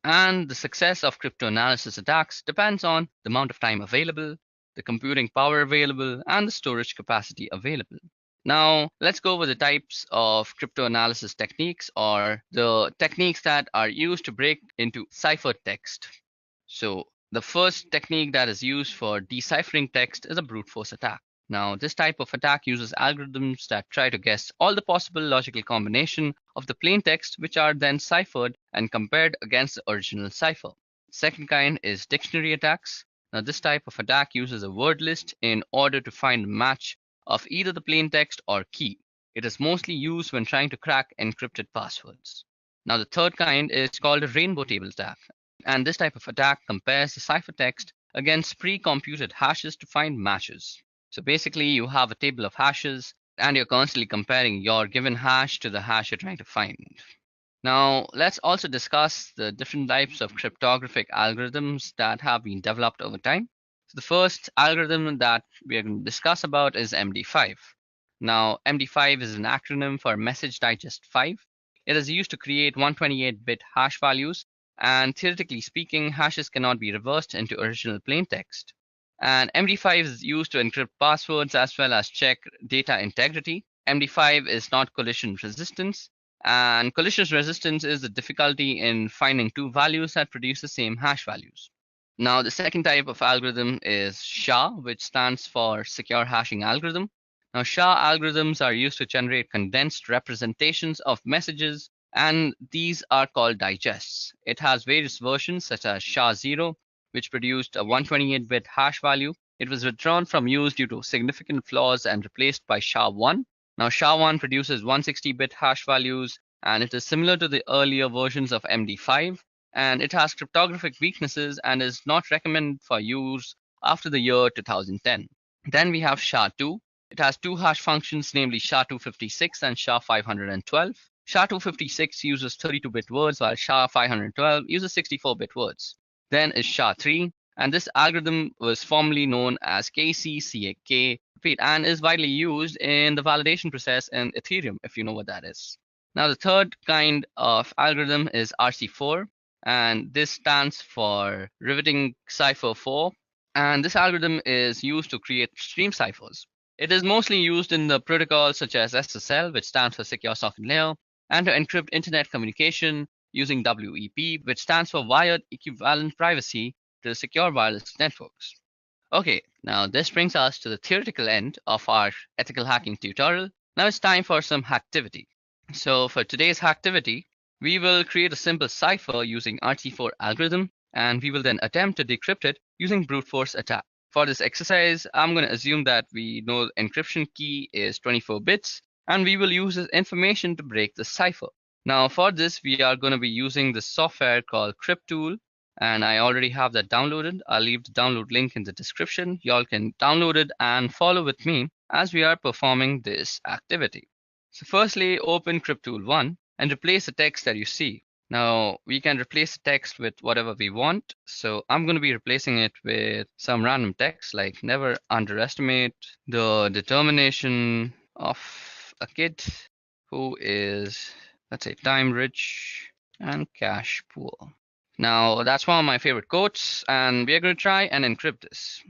and the success of cryptanalysis attacks depends on the amount of time available, the computing power available, and the storage capacity available. Now, let's go over the types of cryptanalysis techniques or the techniques that are used to break into ciphertext. So the first technique that is used for deciphering text is a brute force attack. Now, this type of attack uses algorithms that try to guess all the possible logical combination of the plain text, which are then ciphered and compared against the original cipher. Second kind is dictionary attacks. Now, this type of attack uses a word list in order to find a match of either the plain text or key. It is mostly used when trying to crack encrypted passwords. Now, the third kind is called a rainbow table attack. And this type of attack compares the ciphertext against pre-computed hashes to find matches. So basically, you have a table of hashes and you're constantly comparing your given hash to the hash you're trying to find. Now, let's also discuss the different types of cryptographic algorithms that have been developed over time. So the first algorithm that we are going to discuss about is MD5. Now, MD5 is an acronym for Message Digest 5. It is used to create 128-bit hash values, and theoretically speaking, hashes cannot be reversed into original plain text. And MD5 is used to encrypt passwords as well as check data integrity. MD5 is not collision resistance, and collision resistance is the difficulty in finding two values that produce the same hash values. Now, the second type of algorithm is SHA, which stands for Secure Hashing Algorithm. Now, SHA algorithms are used to generate condensed representations of messages, and these are called digests. It has various versions such as SHA-0, which produced a 128-bit hash value. It was withdrawn from use due to significant flaws and replaced by SHA-1. Now, SHA-1 produces 160-bit hash values, and it is similar to the earlier versions of MD5, and it has cryptographic weaknesses and is not recommended for use after the year 2010. Then we have SHA-2. It has two hash functions, namely SHA-256 and SHA-512. SHA-256 uses 32-bit words, while SHA-512 uses 64-bit words. Then is SHA-3, and this algorithm was formerly known as 𝐾𝐶 and is widely used in the validation process in Ethereum, if you know what that is. Now, the third kind of algorithm is RC4, and this stands for Riveting Cipher 4. And this algorithm is used to create stream ciphers. It is mostly used in the protocols such as SSL, which stands for Secure Socket Layer, and to encrypt internet communication using WEP, which stands for Wired Equivalent Privacy to secure wireless networks. Okay, now this brings us to the theoretical end of our ethical hacking tutorial. Now it's time for some hacktivity. So for today's hacktivity, we will create a simple cipher using RC4 algorithm, and we will then attempt to decrypt it using brute force attack. For this exercise, I'm going to assume that we know the encryption key is 24 bits, and we will use this information to break the cipher. Now for this, we are going to be using the software called cryptool, and I already have that downloaded. I'll leave the download link in the description. Y'all can download it and follow with me as we are performing this activity. So firstly, open cryptool 1 and replace the text that you see. Now we can replace the text with whatever we want. So I'm going to be replacing it with some random text like never underestimate the determination of a kid who is, let's say, time rich and cash poor. Now that's one of my favorite quotes, and we are going to try and encrypt this.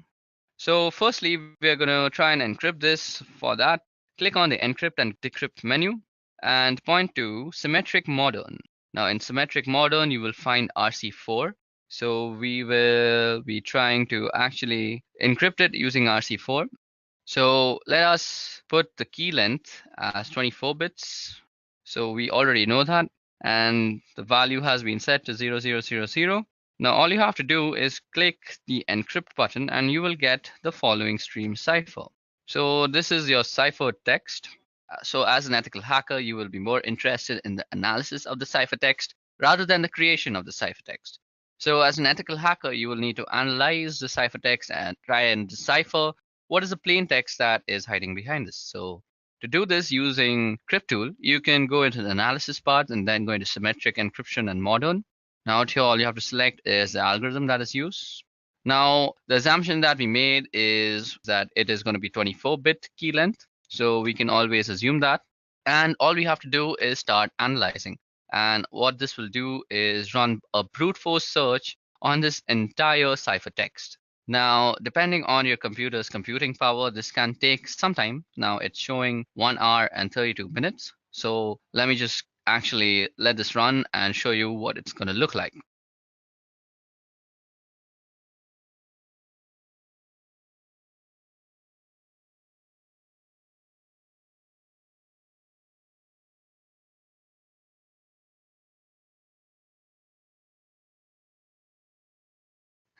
So firstly, we are going to try and encrypt this. For that, click on the encrypt and decrypt menu and point to symmetric modern. Now in symmetric modern, you will find RC4. So we will be trying to actually encrypt it using RC4. So let us put the key length as 24 bits. So we already know that, and the value has been set to 0000. Now all you have to do is click the encrypt button and you will get the following stream cipher. So this is your cipher text. So as an ethical hacker, you will be more interested in the analysis of the ciphertext rather than the creation of the ciphertext. So as an ethical hacker, you will need to analyze the ciphertext and try and decipher what is the plain text that is hiding behind this. So to do this using cryptool, you can go into the analysis part and then go into symmetric encryption and modern. Now out here, all you have to select is the algorithm that is used. Now the assumption that we made is that it is going to be 24-bit key length. So we can always assume that. And all we have to do is start analyzing. And what this will do is run a brute force search on this entire ciphertext. Now, depending on your computer's computing power, this can take some time. Now it's showing 1 hour and 32 minutes. So let me just actually let this run and show you what it's going to look like.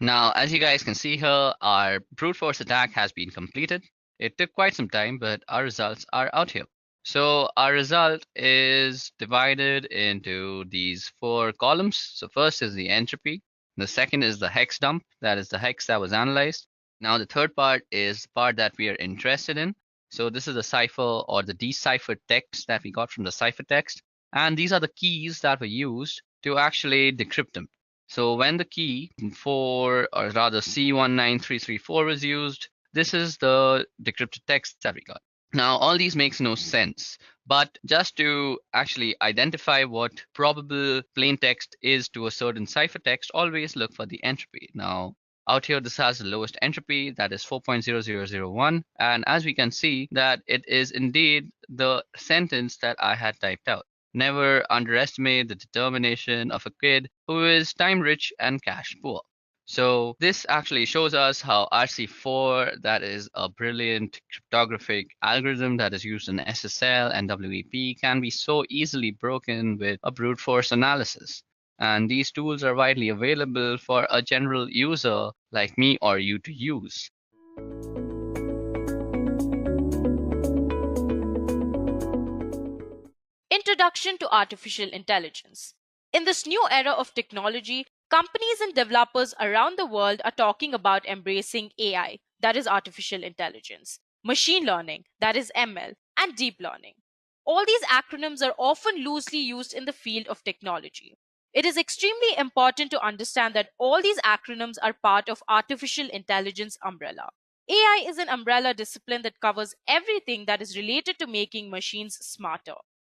Now, as you guys can see here, our brute force attack has been completed. It took quite some time, but our results are out here. So our result is divided into these 4 columns. So first is the entropy. The second is the hex dump. That is the hex that was analyzed. Now the third part is the part that we are interested in. So this is the cipher or the deciphered text that we got from the ciphertext. And these are the keys that were used to actually decrypt them. So when the key 4, or rather C19334 was used, this is the decrypted text that we got. Now all these makes no sense, but just to actually identify what probable plain text is to a certain ciphertext, always look for the entropy. Now Out here, this has the lowest entropy, that is 4.0001. And as we can see that it is indeed the sentence that I had typed out. Never underestimate the determination of a kid who is time rich and cash poor. So this actually shows us how RC4, that is a brilliant cryptographic algorithm that is used in SSL and WEP, can be so easily broken with a brute force analysis. And these tools are widely available for a general user like me or you to use. Introduction to Artificial Intelligence. In this new era of technology, companies and developers around the world are talking about embracing AI, that is artificial intelligence, machine learning, that is ML, and deep learning. All these acronyms are often loosely used in the field of technology. It is extremely important to understand that all these acronyms are part of artificial intelligence umbrella. AI is an umbrella discipline that covers everything that is related to making machines smarter.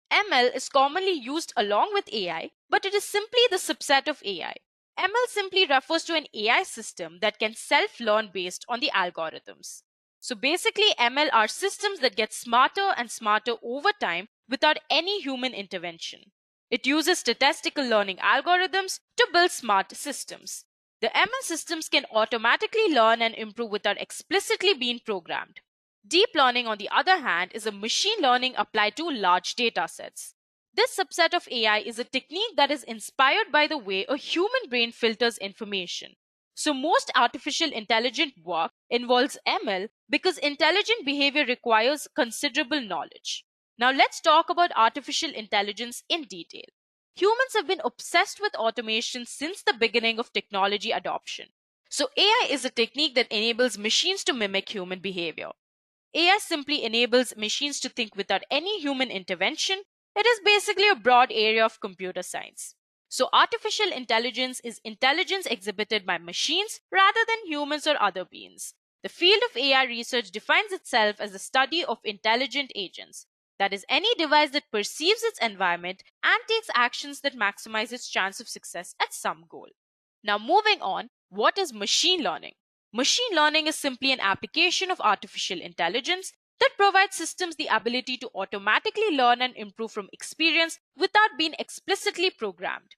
ML is commonly used along with AI, but it is simply the subset of AI. ML simply refers to an AI system that can self-learn based on the algorithms. So basically, ML are systems that get smarter and smarter over time without any human intervention. It uses statistical learning algorithms to build smart systems. The ML systems can automatically learn and improve without explicitly being programmed. Deep learning, on the other hand, is a machine learning applied to large data sets. This subset of AI is a technique that is inspired by the way a human brain filters information. So most artificial intelligent work involves ML because intelligent behavior requires considerable knowledge. Now let's talk about artificial intelligence in detail. Humans have been obsessed with automation since the beginning of technology adoption. So AI is a technique that enables machines to mimic human behavior. AI simply enables machines to think without any human intervention. It is basically a broad area of computer science. So artificial intelligence is intelligence exhibited by machines rather than humans or other beings. The field of AI research defines itself as the study of intelligent agents. That is, any device that perceives its environment and takes actions that maximize its chance of success at some goal. Now moving on, what is machine learning? Machine learning is simply an application of artificial intelligence that provides systems the ability to automatically learn and improve from experience without being explicitly programmed.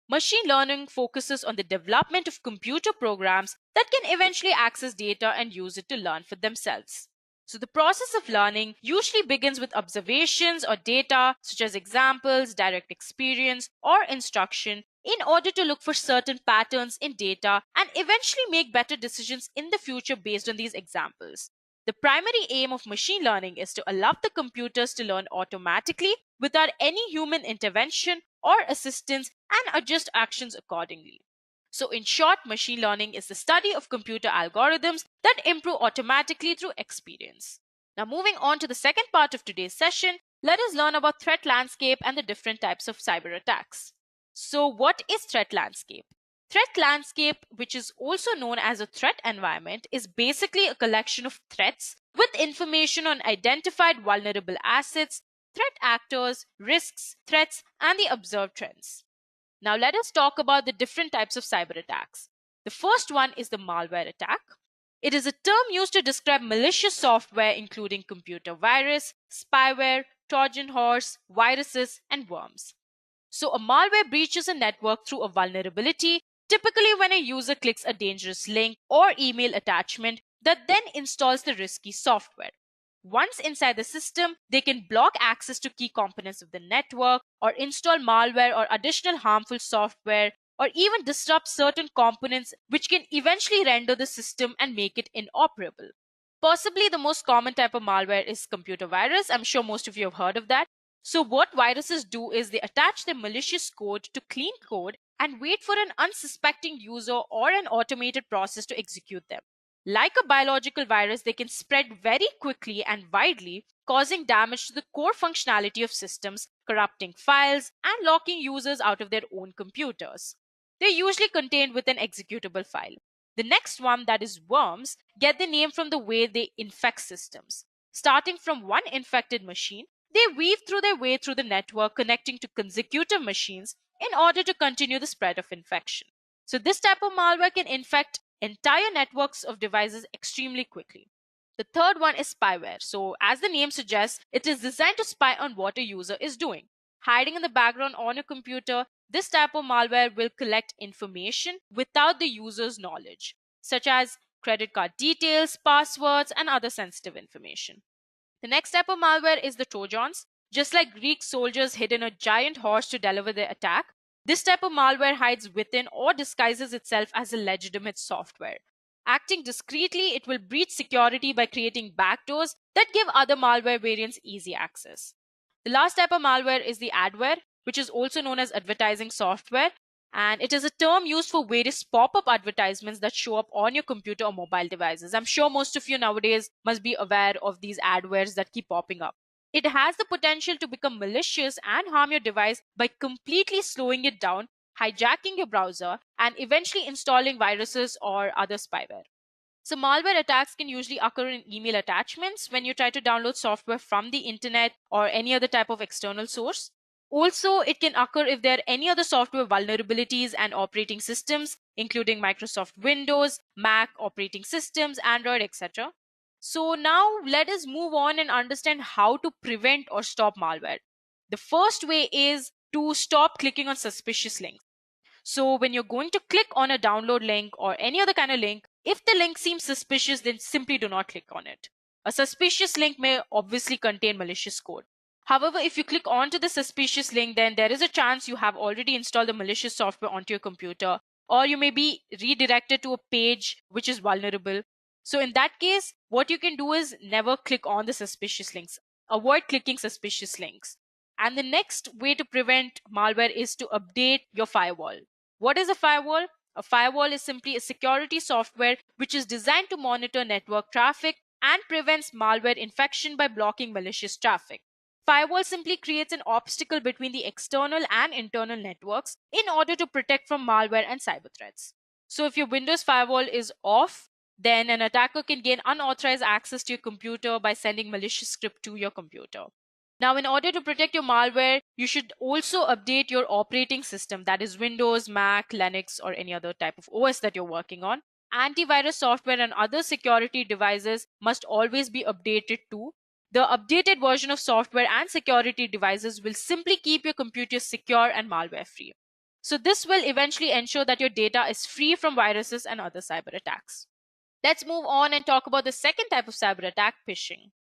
Machine learning focuses on the development of computer programs that can eventually access data and use it to learn for themselves. So the process of learning usually begins with observations or data such as examples, direct experience, or instruction in order to look for certain patterns in data and eventually make better decisions in the future based on these examples. The primary aim of machine learning is to allow the computers to learn automatically without any human intervention or assistance and adjust actions accordingly. So in short, machine learning is the study of computer algorithms that improve automatically through experience. Now moving on to the second part of today's session, let us learn about threat landscape and the different types of cyber attacks. So what is threat landscape? Threat landscape, which is also known as a threat environment, is basically a collection of threats with information on identified vulnerable assets, threat actors, risks, threats, and the observed trends. Now let us talk about the different types of cyber attacks. The first one is the malware attack. It is a term used to describe malicious software including computer virus, spyware, Trojan horse, viruses, and worms. So a malware breaches a network through a vulnerability, typically when a user clicks a dangerous link or email attachment that then installs the risky software. Once inside the system, they can block access to key components of the network or install malware or additional harmful software or even disrupt certain components which can eventually render the system and make it inoperable. Possibly the most common type of malware is computer virus. I'm sure most of you have heard of that. So what viruses do is they attach their malicious code to clean code and wait for an unsuspecting user or an automated process to execute them. Like a biological virus, they can spread very quickly and widely, causing damage to the core functionality of systems, corrupting files, and locking users out of their own computers. They're usually contained within an executable file. The next one, that is worms, get the name from the way they infect systems. Starting from one infected machine, they weave through their way through the network, connecting to consecutive machines in order to continue the spread of infection. So this type of malware can infect entire networks of devices extremely quickly. The third one is spyware. So as the name suggests, it is designed to spy on what a user is doing. Hiding in the background on a computer, this type of malware will collect information without the user's knowledge, such as credit card details, passwords, and other sensitive information. The next type of malware is the Trojans. Just like Greek soldiers hid in a giant horse to deliver their attack, this type of malware hides within or disguises itself as a legitimate software. Acting discreetly, it will breach security by creating backdoors that give other malware variants easy access. The last type of malware is the adware, which is also known as advertising software, and it is a term used for various pop-up advertisements that show up on your computer or mobile devices. I'm sure most of you nowadays must be aware of these adwares that keep popping up. It has the potential to become malicious and harm your device by completely slowing it down, hijacking your browser, and eventually installing viruses or other spyware. So malware attacks can usually occur in email attachments when you try to download software from the internet or any other type of external source. Also, it can occur if there are any other software vulnerabilities and operating systems, including Microsoft Windows, Mac operating systems, Android, etc. So now let us move on and understand how to prevent or stop malware. The first way is to stop clicking on suspicious links. So when you're going to click on a download link or any other kind of link, if the link seems suspicious, then simply do not click on it. A suspicious link may obviously contain malicious code. However, if you click onto the suspicious link, then there is a chance you have already installed the malicious software onto your computer, or you may be redirected to a page which is vulnerable. So in that case, what you can do is never click on the suspicious links. Avoid clicking suspicious links. And the next way to prevent malware is to update your firewall. What is a firewall? A firewall is simply a security software which is designed to monitor network traffic and prevents malware infection by blocking malicious traffic. Firewall simply creates an obstacle between the external and internal networks in order to protect from malware and cyber threats. So if your Windows firewall is off, then an attacker can gain unauthorized access to your computer by sending malicious script to your computer. Now, in order to protect your malware, you should also update your operating system, that is Windows, Mac, Linux, or any other type of OS that you're working on. Antivirus software and other security devices must always be updated too. The updated version of software and security devices will simply keep your computer secure and malware free. So this will eventually ensure that your data is free from viruses and other cyber attacks. Let's move on and talk about the second type of cyber attack, phishing.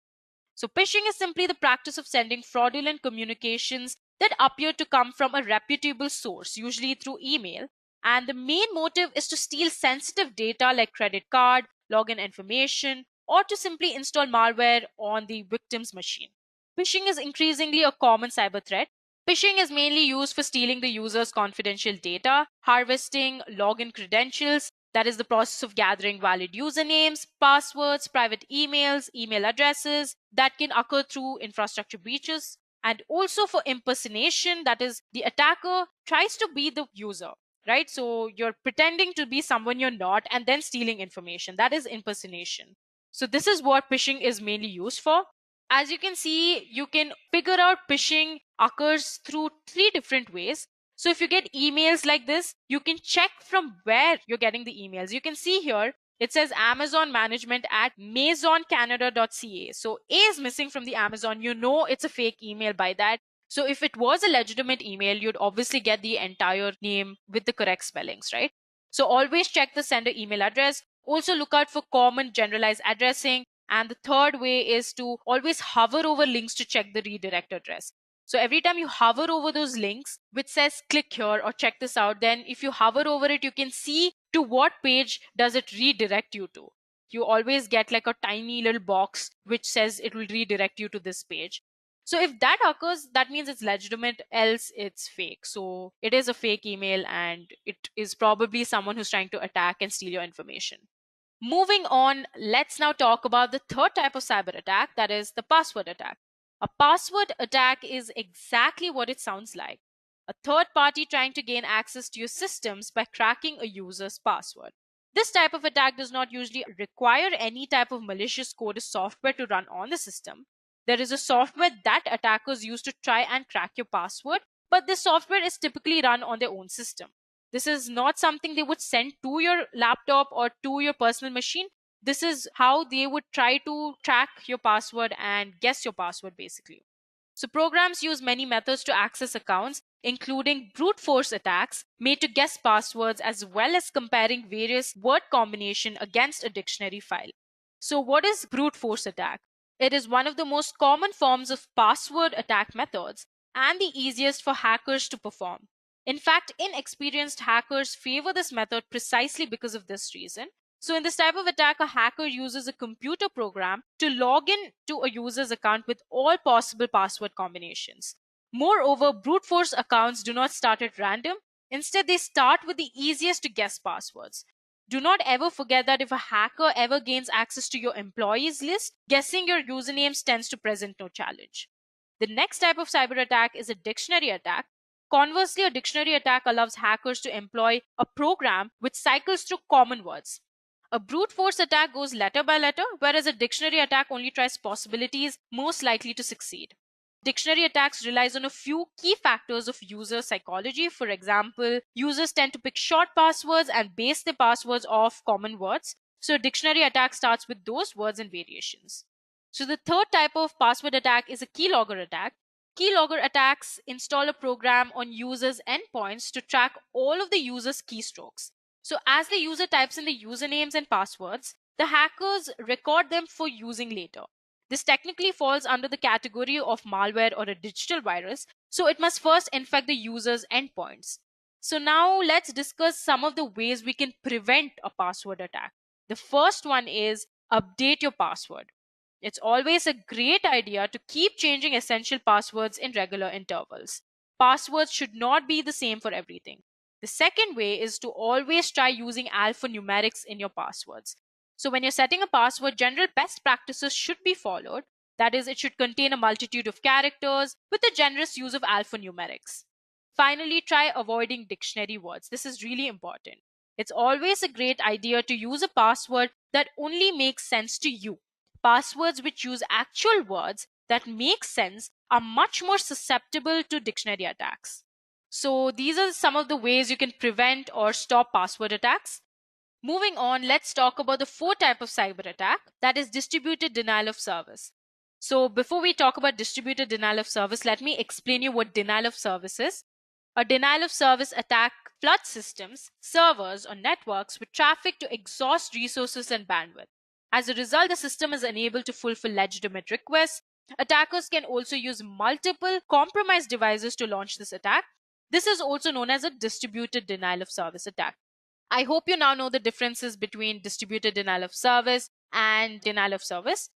So phishing is simply the practice of sending fraudulent communications that appear to come from a reputable source, usually through email. And the main motive is to steal sensitive data like credit card, login information, or to simply install malware on the victim's machine. Phishing is increasingly a common cyber threat. Phishing is mainly used for stealing the user's confidential data, harvesting login credentials, that is the process of gathering valid usernames, passwords, private emails, email addresses that can occur through infrastructure breaches, and also for impersonation, that is the attacker tries to be the user, right? So you're pretending to be someone you're not and then stealing information. That is impersonation. So this is what phishing is mainly used for. As you can see, you can figure out phishing occurs through 3 different ways. So if you get emails like this, you can check from where you're getting the emails. You can see here, it says Amazon management at maisoncanada.ca. So A is missing from the Amazon. You know it's a fake email by that. So if it was a legitimate email, you'd obviously get the entire name with the correct spellings, right? So always check the sender email address. Also look out for common generalized addressing. And the third way is to always hover over links to check the redirect address. So every time you hover over those links which says click here or check this out, then if you hover over it, you can see to what page does it redirect you to. You always get like a tiny little box which says it will redirect you to this page. So if that occurs, that means it's legitimate, else it's fake. So it is a fake email and it is probably someone who's trying to attack and steal your information. Moving on, let's now talk about the third type of cyber attack, that is the password attack. A password attack is exactly what it sounds like. A third party trying to gain access to your systems by cracking a user's password. This type of attack does not usually require any type of malicious code or software to run on the system. There is a software that attackers use to try and crack your password, but this software is typically run on their own system. This is not something they would send to your laptop or to your personal machine. This is how they would try to track your password and guess your password basically. So programs use many methods to access accounts, including brute force attacks made to guess passwords as well as comparing various word combination against a dictionary file. So what is brute force attack? It is one of the most common forms of password attack methods and the easiest for hackers to perform. In fact, inexperienced hackers favor this method precisely because of this reason. So in this type of attack, a hacker uses a computer program to log in to a user's account with all possible password combinations. Moreover, brute force accounts do not start at random. Instead, they start with the easiest to guess passwords. Do not ever forget that if a hacker ever gains access to your employees list, guessing your usernames tends to present no challenge. The next type of cyber attack is a dictionary attack. Conversely, a dictionary attack allows hackers to employ a program which cycles through common words. A brute force attack goes letter by letter, whereas a dictionary attack only tries possibilities most likely to succeed. Dictionary attacks relies on a few key factors of user psychology. For example, users tend to pick short passwords and base their passwords off common words. So a dictionary attack starts with those words and variations. So the third type of password attack is a keylogger attack. Keylogger attacks install a program on users' endpoints to track all of the user's keystrokes. So as the user types in the usernames and passwords, the hackers record them for using later. This technically falls under the category of malware or a digital virus, so it must first infect the user's endpoints. So now let's discuss some of the ways we can prevent a password attack. The first one is update your password. It's always a great idea to keep changing essential passwords in regular intervals. Passwords should not be the same for everything. The second way is to always try using alphanumerics in your passwords. So when you're setting a password, general best practices should be followed. That is, it should contain a multitude of characters with a generous use of alphanumerics. Finally, try avoiding dictionary words. This is really important. It's always a great idea to use a password that only makes sense to you. Passwords which use actual words that make sense are much more susceptible to dictionary attacks. So these are some of the ways you can prevent or stop password attacks. Moving on, let's talk about the fourth type of cyber attack, that is distributed denial of service. So before we talk about distributed denial of service, let me explain you what denial of service is. A denial of service attack floods systems, servers, or networks with traffic to exhaust resources and bandwidth. As a result, the system is unable to fulfill legitimate requests. Attackers can also use multiple compromised devices to launch this attack. This is also known as a distributed denial of service attack. I hope you now know the differences between distributed denial of service and denial of service.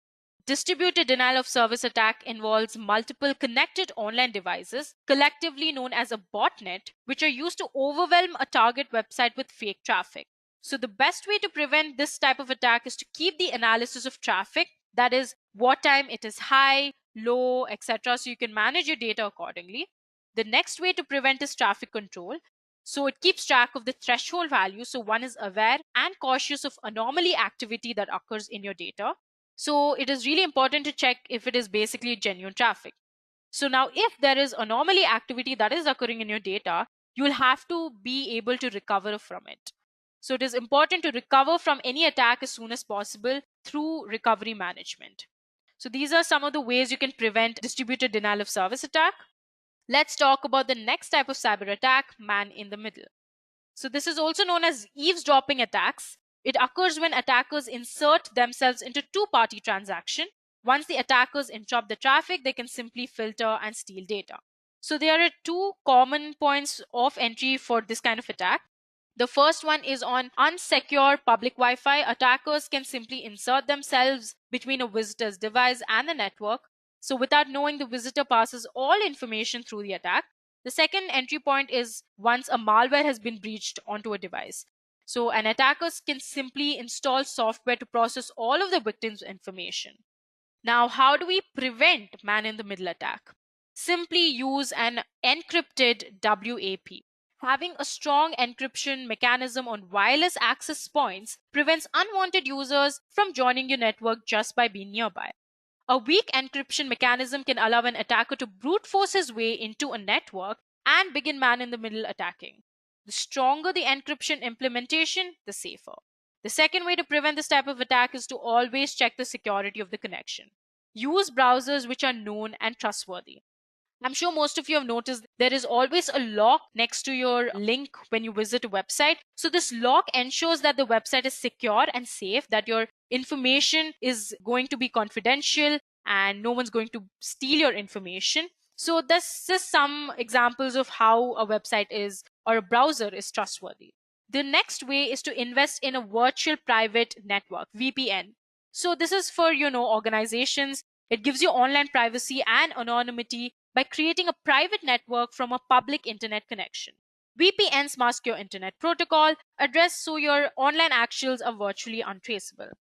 Distributed denial of service attack involves multiple connected online devices, collectively known as a botnet, which are used to overwhelm a target website with fake traffic. So the best way to prevent this type of attack is to keep the analysis of traffic, that is, what time it is high, low, etc. So you can manage your data accordingly. The next way to prevent is traffic control. So it keeps track of the threshold value, so one is aware and cautious of anomaly activity that occurs in your data. So it is really important to check if it is basically genuine traffic. So now if there is anomaly activity that is occurring in your data, you will have to be able to recover from it. So it is important to recover from any attack as soon as possible through recovery management. So these are some of the ways you can prevent distributed denial of service attack. Let's talk about the next type of cyber attack, man in the middle. So this is also known as eavesdropping attacks. It occurs when attackers insert themselves into two-party transaction. Once the attackers interrupt the traffic, they can simply filter and steal data. So there are two common points of entry for this kind of attack. The first one is on unsecure public Wi-Fi. Attackers can simply insert themselves between a visitor's device and the network. So without knowing, the visitor passes all information through the attack. The second entry point is once a malware has been breached onto a device. So an attacker can simply install software to process all of the victim's information. Now, how do we prevent man-in-the-middle attack? Simply use an encrypted WAP. Having a strong encryption mechanism on wireless access points prevents unwanted users from joining your network just by being nearby. A weak encryption mechanism can allow an attacker to brute force his way into a network and begin man-in-the-middle attacking. The stronger the encryption implementation, the safer. The second way to prevent this type of attack is to always check the security of the connection. Use browsers which are known and trustworthy. I'm sure most of you have noticed there is always a lock next to your link when you visit a website. So this lock ensures that the website is secure and safe, that your information is going to be confidential and no one's going to steal your information. So this is some examples of how a website is or a browser is trustworthy. The next way is to invest in a virtual private network, VPN. So this is for, organizations. It gives you online privacy and anonymity by creating a private network from a public internet connection. VPNs mask your internet protocol address so your online actions are virtually untraceable.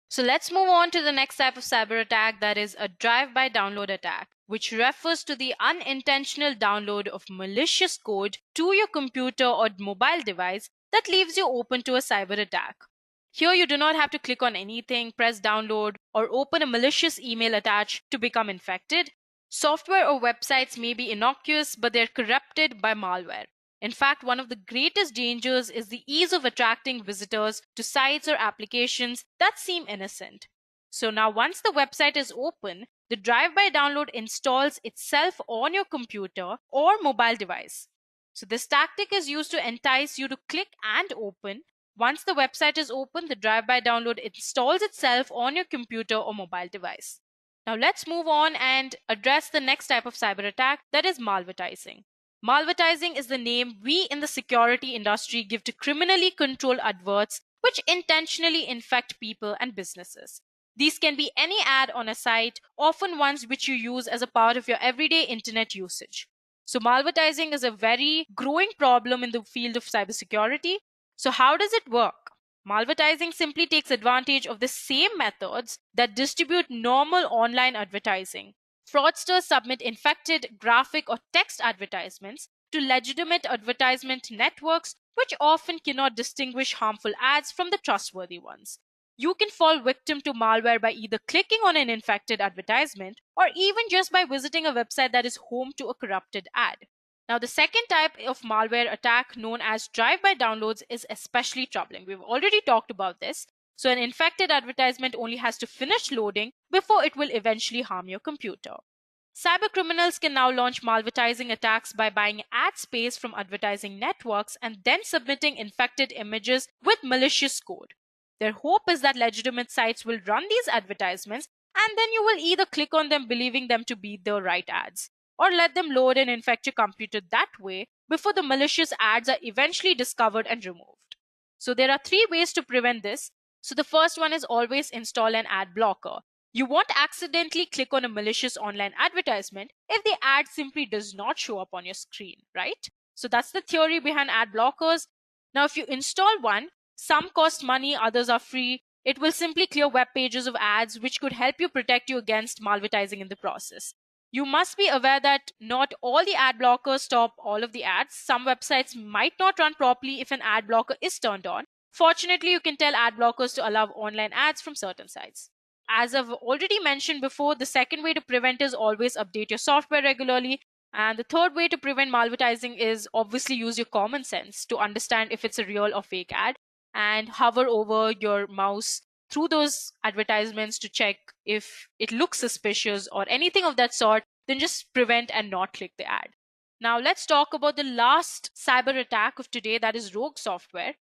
So let's move on to the next type of cyber attack, that is a drive-by download attack, which refers to the unintentional download of malicious code to your computer or mobile device that leaves you open to a cyber attack. Here you do not have to click on anything, press download, or open a malicious email attached to become infected. Software or websites may be innocuous, but they're corrupted by malware. In fact, one of the greatest dangers is the ease of attracting visitors to sites or applications that seem innocent. So now once the website is open, the drive-by download installs itself on your computer or mobile device. So this tactic is used to entice you to click and open. Once the website is open, the drive-by download installs itself on your computer or mobile device. Now let's move on and address the next type of cyber attack, that is malvertising. Malvertising is the name we in the security industry give to criminally controlled adverts which intentionally infect people and businesses. These can be any ad on a site, often ones which you use as a part of your everyday internet usage. So malvertising is a very growing problem in the field of cybersecurity. So how does it work? Malvertising simply takes advantage of the same methods that distribute normal online advertising. Fraudsters submit infected graphic or text advertisements to legitimate advertisement networks, which often cannot distinguish harmful ads from the trustworthy ones. You can fall victim to malware by either clicking on an infected advertisement or even just by visiting a website that is home to a corrupted ad. Now, the second type of malware attack, known as drive-by downloads, is especially troubling. We've already talked about this. So an infected advertisement only has to finish loading before it will eventually harm your computer. Cyber criminals can now launch malvertising attacks by buying ad space from advertising networks and then submitting infected images with malicious code. Their hope is that legitimate sites will run these advertisements, and then you will either click on them believing them to be the right ads, or let them load and infect your computer that way before the malicious ads are eventually discovered and removed. So there are 3 ways to prevent this. So the first one is always install an ad blocker. You won't accidentally click on a malicious online advertisement if the ad simply does not show up on your screen, right? So that's the theory behind ad blockers. Now, if you install one, some cost money, others are free. It will simply clear web pages of ads, which could help you protect you against malvertising in the process. You must be aware that not all the ad blockers stop all of the ads. Some websites might not run properly if an ad blocker is turned on. Fortunately, you can tell ad blockers to allow online ads from certain sites. As I've already mentioned before, the second way to prevent is always update your software regularly. And the third way to prevent malvertising is obviously use your common sense to understand if it's a real or fake ad, and hover over your mouse through those advertisements to check if it looks suspicious or anything of that sort. Then just prevent and not click the ad. Now let's talk about the last cyber attack of today, that is rogue software.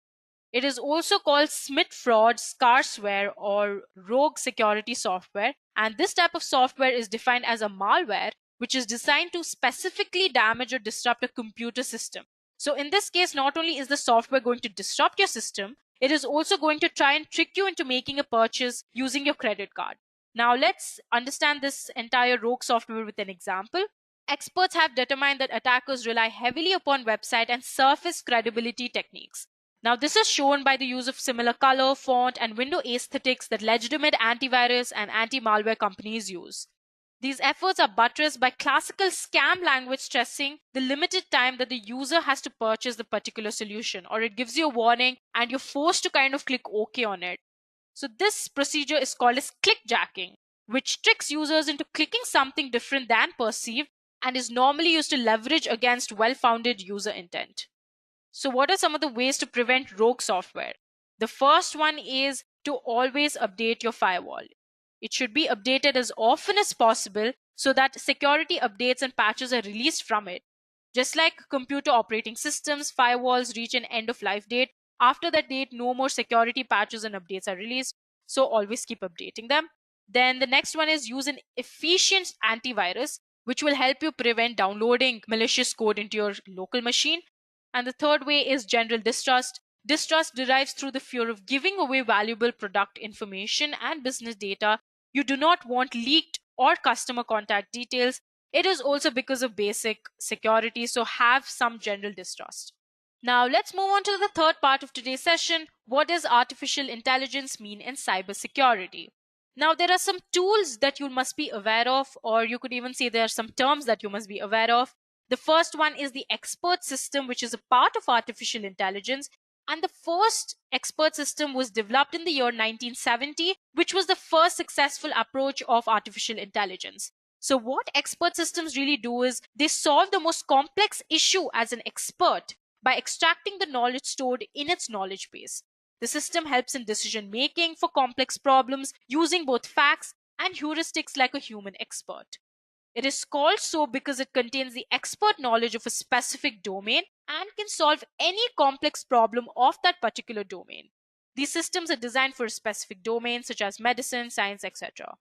It is also called Smith fraud, scarceware, or rogue security software. And this type of software is defined as a malware which is designed to specifically damage or disrupt a computer system. So in this case, not only is the software going to disrupt your system, it is also going to try and trick you into making a purchase using your credit card. Now let's understand this entire rogue software with an example. Experts have determined that attackers rely heavily upon website and surface credibility techniques. Now, this is shown by the use of similar color, font, and window aesthetics that legitimate antivirus and anti-malware companies use. These efforts are buttressed by classical scam language stressing the limited time that the user has to purchase the particular solution, or it gives you a warning and you're forced to kind of click OK on it. So this procedure is called as clickjacking, which tricks users into clicking something different than perceived and is normally used to leverage against well-founded user intent. So what are some of the ways to prevent rogue software? The first one is to always update your firewall. It should be updated as often as possible so that security updates and patches are released from it. Just like computer operating systems, firewalls reach an end of life date. After that date, no more security patches and updates are released. So always keep updating them. Then the next one is use an efficient antivirus, which will help you prevent downloading malicious code into your local machine. And the third way is general distrust. Distrust derives through the fear of giving away valuable product information and business data. You do not want leaked or customer contact details. It is also because of basic security, so have some general distrust. Now let's move on to the third part of today's session. What does artificial intelligence mean in cybersecurity? Now there are some tools that you must be aware of, or you could even say there are some terms that you must be aware of. The first one is the expert system, which is a part of artificial intelligence. And the first expert system was developed in the year 1970, which was the first successful approach of artificial intelligence. So what expert systems really do is they solve the most complex issue as an expert by extracting the knowledge stored in its knowledge base. The system helps in decision making for complex problems using both facts and heuristics like a human expert. It is called so because it contains the expert knowledge of a specific domain and can solve any complex problem of that particular domain. These systems are designed for a specific domain such as medicine, science, etc.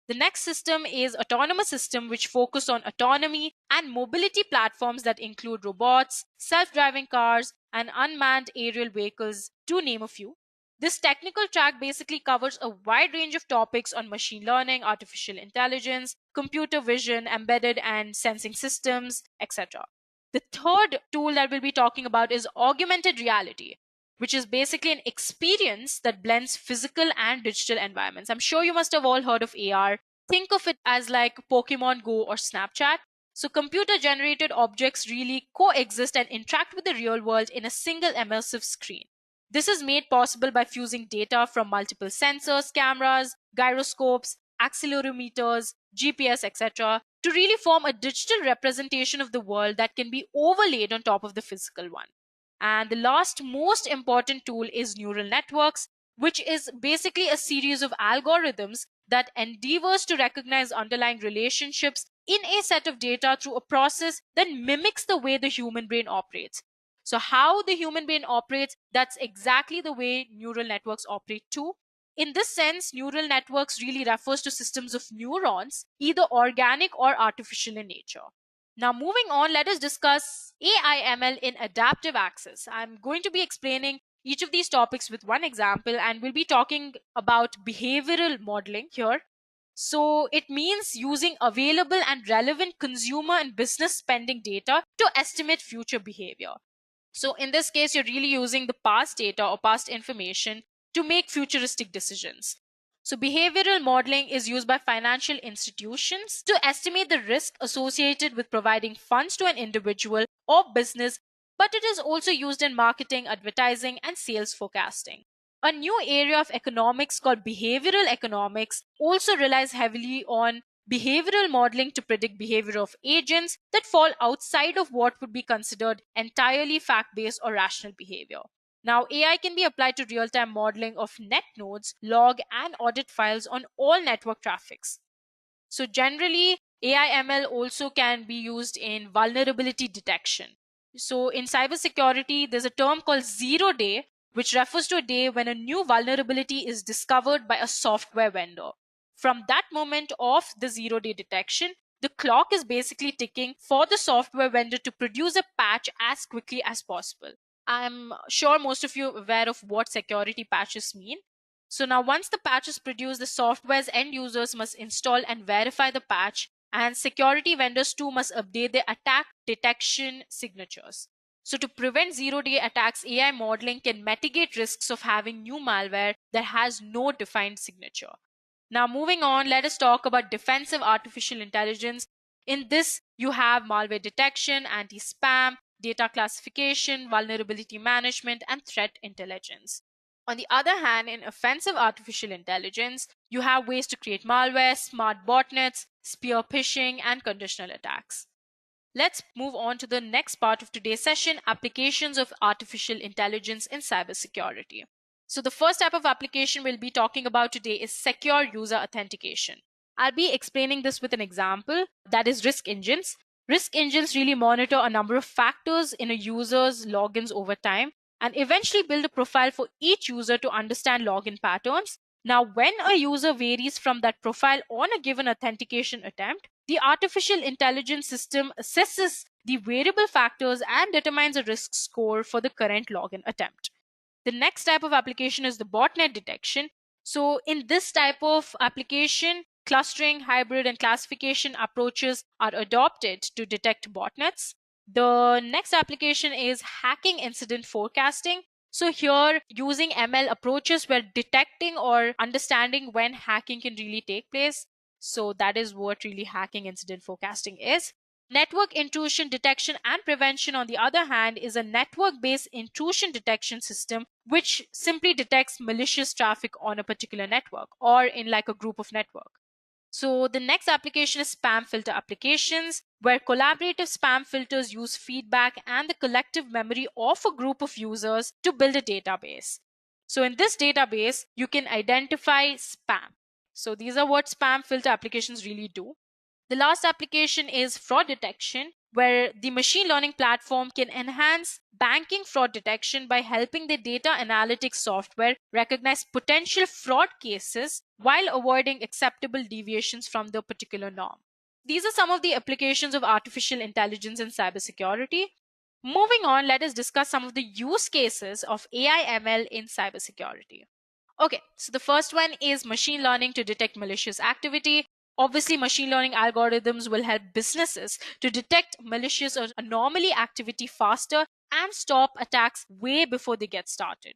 The next system is autonomous system, which focus on autonomy and mobility platforms that include robots, self-driving cars, and unmanned aerial vehicles, to name a few. This technical track basically covers a wide range of topics on machine learning, artificial intelligence, computer vision, embedded and sensing systems, etc. The third tool that we'll be talking about is augmented reality, which is basically an experience that blends physical and digital environments. I'm sure you must have all heard of AR. Think of it as like Pokemon Go or Snapchat. So computer-generated objects really coexist and interact with the real world in a single immersive screen. This is made possible by fusing data from multiple sensors, cameras, gyroscopes, accelerometers, GPS, etc., to really form a digital representation of the world that can be overlaid on top of the physical one. And the last most important tool is neural networks, which is basically a series of algorithms that endeavors to recognize underlying relationships in a set of data through a process that mimics the way the human brain operates. So how the human brain operates, that's exactly the way neural networks operate too. In this sense, neural networks really refers to systems of neurons, either organic or artificial in nature. Now, moving on, let us discuss AI/ML in adaptive access. I'm going to be explaining each of these topics with one example, and we'll be talking about behavioral modeling here. So it means using available and relevant consumer and business spending data to estimate future behavior. So in this case, you're really using the past data or past information to make futuristic decisions. So behavioral modeling is used by financial institutions to estimate the risk associated with providing funds to an individual or business, but it is also used in marketing, advertising, and sales forecasting. A new area of economics called behavioral economics also relies heavily on behavioral modeling to predict behavior of agents that fall outside of what would be considered entirely fact-based or rational behavior. Now, AI can be applied to real-time modeling of net nodes, log, and audit files on all network traffics. So generally, AI/ML also can be used in vulnerability detection. So in cybersecurity, there's a term called zero day, which refers to a day when a new vulnerability is discovered by a software vendor. From that moment of the zero-day detection, the clock is basically ticking for the software vendor to produce a patch as quickly as possible. I'm sure most of you are aware of what security patches mean. So now once the patch is produced, the software's end users must install and verify the patch, and security vendors too must update their attack detection signatures. So to prevent zero-day attacks, AI modeling can mitigate risks of having new malware that has no defined signature. Now moving on, let us talk about defensive artificial intelligence. In this, you have malware detection, anti-spam, data classification, vulnerability management, and threat intelligence. On the other hand, in offensive artificial intelligence, you have ways to create malware, smart botnets, spear phishing, and conditional attacks. Let's move on to the next part of today's session, applications of artificial intelligence in cybersecurity. So the first type of application we'll be talking about today is secure user authentication. I'll be explaining this with an example, that is risk engines. Risk engines really monitor a number of factors in a user's logins over time and eventually build a profile for each user to understand login patterns. Now, when a user varies from that profile on a given authentication attempt, the artificial intelligence system assesses the variable factors and determines a risk score for the current login attempt. The next type of application is the botnet detection. So in this type of application, clustering, hybrid, and classification approaches are adopted to detect botnets. The next application is hacking incident forecasting. So here, using ML approaches, we're detecting or understanding when hacking can really take place. So that is what really hacking incident forecasting is. Network intrusion detection and prevention, on the other hand, is a network-based intrusion detection system which simply detects malicious traffic on a particular network or in like a group of network. So the next application is spam filter applications, where collaborative spam filters use feedback and the collective memory of a group of users to build a database. So in this database, you can identify spam. So these are what spam filter applications really do. The last application is fraud detection, where the machine learning platform can enhance banking fraud detection by helping the data analytics software recognize potential fraud cases while avoiding acceptable deviations from the particular norm. These are some of the applications of artificial intelligence in cybersecurity. Moving on, let us discuss some of the use cases of AI/ML in cybersecurity. Okay, so the first one is machine learning to detect malicious activity. Obviously, machine learning algorithms will help businesses to detect malicious or anomaly activity faster and stop attacks way before they get started.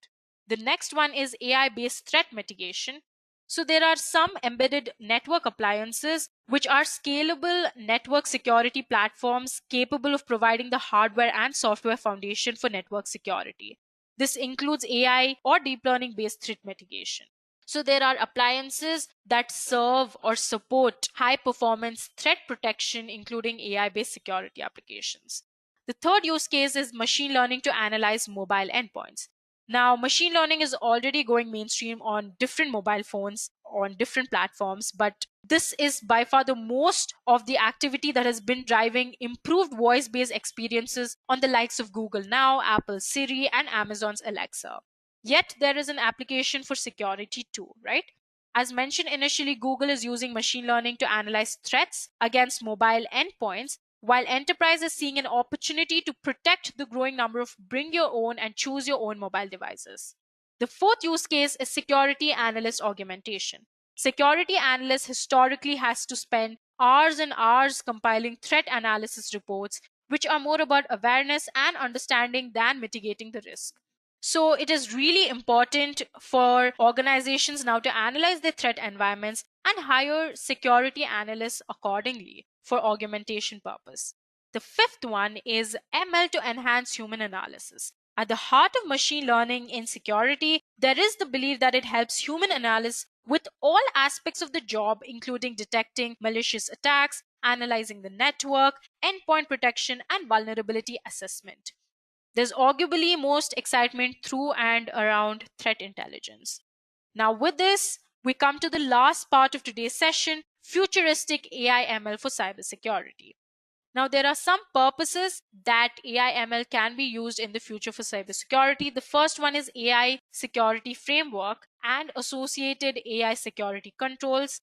The next one is AI-based threat mitigation. So there are some embedded network appliances which are scalable network security platforms capable of providing the hardware and software foundation for network security. This includes AI or deep learning based threat mitigation. So there are appliances that serve or support high performance threat protection, including AI-based security applications. The third use case is machine learning to analyze mobile endpoints. Now, machine learning is already going mainstream on different mobile phones, on different platforms, but this is by far the most of the activity that has been driving improved voice-based experiences on the likes of Google Now, Apple Siri, and Amazon's Alexa. Yet there is an application for security too, right? As mentioned initially, Google is using machine learning to analyze threats against mobile endpoints, while enterprise is seeing an opportunity to protect the growing number of bring your own and choose your own mobile devices. The fourth use case is security analyst augmentation. Security analysts historically has to spend hours and hours compiling threat analysis reports, which are more about awareness and understanding than mitigating the risk. So it is really important for organizations now to analyze their threat environments and hire security analysts accordingly for augmentation purpose. The fifth one is ML to enhance human analysis. At the heart of machine learning in security, there is the belief that it helps human analysts with all aspects of the job, including detecting malicious attacks, analyzing the network, endpoint protection, and vulnerability assessment. There's arguably most excitement through and around threat intelligence. Now, with this, we come to the last part of today's session, futuristic AI/ML for cybersecurity. Now, there are some purposes that AI/ML can be used in the future for cybersecurity. The first one is AI security framework and associated AI security controls.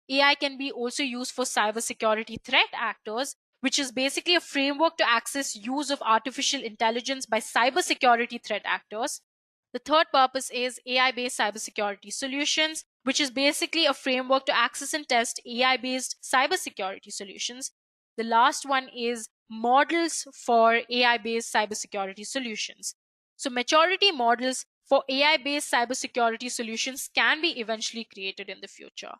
AI can be also used for cybersecurity threat actors, which is basically a framework to access use of artificial intelligence by cybersecurity threat actors. The third purpose is AI-based cybersecurity solutions, which is basically a framework to access and test AI-based cybersecurity solutions. The last one is models for AI-based cybersecurity solutions. So maturity models for AI-based cybersecurity solutions can be eventually created in the future.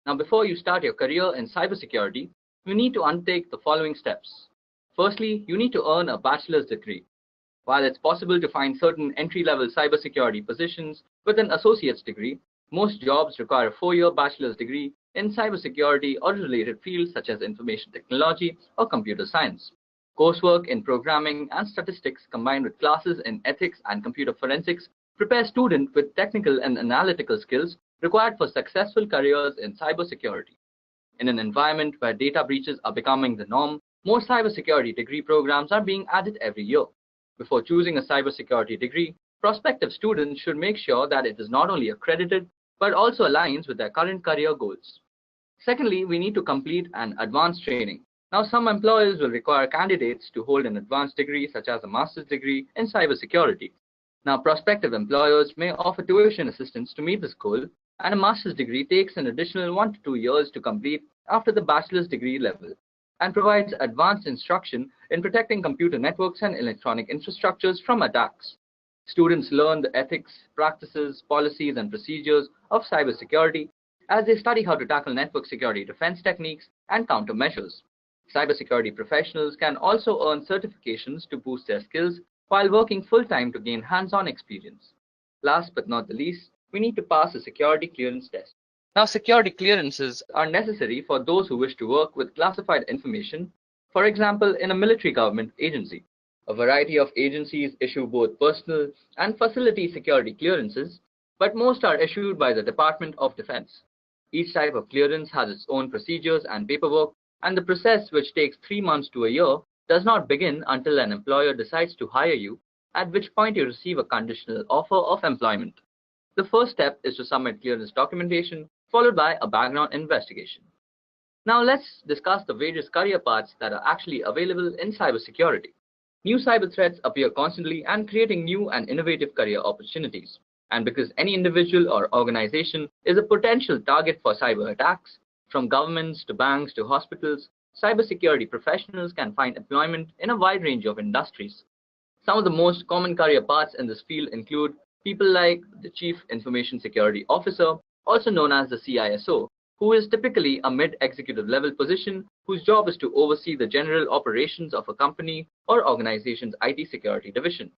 Now, before you start your career in cybersecurity, you need to undertake the following steps. Firstly, you need to earn a bachelor's degree. While it's possible to find certain entry-level cybersecurity positions with an associate's degree, Most jobs require a 4-year bachelor's degree in cybersecurity or related fields such as information technology or computer science. Coursework in programming and statistics combined with classes in ethics and computer forensics prepare students with technical and analytical skills required for successful careers in cybersecurity. In an environment where data breaches are becoming the norm, more cybersecurity degree programs are being added every year. Before choosing a cybersecurity degree, prospective students should make sure that it is not only accredited but also aligns with their current career goals. Secondly, we need to complete an advanced training. Now, some employers will require candidates to hold an advanced degree such as a master's degree in cybersecurity. Now, prospective employers may offer tuition assistance to meet this goal, and a master's degree takes an additional 1 to 2 years to complete after the bachelor's degree level, and provides advanced instruction in protecting computer networks and electronic infrastructures from attacks. Students learn the ethics, practices, policies, and procedures of cybersecurity as they study how to tackle network security defense techniques and countermeasures. Cybersecurity professionals can also earn certifications to boost their skills while working full-time to gain hands-on experience. Last but not the least, we need to pass a security clearance test. Now, security clearances are necessary for those who wish to work with classified information, for example, in a military government agency. A variety of agencies issue both personal and facility security clearances, but most are issued by the Department of Defense. Each type of clearance has its own procedures and paperwork, and the process, which takes 3 months to a year, does not begin until an employer decides to hire you, at which point you receive a conditional offer of employment. The first step is to submit clearance documentation, followed by a background investigation. Now let's discuss the various career paths that are actually available in cybersecurity. New cyber threats appear constantly and creating new and innovative career opportunities. And because any individual or organization is a potential target for cyber attacks, from governments to banks to hospitals, cybersecurity professionals can find employment in a wide range of industries. Some of the most common career paths in this field include people like the Chief Information Security Officer, also known as the CISO, who is typically a mid-executive level position whose job is to oversee the general operations of a company or organization's IT security division.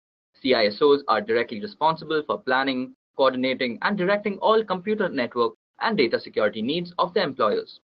CISOs are directly responsible for planning, coordinating, and directing all computer network and data security needs of their employers.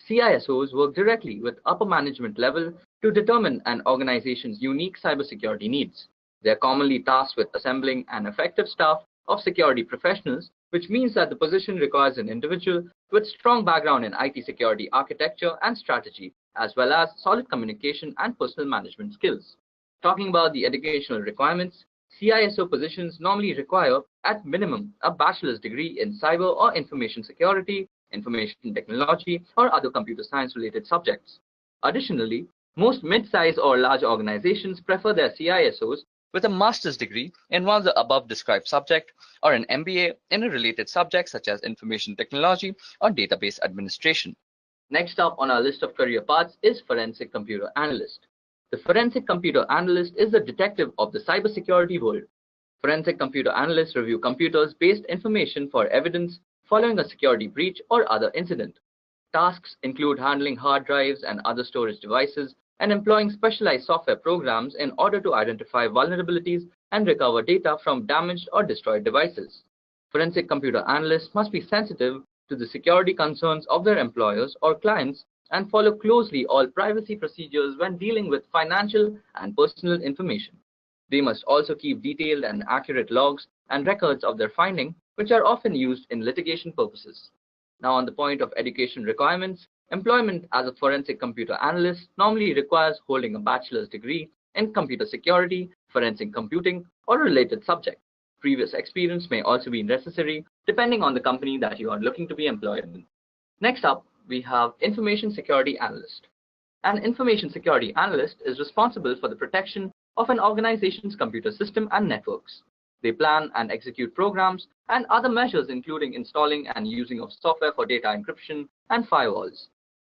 CISOs work directly with upper management level to determine an organization's unique cybersecurity needs. They are commonly tasked with assembling an effective staff of security professionals, which means that the position requires an individual with strong background in IT security architecture and strategy, as well as solid communication and personal management skills. Talking about the educational requirements, CISO positions normally require, at minimum, a bachelor's degree in cyber or information security, information technology, or other computer science-related subjects. Additionally, most mid-size or large organizations prefer their CISOs with a master's degree in one of the above described subject or an MBA in a related subject such as information technology or database administration. Next up on our list of career paths is forensic computer analyst. The forensic computer analyst is the detective of the cybersecurity world. Forensic computer analysts review computers-based information for evidence following a security breach or other incident. Tasks include handling hard drives and other storage devices and employing specialized software programs in order to identify vulnerabilities and recover data from damaged or destroyed devices. Forensic computer analysts must be sensitive to the security concerns of their employers or clients and follow closely all privacy procedures when dealing with financial and personal information. They must also keep detailed and accurate logs and records of their finding, which are often used in litigation purposes. Now, on the point of education requirements, employment as a forensic computer analyst normally requires holding a bachelor's degree in computer security, forensic computing, or related subject. Previous experience may also be necessary depending on the company that you are looking to be employed in. Next up, we have information security analyst. An information security analyst is responsible for the protection of an organization's computer system and networks. They plan and execute programs and other measures including installing and using of software for data encryption and firewalls.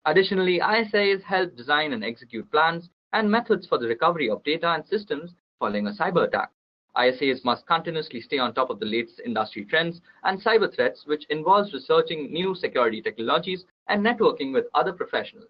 Additionally, ISAs help design and execute plans and methods for the recovery of data and systems following a cyber attack. ISAs must continuously stay on top of the latest industry trends and cyber threats, which involves researching new security technologies and networking with other professionals.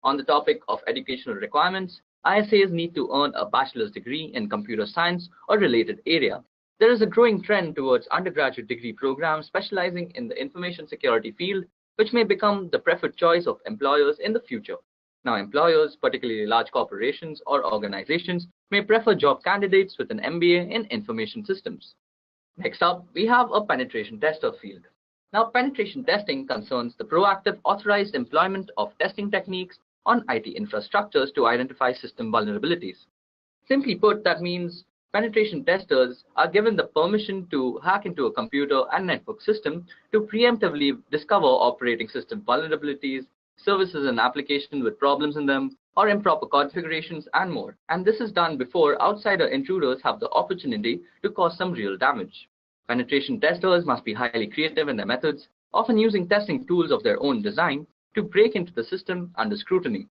On the topic of educational requirements, ISAs need to earn a bachelor's degree in computer science or related area. There is a growing trend towards undergraduate degree programs specializing in the information security field, which may become the preferred choice of employers in the future. Now, employers, particularly large corporations or organizations, may prefer job candidates with an MBA in information systems. Next up, we have a penetration tester field. Now, penetration testing concerns the proactive authorized employment of testing techniques on IT infrastructures to identify system vulnerabilities. Simply put, that means penetration testers are given the permission to hack into a computer and network system to preemptively discover operating system vulnerabilities, services and applications with problems in them, or improper configurations and more. And this is done before outsider intruders have the opportunity to cause some real damage. Penetration testers must be highly creative in their methods, often using testing tools of their own design to break into the system under scrutiny.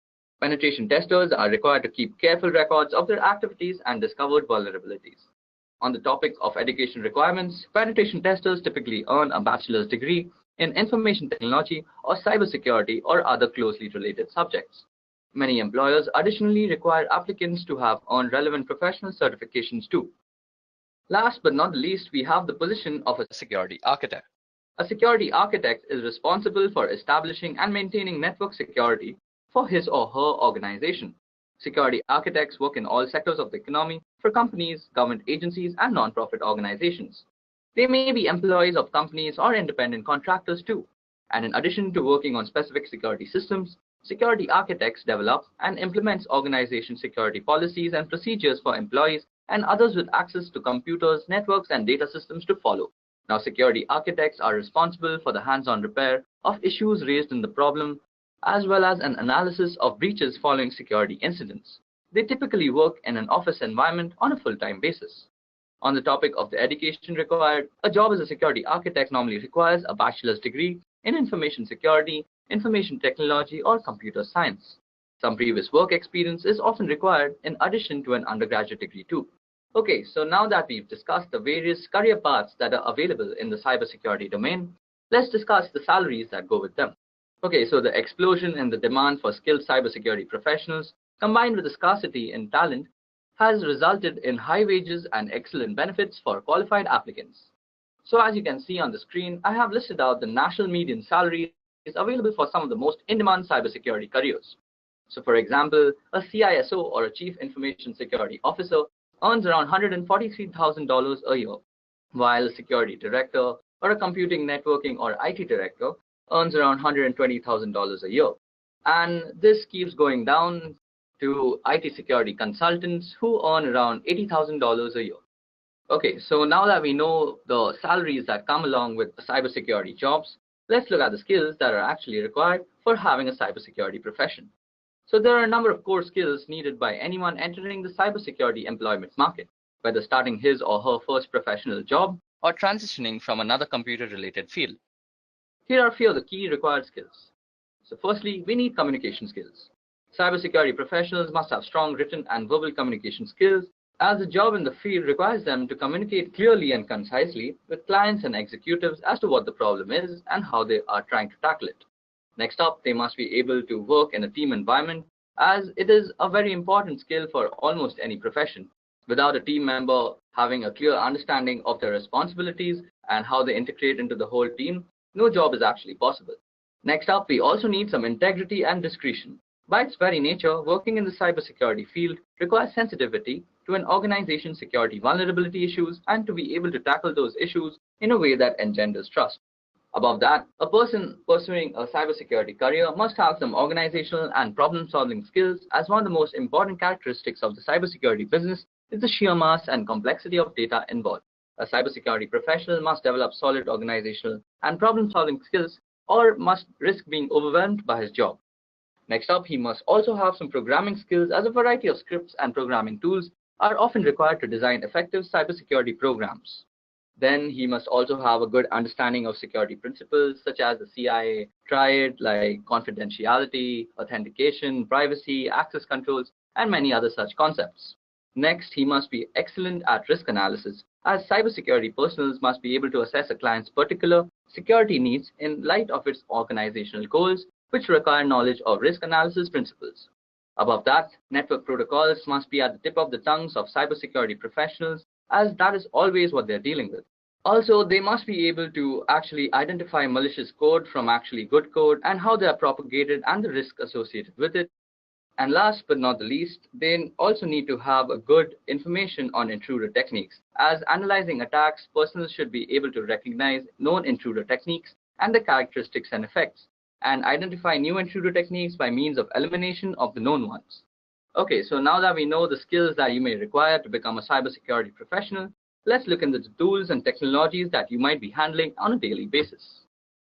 Penetration testers are required to keep careful records of their activities and discovered vulnerabilities. On the topic of education requirements, penetration testers typically earn a bachelor's degree in information technology or cybersecurity or other closely related subjects. Many employers additionally require applicants to have earned relevant professional certifications too. Last but not least, we have the position of a security architect. A security architect is responsible for establishing and maintaining network security for his or her organization. Security architects work in all sectors of the economy for companies, government agencies, and non-profit organizations. They may be employees of companies or independent contractors too. And in addition to working on specific security systems, security architects develop and implement organization security policies and procedures for employees and others with access to computers, networks, and data systems to follow. Now, security architects are responsible for the hands-on repair of issues raised in the problem, as well as an analysis of breaches following security incidents. They typically work in an office environment on a full-time basis. On the topic of the education required, a job as a security architect normally requires a bachelor's degree in information security, information technology, or computer science. Some previous work experience is often required in addition to an undergraduate degree too. Okay, so now that we've discussed the various career paths that are available in the cybersecurity domain, let's discuss the salaries that go with them. Okay, so the explosion in the demand for skilled cybersecurity professionals, combined with the scarcity in talent, has resulted in high wages and excellent benefits for qualified applicants. So as you can see on the screen, I have listed out the national median salaries available for some of the most in-demand cybersecurity careers. So for example, a CISO or a Chief Information Security Officer earns around $143,000 a year, while a security director or a computing, networking, or IT director earns around $120,000 a year. And this keeps going down to IT security consultants who earn around $80,000 a year. Okay, so now that we know the salaries that come along with cybersecurity jobs, let's look at the skills that are actually required for having a cybersecurity profession. So there are a number of core skills needed by anyone entering the cybersecurity employment market, whether starting his or her first professional job or transitioning from another computer-related field. Here are a few of the key required skills. So firstly, we need communication skills. Cybersecurity professionals must have strong written and verbal communication skills, as the job in the field requires them to communicate clearly and concisely with clients and executives as to what the problem is and how they are trying to tackle it. Next up, they must be able to work in a team environment, as it is a very important skill for almost any profession. Without a team member having a clear understanding of their responsibilities and how they integrate into the whole team, no job is actually possible. Next up, we also need some integrity and discretion. By its very nature, working in the cybersecurity field requires sensitivity to an organization's security vulnerability issues and to be able to tackle those issues in a way that engenders trust. Above that, a person pursuing a cybersecurity career must have some organizational and problem-solving skills, as one of the most important characteristics of the cybersecurity business is the sheer mass and complexity of data involved. A cybersecurity professional must develop solid organizational and problem-solving skills or must risk being overwhelmed by his job. Next up, he must also have some programming skills, as a variety of scripts and programming tools are often required to design effective cybersecurity programs. Then he must also have a good understanding of security principles such as the CIA triad, like confidentiality, authentication, privacy, access controls, and many other such concepts. Next, he must be excellent at risk analysis, as cybersecurity personnel must be able to assess a client's particular security needs in light of its organizational goals, which require knowledge of risk analysis principles. Above that, network protocols must be at the tip of the tongues of cybersecurity professionals, as that is always what they're dealing with. Also, they must be able to actually identify malicious code from actually good code and how they are propagated and the risk associated with it. And last but not the least, they also need to have a good information on intruder techniques. As analyzing attacks, personnel should be able to recognize known intruder techniques and the characteristics and effects, and identify new intruder techniques by means of elimination of the known ones. Okay, so now that we know the skills that you may require to become a cybersecurity professional, let's look into the tools and technologies that you might be handling on a daily basis.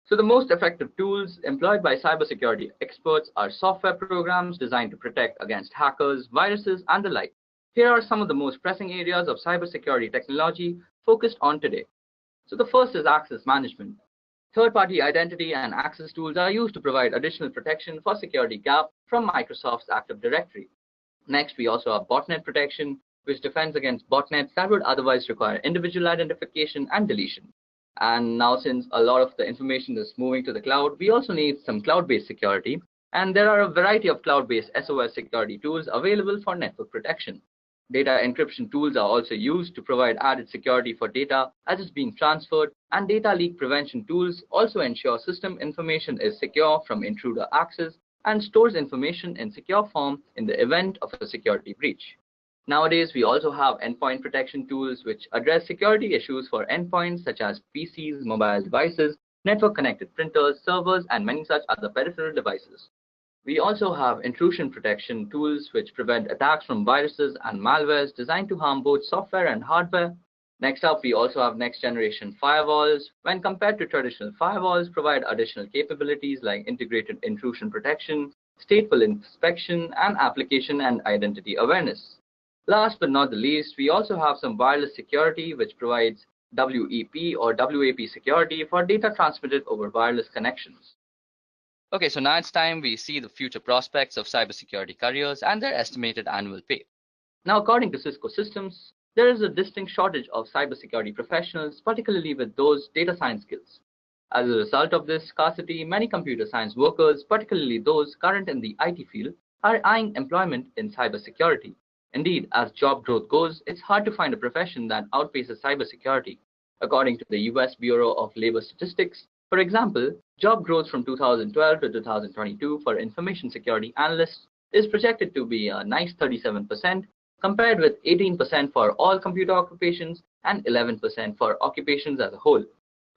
So the most effective tools employed by cybersecurity experts are software programs designed to protect against hackers, viruses, and the like. Here are some of the most pressing areas of cybersecurity technology focused on today. So the first is access management. Third-party identity and access tools are used to provide additional protection for security gap from Microsoft's Active Directory. Next, we also have botnet protection, which defends against botnets that would otherwise require individual identification and deletion. And now, since a lot of the information is moving to the cloud, we also need some cloud-based security. And there are a variety of cloud-based SOS security tools available for network protection. Data encryption tools are also used to provide added security for data as it's being transferred, and data leak prevention tools also ensure system information is secure from intruder access and stores information in secure form in the event of a security breach. Nowadays, we also have endpoint protection tools which address security issues for endpoints such as PCs, mobile devices, network-connected printers, servers, and many such other peripheral devices. We also have intrusion protection tools which prevent attacks from viruses and malwares designed to harm both software and hardware. Next up, we also have next-generation firewalls. When compared to traditional firewalls, provide additional capabilities like integrated intrusion protection, stateful inspection, and application and identity awareness. Last but not the least, we also have some wireless security which provides WEP or WAP security for data transmitted over wireless connections. Okay, so now it's time we see the future prospects of cybersecurity careers and their estimated annual pay. Now, according to Cisco Systems, there is a distinct shortage of cybersecurity professionals, particularly with those data science skills. As a result of this scarcity, many computer science workers, particularly those current in the IT field, are eyeing employment in cybersecurity. Indeed, as job growth goes, it's hard to find a profession that outpaces cybersecurity. According to the US Bureau of Labor Statistics, for example, job growth from 2012 to 2022 for information security analysts is projected to be a nice 37%, compared with 18% for all computer occupations and 11% for occupations as a whole.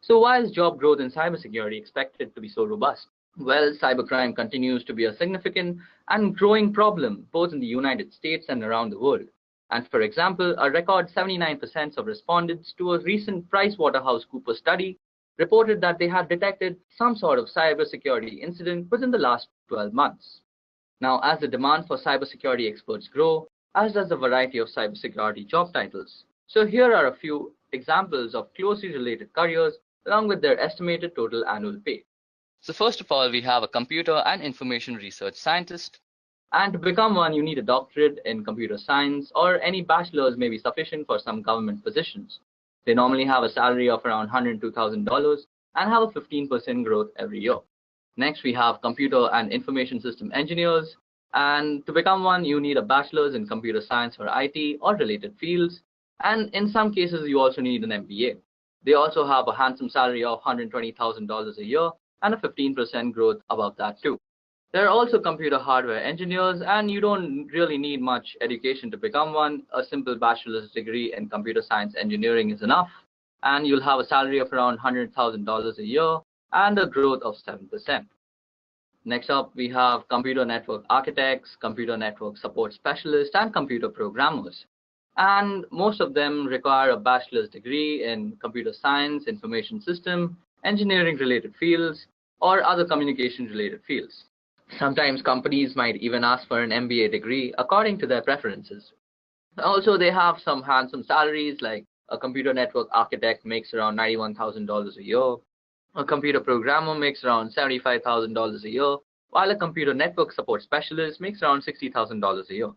So why is job growth in cybersecurity expected to be so robust? Well, cybercrime continues to be a significant and growing problem both in the United States and around the world. And for example, a record 79% of respondents to a recent PricewaterhouseCoopers study reported that they had detected some sort of cybersecurity incident within the last 12 months. Now, as the demand for cybersecurity experts grow, as does the variety of cybersecurity job titles. So here are a few examples of closely related careers along with their estimated total annual pay. So first of all, we have a computer and information research scientist. And to become one, you need a doctorate in computer science, or any bachelor's may be sufficient for some government positions. They normally have a salary of around $102,000 and have a 15% growth every year. Next, we have computer and information system engineers. And to become one, you need a bachelor's in computer science or IT or related fields. And in some cases, you also need an MBA. They also have a handsome salary of $120,000 a year and a 15% growth above that too. There are also computer hardware engineers, and you don't really need much education to become one. A simple bachelor's degree in computer science engineering is enough, and you'll have a salary of around $100,000 a year and a growth of 7%. Next up, we have computer network architects, computer network support specialists, and computer programmers. And most of them require a bachelor's degree in computer science, information system, engineering-related fields, or other communication-related fields. Sometimes companies might even ask for an MBA degree according to their preferences. Also, they have some handsome salaries, like a computer network architect makes around $91,000 a year. A computer programmer makes around $75,000 a year, while a computer network support specialist makes around $60,000 a year.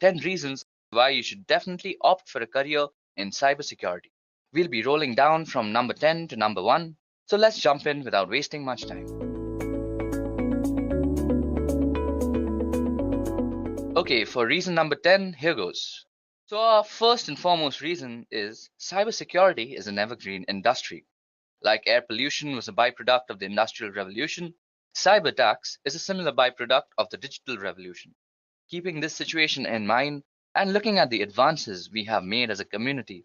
Ten reasons why you should definitely opt for a career in cybersecurity. We'll be rolling down from number 10 to number 1, so let's jump in without wasting much time. Okay, for reason number 10, here goes. So our first and foremost reason is cybersecurity is an evergreen industry. Like air pollution was a byproduct of the Industrial Revolution, cyber attacks is a similar byproduct of the digital revolution. Keeping this situation in mind and looking at the advances we have made as a community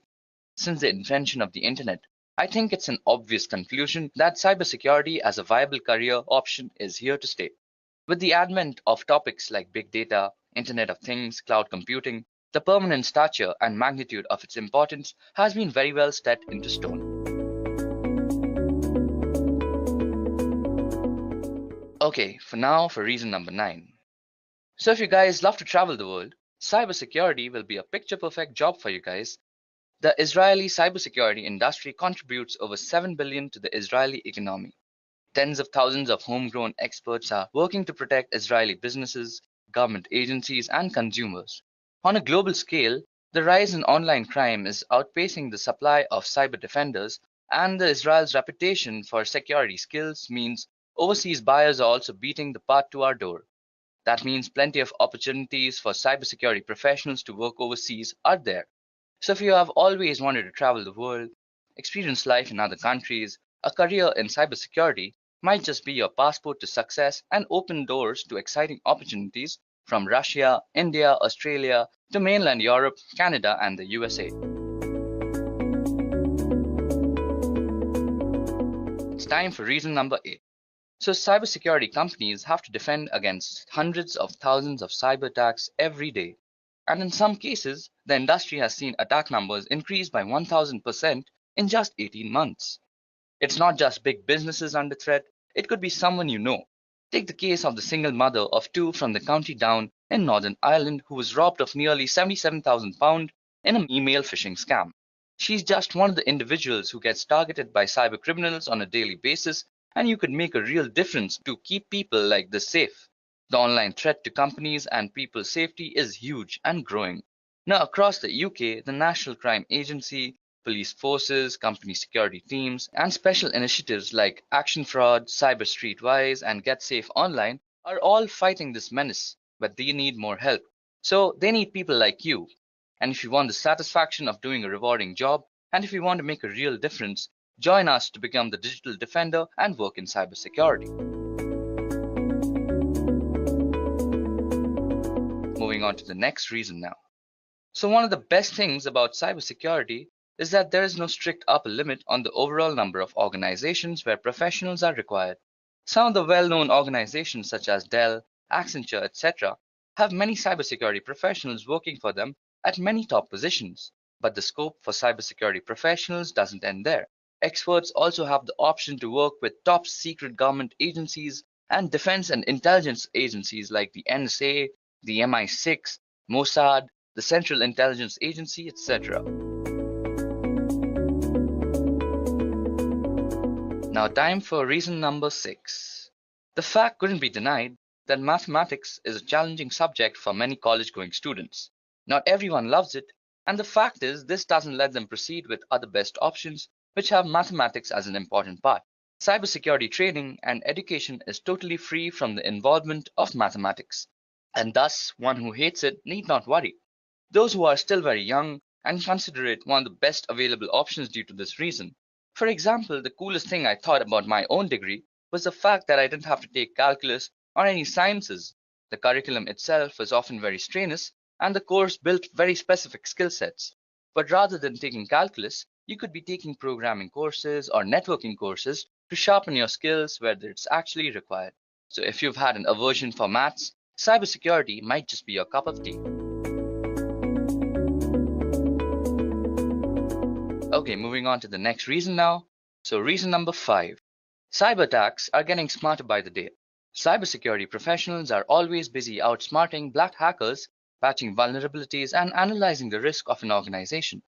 since the invention of the internet, I think it's an obvious conclusion that cybersecurity as a viable career option is here to stay. With the advent of topics like big data, Internet of Things, cloud computing, the permanent stature and magnitude of its importance has been very well set into stone. Okay, for reason number 9. So if you guys love to travel the world, cybersecurity will be a picture-perfect job for you guys. The Israeli cybersecurity industry contributes over 7 billion to the Israeli economy. Tens of thousands of homegrown experts are working to protect Israeli businesses, government agencies, and consumers. On a global scale, the rise in online crime is outpacing the supply of cyber defenders, and Israel's reputation for security skills means overseas buyers are also beating the path to our door. That means plenty of opportunities for cybersecurity professionals to work overseas are there. So if you have always wanted to travel the world, experience life in other countries, a career in cybersecurity might just be your passport to success and open doors to exciting opportunities from Russia, India, Australia, to mainland Europe, Canada, and the USA. It's time for reason number 8. So cybersecurity companies have to defend against hundreds of thousands of cyber attacks every day. And in some cases, the industry has seen attack numbers increase by 1000% in just 18 months. It's not just big businesses under threat, it could be someone you know. Take the case of the single mother of 2 from the County Down in Northern Ireland who was robbed of nearly £77,000 in an email phishing scam. She's just one of the individuals who gets targeted by cyber criminals on a daily basis, and you could make a real difference to keep people like this safe. The online threat to companies and people's safety is huge and growing. Now, across the UK, the National Crime Agency, police forces, company security teams, and special initiatives like Action Fraud, Cyber Streetwise, and Get Safe Online are all fighting this menace, but they need more help. So they need people like you. And if you want the satisfaction of doing a rewarding job, and if you want to make a real difference, join us to become the digital defender and work in cybersecurity. Moving on to the next reason now. So one of the best things about cybersecurity is that there is no strict upper limit on the overall number of organizations where professionals are required. Some of the well-known organizations such as Dell, Accenture, etc. have many cybersecurity professionals working for them at many top positions. But the scope for cybersecurity professionals doesn't end there. Experts also have the option to work with top secret government agencies and defense and intelligence agencies like the NSA, the MI6, Mossad, the Central Intelligence Agency, etc. Now time for reason number 6. The fact couldn't be denied that mathematics is a challenging subject for many college-going students. Not everyone loves it, and the fact is this doesn't let them proceed with other best options which have mathematics as an important part. Cybersecurity training and education is totally free from the involvement of mathematics, and thus one who hates it need not worry. Those who are still very young and consider it one of the best available options due to this reason. For example, the coolest thing I thought about my own degree was the fact that I didn't have to take calculus or any sciences. The curriculum itself was often very strenuous, and the course built very specific skill sets. But rather than taking calculus, you could be taking programming courses or networking courses to sharpen your skills where it's actually required. So if you've had an aversion for maths, cybersecurity might just be your cup of tea. Okay, moving on to the next reason now. So reason number 5. Cyber attacks are getting smarter by the day. Cybersecurity professionals are always busy outsmarting black hackers, patching vulnerabilities, and analyzing the risk of an organization.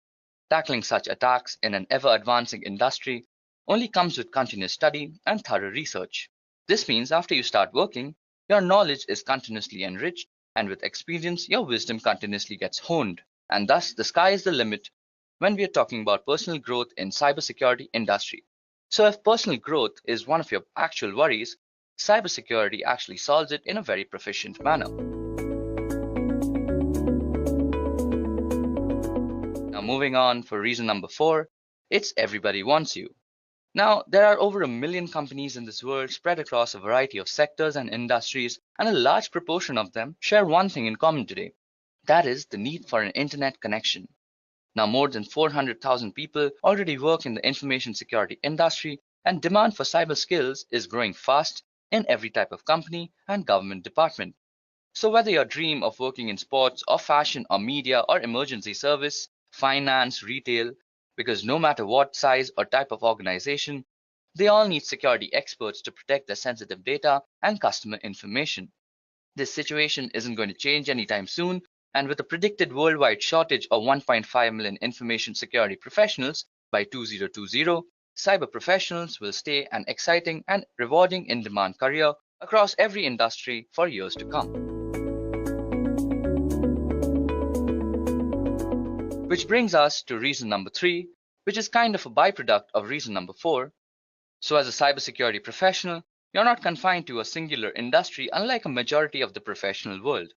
Tackling such attacks in an ever-advancing industry only comes with continuous study and thorough research. This means after you start working, your knowledge is continuously enriched, and with experience, your wisdom continuously gets honed. And thus, the sky is the limit when we are talking about personal growth in cybersecurity industry. So if personal growth is one of your actual worries, cybersecurity actually solves it in a very proficient manner. moving on for reason number 4, it's everybody wants you. Now, there are over 1 million companies in this world spread across a variety of sectors and industries, and a large proportion of them share one thing in common today. That is the need for an internet connection. Now, more than 400,000 people already work in the information security industry, and demand for cyber skills is growing fast in every type of company and government department. So whether your dream of working in sports or fashion or media or emergency service, finance, retail, because no matter what size or type of organization, they all need security experts to protect their sensitive data and customer information. This situation isn't going to change anytime soon, and with a predicted worldwide shortage of 1.5 million information security professionals by 2020, cyber professionals will stay an exciting and rewarding in-demand career across every industry for years to come. Which brings us to reason number 3, which is kind of a byproduct of reason number 4. So as a cybersecurity professional, you're not confined to a singular industry unlike a majority of the professional world.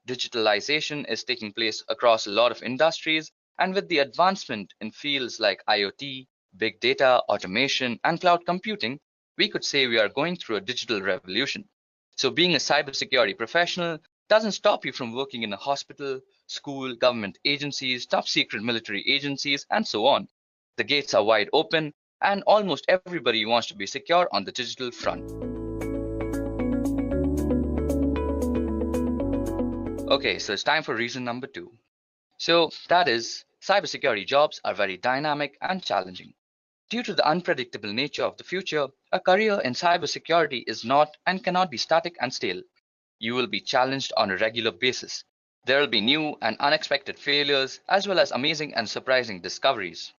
Digitalization is taking place across a lot of industries, and with the advancement in fields like IoT, big data, automation, and cloud computing, we could say we are going through a digital revolution. So being a cybersecurity professional doesn't stop you from working in a hospital, school, government agencies, top secret military agencies, and so on. The gates are wide open, and almost everybody wants to be secure on the digital front. Okay, so it's time for reason number 2. So that is, cybersecurity jobs are very dynamic and challenging. Due to the unpredictable nature of the future, a career in cybersecurity is not and cannot be static and stale. You will be challenged on a regular basis. There will be new and unexpected failures, as well as amazing and surprising discoveries.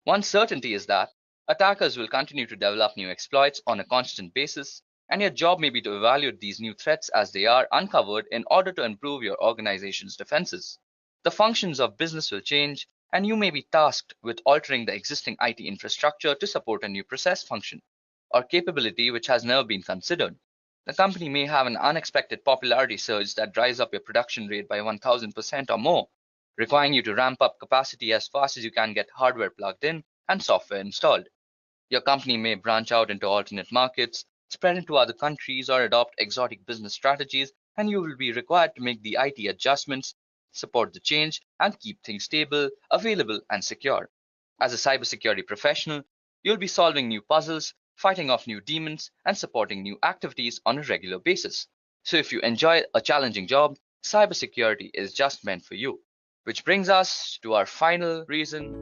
One certainty is that attackers will continue to develop new exploits on a constant basis, and your job may be to evaluate these new threats as they are uncovered in order to improve your organization's defenses. The functions of business will change, and you may be tasked with altering the existing IT infrastructure to support a new process function or capability which has never been considered. The company may have an unexpected popularity surge that drives up your production rate by 1000% or more, requiring you to ramp up capacity as fast as you can get hardware plugged in and software installed. Your company may branch out into alternate markets, spread into other countries, or adopt exotic business strategies, and you will be required to make the IT adjustments, support the change, and keep things stable, available, and secure. As a cybersecurity professional, you'll be solving new puzzles, fighting off new demons, and supporting new activities on a regular basis. So if you enjoy a challenging job, cybersecurity is just meant for you. Which brings us to our final reason.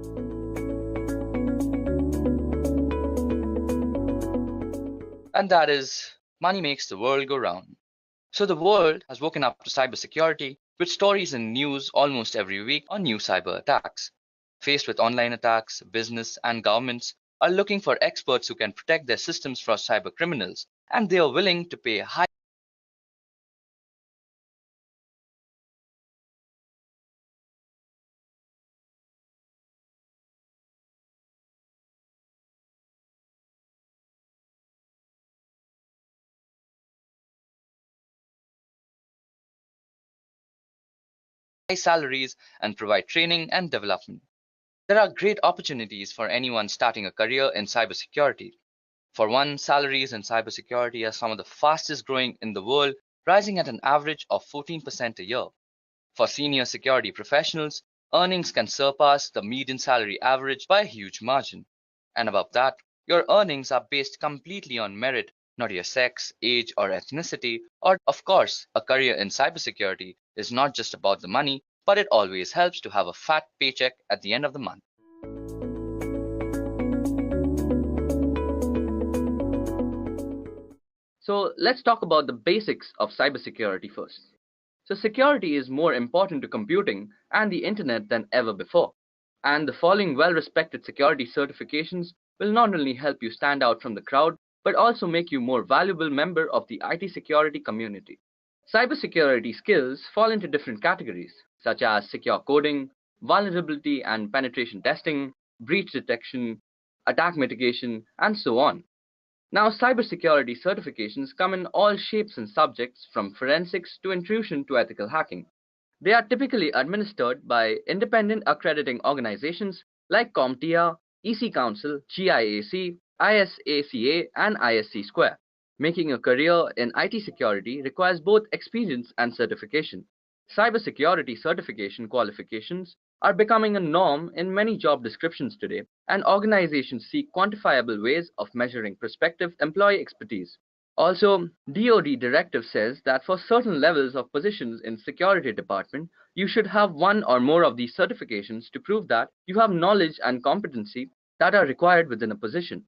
And that is, money makes the world go round. So the world has woken up to cybersecurity with stories in news almost every week on new cyber attacks. Faced with online attacks, business and governments are looking for experts who can protect their systems from cyber criminals, and they are willing to pay high salaries and provide training and development. There are great opportunities for anyone starting a career in cybersecurity. For one, salaries in cybersecurity are some of the fastest growing in the world, rising at an average of 14% a year. For senior security professionals, earnings can surpass the median salary average by a huge margin. And above that, your earnings are based completely on merit, not your sex, age, or ethnicity. Or, of course, a career in cybersecurity is not just about the money, but it always helps to have a fat paycheck at the end of the month. So let's talk about the basics of cybersecurity first. So security is more important to computing and the internet than ever before. And the following well-respected security certifications will not only help you stand out from the crowd, but also make you a more valuable member of the IT security community. Cybersecurity skills fall into different categories, such as secure coding, vulnerability and penetration testing, breach detection, attack mitigation, and so on. Now, cybersecurity certifications come in all shapes and subjects, from forensics to intrusion to ethical hacking. They are typically administered by independent accrediting organizations like CompTIA, EC Council, GIAC, ISACA, and 𝐼SC². Making a career in IT security requires both experience and certification. Cybersecurity certification qualifications are becoming a norm in many job descriptions today, and organizations seek quantifiable ways of measuring prospective employee expertise. Also, DoD directive says that for certain levels of positions in security department, you should have one or more of these certifications to prove that you have knowledge and competency that are required within a position.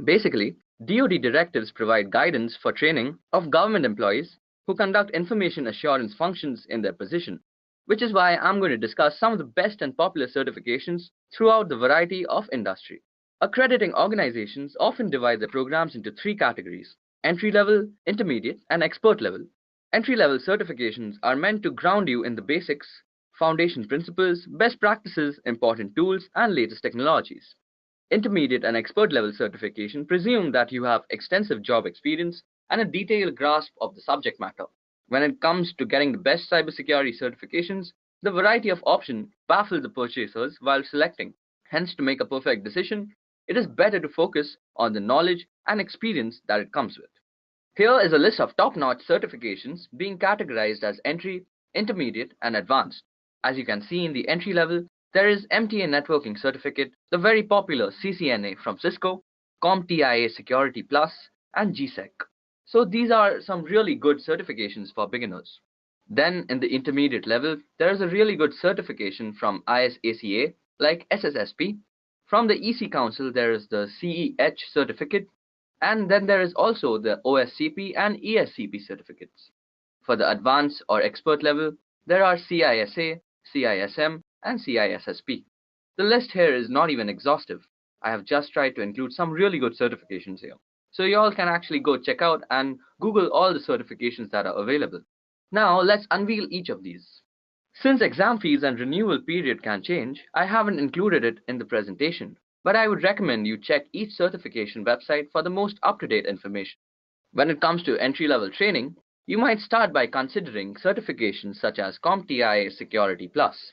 Basically, DoD directives provide guidance for training of government employees who conduct information assurance functions in their position, which is why I'm going to discuss some of the best and popular certifications throughout the variety of industry. Accrediting organizations often divide their programs into three categories: entry-level, intermediate, and expert level. Entry-level certifications are meant to ground you in the basics, foundation principles, best practices, important tools, and latest technologies. Intermediate and expert level certification presume that you have extensive job experience and a detailed grasp of the subject matter. When it comes to getting the best cybersecurity certifications, the variety of options baffle the purchasers while selecting. Hence, to make a perfect decision, it is better to focus on the knowledge and experience that it comes with. Here is a list of top-notch certifications being categorized as entry, intermediate, and advanced. As you can see in the entry level, there is MTA Networking Certificate, the very popular CCNA from Cisco, CompTIA Security Plus, and 𝐺Sec. So these are some really good certifications for beginners. Then in the intermediate level, there is a really good certification from ISACA, like SSSP. From the EC Council, there is the CEH certificate, and then there is also the OSCP and ESCP certificates. For the advanced or expert level, there are CISA, CISM, and CISSP. The list here is not even exhaustive. I have just tried to include some really good certifications here. So you all can actually go check out and Google all the certifications that are available. Now let's unveil each of these. Since exam fees and renewal period can change, I haven't included it in the presentation, but I would recommend you check each certification website for the most up-to-date information. When it comes to entry-level training, you might start by considering certifications such as CompTIA Security Plus.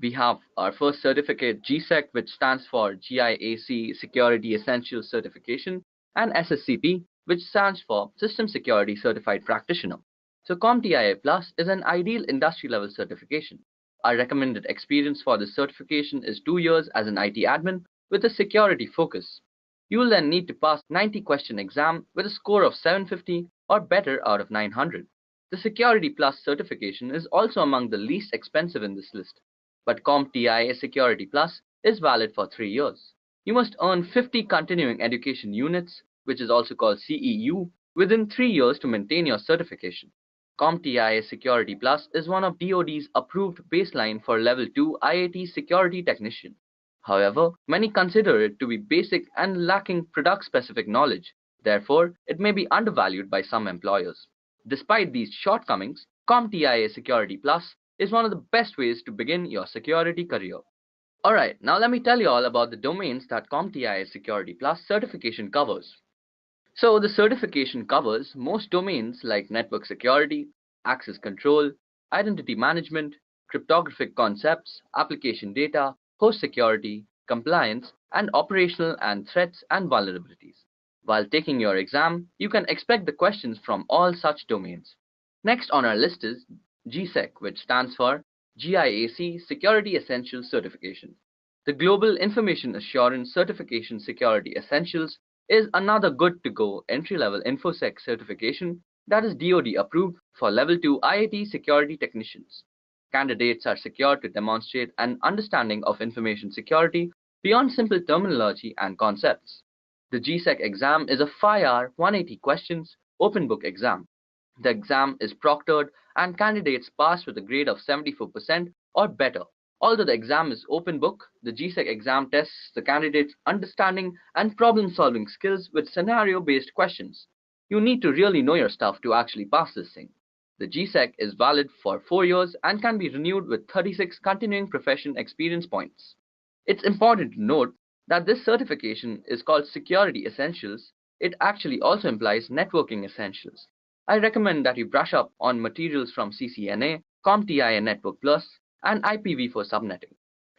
We have our first certificate, 𝐺Sec, which stands for GIAC Security Essentials Certification, and SSCP, which stands for System Security Certified Practitioner. So CompTIA Plus is an ideal industry-level certification. Our recommended experience for this certification is 2 years as an IT admin with a security focus. You will then need to pass 90-question exam with a score of 750 or better out of 900. The Security Plus certification is also among the least expensive in this list, but CompTIA Security Plus is valid for 3 years. You must earn 50 continuing education units, which is also called CEU, within 3 years to maintain your certification. CompTIA Security Plus is one of DoD's approved baseline for Level 2 IIT Security Technician. However, many consider it to be basic and lacking product-specific knowledge. Therefore, it may be undervalued by some employers. Despite these shortcomings, CompTIA Security Plus is one of the best ways to begin your security career. Alright, now let me tell you all about the domains that CompTIA Security Plus certification covers. So the certification covers most domains like network security, access control, identity management, cryptographic concepts, application data, host security, compliance, and operational and threats and vulnerabilities. While taking your exam, you can expect the questions from all such domains. Next on our list is 𝐺Sec, which stands for GIAC Security Essentials Certification. The Global Information Assurance Certification Security Essentials is another good-to-go entry-level InfoSec certification that is DoD approved for Level 2 IIT Security Technicians. Candidates are secured to demonstrate an understanding of information security beyond simple terminology and concepts. The 𝐺Sec exam is a 5-hour, 180 questions, open book exam. The exam is proctored and candidates pass with a grade of 74% or better. Although the exam is open book, the 𝐺Sec exam tests the candidate's understanding and problem-solving skills with scenario-based questions. You need to really know your stuff to actually pass this thing. The 𝐺Sec is valid for 4 years and can be renewed with 36 continuing profession experience points. It's important to note that this certification is called Security Essentials. It actually also implies Networking Essentials. I recommend that you brush up on materials from CCNA CompTIA Network Plus, and IPv4 subnetting.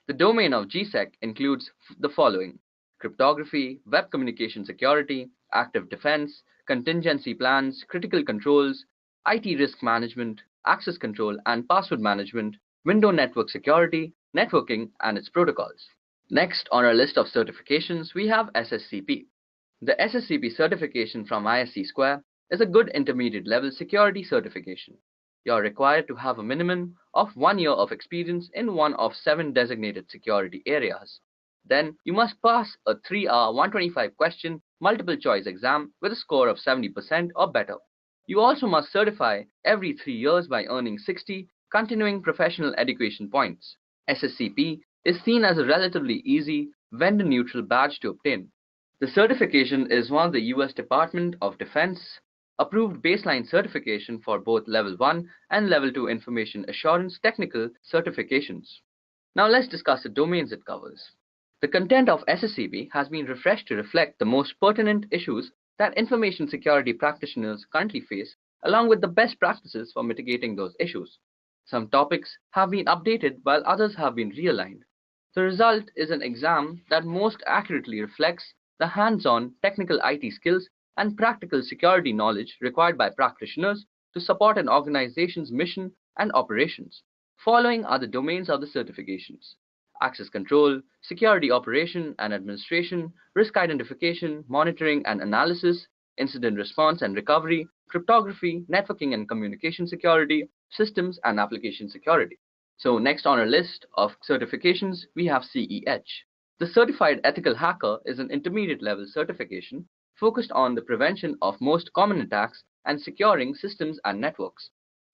The domain of GSEC includes the following: cryptography, web communication security, active defense, contingency plans, critical controls, IT risk management, access control and password management, window network security, networking and its protocols. Next on our list of certifications, we have SSCP. The SSCP certification from ISC² is a good intermediate level security certification. You are required to have a minimum of 1 year of experience in one of 7 designated security areas. Then you must pass a 3-hour 125 question multiple choice exam with a score of 70% or better. You also must certify every 3 years by earning 60 continuing professional education points. SSCP is seen as a relatively easy, vendor-neutral badge to obtain. The certification is one of the US Department of Defense approved baseline certification for both Level 1 and Level 2 Information Assurance Technical certifications. Now let's discuss the domains it covers. The content of SSCP has been refreshed to reflect the most pertinent issues that information security practitioners currently face, along with the best practices for mitigating those issues. Some topics have been updated while others have been realigned. The result is an exam that most accurately reflects the hands-on technical IT skills and practical security knowledge required by practitioners to support an organization's mission and operations. Following are the domains of the certifications: access control, security operation and administration, risk identification, monitoring and analysis, incident response and recovery, cryptography, networking and communication security, systems and application security. So next on our list of certifications, we have CEH. The Certified Ethical Hacker is an intermediate level certification focused on the prevention of most common attacks and securing systems and networks.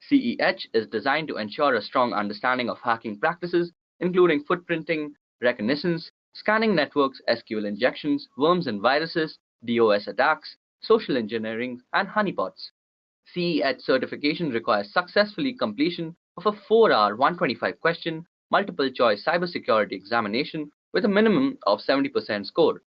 CEH is designed to ensure a strong understanding of hacking practices, including footprinting, reconnaissance, scanning networks, SQL injections, worms and viruses, DOS attacks, social engineering, and honeypots. CEH certification requires successfully completion of a 4-hour 125 question multiple choice cybersecurity examination with a minimum of 70% score.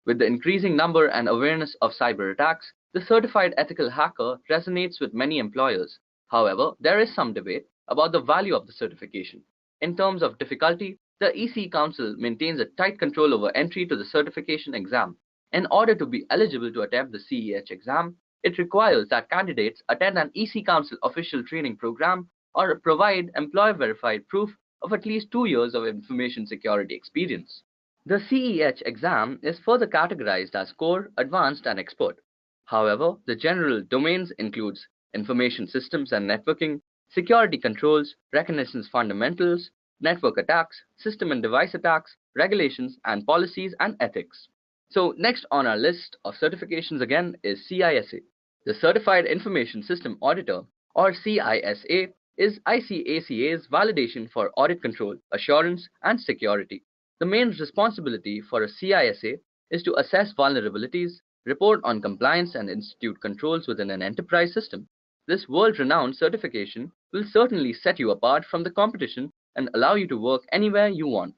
With the increasing number and awareness of cyber attacks, the Certified Ethical Hacker resonates with many employers. However, there is some debate about the value of the certification. In terms of difficulty, the EC Council maintains a tight control over entry to the certification exam. In order to be eligible to attempt the CEH exam, it requires that candidates attend an EC Council official training program or provide employer-verified proof of at least 2 years of information security experience. The CEH exam is further categorized as core, advanced, and expert. However, the general domains includes information systems and networking, security controls, reconnaissance fundamentals, network attacks, system and device attacks, regulations, and policies and ethics. So next on our list of certifications again is CISA. The Certified Information System Auditor, or CISA, is ICACA's validation for audit control, assurance, and security. The main responsibility for a CISA is to assess vulnerabilities, report on compliance, and institute controls within an enterprise system. This world-renowned certification will certainly set you apart from the competition and allow you to work anywhere you want.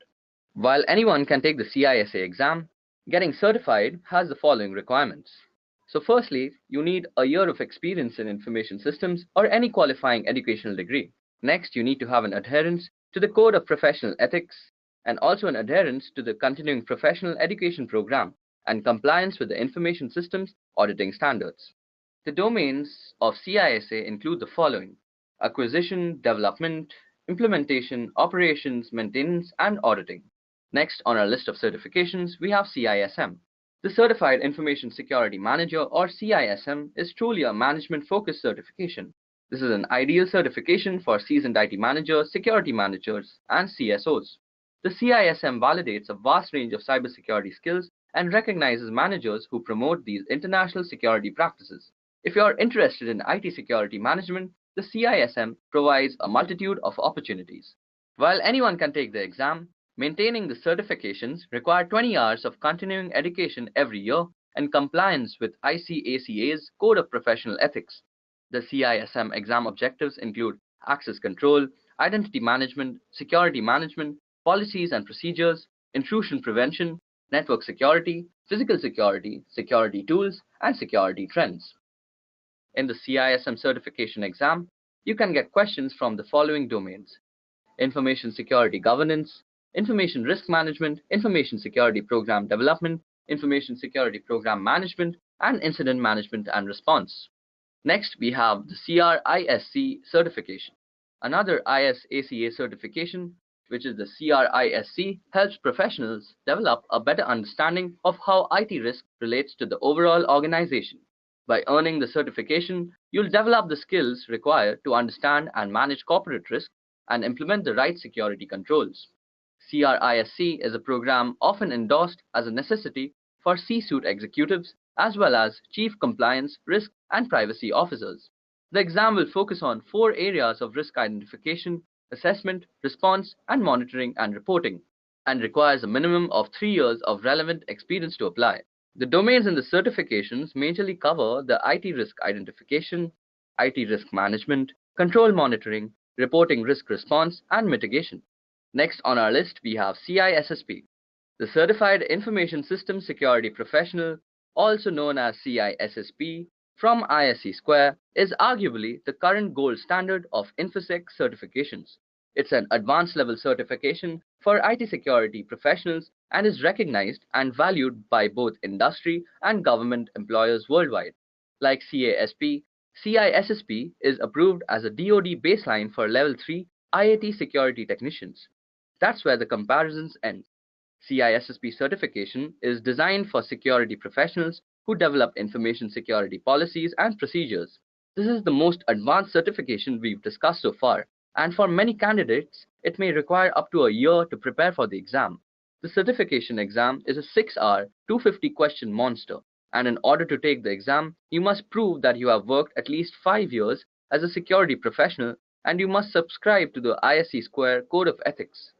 While anyone can take the CISA exam, getting certified has the following requirements. So firstly, you need a year of experience in information systems or any qualifying educational degree. Next, you need to have an adherence to the Code of Professional Ethics and also an adherence to the Continuing Professional Education Program and compliance with the Information Systems Auditing Standards. The domains of CISA include the following: acquisition, development, implementation, operations, maintenance, and auditing. Next on our list of certifications, we have CISM. The Certified Information Security Manager, or CISM, is truly a management-focused certification. This is an ideal certification for seasoned IT managers, security managers, and CSOs. The CISM validates a vast range of cybersecurity skills and recognizes managers who promote these international security practices. If you are interested in IT security management, the CISM provides a multitude of opportunities. While anyone can take the exam, maintaining the certifications require 20 hours of continuing education every year and compliance with ICACA's Code of Professional Ethics. The CISM exam objectives include access control, identity management, security management, policies and procedures, intrusion prevention, network security, physical security, security tools, and security trends. In the CISM certification exam, you can get questions from the following domains: information security governance, information risk management, information security program development, information security program management, and incident management and response. Next, we have the CRISC certification. Another ISACA certification, which is the CRISC, helps professionals develop a better understanding of how IT risk relates to the overall organization. By earning the certification, you'll develop the skills required to understand and manage corporate risk and implement the right security controls. CRISC is a program often endorsed as a necessity for C-suite executives as well as chief compliance, risk, and privacy officers. The exam will focus on 4 areas of risk identification, assessment, response, and monitoring and reporting, and requires a minimum of 3 years of relevant experience to apply. The domains in the certifications majorly cover the IT risk identification, IT risk management, control monitoring, reporting risk response, and mitigation. Next on our list, we have CISSP. The Certified Information System Security Professional, also known as CISSP, from ISC Square, is arguably the current gold standard of InfoSec certifications. It's an advanced level certification for IT security professionals and is recognized and valued by both industry and government employers worldwide. Like CASP, CISSP is approved as a DoD baseline for Level 3 IAT security technicians. That's where the comparisons end. CISSP certification is designed for security professionals who develop information security policies and procedures. This is the most advanced certification we've discussed so far, and for many candidates, it may require up to a year to prepare for the exam. The certification exam is a 6-hour, 250-question monster, and in order to take the exam, you must prove that you have worked at least 5 years as a security professional, and you must subscribe to the ISC Square Code of Ethics.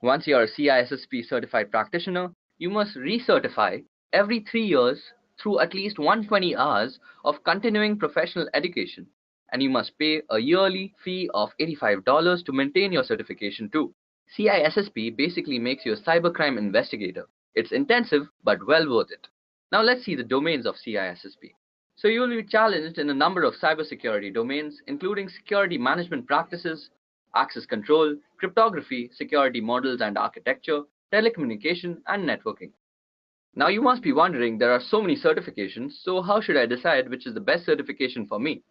Once you are a CISSP certified practitioner, you must recertify every 3 years through at least 120 hours of continuing professional education, and you must pay a yearly fee of $85 to maintain your certification too. CISSP basically makes you a cybercrime investigator. It's intensive, but well worth it. Now let's see the domains of CISSP. So you will be challenged in a number of cybersecurity domains, including security management practices, access control, cryptography, security models and architecture, telecommunication, and networking. Now you must be wondering, there are so many certifications, so how should I decide which is the best certification for me?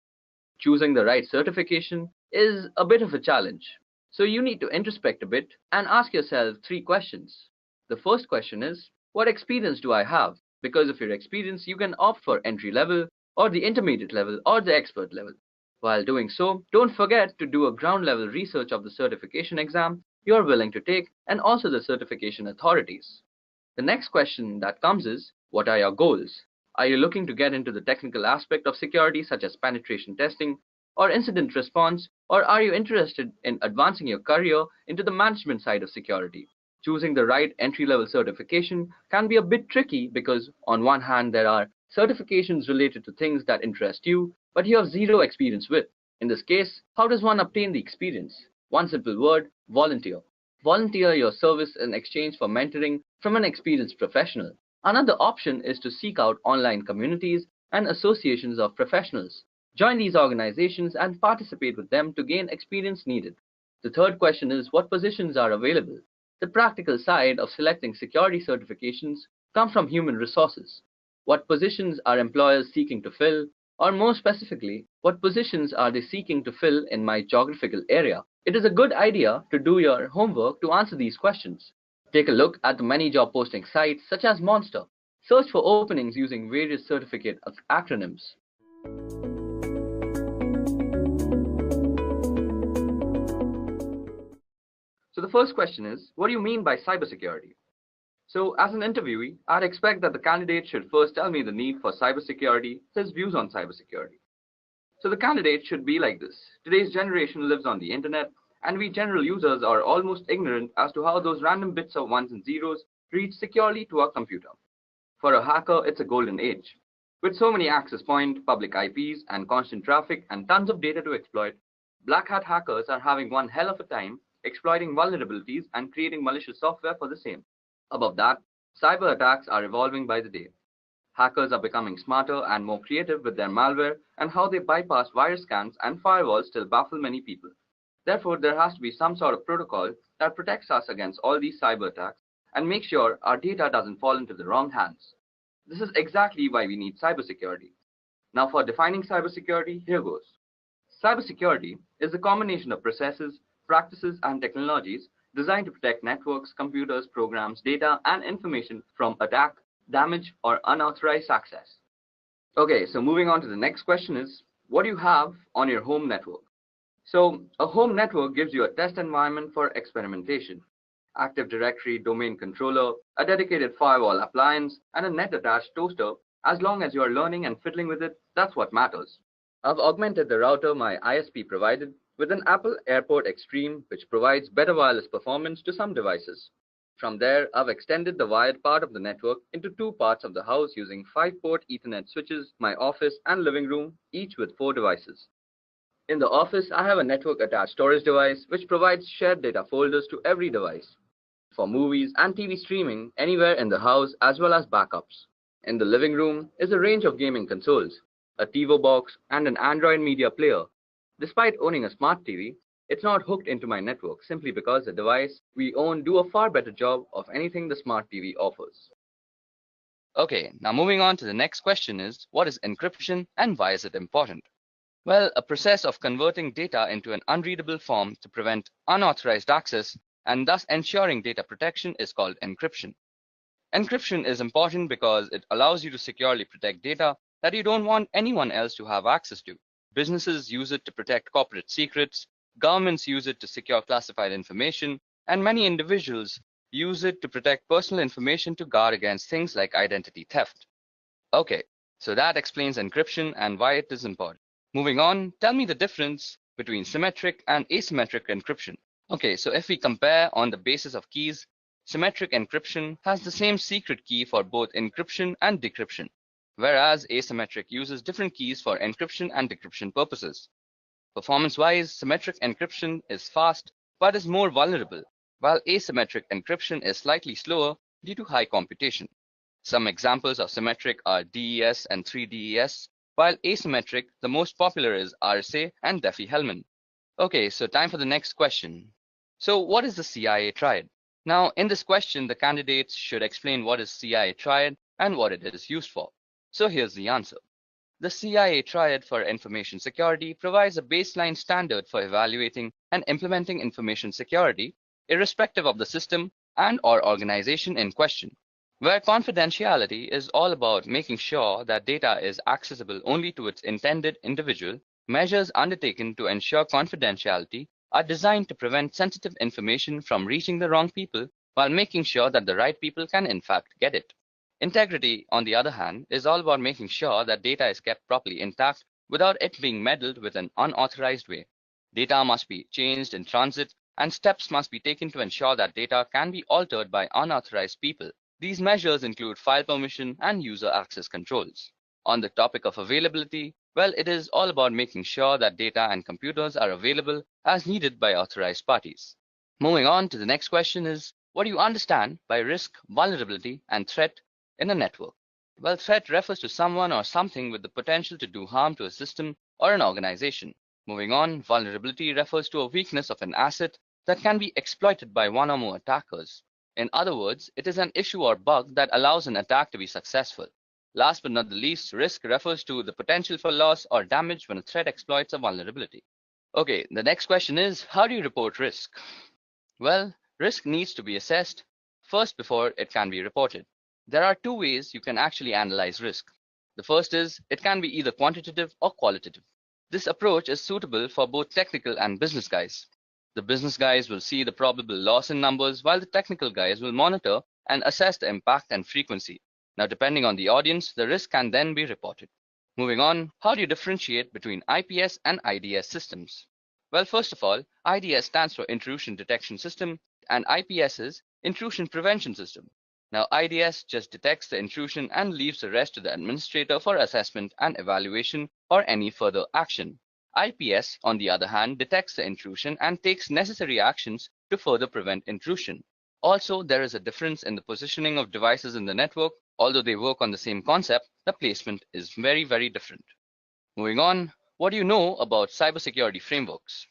Choosing the right certification is a bit of a challenge. So you need to introspect a bit and ask yourself 3 questions. The first question is, what experience do I have? Because of your experience, you can opt for entry level, or the intermediate level, or the expert level. While doing so, don't forget to do a ground level research of the certification exam you are willing to take and also the certification authorities. The next question that comes is, what are your goals? Are you looking to get into the technical aspect of security such as penetration testing or incident response, or are you interested in advancing your career into the management side of security? Choosing the right entry-level certification can be a bit tricky because on one hand there are certifications related to things that interest you, but you have zero experience with. In this case, how does one obtain the experience? One simple word, volunteer. Volunteer your service in exchange for mentoring from an experienced professional. Another option is to seek out online communities and associations of professionals. Join these organizations and participate with them to gain experience needed. The third question is, what positions are available? The practical side of selecting security certifications come from human resources. What positions are employers seeking to fill? Or more specifically, what positions are they seeking to fill in my geographical area? It is a good idea to do your homework to answer these questions. Take a look at the many job posting sites such as Monster. Search for openings using various certificate acronyms. So the first question is, what do you mean by cybersecurity? So as an interviewee, I'd expect that the candidate should first tell me the need for cybersecurity, his views on cybersecurity. So the candidate should be like this. Today's generation lives on the internet, and we general users are almost ignorant as to how those random bits of ones and zeros reach securely to our computer. For a hacker, it's a golden age. With so many access points, public IPs, and constant traffic, and tons of data to exploit, black hat hackers are having one hell of a time exploiting vulnerabilities and creating malicious software for the same. Above that, cyber attacks are evolving by the day. Hackers are becoming smarter and more creative with their malware, and how they bypass virus scans and firewalls still baffle many people. Therefore, there has to be some sort of protocol that protects us against all these cyber attacks and makes sure our data doesn't fall into the wrong hands. This is exactly why we need cybersecurity. Now, for defining cybersecurity, here goes. Cybersecurity is a combination of processes, practices, and technologies designed to protect networks, computers, programs, data, and information from attack, damage, or unauthorized access. Okay, so moving on to the next question is, what do you have on your home network? So, a home network gives you a test environment for experimentation. Active Directory domain controller, a dedicated firewall appliance, and a net-attached toaster. As long as you are learning and fiddling with it, that's what matters. I've augmented the router my ISP provided with an Apple AirPort Extreme, which provides better wireless performance to some devices. From there, I've extended the wired part of the network into two parts of the house using 5-port Ethernet switches, my office and living room, each with 4 devices. In the office, I have a network-attached storage device, which provides shared data folders to every device for movies and TV streaming anywhere in the house, as well as backups. In the living room is a range of gaming consoles, a TiVo box, and an Android media player. Despite owning a smart TV, it's not hooked into my network simply because the device we own do a far better job of anything the smart TV offers. Okay, now moving on to the next question is, what is encryption and why is it important? Well, a process of converting data into an unreadable form to prevent unauthorized access and thus ensuring data protection is called encryption. Encryption is important because it allows you to securely protect data that you don't want anyone else to have access to. Businesses use it to protect corporate secrets, governments use it to secure classified information, and many individuals use it to protect personal information to guard against things like identity theft. Okay, so that explains encryption and why it is important. Moving on, tell me the difference between symmetric and asymmetric encryption. Okay, so if we compare on the basis of keys, symmetric encryption has the same secret key for both encryption and decryption, whereas asymmetric uses different keys for encryption and decryption purposes. Performance-wise, symmetric encryption is fast but is more vulnerable, while asymmetric encryption is slightly slower due to high computation. Some examples of symmetric are DES and 3DES, while asymmetric, the most popular is RSA and Diffie-Hellman. Okay, so time for the next question. So what is the CIA triad? Now, in this question, the candidates should explain what is CIA triad and what it is used for. So here's the answer. The CIA triad for information security provides a baseline standard for evaluating and implementing information security, irrespective of the system and/or organization in question, where confidentiality is all about making sure that data is accessible only to its intended individual. Measures undertaken to ensure confidentiality are designed to prevent sensitive information from reaching the wrong people while making sure that the right people can in fact get it. Integrity, on the other hand, is all about making sure that data is kept properly intact without it being meddled with an unauthorized way. Data must be changed in transit, and steps must be taken to ensure that data can be altered by unauthorized people. These measures include file permission and user access controls. On the topic of availability, well, it is all about making sure that data and computers are available as needed by authorized parties. Moving on to the next question is, what do you understand by risk, vulnerability, and threat in a network? Well, threat refers to someone or something with the potential to do harm to a system or an organization. Moving on, vulnerability refers to a weakness of an asset that can be exploited by one or more attackers. In other words, it is an issue or bug that allows an attack to be successful. Last but not the least, risk refers to the potential for loss or damage when a threat exploits a vulnerability. Okay, the next question is, how do you report risk? Well, risk needs to be assessed first before it can be reported. There are two ways you can actually analyze risk. The first is, it can be either quantitative or qualitative. This approach is suitable for both technical and business guys. The business guys will see the probable loss in numbers, while the technical guys will monitor and assess the impact and frequency. Now, depending on the audience, the risk can then be reported. Moving on, how do you differentiate between IPS and IDS systems? Well, first of all, IDS stands for Intrusion Detection System, and IPS is Intrusion Prevention System. Now, IDS just detects the intrusion and leaves the rest to the administrator for assessment and evaluation or any further action. IPS, on the other hand, detects the intrusion and takes necessary actions to further prevent intrusion. Also, there is a difference in the positioning of devices in the network. Although they work on the same concept, the placement is very, very different. Moving on, what do you know about cybersecurity frameworks?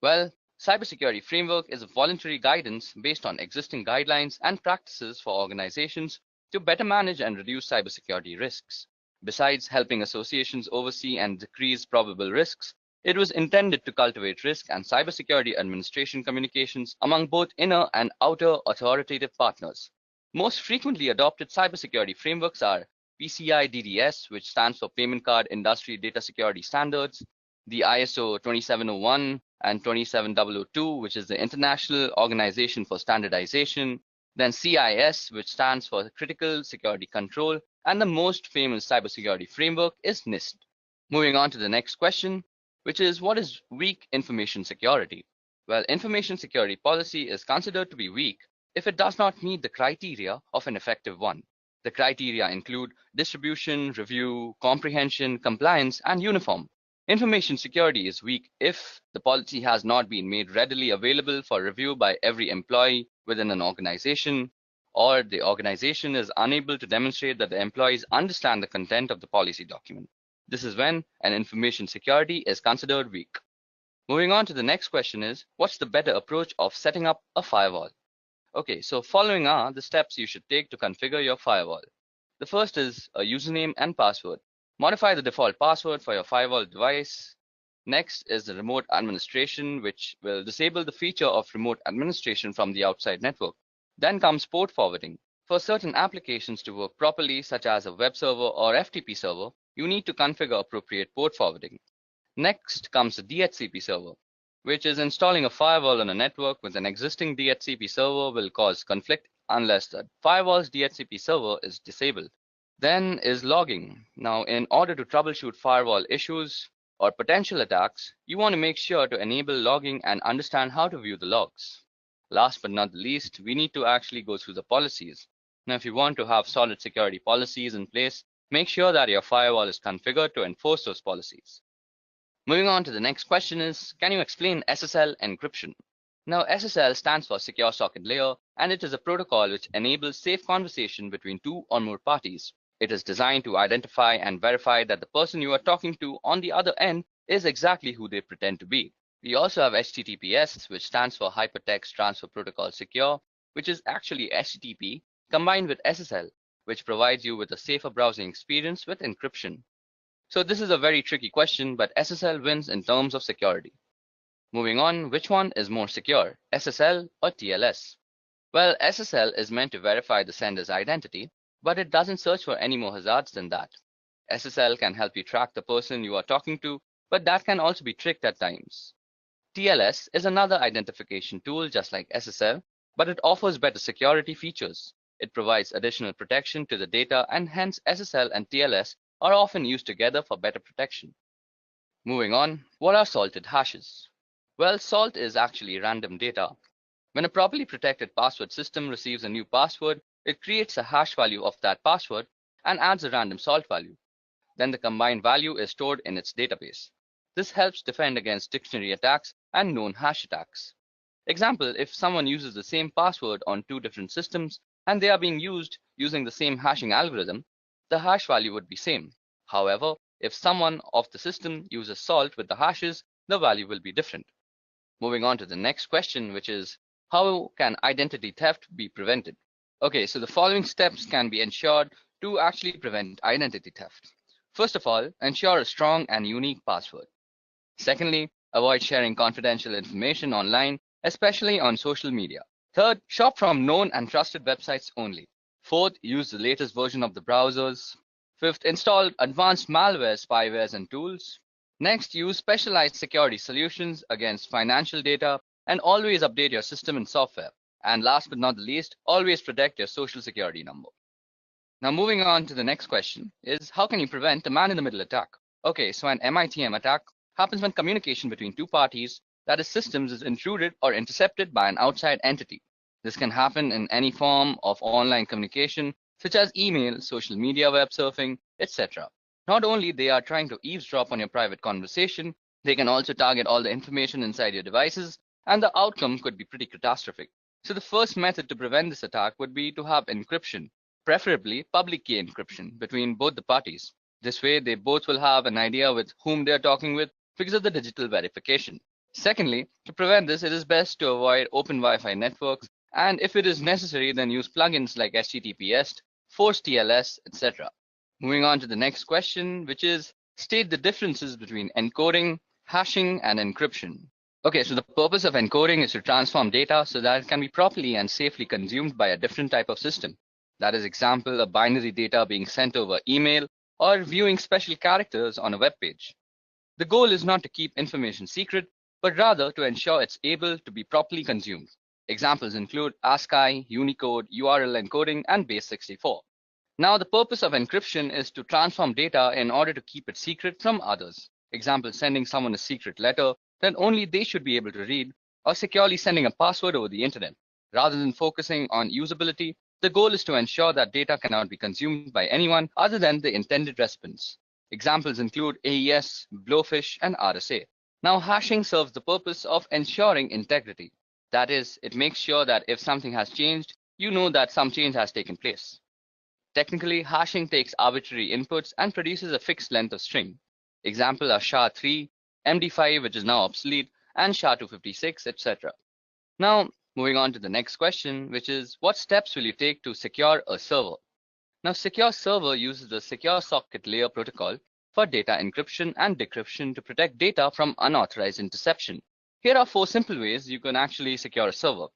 Well, cybersecurity framework is a voluntary guidance based on existing guidelines and practices for organizations to better manage and reduce cybersecurity risks. Besides helping associations oversee and decrease probable risks, it was intended to cultivate risk and cybersecurity administration communications among both inner and outer authoritative partners. Most frequently adopted cybersecurity frameworks are PCI DSS, which stands for Payment Card Industry Data Security Standards, the ISO 27001 and 27002, which is the International Organization for Standardization, then CIS, which stands for Critical Security Control, and the most famous cybersecurity framework is NIST. Moving on to the next question, which is what is weak information security? Well, information security policy is considered to be weak if it does not meet the criteria of an effective one. The criteria include distribution, review, comprehension, compliance, and uniform. Information security is weak if the policy has not been made readily available for review by every employee within an organization, or the organization is unable to demonstrate that the employees understand the content of the policy document. This is when an information security is considered weak. Moving on to the next question is, what's the better approach of setting up a firewall? Okay, so following are the steps you should take to configure your firewall. The first is a username and password. Modify the default password for your firewall device. Next is the remote administration, which will disable the feature of remote administration from the outside network. Then comes port forwarding. For certain applications to work properly, such as a web server or FTP server, you need to configure appropriate port forwarding. Next comes the DHCP server, which is installing a firewall on a network with an existing DHCP server will cause conflict unless the firewall's DHCP server is disabled. Then is logging. Now, in order to troubleshoot firewall issues or potential attacks, you want to make sure to enable logging and understand how to view the logs. Last but not the least, we need to actually go through the policies. Now, if you want to have solid security policies in place, make sure that your firewall is configured to enforce those policies. Moving on to the next question is, can you explain SSL encryption? Now, SSL stands for Secure Socket Layer, and it is a protocol which enables safe conversation between two or more parties. It is designed to identify and verify that the person you are talking to on the other end is exactly who they pretend to be. We also have HTTPS, which stands for Hypertext Transfer Protocol Secure, which is actually HTTP combined with SSL, which provides you with a safer browsing experience with encryption. So this is a very tricky question, but SSL wins in terms of security. Moving on, which one is more secure, SSL or TLS? Well, SSL is meant to verify the sender's identity, but it doesn't search for any more hazards than that. SSL can help you track the person you are talking to, but that can also be tricked at times. TLS is another identification tool just like SSL, but it offers better security features. It provides additional protection to the data, and hence SSL and TLS are often used together for better protection. Moving on, what are salted hashes? Well, salt is actually random data. When a properly protected password system receives a new password, it creates a hash value of that password and adds a random salt value. Then the combined value is stored in its database. This helps defend against dictionary attacks and known hash attacks. Example, if someone uses the same password on two different systems and they are being used using the same hashing algorithm, the hash value would be same. However, if someone of the system uses salt with the hashes, the value will be different. Moving on to the next question, which is, how can identity theft be prevented? Okay, so the following steps can be ensured to actually prevent identity theft. First of all, ensure a strong and unique password. Secondly, avoid sharing confidential information online, especially on social media. Third, shop from known and trusted websites only. Fourth, use the latest version of the browsers. Fifth, install advanced malware, spywares, and tools. Next, use specialized security solutions against financial data, and always update your system and software. And last but not the least, always protect your social security number. Now moving on to the next question is, how can you prevent a man-in-the-middle attack? Okay, so an MITM attack happens when communication between two parties, that is systems, is intruded or intercepted by an outside entity. This can happen in any form of online communication, such as email, social media, web surfing, etc. Not only they are trying to eavesdrop on your private conversation, they can also target all the information inside your devices, and the outcome could be pretty catastrophic. So the first method to prevent this attack would be to have encryption, preferably public key encryption between both the parties. This way, they both will have an idea with whom they are talking with because of the digital verification. Secondly, to prevent this, it is best to avoid open Wi-Fi networks, and if it is necessary, then use plugins like HTTPS, force TLS, etc. Moving on to the next question, which is state the differences between encoding, hashing, and encryption. Okay, so the purpose of encoding is to transform data so that it can be properly and safely consumed by a different type of system. That is, example, a binary data being sent over email or viewing special characters on a web page. The goal is not to keep information secret, but rather to ensure it's able to be properly consumed. Examples include ASCII, Unicode, URL encoding, and base64. Now, the purpose of encryption is to transform data in order to keep it secret from others. Example, sending someone a secret letter that only they should be able to read, or securely sending a password over the internet. Rather than focusing on usability, the goal is to ensure that data cannot be consumed by anyone other than the intended recipients. Examples include AES, Blowfish, and RSA. Now, hashing serves the purpose of ensuring integrity. That is, it makes sure that if something has changed, you know that some change has taken place. Technically, hashing takes arbitrary inputs and produces a fixed length of string. Example are SHA-3, MD5, which is now obsolete, and SHA-256, etc. Now, moving on to the next question, which is what steps will you take to secure a server? Now, Secure Server uses the Secure Socket Layer protocol for data encryption and decryption to protect data from unauthorized interception. Here are 4 simple ways you can actually secure a server.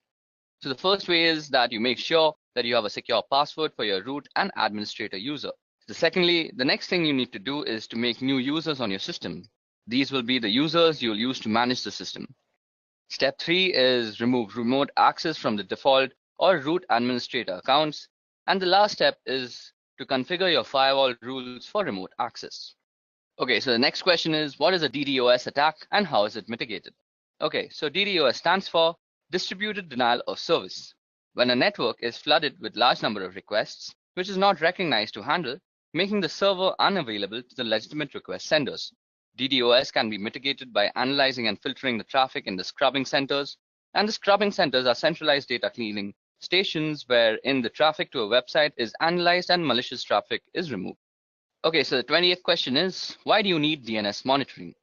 So the first way is that you make sure that you have a secure password for your root and administrator user. The next thing you need to do is to make new users on your system. These will be the users you'll use to manage the system. Step 3 is remove remote access from the default or root administrator accounts. And the last step is to configure your firewall rules for remote access. Okay, so the next question is, what is a DDoS attack and how is it mitigated? Okay, so DDoS stands for Distributed Denial of Service. When a network is flooded with large number of requests, which is not recognized to handle, making the server unavailable to the legitimate request senders. DDoS can be mitigated by analyzing and filtering the traffic in the scrubbing centers, and the scrubbing centers are centralized data cleaning stations wherein the traffic to a website is analyzed and malicious traffic is removed. Okay, so the 20th question is, why do you need DNS monitoring?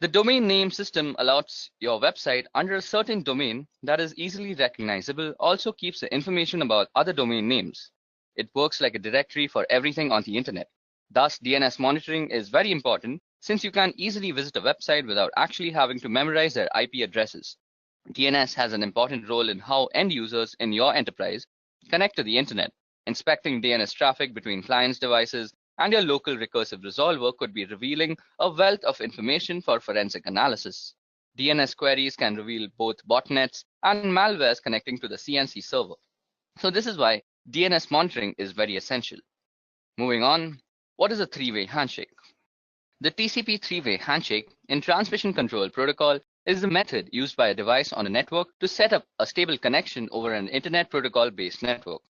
The domain name system allows your website under a certain domain that is easily recognizable, also keeps the information about other domain names. It works like a directory for everything on the internet. Thus, DNS monitoring is very important since you can easily visit a website without actually having to memorize their IP addresses. DNS has an important role in how end users in your enterprise connect to the internet. Inspecting DNS traffic between clients' devices and your local recursive resolver could be revealing a wealth of information for forensic analysis. DNS queries can reveal both botnets and malwares connecting to the CNC server. So this is why DNS monitoring is very essential. Moving on, what is a three-way handshake? The TCP three-way handshake in transmission control protocol is the method used by a device on a network to set up a stable connection over an internet protocol-based network.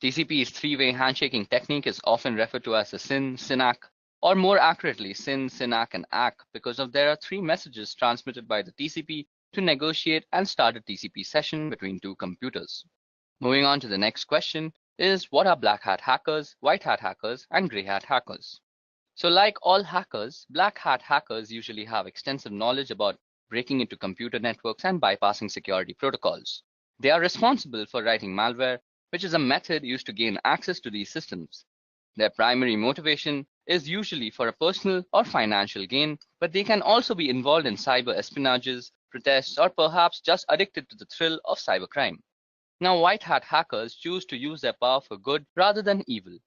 TCP's three-way handshaking technique is often referred to as the SYN, SYNAC, or more accurately SYN, SYNAC, and ACK because there are 3 messages transmitted by the TCP to negotiate and start a TCP session between 2 computers. Moving on to the next question is, what are black hat hackers, white hat hackers, and gray hat hackers? So like all hackers, black hat hackers usually have extensive knowledge about breaking into computer networks and bypassing security protocols. They are responsible for writing malware, which is a method used to gain access to these systems. Their primary motivation is usually for a personal or financial gain, but they can also be involved in cyber espionages, protests, or perhaps just addicted to the thrill of cybercrime. Now, white hat hackers choose to use their power for good rather than evil.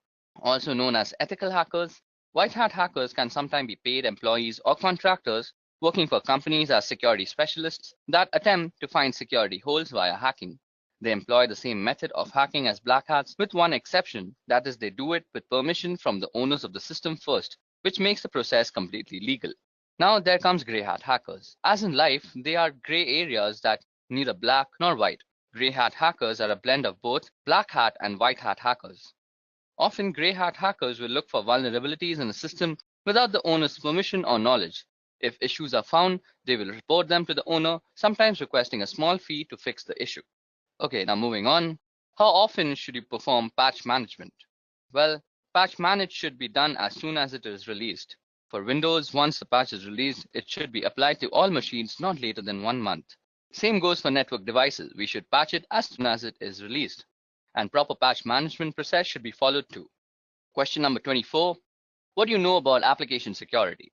Also known as ethical hackers, white hat hackers can sometimes be paid employees or contractors working for companies as security specialists that attempt to find security holes via hacking. They employ the same method of hacking as black hats with one exception, that is they do it with permission from the owners of the system first, which makes the process completely legal. Now there comes grey hat hackers. As in life, they are grey areas that neither black nor white. Grey hat hackers are a blend of both black hat and white hat hackers. Often grey hat hackers will look for vulnerabilities in a system without the owner's permission or knowledge. If issues are found, they will report them to the owner, sometimes requesting a small fee to fix the issue. Okay, now moving on. How often should you perform patch management? Well, patch manage should be done as soon as it is released. For Windows, once the patch is released, it should be applied to all machines not later than 1 month. Same goes for network devices. We should patch it as soon as it is released. And proper patch management process should be followed too. Question number 24. What do you know about application security?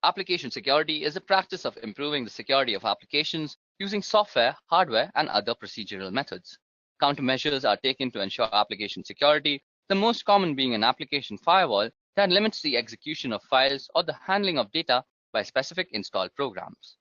Application security is the practice of improving the security of applications using software, hardware, and other procedural methods. Countermeasures are taken to ensure application security, the most common being an application firewall that limits the execution of files or the handling of data by specific installed programs.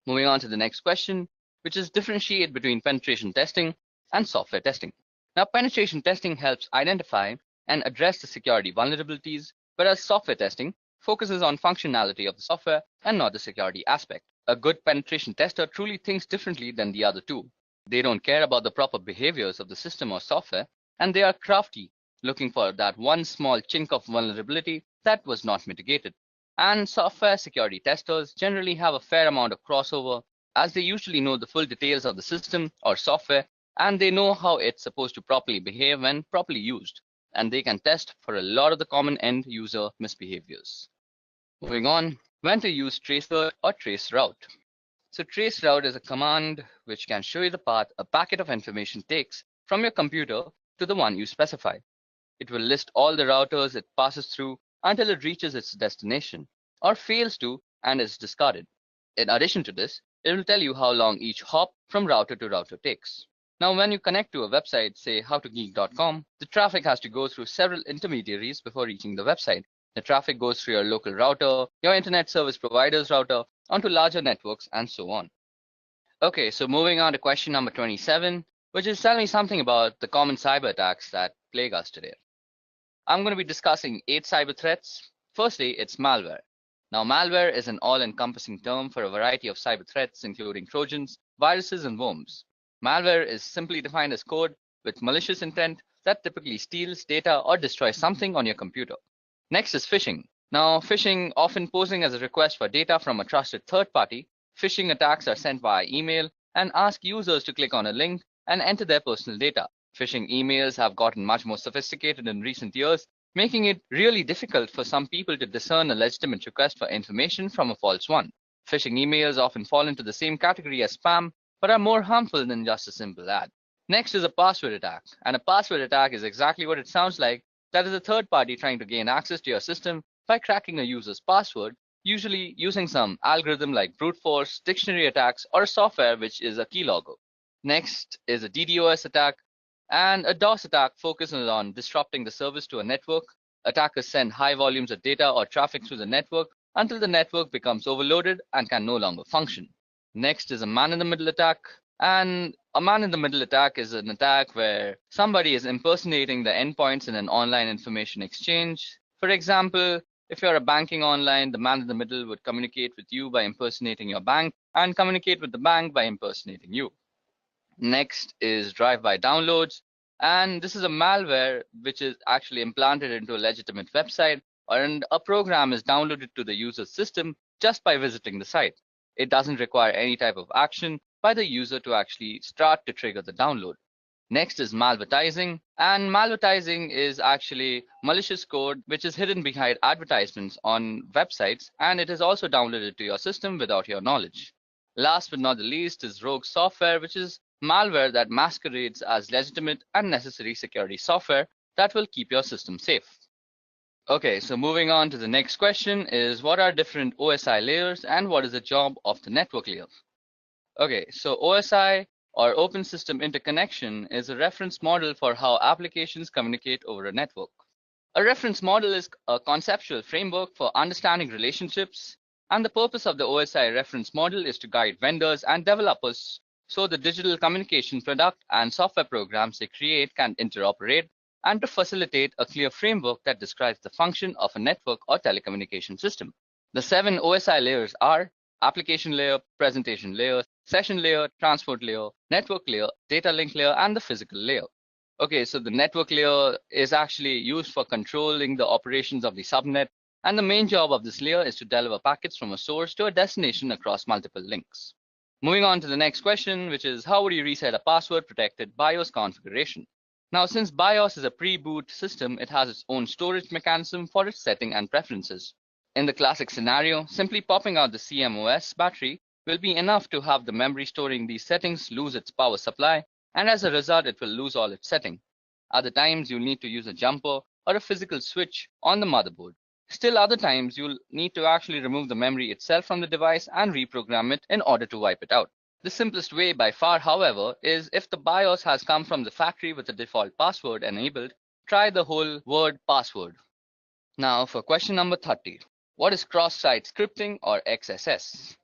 Moving on to the next question, which is differentiate between penetration testing and software testing. Now, penetration testing helps identify and address the security vulnerabilities, whereas software testing focuses on functionality of the software and not the security aspect. A good penetration tester truly thinks differently than the other two. They don't care about the proper behaviors of the system or software, and they are crafty, looking for that one small chink of vulnerability that was not mitigated. And software security testers generally have a fair amount of crossover, as they usually know the full details of the system or software, and they know how it's supposed to properly behave when properly used, and they can test for a lot of the common end user misbehaviors. Moving on, when to use traceroute or traceroute. So traceroute is a command which can show you the path a packet of information takes from your computer to the one you specify. It will list all the routers it passes through until it reaches its destination, or fails to and is discarded. In addition to this, it will tell you how long each hop from router to router takes. Now, when you connect to a website, say howtogeek.com, the traffic has to go through several intermediaries before reaching the website. The traffic goes through your local router, your internet service provider's router, onto larger networks, and so on. Okay, so moving on to question number 27, which is tell me something about the common cyber attacks that plague us today. I'm going to be discussing 8 cyber threats. Firstly, it's malware. Now, malware is an all-encompassing term for a variety of cyber threats, including Trojans, viruses, and worms. Malware is simply defined as code with malicious intent that typically steals data or destroys something on your computer. Next is phishing. Now, phishing, often posing as a request for data from a trusted third party, phishing attacks are sent via email and ask users to click on a link and enter their personal data. Phishing emails have gotten much more sophisticated in recent years, making it really difficult for some people to discern a legitimate request for information from a false one. Phishing emails often fall into the same category as spam, but are more harmful than just a simple ad. Next is a password attack, and a password attack is exactly what it sounds like. That is a third party trying to gain access to your system by cracking a user's password, usually using some algorithm like brute force, dictionary attacks, or a software which is a keylogger. Next is a DDoS attack, and a DOS attack focuses on disrupting the service to a network. Attackers send high volumes of data or traffic through the network until the network becomes overloaded and can no longer function. Next is a man-in-the-middle attack. And a man-in-the-middle attack is an attack where somebody is impersonating the endpoints in an online information exchange. For example, if you're a banking online, the man in the middle would communicate with you by impersonating your bank and communicate with the bank by impersonating you. Next is drive-by downloads. And this is a malware which is actually implanted into a legitimate website, and a program is downloaded to the user's system just by visiting the site. It doesn't require any type of action by the user to actually start to trigger the download. Next is malvertising, and malvertising is actually malicious code which is hidden behind advertisements on websites, and it is also downloaded to your system without your knowledge. Last but not the least is rogue software, which is malware that masquerades as legitimate and necessary security software that will keep your system safe. Okay, so moving on to the next question is what are different OSI layers and what is the job of the network layer? Okay, so OSI or Open System Interconnection is a reference model for how applications communicate over a network. A reference model is a conceptual framework for understanding relationships, and the purpose of the OSI reference model is to guide vendors and developers so the digital communication product and software programs they create can interoperate, and to facilitate a clear framework that describes the function of a network or telecommunication system. The 7 OSI layers are application layer, presentation layer, session layer, transport layer, network layer, data link layer, and the physical layer. Okay, so the network layer is actually used for controlling the operations of the subnet, and the main job of this layer is to deliver packets from a source to a destination across multiple links. Moving on to the next question, which is how would you reset a password protected BIOS configuration? Now, since BIOS is a pre-boot system, it has its own storage mechanism for its setting and preferences. In the classic scenario, simply popping out the CMOS battery will be enough to have the memory storing these settings lose its power supply, and as a result, it will lose all its setting. Other times, you'll need to use a jumper or a physical switch on the motherboard. Still other times, you'll need to actually remove the memory itself from the device and reprogram it in order to wipe it out. The simplest way by far, however, is if the BIOS has come from the factory with the default password enabled, try the whole word password. Now for question number 30. What is cross-site scripting or XSS?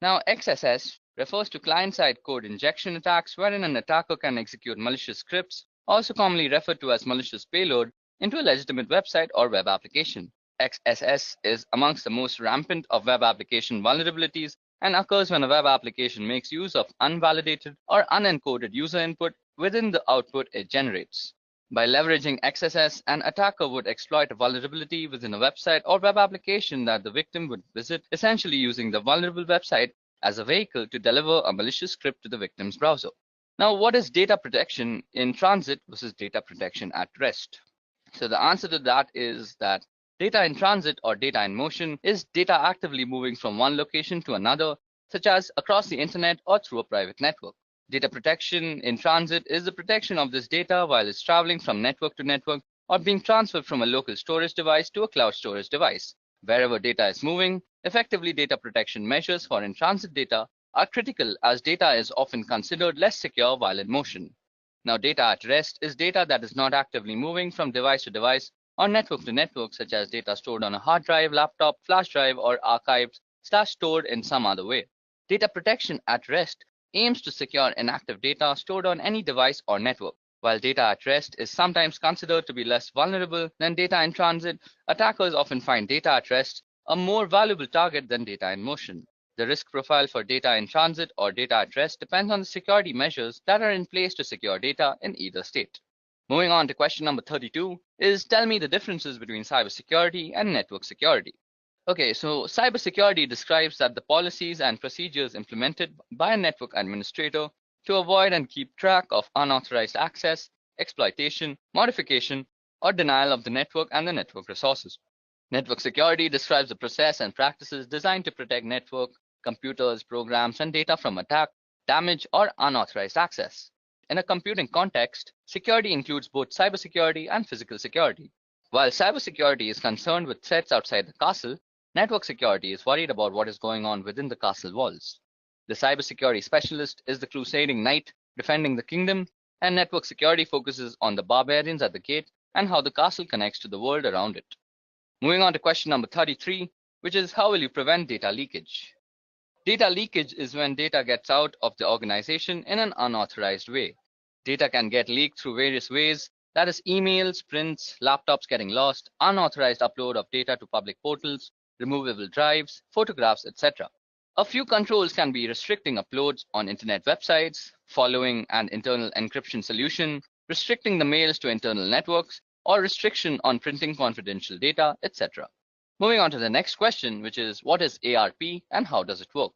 Now XSS refers to client-side code injection attacks wherein an attacker can execute malicious scripts, also commonly referred to as malicious payload, into a legitimate website or web application. XSS is amongst the most rampant of web application vulnerabilities and occurs when a web application makes use of unvalidated or unencoded user input within the output it generates. By leveraging XSS, an attacker would exploit a vulnerability within a website or web application that the victim would visit, essentially using the vulnerable website as a vehicle to deliver a malicious script to the victim's browser. Now, what is data protection in transit versus data protection at rest? So the answer to that is that data in transit or data in motion is data actively moving from one location to another, such as across the internet or through a private network. Data protection in transit is the protection of this data while it's traveling from network to network or being transferred from a local storage device to a cloud storage device. Wherever data is moving, effectively data protection measures for in-transit data are critical as data is often considered less secure while in motion. Now, data at rest is data that is not actively moving from device to device or network to network, such as data stored on a hard drive, laptop, flash drive, or archived/stored in some other way. Data protection at rest aims to secure inactive data stored on any device or network. While data at rest is sometimes considered to be less vulnerable than data in transit, attackers often find data at rest a more valuable target than data in motion. The risk profile for data in transit or data at rest depends on the security measures that are in place to secure data in either state. Moving on to question number 32 is tell me the differences between cybersecurity and network security. Okay, so cybersecurity describes that the policies and procedures implemented by a network administrator to avoid and keep track of unauthorized access, exploitation, modification, or denial of the network and the network resources. Network security describes the process and practices designed to protect network, computers, programs, and data from attack, damage, or unauthorized access. In a computing context, security includes both cybersecurity and physical security. While cybersecurity is concerned with threats outside the castle, network security is worried about what is going on within the castle walls. The cybersecurity specialist is the crusading knight defending the kingdom, and network security focuses on the barbarians at the gate and how the castle connects to the world around it. Moving on to question number 33, which is how will you prevent data leakage? Data leakage is when data gets out of the organization in an unauthorized way. Data can get leaked through various ways, that is emails, prints, laptops getting lost, unauthorized upload of data to public portals, removable drives, photographs, etc. A few controls can be restricting uploads on internet websites, following an internal encryption solution, restricting the mails to internal networks, or restriction on printing confidential data, etc. Moving on to the next question, which is what is ARP and how does it work?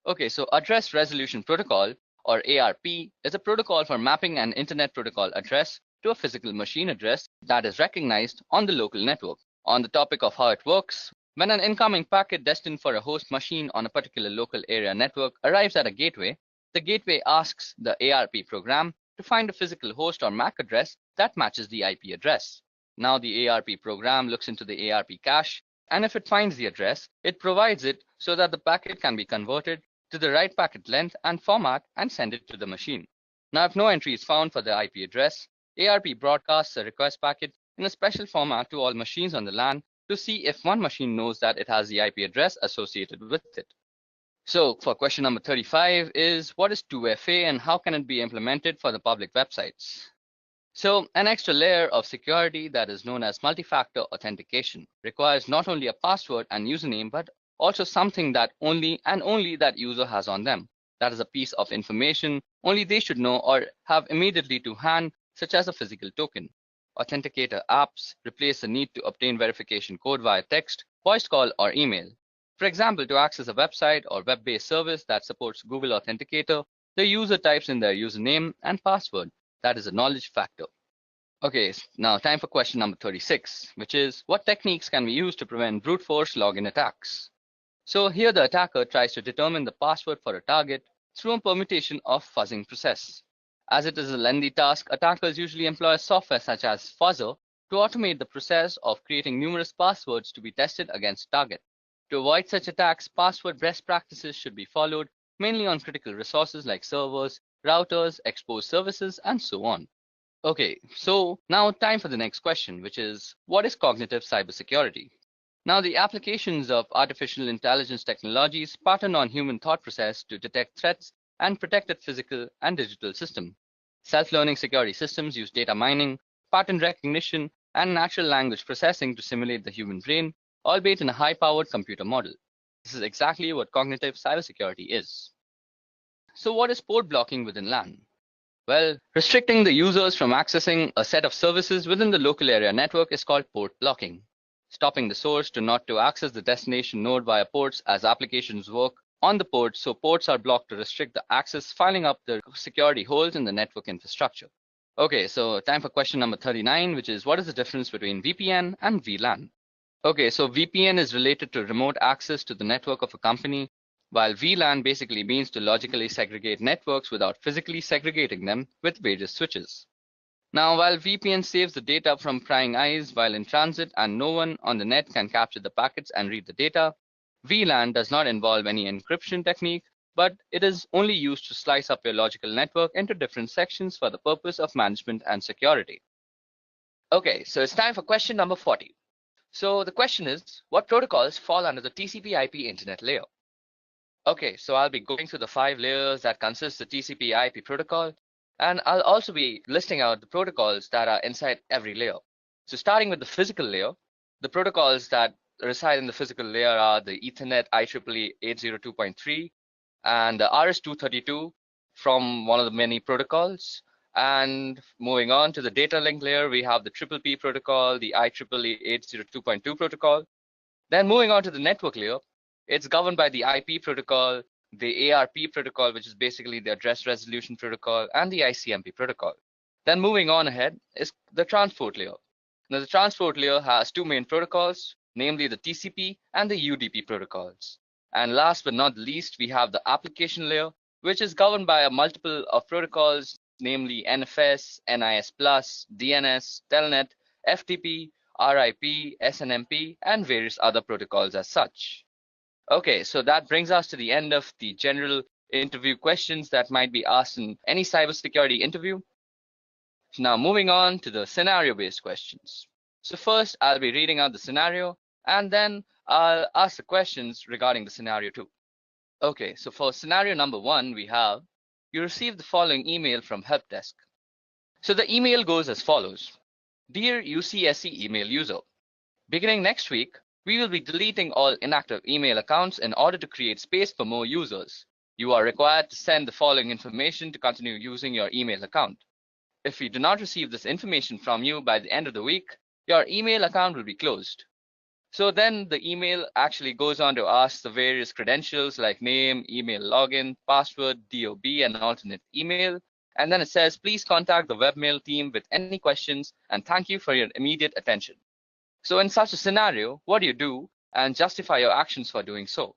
Okay, so Address Resolution Protocol, or ARP, is a protocol for mapping an internet protocol address to a physical machine address that is recognized on the local network. On the topic of how it works, when an incoming packet destined for a host machine on a particular local area network arrives at a gateway, the gateway asks the ARP program to find a physical host or MAC address that matches the IP address. Now the ARP program looks into the ARP cache, and if it finds the address, it provides it so that the packet can be converted to the right packet length and format and send it to the machine. Now if no entry is found for the IP address, ARP broadcasts a request packet in a special format to all machines on the LAN to see if one machine knows that it has the IP address associated with it. So for question number 35 is what is 2FA and how can it be implemented for the public websites? So an extra layer of security that is known as multi-factor authentication requires not only a password and username, but also something that only that user has on them. That is a piece of information only they should know or have immediately to hand, such as a physical token. Authenticator apps replace the need to obtain verification code via text, voice call, or email. For example, to access a website or web-based service that supports Google Authenticator, the user types in their username and password. That is a knowledge factor. Okay, now time for question number 36, which is what techniques can we use to prevent brute force login attacks? So here the attacker tries to determine the password for a target through a permutation of fuzzing process. As it is a lengthy task, attackers usually employ software such as fuzzer to automate the process of creating numerous passwords to be tested against target. To avoid such attacks, password best practices should be followed, mainly on critical resources like servers, routers, exposed services, and so on. Okay, so now time for the next question, which is what is cognitive cybersecurity? Now, the applications of artificial intelligence technologies pattern on human thought process to detect threats and protect its physical and digital system. Self-learning security systems use data mining, pattern recognition, and natural language processing to simulate the human brain, albeit in a high-powered computer model. This is exactly what cognitive cybersecurity is. So what is port blocking within LAN? Well, restricting the users from accessing a set of services within the local area network is called port blocking. Stopping the source not to access the destination node via ports as applications work on the port, so ports are blocked to restrict the access, filling up the security holes in the network infrastructure. Okay, so time for question number 39, which is what is the difference between VPN and VLAN? Okay, so VPN is related to remote access to the network of a company, while VLAN basically means to logically segregate networks without physically segregating them with various switches. Now, while VPN saves the data from prying eyes while in transit and no one on the net can capture the packets and read the data, VLAN does not involve any encryption technique, but it is only used to slice up your logical network into different sections for the purpose of management and security. Okay, so it's time for question number 40. So the question is, what protocols fall under the TCP/IP internet layer? Okay, so I'll be going through the 5 layers that consist the TCP/IP protocol, and I'll also be listing out the protocols that are inside every layer. So starting with the physical layer, the protocols that reside in the physical layer are the Ethernet IEEE 802.3 and the RS-232 from one of the many protocols. And moving on to the data link layer, we have the PPP protocol, the IEEE 802.2 protocol. Then moving on to the network layer, it's governed by the IP protocol, the ARP protocol, which is basically the address resolution protocol, and the ICMP protocol. Then moving on ahead is the transport layer. Now the transport layer has 2 main protocols, namely the TCP and the UDP protocols. And last but not least, we have the application layer, which is governed by a multiple of protocols, namely NFS, NIS+, DNS, Telnet, FTP, RIP, SNMP, and various other protocols as such. Okay, so that brings us to the end of the general interview questions that might be asked in any cybersecurity interview. Now moving on to the scenario-based questions. So first, I'll be reading out the scenario, and then I'll ask the questions regarding the scenario 2. Okay, so for scenario number 1, we have, you receive the following email from help desk. So the email goes as follows. Dear UCSC email user, beginning next week, we will be deleting all inactive email accounts in order to create space for more users. You are required to send the following information to continue using your email account. If we do not receive this information from you by the end of the week, your email account will be closed. So then the email actually goes on to ask the various credentials like name, email login, password, DOB, and alternate email. And then it says, please contact the webmail team with any questions and thank you for your immediate attention. So in such a scenario, what do you do and justify your actions for doing so?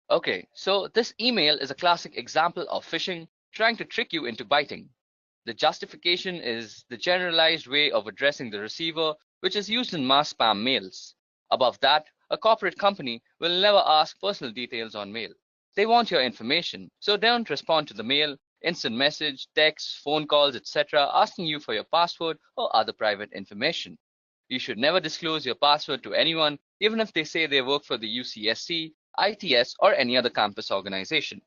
Okay, so this email is a classic example of phishing trying to trick you into biting. The justification is the generalized way of addressing the receiver, which is used in mass spam mails. Above that, a corporate company will never ask personal details on mail. They want your information, so don't respond to the mail, instant message, text, phone calls, etc. asking you for your password or other private information. You should never disclose your password to anyone, even if they say they work for the UCSC, ITS, or any other campus organization.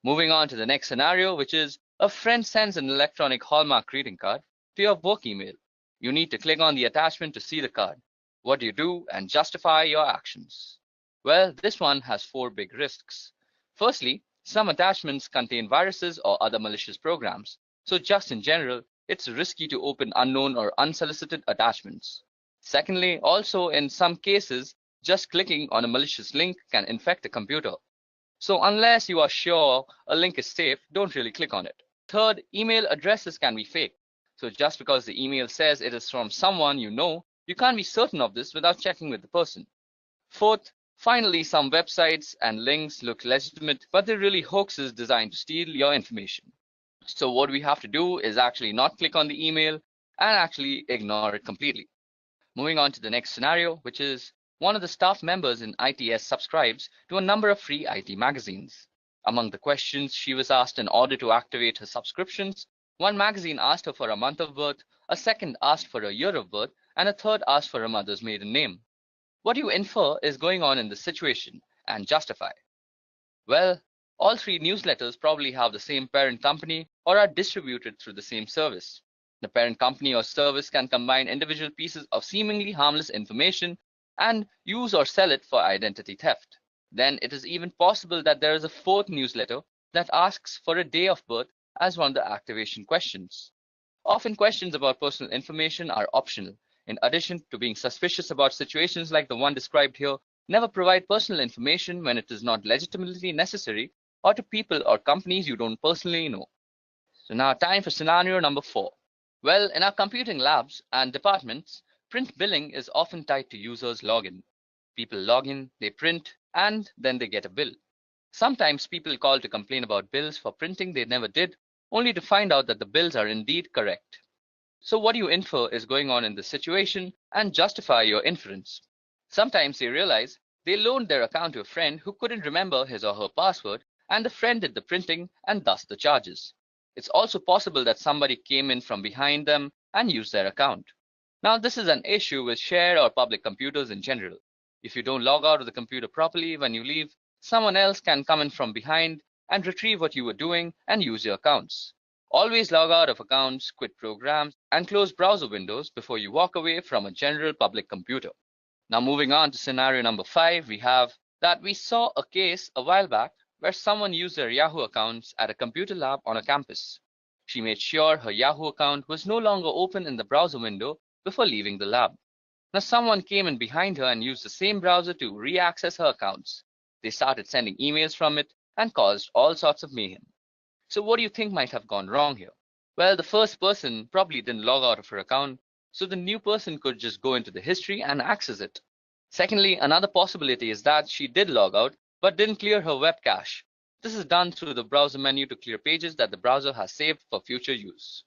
Moving on to the next scenario, which is a friend sends an electronic Hallmark greeting card to your work email. You need to click on the attachment to see the card. What do you do and justify your actions? Well, this one has 4 big risks. Firstly, some attachments contain viruses or other malicious programs. So just in general, it's risky to open unknown or unsolicited attachments. Secondly, also in some cases, Just clicking on a malicious link can infect a computer. So unless you are sure a link is safe, don't really click on it. Third, email addresses can be fake. So just because the email says it is from someone you know, you can't be certain of this without checking with the person. Fourth, finally, some websites and links look legitimate, but they're really hoaxes designed to steal your information. So what we have to do is actually not click on the email and actually ignore it completely. Moving on to the next scenario, which is one of the staff members in ITS subscribes to a number of free IT magazines. Among the questions she was asked in order to activate her subscriptions, one magazine asked her for a month of birth, a second asked for a year of birth, and a third asked for her mother's maiden name. What do you infer is going on in this situation and justify? Well, all three newsletters probably have the same parent company or are distributed through the same service. The parent company or service can combine individual pieces of seemingly harmless information and use or sell it for identity theft. Then it is even possible that there is a fourth newsletter that asks for a day of birth as one of the activation questions. Often questions about personal information are optional. In addition to being suspicious about situations like the one described here, never provide personal information when it is not legitimately necessary or to people or companies you don't personally know. So now time for scenario number 4. Well, in our computing labs and departments, print billing is often tied to users' login. People log in, they print, and then they get a bill. Sometimes people call to complain about bills for printing they never did, only to find out that the bills are indeed correct. So what you infer is going on in this situation and justify your inference. Sometimes they realize they loaned their account to a friend who couldn't remember his or her password, and the friend did the printing and thus the charges. It's also possible that somebody came in from behind them and used their account. Now this is an issue with shared or public computers in general. If you don't log out of the computer properly when you leave, someone else can come in from behind and retrieve what you were doing and use your accounts. Always log out of accounts, quit programs, and close browser windows before you walk away from a general public computer. Now moving on to scenario number 5, we have that we saw a case a while back where someone used their Yahoo accounts at a computer lab on a campus. She made sure her Yahoo account was no longer open in the browser window before leaving the lab. Now someone came in behind her and used the same browser to re-access her accounts. They started sending emails from it and caused all sorts of mayhem. So what do you think might have gone wrong here? Well, the first person probably didn't log out of her account, so the new person could just go into the history and access it. Secondly, another possibility is that she did log out but didn't clear her web cache. This is done through the browser menu to clear pages that the browser has saved for future use.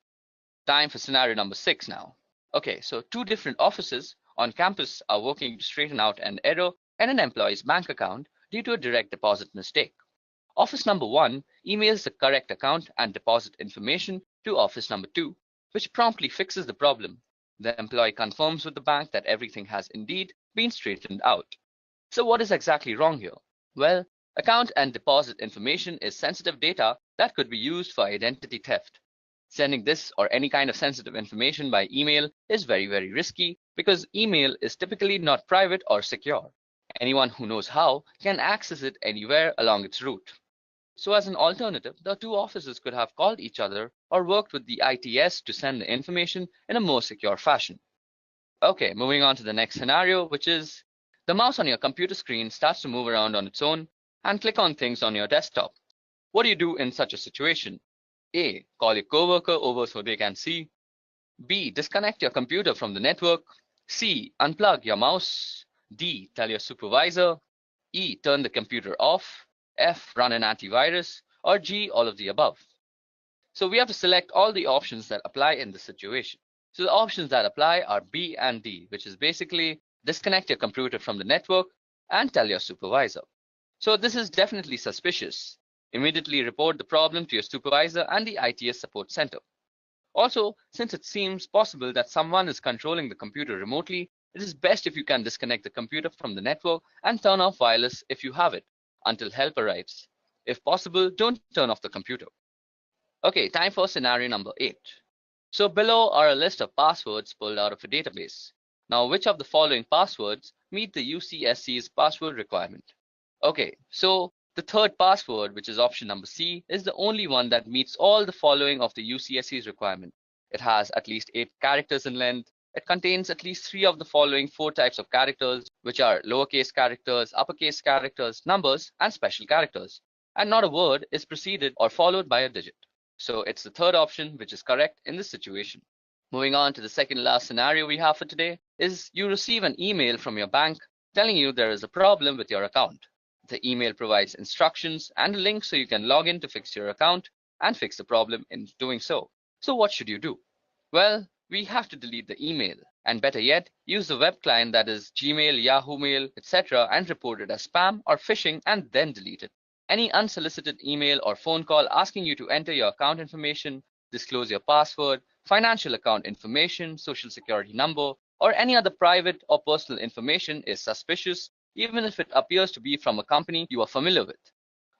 Time for scenario number 6 now. Okay, so 2 different offices on campus are working to straighten out an error in an employee's bank account due to a direct deposit mistake. Office number 1 emails the correct account and deposit information to office number 2, which promptly fixes the problem. The employee confirms with the bank that everything has indeed been straightened out. So what is exactly wrong here? Well, account and deposit information is sensitive data that could be used for identity theft. Sending this or any kind of sensitive information by email is very risky because email is typically not private or secure. Anyone who knows how can access it anywhere along its route. So as an alternative, the 2 offices could have called each other or worked with the ITS to send the information in a more secure fashion. Okay, moving on to the next scenario, which is the mouse on your computer screen starts to move around on its own and click on things on your desktop. What do you do in such a situation? A. Call your coworker over so they can see. B. Disconnect your computer from the network. C. Unplug your mouse. D. Tell your supervisor. E. Turn the computer off. F. Run an antivirus. Or G. All of the above. So we have to select all the options that apply in this situation. So the options that apply are B and D, which is basically disconnect your computer from the network and tell your supervisor. So this is definitely suspicious. Immediately report the problem to your supervisor and the ITS support center. Also, since it seems possible that someone is controlling the computer remotely, it is best if you can disconnect the computer from the network and turn off wireless if you have it until help arrives. If possible, don't turn off the computer. Okay, time for scenario number 8. So below are a list of passwords pulled out of a database. Now, which of the following passwords meet the UCSC's password requirement? Okay, so the third password, which is option number C, is the only one that meets all the following of the UCSC's requirement. It has at least 8 characters in length, it contains at least 3 of the following 4 types of characters, which are lowercase characters, uppercase characters, numbers, and special characters. And not a word is preceded or followed by a digit. So it's the third option which is correct in this situation. Moving on to the second last scenario we have for today is you receive an email from your bank telling you there is a problem with your account. The email provides instructions and a link so you can log in to fix your account and fix the problem in doing so. So what should you do? Well, we have to delete the email, and better yet, use the web client that is Gmail, Yahoo Mail, etc. and report it as spam or phishing and then delete it. Any unsolicited email or phone call asking you to enter your account information, disclose your password, financial account information, social security number, or any other private or personal information is suspicious, even if it appears to be from a company you are familiar with.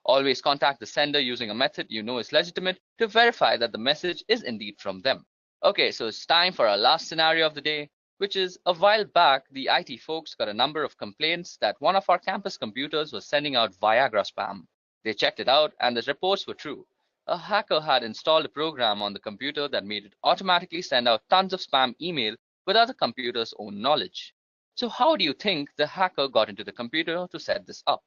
Always contact the sender using a method you know is legitimate to verify that the message is indeed from them. Okay, so it's time for our last scenario of the day, which is a while back, the IT folks got a number of complaints that one of our campus computers was sending out Viagra spam. They checked it out and the reports were true. A hacker had installed a program on the computer that made it automatically send out tons of spam email without the computer's own knowledge. So how do you think the hacker got into the computer to set this up?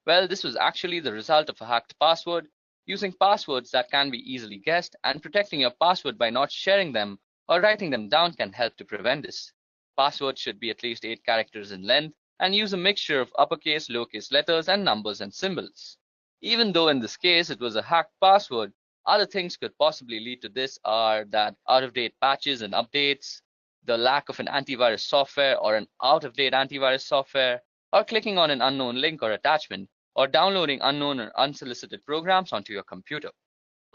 Well, this was actually the result of a hacked password. Using passwords that can be easily guessed and protecting your password by not sharing them or writing them down can help to prevent this. Passwords should be at least 8 characters in length and use a mixture of uppercase, lowercase letters, and numbers and symbols. Even though in this case it was a hacked password, other things could possibly lead to this are that out-of-date patches and updates, the lack of an antivirus software or an out-of-date antivirus software, or clicking on an unknown link or attachment, or downloading unknown or unsolicited programs onto your computer.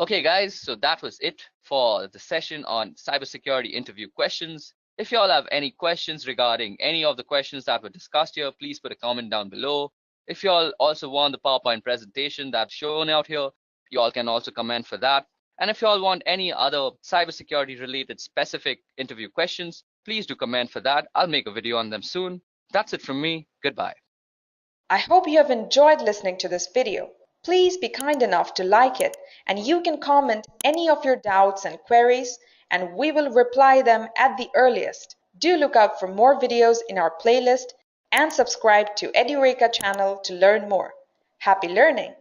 Okay guys, so that was it for the session on cybersecurity interview questions. If you all have any questions regarding any of the questions that were discussed here, please put a comment down below. If you all also want the PowerPoint presentation that's shown out here, you all can also comment for that. And if you all want any other cybersecurity related specific interview questions, please do comment for that. I'll make a video on them soon. That's it from me. Goodbye. I hope you have enjoyed listening to this video. Please be kind enough to like it, and you can comment any of your doubts and queries, and we will reply them at the earliest. Do look out for more videos in our playlist and subscribe to Edureka channel to learn more. Happy learning!